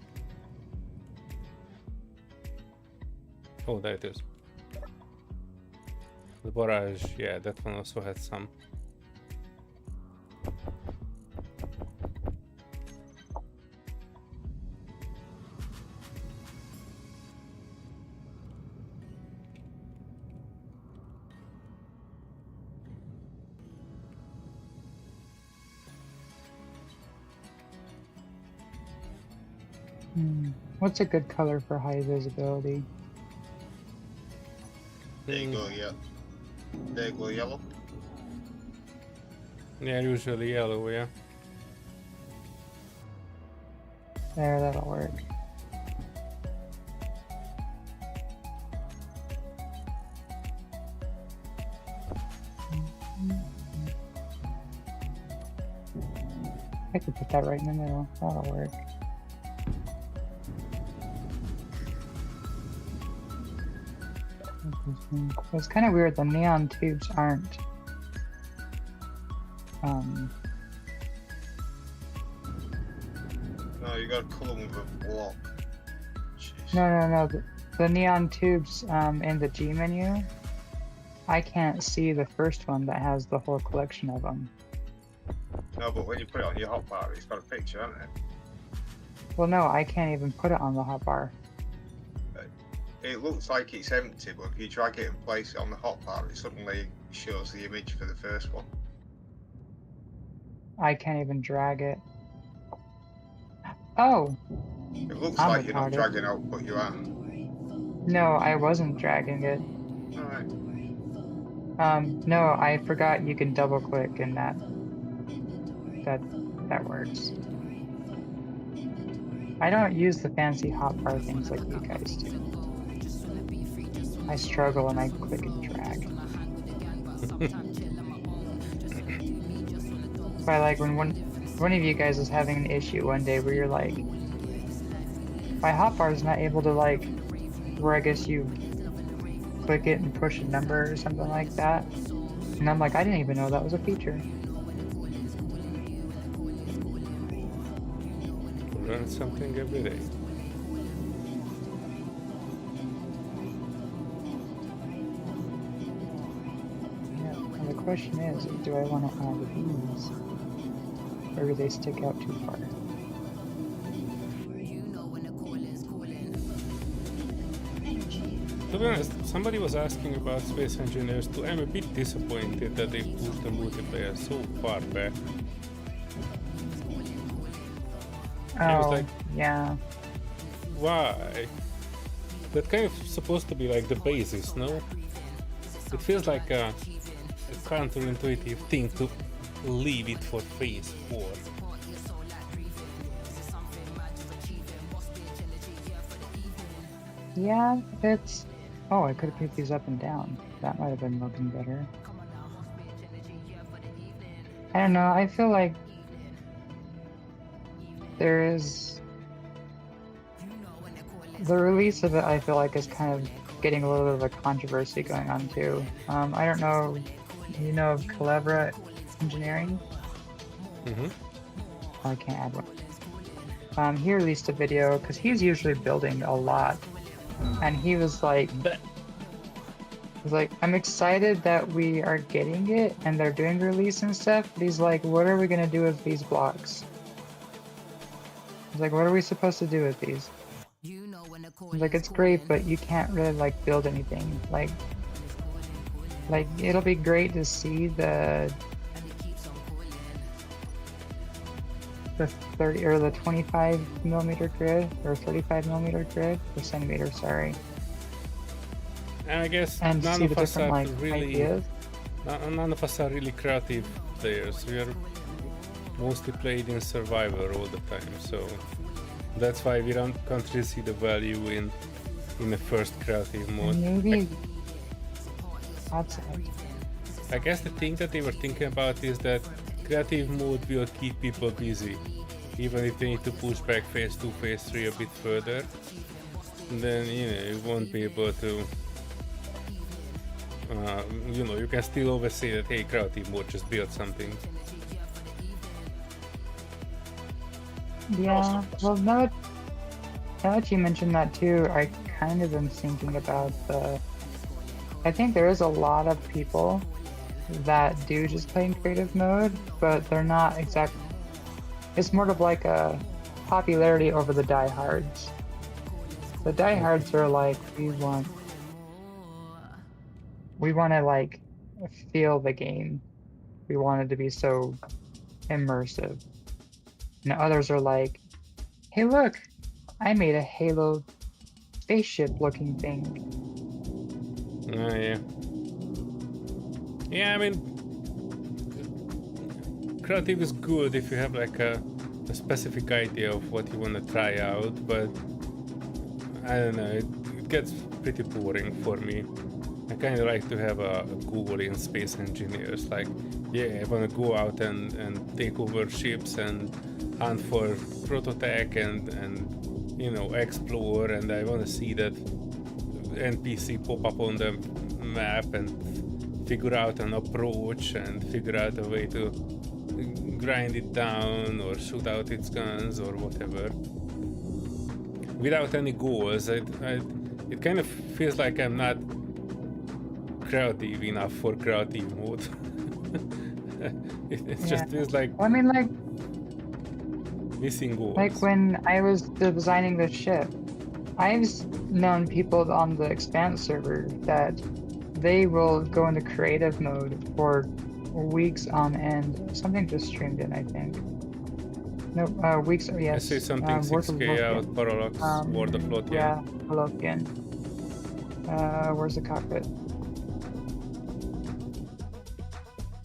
Oh, there it is. The barrage, yeah, that one also had some. What's a good color for high visibility? There you go, yeah. There you go, yellow. Yeah, usually yellow, yeah. There, that'll work. I could put that right in the middle. That'll work. It's kind of weird, the neon tubes aren't No, you gotta color them with a block. Jeez. no, the neon tubes in the G menu, I can't see the first one that has the whole collection of them. No, but when you put it on your hotbar, it's got a picture, hasn't it? Well, no, I can't even put it on the hotbar. It looks like it's empty, but if you drag it and place it on the hotbar, it suddenly shows the image for the first one. I can't even drag it. Oh! It looks I'm like you're not retarded. dragging out, but you are. No, I wasn't dragging it. Alright. No, I forgot you can double click and that works. I don't use the fancy hotbar things like you guys do. I struggle and I click and drag. But like when one of you guys is having an issue one day where you're like, my hotbar is not able to like, where I guess you click it and push a number or something like that. And I'm like, I didn't even know that was a feature. Right. learn something every day. Yeah, and the question is, do I want to add these? Or do they stick out too far? To be honest, somebody was asking about Space Engineers too. I'm a bit disappointed that they pushed the multiplayer so far back. I was Oh, like, yeah. why? That kind of supposed to be like the basis, no? It feels like a counterintuitive thing to leave it for phase 4. Yeah, it's... Oh, I could have picked these up and down. That might have been looking better. I don't know, I feel like there is... The release of it, I feel like, is kind of getting a little bit of a controversy going on too. I don't know, you know of Calabra Engineering? Mm-hmm. Oh, I can't add one. He released a video, because he's usually building a lot. And he was like, I'm excited that we are getting it and they're doing release and stuff, but he's like, what are we gonna do with these blocks? He's like, what are we supposed to do with these? He's like, it's great, but you can't really like build anything. Like it'll be great to see the 30 or the 25 millimeter grid or 35 millimeter grid or centimeter, sorry. And I guess And none see of the us different are like really ideas. none of us are really creative players. We are mostly played in Survivor all the time, so that's why we can't really see the value in the first creative mode. Maybe that's it. I guess the thing that they were thinking about is that creative mode will keep people busy, even if they need to push back phase 2, phase 3 a bit further. Then you won't be able to. You can still always say that, hey, creative mode, just build something. Yeah, well, now that you mentioned that too, I kind of am thinking about I think there is a lot of people that do just play in creative mode, but they're not exactly. It's more of like a popularity over the diehards. The diehards are like, we want to like feel the game. We want it to be so immersive. And others are like, hey look, I made a Halo spaceship looking thing. Oh, yeah. Yeah, I mean, creative is good if you have like a specific idea of what you want to try out, but I don't know, it gets pretty boring for me. I kind of like to have a goal in Space Engineers, like, yeah, I want to go out and take over ships and hunt for prototech and explore, and I want to see that NPC pop up on the map and figure out an approach and figure out a way to grind it down or shoot out its guns or whatever. Without any goals, it kind of feels like I'm not creative enough for creative mode. it just feels like I mean, like missing goals. Like when I was designing the ship, I've known people on the Expanse server that they will go into creative mode for weeks on end. Something just streamed in, I think. No, weeks, yes. I see something 6K out, Parallax, World of Lothian. Yeah, Lothian. Where's the cockpit?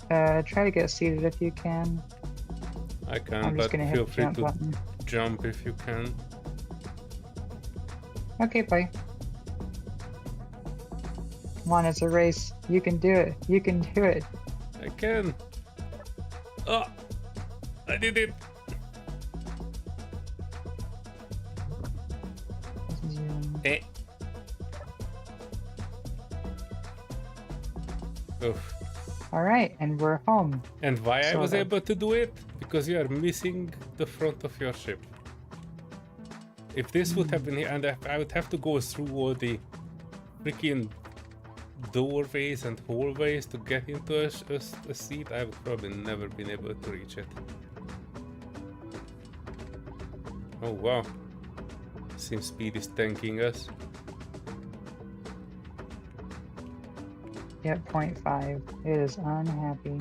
Try to get seated if you can. I can, I'm just but gonna feel hit the free jump to button. jump if you can. Okay, bye. Come on, it's a race. You can do it. You can do it. I can. Oh, I did it. Eh. Oof. All right, and we're home. And why I was Sort of. able to do it? Because you are missing the front of your ship. If this would have been here, and I would have to go through all the freaking doorways and hallways to get into a seat, I would probably never been able to reach it. Oh wow. Sim speed is tanking us. Yep, 0.5. It is unhappy.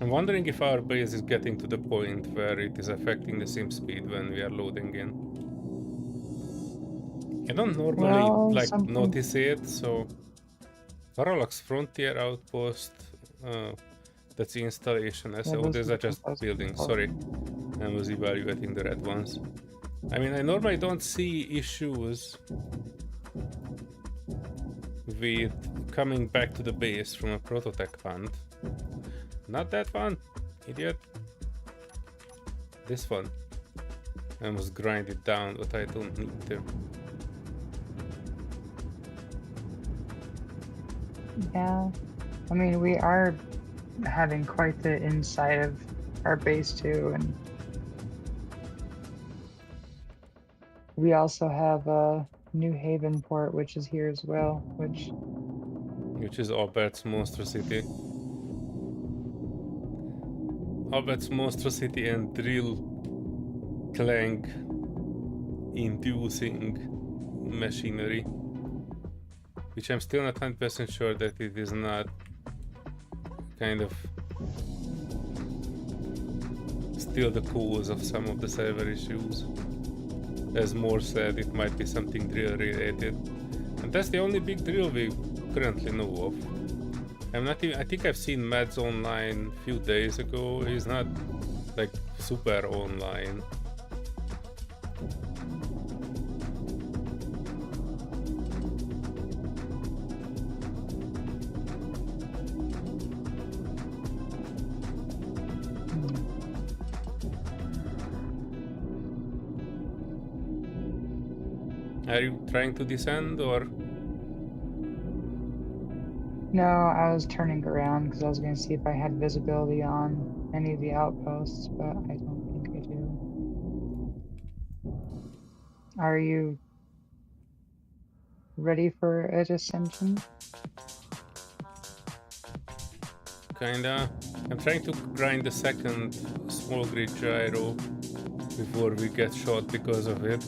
I'm wondering if our base is getting to the point where it is affecting the sim speed when we are loading in. I don't normally notice it, so Parallax Frontier Outpost, that's the installation. Oh, these are just buildings, sorry. I was evaluating the red ones. I mean, I normally don't see issues with coming back to the base from a prototech hunt. Not that one, idiot. This one. I must grind it down, but I don't need to. Yeah, I mean, we are having quite the inside of our base too, and we also have a New Haven port, which is here as well, which is Albert's monstrosity. Albert's monstrosity and drill clank inducing machinery, which I'm still not 100% sure that it is not kind of still the cause of some of the server issues. As Moore said, it might be something drill related, and that's the only big drill we currently know of. I think I've seen Mads online a few days ago. He's not like super online. Are you trying to descend or? No, I was turning around because I was going to see if I had visibility on any of the outposts, but I don't think I do. Are you ready for a descension? Kinda. I'm trying to grind the second small grid gyro before we get shot because of it.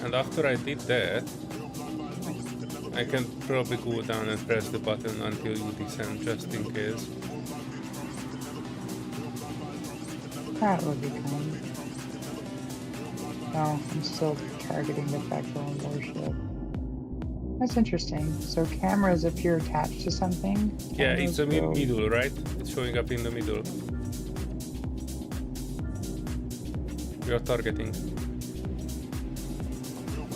And after I did that, I can probably go down and press the button until you descend, just in case. That would be kind. No, I'm still targeting the backbone warship. That's interesting. So cameras, if you're attached to something... Yeah, it's the middle, right? It's showing up in the middle. You're targeting.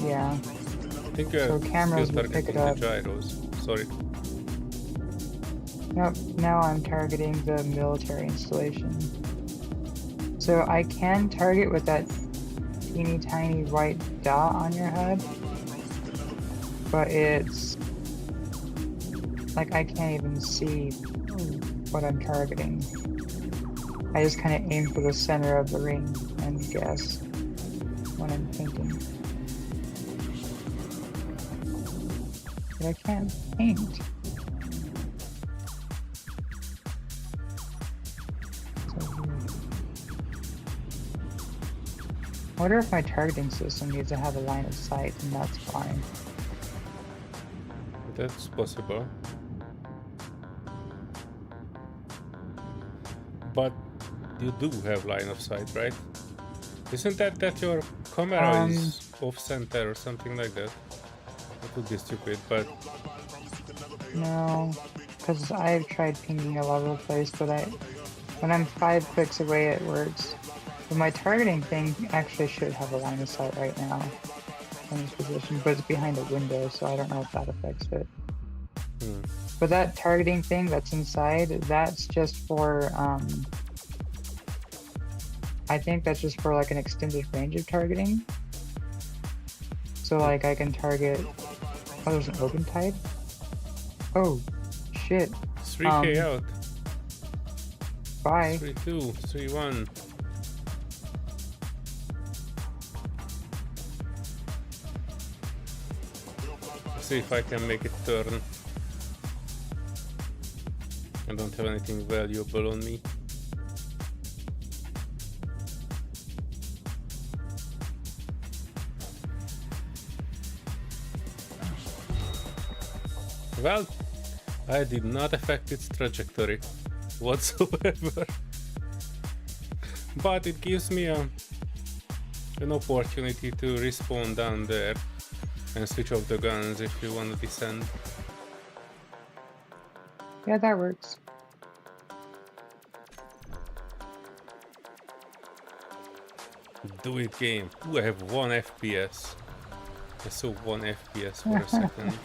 Yeah. I think you're cameras still will pick targeting it up. the gyros. Sorry. Nope, now I'm targeting the military installation. So I can target with that teeny tiny white dot on your HUD, but it's like I can't even see what I'm targeting. I just kind of aim for the center of the ring and guess what I'm thinking. But I can't paint. I wonder if my targeting system needs to have a line of sight, and that's fine. That's possible. But you do have line of sight, right? Isn't that your camera is off center or something like that? That would be stupid, but... No, because I've tried pinging all over the place, but when I'm 5 clicks away it works. But my targeting thing actually should have a line of sight right now in this position, but it's behind a window, so I don't know if that affects it. But that targeting thing that's inside, that's just for, I think that's just for like an extended range of targeting. So like I can target, oh, there's an open type? Oh, shit. It's 3K out. Bye. 3, 2, 3, 1. See if I can make it turn. I don't have anything valuable on me. Well, I did not affect its trajectory whatsoever. But it gives me an opportunity to respawn down there and switch off the guns if you want to descend. Yeah, that works. Do it, game. Ooh, I have 1 FPS. I saw 1 FPS for a second.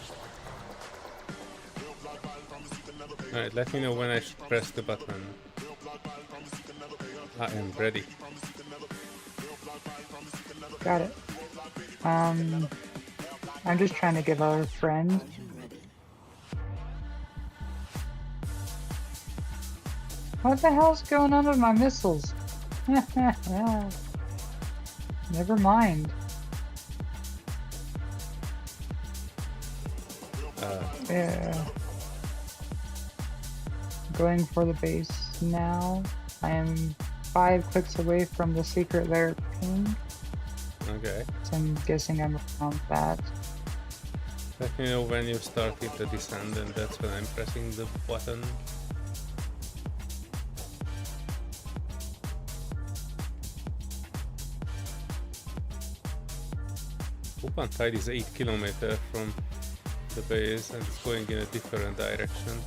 Alright, let me know when I should press the button. I am ready. Got it. I'm just trying to give our friend. What the hell's going on with my missiles? Never mind. Yeah. Going for the base now. I am 5 clicks away from the secret lair ping. Okay. So I'm guessing I'm around that. Let me know when you started the descent, and that's when I'm pressing the button. Planetside is 8 kilometers from the base and it's going in a different direction.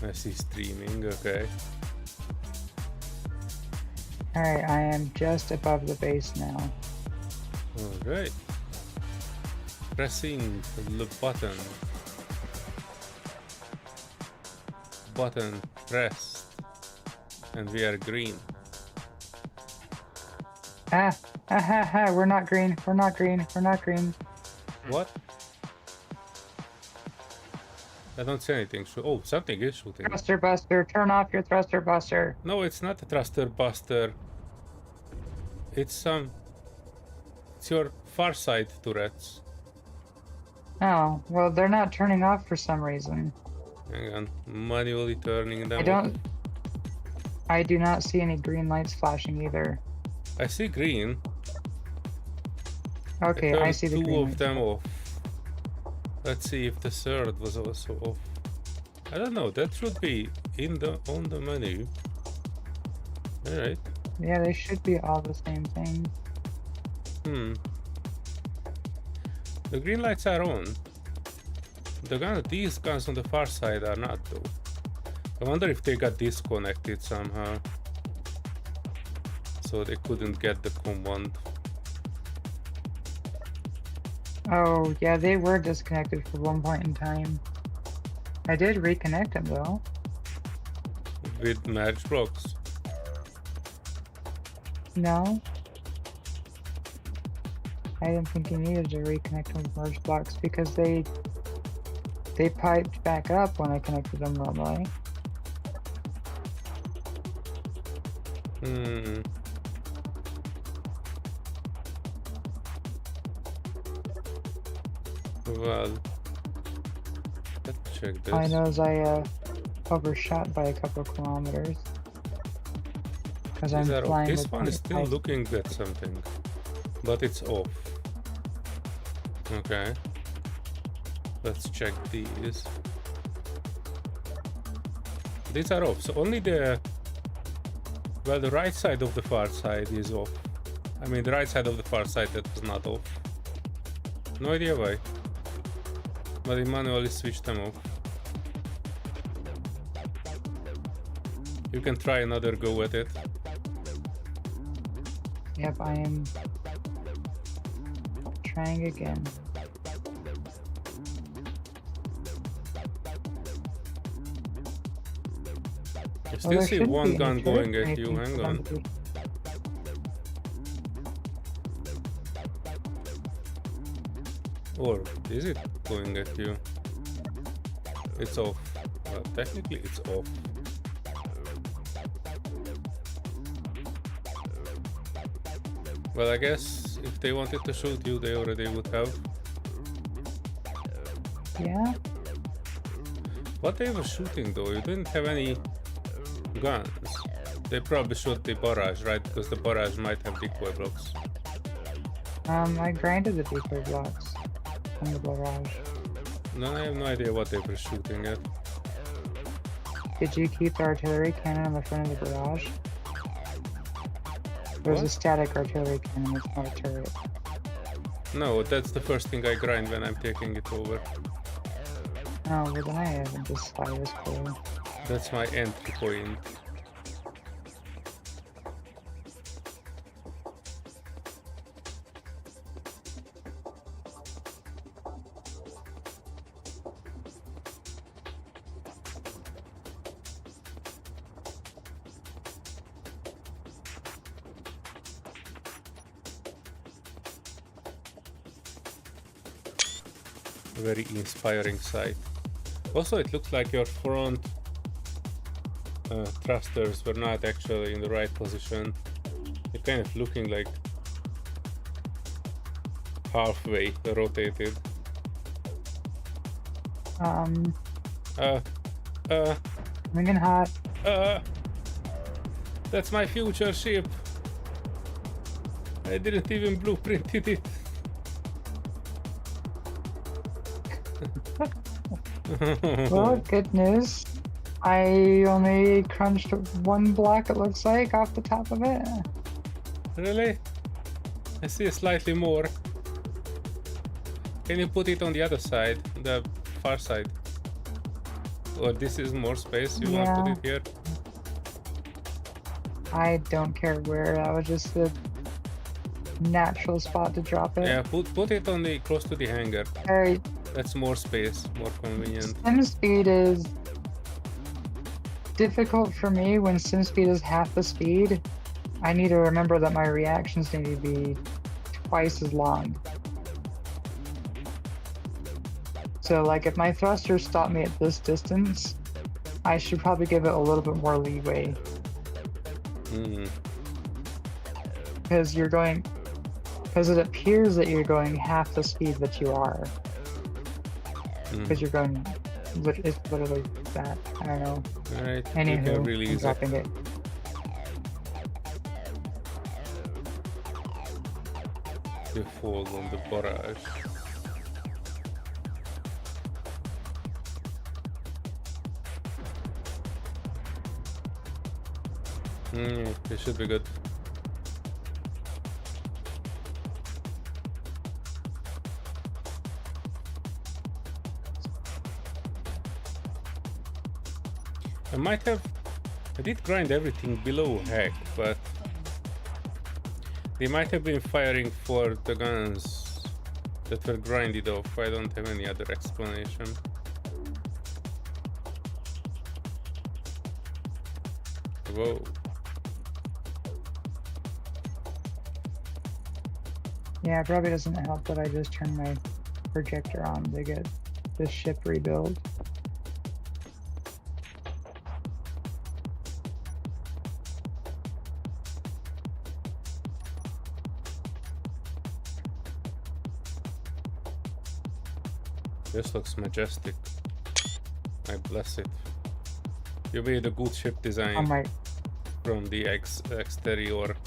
I see streaming, okay. Alright, I am just above the base now. Alright. Pressing the button. Button pressed. And we are green. We're not green, we're not green, we're not green. What? I don't see anything. Oh, something is shooting. Thruster buster, turn off your thruster buster. No, it's not a thruster buster. It's it's your far side turrets. Oh, well they're not turning off for some reason. Hang on, manually turning them off. I do not see any green lights flashing either. I see green. Okay, I see the two green of lights. them off. Let's see if the third was also off. I don't know, that should be on the menu. Alright. Yeah, they should be all the same thing. The green lights are on. These guns on the far side are not though. I wonder if they got disconnected somehow. So they couldn't get the command. Oh, yeah, they were disconnected for one point in time. I did reconnect them though. With merge blocks. No. I didn't think you needed to reconnect them with merge blocks because they piped back up when I connected them normally. Well, let's check this. I know I overshot by a couple of kilometers. Because I'm flying this with one is still my- looking at something, but it's off. Okay. Let's check these. These are off, so only the right side of the far side is off. I mean the right side of the far side that was not off. No idea why. But it manually switched them off. You can try another go at it. Yep, I am trying again. I Well, still there see shouldn't one be gun any going turret at you, anything hang for on. them to- Or is it going at you? It's off. Well, technically it's off. Well, I guess if they wanted to shoot you, they already would have. Yeah? What they were shooting though? You didn't have any guns. They probably shot the barrage, right? Because the barrage might have decoy blocks. I grinded the decoy blocks from the barrage. No, I have no idea what they were shooting at. Did you keep the artillery cannon on the front of the barrage? There's a What? static artillery cannon, it's not a turret. No, that's the first thing I grind when I'm taking it over. Oh, well then I haven't just spy this cool. That's my entry point. Very inspiring sight. Also, it looks like your front thrusters were not actually in the right position. They're kind of looking like halfway rotated. Ringing hot. That's my future ship. I didn't even blueprinted it. Well, good news. I only crunched one block, it looks like, off the top of it. Really? I see slightly more. Can you put it on the other side, the far side? Or this is more space, you want to put it here? I don't care where, that was just the natural spot to drop it. Yeah, put it on the close to the hangar. Alright, That's more space, more convenient. sim speed is difficult for me when sim speed is half the speed. I need to remember that my reactions need to be twice as long. So like if my thrusters stop me at this distance, I should probably give it a little bit more leeway. Because it appears that you're going half the speed that you are. Because you're going, it's literally that, I don't know. Alright, Anywho, you can release I'm it. dropping it. You fall on the barrage. It should be good. I did grind everything below heck, but they might have been firing for the guns that were grinded off. I don't have any other explanation. Whoa. Yeah, it probably doesn't help that I just turned my projector on to get this ship rebuilt. This looks majestic. I bless it. You made a good ship design from the exterior.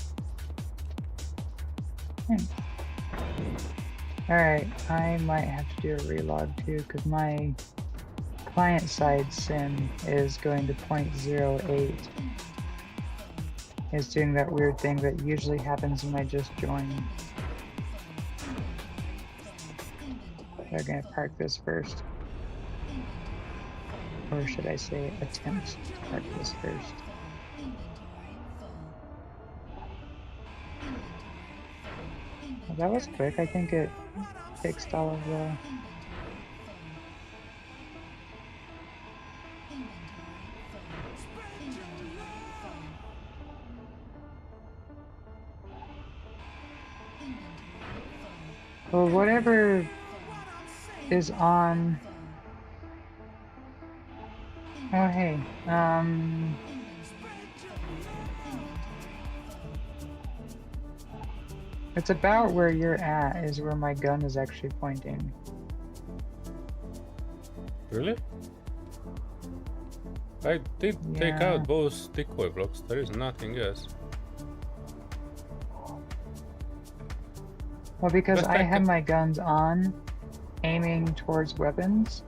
Alright, I might have to do a relog too, because my client side sim is going to 0.08. It's doing that weird thing that usually happens when I just join. They're gonna park this first. Or should I say attempt to park this first. Well, that was quick. I think it fixed all of the... Well, whatever is on... Oh, hey. It's about where you're at is where my gun is actually pointing. Really? I did take Yeah. out both decoy blocks. There is nothing else. Well, because But I I have can- my guns on, aiming towards weapons,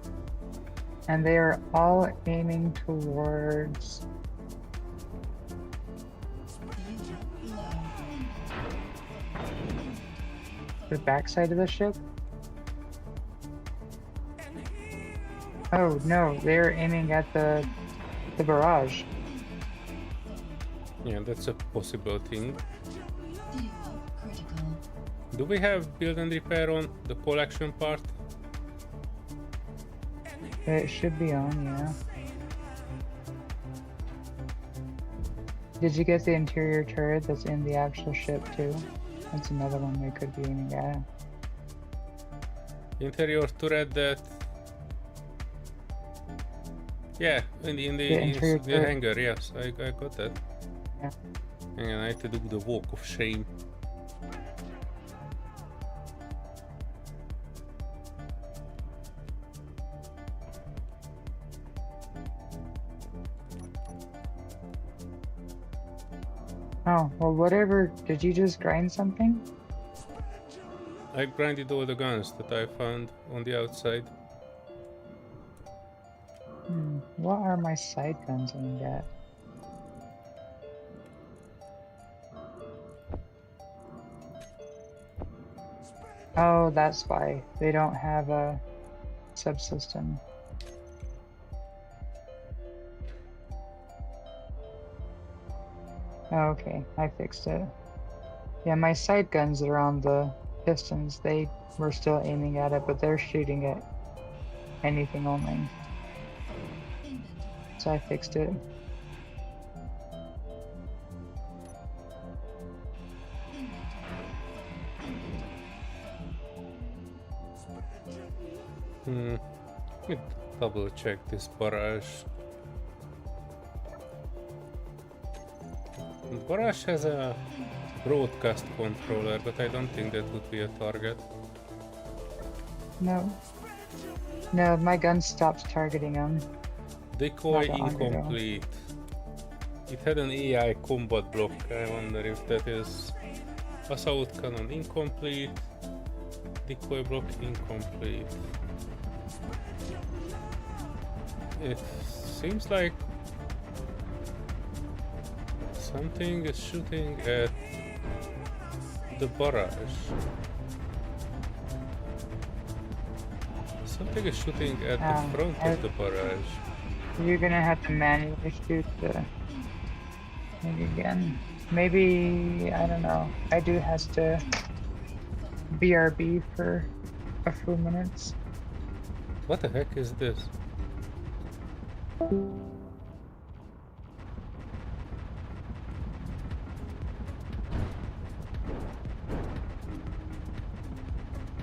and they are all aiming towards the backside of the ship. Oh no, they're aiming at the barrage. Yeah, that's a possible thing. Do we have build and repair on the pole action part? It should be on, yeah. Did you get the interior turret that's in the actual ship too? That's another one they could be aiming at. Interior turret that. Yeah, in the interior the turret. hangar. Yes, I got that. Yeah. And I had to do the walk of shame. Oh, well, whatever. Did you just grind something? I grinded all the guns that I found on the outside. What are my side guns aimed at? Oh, that's why. They don't have a subsystem. Oh, okay, I fixed it. Yeah, my sight guns that are on the pistons, they were still aiming at it, but they're shooting at anything only. So I fixed it. Let me double check this barrage. The barrage has a broadcast controller, but I don't think that would be a target. No. No, my gun stops targeting them. Decoy Not the underdog. incomplete. It had an AI combat block. I wonder if that is assault cannon incomplete. Decoy block incomplete. It seems like something is shooting at the barrage. Something is shooting at the front of the barrage. You're gonna have to manually shoot the thing again. Maybe, I don't know. I do has to BRB for a few minutes. What the heck is this?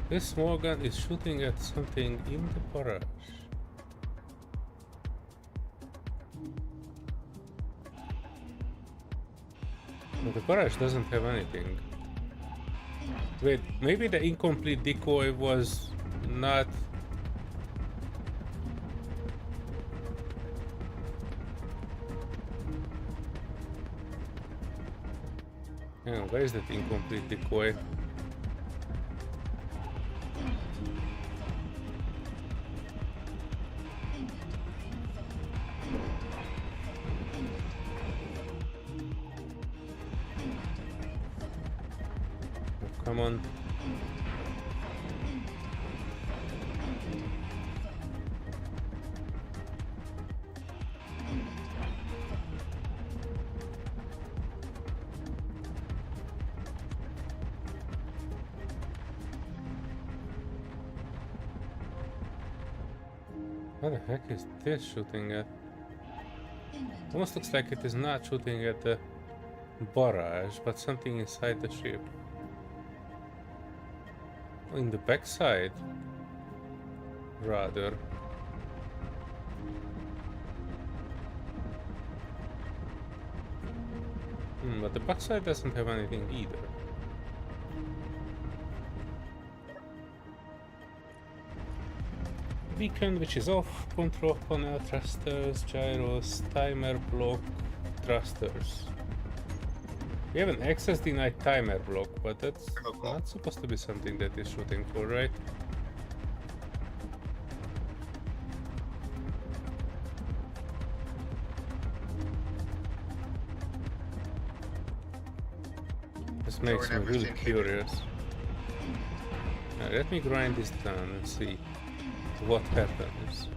This small gun is shooting at something in the barrage. But the barrage doesn't have anything. Wait, maybe the incomplete decoy was not... Hang on, where is that incomplete decoy? Oh, come on. What the heck is this shooting at? Almost looks like it is not shooting at the barrage, but something inside the ship. In the backside, rather. But the backside doesn't have anything either. beacon, which is off, control panel, thrusters, gyros, timer block, thrusters. We have an access denied timer block, but that's not supposed to be something that is shooting for, right? This makes me really curious. Now, let me grind this down and see what happens.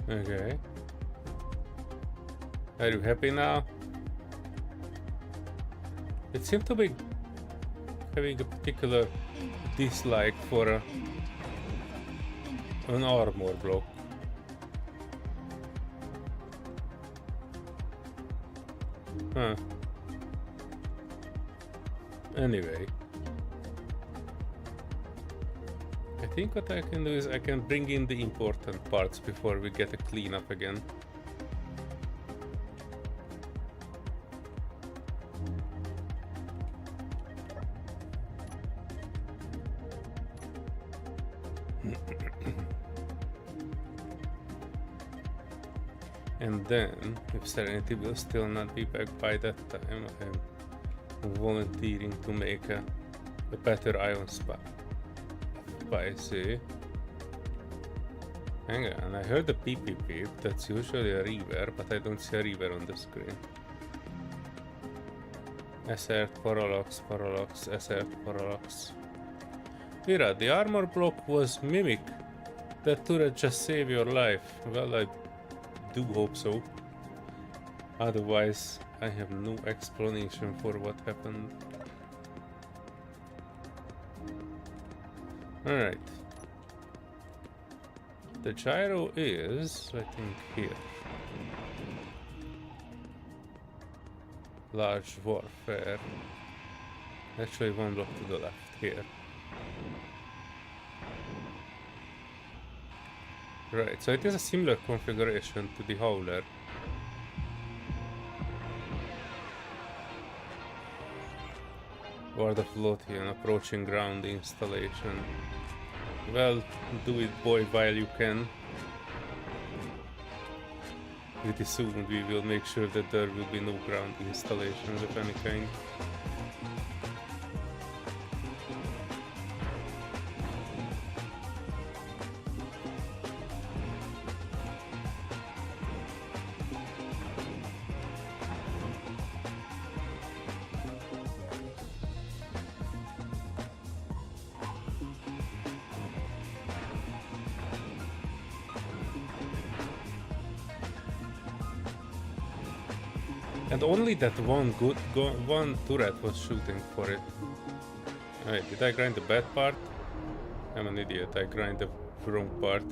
Okay. Are you happy now? It seemed to be having a particular dislike for an armor block. Huh. Anyway. I think what I can do is I can bring in the important parts before we get a cleanup again. And then, if Serenity will still not be back by that time, I'm volunteering to make a better ion spicy. Hang on, I heard the beep beep beep. That's usually a reaver, but I don't see a reaver on the screen. Assert, parallax, assert, parallax. Mira, the armor block was mimic. That turret just saved your life. Well, I do hope so. Otherwise, I have no explanation for what happened. Alright. The gyro is, I think, here. Large warfare. Actually, one block to the left here. Right, so it is a similar configuration to the Howler. Or the Flotian approaching ground installation. Well, do it, boy, while you can. Pretty soon we will make sure that there will be no ground installations of any kind. And only that one turret was shooting for it. Wait, did I grind the bad part? I'm an idiot, I grind the wrong part.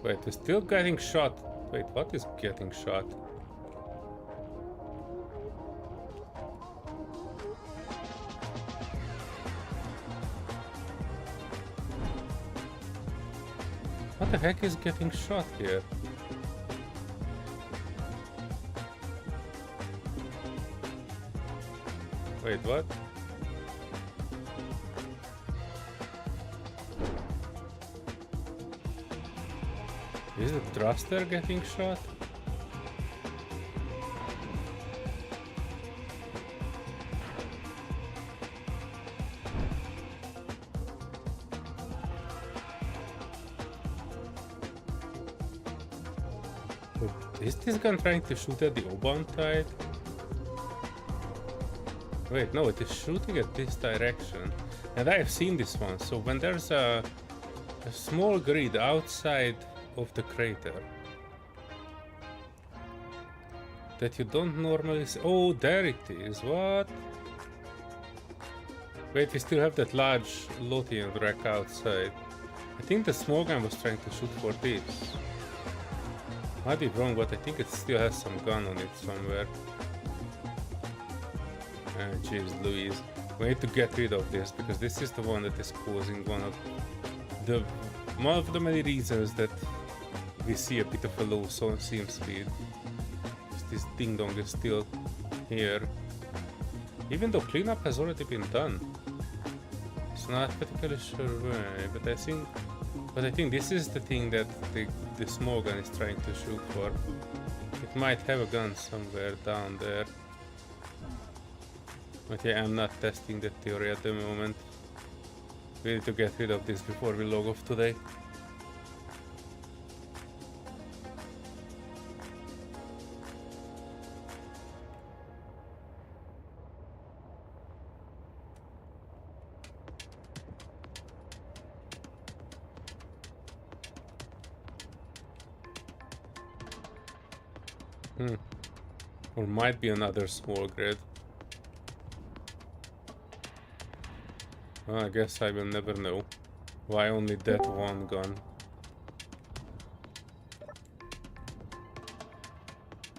Wait, we're still getting shot. Wait, what is getting shot? What the heck is getting shot here? Wait, what? Is the thruster getting shot? Is this gun trying to shoot at the O-bound tide? Wait, no, it is shooting at this direction. And I have seen this one. So when there's a small grid outside of the crater that you don't normally see. Oh, there it is. What? Wait, we still have that large Lothian wreck outside. I think the small gun was trying to shoot for this. Might be wrong, but I think it still has some gun on it somewhere. Jeez Louise. We need to get rid of this because this is the one that is causing one of the many reasons that we see a bit of a low seam speed. This ding dong is still here. Even though cleanup has already been done. So not particularly sure why, but I think this is the thing that the small gun is trying to shoot for. It might have a gun somewhere down there. But yeah, I'm not testing that theory at the moment. We need to get rid of this before we log off today. Or might be another small grid. Well, I guess I will never know. Why only that one gun?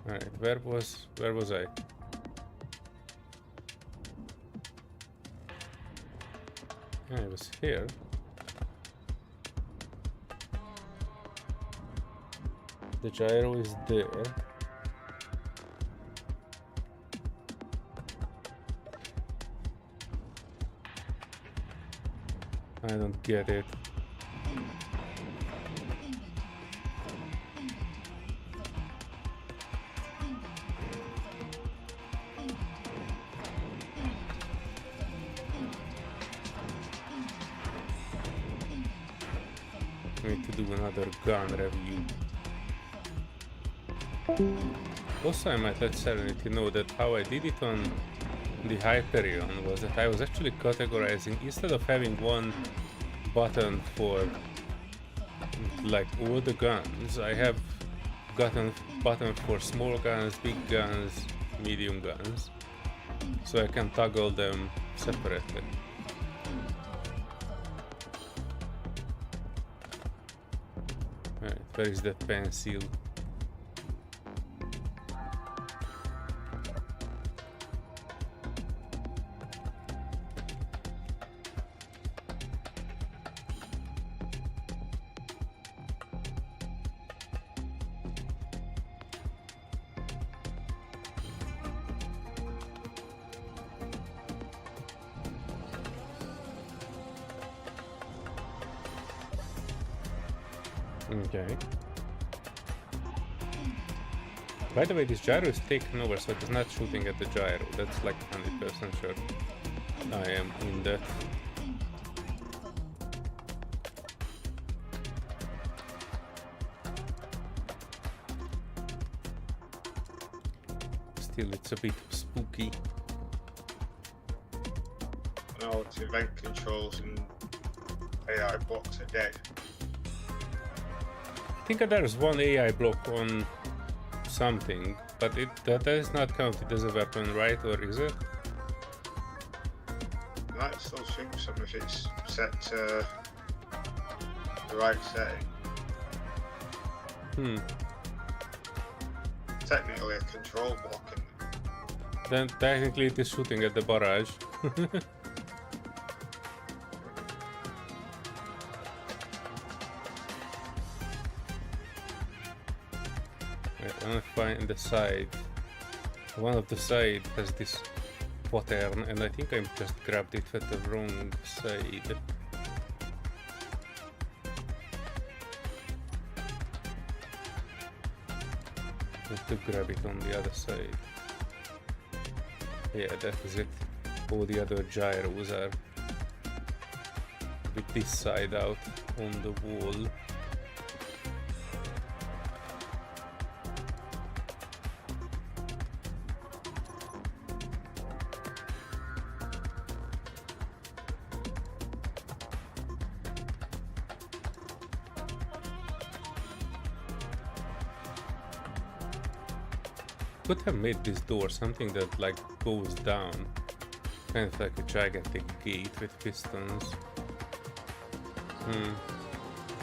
Alright, where was I? Yeah, I was here. The gyro is there. I don't get it. We need to do another gun review. Also, I might let Serenity know that how I did it on the Hyperion was that I was actually categorizing, instead of having one button for like all the guns, I have gotten button for small guns, big guns, medium guns, so I can toggle them separately. Alright, where is that pencil? Okay. By the way, this gyro is taken over, so it is not shooting at the gyro. That's like 100% sure. I am in that. Still, it's a bit spooky. No, it's event controls and AI blocks are dead. I think there's one AI block on something, but that is not counted as a weapon, right? Or is it? Might still shoot some if it's set to the right setting. Technically a control block. Then technically it is shooting at the barrage. I want to find the side. One of the side has this pattern, and I think I just grabbed it at the wrong side. I have to grab it on the other side. Yeah, that is it. All the other gyros are with this side out on the wall. Could have made this door something that like goes down, kind of like a gigantic gate with pistons.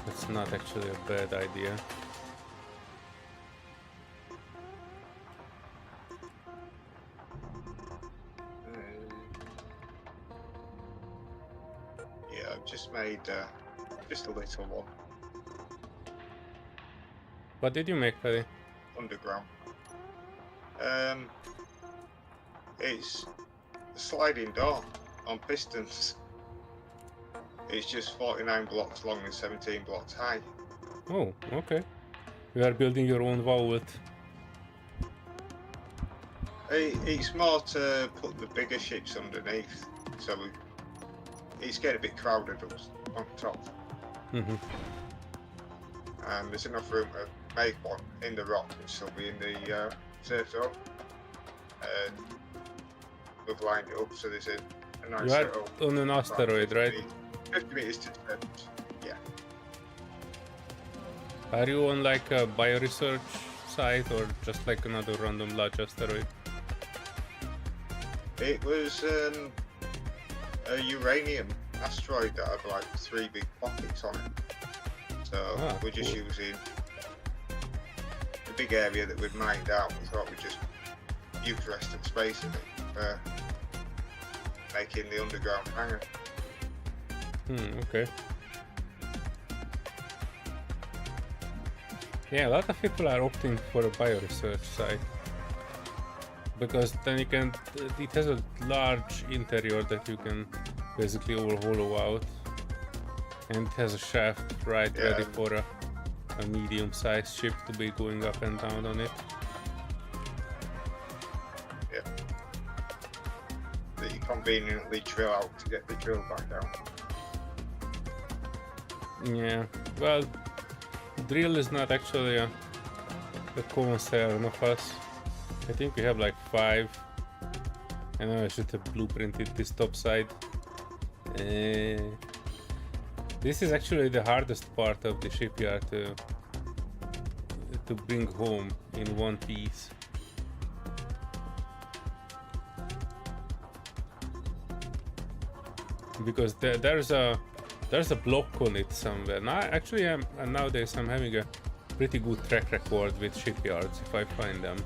That's not actually a bad idea. Yeah, I've just made just a little one. What did you make, buddy? Underground. It's a sliding door on pistons. It's just 49 blocks long and 17 blocks high. Oh, okay. You are building your own vault. It's more to put the bigger ships underneath, so it's getting a bit crowded on top. Mm-hmm. And there's enough room to make one in the rock and still be in the safe zone. And we've lined it up so there's a nice You are little on an asteroid, right? 50 meters to the surface. Yeah. Are you on like a bioresearch site or just like another random large asteroid? It was a uranium asteroid that had like 3 big pockets on it. So we're just cool. using the big area that we'd mined out. We thought we'd just use the rest of the space of it for making the underground hangar. Okay. Yeah, a lot of people are opting for a bioresearch site. Because then you can, it has a large interior that you can basically all hollow out. And it has a shaft ready for a medium-sized ship to be going up and down on it. Yeah. That you conveniently drill out to get the drill back out. Yeah, well, drill is not actually a concern of us. I think we have like 5. I know I should have blueprinted this top side. This is actually the hardest part of the shipyard to bring home in one piece. Because there's a block on it somewhere. Now, actually, nowadays I'm having a pretty good track record with shipyards if I find them.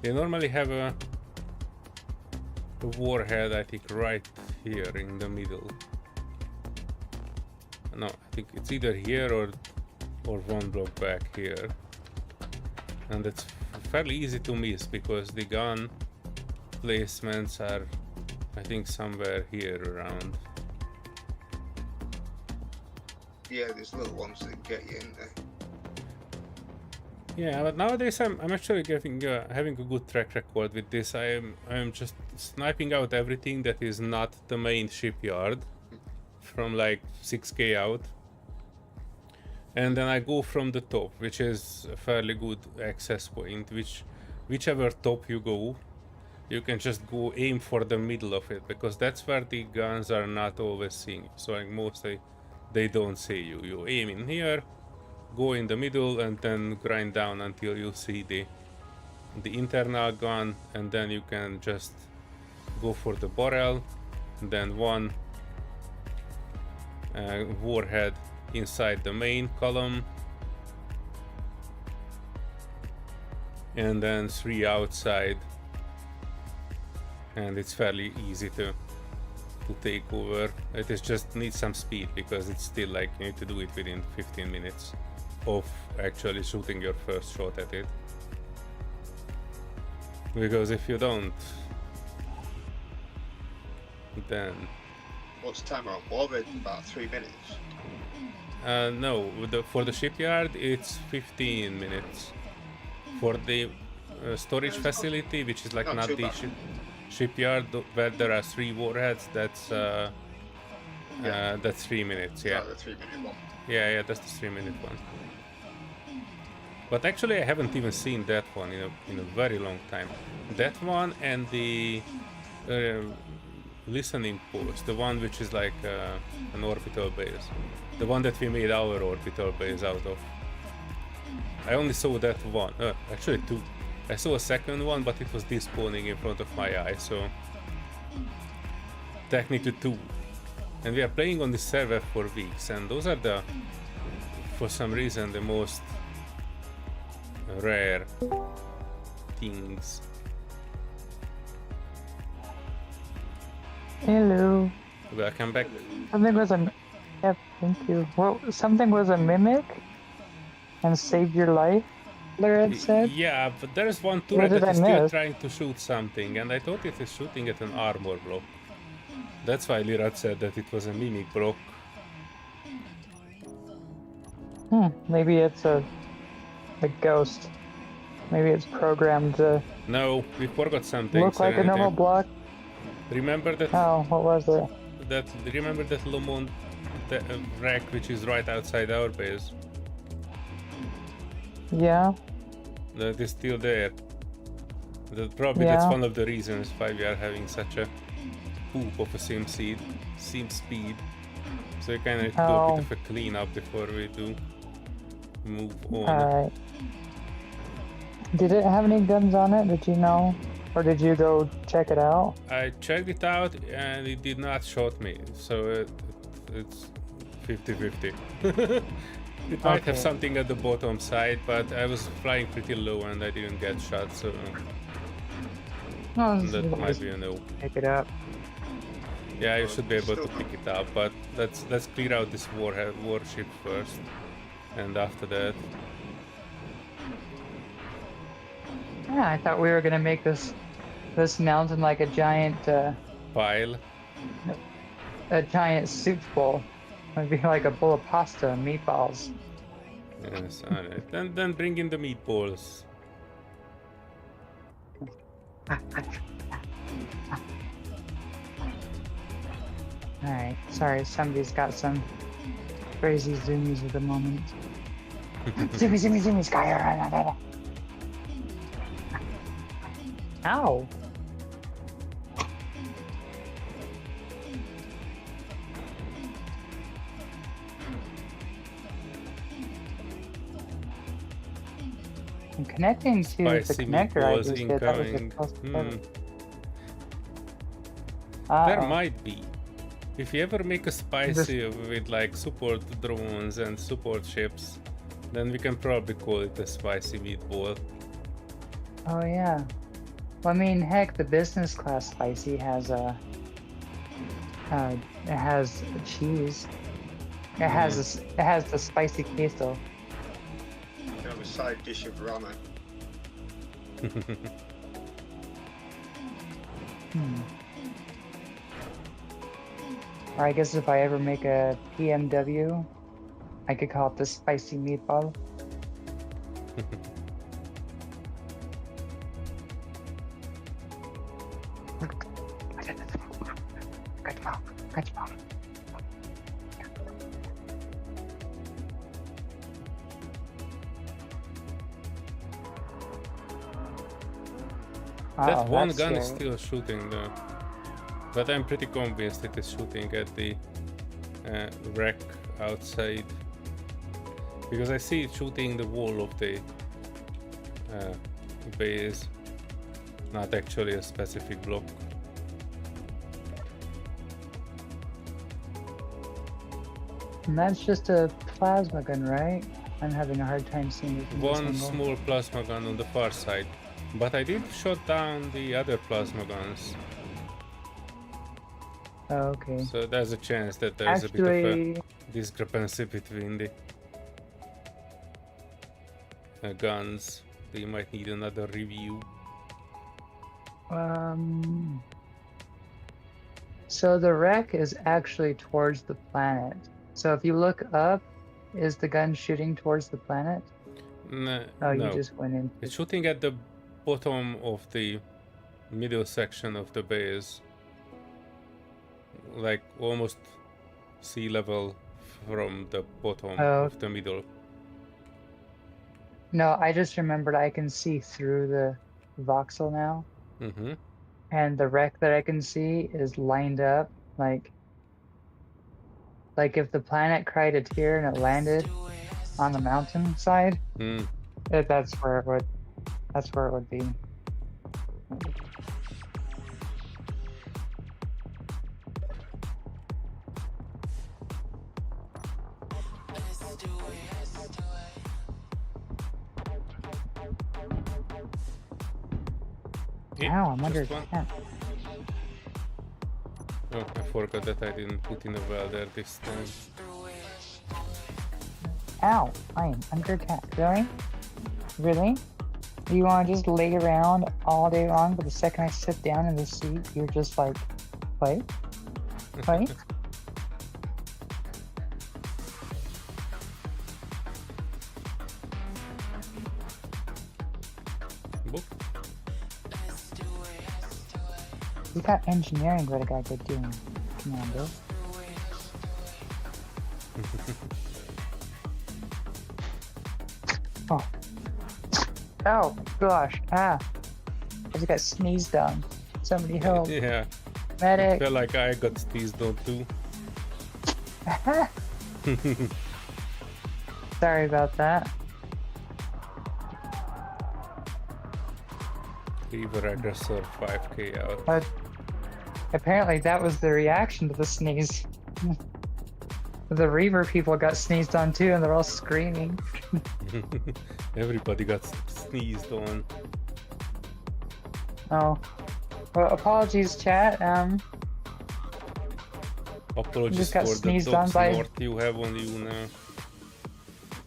They normally have a warhead, I think, right here in the middle. No, I think it's either here or one block back here. And it's fairly easy to miss because the gun placements are, I think, somewhere here around. Yeah, there's little ones that get you in there. Yeah, but nowadays I'm actually having a good track record with this. I'm just sniping out everything that is not the main shipyard from like 6k out, and then I go from the top, which is a fairly good access point. Whichever top you go, you can just go aim for the middle of it, because that's where the guns are not always seeing you. So like mostly they don't see you. You aim in here, go in the middle, and then grind down until you see the internal gun, and then you can just go for the barrel, and then one warhead inside the main column, and then 3 outside, and it's fairly easy to take over. It is just needs some speed, because it's still like you need to do it within 15 minutes of actually shooting your first shot at it, because if you don't, then What's the time on orbit? About 3 minutes. no, for the shipyard it's 15 minutes. For the storage facility, which is like not too the bad. shipyard where there are 3 warheads, that's 3 minutes. Yeah, Like the 3 minute one. yeah, that's the 3-minute one. But actually I haven't even seen that one in a very long time. That one and the listening post, the one which is like an orbital base, the one that we made our orbital base out of. I only saw that one, actually 2. I saw a second one, but it was despawning in front of my eye, so technically 2. And we are playing on this server for weeks, and those are for some reason, the most rare things. Hello. Welcome back. Something was a. Yep, thank you. Well, something was a mimic and saved your life, Laird said. Yeah, but there's one What turret did that I is still miss? trying to shoot something, and I thought it is shooting at an armor block. That's why Lirat said that it was a mimic block. Maybe it's a ghost. Maybe it's programmed to No, we forgot something. look like a Serenity. normal block. Remember that? Oh, what was it? Remember that Lomond wreck which is right outside our base? Yeah. That is still there. Probably that's one of the reasons why we are having such a poop of a sim speed. So we kind of do a bit of a cleanup before we do move on. Alright. Did it have any guns on it? Did you know? Or did you go check it out? I checked it out and it did not shoot me, so it's 50-50. It might have something at the bottom side, but I was flying pretty low and I didn't get shot, so that might be a no. Pick it up. Yeah, you should be able to pick it up, but let's clear out this warship first, and after that. Yeah, I thought we were gonna make this mountain like a giant Pile. a giant soup bowl. It'd be like a bowl of pasta and meatballs. Yes, alright. Then bring in the meatballs. Alright, sorry, somebody's got some crazy zoomies at the moment. Zoomy, Sky. Ow! I'm connecting to the Spicy connector I meatballs just did. That was incoming. supposed to There might be. If you ever make a spicy with like support drones and support ships, then we can probably call it a spicy meatball. Oh yeah. Well, I mean, heck, the business class spicy has it has cheese. It has the spicy queso. You have a side dish of ramen. Or I guess if I ever make a PMW, I could call it the spicy meatball. That one gun is still shooting though. But I'm pretty convinced it is shooting at the wreck outside. Because I see it shooting the wall of the base, not actually a specific block. And that's just a plasma gun, right? I'm having a hard time seeing it. One small plasma gun on the far side. But I did shot down the other plasma guns. Oh, okay. So there's a chance that there's a bit of a discrepancy between the guns. They might need another review. So the wreck is actually towards the planet. So if you look up, is the gun shooting towards the planet? No. You just went in. It's shooting at the bottom of the middle section of the base. Like almost sea level from the bottom of the middle. No, I just remembered I can see through the voxel now. Mm-hmm. And the wreck that I can see is lined up like if the planet cried a tear and it landed on the mountain side, that's where it would be. Ow, I'm under attack. Oh, I forgot that I didn't put in a welder this time. Ow, I am under attack. Really? Really? You want to just lay around all day long, but the second I sit down in the seat, you're just like, what? Wait. Boop. We got engineering, what a guy could do. Commander. Oh. Oh gosh. Ah. I just got sneezed on. Somebody help. Yeah. Medic. Felt like I got sneezed on too. Sorry about that. Reaver aggressor 5k out. But apparently that was the reaction to the sneeze. The Reaver people got sneezed on too, and they're all screaming. Everybody got sneezed on. Oh. Well, apologies, chat. Apologies just got for the sneezed dog on by- snort you have on you now.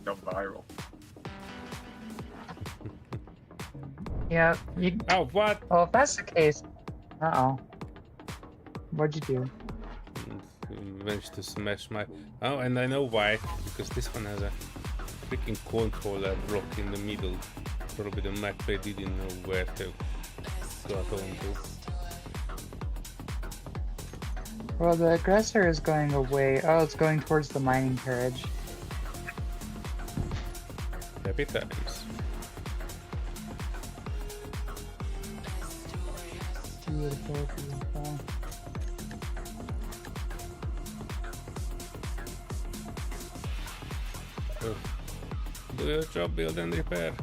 Gone viral. Yeah. You, Oh, what? well, if that's the case. Uh-oh. What'd you do? Managed to smash my... Oh, and I know why. Because this one has a freaking controller block in the middle. Probably the MacPay didn't know where to got onto. Well, the aggressor is going away. Oh, it's going towards the mining carriage. Happy times. Beautiful, beautiful. So, do your job, build and repair.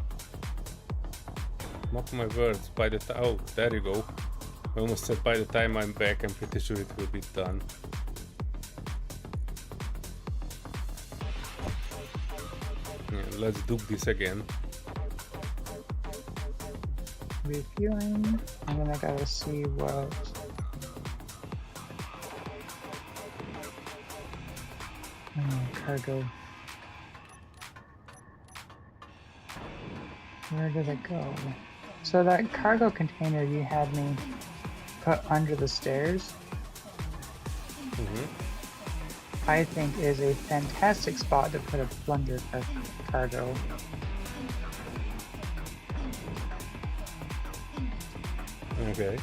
Mark my words, by the time... Oh, there you go. I almost said by the time I'm back, I'm pretty sure it will be done. Yeah, let's do this again. Refueling. And then I gotta see what... cargo. Where did it go? So that cargo container you had me put under the stairs, I think is a fantastic spot to put a plunder cargo. Okay.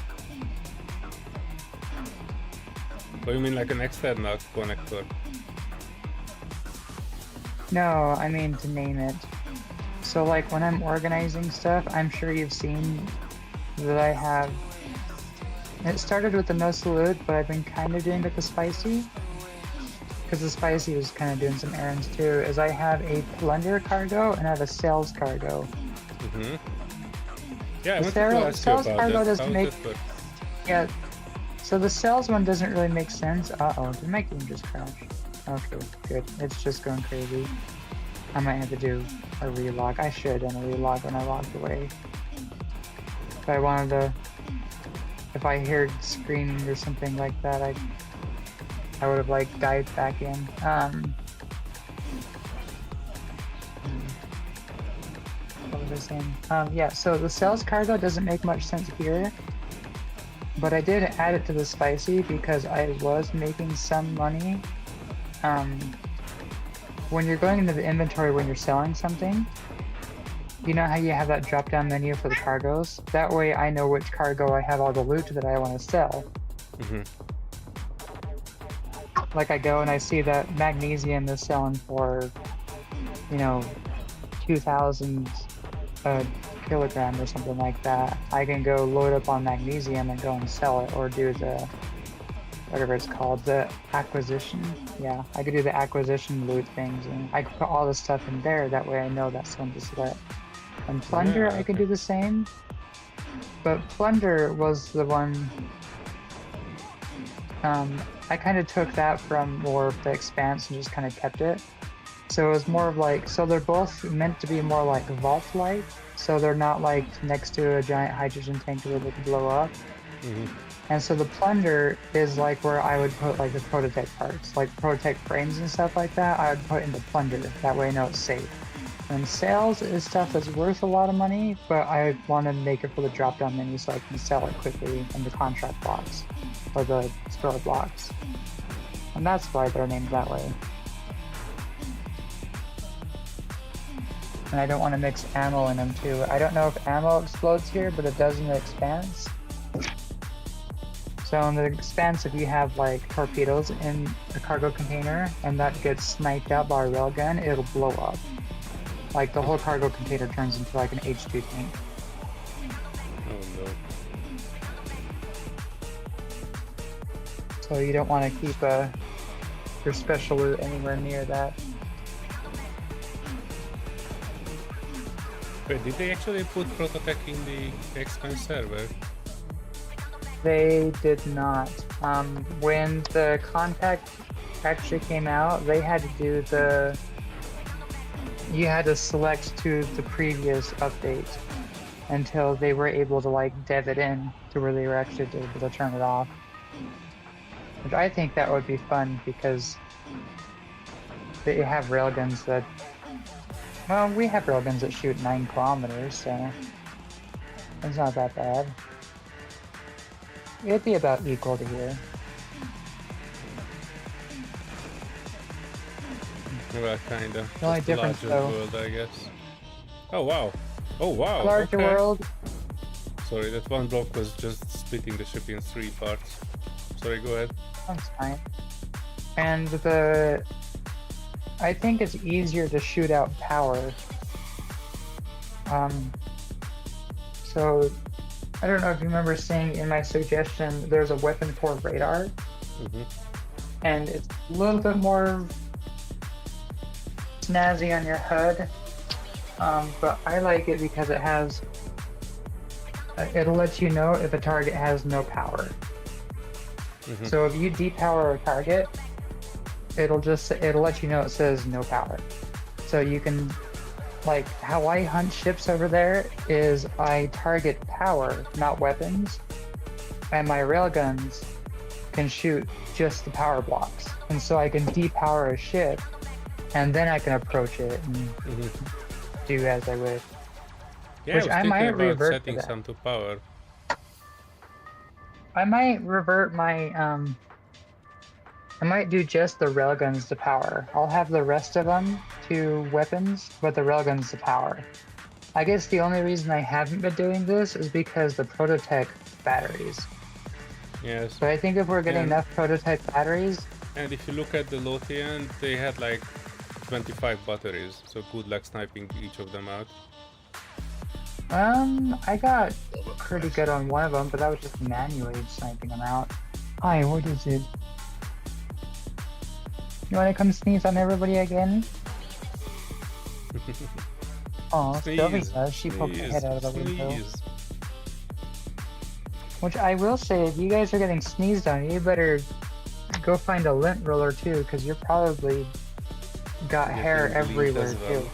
Oh, you mean like an external connector? No, I mean to name it. So like when I'm organizing stuff, I'm sure you've seen that I have... It started with the no salute, but I've been kind of doing it with the spicy. Because the spicy was kind of doing some errands too, is I have a plunder cargo and I have a sales cargo. Yeah, I The wanted to ask you sales about cargo that. doesn't How's make... it work? Yeah, so the sales one doesn't really make sense. Uh-oh, did my game just crash? Okay, good. It's just going crazy. I might have to do a relog. I should have done a relog when I logged away. If I wanted to... If I heard screaming or something like that, I would have like dived back in. What was I saying? Yeah, so the sales cargo doesn't make much sense here. But I did add it to the spicy because I was making some money. When you're going into the inventory when you're selling something, you know how you have that drop down menu for the cargoes? That way I know which cargo I have all the loot that I want to sell. Like I go and I see that magnesium is selling for, you know, 2,000 a kilogram or something like that. I can go load up on magnesium and go and sell it, or do the, whatever it's called, the acquisition. Yeah, I could do the acquisition loot things, and I could put all the stuff in there. That way I know that's when to split. And plunder, Yeah, I could do the same. But plunder was the one. I kind of took that from more of the expanse and just kind of kept it. So it was more of like, so they're both meant to be more like vault-like. So they're not like next to a giant hydrogen tank where they could blow up. And so the plunder is like where I would put like the prototype parts, like prototype frames and stuff like that. I would put into plunder. That way I know it's safe. And sales is stuff that's worth a lot of money, but I want to make it for the drop-down menu so I can sell it quickly in the contract blocks or the store blocks. And that's why they're named that way. And I don't want to mix ammo in them too. I don't know if ammo explodes here, but it does in the Expanse. So in the Expanse, if you have like torpedoes in a cargo container and that gets sniped out by a railgun, it'll blow up. Like the whole cargo container turns into like an H2 tank. Oh no. So you don't want to keep your special loot anywhere near that. Wait, did they actually put Prototech in the Expanse server? They did not. When the Contact actually came out, they had to do the... You had to select to the previous update until they were able to like dev it in to where they were actually able to turn it off. Which I think that would be fun because they have railguns that... Well, we have railguns that shoot 9 kilometers, so it's not that bad. It'd be about equal to here. Well, kinda. The only Just a difference, larger though- world, I guess. Oh wow! Oh wow! Larger okay. world. Sorry, that one block was just splitting the ship in 3 parts. Sorry, go ahead. That's fine. And I think it's easier to shoot out power. So I don't know if you remember seeing in my suggestion, there's a weapon core radar, and it's a little bit more snazzy on your HUD, but I like it because it has, it'll let you know if a target has no power. So if you depower a target, it'll let you know it says no power. So you can, like how I hunt ships over there is I target power, not weapons, and my railguns can shoot just the power blocks. And so I can depower a ship, and then I can approach it and do as I wish. Yeah, Which I might about revert to setting that. some to power. I might revert my I might do just the railguns to power. I'll have the rest of them to weapons, but the railguns to power. I guess the only reason I haven't been doing this is because the prototype batteries. Yes. So I think if we're getting And- enough prototype batteries, And if you look at the Lothian, they had like 25 batteries, so good luck sniping each of them out. I got pretty good on one of them, but that was just manually sniping them out. Hi, what is it? You wanna come sneeze on everybody again? Oh, Sylvie does. She poked her head out of the window. sneeze. Which I will say, if you guys are getting sneezed on, you better go find a lint roller too, because you're probably got Getting hair bleed everywhere as well. too.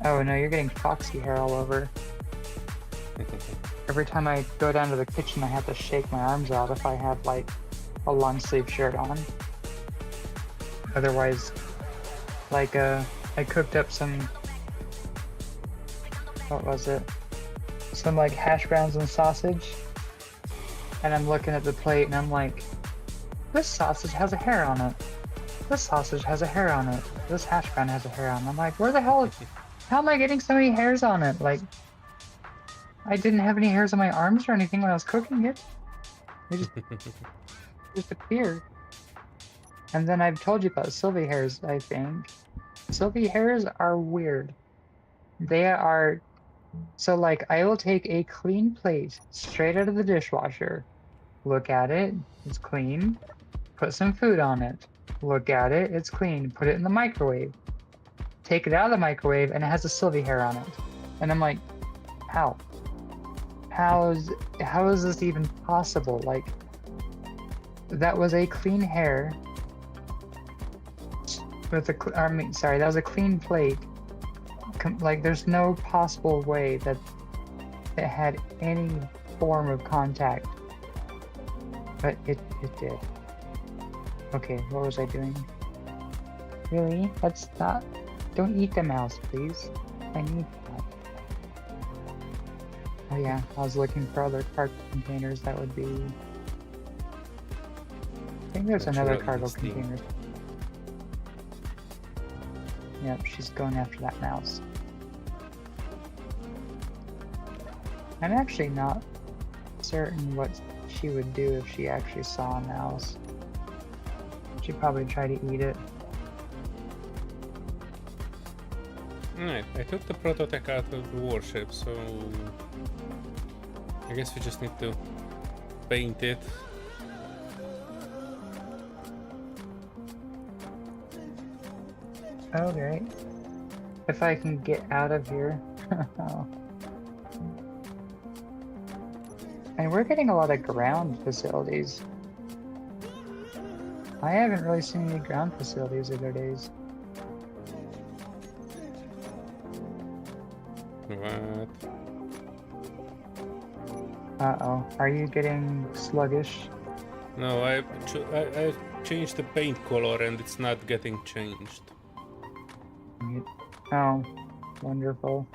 Oh no, you're getting foxy hair all over. Every time I go down to the kitchen, I have to shake my arms out if I have like a long sleeve shirt on. Otherwise, like I cooked up some, what was it? Some like hash browns and sausage. And I'm looking at the plate and I'm like, this sausage has a hair on it. This sausage has a hair on it. This hash brown has a hair on it. I'm like, where the hell, how am I getting so many hairs on it? Like, I didn't have any hairs on my arms or anything when I was cooking it. They just appeared. And then I've told you about Sylvie hairs, I think. Sylvie hairs are weird. They are, so like I will take a clean plate straight out of the dishwasher, look at it, it's clean, put some food on it, look at it, it's clean, put it in the microwave, take it out of the microwave, and it has a Sylvie hair on it. And I'm like, how? How is this even possible? Like, that was a clean hair with a, that was a clean plate. Like, there's no possible way that it had any form of contact, but it did. Okay, what was I doing? Really? That's not... Don't eat the mouse, please. I need that. Oh yeah, I was looking for other cargo containers that would be... I think there's another cargo container. Yep, she's going after that mouse. I'm actually not certain what she would do if she actually saw a mouse. She'd probably try to eat it. Alright, I took the prototech out of the warship, so I guess we just need to paint it. Okay. If I can get out of here. And we're getting a lot of ground facilities. I haven't really seen any ground facilities the other days. What? Uh-oh. Are you getting sluggish? No, I changed the paint color and it's not getting changed. Oh, wonderful.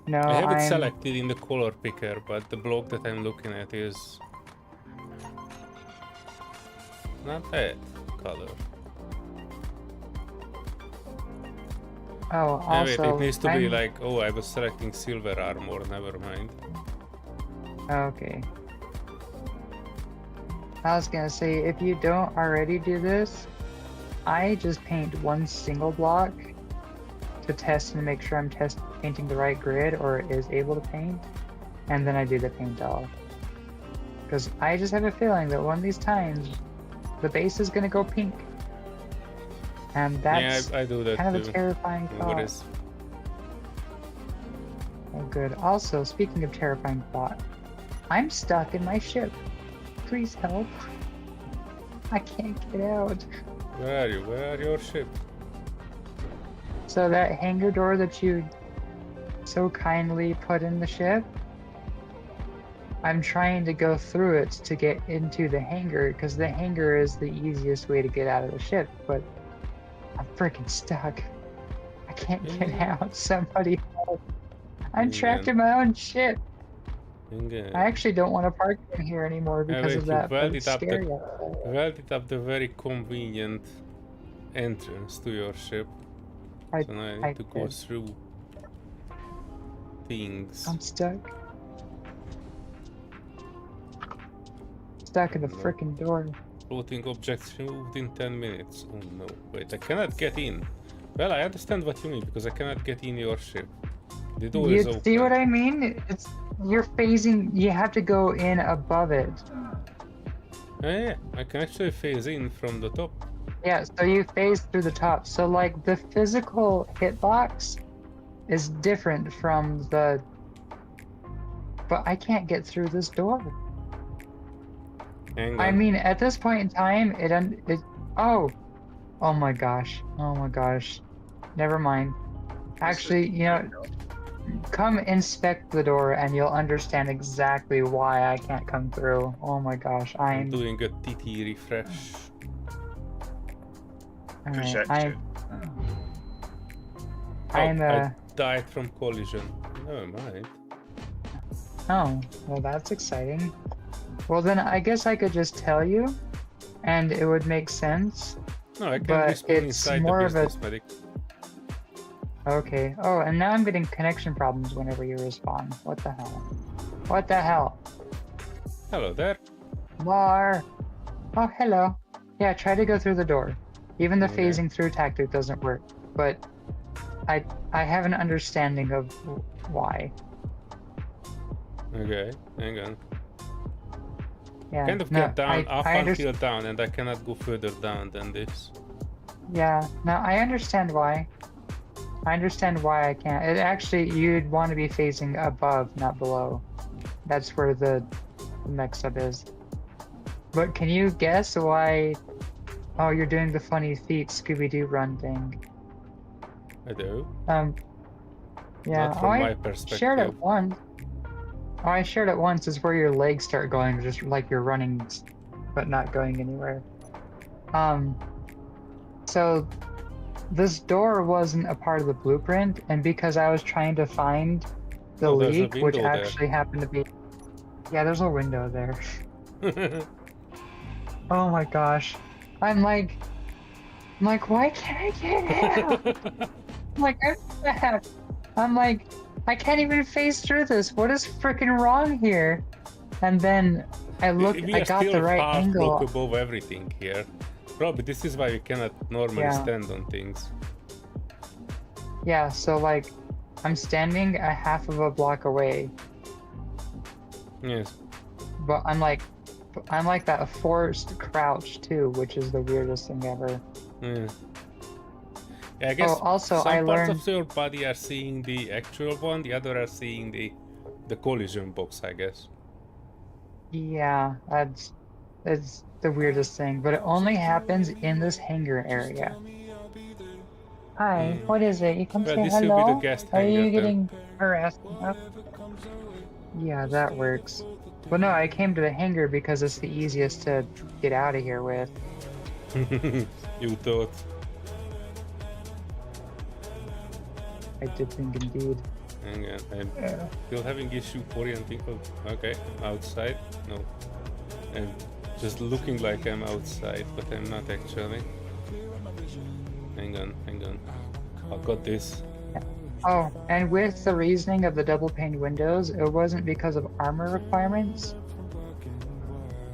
No, I have it I'm... selected in the color picker, but the block that I'm looking at is not that color. Oh, Ah, wait, also... it needs to be like, oh, I was selecting silver armor, never mind. Okay. I was gonna say, if you don't already do this, I just paint one single block to test and make sure I'm painting the right grid or is able to paint, and then I do the paint off. Because I just have a feeling that one of these times, the base is gonna go pink. And that's yeah, I do that kind of too. a terrifying thought. What is? Oh good. Also, speaking of terrifying thought, I'm stuck in my ship. Please help. I can't get out. Where are you? Where are your ship? So that hangar door that you so kindly put in the ship, I'm trying to go through it to get into the hangar because the hangar is the easiest way to get out of the ship, but I'm freaking stuck. I can't get out. Somebody help. I'm trapped in my own ship. I actually don't want to park in here anymore because of that, but it's scary outside. Welded up the very convenient entrance to your ship. So now I need to go through things. I'm stuck. Stuck in the frickin' door. Floating objects removed in 10 minutes. Oh no, wait, I cannot get in. Well, I understand what you mean because I cannot get in your ship. The door is open. See what I mean? It's you're phasing. You have to go in above it. Yeah, I can actually phase in from the top. Yeah, so you phase through the top. So like the physical hitbox is different from the. But I can't get through this door. Hang on. I mean, at this point in time, it oh my gosh, oh my gosh, never mind. Actually, you know, come inspect the door and you'll understand exactly why I can't come through. Oh my gosh, I'm doing a TT refresh. Alright, I died from collision. Never mind. Oh, well that's exciting. Well then I guess I could just tell you and it would make sense. No, I can but respawn it's inside more the of a business medic. Okay. Oh, and now I'm getting connection problems whenever you respawn. What the hell? What the hell? Hello there. Lar. Oh, hello. Yeah, try to go through the door. Even the Okay. phasing through tactic doesn't work, but I have an understanding of why. Okay, hang on. Yeah. Kind of no, get down up I until down, and I cannot go further down than this. Yeah. No, I understand why. I understand why I can't. It actually, you'd want to be facing above, not below. That's where the mix-up is. But can you guess why? Oh, you're doing the funny feet Scooby-Doo run thing. I do. Yeah. Not from my perspective. Shared it once. Oh, I shared it once. Is where your legs start going, just like you're running, but not going anywhere. So this door wasn't a part of the blueprint, and because I was trying to find the Oh, there's a leak, which window there. actually happened to be... Yeah, there's a window there. Oh my gosh. I'm like, why can't I get out? I'm like, what the heck? I'm like, I can't even phase through this. What is freaking wrong here? And then I looked, We I are got still the right half angle. block above everything here. Probably this is why we cannot normally Yeah. stand on things. Yeah, so like, I'm standing a half of a block away, Yes. but I'm like that forced crouch too, which is the weirdest thing ever. Yeah. Yeah, I guess Oh, also, some I parts learned... of your body are seeing the actual one, the other are seeing the collision box, I guess. Yeah, it's the weirdest thing, but it only happens in this hangar area. Hi, Hmm. what is it? You come Well, say this will be the hello? guest Are hangar you then. getting harassed enough? Yeah, that works. But no, I came to the hangar because it's the easiest to get out of here with. You thought. I did think indeed. Hang on, I'm Yeah. still having issue orienting. Okay, outside. No. I'm just looking like I'm outside, but I'm not actually. Hang on. I've got this. Oh, and with the reasoning of the double pane windows, it wasn't because of armor requirements.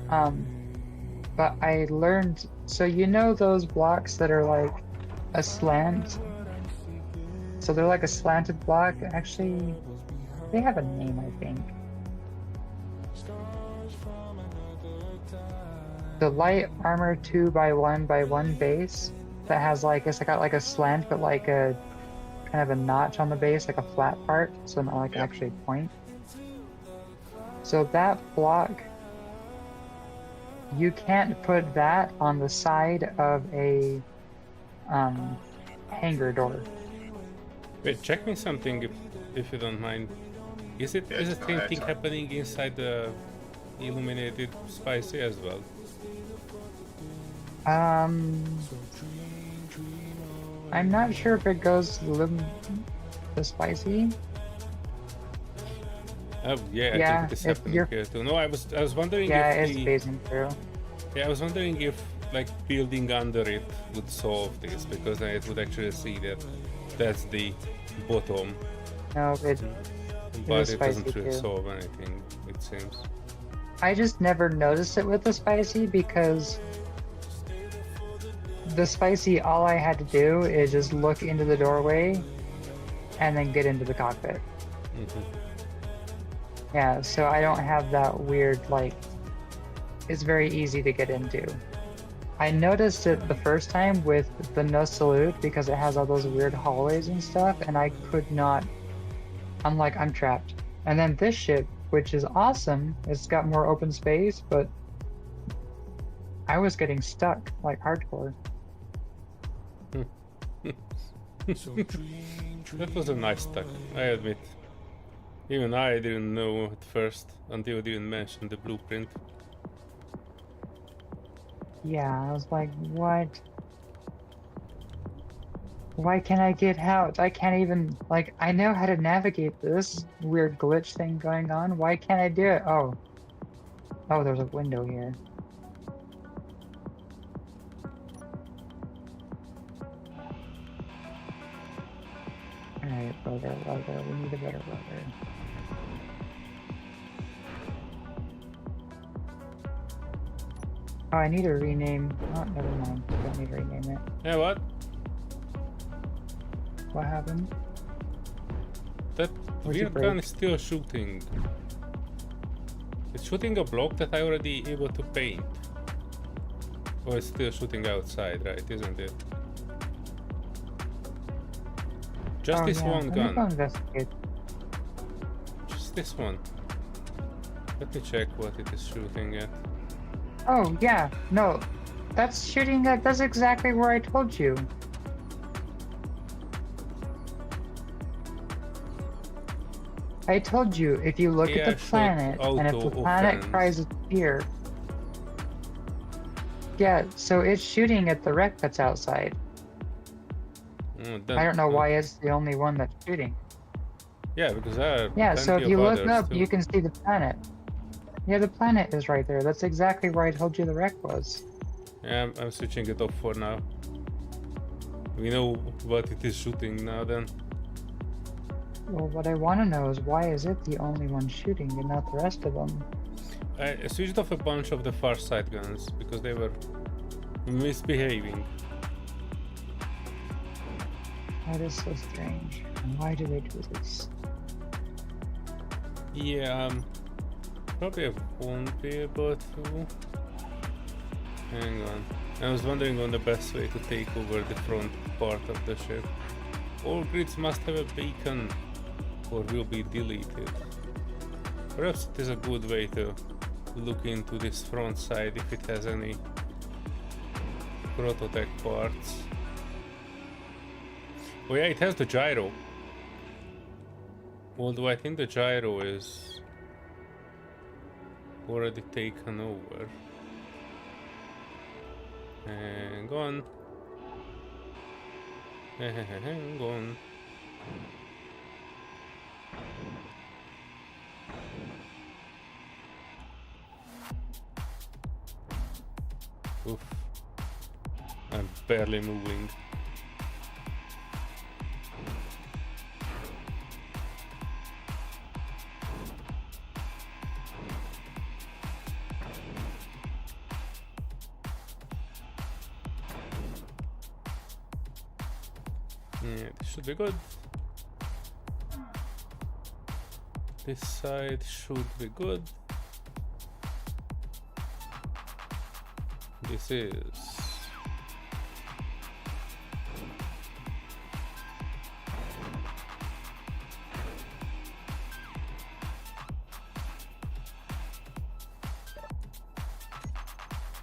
But I learned, so you know those blocks that are like a slant? So they're like a slanted block. Actually, they have a name, I think. The light armor 2x1x1 base that has like, it's got like a slant, but like a kind of a notch on the base, like a flat part, so not like actually a point. So that block, you can't put that on the side of a hangar door. Wait, check me something if you don't mind. Is it Yeah, is it's the not same there, thing sorry. happening inside the illuminated spicy as well? I'm not sure if it goes the spicy. Oh yeah, I Yeah, think it is if happening you're- here too. No, I was wondering Yeah, if it's the phasing through. yeah, I was wondering if like building under it would solve this, because then it would actually see that that's the bottom, No, it but is it doesn't spicy really too. solve anything, it seems. I just never noticed it with the spicy because the spicy, all I had to do is just look into the doorway and then get into the cockpit. Mhm. Yeah, so I don't have that weird, like, it's very easy to get into. I noticed it the first time with the no salute because it has all those weird hallways and stuff, and I could not, I'm like, I'm trapped. And then this ship, which is awesome, it's got more open space, but I was getting stuck, like hardcore. That was a nice tuck, I admit. Even I didn't know at first until you didn't mention the blueprint. Yeah, I was like, what? Why can't I get out? I can't even, like, I know how to navigate this weird glitch thing going on. Why can't I do it? Oh. Oh, there's a window here. Alright, rudder. We need a better rudder. Oh, I need to rename. Oh, never mind. Don't need to rename it. Yeah, what? What happened? That What'd you weird gun break? is still shooting. It's shooting a block that I already able to paint. Or it's still shooting outside, right? Isn't it? Just Oh, this yeah. one Let me go gun. investigate. Just this one. Let me check what it is shooting at. Oh, yeah. No. That's shooting at, that's exactly where I told you. I told you, if you look Yeah, at the shot planet, and if the auto planet offense. cries it's here. Yeah, so it's shooting at the wreck that's outside. I don't know why it's the only one that's shooting. Yeah, because there are Yeah, so plenty if you of look others up, too. you can see the planet. Yeah, the planet is right there. That's exactly where I told you the wreck was. Yeah, I'm switching it off for now. We know what it is shooting now then. Well, what I want to know is why is it the only one shooting and not the rest of them? I switched off a bunch of the far side guns because they were misbehaving. That is so strange. And why do they do this? Yeah, probably I won't be able to. Hang on. I was wondering on the best way to take over the front part of the ship. All grids must have a beacon or will be deleted. Perhaps it is a good way to look into this front side if it has any prototech parts. Oh yeah, it has the gyro. Although I think the gyro is already taken over. Hang on. Hang on. Oof. I'm barely moving. Yeah, this should be good. This side should be good. This is...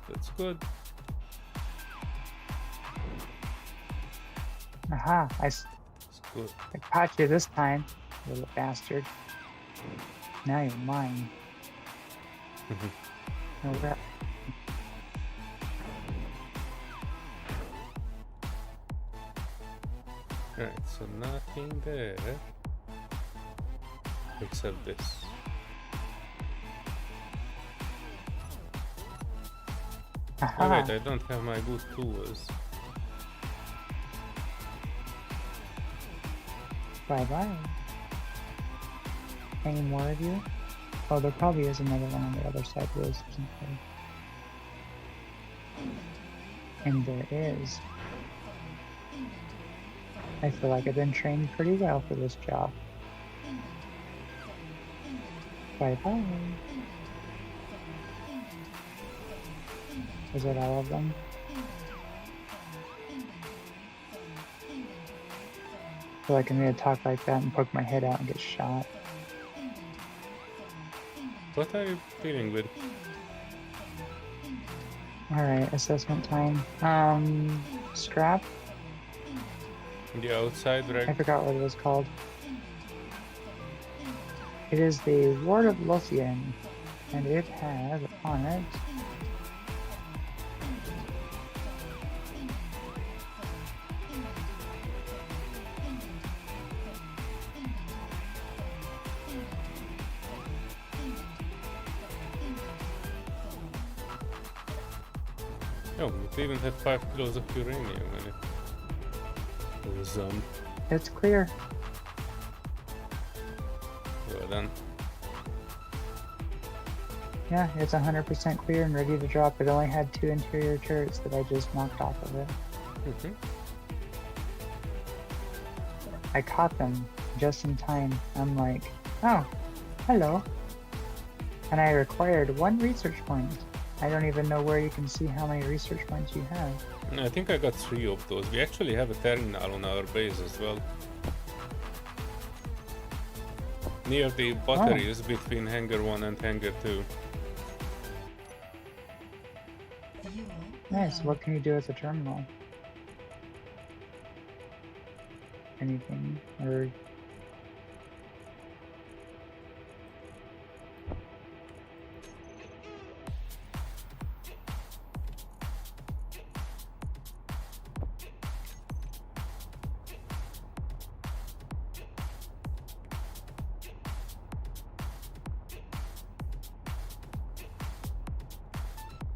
That's good. Aha, It's good. I caught you this time, little bastard. Now you're mine. No rep. Right, so nothing there except this. Oh Aha, wait, I don't have my good tools. bye-bye. Any more of you? Oh, there probably is another one on the other side of this, isn't there? And there is. I feel like I've been trained pretty well for this job. Bye-bye. Is that all of them? I feel like I'm gonna talk like that and poke my head out and get shot. What are you dealing with? Alright, assessment time. Scrap? The outside, I right? forgot what it was called. It is the Ward of Lothian, and it has on it Oh, it even had 5 kilos of uranium in it. Was it's clear. well done. Yeah, it's 100% clear and ready to drop. It only had 2 interior turrets that I just knocked off of it. I caught them just in time. I'm like, oh, hello. And I required 1 research point. I don't even know where you can see how many research points you have. I think I got 3 of those. We actually have a terminal on our base as well. Near the batteries between hangar 1 and hangar 2. Nice. What can you do at the terminal? Anything? Or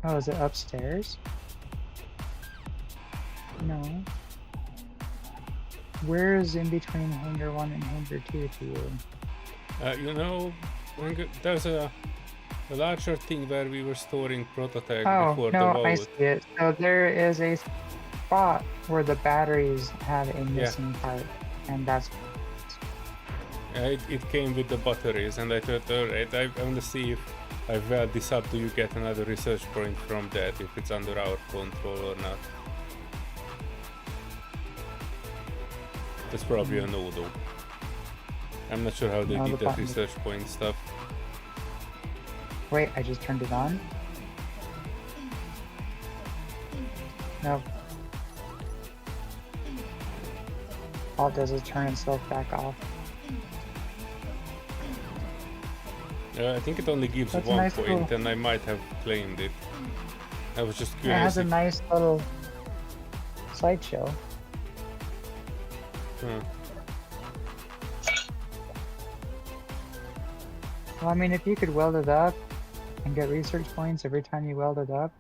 Oh, is it upstairs? No. Where is in between hangar 1 and hangar 2 to you? You know, there's a larger thing where we were storing prototype Oh, before no, the I vote. see it. So there is a spot where the batteries have a Yeah. missing part, and that's It came with the batteries, and I thought, alright, I want to see if I weld this up. Do you get another research point from that, if it's under our control or not? That's probably a no, though. I'm not sure how they No, did the that button. research point stuff. Wait, I just turned it on? No. All it does is turn itself back off. I think it only gives That's a 1 nice point, little- and I might have claimed it. I was just It curious. has a if- nice little slideshow. Huh. Well, I mean, if you could weld it up and get research points every time you weld it up,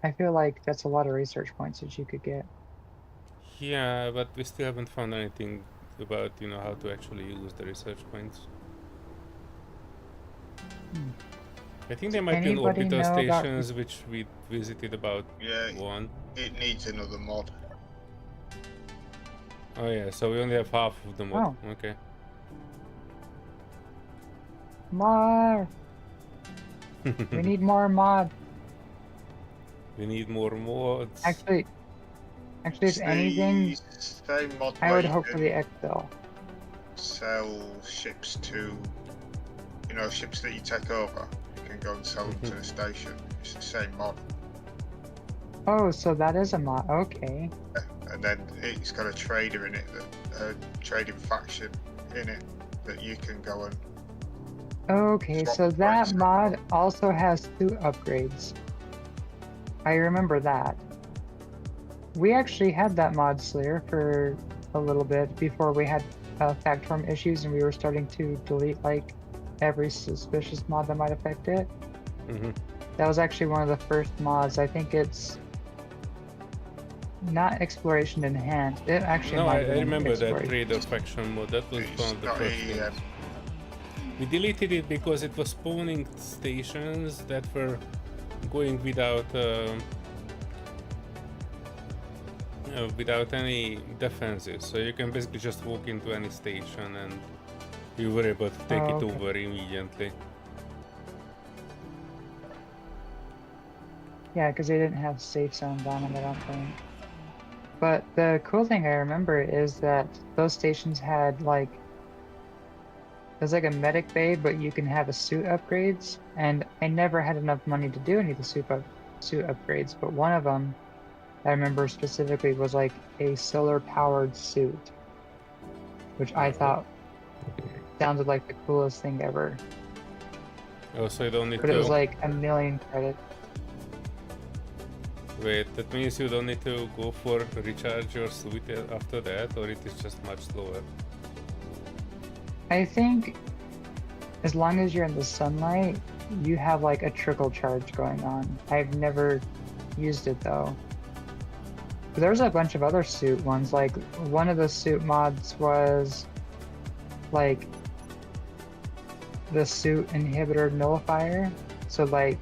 I feel like that's a lot of research points that you could get. Yeah, but we still haven't found anything about, you know, how to actually use the research points. Hmm. I think there might be an Anybody orbital know about- stations which we visited about Yeah, one. it needs another mod. Oh yeah, so we only have half of the mod. Oh. Okay. More! We need more mod. We need more mods. Actually, if anything, Same mod I where would you hope for can the Excel. sell ships to, you know, ships that you take over. You can go and sell them to the station. It's the same mod. Oh, so that is a mod. Okay. And then it's got a trader in it, a trading faction in it that you can go and Okay, Swap so that parts. mod also has 2 upgrades. I remember that. We actually had that mod, Solear, for a little bit before we had Factorm issues and we were starting to delete like every suspicious mod that might affect it. Mm-hmm. That was actually one of the first mods. I think it's not Exploration Enhanced. It actually No, might I have been remember that Exploration. trader faction mod. That was it's one of the not first things. We deleted it because it was spawning stations that were going without without any defenses. So you can basically just walk into any station and you were able to take Oh, it okay. over immediately. Yeah, because they didn't have safe zones on them, I don't think. But the cool thing I remember is that those stations had like, there's like a medic bay, but you can have a suit upgrades. And I never had enough money to do any of the suit upgrades, but one of them I remember specifically was like a solar powered suit, which I Okay. thought sounded like the coolest thing ever. Oh, so you don't need But it was to like 1,000,000 credits. wait. That means you don't need to go for recharge your suit after that, or it is just much slower. I think as long as you're in the sunlight, you have like a trickle charge going on. I've never used it though. There's a bunch of other suit ones. Like one of the suit mods was like the suit inhibitor nullifier. So like,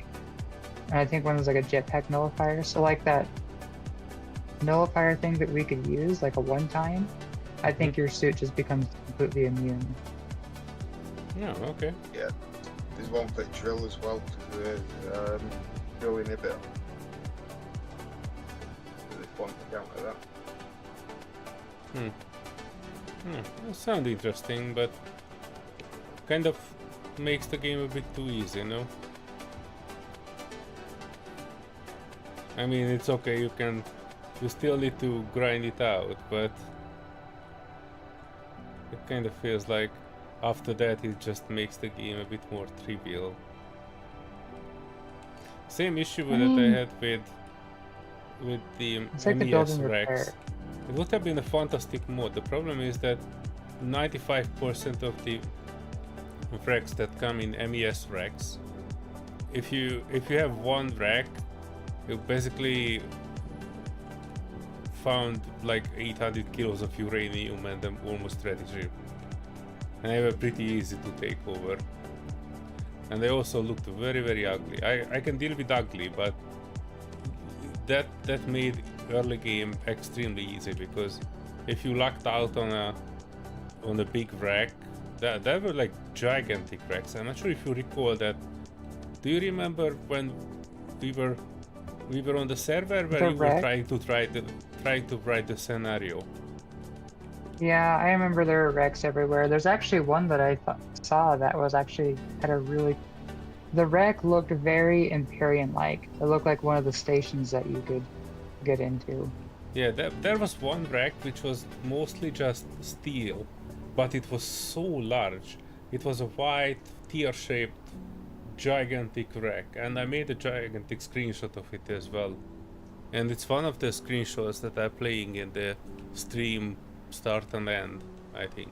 and I think one was like a jetpack nullifier. So like that nullifier thing that we could use like a one time, I think your suit just becomes completely immune. Yeah, okay. There's one for drill as well, drill inhibitor. There's one to counter that. That sounds interesting, but kind of makes the game a bit too easy, no? I mean, it's okay, you still need to grind it out, but it kind of feels like after that it just makes the game a bit more trivial. Same issue that I had with the It's like the MES build and Rex. repair. It would have been a fantastic mod. The problem is that 95% of the wrecks that come in MES Rex if you have one rack, you basically found like 800 kilos of uranium and I'm almost ready ship. And they were pretty easy to take over. And they also looked very, very ugly. I can deal with ugly, but that made early game extremely easy, because if you lucked out on a big rack, that were like gigantic racks. I'm not sure if you recall that. Do you remember when we were on the server where you were trying to write the scenario? Yeah, I remember there were wrecks everywhere. There's actually one that I saw that was actually had a really... The wreck looked very Empyrean-like. It looked like one of the stations that you could get into. Yeah, there was one wreck which was mostly just steel, but it was so large. It was a white, tear-shaped, gigantic wreck, and I made a gigantic screenshot of it as well. And it's one of the screenshots that I'm playing in the stream start and end, I think.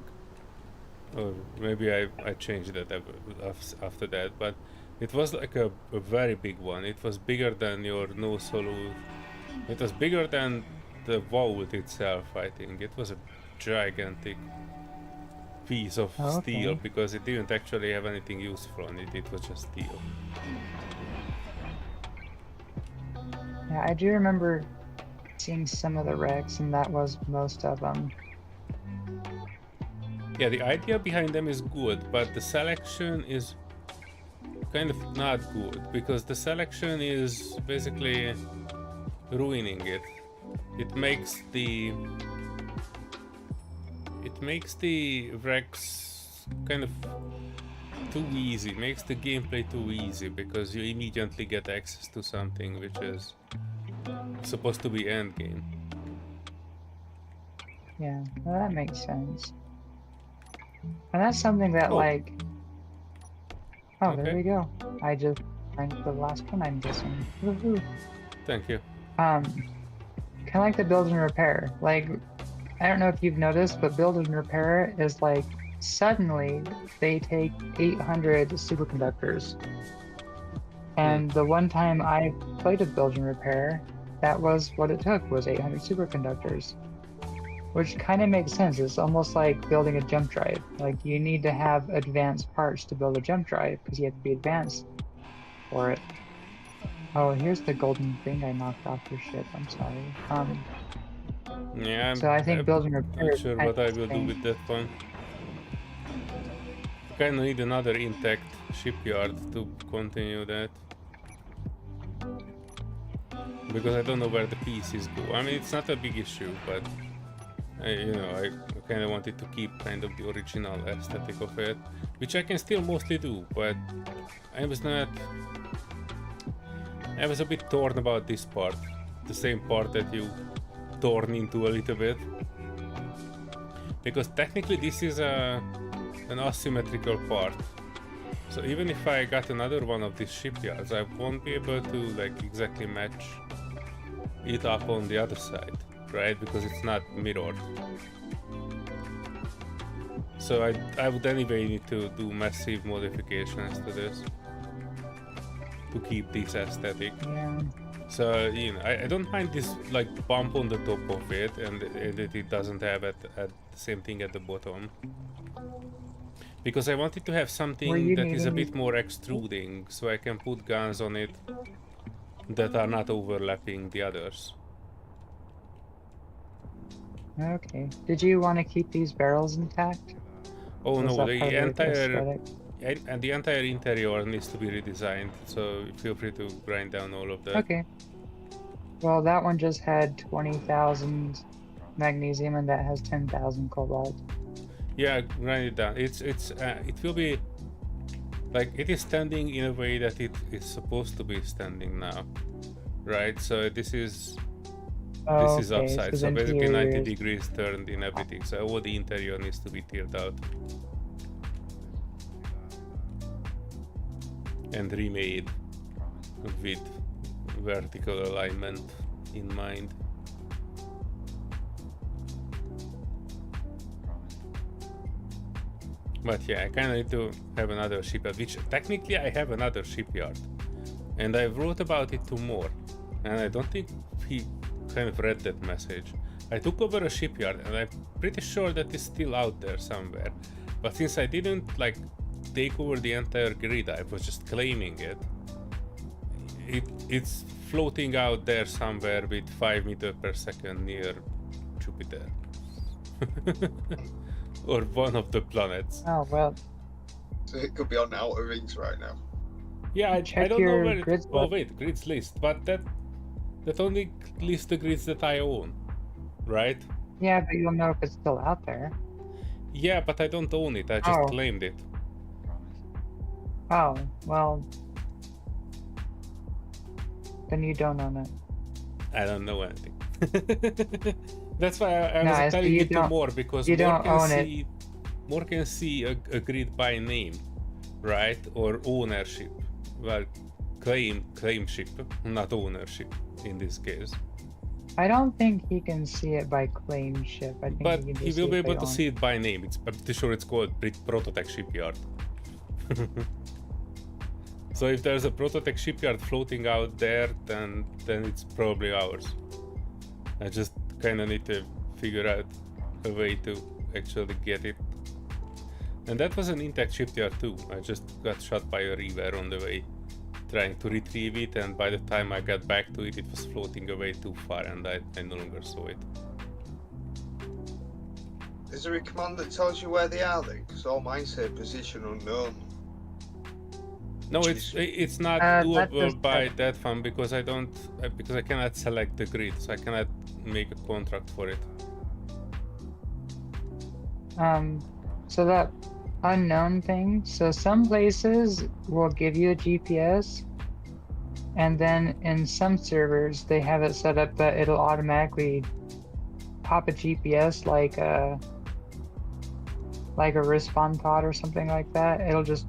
Or maybe I changed that after that, but it was like a very big one. It was bigger than your no solo. It was bigger than the vault itself, I think. It was a gigantic piece of steel, because it didn't actually have anything useful on it. It was just steel. Yeah, I do remember seeing some of the wrecks, and that was most of them. Yeah, the idea behind them is good, but the selection is kind of not good, because the selection is basically ruining it. It makes the wrecks kind of too easy, makes the gameplay too easy, because you immediately get access to something which is supposed to be end game. Yeah, well, that makes sense. And that's something that like... Oh, there we go. I just find the last one, I'm guessing. Woohoo! Thank you. Kind of like the build and repair. Like, I don't know if you've noticed, but build and repair is like, suddenly they take 800 superconductors. And the one time I played a build and repair, that was what it took, was 800 superconductors. Which kind of makes sense. It's almost like building a jump drive. Like, you need to have advanced parts to build a jump drive, because you have to be advanced for it. Oh, here's the golden thing I knocked off your ship. I'm sorry. Yeah, so I think building repair. Not sure what I will do with that one. I kind of need another intact shipyard to continue that, because I don't know where the pieces go. I mean, it's not a big issue, but I kind of wanted to keep kind of the original aesthetic of it, which I can still mostly do, but I was a bit torn about this part, the same part that you torn into a little bit, because technically this is an asymmetrical part. So even if I got another one of these shipyards, I won't be able to like exactly match it up on the other side, right? Because it's not mirrored. So I would anyway need to do massive modifications to this to keep this aesthetic. Yeah. So, I don't mind this like bump on the top of it, and that it doesn't have at the same thing at the bottom. Because I wanted to have something that is a bit more extruding, so I can put guns on it that are not overlapping the others. Okay. Did you want to keep these barrels intact? Oh no, the the entire interior needs to be redesigned, so feel free to grind down all of that. Okay. Well, that one just had 20,000 magnesium, and that has 10,000 cobalt. Yeah, grind it down. It will be like it is standing in a way that it is supposed to be standing now, right? So this is upside. So basically 90 degrees turned in everything. So all the interior needs to be tiered out and remade with vertical alignment in mind. But yeah, I kind of need to have another shipyard, which technically I have another shipyard. And I wrote about it to Moore, and I don't think he kind of read that message. I took over a shipyard, and I'm pretty sure that it's still out there somewhere. But since I didn't like take over the entire grid, I was just claiming it. It's floating out there somewhere with 5 meters per second near Jupiter. Or one of the planets. Oh well. So it could be on outer rings right now. Yeah, I Check don't know your where it... grids Oh list. wait, grids list, but that only lists the grids that I own, right? Yeah, but you'll know if it's still out there. Yeah, but I don't own it, I just Oh. claimed it. Oh, well. Then you don't own it. I don't know anything. That's why I No, was so telling you it to don't- Moore, because you Moore don't can own it. see Moore can see a grid by name, right? Or ownership. Well, claimship, not ownership in this case. I don't think he can see it by claim ship. I think But he can he just will see be if they able to own see it by name. I'm pretty sure it's called Prototech Shipyard. So if there's a Prototech Shipyard floating out there, then it's probably ours. I just kind of need to figure out a way to actually get it. And that was an intact shipyard too. I just got shot by a reaver on the way, trying to retrieve it, and by the time I got back to it, it was floating away too far, and I no longer saw it. Is there a command that tells you where they are then? Because all mine say position unknown. No, it's not that doable just- by that one because I don't because I cannot select the grid, so I cannot make a contract for it. So that unknown thing. So some places will give you a GPS, and then in some servers they have it set up that it'll automatically pop a GPS like a respawn pod or something like that. It'll just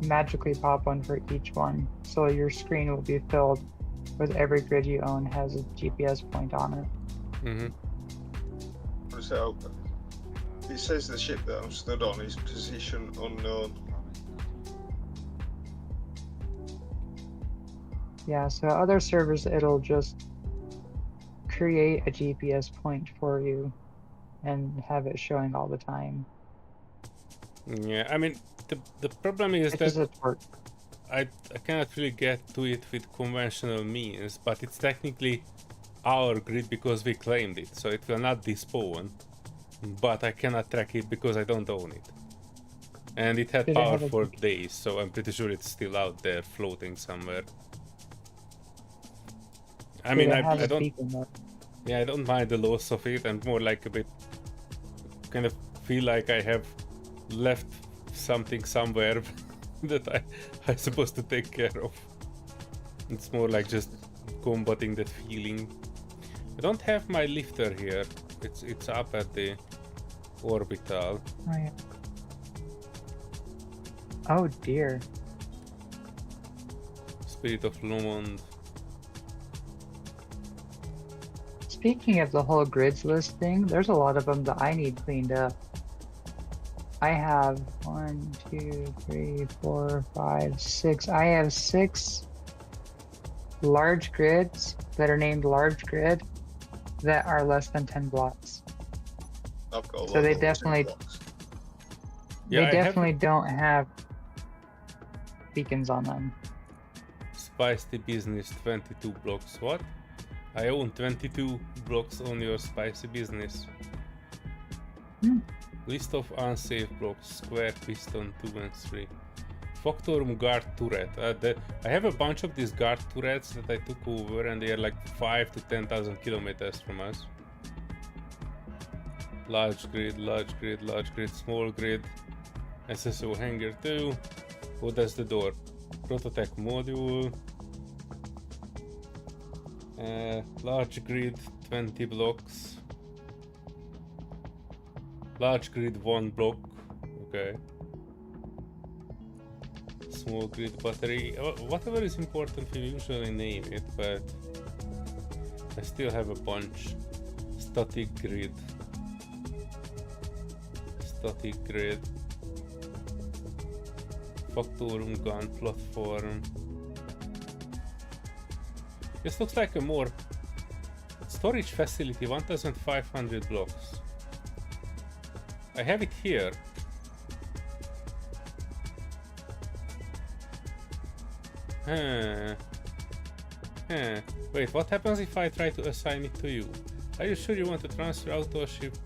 magically pop one for each one, so your screen will be filled with every grid you own has a GPS point on it. Mm-hmm. So it says the ship that I'm stood on is position unknown. Yeah, so other servers it'll just create a GPS point for you and have it showing all the time. Yeah, I mean the problem is It's that just a torque. I cannot really get to it with conventional means, but it's technically our grid because we claimed it, so it will not despawn. But I cannot track it because I don't own it. And it had Did it power have a for days, so I'm pretty sure it's still out there floating somewhere. I mean, It has I a don't. beacon though. Yeah, I don't mind the loss of it. I'm more like a bit kind of feel like I have left something somewhere that I'm supposed to take care of. It's more like just combating that feeling. I don't have my lifter here. It's up at the orbital. Oh, yeah. Oh dear. Spirit of Lomond. Speaking of the whole grids list thing, there's a lot of them that I need cleaned up. I have 1, 2, 3, 4, 5, 6. I have 6 large grids that are named large grid that are less than 10 blocks. I've got a lot So they of definitely- blocks. Yeah, They I have definitely don't have beacons on them. Spicy Business 22 blocks. What? I own 22 blocks on your Spicy Business. Hmm. List of unsafe blocks, square piston 2 and 3. Factorum guard turret. I have a bunch of these guard turrets that I took over, and they are like 5 to 10,000 kilometers from us. Large grid, large grid, large grid, small grid. SSO hangar 2. Oh, that's the door. Prototech module. Large grid 20 blocks. Large grid 1 block. Okay. Small grid battery. Whatever is important, we usually name it, but I still have a bunch. Static grid. Static grid. Factorum gun platform. This looks like a more storage facility, 1500 blocks. I have it here. Wait, what happens if I try to assign it to you? Are you sure you want to transfer authorship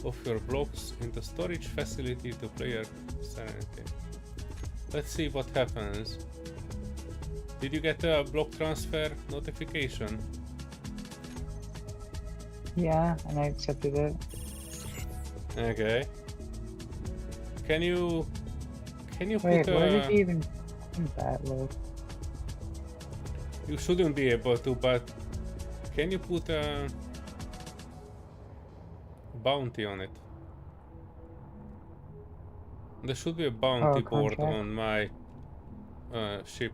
of your blocks in the storage facility to player Serenity? Let's see what happens. Did you get a block transfer notification? Yeah, and I accepted it. Okay. Can you Wait, put where a... did you even find that? Look. You shouldn't be able to, but can you put a bounty on it? There should be a bounty board contract. on my ship.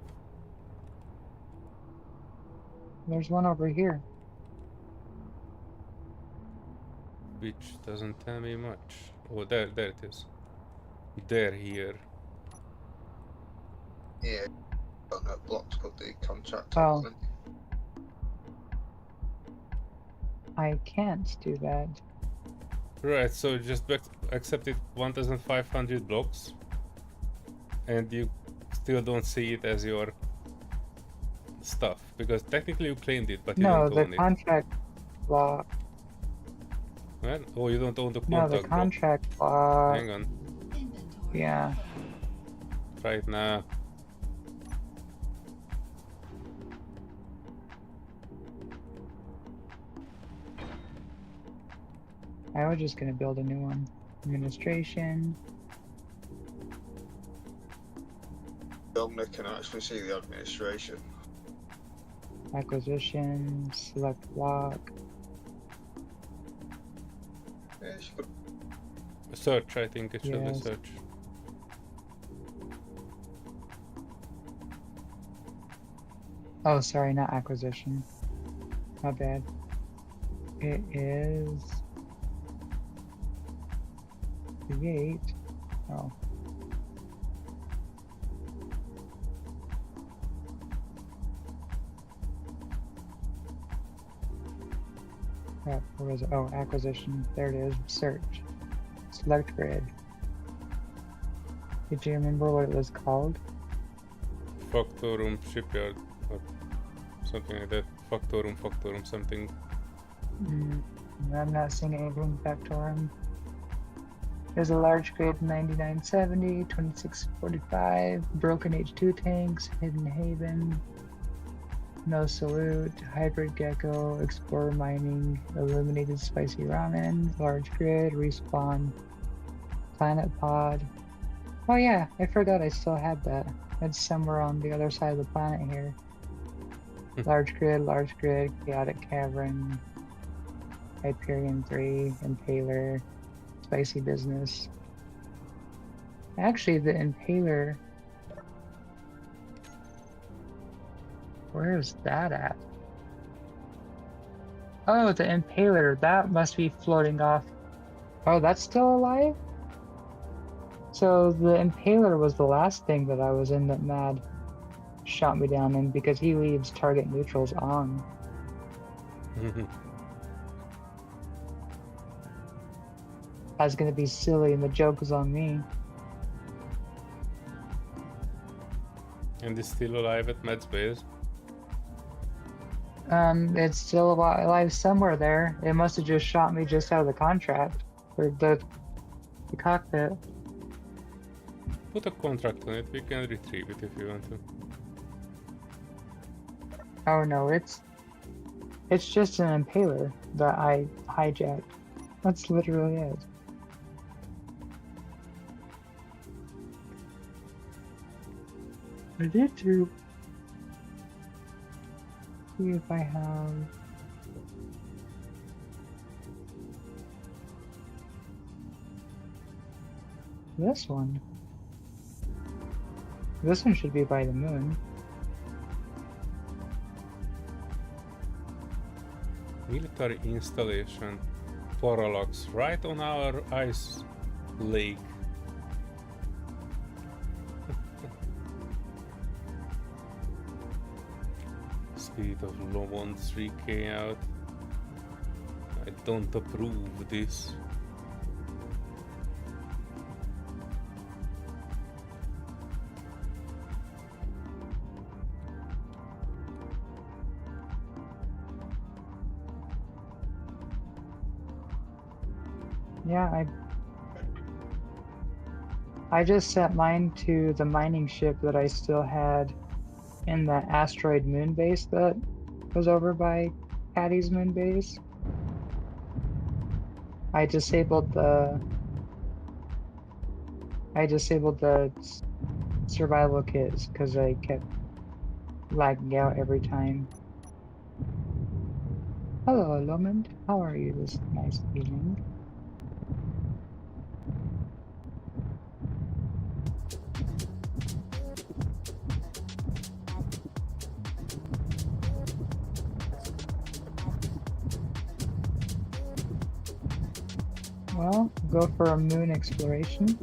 There's one over here. Which doesn't tell me much. Oh, there it is. There, here. Yeah. Don't know block to put the contract Oh. on. I can't do that. Right, so just accepted 1500 blocks. And you still don't see it as your stuff. Because technically you claimed it, but you No, don't the own it. contract block. What? Oh, you don't own the No, contact the block. contract block. Hang on. Yeah. Right now. I was just gonna build a new one. Administration. Dominic can actually see the administration. Acquisition. Select block. Yeah, she could. Search, I think it should be Yes. search. Oh, sorry, not acquisition. My bad. It is create. Oh. Crap, where was it? Oh, acquisition. There it is. Search. Select grid. Did you remember what it was called? Factorum shipyard or something like that. Factorum, something. I'm not seeing anything Factorum. There's a large grid 9970, 2645, broken H2 tanks, hidden haven, no salute, hybrid gecko, explorer mining, illuminated spicy ramen, large grid, respawn, planet pod. Oh yeah, I forgot I still had that. It's somewhere on the other side of the planet here. Large grid, chaotic cavern, Hyperion 3, Impaler, spicy business. Actually, the Impaler, where is that at? Oh, the Impaler, that must be floating off. Oh, that's still alive? So the Impaler was the last thing that I was in that Mad shot me down in because he leaves target neutrals on. I was gonna be silly and the joke was on me. And it's still alive at Mad's base. It's still alive somewhere there. It must have just shot me just out of the contract. Or the cockpit. Put a contract on it, we can retrieve it if you want to. Oh no, it's just an Impaler that I hijacked. That's literally it. I did too. See if I have this one. This one should be by the moon. Military installation. Parallax, right on our ice lake. bit of Lomond 3K out. I don't approve this. Yeah, I just set mine to the mining ship that I still had in the asteroid moon base that was over by Patty's moon base. I disabled the survival kits because I kept lagging out every time. Hello, Lomond. How are you this nice evening? Well, go for a moon exploration.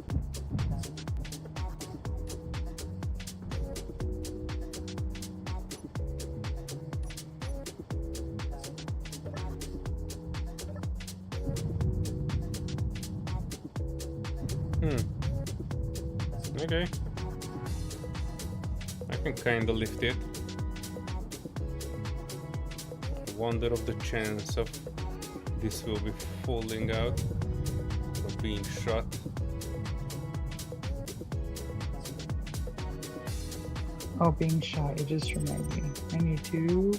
Okay. I can kinda lift it. Wonder of the chance of this will be falling out or being shot. Oh, being shot, you just reminded me. I need to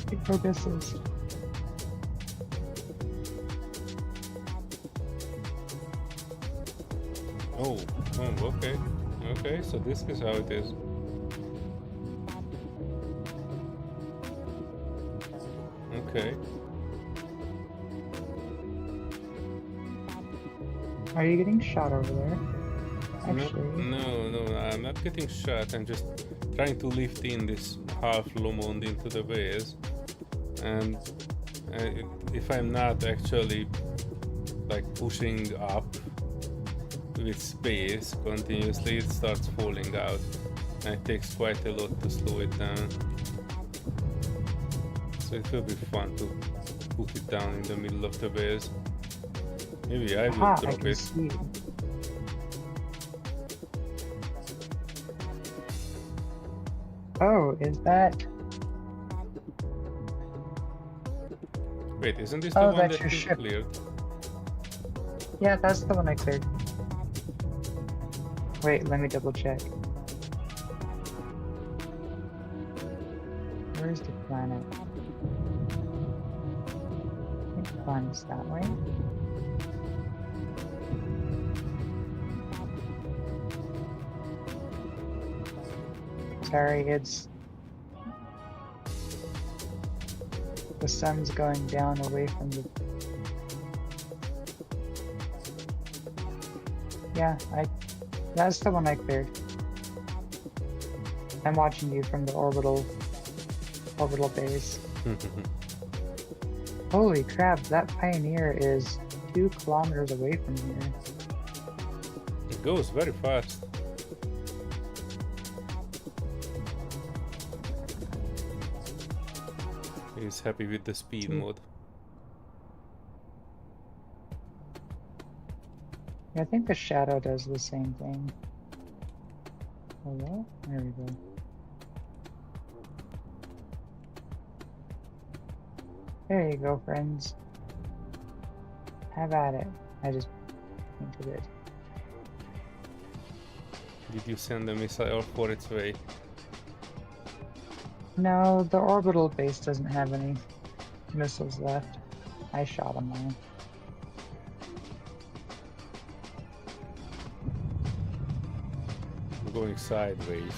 take progresses. Oh, okay. Okay, so this is how it is. Okay. Are you getting shot over there? Actually, No, I'm not getting shot. I'm just trying to lift in this half Lomond into the base. And if I'm not actually like pushing up with space continuously, it starts falling out. And it takes quite a lot to slow it down. So it will be fun to put it down in the middle of the base. Maybe I will drop I can it. see. Oh, is that? Wait, isn't this the Oh, one that's that your you ship. cleared? Yeah, that's the one I cleared. Wait, let me double check. Where's the planet? I think the planet's that way. Sorry, it's... the sun's going down away from the... Yeah, that's the one I cleared. I'm watching you from the orbital base. Holy crap, that Pioneer is 2 kilometers away from here. It goes very fast. He's happy with the speed mode. Yeah, I think the shadow does the same thing. Hello? There we go. There you go, friends. Have at it. I just painted it. Did you send a missile for its way? No, the orbital base doesn't have any missiles left. I shot them all. I'm going sideways.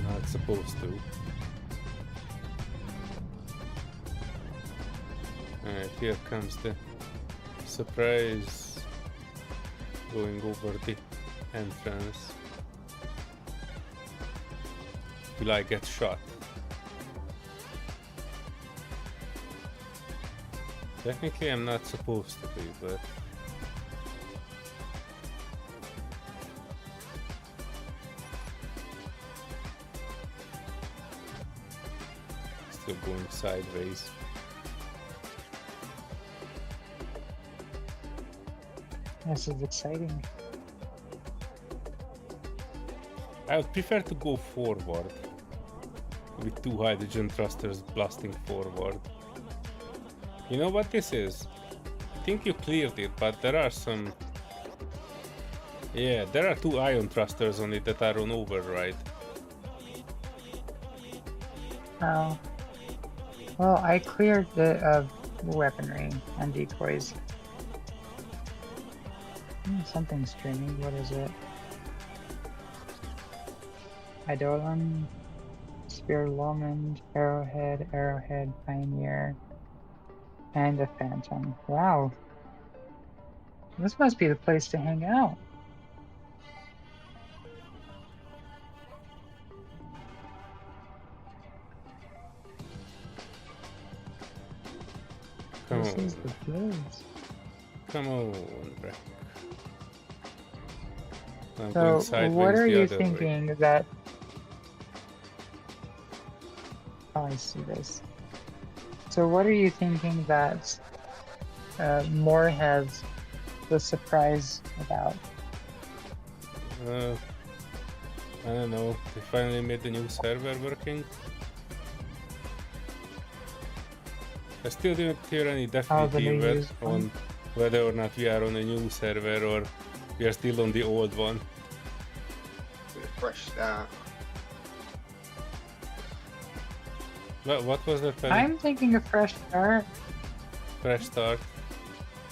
Not supposed to. Alright, here comes the surprise going over the entrance. Will I get shot? Technically I'm not supposed to be, but going sideways. This is exciting. I would prefer to go forward with 2 hydrogen thrusters blasting forward. You know what this is? I think you cleared it, but there are some... Yeah, there are 2 ion thrusters on it that are on override. Oh. Well, I cleared the weaponry and decoys. Something's streaming. What is it? Eidolon, Spear Lomond, Arrowhead, Pioneer, and a Phantom. Wow. This must be the place to hang out. Come This on. is the place. Come on, Breck. I'm going So, sideways what are the you other way. thinking that... Oh, I see this. So what are you thinking that Moore has the surprise about? I don't know. They finally made the new server working. I still didn't hear any the definitive new word used one? on whether or not we are on a new server or we are still on the old one. With a fresh start. What was that? I'm thinking a fresh start. Fresh start.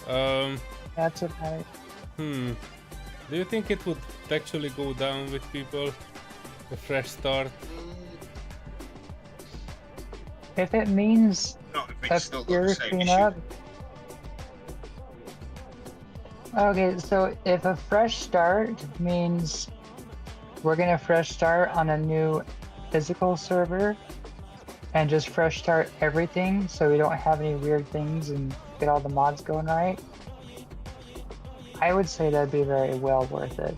That's about it. Do you think it would actually go down with people? A fresh start? If it means Not if a it's still got the pure same cleanup. issue. Okay, so if a fresh start means we're gonna fresh start on a new physical server and just fresh start everything so we don't have any weird things and get all the mods going right, I would say that'd be very well worth it.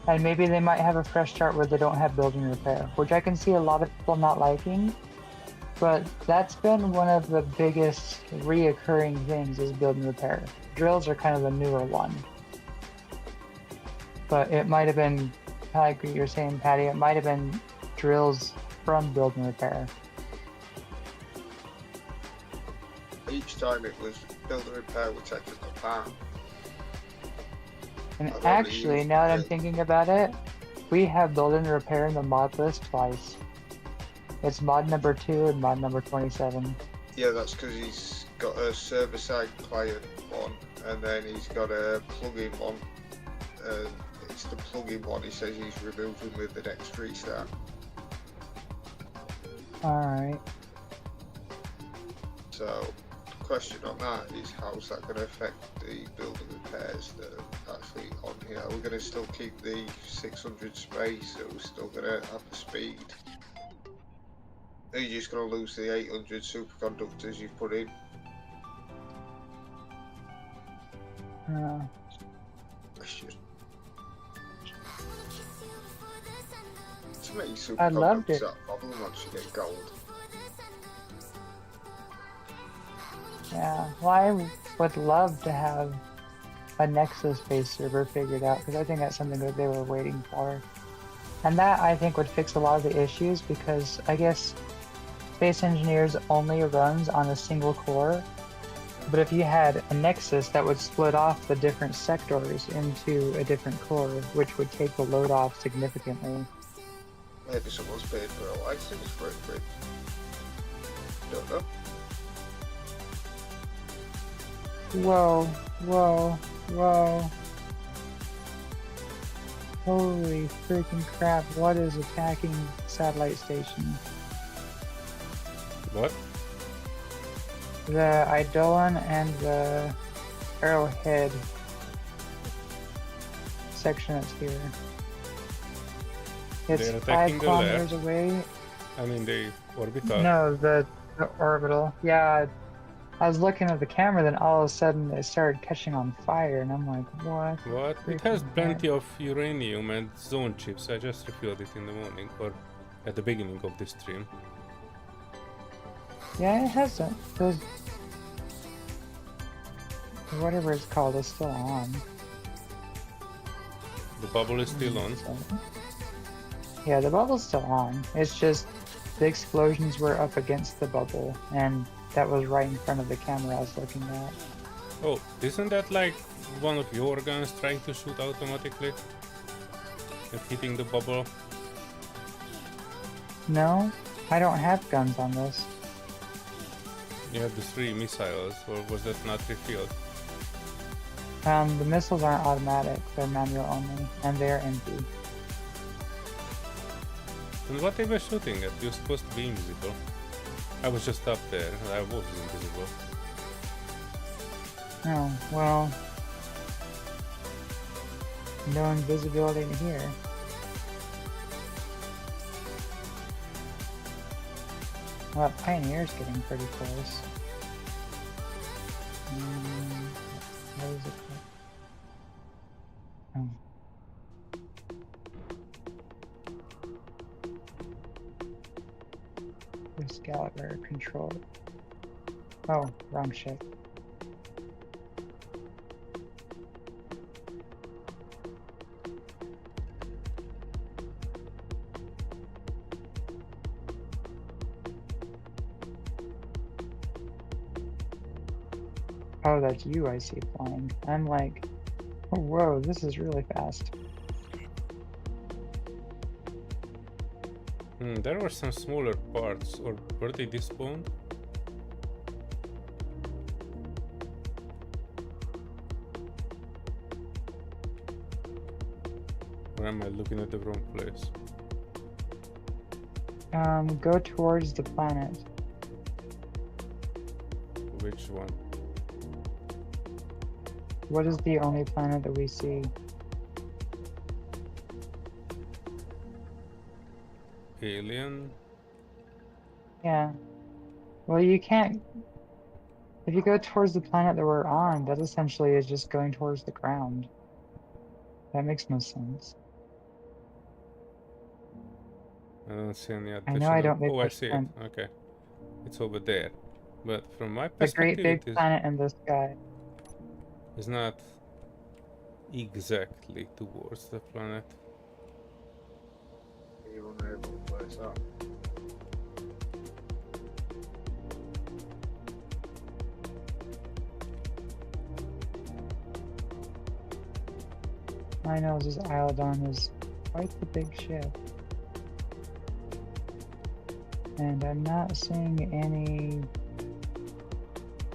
And maybe they might have a fresh start where they don't have building repair, which I can see a lot of people not liking, but that's been one of the biggest reoccurring things is building repair. Drills are kind of the newer one. But it might have been, like what you're saying, Patty, it might have been drills from building repair. Each time it was build and repair, which I took apart. And I've only actually, used now that I'm drill. thinking about it, we have build and repair in the mod list twice. It's mod number 2 and mod number 27. Yeah, that's because he's got a server-side client one, and then he's got a plugin one. It's the plugin one he says he's removing with the next restart. Alright. So, the question on that is how's that going to affect the building repairs that are actually on here? Are we going to still keep the 600 space? Are we still going to have the speed? Are you just going to lose the 800 superconductors you've put in? Question. To me, I loved it. superconductors are a problem once you get gold. Yeah, well, I would love to have a Nexus-based server figured out because I think that's something that they were waiting for. And that, I think, would fix a lot of the issues because I guess Space Engineers only runs on a single core. But if you had a Nexus, that would split off the different sectors into a different core, which would take the load off significantly. Maybe someone's paid for a license for it, but don't know. Whoa, whoa, whoa. Holy freaking crap, what is attacking satellite station? What? The Eidolon and the Arrowhead section that's here. It's They're 5 attacking the kilometers left. away. I mean, the orbital. No, the orbital. Yeah, I was looking at the camera, then all of a sudden it started catching on fire, and I'm like, what? What? It has plenty of uranium and zone chips. I just refilled it in the morning, or at the beginning of this stream. Yeah, it has those. Whatever it's called is still on. The bubble is still on. So, yeah, the bubble's still on. It's just the explosions were up against the bubble, and that was right in front of the camera I was looking at. Oh, isn't that like one of your guns trying to shoot automatically and hitting the bubble? No, I don't have guns on this. You have the 3 missiles, or was that not refilled? The missiles aren't automatic, they're manual only, and they're empty. And what they were shooting at? You're supposed to be invisible. I was just up there, and I was invisible. Oh, well... no invisibility in here. Well, that Pioneer's getting pretty close. What is it called? Oh. This Gallagher control. Oh, wrong ship. Oh, that's you I see flying. I'm like, oh, whoa, this is really fast. There were some smaller parts, or were they despawned? Or am I looking at the wrong place? Go towards the planet. Which one? What is the only planet that we see? Alien? Yeah. Well, you can't... If you go towards the planet that we're on, that essentially is just going towards the ground. That makes no sense. I don't see any I additional... know I don't make Oh, I much see it. sense. Okay. It's over there. But from my The great perspective, big it is, planet in the sky. is not exactly towards the planet. You unable to place that. I know this Isledon is quite the big ship. And I'm not seeing any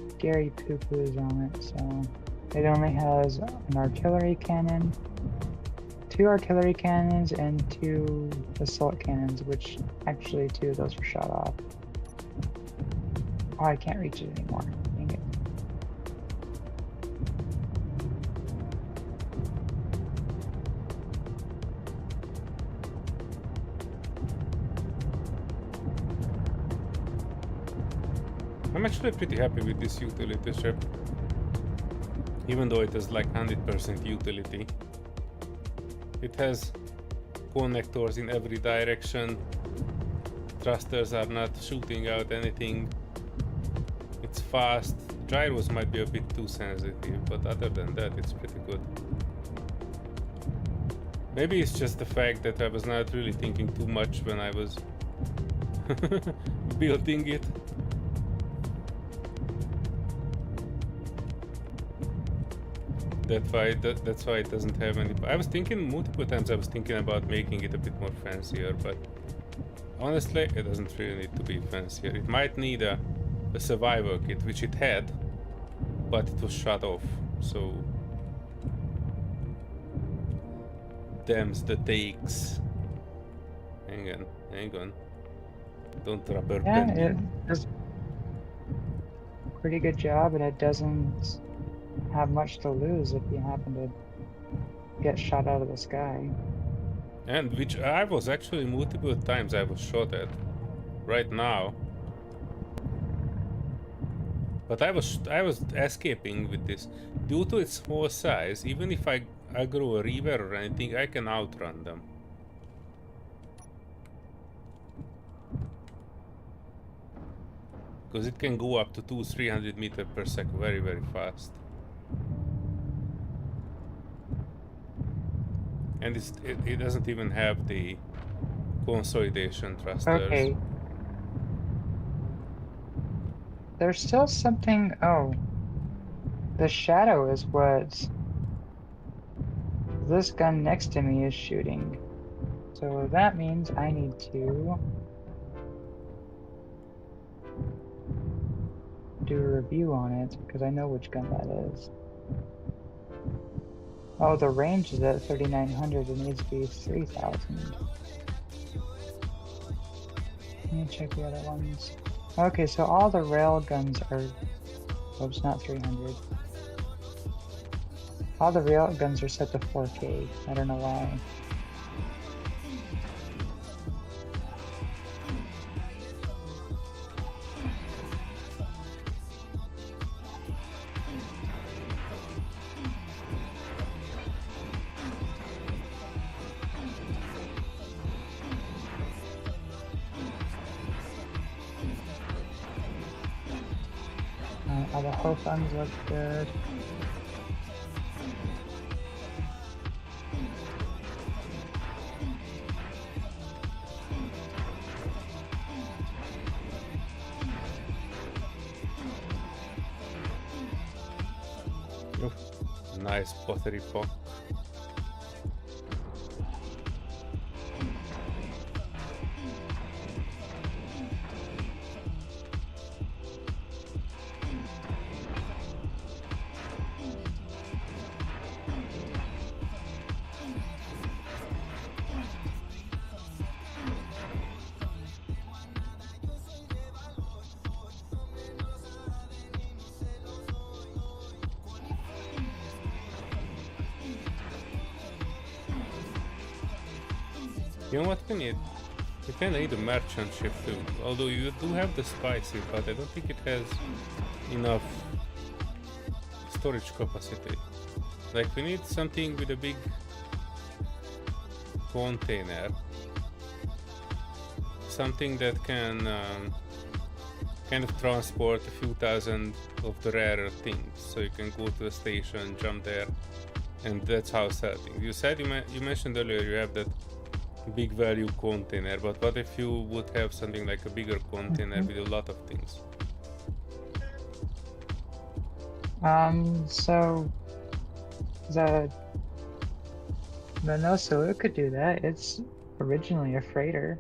scary poo-poos on it, so it only has an artillery cannon, 2 artillery cannons, and 2 assault cannons, which actually 2 of those were shot off. Oh, I can't reach it anymore. Dang it. I'm actually pretty happy with this utility ship. Even though it has like 100% utility. It has connectors in every direction. Thrusters are not shooting out anything. It's fast. Gyros might be a bit too sensitive, but other than that, it's pretty good. Maybe it's just the fact that I was not really thinking too much when I was building it. That's why it doesn't have any... I was thinking multiple times, I was thinking about making it a bit more fancier, but honestly, it doesn't really need to be fancier. It might need a survival kit, which it had, but it was shut off, so... Them's the takes. Hang on. Don't rubber band Yeah, me. it does a pretty good job, and it doesn't have much to lose if you happen to get shot out of the sky. And which I was actually multiple times I was shot at right now. But I was escaping with this. Due to its small size, even if I grow a river or anything, I can outrun them. because it can go up to 200-300 meters per second very, very fast. And it doesn't even have the consolidation thrusters. Okay. There's still something. Oh, the shadow is what this gun next to me is shooting. So that means I need to do a review on it because I know which gun that is. Oh, the range is at 3,900. It needs to be 3,000. Let me check the other ones. Okay, so all the rail guns are. Oops, not 300. All the rail guns are set to 4K. I don't know why. All the whole guns look good. Oof, nice pottery pop. You know what we need? We kinda need a merchant ship too. Although you do have the spicy, but I don't think it has enough storage capacity. Like we need something with a big container. Something that can kind of transport a few thousand of the rarer things. So you can go to the station, jump there, and that's how selling. You said you mentioned earlier you have that big value container, but what if you would have something like a bigger container with a lot of things? So the no Solear could do that. It's originally a freighter.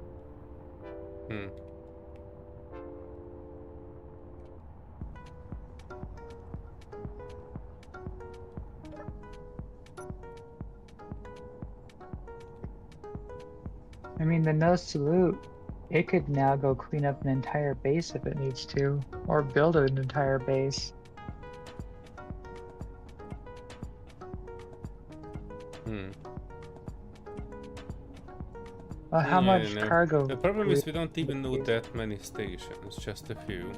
I mean, the no salute, it could now go clean up an entire base if it needs to, or build an entire base. Well, how much cargo? The problem is we don't even know that many stations, just a few.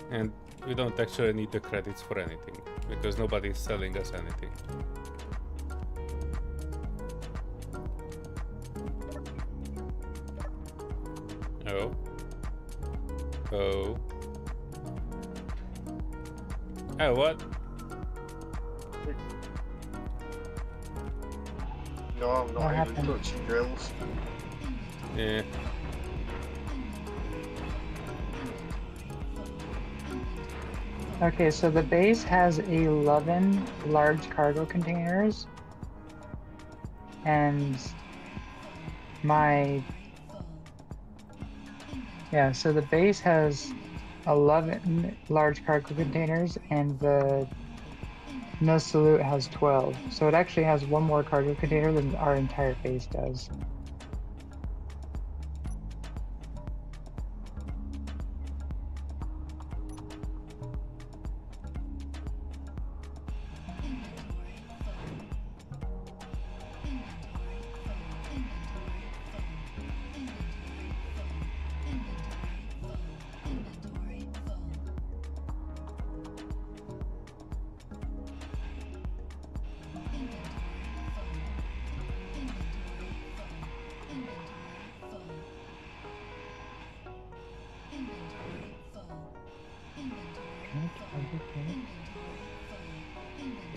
And we don't actually need the credits for anything, because nobody's selling us anything. Oh. Oh. Oh, what? No, I'm not even touching drills. Yeah. Okay, so the base has 11 large cargo containers, and so the base has 11 large cargo containers, and the no salute has 12. So it actually has one more cargo container than our entire base does.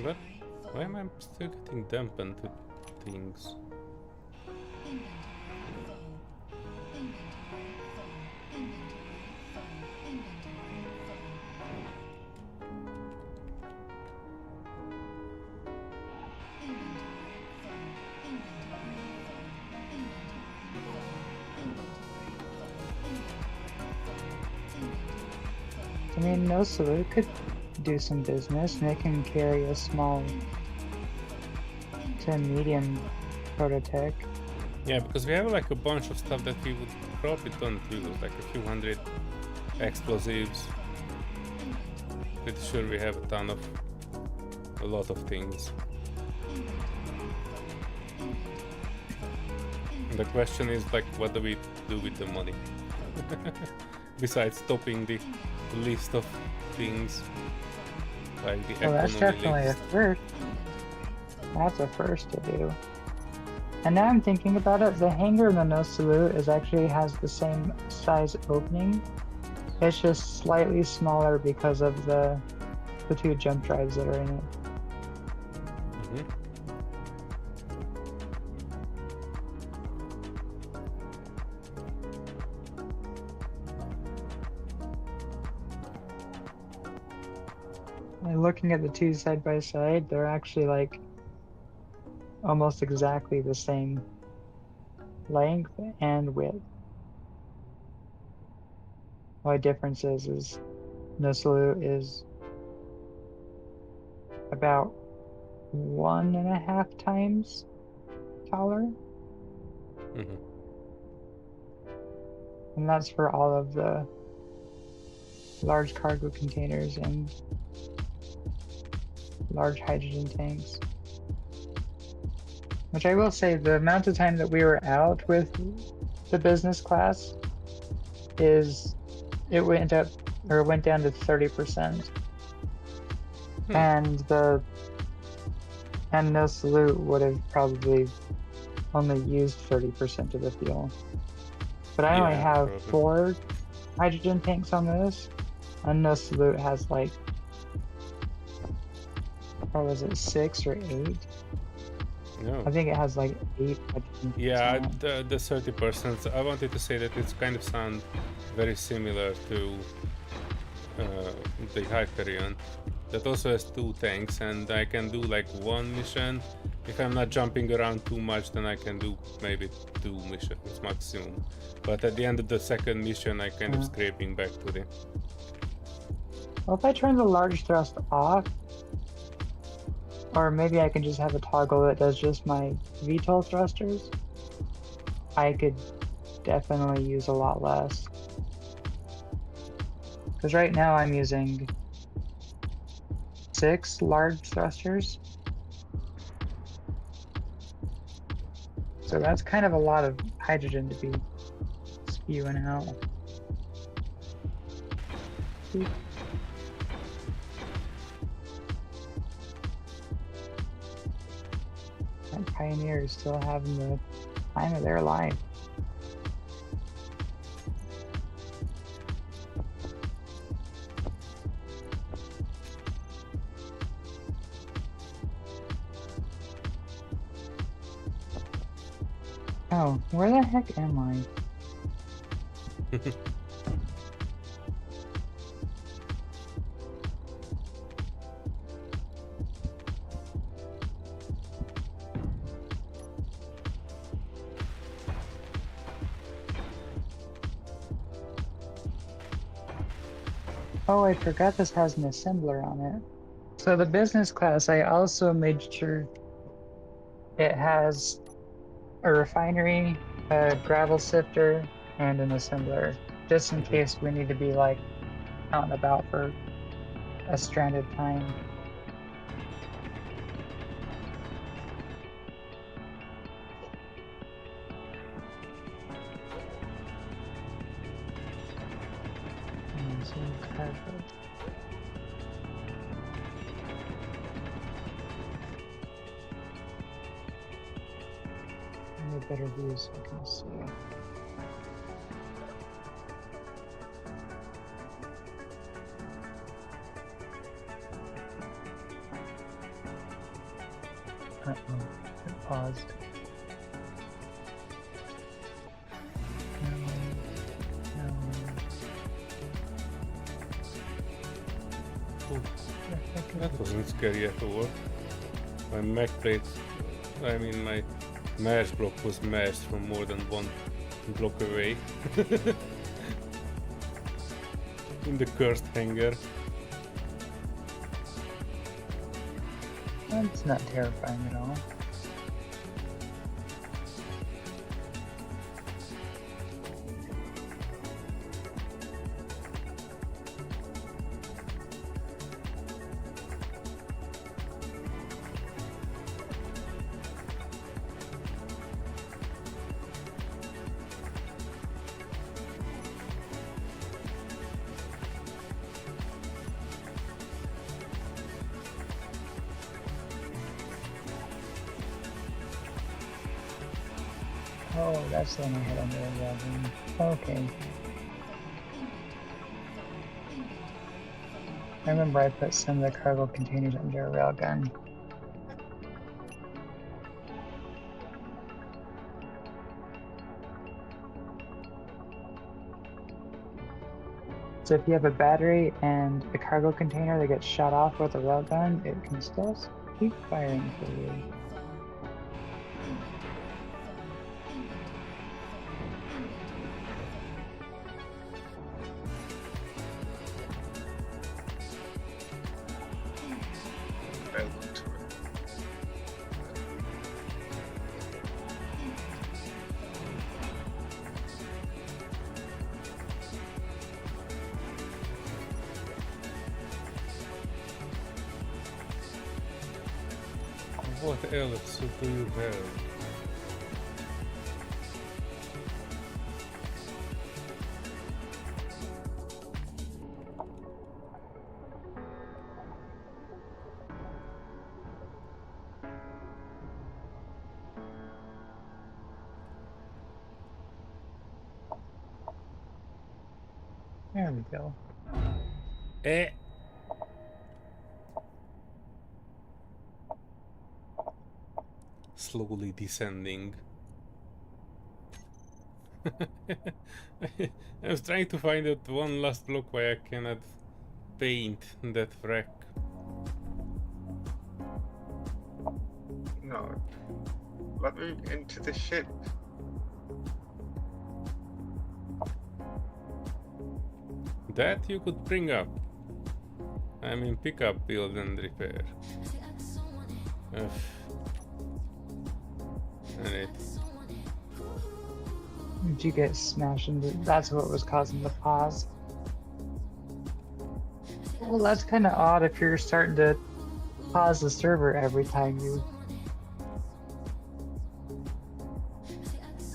What? Why am I still getting dampened with things? I mean, no Solear could do some business, and they can carry a small to medium prototech. Yeah, because we have like a bunch of stuff that we would probably don't use, like a few hundred explosives. Pretty sure we have a lot of things. And the question is like, what do we do with the money? Besides topping the list of things, like the Well, that's economy definitely a list. first. That's a first to do. And now I'm thinking about it, the hangar in the No Salute actually has the same size opening. It's just slightly smaller because of the two jump drives that are in it. Mhm. And looking at the two side by side, they're actually like almost exactly the same length and width. The only difference is No Salute is about 1.5 times taller, Mhm. and that's for all of the large cargo containers and large hydrogen tanks. Which I will say, the amount of time that we were out with the business class went down to 30%. And No Salute would have probably only used 30% of the fuel. But I only Yeah, have probably. 4 hydrogen tanks on this, and No Salute has like, or was it 6 or 8? No. I think it has like 8 hydrogen tanks Yeah, on it. the 30%. I wanted to say that it's kind of sound very similar to the Hyperion. That also has 2 tanks, and I can do like 1 mission. If I'm not jumping around too much, then I can do maybe 2 missions maximum. But at the end of the second mission, I kind of scraping back to the. Well, if I turn the large thrust off, or maybe I can just have a toggle that does just my VTOL thrusters, I could definitely use a lot less. Because right now I'm using 6 large thrusters. So that's kind of a lot of hydrogen to be spewing out. And Pioneer is still having the time of their life. Oh, where the heck am I? Oh, I forgot this has an assembler on it. So the business class, I also made sure it has a refinery, a gravel sifter, and an assembler, just in case we need to be like out and about for a stranded time. Better view so I can see. Uh-oh, it paused. No. Oh, that wasn't scary at all. My mech plate, I mean my Mars block was mashed from more than one block away. In the cursed hangar. That's not terrifying at all. Oh, that's the one I had under a wagon. Okay. I remember I put some of the cargo containers under a railgun. So if you have a battery and a cargo container that gets shot off with a railgun, it can still keep firing for you. Built to it. What else do you have? There we go. Eh. Slowly descending. I was trying to find that one last block where I cannot paint that wreck. No. Let me into the ship. That you could bring up. I mean, pick up, build, and repair. Ugh. Alright. Did you get smashed into? That's what was causing the pause. Well, that's kind of odd if you're starting to pause the server every time you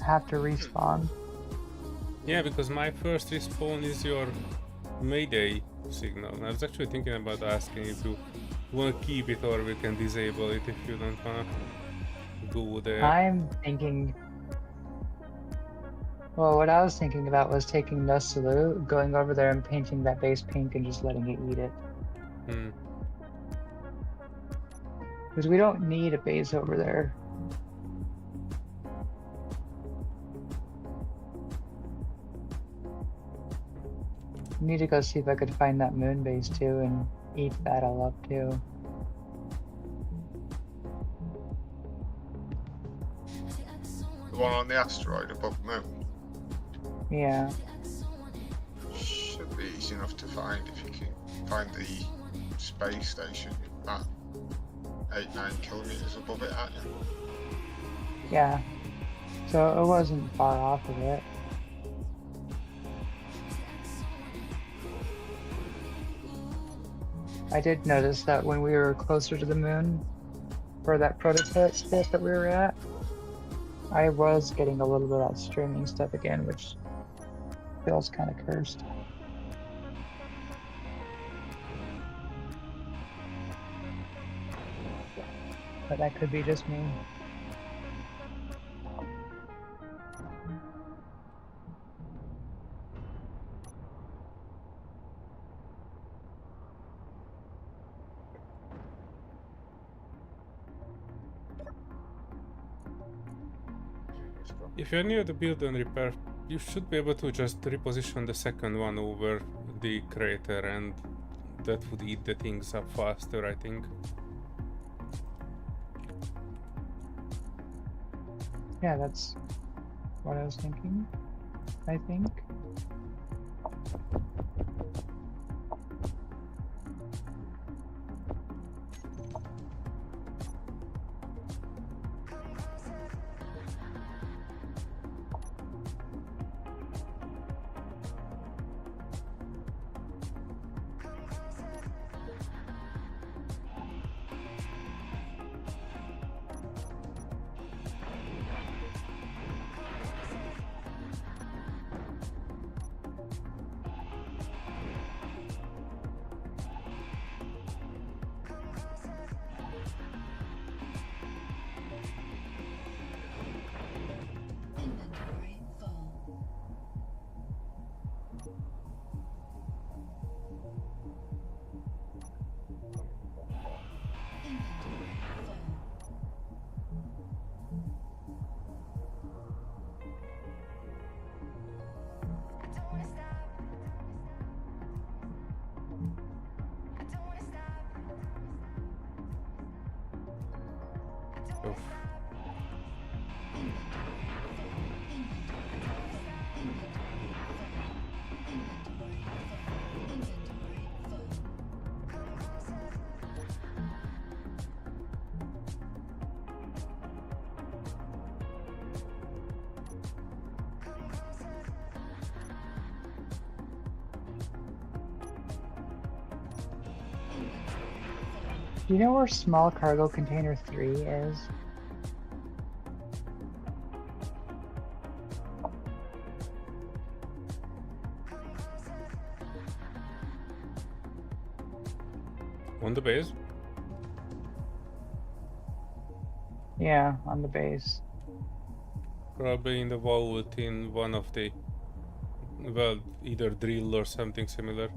have to respawn. Yeah, because my first respawn is your Mayday signal. I was actually thinking about asking if you want to keep it or we can disable it if you don't want to go there. I'm thinking. Well, what I was thinking about was taking the salute, going over there and painting that base pink and just letting it eat it. Hmm. Because we don't need a base over there. Need to go see if I could find that moon base too and eat that all up too. The one on the asteroid above the moon. Yeah. Should be easy enough to find if you can find the space station at 8-9 kilometers above it, aren't you? Yeah. So it wasn't far off of it. I did notice that when we were closer to the moon for that prototype stuff that we were at, I was getting a little bit of that streaming stuff again, which feels kind of cursed. But that could be just me. If you're near the build and repair, you should be able to just reposition the second one over the crater, and that would eat the things up faster, I think. Yeah, that's what I was thinking, I think. Oof. Do you know where small cargo container 3 is? On the base? Yeah, on the base. Probably in the vault in one of the, well, either drill or something similar.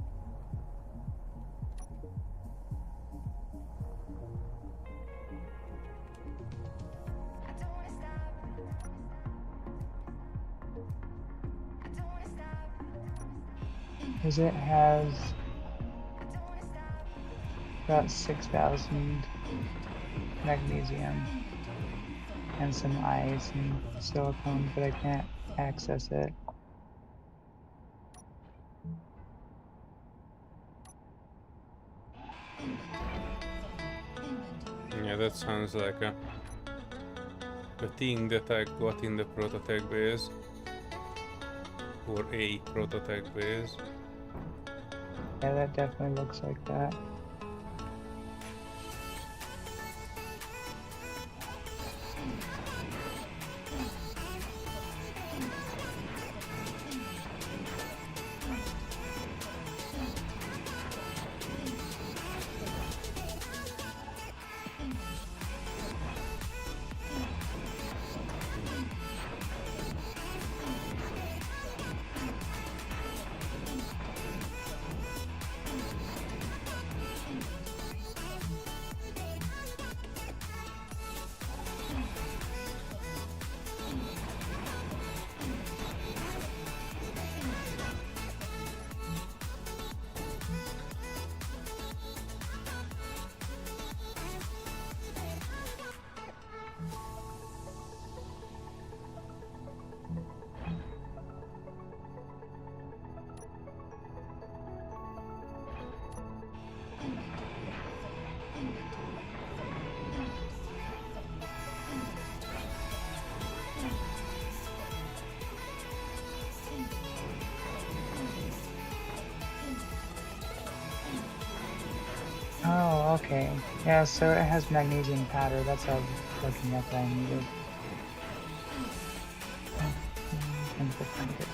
Because it has about 6,000 magnesium and some ice and silicone, but I can't access it. Yeah, that sounds like a thing that I got in the prototype base. Or a prototype base. Yeah, that definitely looks like that. Oh, okay. Yeah, so it has magnesium powder. That's what I was looking at that I needed. I'm to find it.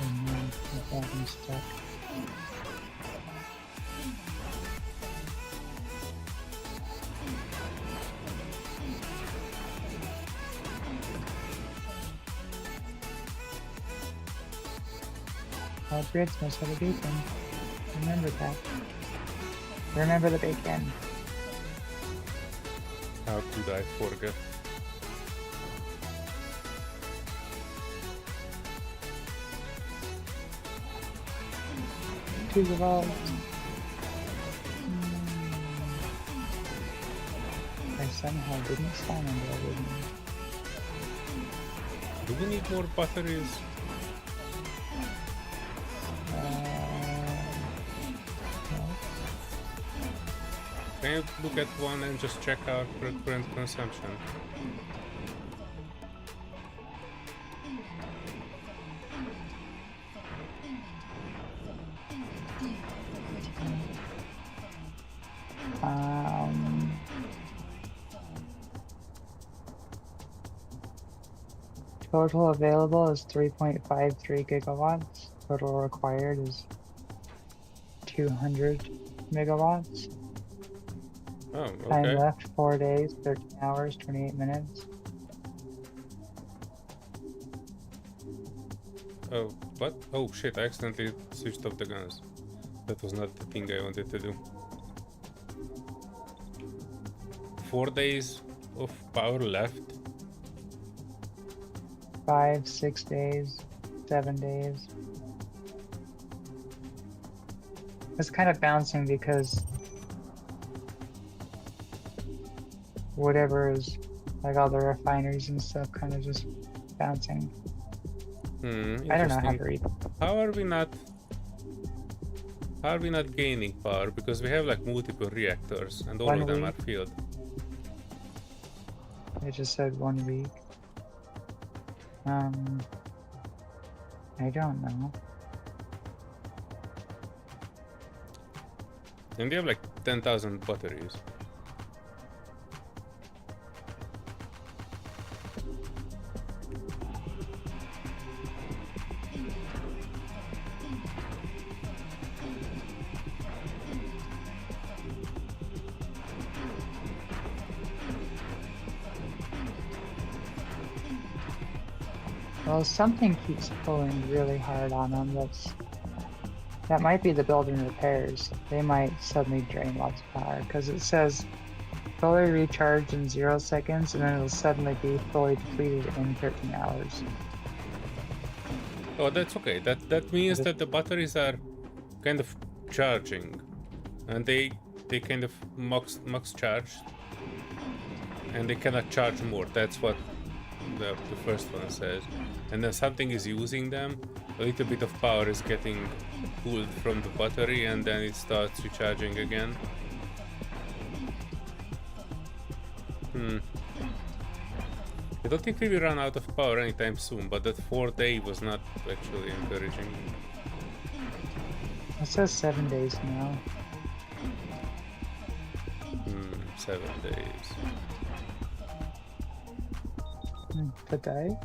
Oh, no, I'm stuck. All grids must have a beacon. Remember that. Remember the bacon. How could I forget? To the vault. I somehow didn't spawn in there, didn't I? Do we need more batteries? No. Can you look at one and just check our current consumption? Total available is 3.53 gigawatts. Total required is 200 megawatts. Oh, Time okay. left 4 days, 13 hours, 28 minutes. Oh, what? Oh shit, I accidentally switched off the guns. That was not the thing I wanted to do. 4 days of power left. 5, 6 days, 7 days. It's kind of bouncing because whatever is, like all the refineries and stuff, kind of just bouncing. I don't know how to read. How are we not gaining power? Because we have like multiple reactors and all 1 of them are week. filled. It just said 1 week. I don't know. And we have like 10,000 batteries. Well, something keeps pulling really hard on them. That might be the building repairs. They might suddenly drain lots of power because it says fully recharged in 0 seconds and then it'll suddenly be fully depleted in 13 hours. Oh, that's okay. That means that the batteries are kind of charging, and they kind of max charge, and they cannot charge more. That's what the first one says. And then something is using them. A little bit of power is getting pulled from the battery, and then it starts recharging again. I don't think we will run out of power anytime soon, but that 4-day was not actually encouraging. It says 7 days now. 7 days. Today?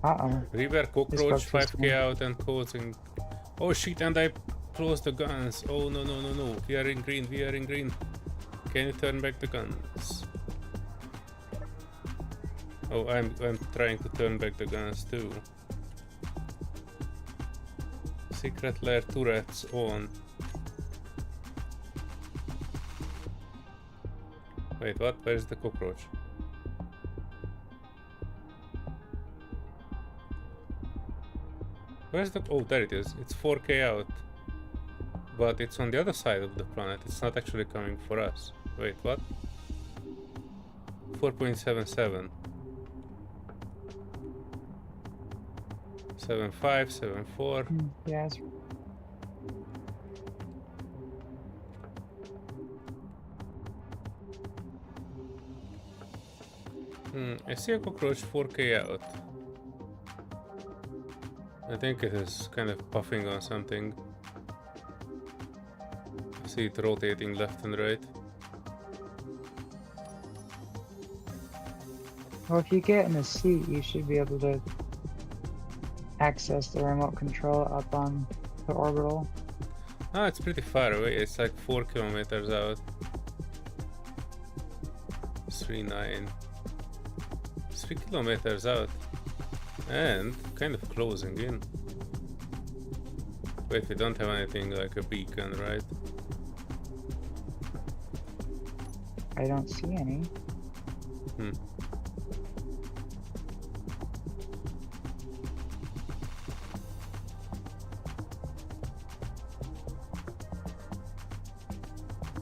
Uh-oh. River cockroach This 5k out and causing. Oh shit, and I closed the guns. Oh no. We are in green. Can you turn back the guns? Oh, I'm trying to turn back the guns too. Secret lair turrets on. Wait, what? Where's the cockroach? Where's the... Oh, there it is. It's 4k out. But it's on the other side of the planet. It's not actually coming for us. Wait, what? 4.77. 7.5, 7.4. Yeah, it's... I see a cockroach 4k out. I think it is kind of puffing on something. I see it rotating left and right. Well, if you get in a seat, you should be able to access the remote control up on the orbital. Ah, it's pretty far away. It's like 4 kilometers out. 3.9. 3 kilometers out. And kind of closing in. Wait, we don't have anything like a beacon, right? I don't see any. Hmm.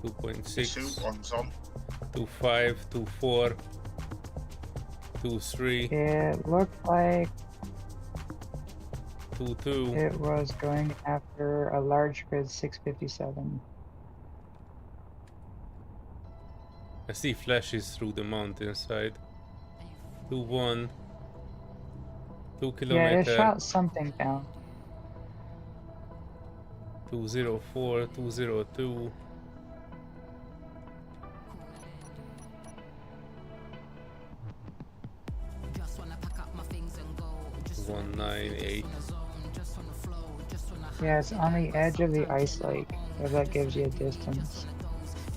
Suit 2.6, one's on. 2.5, 2.4, 2.3, It looked like 2.2. it was going after a large grid 657. I see flashes through the mountainside. 2.1, 2 Yeah, it kilometer, shot something down. 204, 202, Just wanna pack up my things and go. Just 198. just wanna flow. Just wanna Yeah, it's on the edge of the ice lake, so that gives you a distance.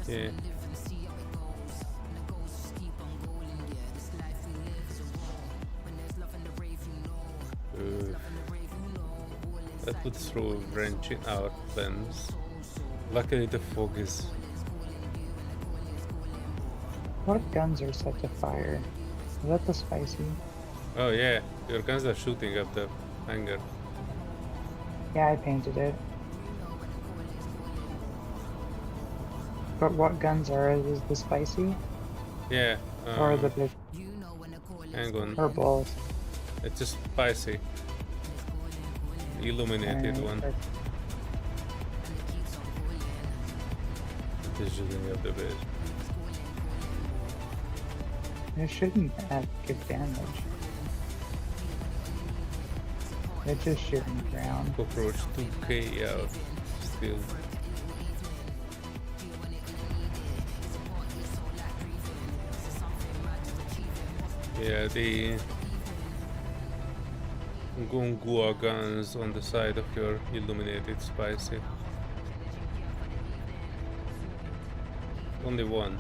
Yeah. live and see how it goes. And the goals just keep on going. Yeah, this life we live is a war. When there's love in the rave, you know. Love in the rave, you know. All That would throw a wrench in our plans. Luckily the fog is... What guns are set to fire? Is that the spicy? Oh yeah, your guns are shooting up the hangar. Yeah, I painted it. But what guns are it? Is the spicy? Yeah, Or the big hang on, or both? it's just spicy. Illuminated Alright, one. perfect. It is shooting up the base. It shouldn't give damage. It's just shooting ground. Cockroach 2k out still. Yeah, the Gungua guns on the side of your illuminated spicy. Only one.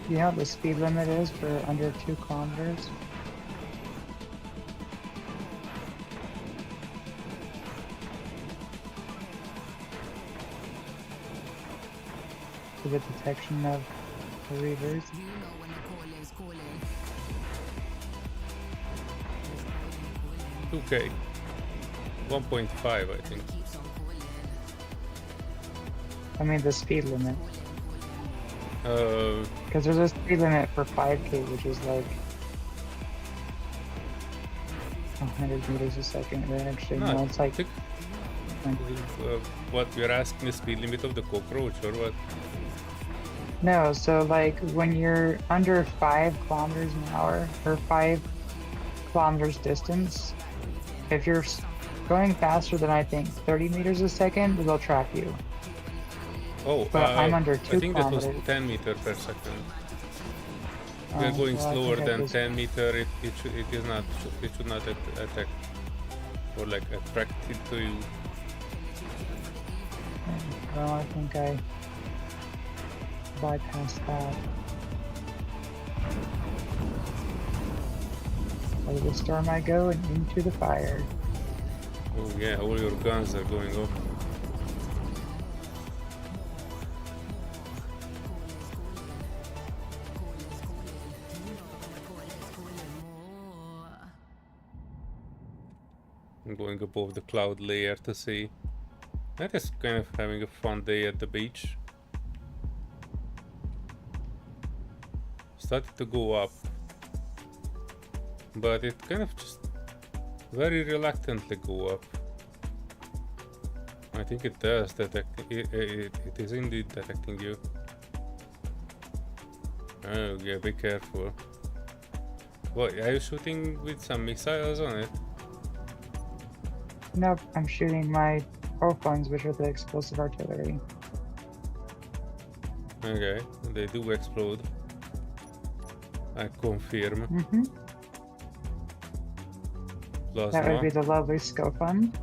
You know what the speed limit is for under 2 kilometers? For the detection of the reavers. 2k. 1.5 I think. I mean the speed limit. Uh, Because there's a speed limit for 5k, which is like 100 meters a second. But actually, no, no, it's like think, what you're asking, the speed limit of the cockroach or what? no. So like when you're under 5 kilometers an hour or 5 kilometers distance, if you're going faster than I think 30 meters a second, they'll track you. Oh, But I'm under 2 I think that was kilometers. 10 meters per second. We are Oh, going well, I slower think I than just- 10 meter. It is not. It should not attack or like attract it to you. Well, I think I bypassed that. Out of the storm I go and into the fire. Oh yeah, all your guns are going off. I'm going above the cloud layer to see. That is kind of having a fun day at the beach. Started to go up, but it kind of just very reluctantly go up. I think it does detect. It is indeed detecting you. Oh yeah, be careful. What, are you shooting with some missiles on it? Nope, I'm shooting my profones, which are the explosive artillery. Okay, they do explode. I confirm. Mm-hmm. That would be the lovely Scofund.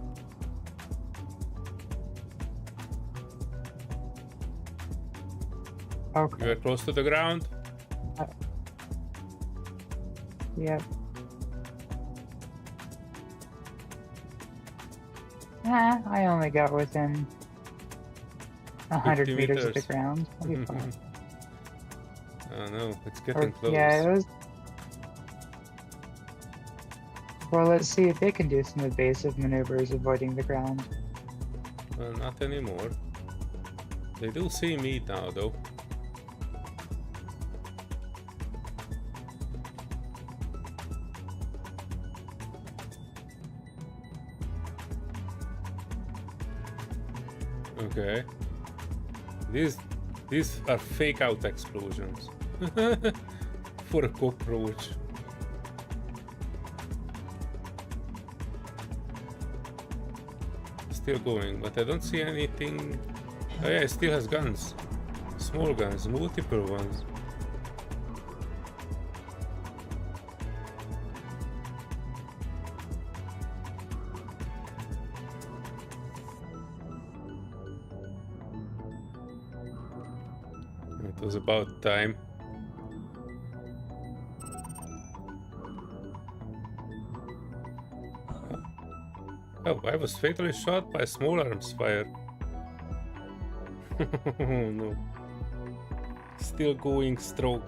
You Okay. are close to the ground. Yep. I only got within 100 50 meters of the meters. ground. I'll be fine. Oh no, it's Or- getting close. yeah, it was. Well, let's see if they can do some evasive maneuvers avoiding the ground. Well, not anymore. They do see me now, though. Okay. These are fake out explosions. For a cockroach. Still going, but I don't see anything. Oh yeah, it still has guns. Small guns, multiple ones. It was about time. Oh, I was fatally shot by small arms fire. Oh no. Still going stroke.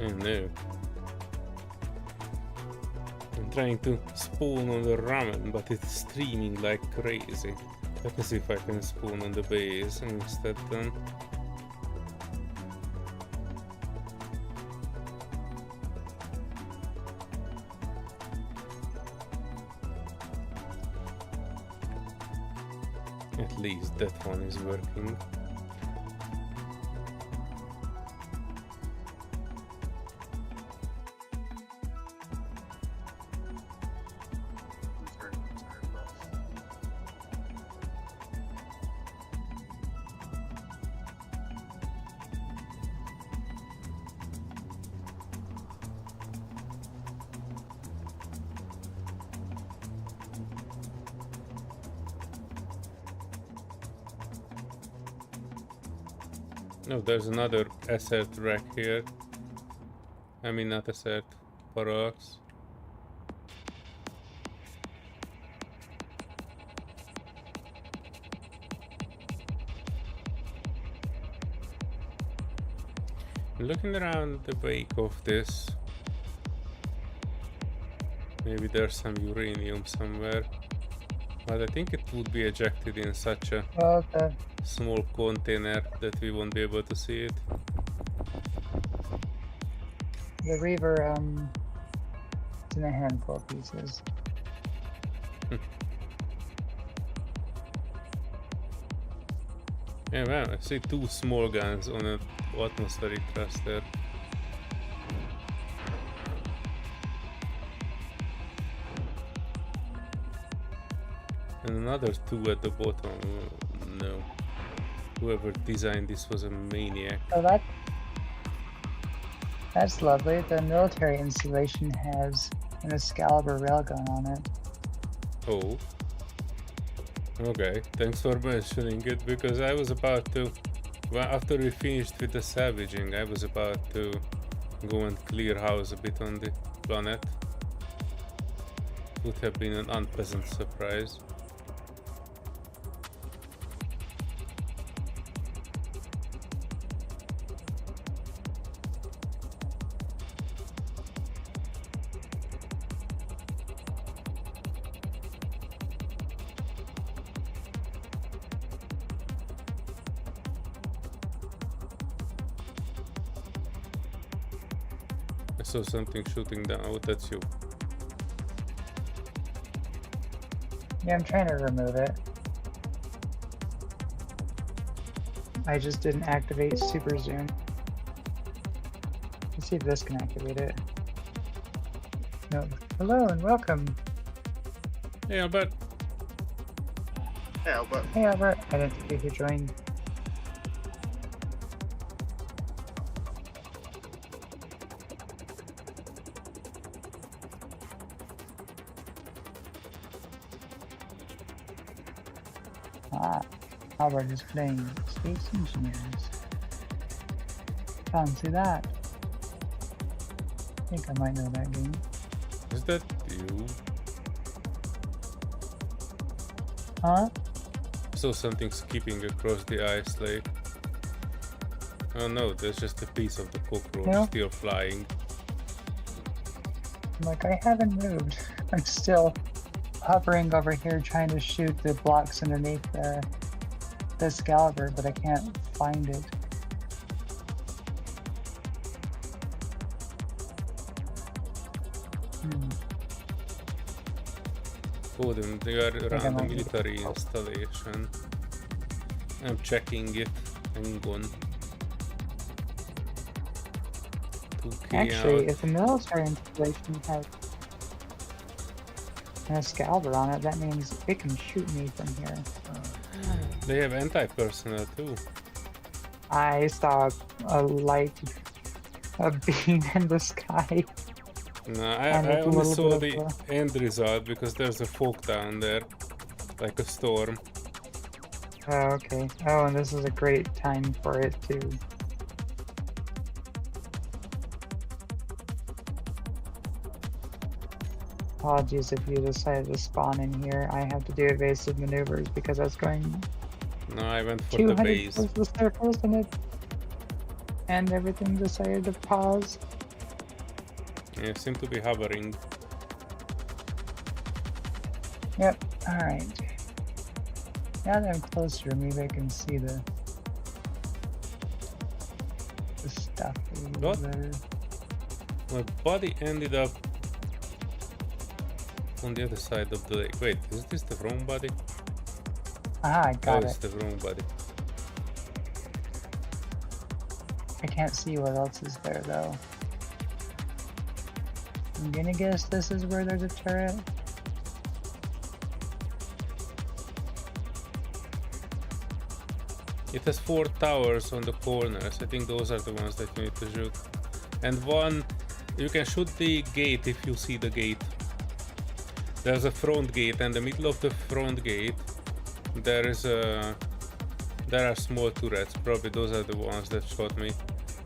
Oh no. I'm trying to spawn on the ramen, but it's streaming like crazy. Let me see if I can spawn on the base instead then. At least that one is working. No, there's another assert rack here. I mean, not assert, parallax. Looking around the wake of this, maybe there's some uranium somewhere, but I think it would be ejected in such a Well, small container that we won't be able to see it. the Reaver, it's in a handful of pieces. Yeah, wow, I see two small guns on an atmospheric thruster. And another two at the bottom. No. Whoever designed this was a maniac. So that's lovely. The military installation has an Excalibur railgun on it. Oh. Okay, thanks for mentioning it, because I was about to... Well, after we finished with the salvaging, I was about to go and clear house a bit on the planet. Would have been an unpleasant surprise. I saw something shooting down. Oh, that's you. Yeah, I'm trying to remove it. I just didn't activate super zoom. Let's see if this can activate it. No. Hello and welcome. Hey, Albert. Hey, Albert. Hey Albert, I didn't see who joined. Ah, Albert is playing Space Engineers. Fancy that. I think I might know that game. Is that you? Huh? So something skipping across the ice lake. Oh no, there's just a piece of the cockroach No. still flying. I'm like, I haven't moved. I'm still hovering over here trying to shoot the blocks underneath the Excalibur, but I can't find it. Oh, they are I around the might be- military installation. I'm checking it. Hang on. 2K Actually, out. if the military installation has an Excalibur on it, that means it can shoot me from here. They have anti-personnel too. I saw a light, a beam in the sky. No, And I it's a only little saw bit the of end result because there's a fog down there, like a storm. Oh, okay. Oh, and this is a great time for it too. Apologies if you decided to spawn in here. I have to do evasive maneuvers because I was going No, I went for the 200 base. towards the surface and everything decided to pause. Yeah, seem to be hovering. Yep, alright. Now that I'm closer, maybe I can see the stuff a little What? better. My body ended up on the other side of the lake. Wait, is this the wrong body? Ah, I Oh, got it's it. the wrong body. I can't see what else is there though. I'm gonna guess this is where there's a turret. It has 4 towers on the corners. I think those are the ones that you need to shoot. And one, you can shoot the gate if you see the gate. There's a front gate, and in the middle of the front gate, there are small turrets. Probably those are the ones that shot me.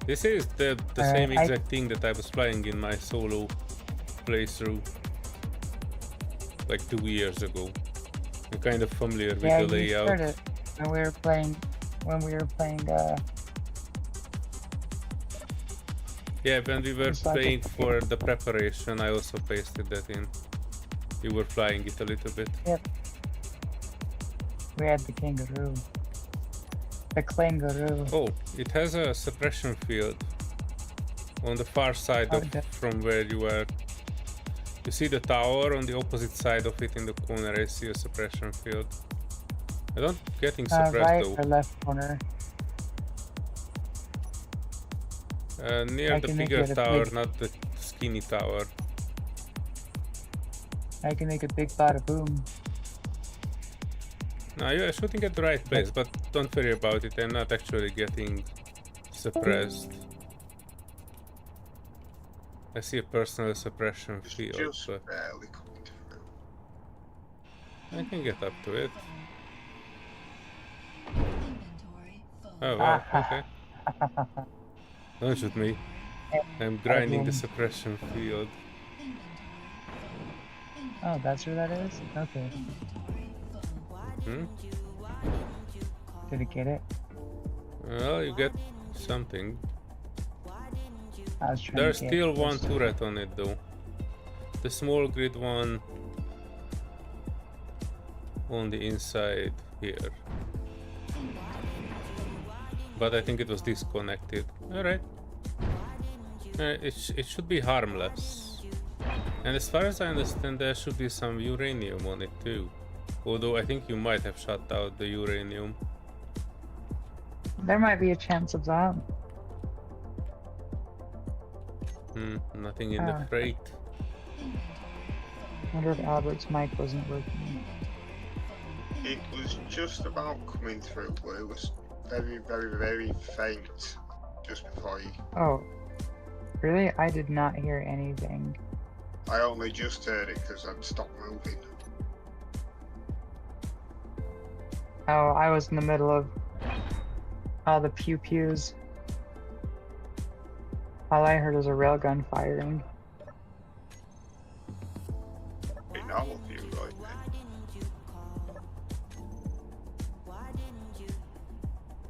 This is the same exact thing that I was flying in my solo playthrough like 2 years ago. I'm kind of familiar with Yeah, the you layout. heard it when we were playing. Yeah, when we were It's like a- playing for the preparation, I also pasted that in. You were flying it a little bit. We had the kangaroo. The kangaroo. Oh, it has a suppression field on the far side Oh, of okay. from where you were. You see the tower on the opposite side of it in the corner. I see a suppression field. I don't getting suppressed Right though. or left corner. Near I the can make bigger it a tower, big- not the skinny tower. I can make a big bada boom. No, you're shooting at the right place, but don't worry about it. I'm not actually getting suppressed. I see a personal suppression It's field, just but barely coming through. I can get up to it. Inventory full. Oh well, okay. Don't shoot me. I'm grinding the suppression field. Oh, that's where that is? Okay. Hmm? Did it get it? Well, you get something. I was trying There's to get still this. one turret on it though. The small grid one on the inside here. But I think it was disconnected. Alright. It should be harmless. And as far as I understand, there should be some uranium on it too. Although I think you might have shut out the uranium. There might be a chance of that. Nothing in the Ah. freight. Wonder if Albert's mic wasn't working. It was just about coming through, but it was very, very, very faint just before you. Oh, really? I did not hear anything. I only just heard it because I'd stopped moving. Oh, I was in the middle of all the pew pews. All I heard was a railgun firing. Pretty normal for you, right?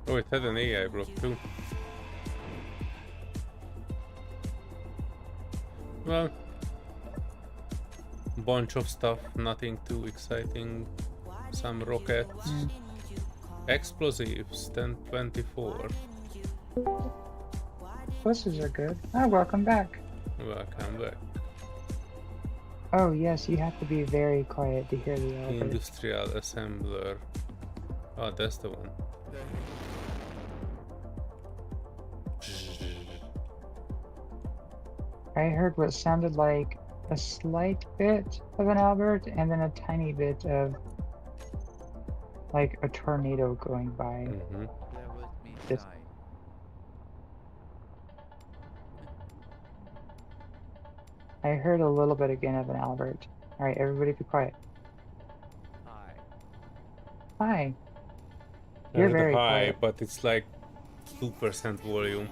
Oh, it had an AI block too. Well, bunch of stuff, nothing too exciting. Some rockets. Explosives, 1024. Explosives are good. Oh, welcome back. Welcome back. Oh, yes, you have to be very quiet to hear the Albert. Industrial assembler. Oh, that's the one. I heard what sounded like a slight bit of an Albert and then a tiny bit of like a tornado going by. Mm-hmm. That was me Just- dying. I heard a little bit again of an Albert. Alright, everybody be quiet. Hi. Hi. You're very high, quiet. but it's like 2% volume.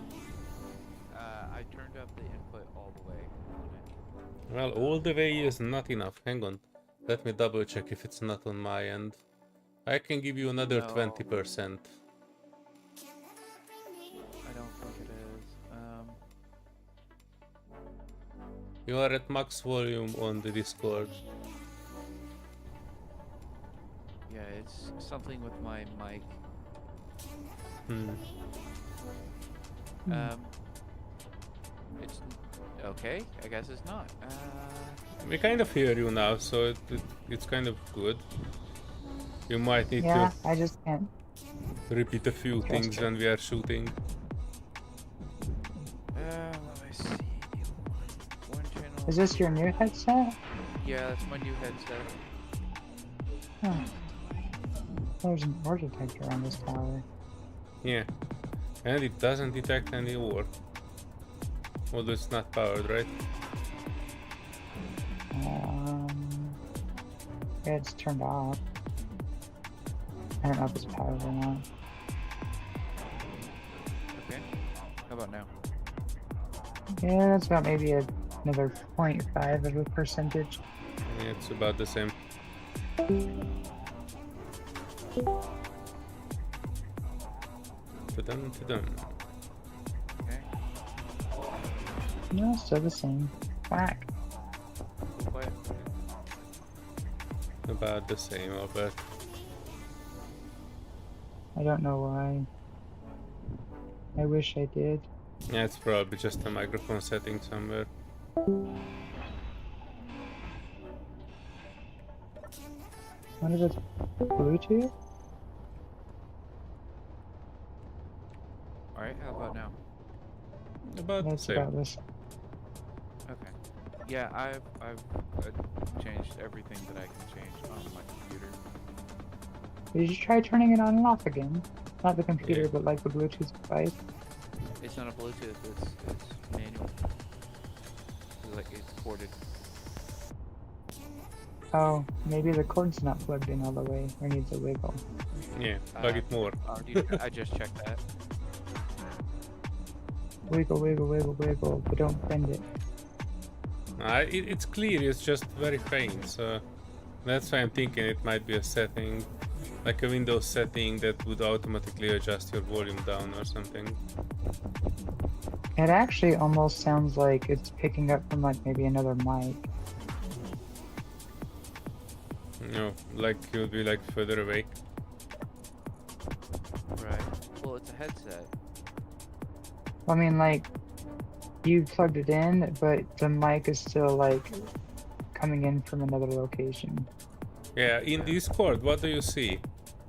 I turned up the input all the way on it. Well, all the way is not enough. Hang on. Let me double check if it's not on my end. I can give you another No. 20%. I don't think it is. You are at max volume on the Discord. Yeah, it's something with my mic. It's okay. I guess it's not. We kind of hear you now, so it's kind of good. You might need Yeah, I just can't. to repeat a few things Just- when we are shooting. Let me see. One channel. Is this your new headset? Yeah, that's my new headset. Huh. There's an ore detector on this tower. Yeah. And it doesn't detect any ore. Although it's not powered, right? Yeah, it's turned off. I don't know if it's powered or not. Okay. How about now? Yeah, that's about maybe another 0.5 of a percentage. Yeah, it's about the same. Ta-dum, ta-dum. Okay. No, still the same. Whack. Go quiet. About the same, I'll bet. I don't know why. I wish I did. Yeah, it's probably just a microphone setting somewhere. Wonder if it's Bluetooth? Alright, how about now? About the That's same. about this. Okay. Yeah, I've changed everything that I can change on my computer. Did you try turning it on and off again? Not the computer, Yeah. but like the Bluetooth device. It's not a Bluetooth, it's manual. It's like it's corded. Oh, maybe the cord's not plugged in all the way, or needs a wiggle. Yeah, plug it more. I just checked that. Wiggle, wiggle, wiggle, wiggle, but don't bend it. It's clear, it's just very faint, so that's why I'm thinking it might be a setting, like a Windows setting that would automatically adjust your volume down or something. It actually almost sounds like it's picking up from like maybe another mic. You know, like you'll be like further away. Right. Well, it's a headset. I mean, like, you plugged it in, but the mic is still like coming in from another location. Yeah, in Discord, what do you see?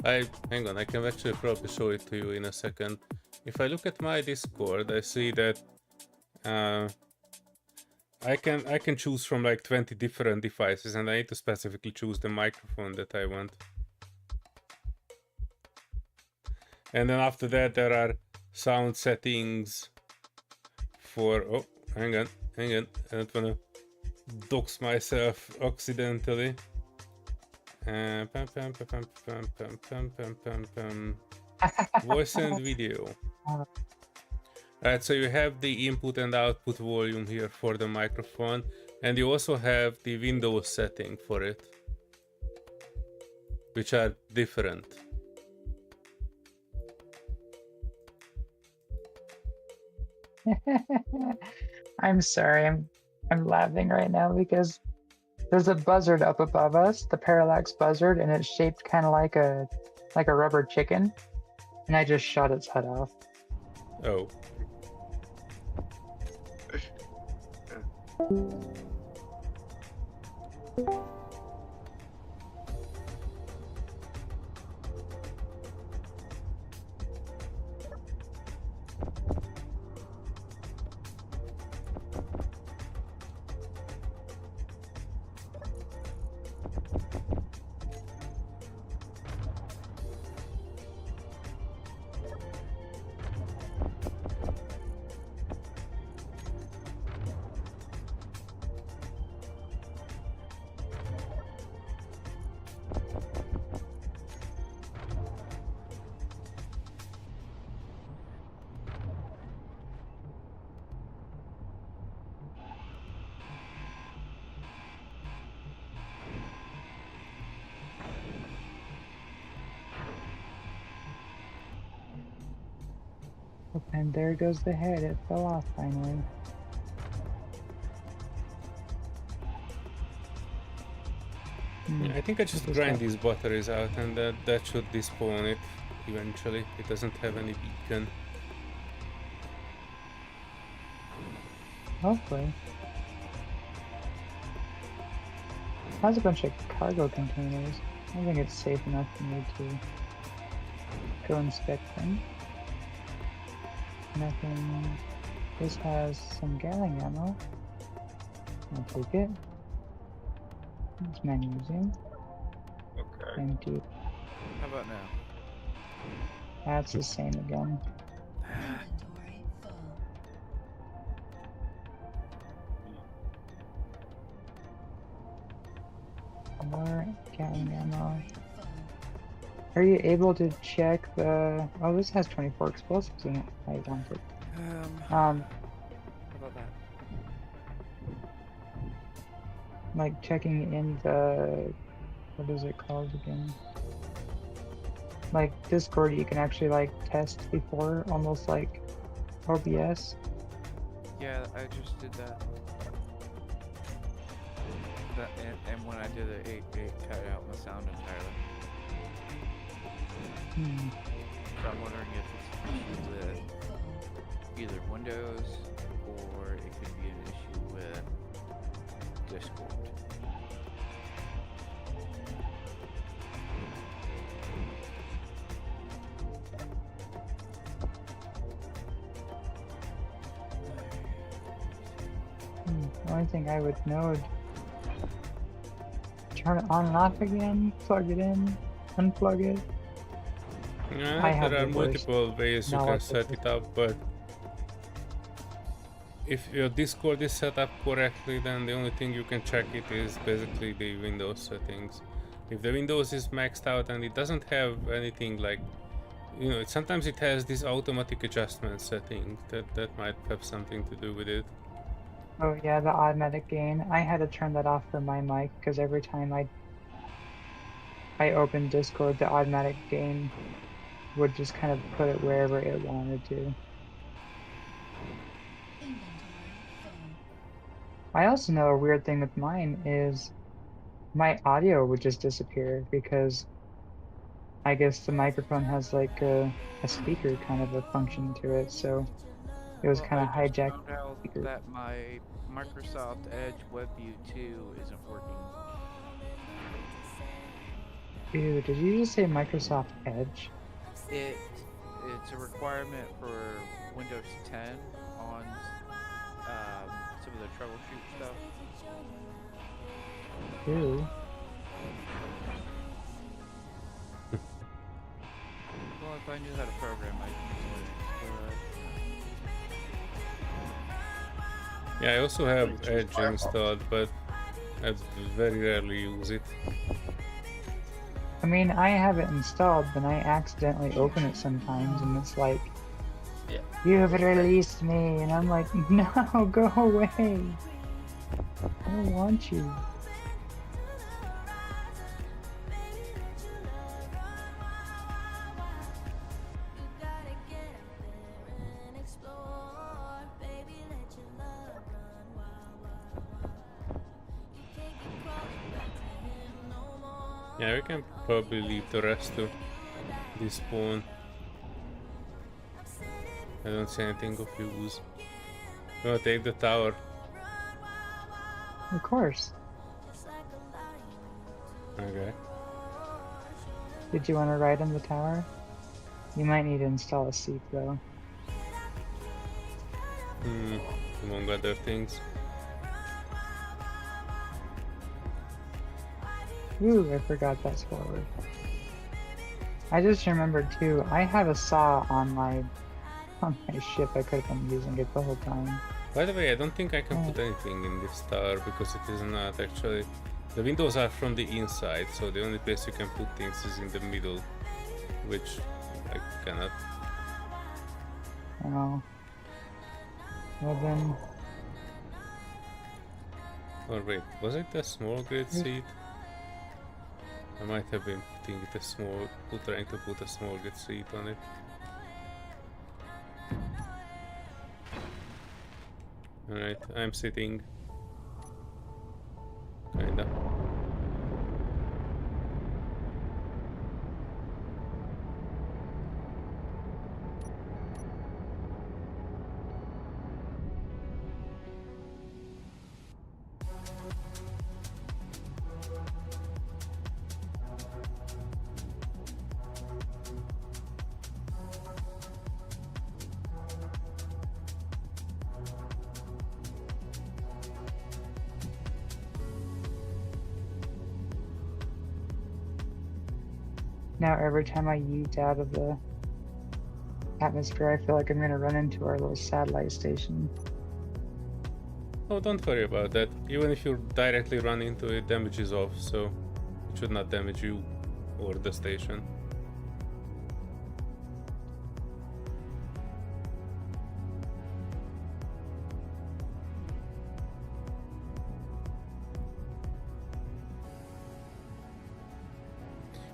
Hang on, I can actually probably show it to you in a second. If I look at my Discord, I see that I can choose from like 20 different devices, and I need to specifically choose the microphone that I want. And then after that, there are sound settings for. Oh, hang on. I don't wanna dox myself accidentally. Voice and video. Alright, so you have the input and output volume here for the microphone, and you also have the Windows setting for it, which are different. I'm sorry, I'm laughing right now because there's a buzzard up above us, the parallax buzzard, and it's shaped kind of like a rubber chicken, and I just shot its head off. Oh. And there goes the head, it fell off finally. Yeah, I think I just grind these batteries out, and that should despawn it eventually. It doesn't have any beacon. Hopefully. Has a bunch of cargo containers. I think it's safe enough for me to go inspect them. Nothing. This has some Gatling ammo. I'll take it. It's magnesium. Okay. Empty. How about now? That's the same again. Inventory full. More Gatling ammo. Are you able to check the... Oh, this has 24 explosives in it. I want it. How about that? Like checking in the... What is it called again? Like Discord, you can actually like test before, almost like OBS. Yeah, I just did that. And when I did it, it cut out my sound entirely. So I'm wondering if it's an issue with either Windows or it could be an issue with Discord. The only thing I would know would turn it on and off again, plug it in, unplug it. I have There are the worst multiple ways you can knowledge set of it up, but if your Discord is set up correctly, then the only thing you can check it is basically the Windows settings. If the Windows is maxed out and it doesn't have anything like, you know, sometimes it has this automatic adjustment setting that might have something to do with it. Oh yeah, the automatic gain. I had to turn that off for my mic because every time I opened Discord, the automatic gain would just kind of put it wherever it wanted to. Inventory full. I also know a weird thing with mine is my audio would just disappear because I guess the microphone has like a speaker kind of a function to it, so it was kind of I just hijacked. found out that my Microsoft Edge WebView 2 isn't working. Ew, did you just say Microsoft Edge? It's a requirement for Windows 10 on some of the troubleshoot stuff. Ew. Well, if I knew how to program, I'd use Linux, Yeah, I also have Edge installed, but I very rarely use it. I mean, I have it installed, but I accidentally open it sometimes, and it's like, Yeah. you have released me, and I'm like, no, go away. I don't want you. Yeah, we can probably leave the rest to this spawn. I don't see anything of use. I'm gonna take the tower. Of course. Okay. Did you want to ride on the tower? You might need to install a seat, though. Among other things. Ooh, I forgot that's forward. I just remembered too, I have a saw on my ship. I could have been using it the whole time. By the way, I don't think I can put anything in this tower because it is not actually. The windows are from the inside, so the only place you can put things is in the middle, which I cannot. Oh. Well then. Or wait, was it a small grid seat? I might have been putting it trying to put a small grid seat on it. Alright, I'm sitting. Kinda. Now every time I yeet out of the atmosphere, I feel like I'm gonna run into our little satellite station. Oh, don't worry about that. Even if you directly run into it, damage is off, so it should not damage you or the station.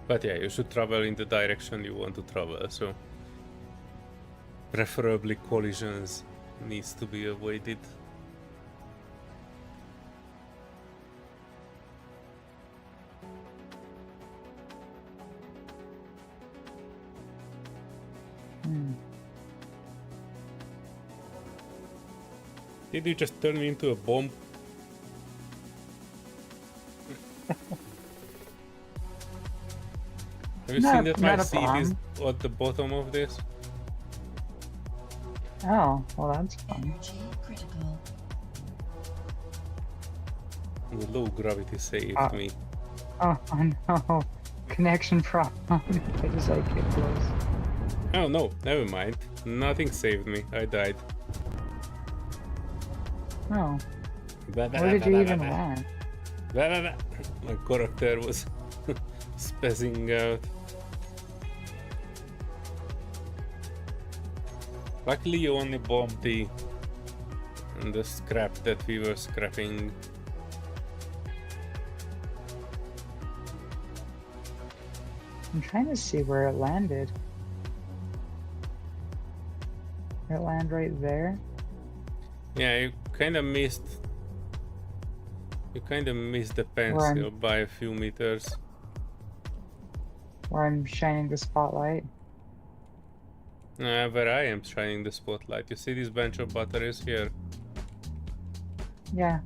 But yeah, you should travel in the direction you want to travel, so preferably collisions needs to be avoided. Did you just turn me into a bomb? Have you seen that my seat is at the bottom of this? Oh, well that's fun. Energy critical. The low gravity saved me. Oh no, connection problem. I just like get close. Oh no, never mind. Nothing saved me. I died. Oh, where did you even land? My character was spazzing out. Luckily you only bombed the scrap that we were scrapping. I'm trying to see where it landed. Did it land right there? Yeah, you kind of missed the pencil by a few meters. Where I'm shining the spotlight? Where I am shining the spotlight. You see this bunch of batteries here? Yeah.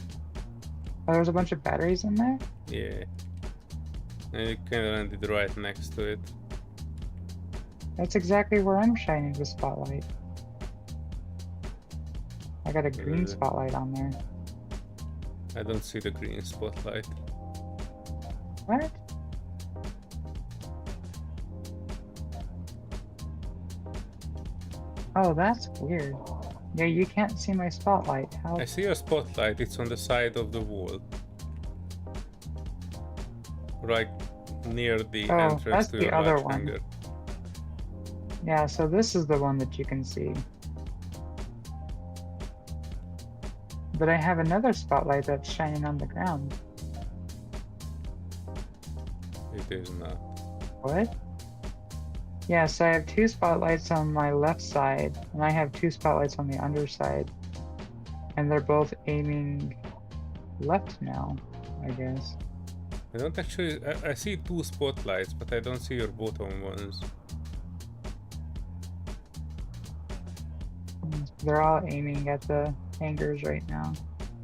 Oh, there's a bunch of batteries in there? Yeah. And you can land it right next to it. That's exactly where I'm shining the spotlight. I got a green spotlight on there. I don't see the green spotlight. What? Oh, that's weird. Yeah, you can't see my spotlight. How? I see your spotlight, it's on the side of the wall. Right near the Oh, entrance that's to the your other large one. hangar. Yeah, so this is the one that you can see. But I have another spotlight that's shining on the ground. It is not. What? Yeah, so I have two spotlights on my left side, and I have two spotlights on the underside. And they're both aiming left now, I guess. I don't actually... I see two spotlights, but I don't see your bottom ones. They're all aiming at the hangars right now.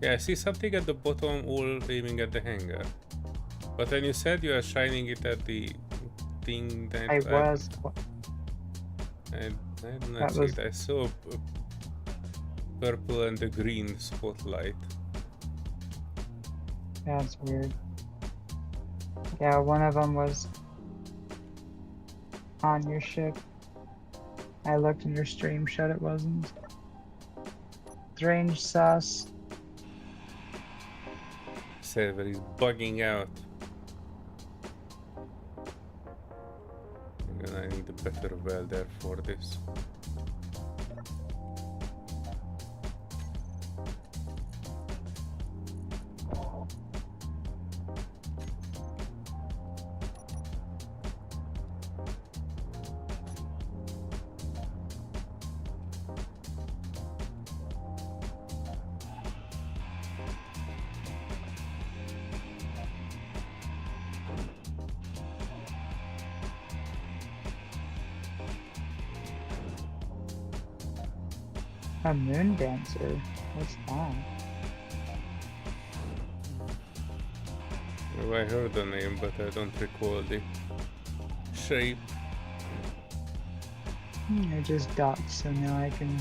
Yeah, I see something at the bottom all aiming at the hangar. But then you said you are shining it at the thing that I was. I did not That see was- it. I saw a purple and the green spotlight. That's weird. Yeah, one of them was on your ship. I looked in your stream, showed it wasn't. Strange sus. Server is bugging out. I'm gonna need a better welder for this. A moon dancer? What's that? Oh, I heard the name, but I don't recall the shape. I just docked, so now I can...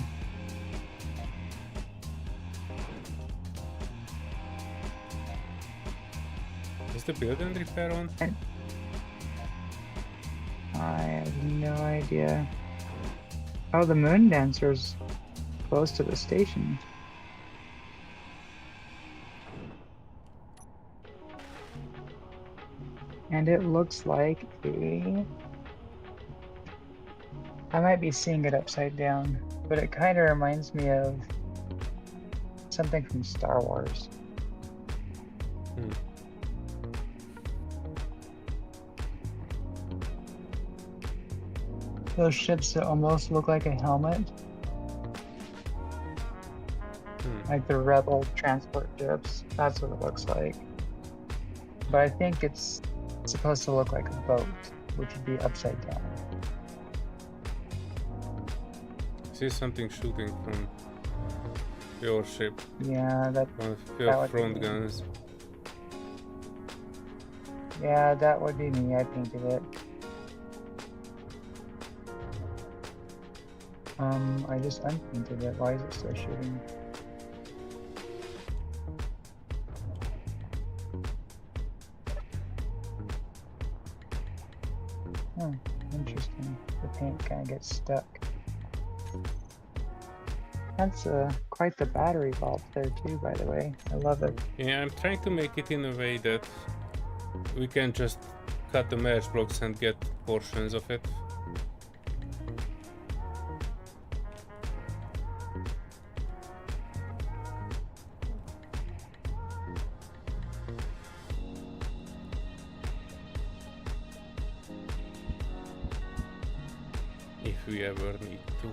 Is the building repair on? I have no idea. Oh, the moon dancer's close to the station. And it looks like a... I might be seeing it upside down, but it kind of reminds me of something from Star Wars. Hmm. Those ships that almost look like a helmet, like the rebel transport ships. That's what it looks like. But I think it's supposed to look like a boat, which would be upside down. See something shooting from your ship. Yeah, that One of That your would be front me. guns. yeah, that would be me. I painted it. I just unpainted it. Why is it still shooting? Oh, interesting. The paint kind of gets stuck. That's quite the battery vault there too, by the way. I love it. Yeah, I'm trying to make it in a way that we can just cut the merge blocks and get portions of it. If we ever need to.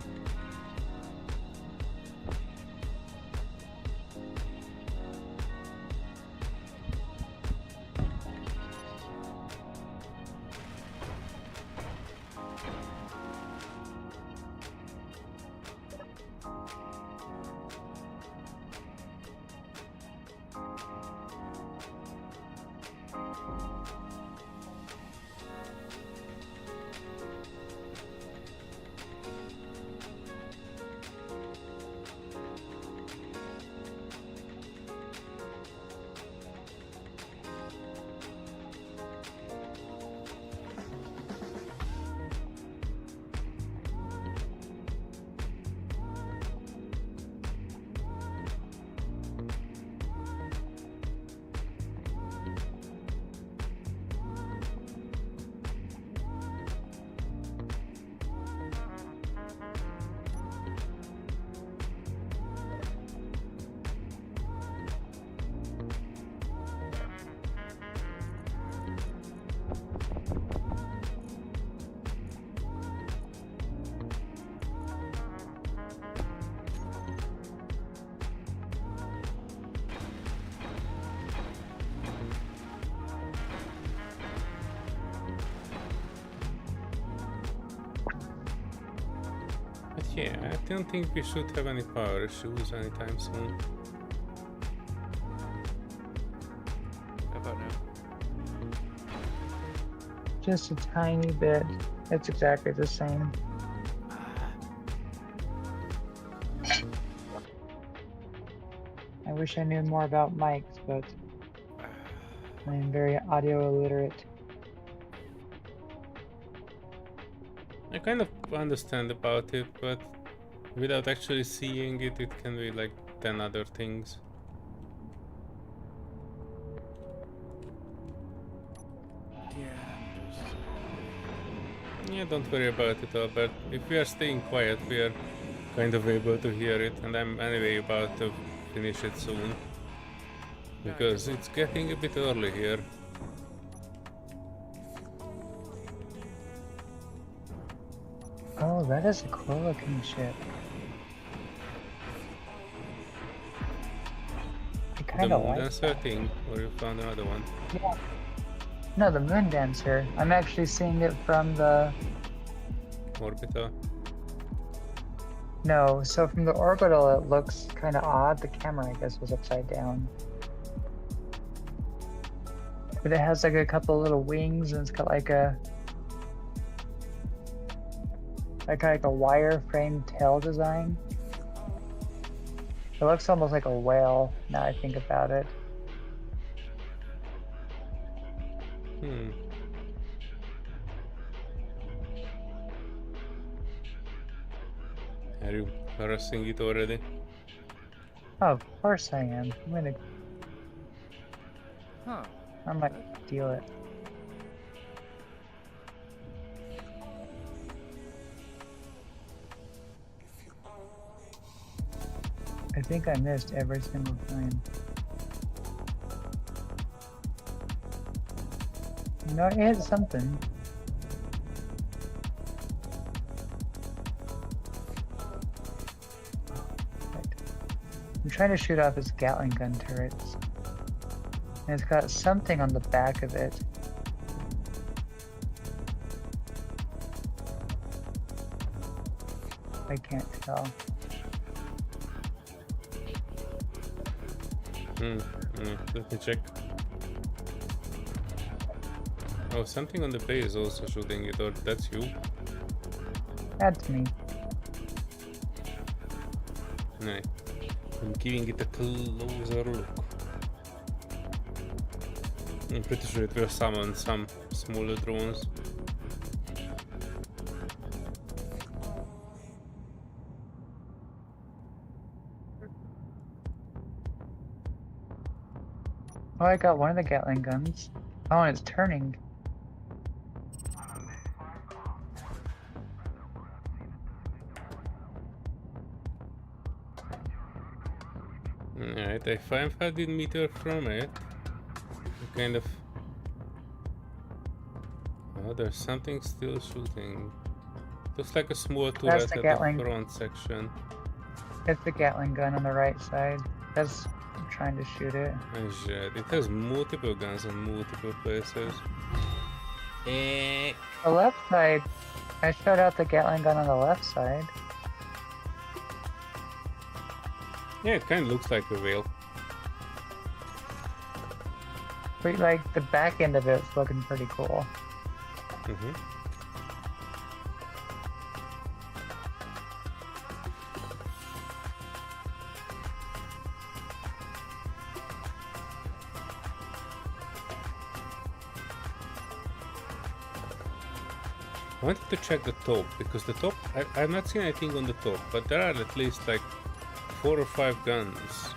Yeah, I don't think we should have any power issues anytime soon. How about now? Just a tiny bit. It's exactly the same. I wish I knew more about mics, but I am very audio illiterate. I kind of understand about it, but without actually seeing it, it can be like 10 other things. Yeah, don't worry about it, Albert. If we are staying quiet, we are kind of able to hear it, and I'm anyway about to finish it soon. Because it's getting a bit early here. Oh, that is a cool looking ship. I The kind of moon like dancer that. thing, or you found another one? Yeah. No, the moon dancer. I'm actually seeing it from the... Orbiter? No, so from the orbital it looks kind of odd. The camera, I guess, was upside down. But it has like a couple little wings and it's got like a... like a wire-framed tail design. It looks almost like a whale, now I think about it. Hmm. Are you harassing it already? Oh, of course I am. Huh. I might steal it. I think I missed every single time. No, it hit something. Right. I'm trying to shoot off its Gatling gun turrets. And it's got something on the back of it. I can't tell. Let me check. Oh, something on the bay is also shooting it, or that's you? That's me. Right. I'm giving it a closer look. I'm pretty sure it will summon some smaller drones. Oh, I got one of the Gatling guns. Oh, and it's turning. Alright, I 500 meters from it. Kind of. Oh, there's something still shooting. Looks like a small turret the at Gatling. the front section. It's the Gatling gun on the right side. That's trying to shoot it. Oh shit, it has multiple guns in multiple places. The left side. I shot out the Gatling gun on the left side. Yeah, it kind of looks like a whale. But like the back end of it's looking pretty cool. I wanted to check the top, because the top, I've not seen anything on the top, but there are at least like 4 or 5 guns.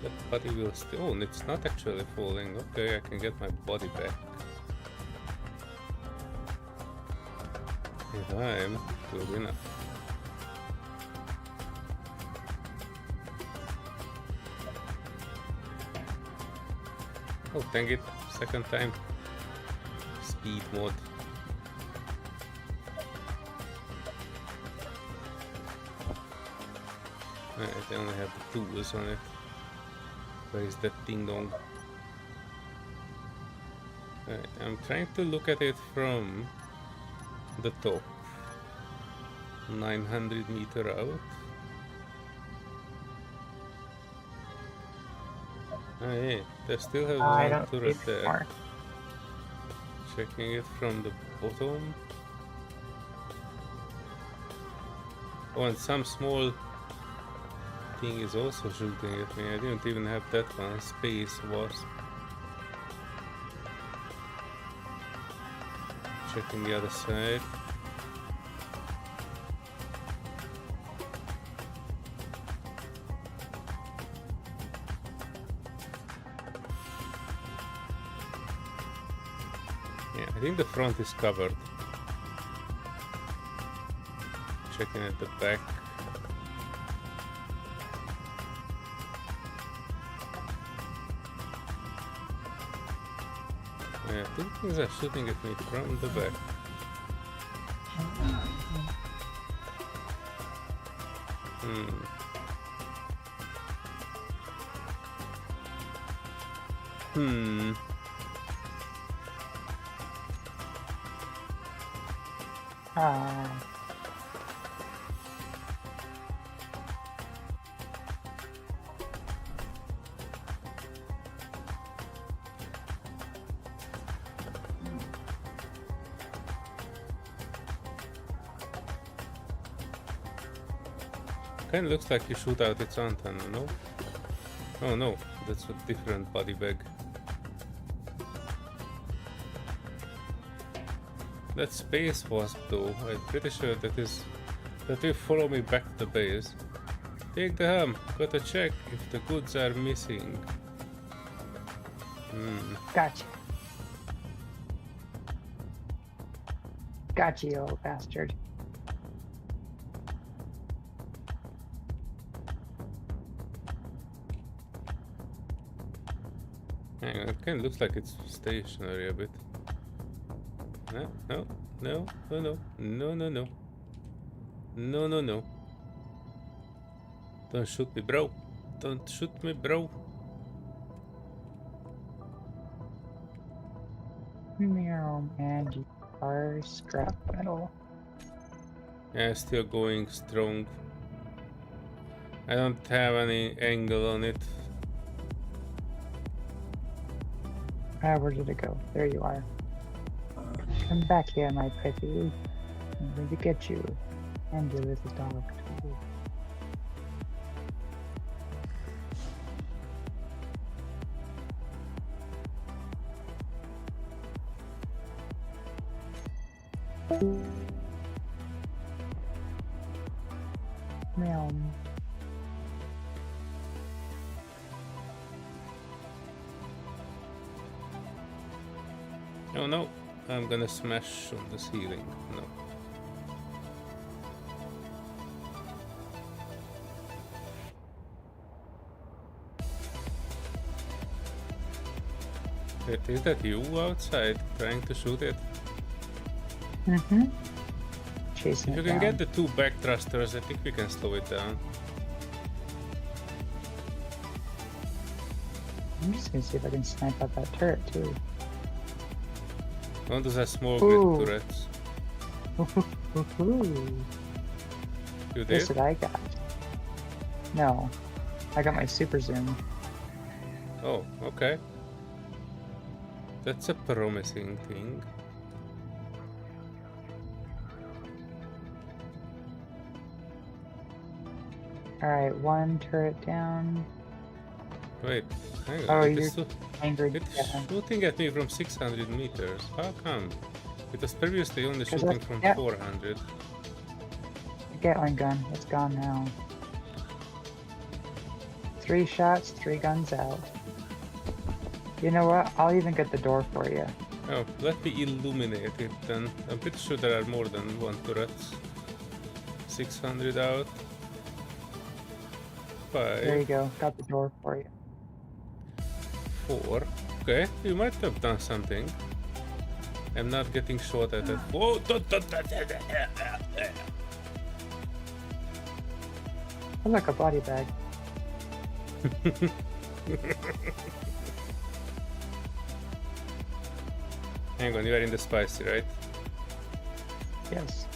That body will still, oh, it's not actually falling. Okay, I can get my body back. If I'm good enough. Oh, dang it, second time. Speed mode. Alright, I only have the tools on it. Where is that ding dong? Alright, I'm trying to look at it from the top. 900 meter out. Oh yeah, they still have I one don't see turret it there. anymore. Checking it from the bottom. Oh, and some small thing is also shooting at me. I didn't even have that one. Space Wasp. Checking the other side. Yeah, I think the front is covered. Checking at the back. Yeah, two things are shooting at me from the back. Hmm. Ah, Kinda looks like you shoot out its antenna, no? Oh no, that's a different body bag. That Space Wasp though, I'm pretty sure that will follow me back to the base. Take the helm, gotta check if the goods are missing. gotcha. Gotcha, you old bastard. Hang on, it kinda looks like it's stationary a bit. No, no, no, no, no, no, no, no. No, no, no. Don't shoot me, bro. Don't shoot me, bro. Meow, man, you are scrap metal. Yeah, still going strong. I don't have any angle on it. Ah, where did it go? There you are. Come back here, my pretty. I'm going to get you. And your little dog, too. Meow. Oh no, I'm gonna smash on the ceiling. No. Wait, is that you outside trying to shoot it? Mm-hmm. Chasing If you it can down. get the two back thrusters, I think we can slow it down. I'm just gonna see if I can snipe out that turret, too. One of those are small Ooh. grid turrets. Woohoo! You Guess did? what I got? No. I got my super zoom. Oh, okay. That's a promising thing. Alright, one turret down. Wait, hang on. Oh, it you're is angry. it's Yeah. shooting at me from 600 meters. How come? It was previously only 'Cause shooting that's- from yeah. 400. Gatling gun. It's gone now. 3 shots, 3 guns out. You know what? I'll even get the door for you. Oh, let me illuminate it then. I'm pretty sure there are more than one turret. 600 out. There you 5, go. Got the door for you. 4. Okay, you might have done something. I'm not getting shot at it. Whoa! Oh, look, a body bag. Hang on, you are in the spicy, right? Yes.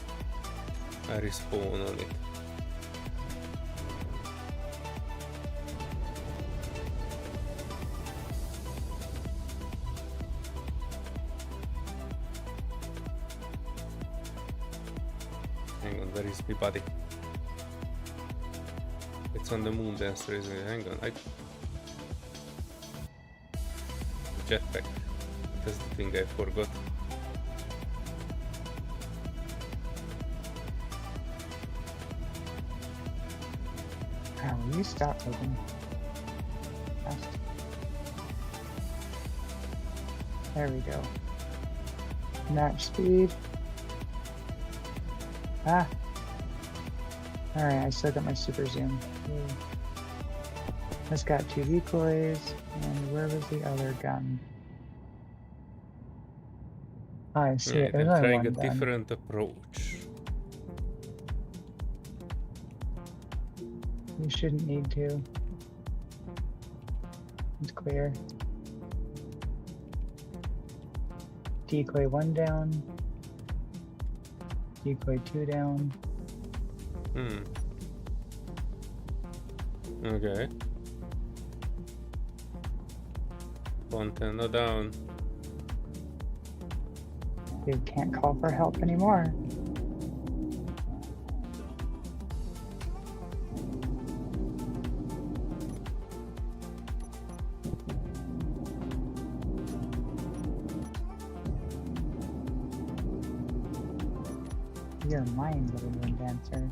I respawn on it. Hang on, where is my body? It's on the moon dancer, isn't it? Hang on, jetpack. That's the thing I forgot. Oh, will you stop moving? Fast. There we go. Match speed. Ah. Alright, I still got my super zoom. Yay. This got 2 decoys, and where was the other gun? Oh, I see Yeah, it. There's then only trying one a gun. different approach. You shouldn't need to. It's clear. Decoy 1 down. Decoy 2 down. Okay. Fontana down. You can't call for help anymore. You're mine, little moon dancer.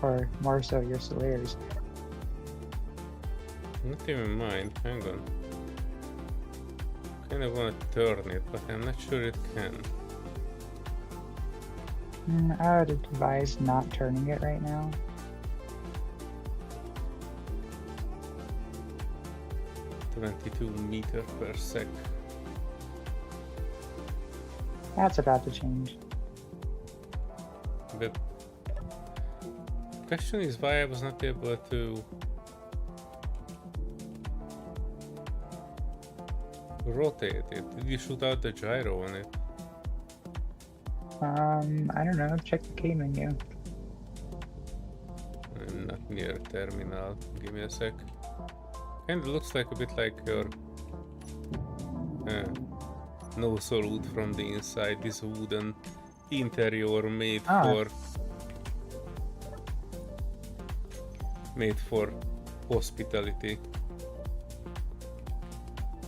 Or more so, your Solears. Not even mine. Hang on. Kind of want to turn it, but I'm not sure it can. I would advise not turning it right now. .22 m/sec. That's about to change. But question is why I was not able to rotate it. Did you shoot out the gyro on it? I don't know. Check the key menu. I'm not near terminal. Give me a sec. Kinda looks like a bit like your no salute from the inside. This wooden interior made for hospitality.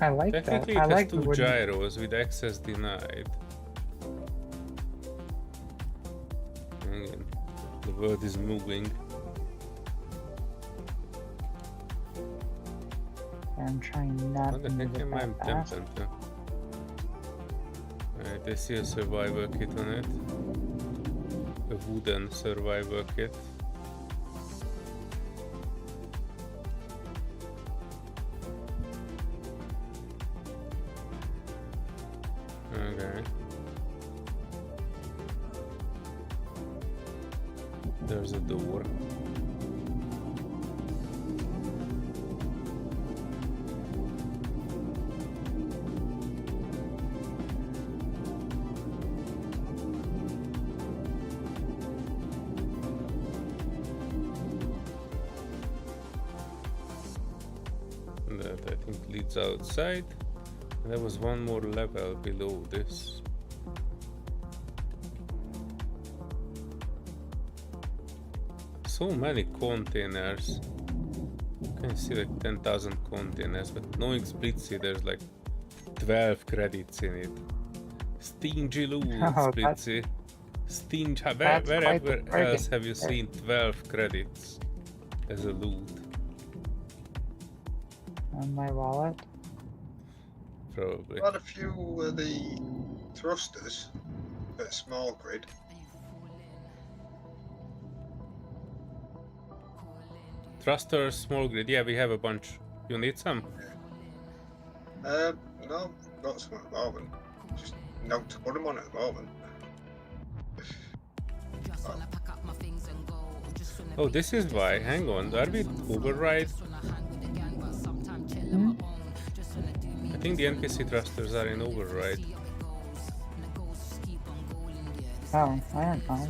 I like Technically, that. I it has like the two wooden. gyros with access denied. Hang on. The world is moving. I'm trying not What the to move heck it am I that fast. tempted to? Alright, I see a survivor kit on it. A wooden survivor kit. Okay. There's a door. That I think leads outside. And there was one more level below this. So many containers. You can see like 10,000 containers, but knowing Splitsy, there's like 12 credits in it. Stingy loot, Oh, Splitsy. Stingy. that's quite Wherever the bargain else have you there. seen 12 credits as a loot? On my wallet. Probably. Quite a few of the thrusters at small grid. Thrusters, small grid. Yeah, we have a bunch. You need some? No, got some at the moment. Just no to put them on at the moment. Oh, this is why. Hang on. Are we override? Hmm? I think the NPC thrusters are in override. Oh, I don't know.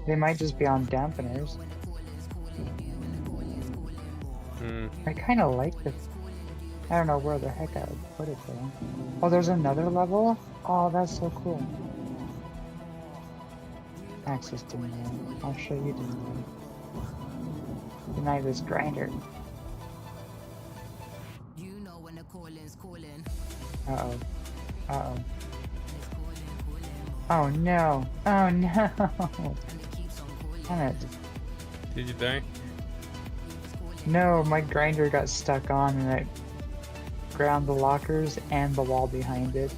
They might just be on dampeners. Hmm. I kind of like this. I don't know where the heck I would put it though. Oh, there's another level? Oh, that's so cool. Access denied. I'll show you denied. Deny this grinder. Uh-oh. Uh-oh. Oh no. Oh no. Damn it. Did you die? No, my grinder got stuck on and it ground the lockers and the wall behind it.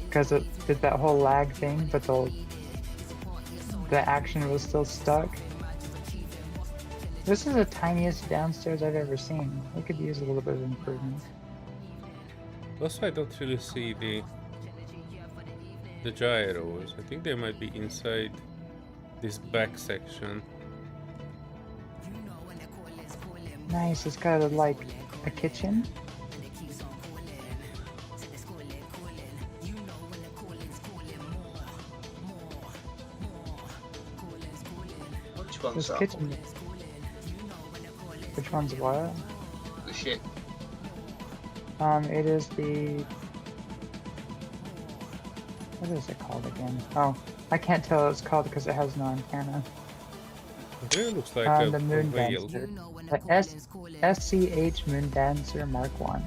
Because it did that whole lag thing, but the action was still stuck. This is the tiniest downstairs I've ever seen. It could use a little bit of improvement. Also, I don't really see the gyros. I think they might be inside this back section. Nice, it's got like a kitchen. Which one's This that? kitchen. Which one's what? The ship. It is the... What is it called again? Oh, I can't tell what it's called because it has no antenna. It really looks like The a Moon whale. Dancer. The SCH Moon Dancer Mark 1.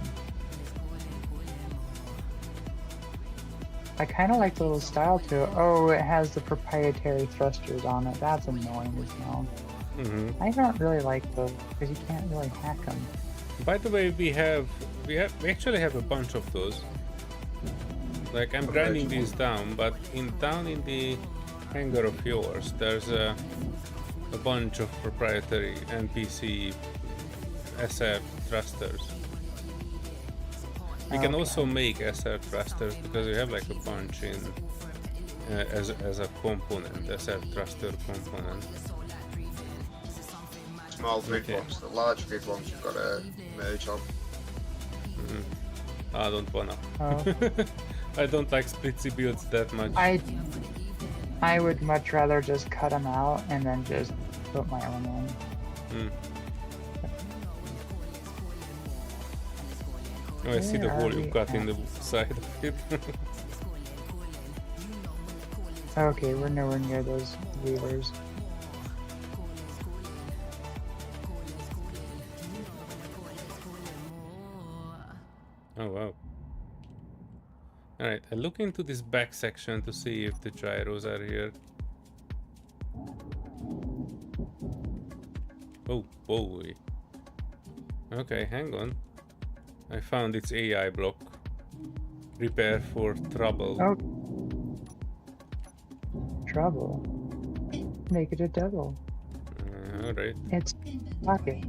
I kind of like the little style to it. Oh, it has the proprietary thrusters on it. That's annoying as hell. Mm-hmm. I don't really like those because you can't really hack them. By the way, we actually have a bunch of those. Like I'm grinding these down, but down in the hangar of yours, there's a bunch of proprietary NPC SR thrusters. You can also make SR thrusters because you have like a bunch in as a component, SR thruster component. Small grid Okay. ones. The large grid ones you've got to merge on. I don't wanna. Oh. I don't like splitsy builds that much. I would much rather just cut them out and then just put my own in. Oh, I see the Where hole are you we cut in at? the side of it. Okay, we're nowhere near those levers. Oh wow. Alright, I look into this back section to see if the gyros are here. Oh boy. Okay, hang on. I found its AI block. Prepare for trouble. Oh. Trouble. Make it a double. Alright. It's pocket.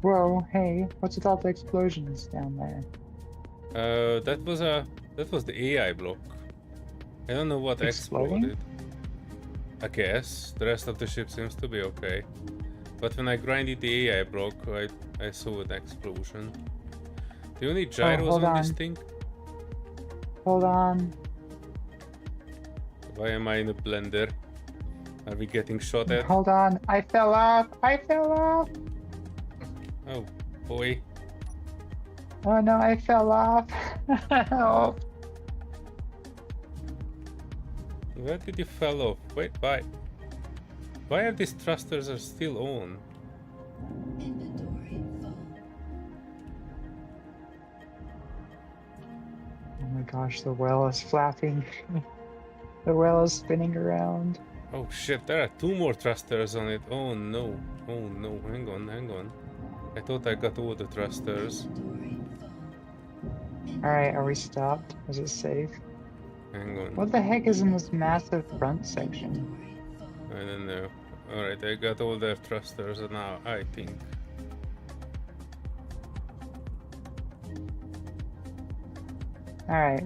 Whoa, hey, what's with all the explosions down there? That was the AI block. I don't know what Exploding? exploded. I guess the rest of the ship seems to be okay. But when I grinded the AI block, I saw an explosion. Do you need gyros hold on this on. thing? Hold on. Why am I in a blender? Are we getting shot at? Hold on. I fell off. I fell off. Oh boy. Oh no, I fell off. Oh. Where did you fall off? Wait, why? Why are these thrusters are still on? Oh my gosh, the well is flapping. The well is spinning around. Oh shit, there are 2 more thrusters on it. Oh no. Oh no, hang on, hang on. I thought I got all the thrusters. Alright, are we stopped? Is it safe? Hang on. What the heck is in this massive front section? I don't know. Alright, I got all their thrusters now, I think. All right,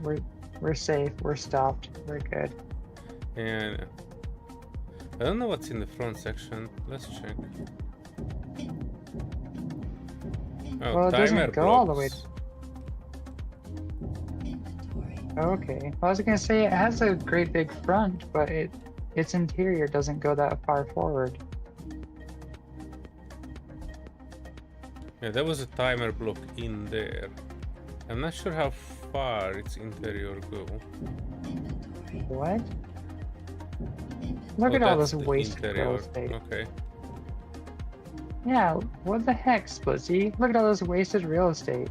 we're safe. We're stopped. We're good. And I don't know what's in the front section. Let's check. Oh, Well, it timer doesn't go all the way. blocks. Okay. I was gonna say it has a great big front, but its interior doesn't go that far forward. Yeah, there was a timer block in there. I'm not sure how far its interior go. What? Look Oh, at all that's this the wasted interior. real estate. Okay. Yeah, what the heck, Splitsy? Look at all this wasted real estate.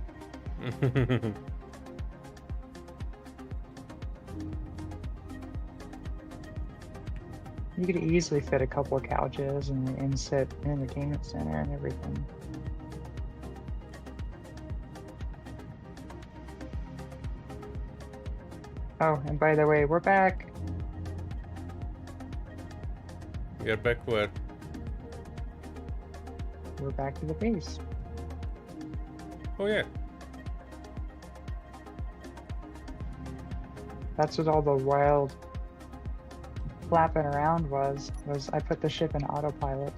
You could easily fit a couple of couches and an inset entertainment center and everything. Oh, and by the way, we're back. You're back where? We're back to the base. Oh yeah. That's what all the wild flapping around was I put the ship in autopilot.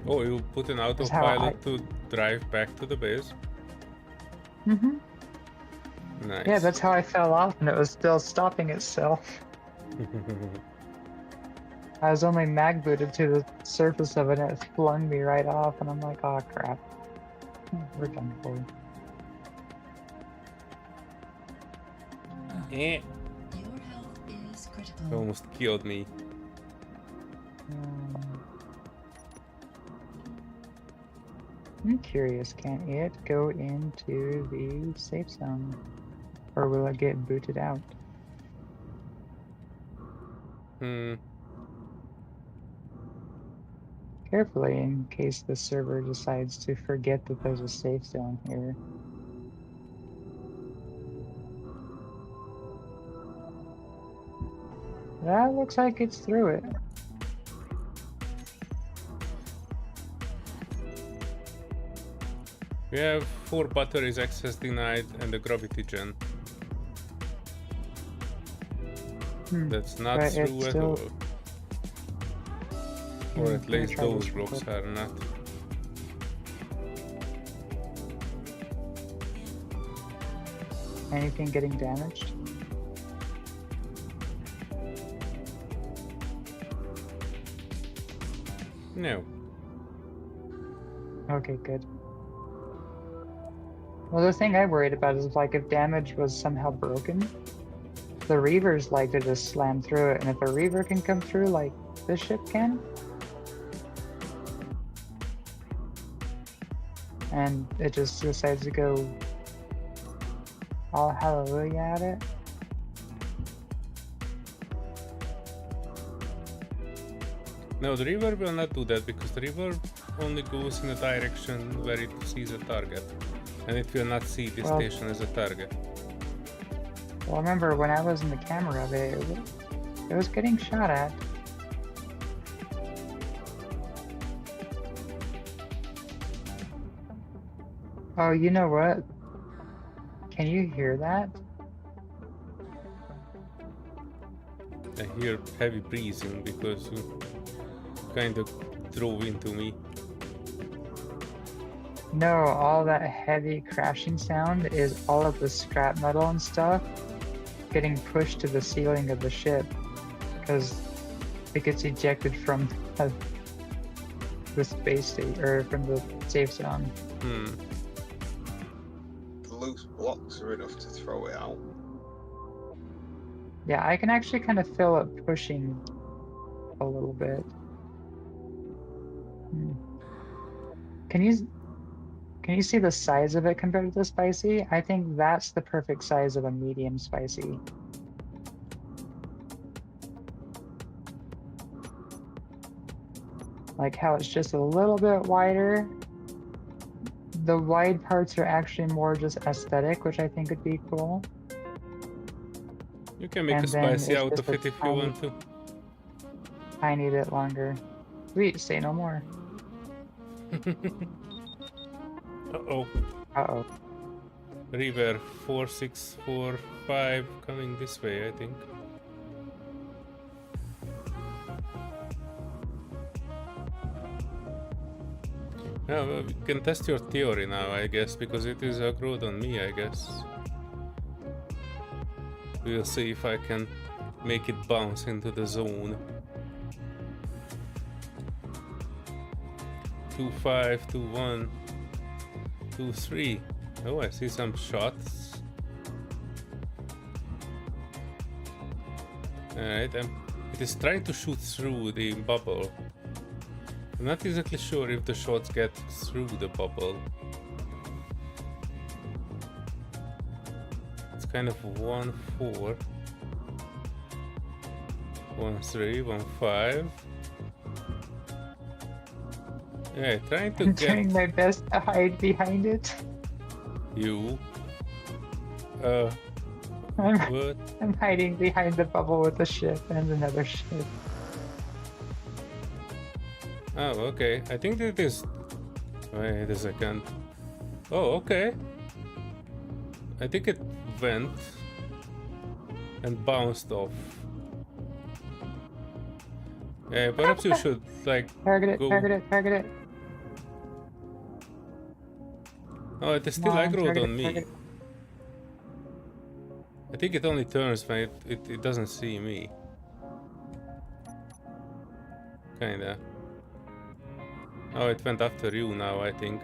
Oh, you put an That's how autopilot to drive back to the base? Mm-hmm. Nice. Yeah, that's how I fell off and it was still stopping itself. I was only mag booted to the surface of it and it flung me right off and I'm like, oh crap. We're done for. Eh. Your health is It critical. almost killed me. I'm curious, can it go into the safe zone? Or will it get booted out? Carefully in case the server decides to forget that there's a safe zone here. That looks like it's through it. We have 4 batteries access denied and a gravity gen. That's not But it's through at still- all. Or at Let me least try those this real blocks quick. are not. Anything getting damaged? No. Okay, good. Well, the thing I worried about is like if damage was somehow broken, the reavers like to just slam through it, and if a reaver can come through like this ship can, and it just decides to go all hallelujah at it. No, the river will not do that because the river only goes in a direction where it sees a target. And it will not see this Well- station as a target. Well, remember when I was in the camera of it, it was getting shot at. Oh, you know what? Can you hear that? I hear heavy breathing because you kind of drove into me. No, all that heavy crashing sound is all of the scrap metal and stuff getting pushed to the ceiling of the ship because it gets ejected from the space station or from the safe zone. The loose blocks are enough to throw it out. Yeah, I can actually kind of feel it pushing a little bit. Can you see the size of it compared to the spicy? I think that's the perfect size of a medium spicy. Like how it's just a little bit wider. The wide parts are actually more just aesthetic, which I think would be cool. You can make And a then spicy it's out just of a it if you tiny- want to. Tiny bit longer. Sweet, say no more. Uh-oh. Uh-oh. River 4645 coming this way, I think. Yeah, well, we can test your theory now, I guess, because it is aggroed on me, I guess. We'll see if I can make it bounce into the zone. 2-5, 2-1, 2-3. Oh, I see some shots. Alright, it is trying to shoot through the bubble. I'm not exactly sure if the shots get through the bubble. It's kind of 1-4, 1-3, 1-5. Yeah, trying to I'm get doing my best to hide behind it. you. I'm, What? I'm hiding behind the bubble with a ship and another ship. Oh, okay. I think it is. Wait a second. Oh, okay. I think it went and bounced off. Yeah, perhaps you should like Target it, go. target it, target it. Oh, it is still Come on, aggroed target on it, me. target it. I think it only turns when it doesn't see me. Kinda. Oh, it went after you now, I think.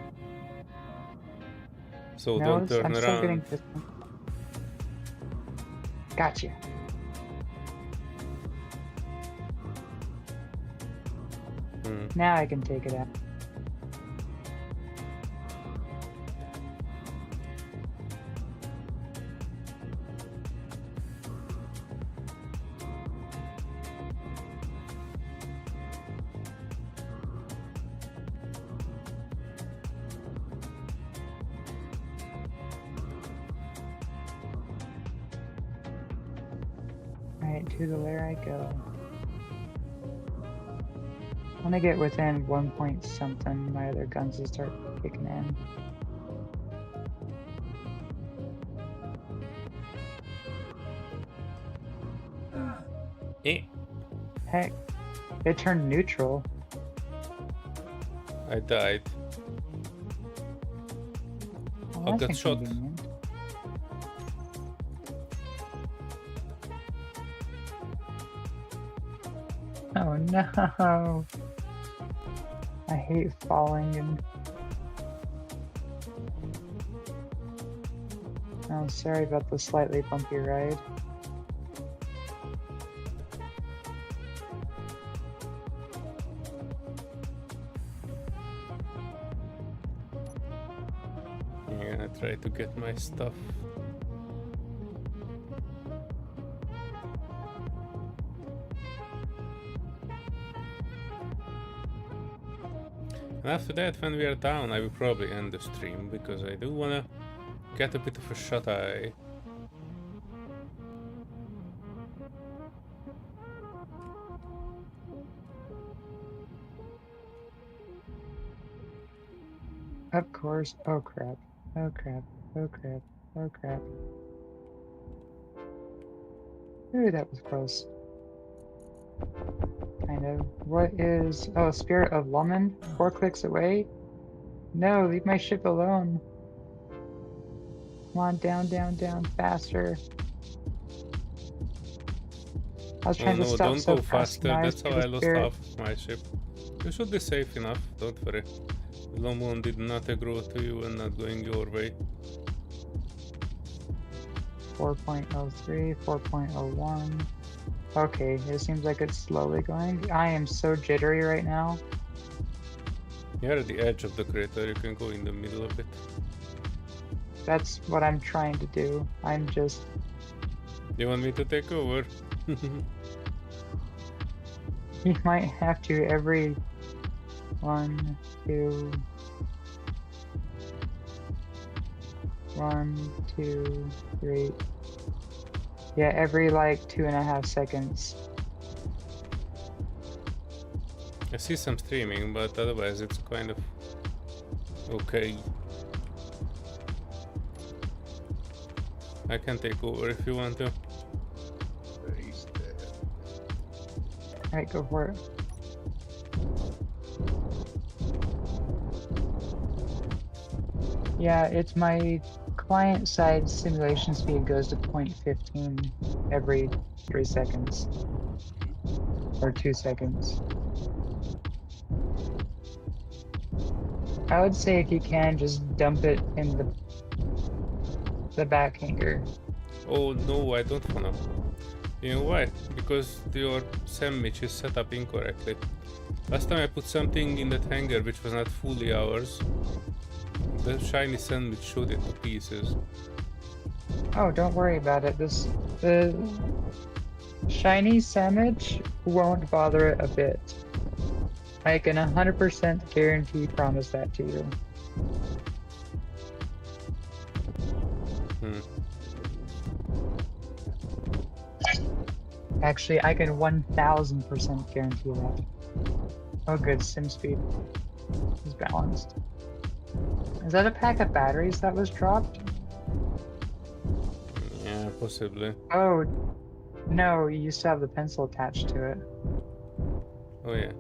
So No, don't turn I'm still getting around. this one. Gotcha. Now I can take it out. Alright, to the lair I go. When I get within 1 point something, my other guns will start kicking in. Eh, Heck, it turned neutral. I died. Oh, I'll that's get shot. inconvenient. Oh no! I hate falling and... Oh, sorry about the slightly bumpy ride. I'm gonna try to get my stuff. And after that, when we are down, I will probably end the stream because I do wanna get a bit of a shut eye. Of course. Oh crap. Oh crap. Oh crap. Oh crap. Ooh, that was close. Kind of. What is... Oh, Spirit of Lumen? 4 clicks away? No, leave my ship alone. Come on, down, down, down, faster. I was Oh trying to no, stop don't so go fast. faster, Nice, that's how because I lost Spirit... half of my ship. You should be safe enough, don't worry. Lomon did not aggro to you and not going your way. 4.03, 4.01. Okay, it seems like it's slowly going. I am so jittery right now. You're at the edge of the crater, you can go in the middle of it. That's what I'm trying to do. I'm just... You want me to take over? You might have to every 1, 2... 1, 2, 3... Yeah, every like 2.5 seconds. I see some streaming, but otherwise it's kind of okay. I can take over if you want to. He's there. Alright, go for it. Yeah, it's my client side simulation speed goes to 0.15 every 3 seconds. Or 2 seconds. I would say if you can, just dump it in the back hangar. Oh no, I don't wanna. You know why? Because your sandwich is set up incorrectly. Last time I put something in that hangar which was not fully ours, the shiny sandwich showed it to pieces. Oh, don't worry about it. The shiny sandwich won't bother it a bit. I can 100% guarantee promise that to you. Actually, I can 1000% guarantee that. Oh good, sim speed is balanced. Is that a pack of batteries that was dropped? Yeah, possibly. Oh, no, you still have the pencil attached to it. Oh yeah.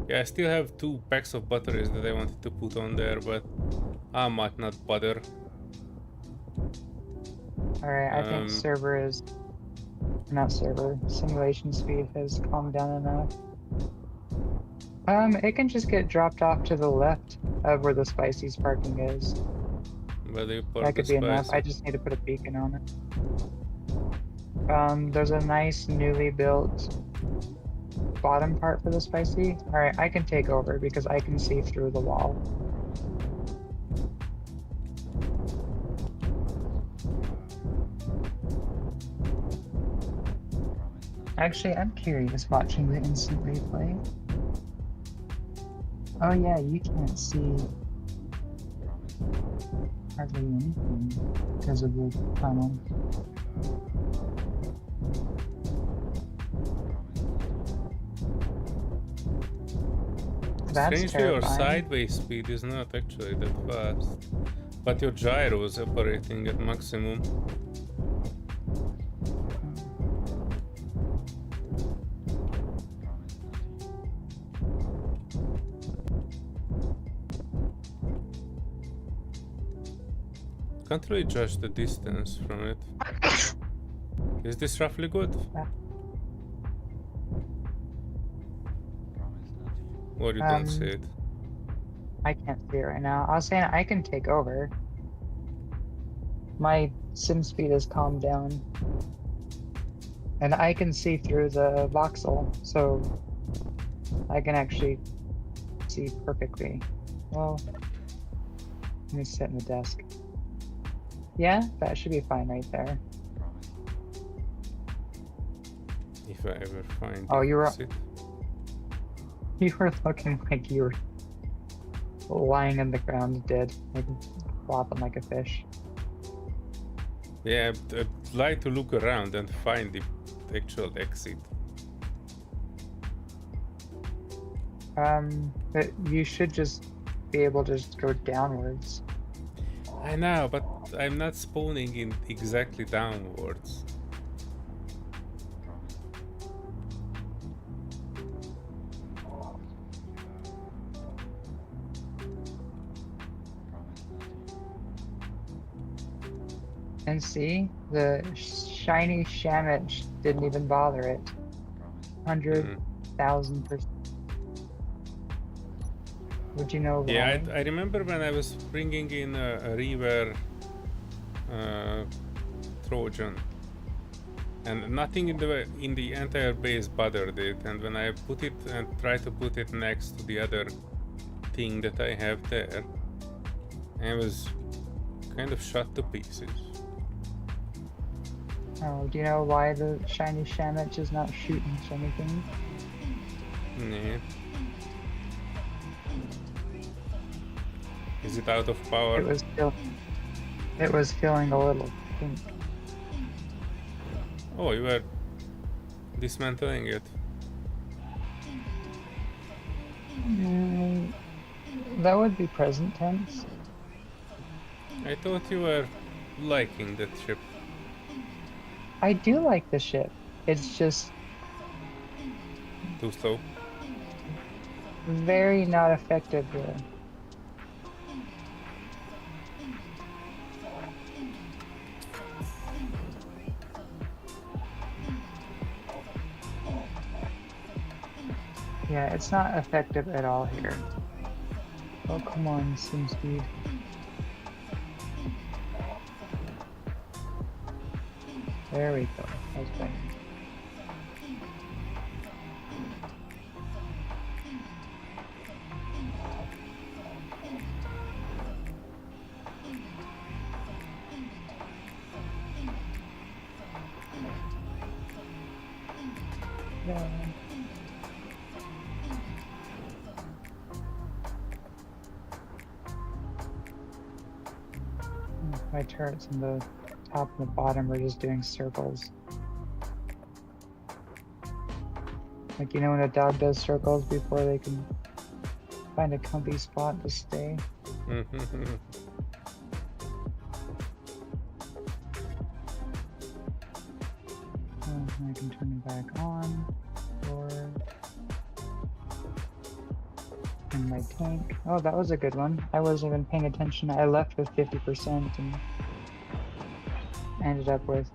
Yeah, I still have 2 packs of batteries that I wanted to put on there, but I might not bother. Alright, I think server is... Not server, simulation speed has calmed down enough. It can just get dropped off to the left of where the Spicy's parking is. Where do you park That could the be enough, Spicy? I just need to put a beacon on it. There's a nice newly built bottom part for the Spicy. Alright, I can take over because I can see through the wall. Actually, I'm curious watching the instant replay. Oh yeah, you can't see hardly anything because of the tunnel. That's Strangely, your terrifying. sideways speed is not actually that fast, but your gyro is operating at maximum. Can't really judge the distance from it. Is this roughly good? Or you don't see it? I can't see it right now. I was saying I can take over. My sim speed has calmed down. And I can see through the voxel, so I can actually see perfectly. Well, let me sit in the desk. Yeah, that should be fine right there. If I ever find Oh, it, you were- sit. You were looking like you were lying on the ground dead, like flopping like a fish. Yeah, I'd like to look around and find the actual exit. But you should just be able to just go downwards. I know, but I'm not spawning in exactly downwards. And see, the shiny Shamich didn't even bother it. 100,000%. Would you know why? Yeah, I remember when I was bringing in a Reaver Trojan, and nothing in the entire base bothered it. And when I put it and tried to put it next to the other thing that I have there, I was kind of shot to pieces. Oh, do you know why the shiny Shamich is not shooting anything? Yeah. Is it out of power? It was feeling a little pink. Oh, you were dismantling it. That would be present tense. I thought you were liking that ship. I do like the ship. It's just Too slow. very not effective here. Yeah, it's not effective at all here. Oh, come on, sim speed. There we go. That's better. Yeah. My turrets in the top and the bottom are just doing circles. Like, you know when a dog does circles before they can find a comfy spot to stay? Oh, I can turn it back on. Or... And my tank. Oh, that was a good one. I wasn't even paying attention. I left with 50% and ended up with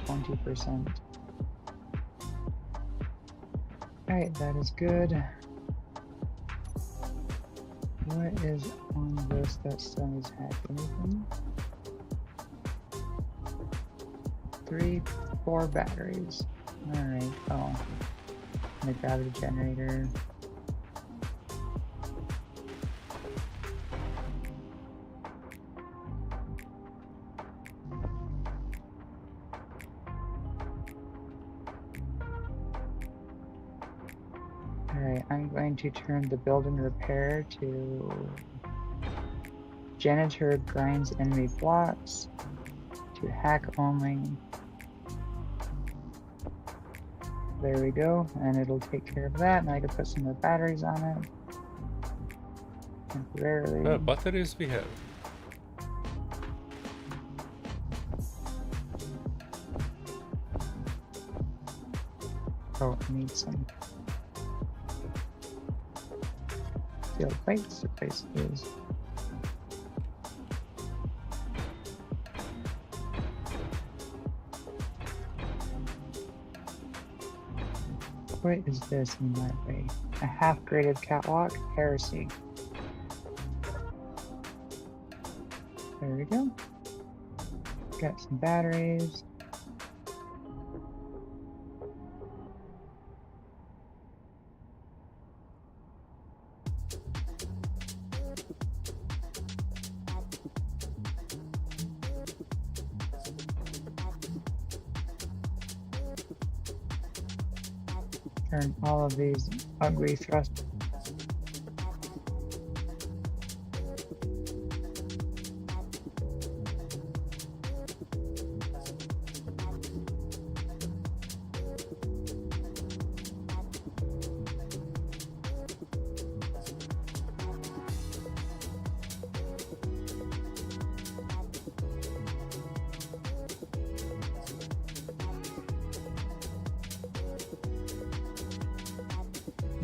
20%. Alright, that is good. What is on this that still needs hacked? Anything? 4 batteries. Alright, oh. And the gravity generator. Alright, I'm going to turn the build and repair to janitor grinds enemy blocks to hack only. There we go, and it'll take care of that, and I can put some more batteries on it. Temporarily. Batteries we have. Oh, I need some steel plates to place these. What is this in my way? A half-graded catwalk? Heresy. There we go. Got some batteries. Turn all of these ugly thrust.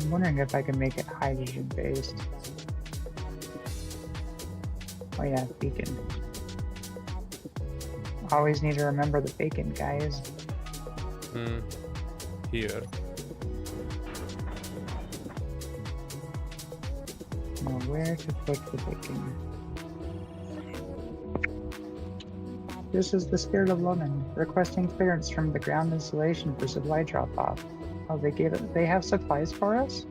I'm wondering if I can make it hydrogen based. Oh yeah, beacon. Always need to remember the bacon, guys. Here. Now where to put the bacon? This is the Spirit of Lemon, requesting clearance from the ground installation for supply drop-off. Oh, they have supplies for us?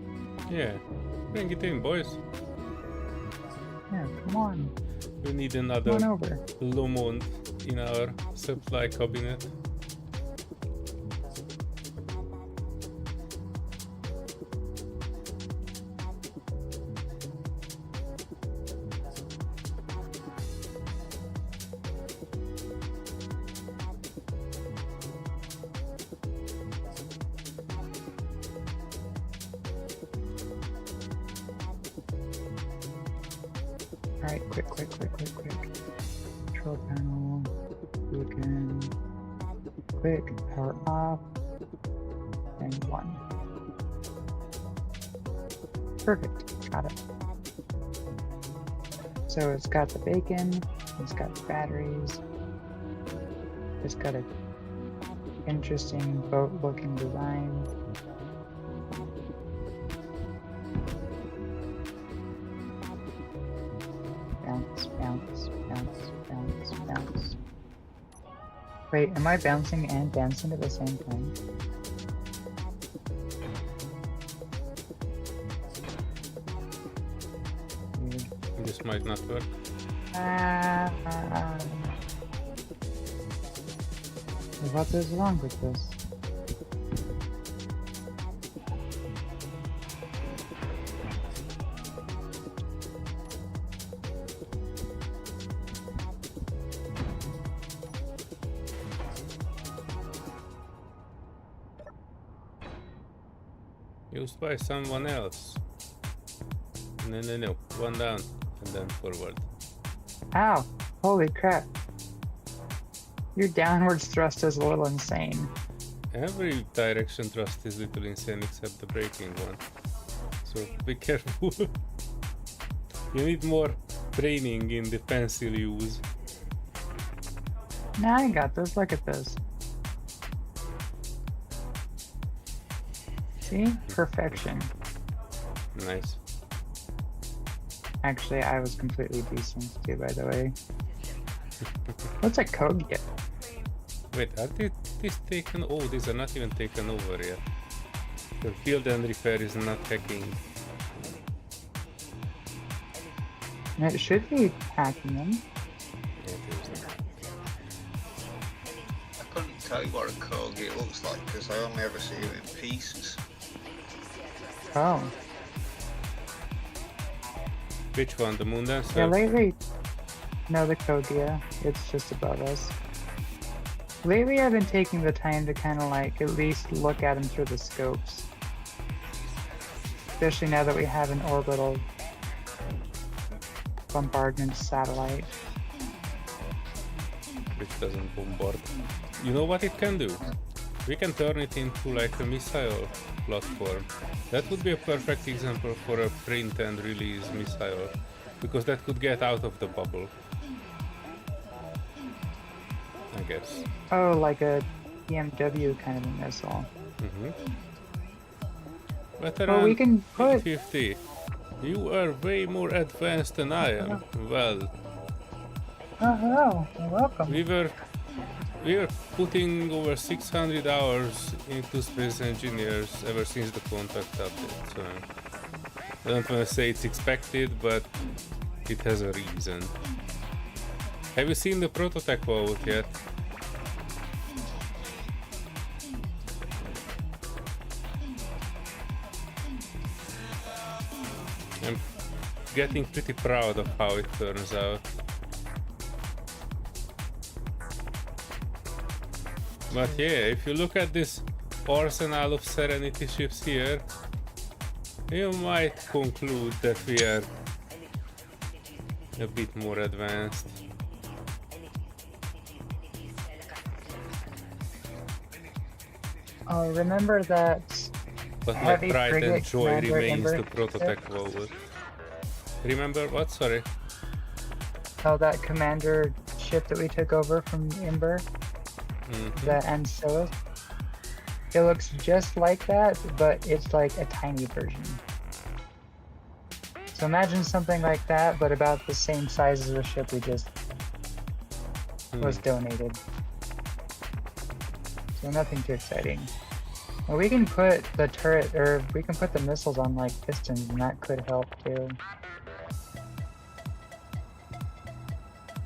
Yeah. Bring it in, boys. Yeah, come on. We need Come another on over. Lumond in our supply cabinet. Alright, quick. Control panel. We can quick power off and 1. Perfect, got it. So it's got the bacon, it's got the batteries, it's got a interesting boat-looking design. Bounce, bounce, bounce, bounce, bounce. Wait, am I bouncing and dancing at the same time? Weird. This might not work. What is wrong with this? Used by someone else. No. One down and then forward. Ow! Holy crap. Your downwards thrust is a little insane. Every direction thrust is little insane except the braking one. So be careful. You need more training in the pencil use. Nah, I got this. Look at this. See? Perfection. Nice. Actually, I was completely decent too, by the way. What's a code get? Wait, are these taken? Oh, these are not even taken over yet. The field and repair is not hacking. It should be hacking them. Yeah, it is. I couldn't tell you what a corgi looks like because I only ever see it in pieces. Oh. Which one? The moon dancer? Yeah, lately... No, the Kogia. It's just above us. Lately I've been taking the time to kind of like at least look at them through the scopes. Especially now that we have an orbital bombardment satellite. Which doesn't bombard. You know what it can do? We can turn it into like a missile platform. That would be a perfect example for a print and release missile, because that could get out of the bubble, I guess. Oh, like a BMW kind of a missile. Veteran we can put- 50. You are way more advanced than I am. Well, Oh, hello. You're welcome. we were putting over 600 hours into Space Engineers ever since the contract update, so I don't want to say it's expected, but it has a reason. Have you seen the prototype out yet? I'm getting pretty proud of how it turns out. But yeah, if you look at this arsenal of Serenity ships here, you might conclude that we are a bit more advanced. Oh, remember that But my heavy pride and frigate joy commander remains Ember the prototype over. Remember what? Sorry. Oh, that commander ship that we took over from Ember? The Ansoas. It looks just like that, but it's like a tiny version. So imagine something like that, but about the same size as the ship we just was donated. So nothing too exciting. Well, we can put the turret, or we can put the missiles on like pistons, and that could help too.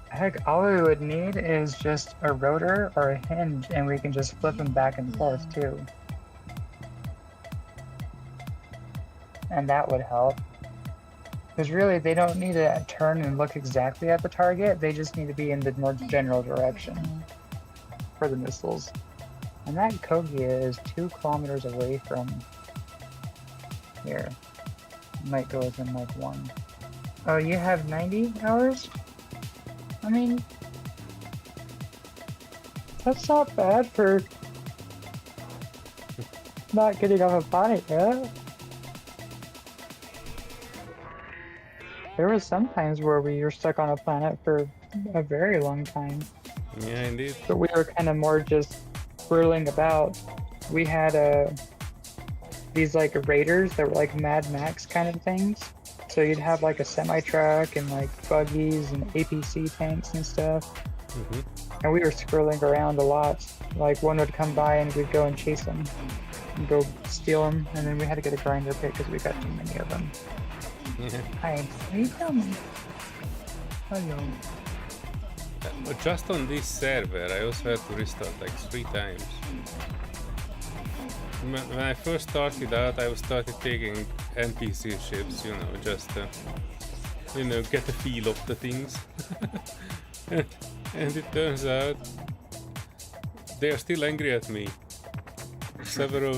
Heck, all we would need is just a rotor or a hinge, and we can just flip them back and forth too. And that would help. Because really, they don't need to turn and look exactly at the target, they just need to be in the more general direction for the missiles. And that Kogia is 2 kilometers away from here. Might go within like 1. Oh, you have 90 hours? I mean, That's not bad for not getting off a planet, yeah? There was some times where we were stuck on a planet for a very long time, Yeah, indeed. but we were kind of more just swirling about. We had these like raiders that were like Mad Max kind of things. So you'd have like a semi-truck and like buggies and APC tanks and stuff. Hmm. And we were swirling around a lot. Like one would come by and we'd go and chase them and go steal them. And then we had to get a grinder pit because we got too many of them. Yeah. Hi, how you doing? Hello. But just on this server, I also had to restart like 3 times. When I first started out, I started taking NPC ships, you know, just you know, get a feel of the things. And it turns out they're still angry at me. Several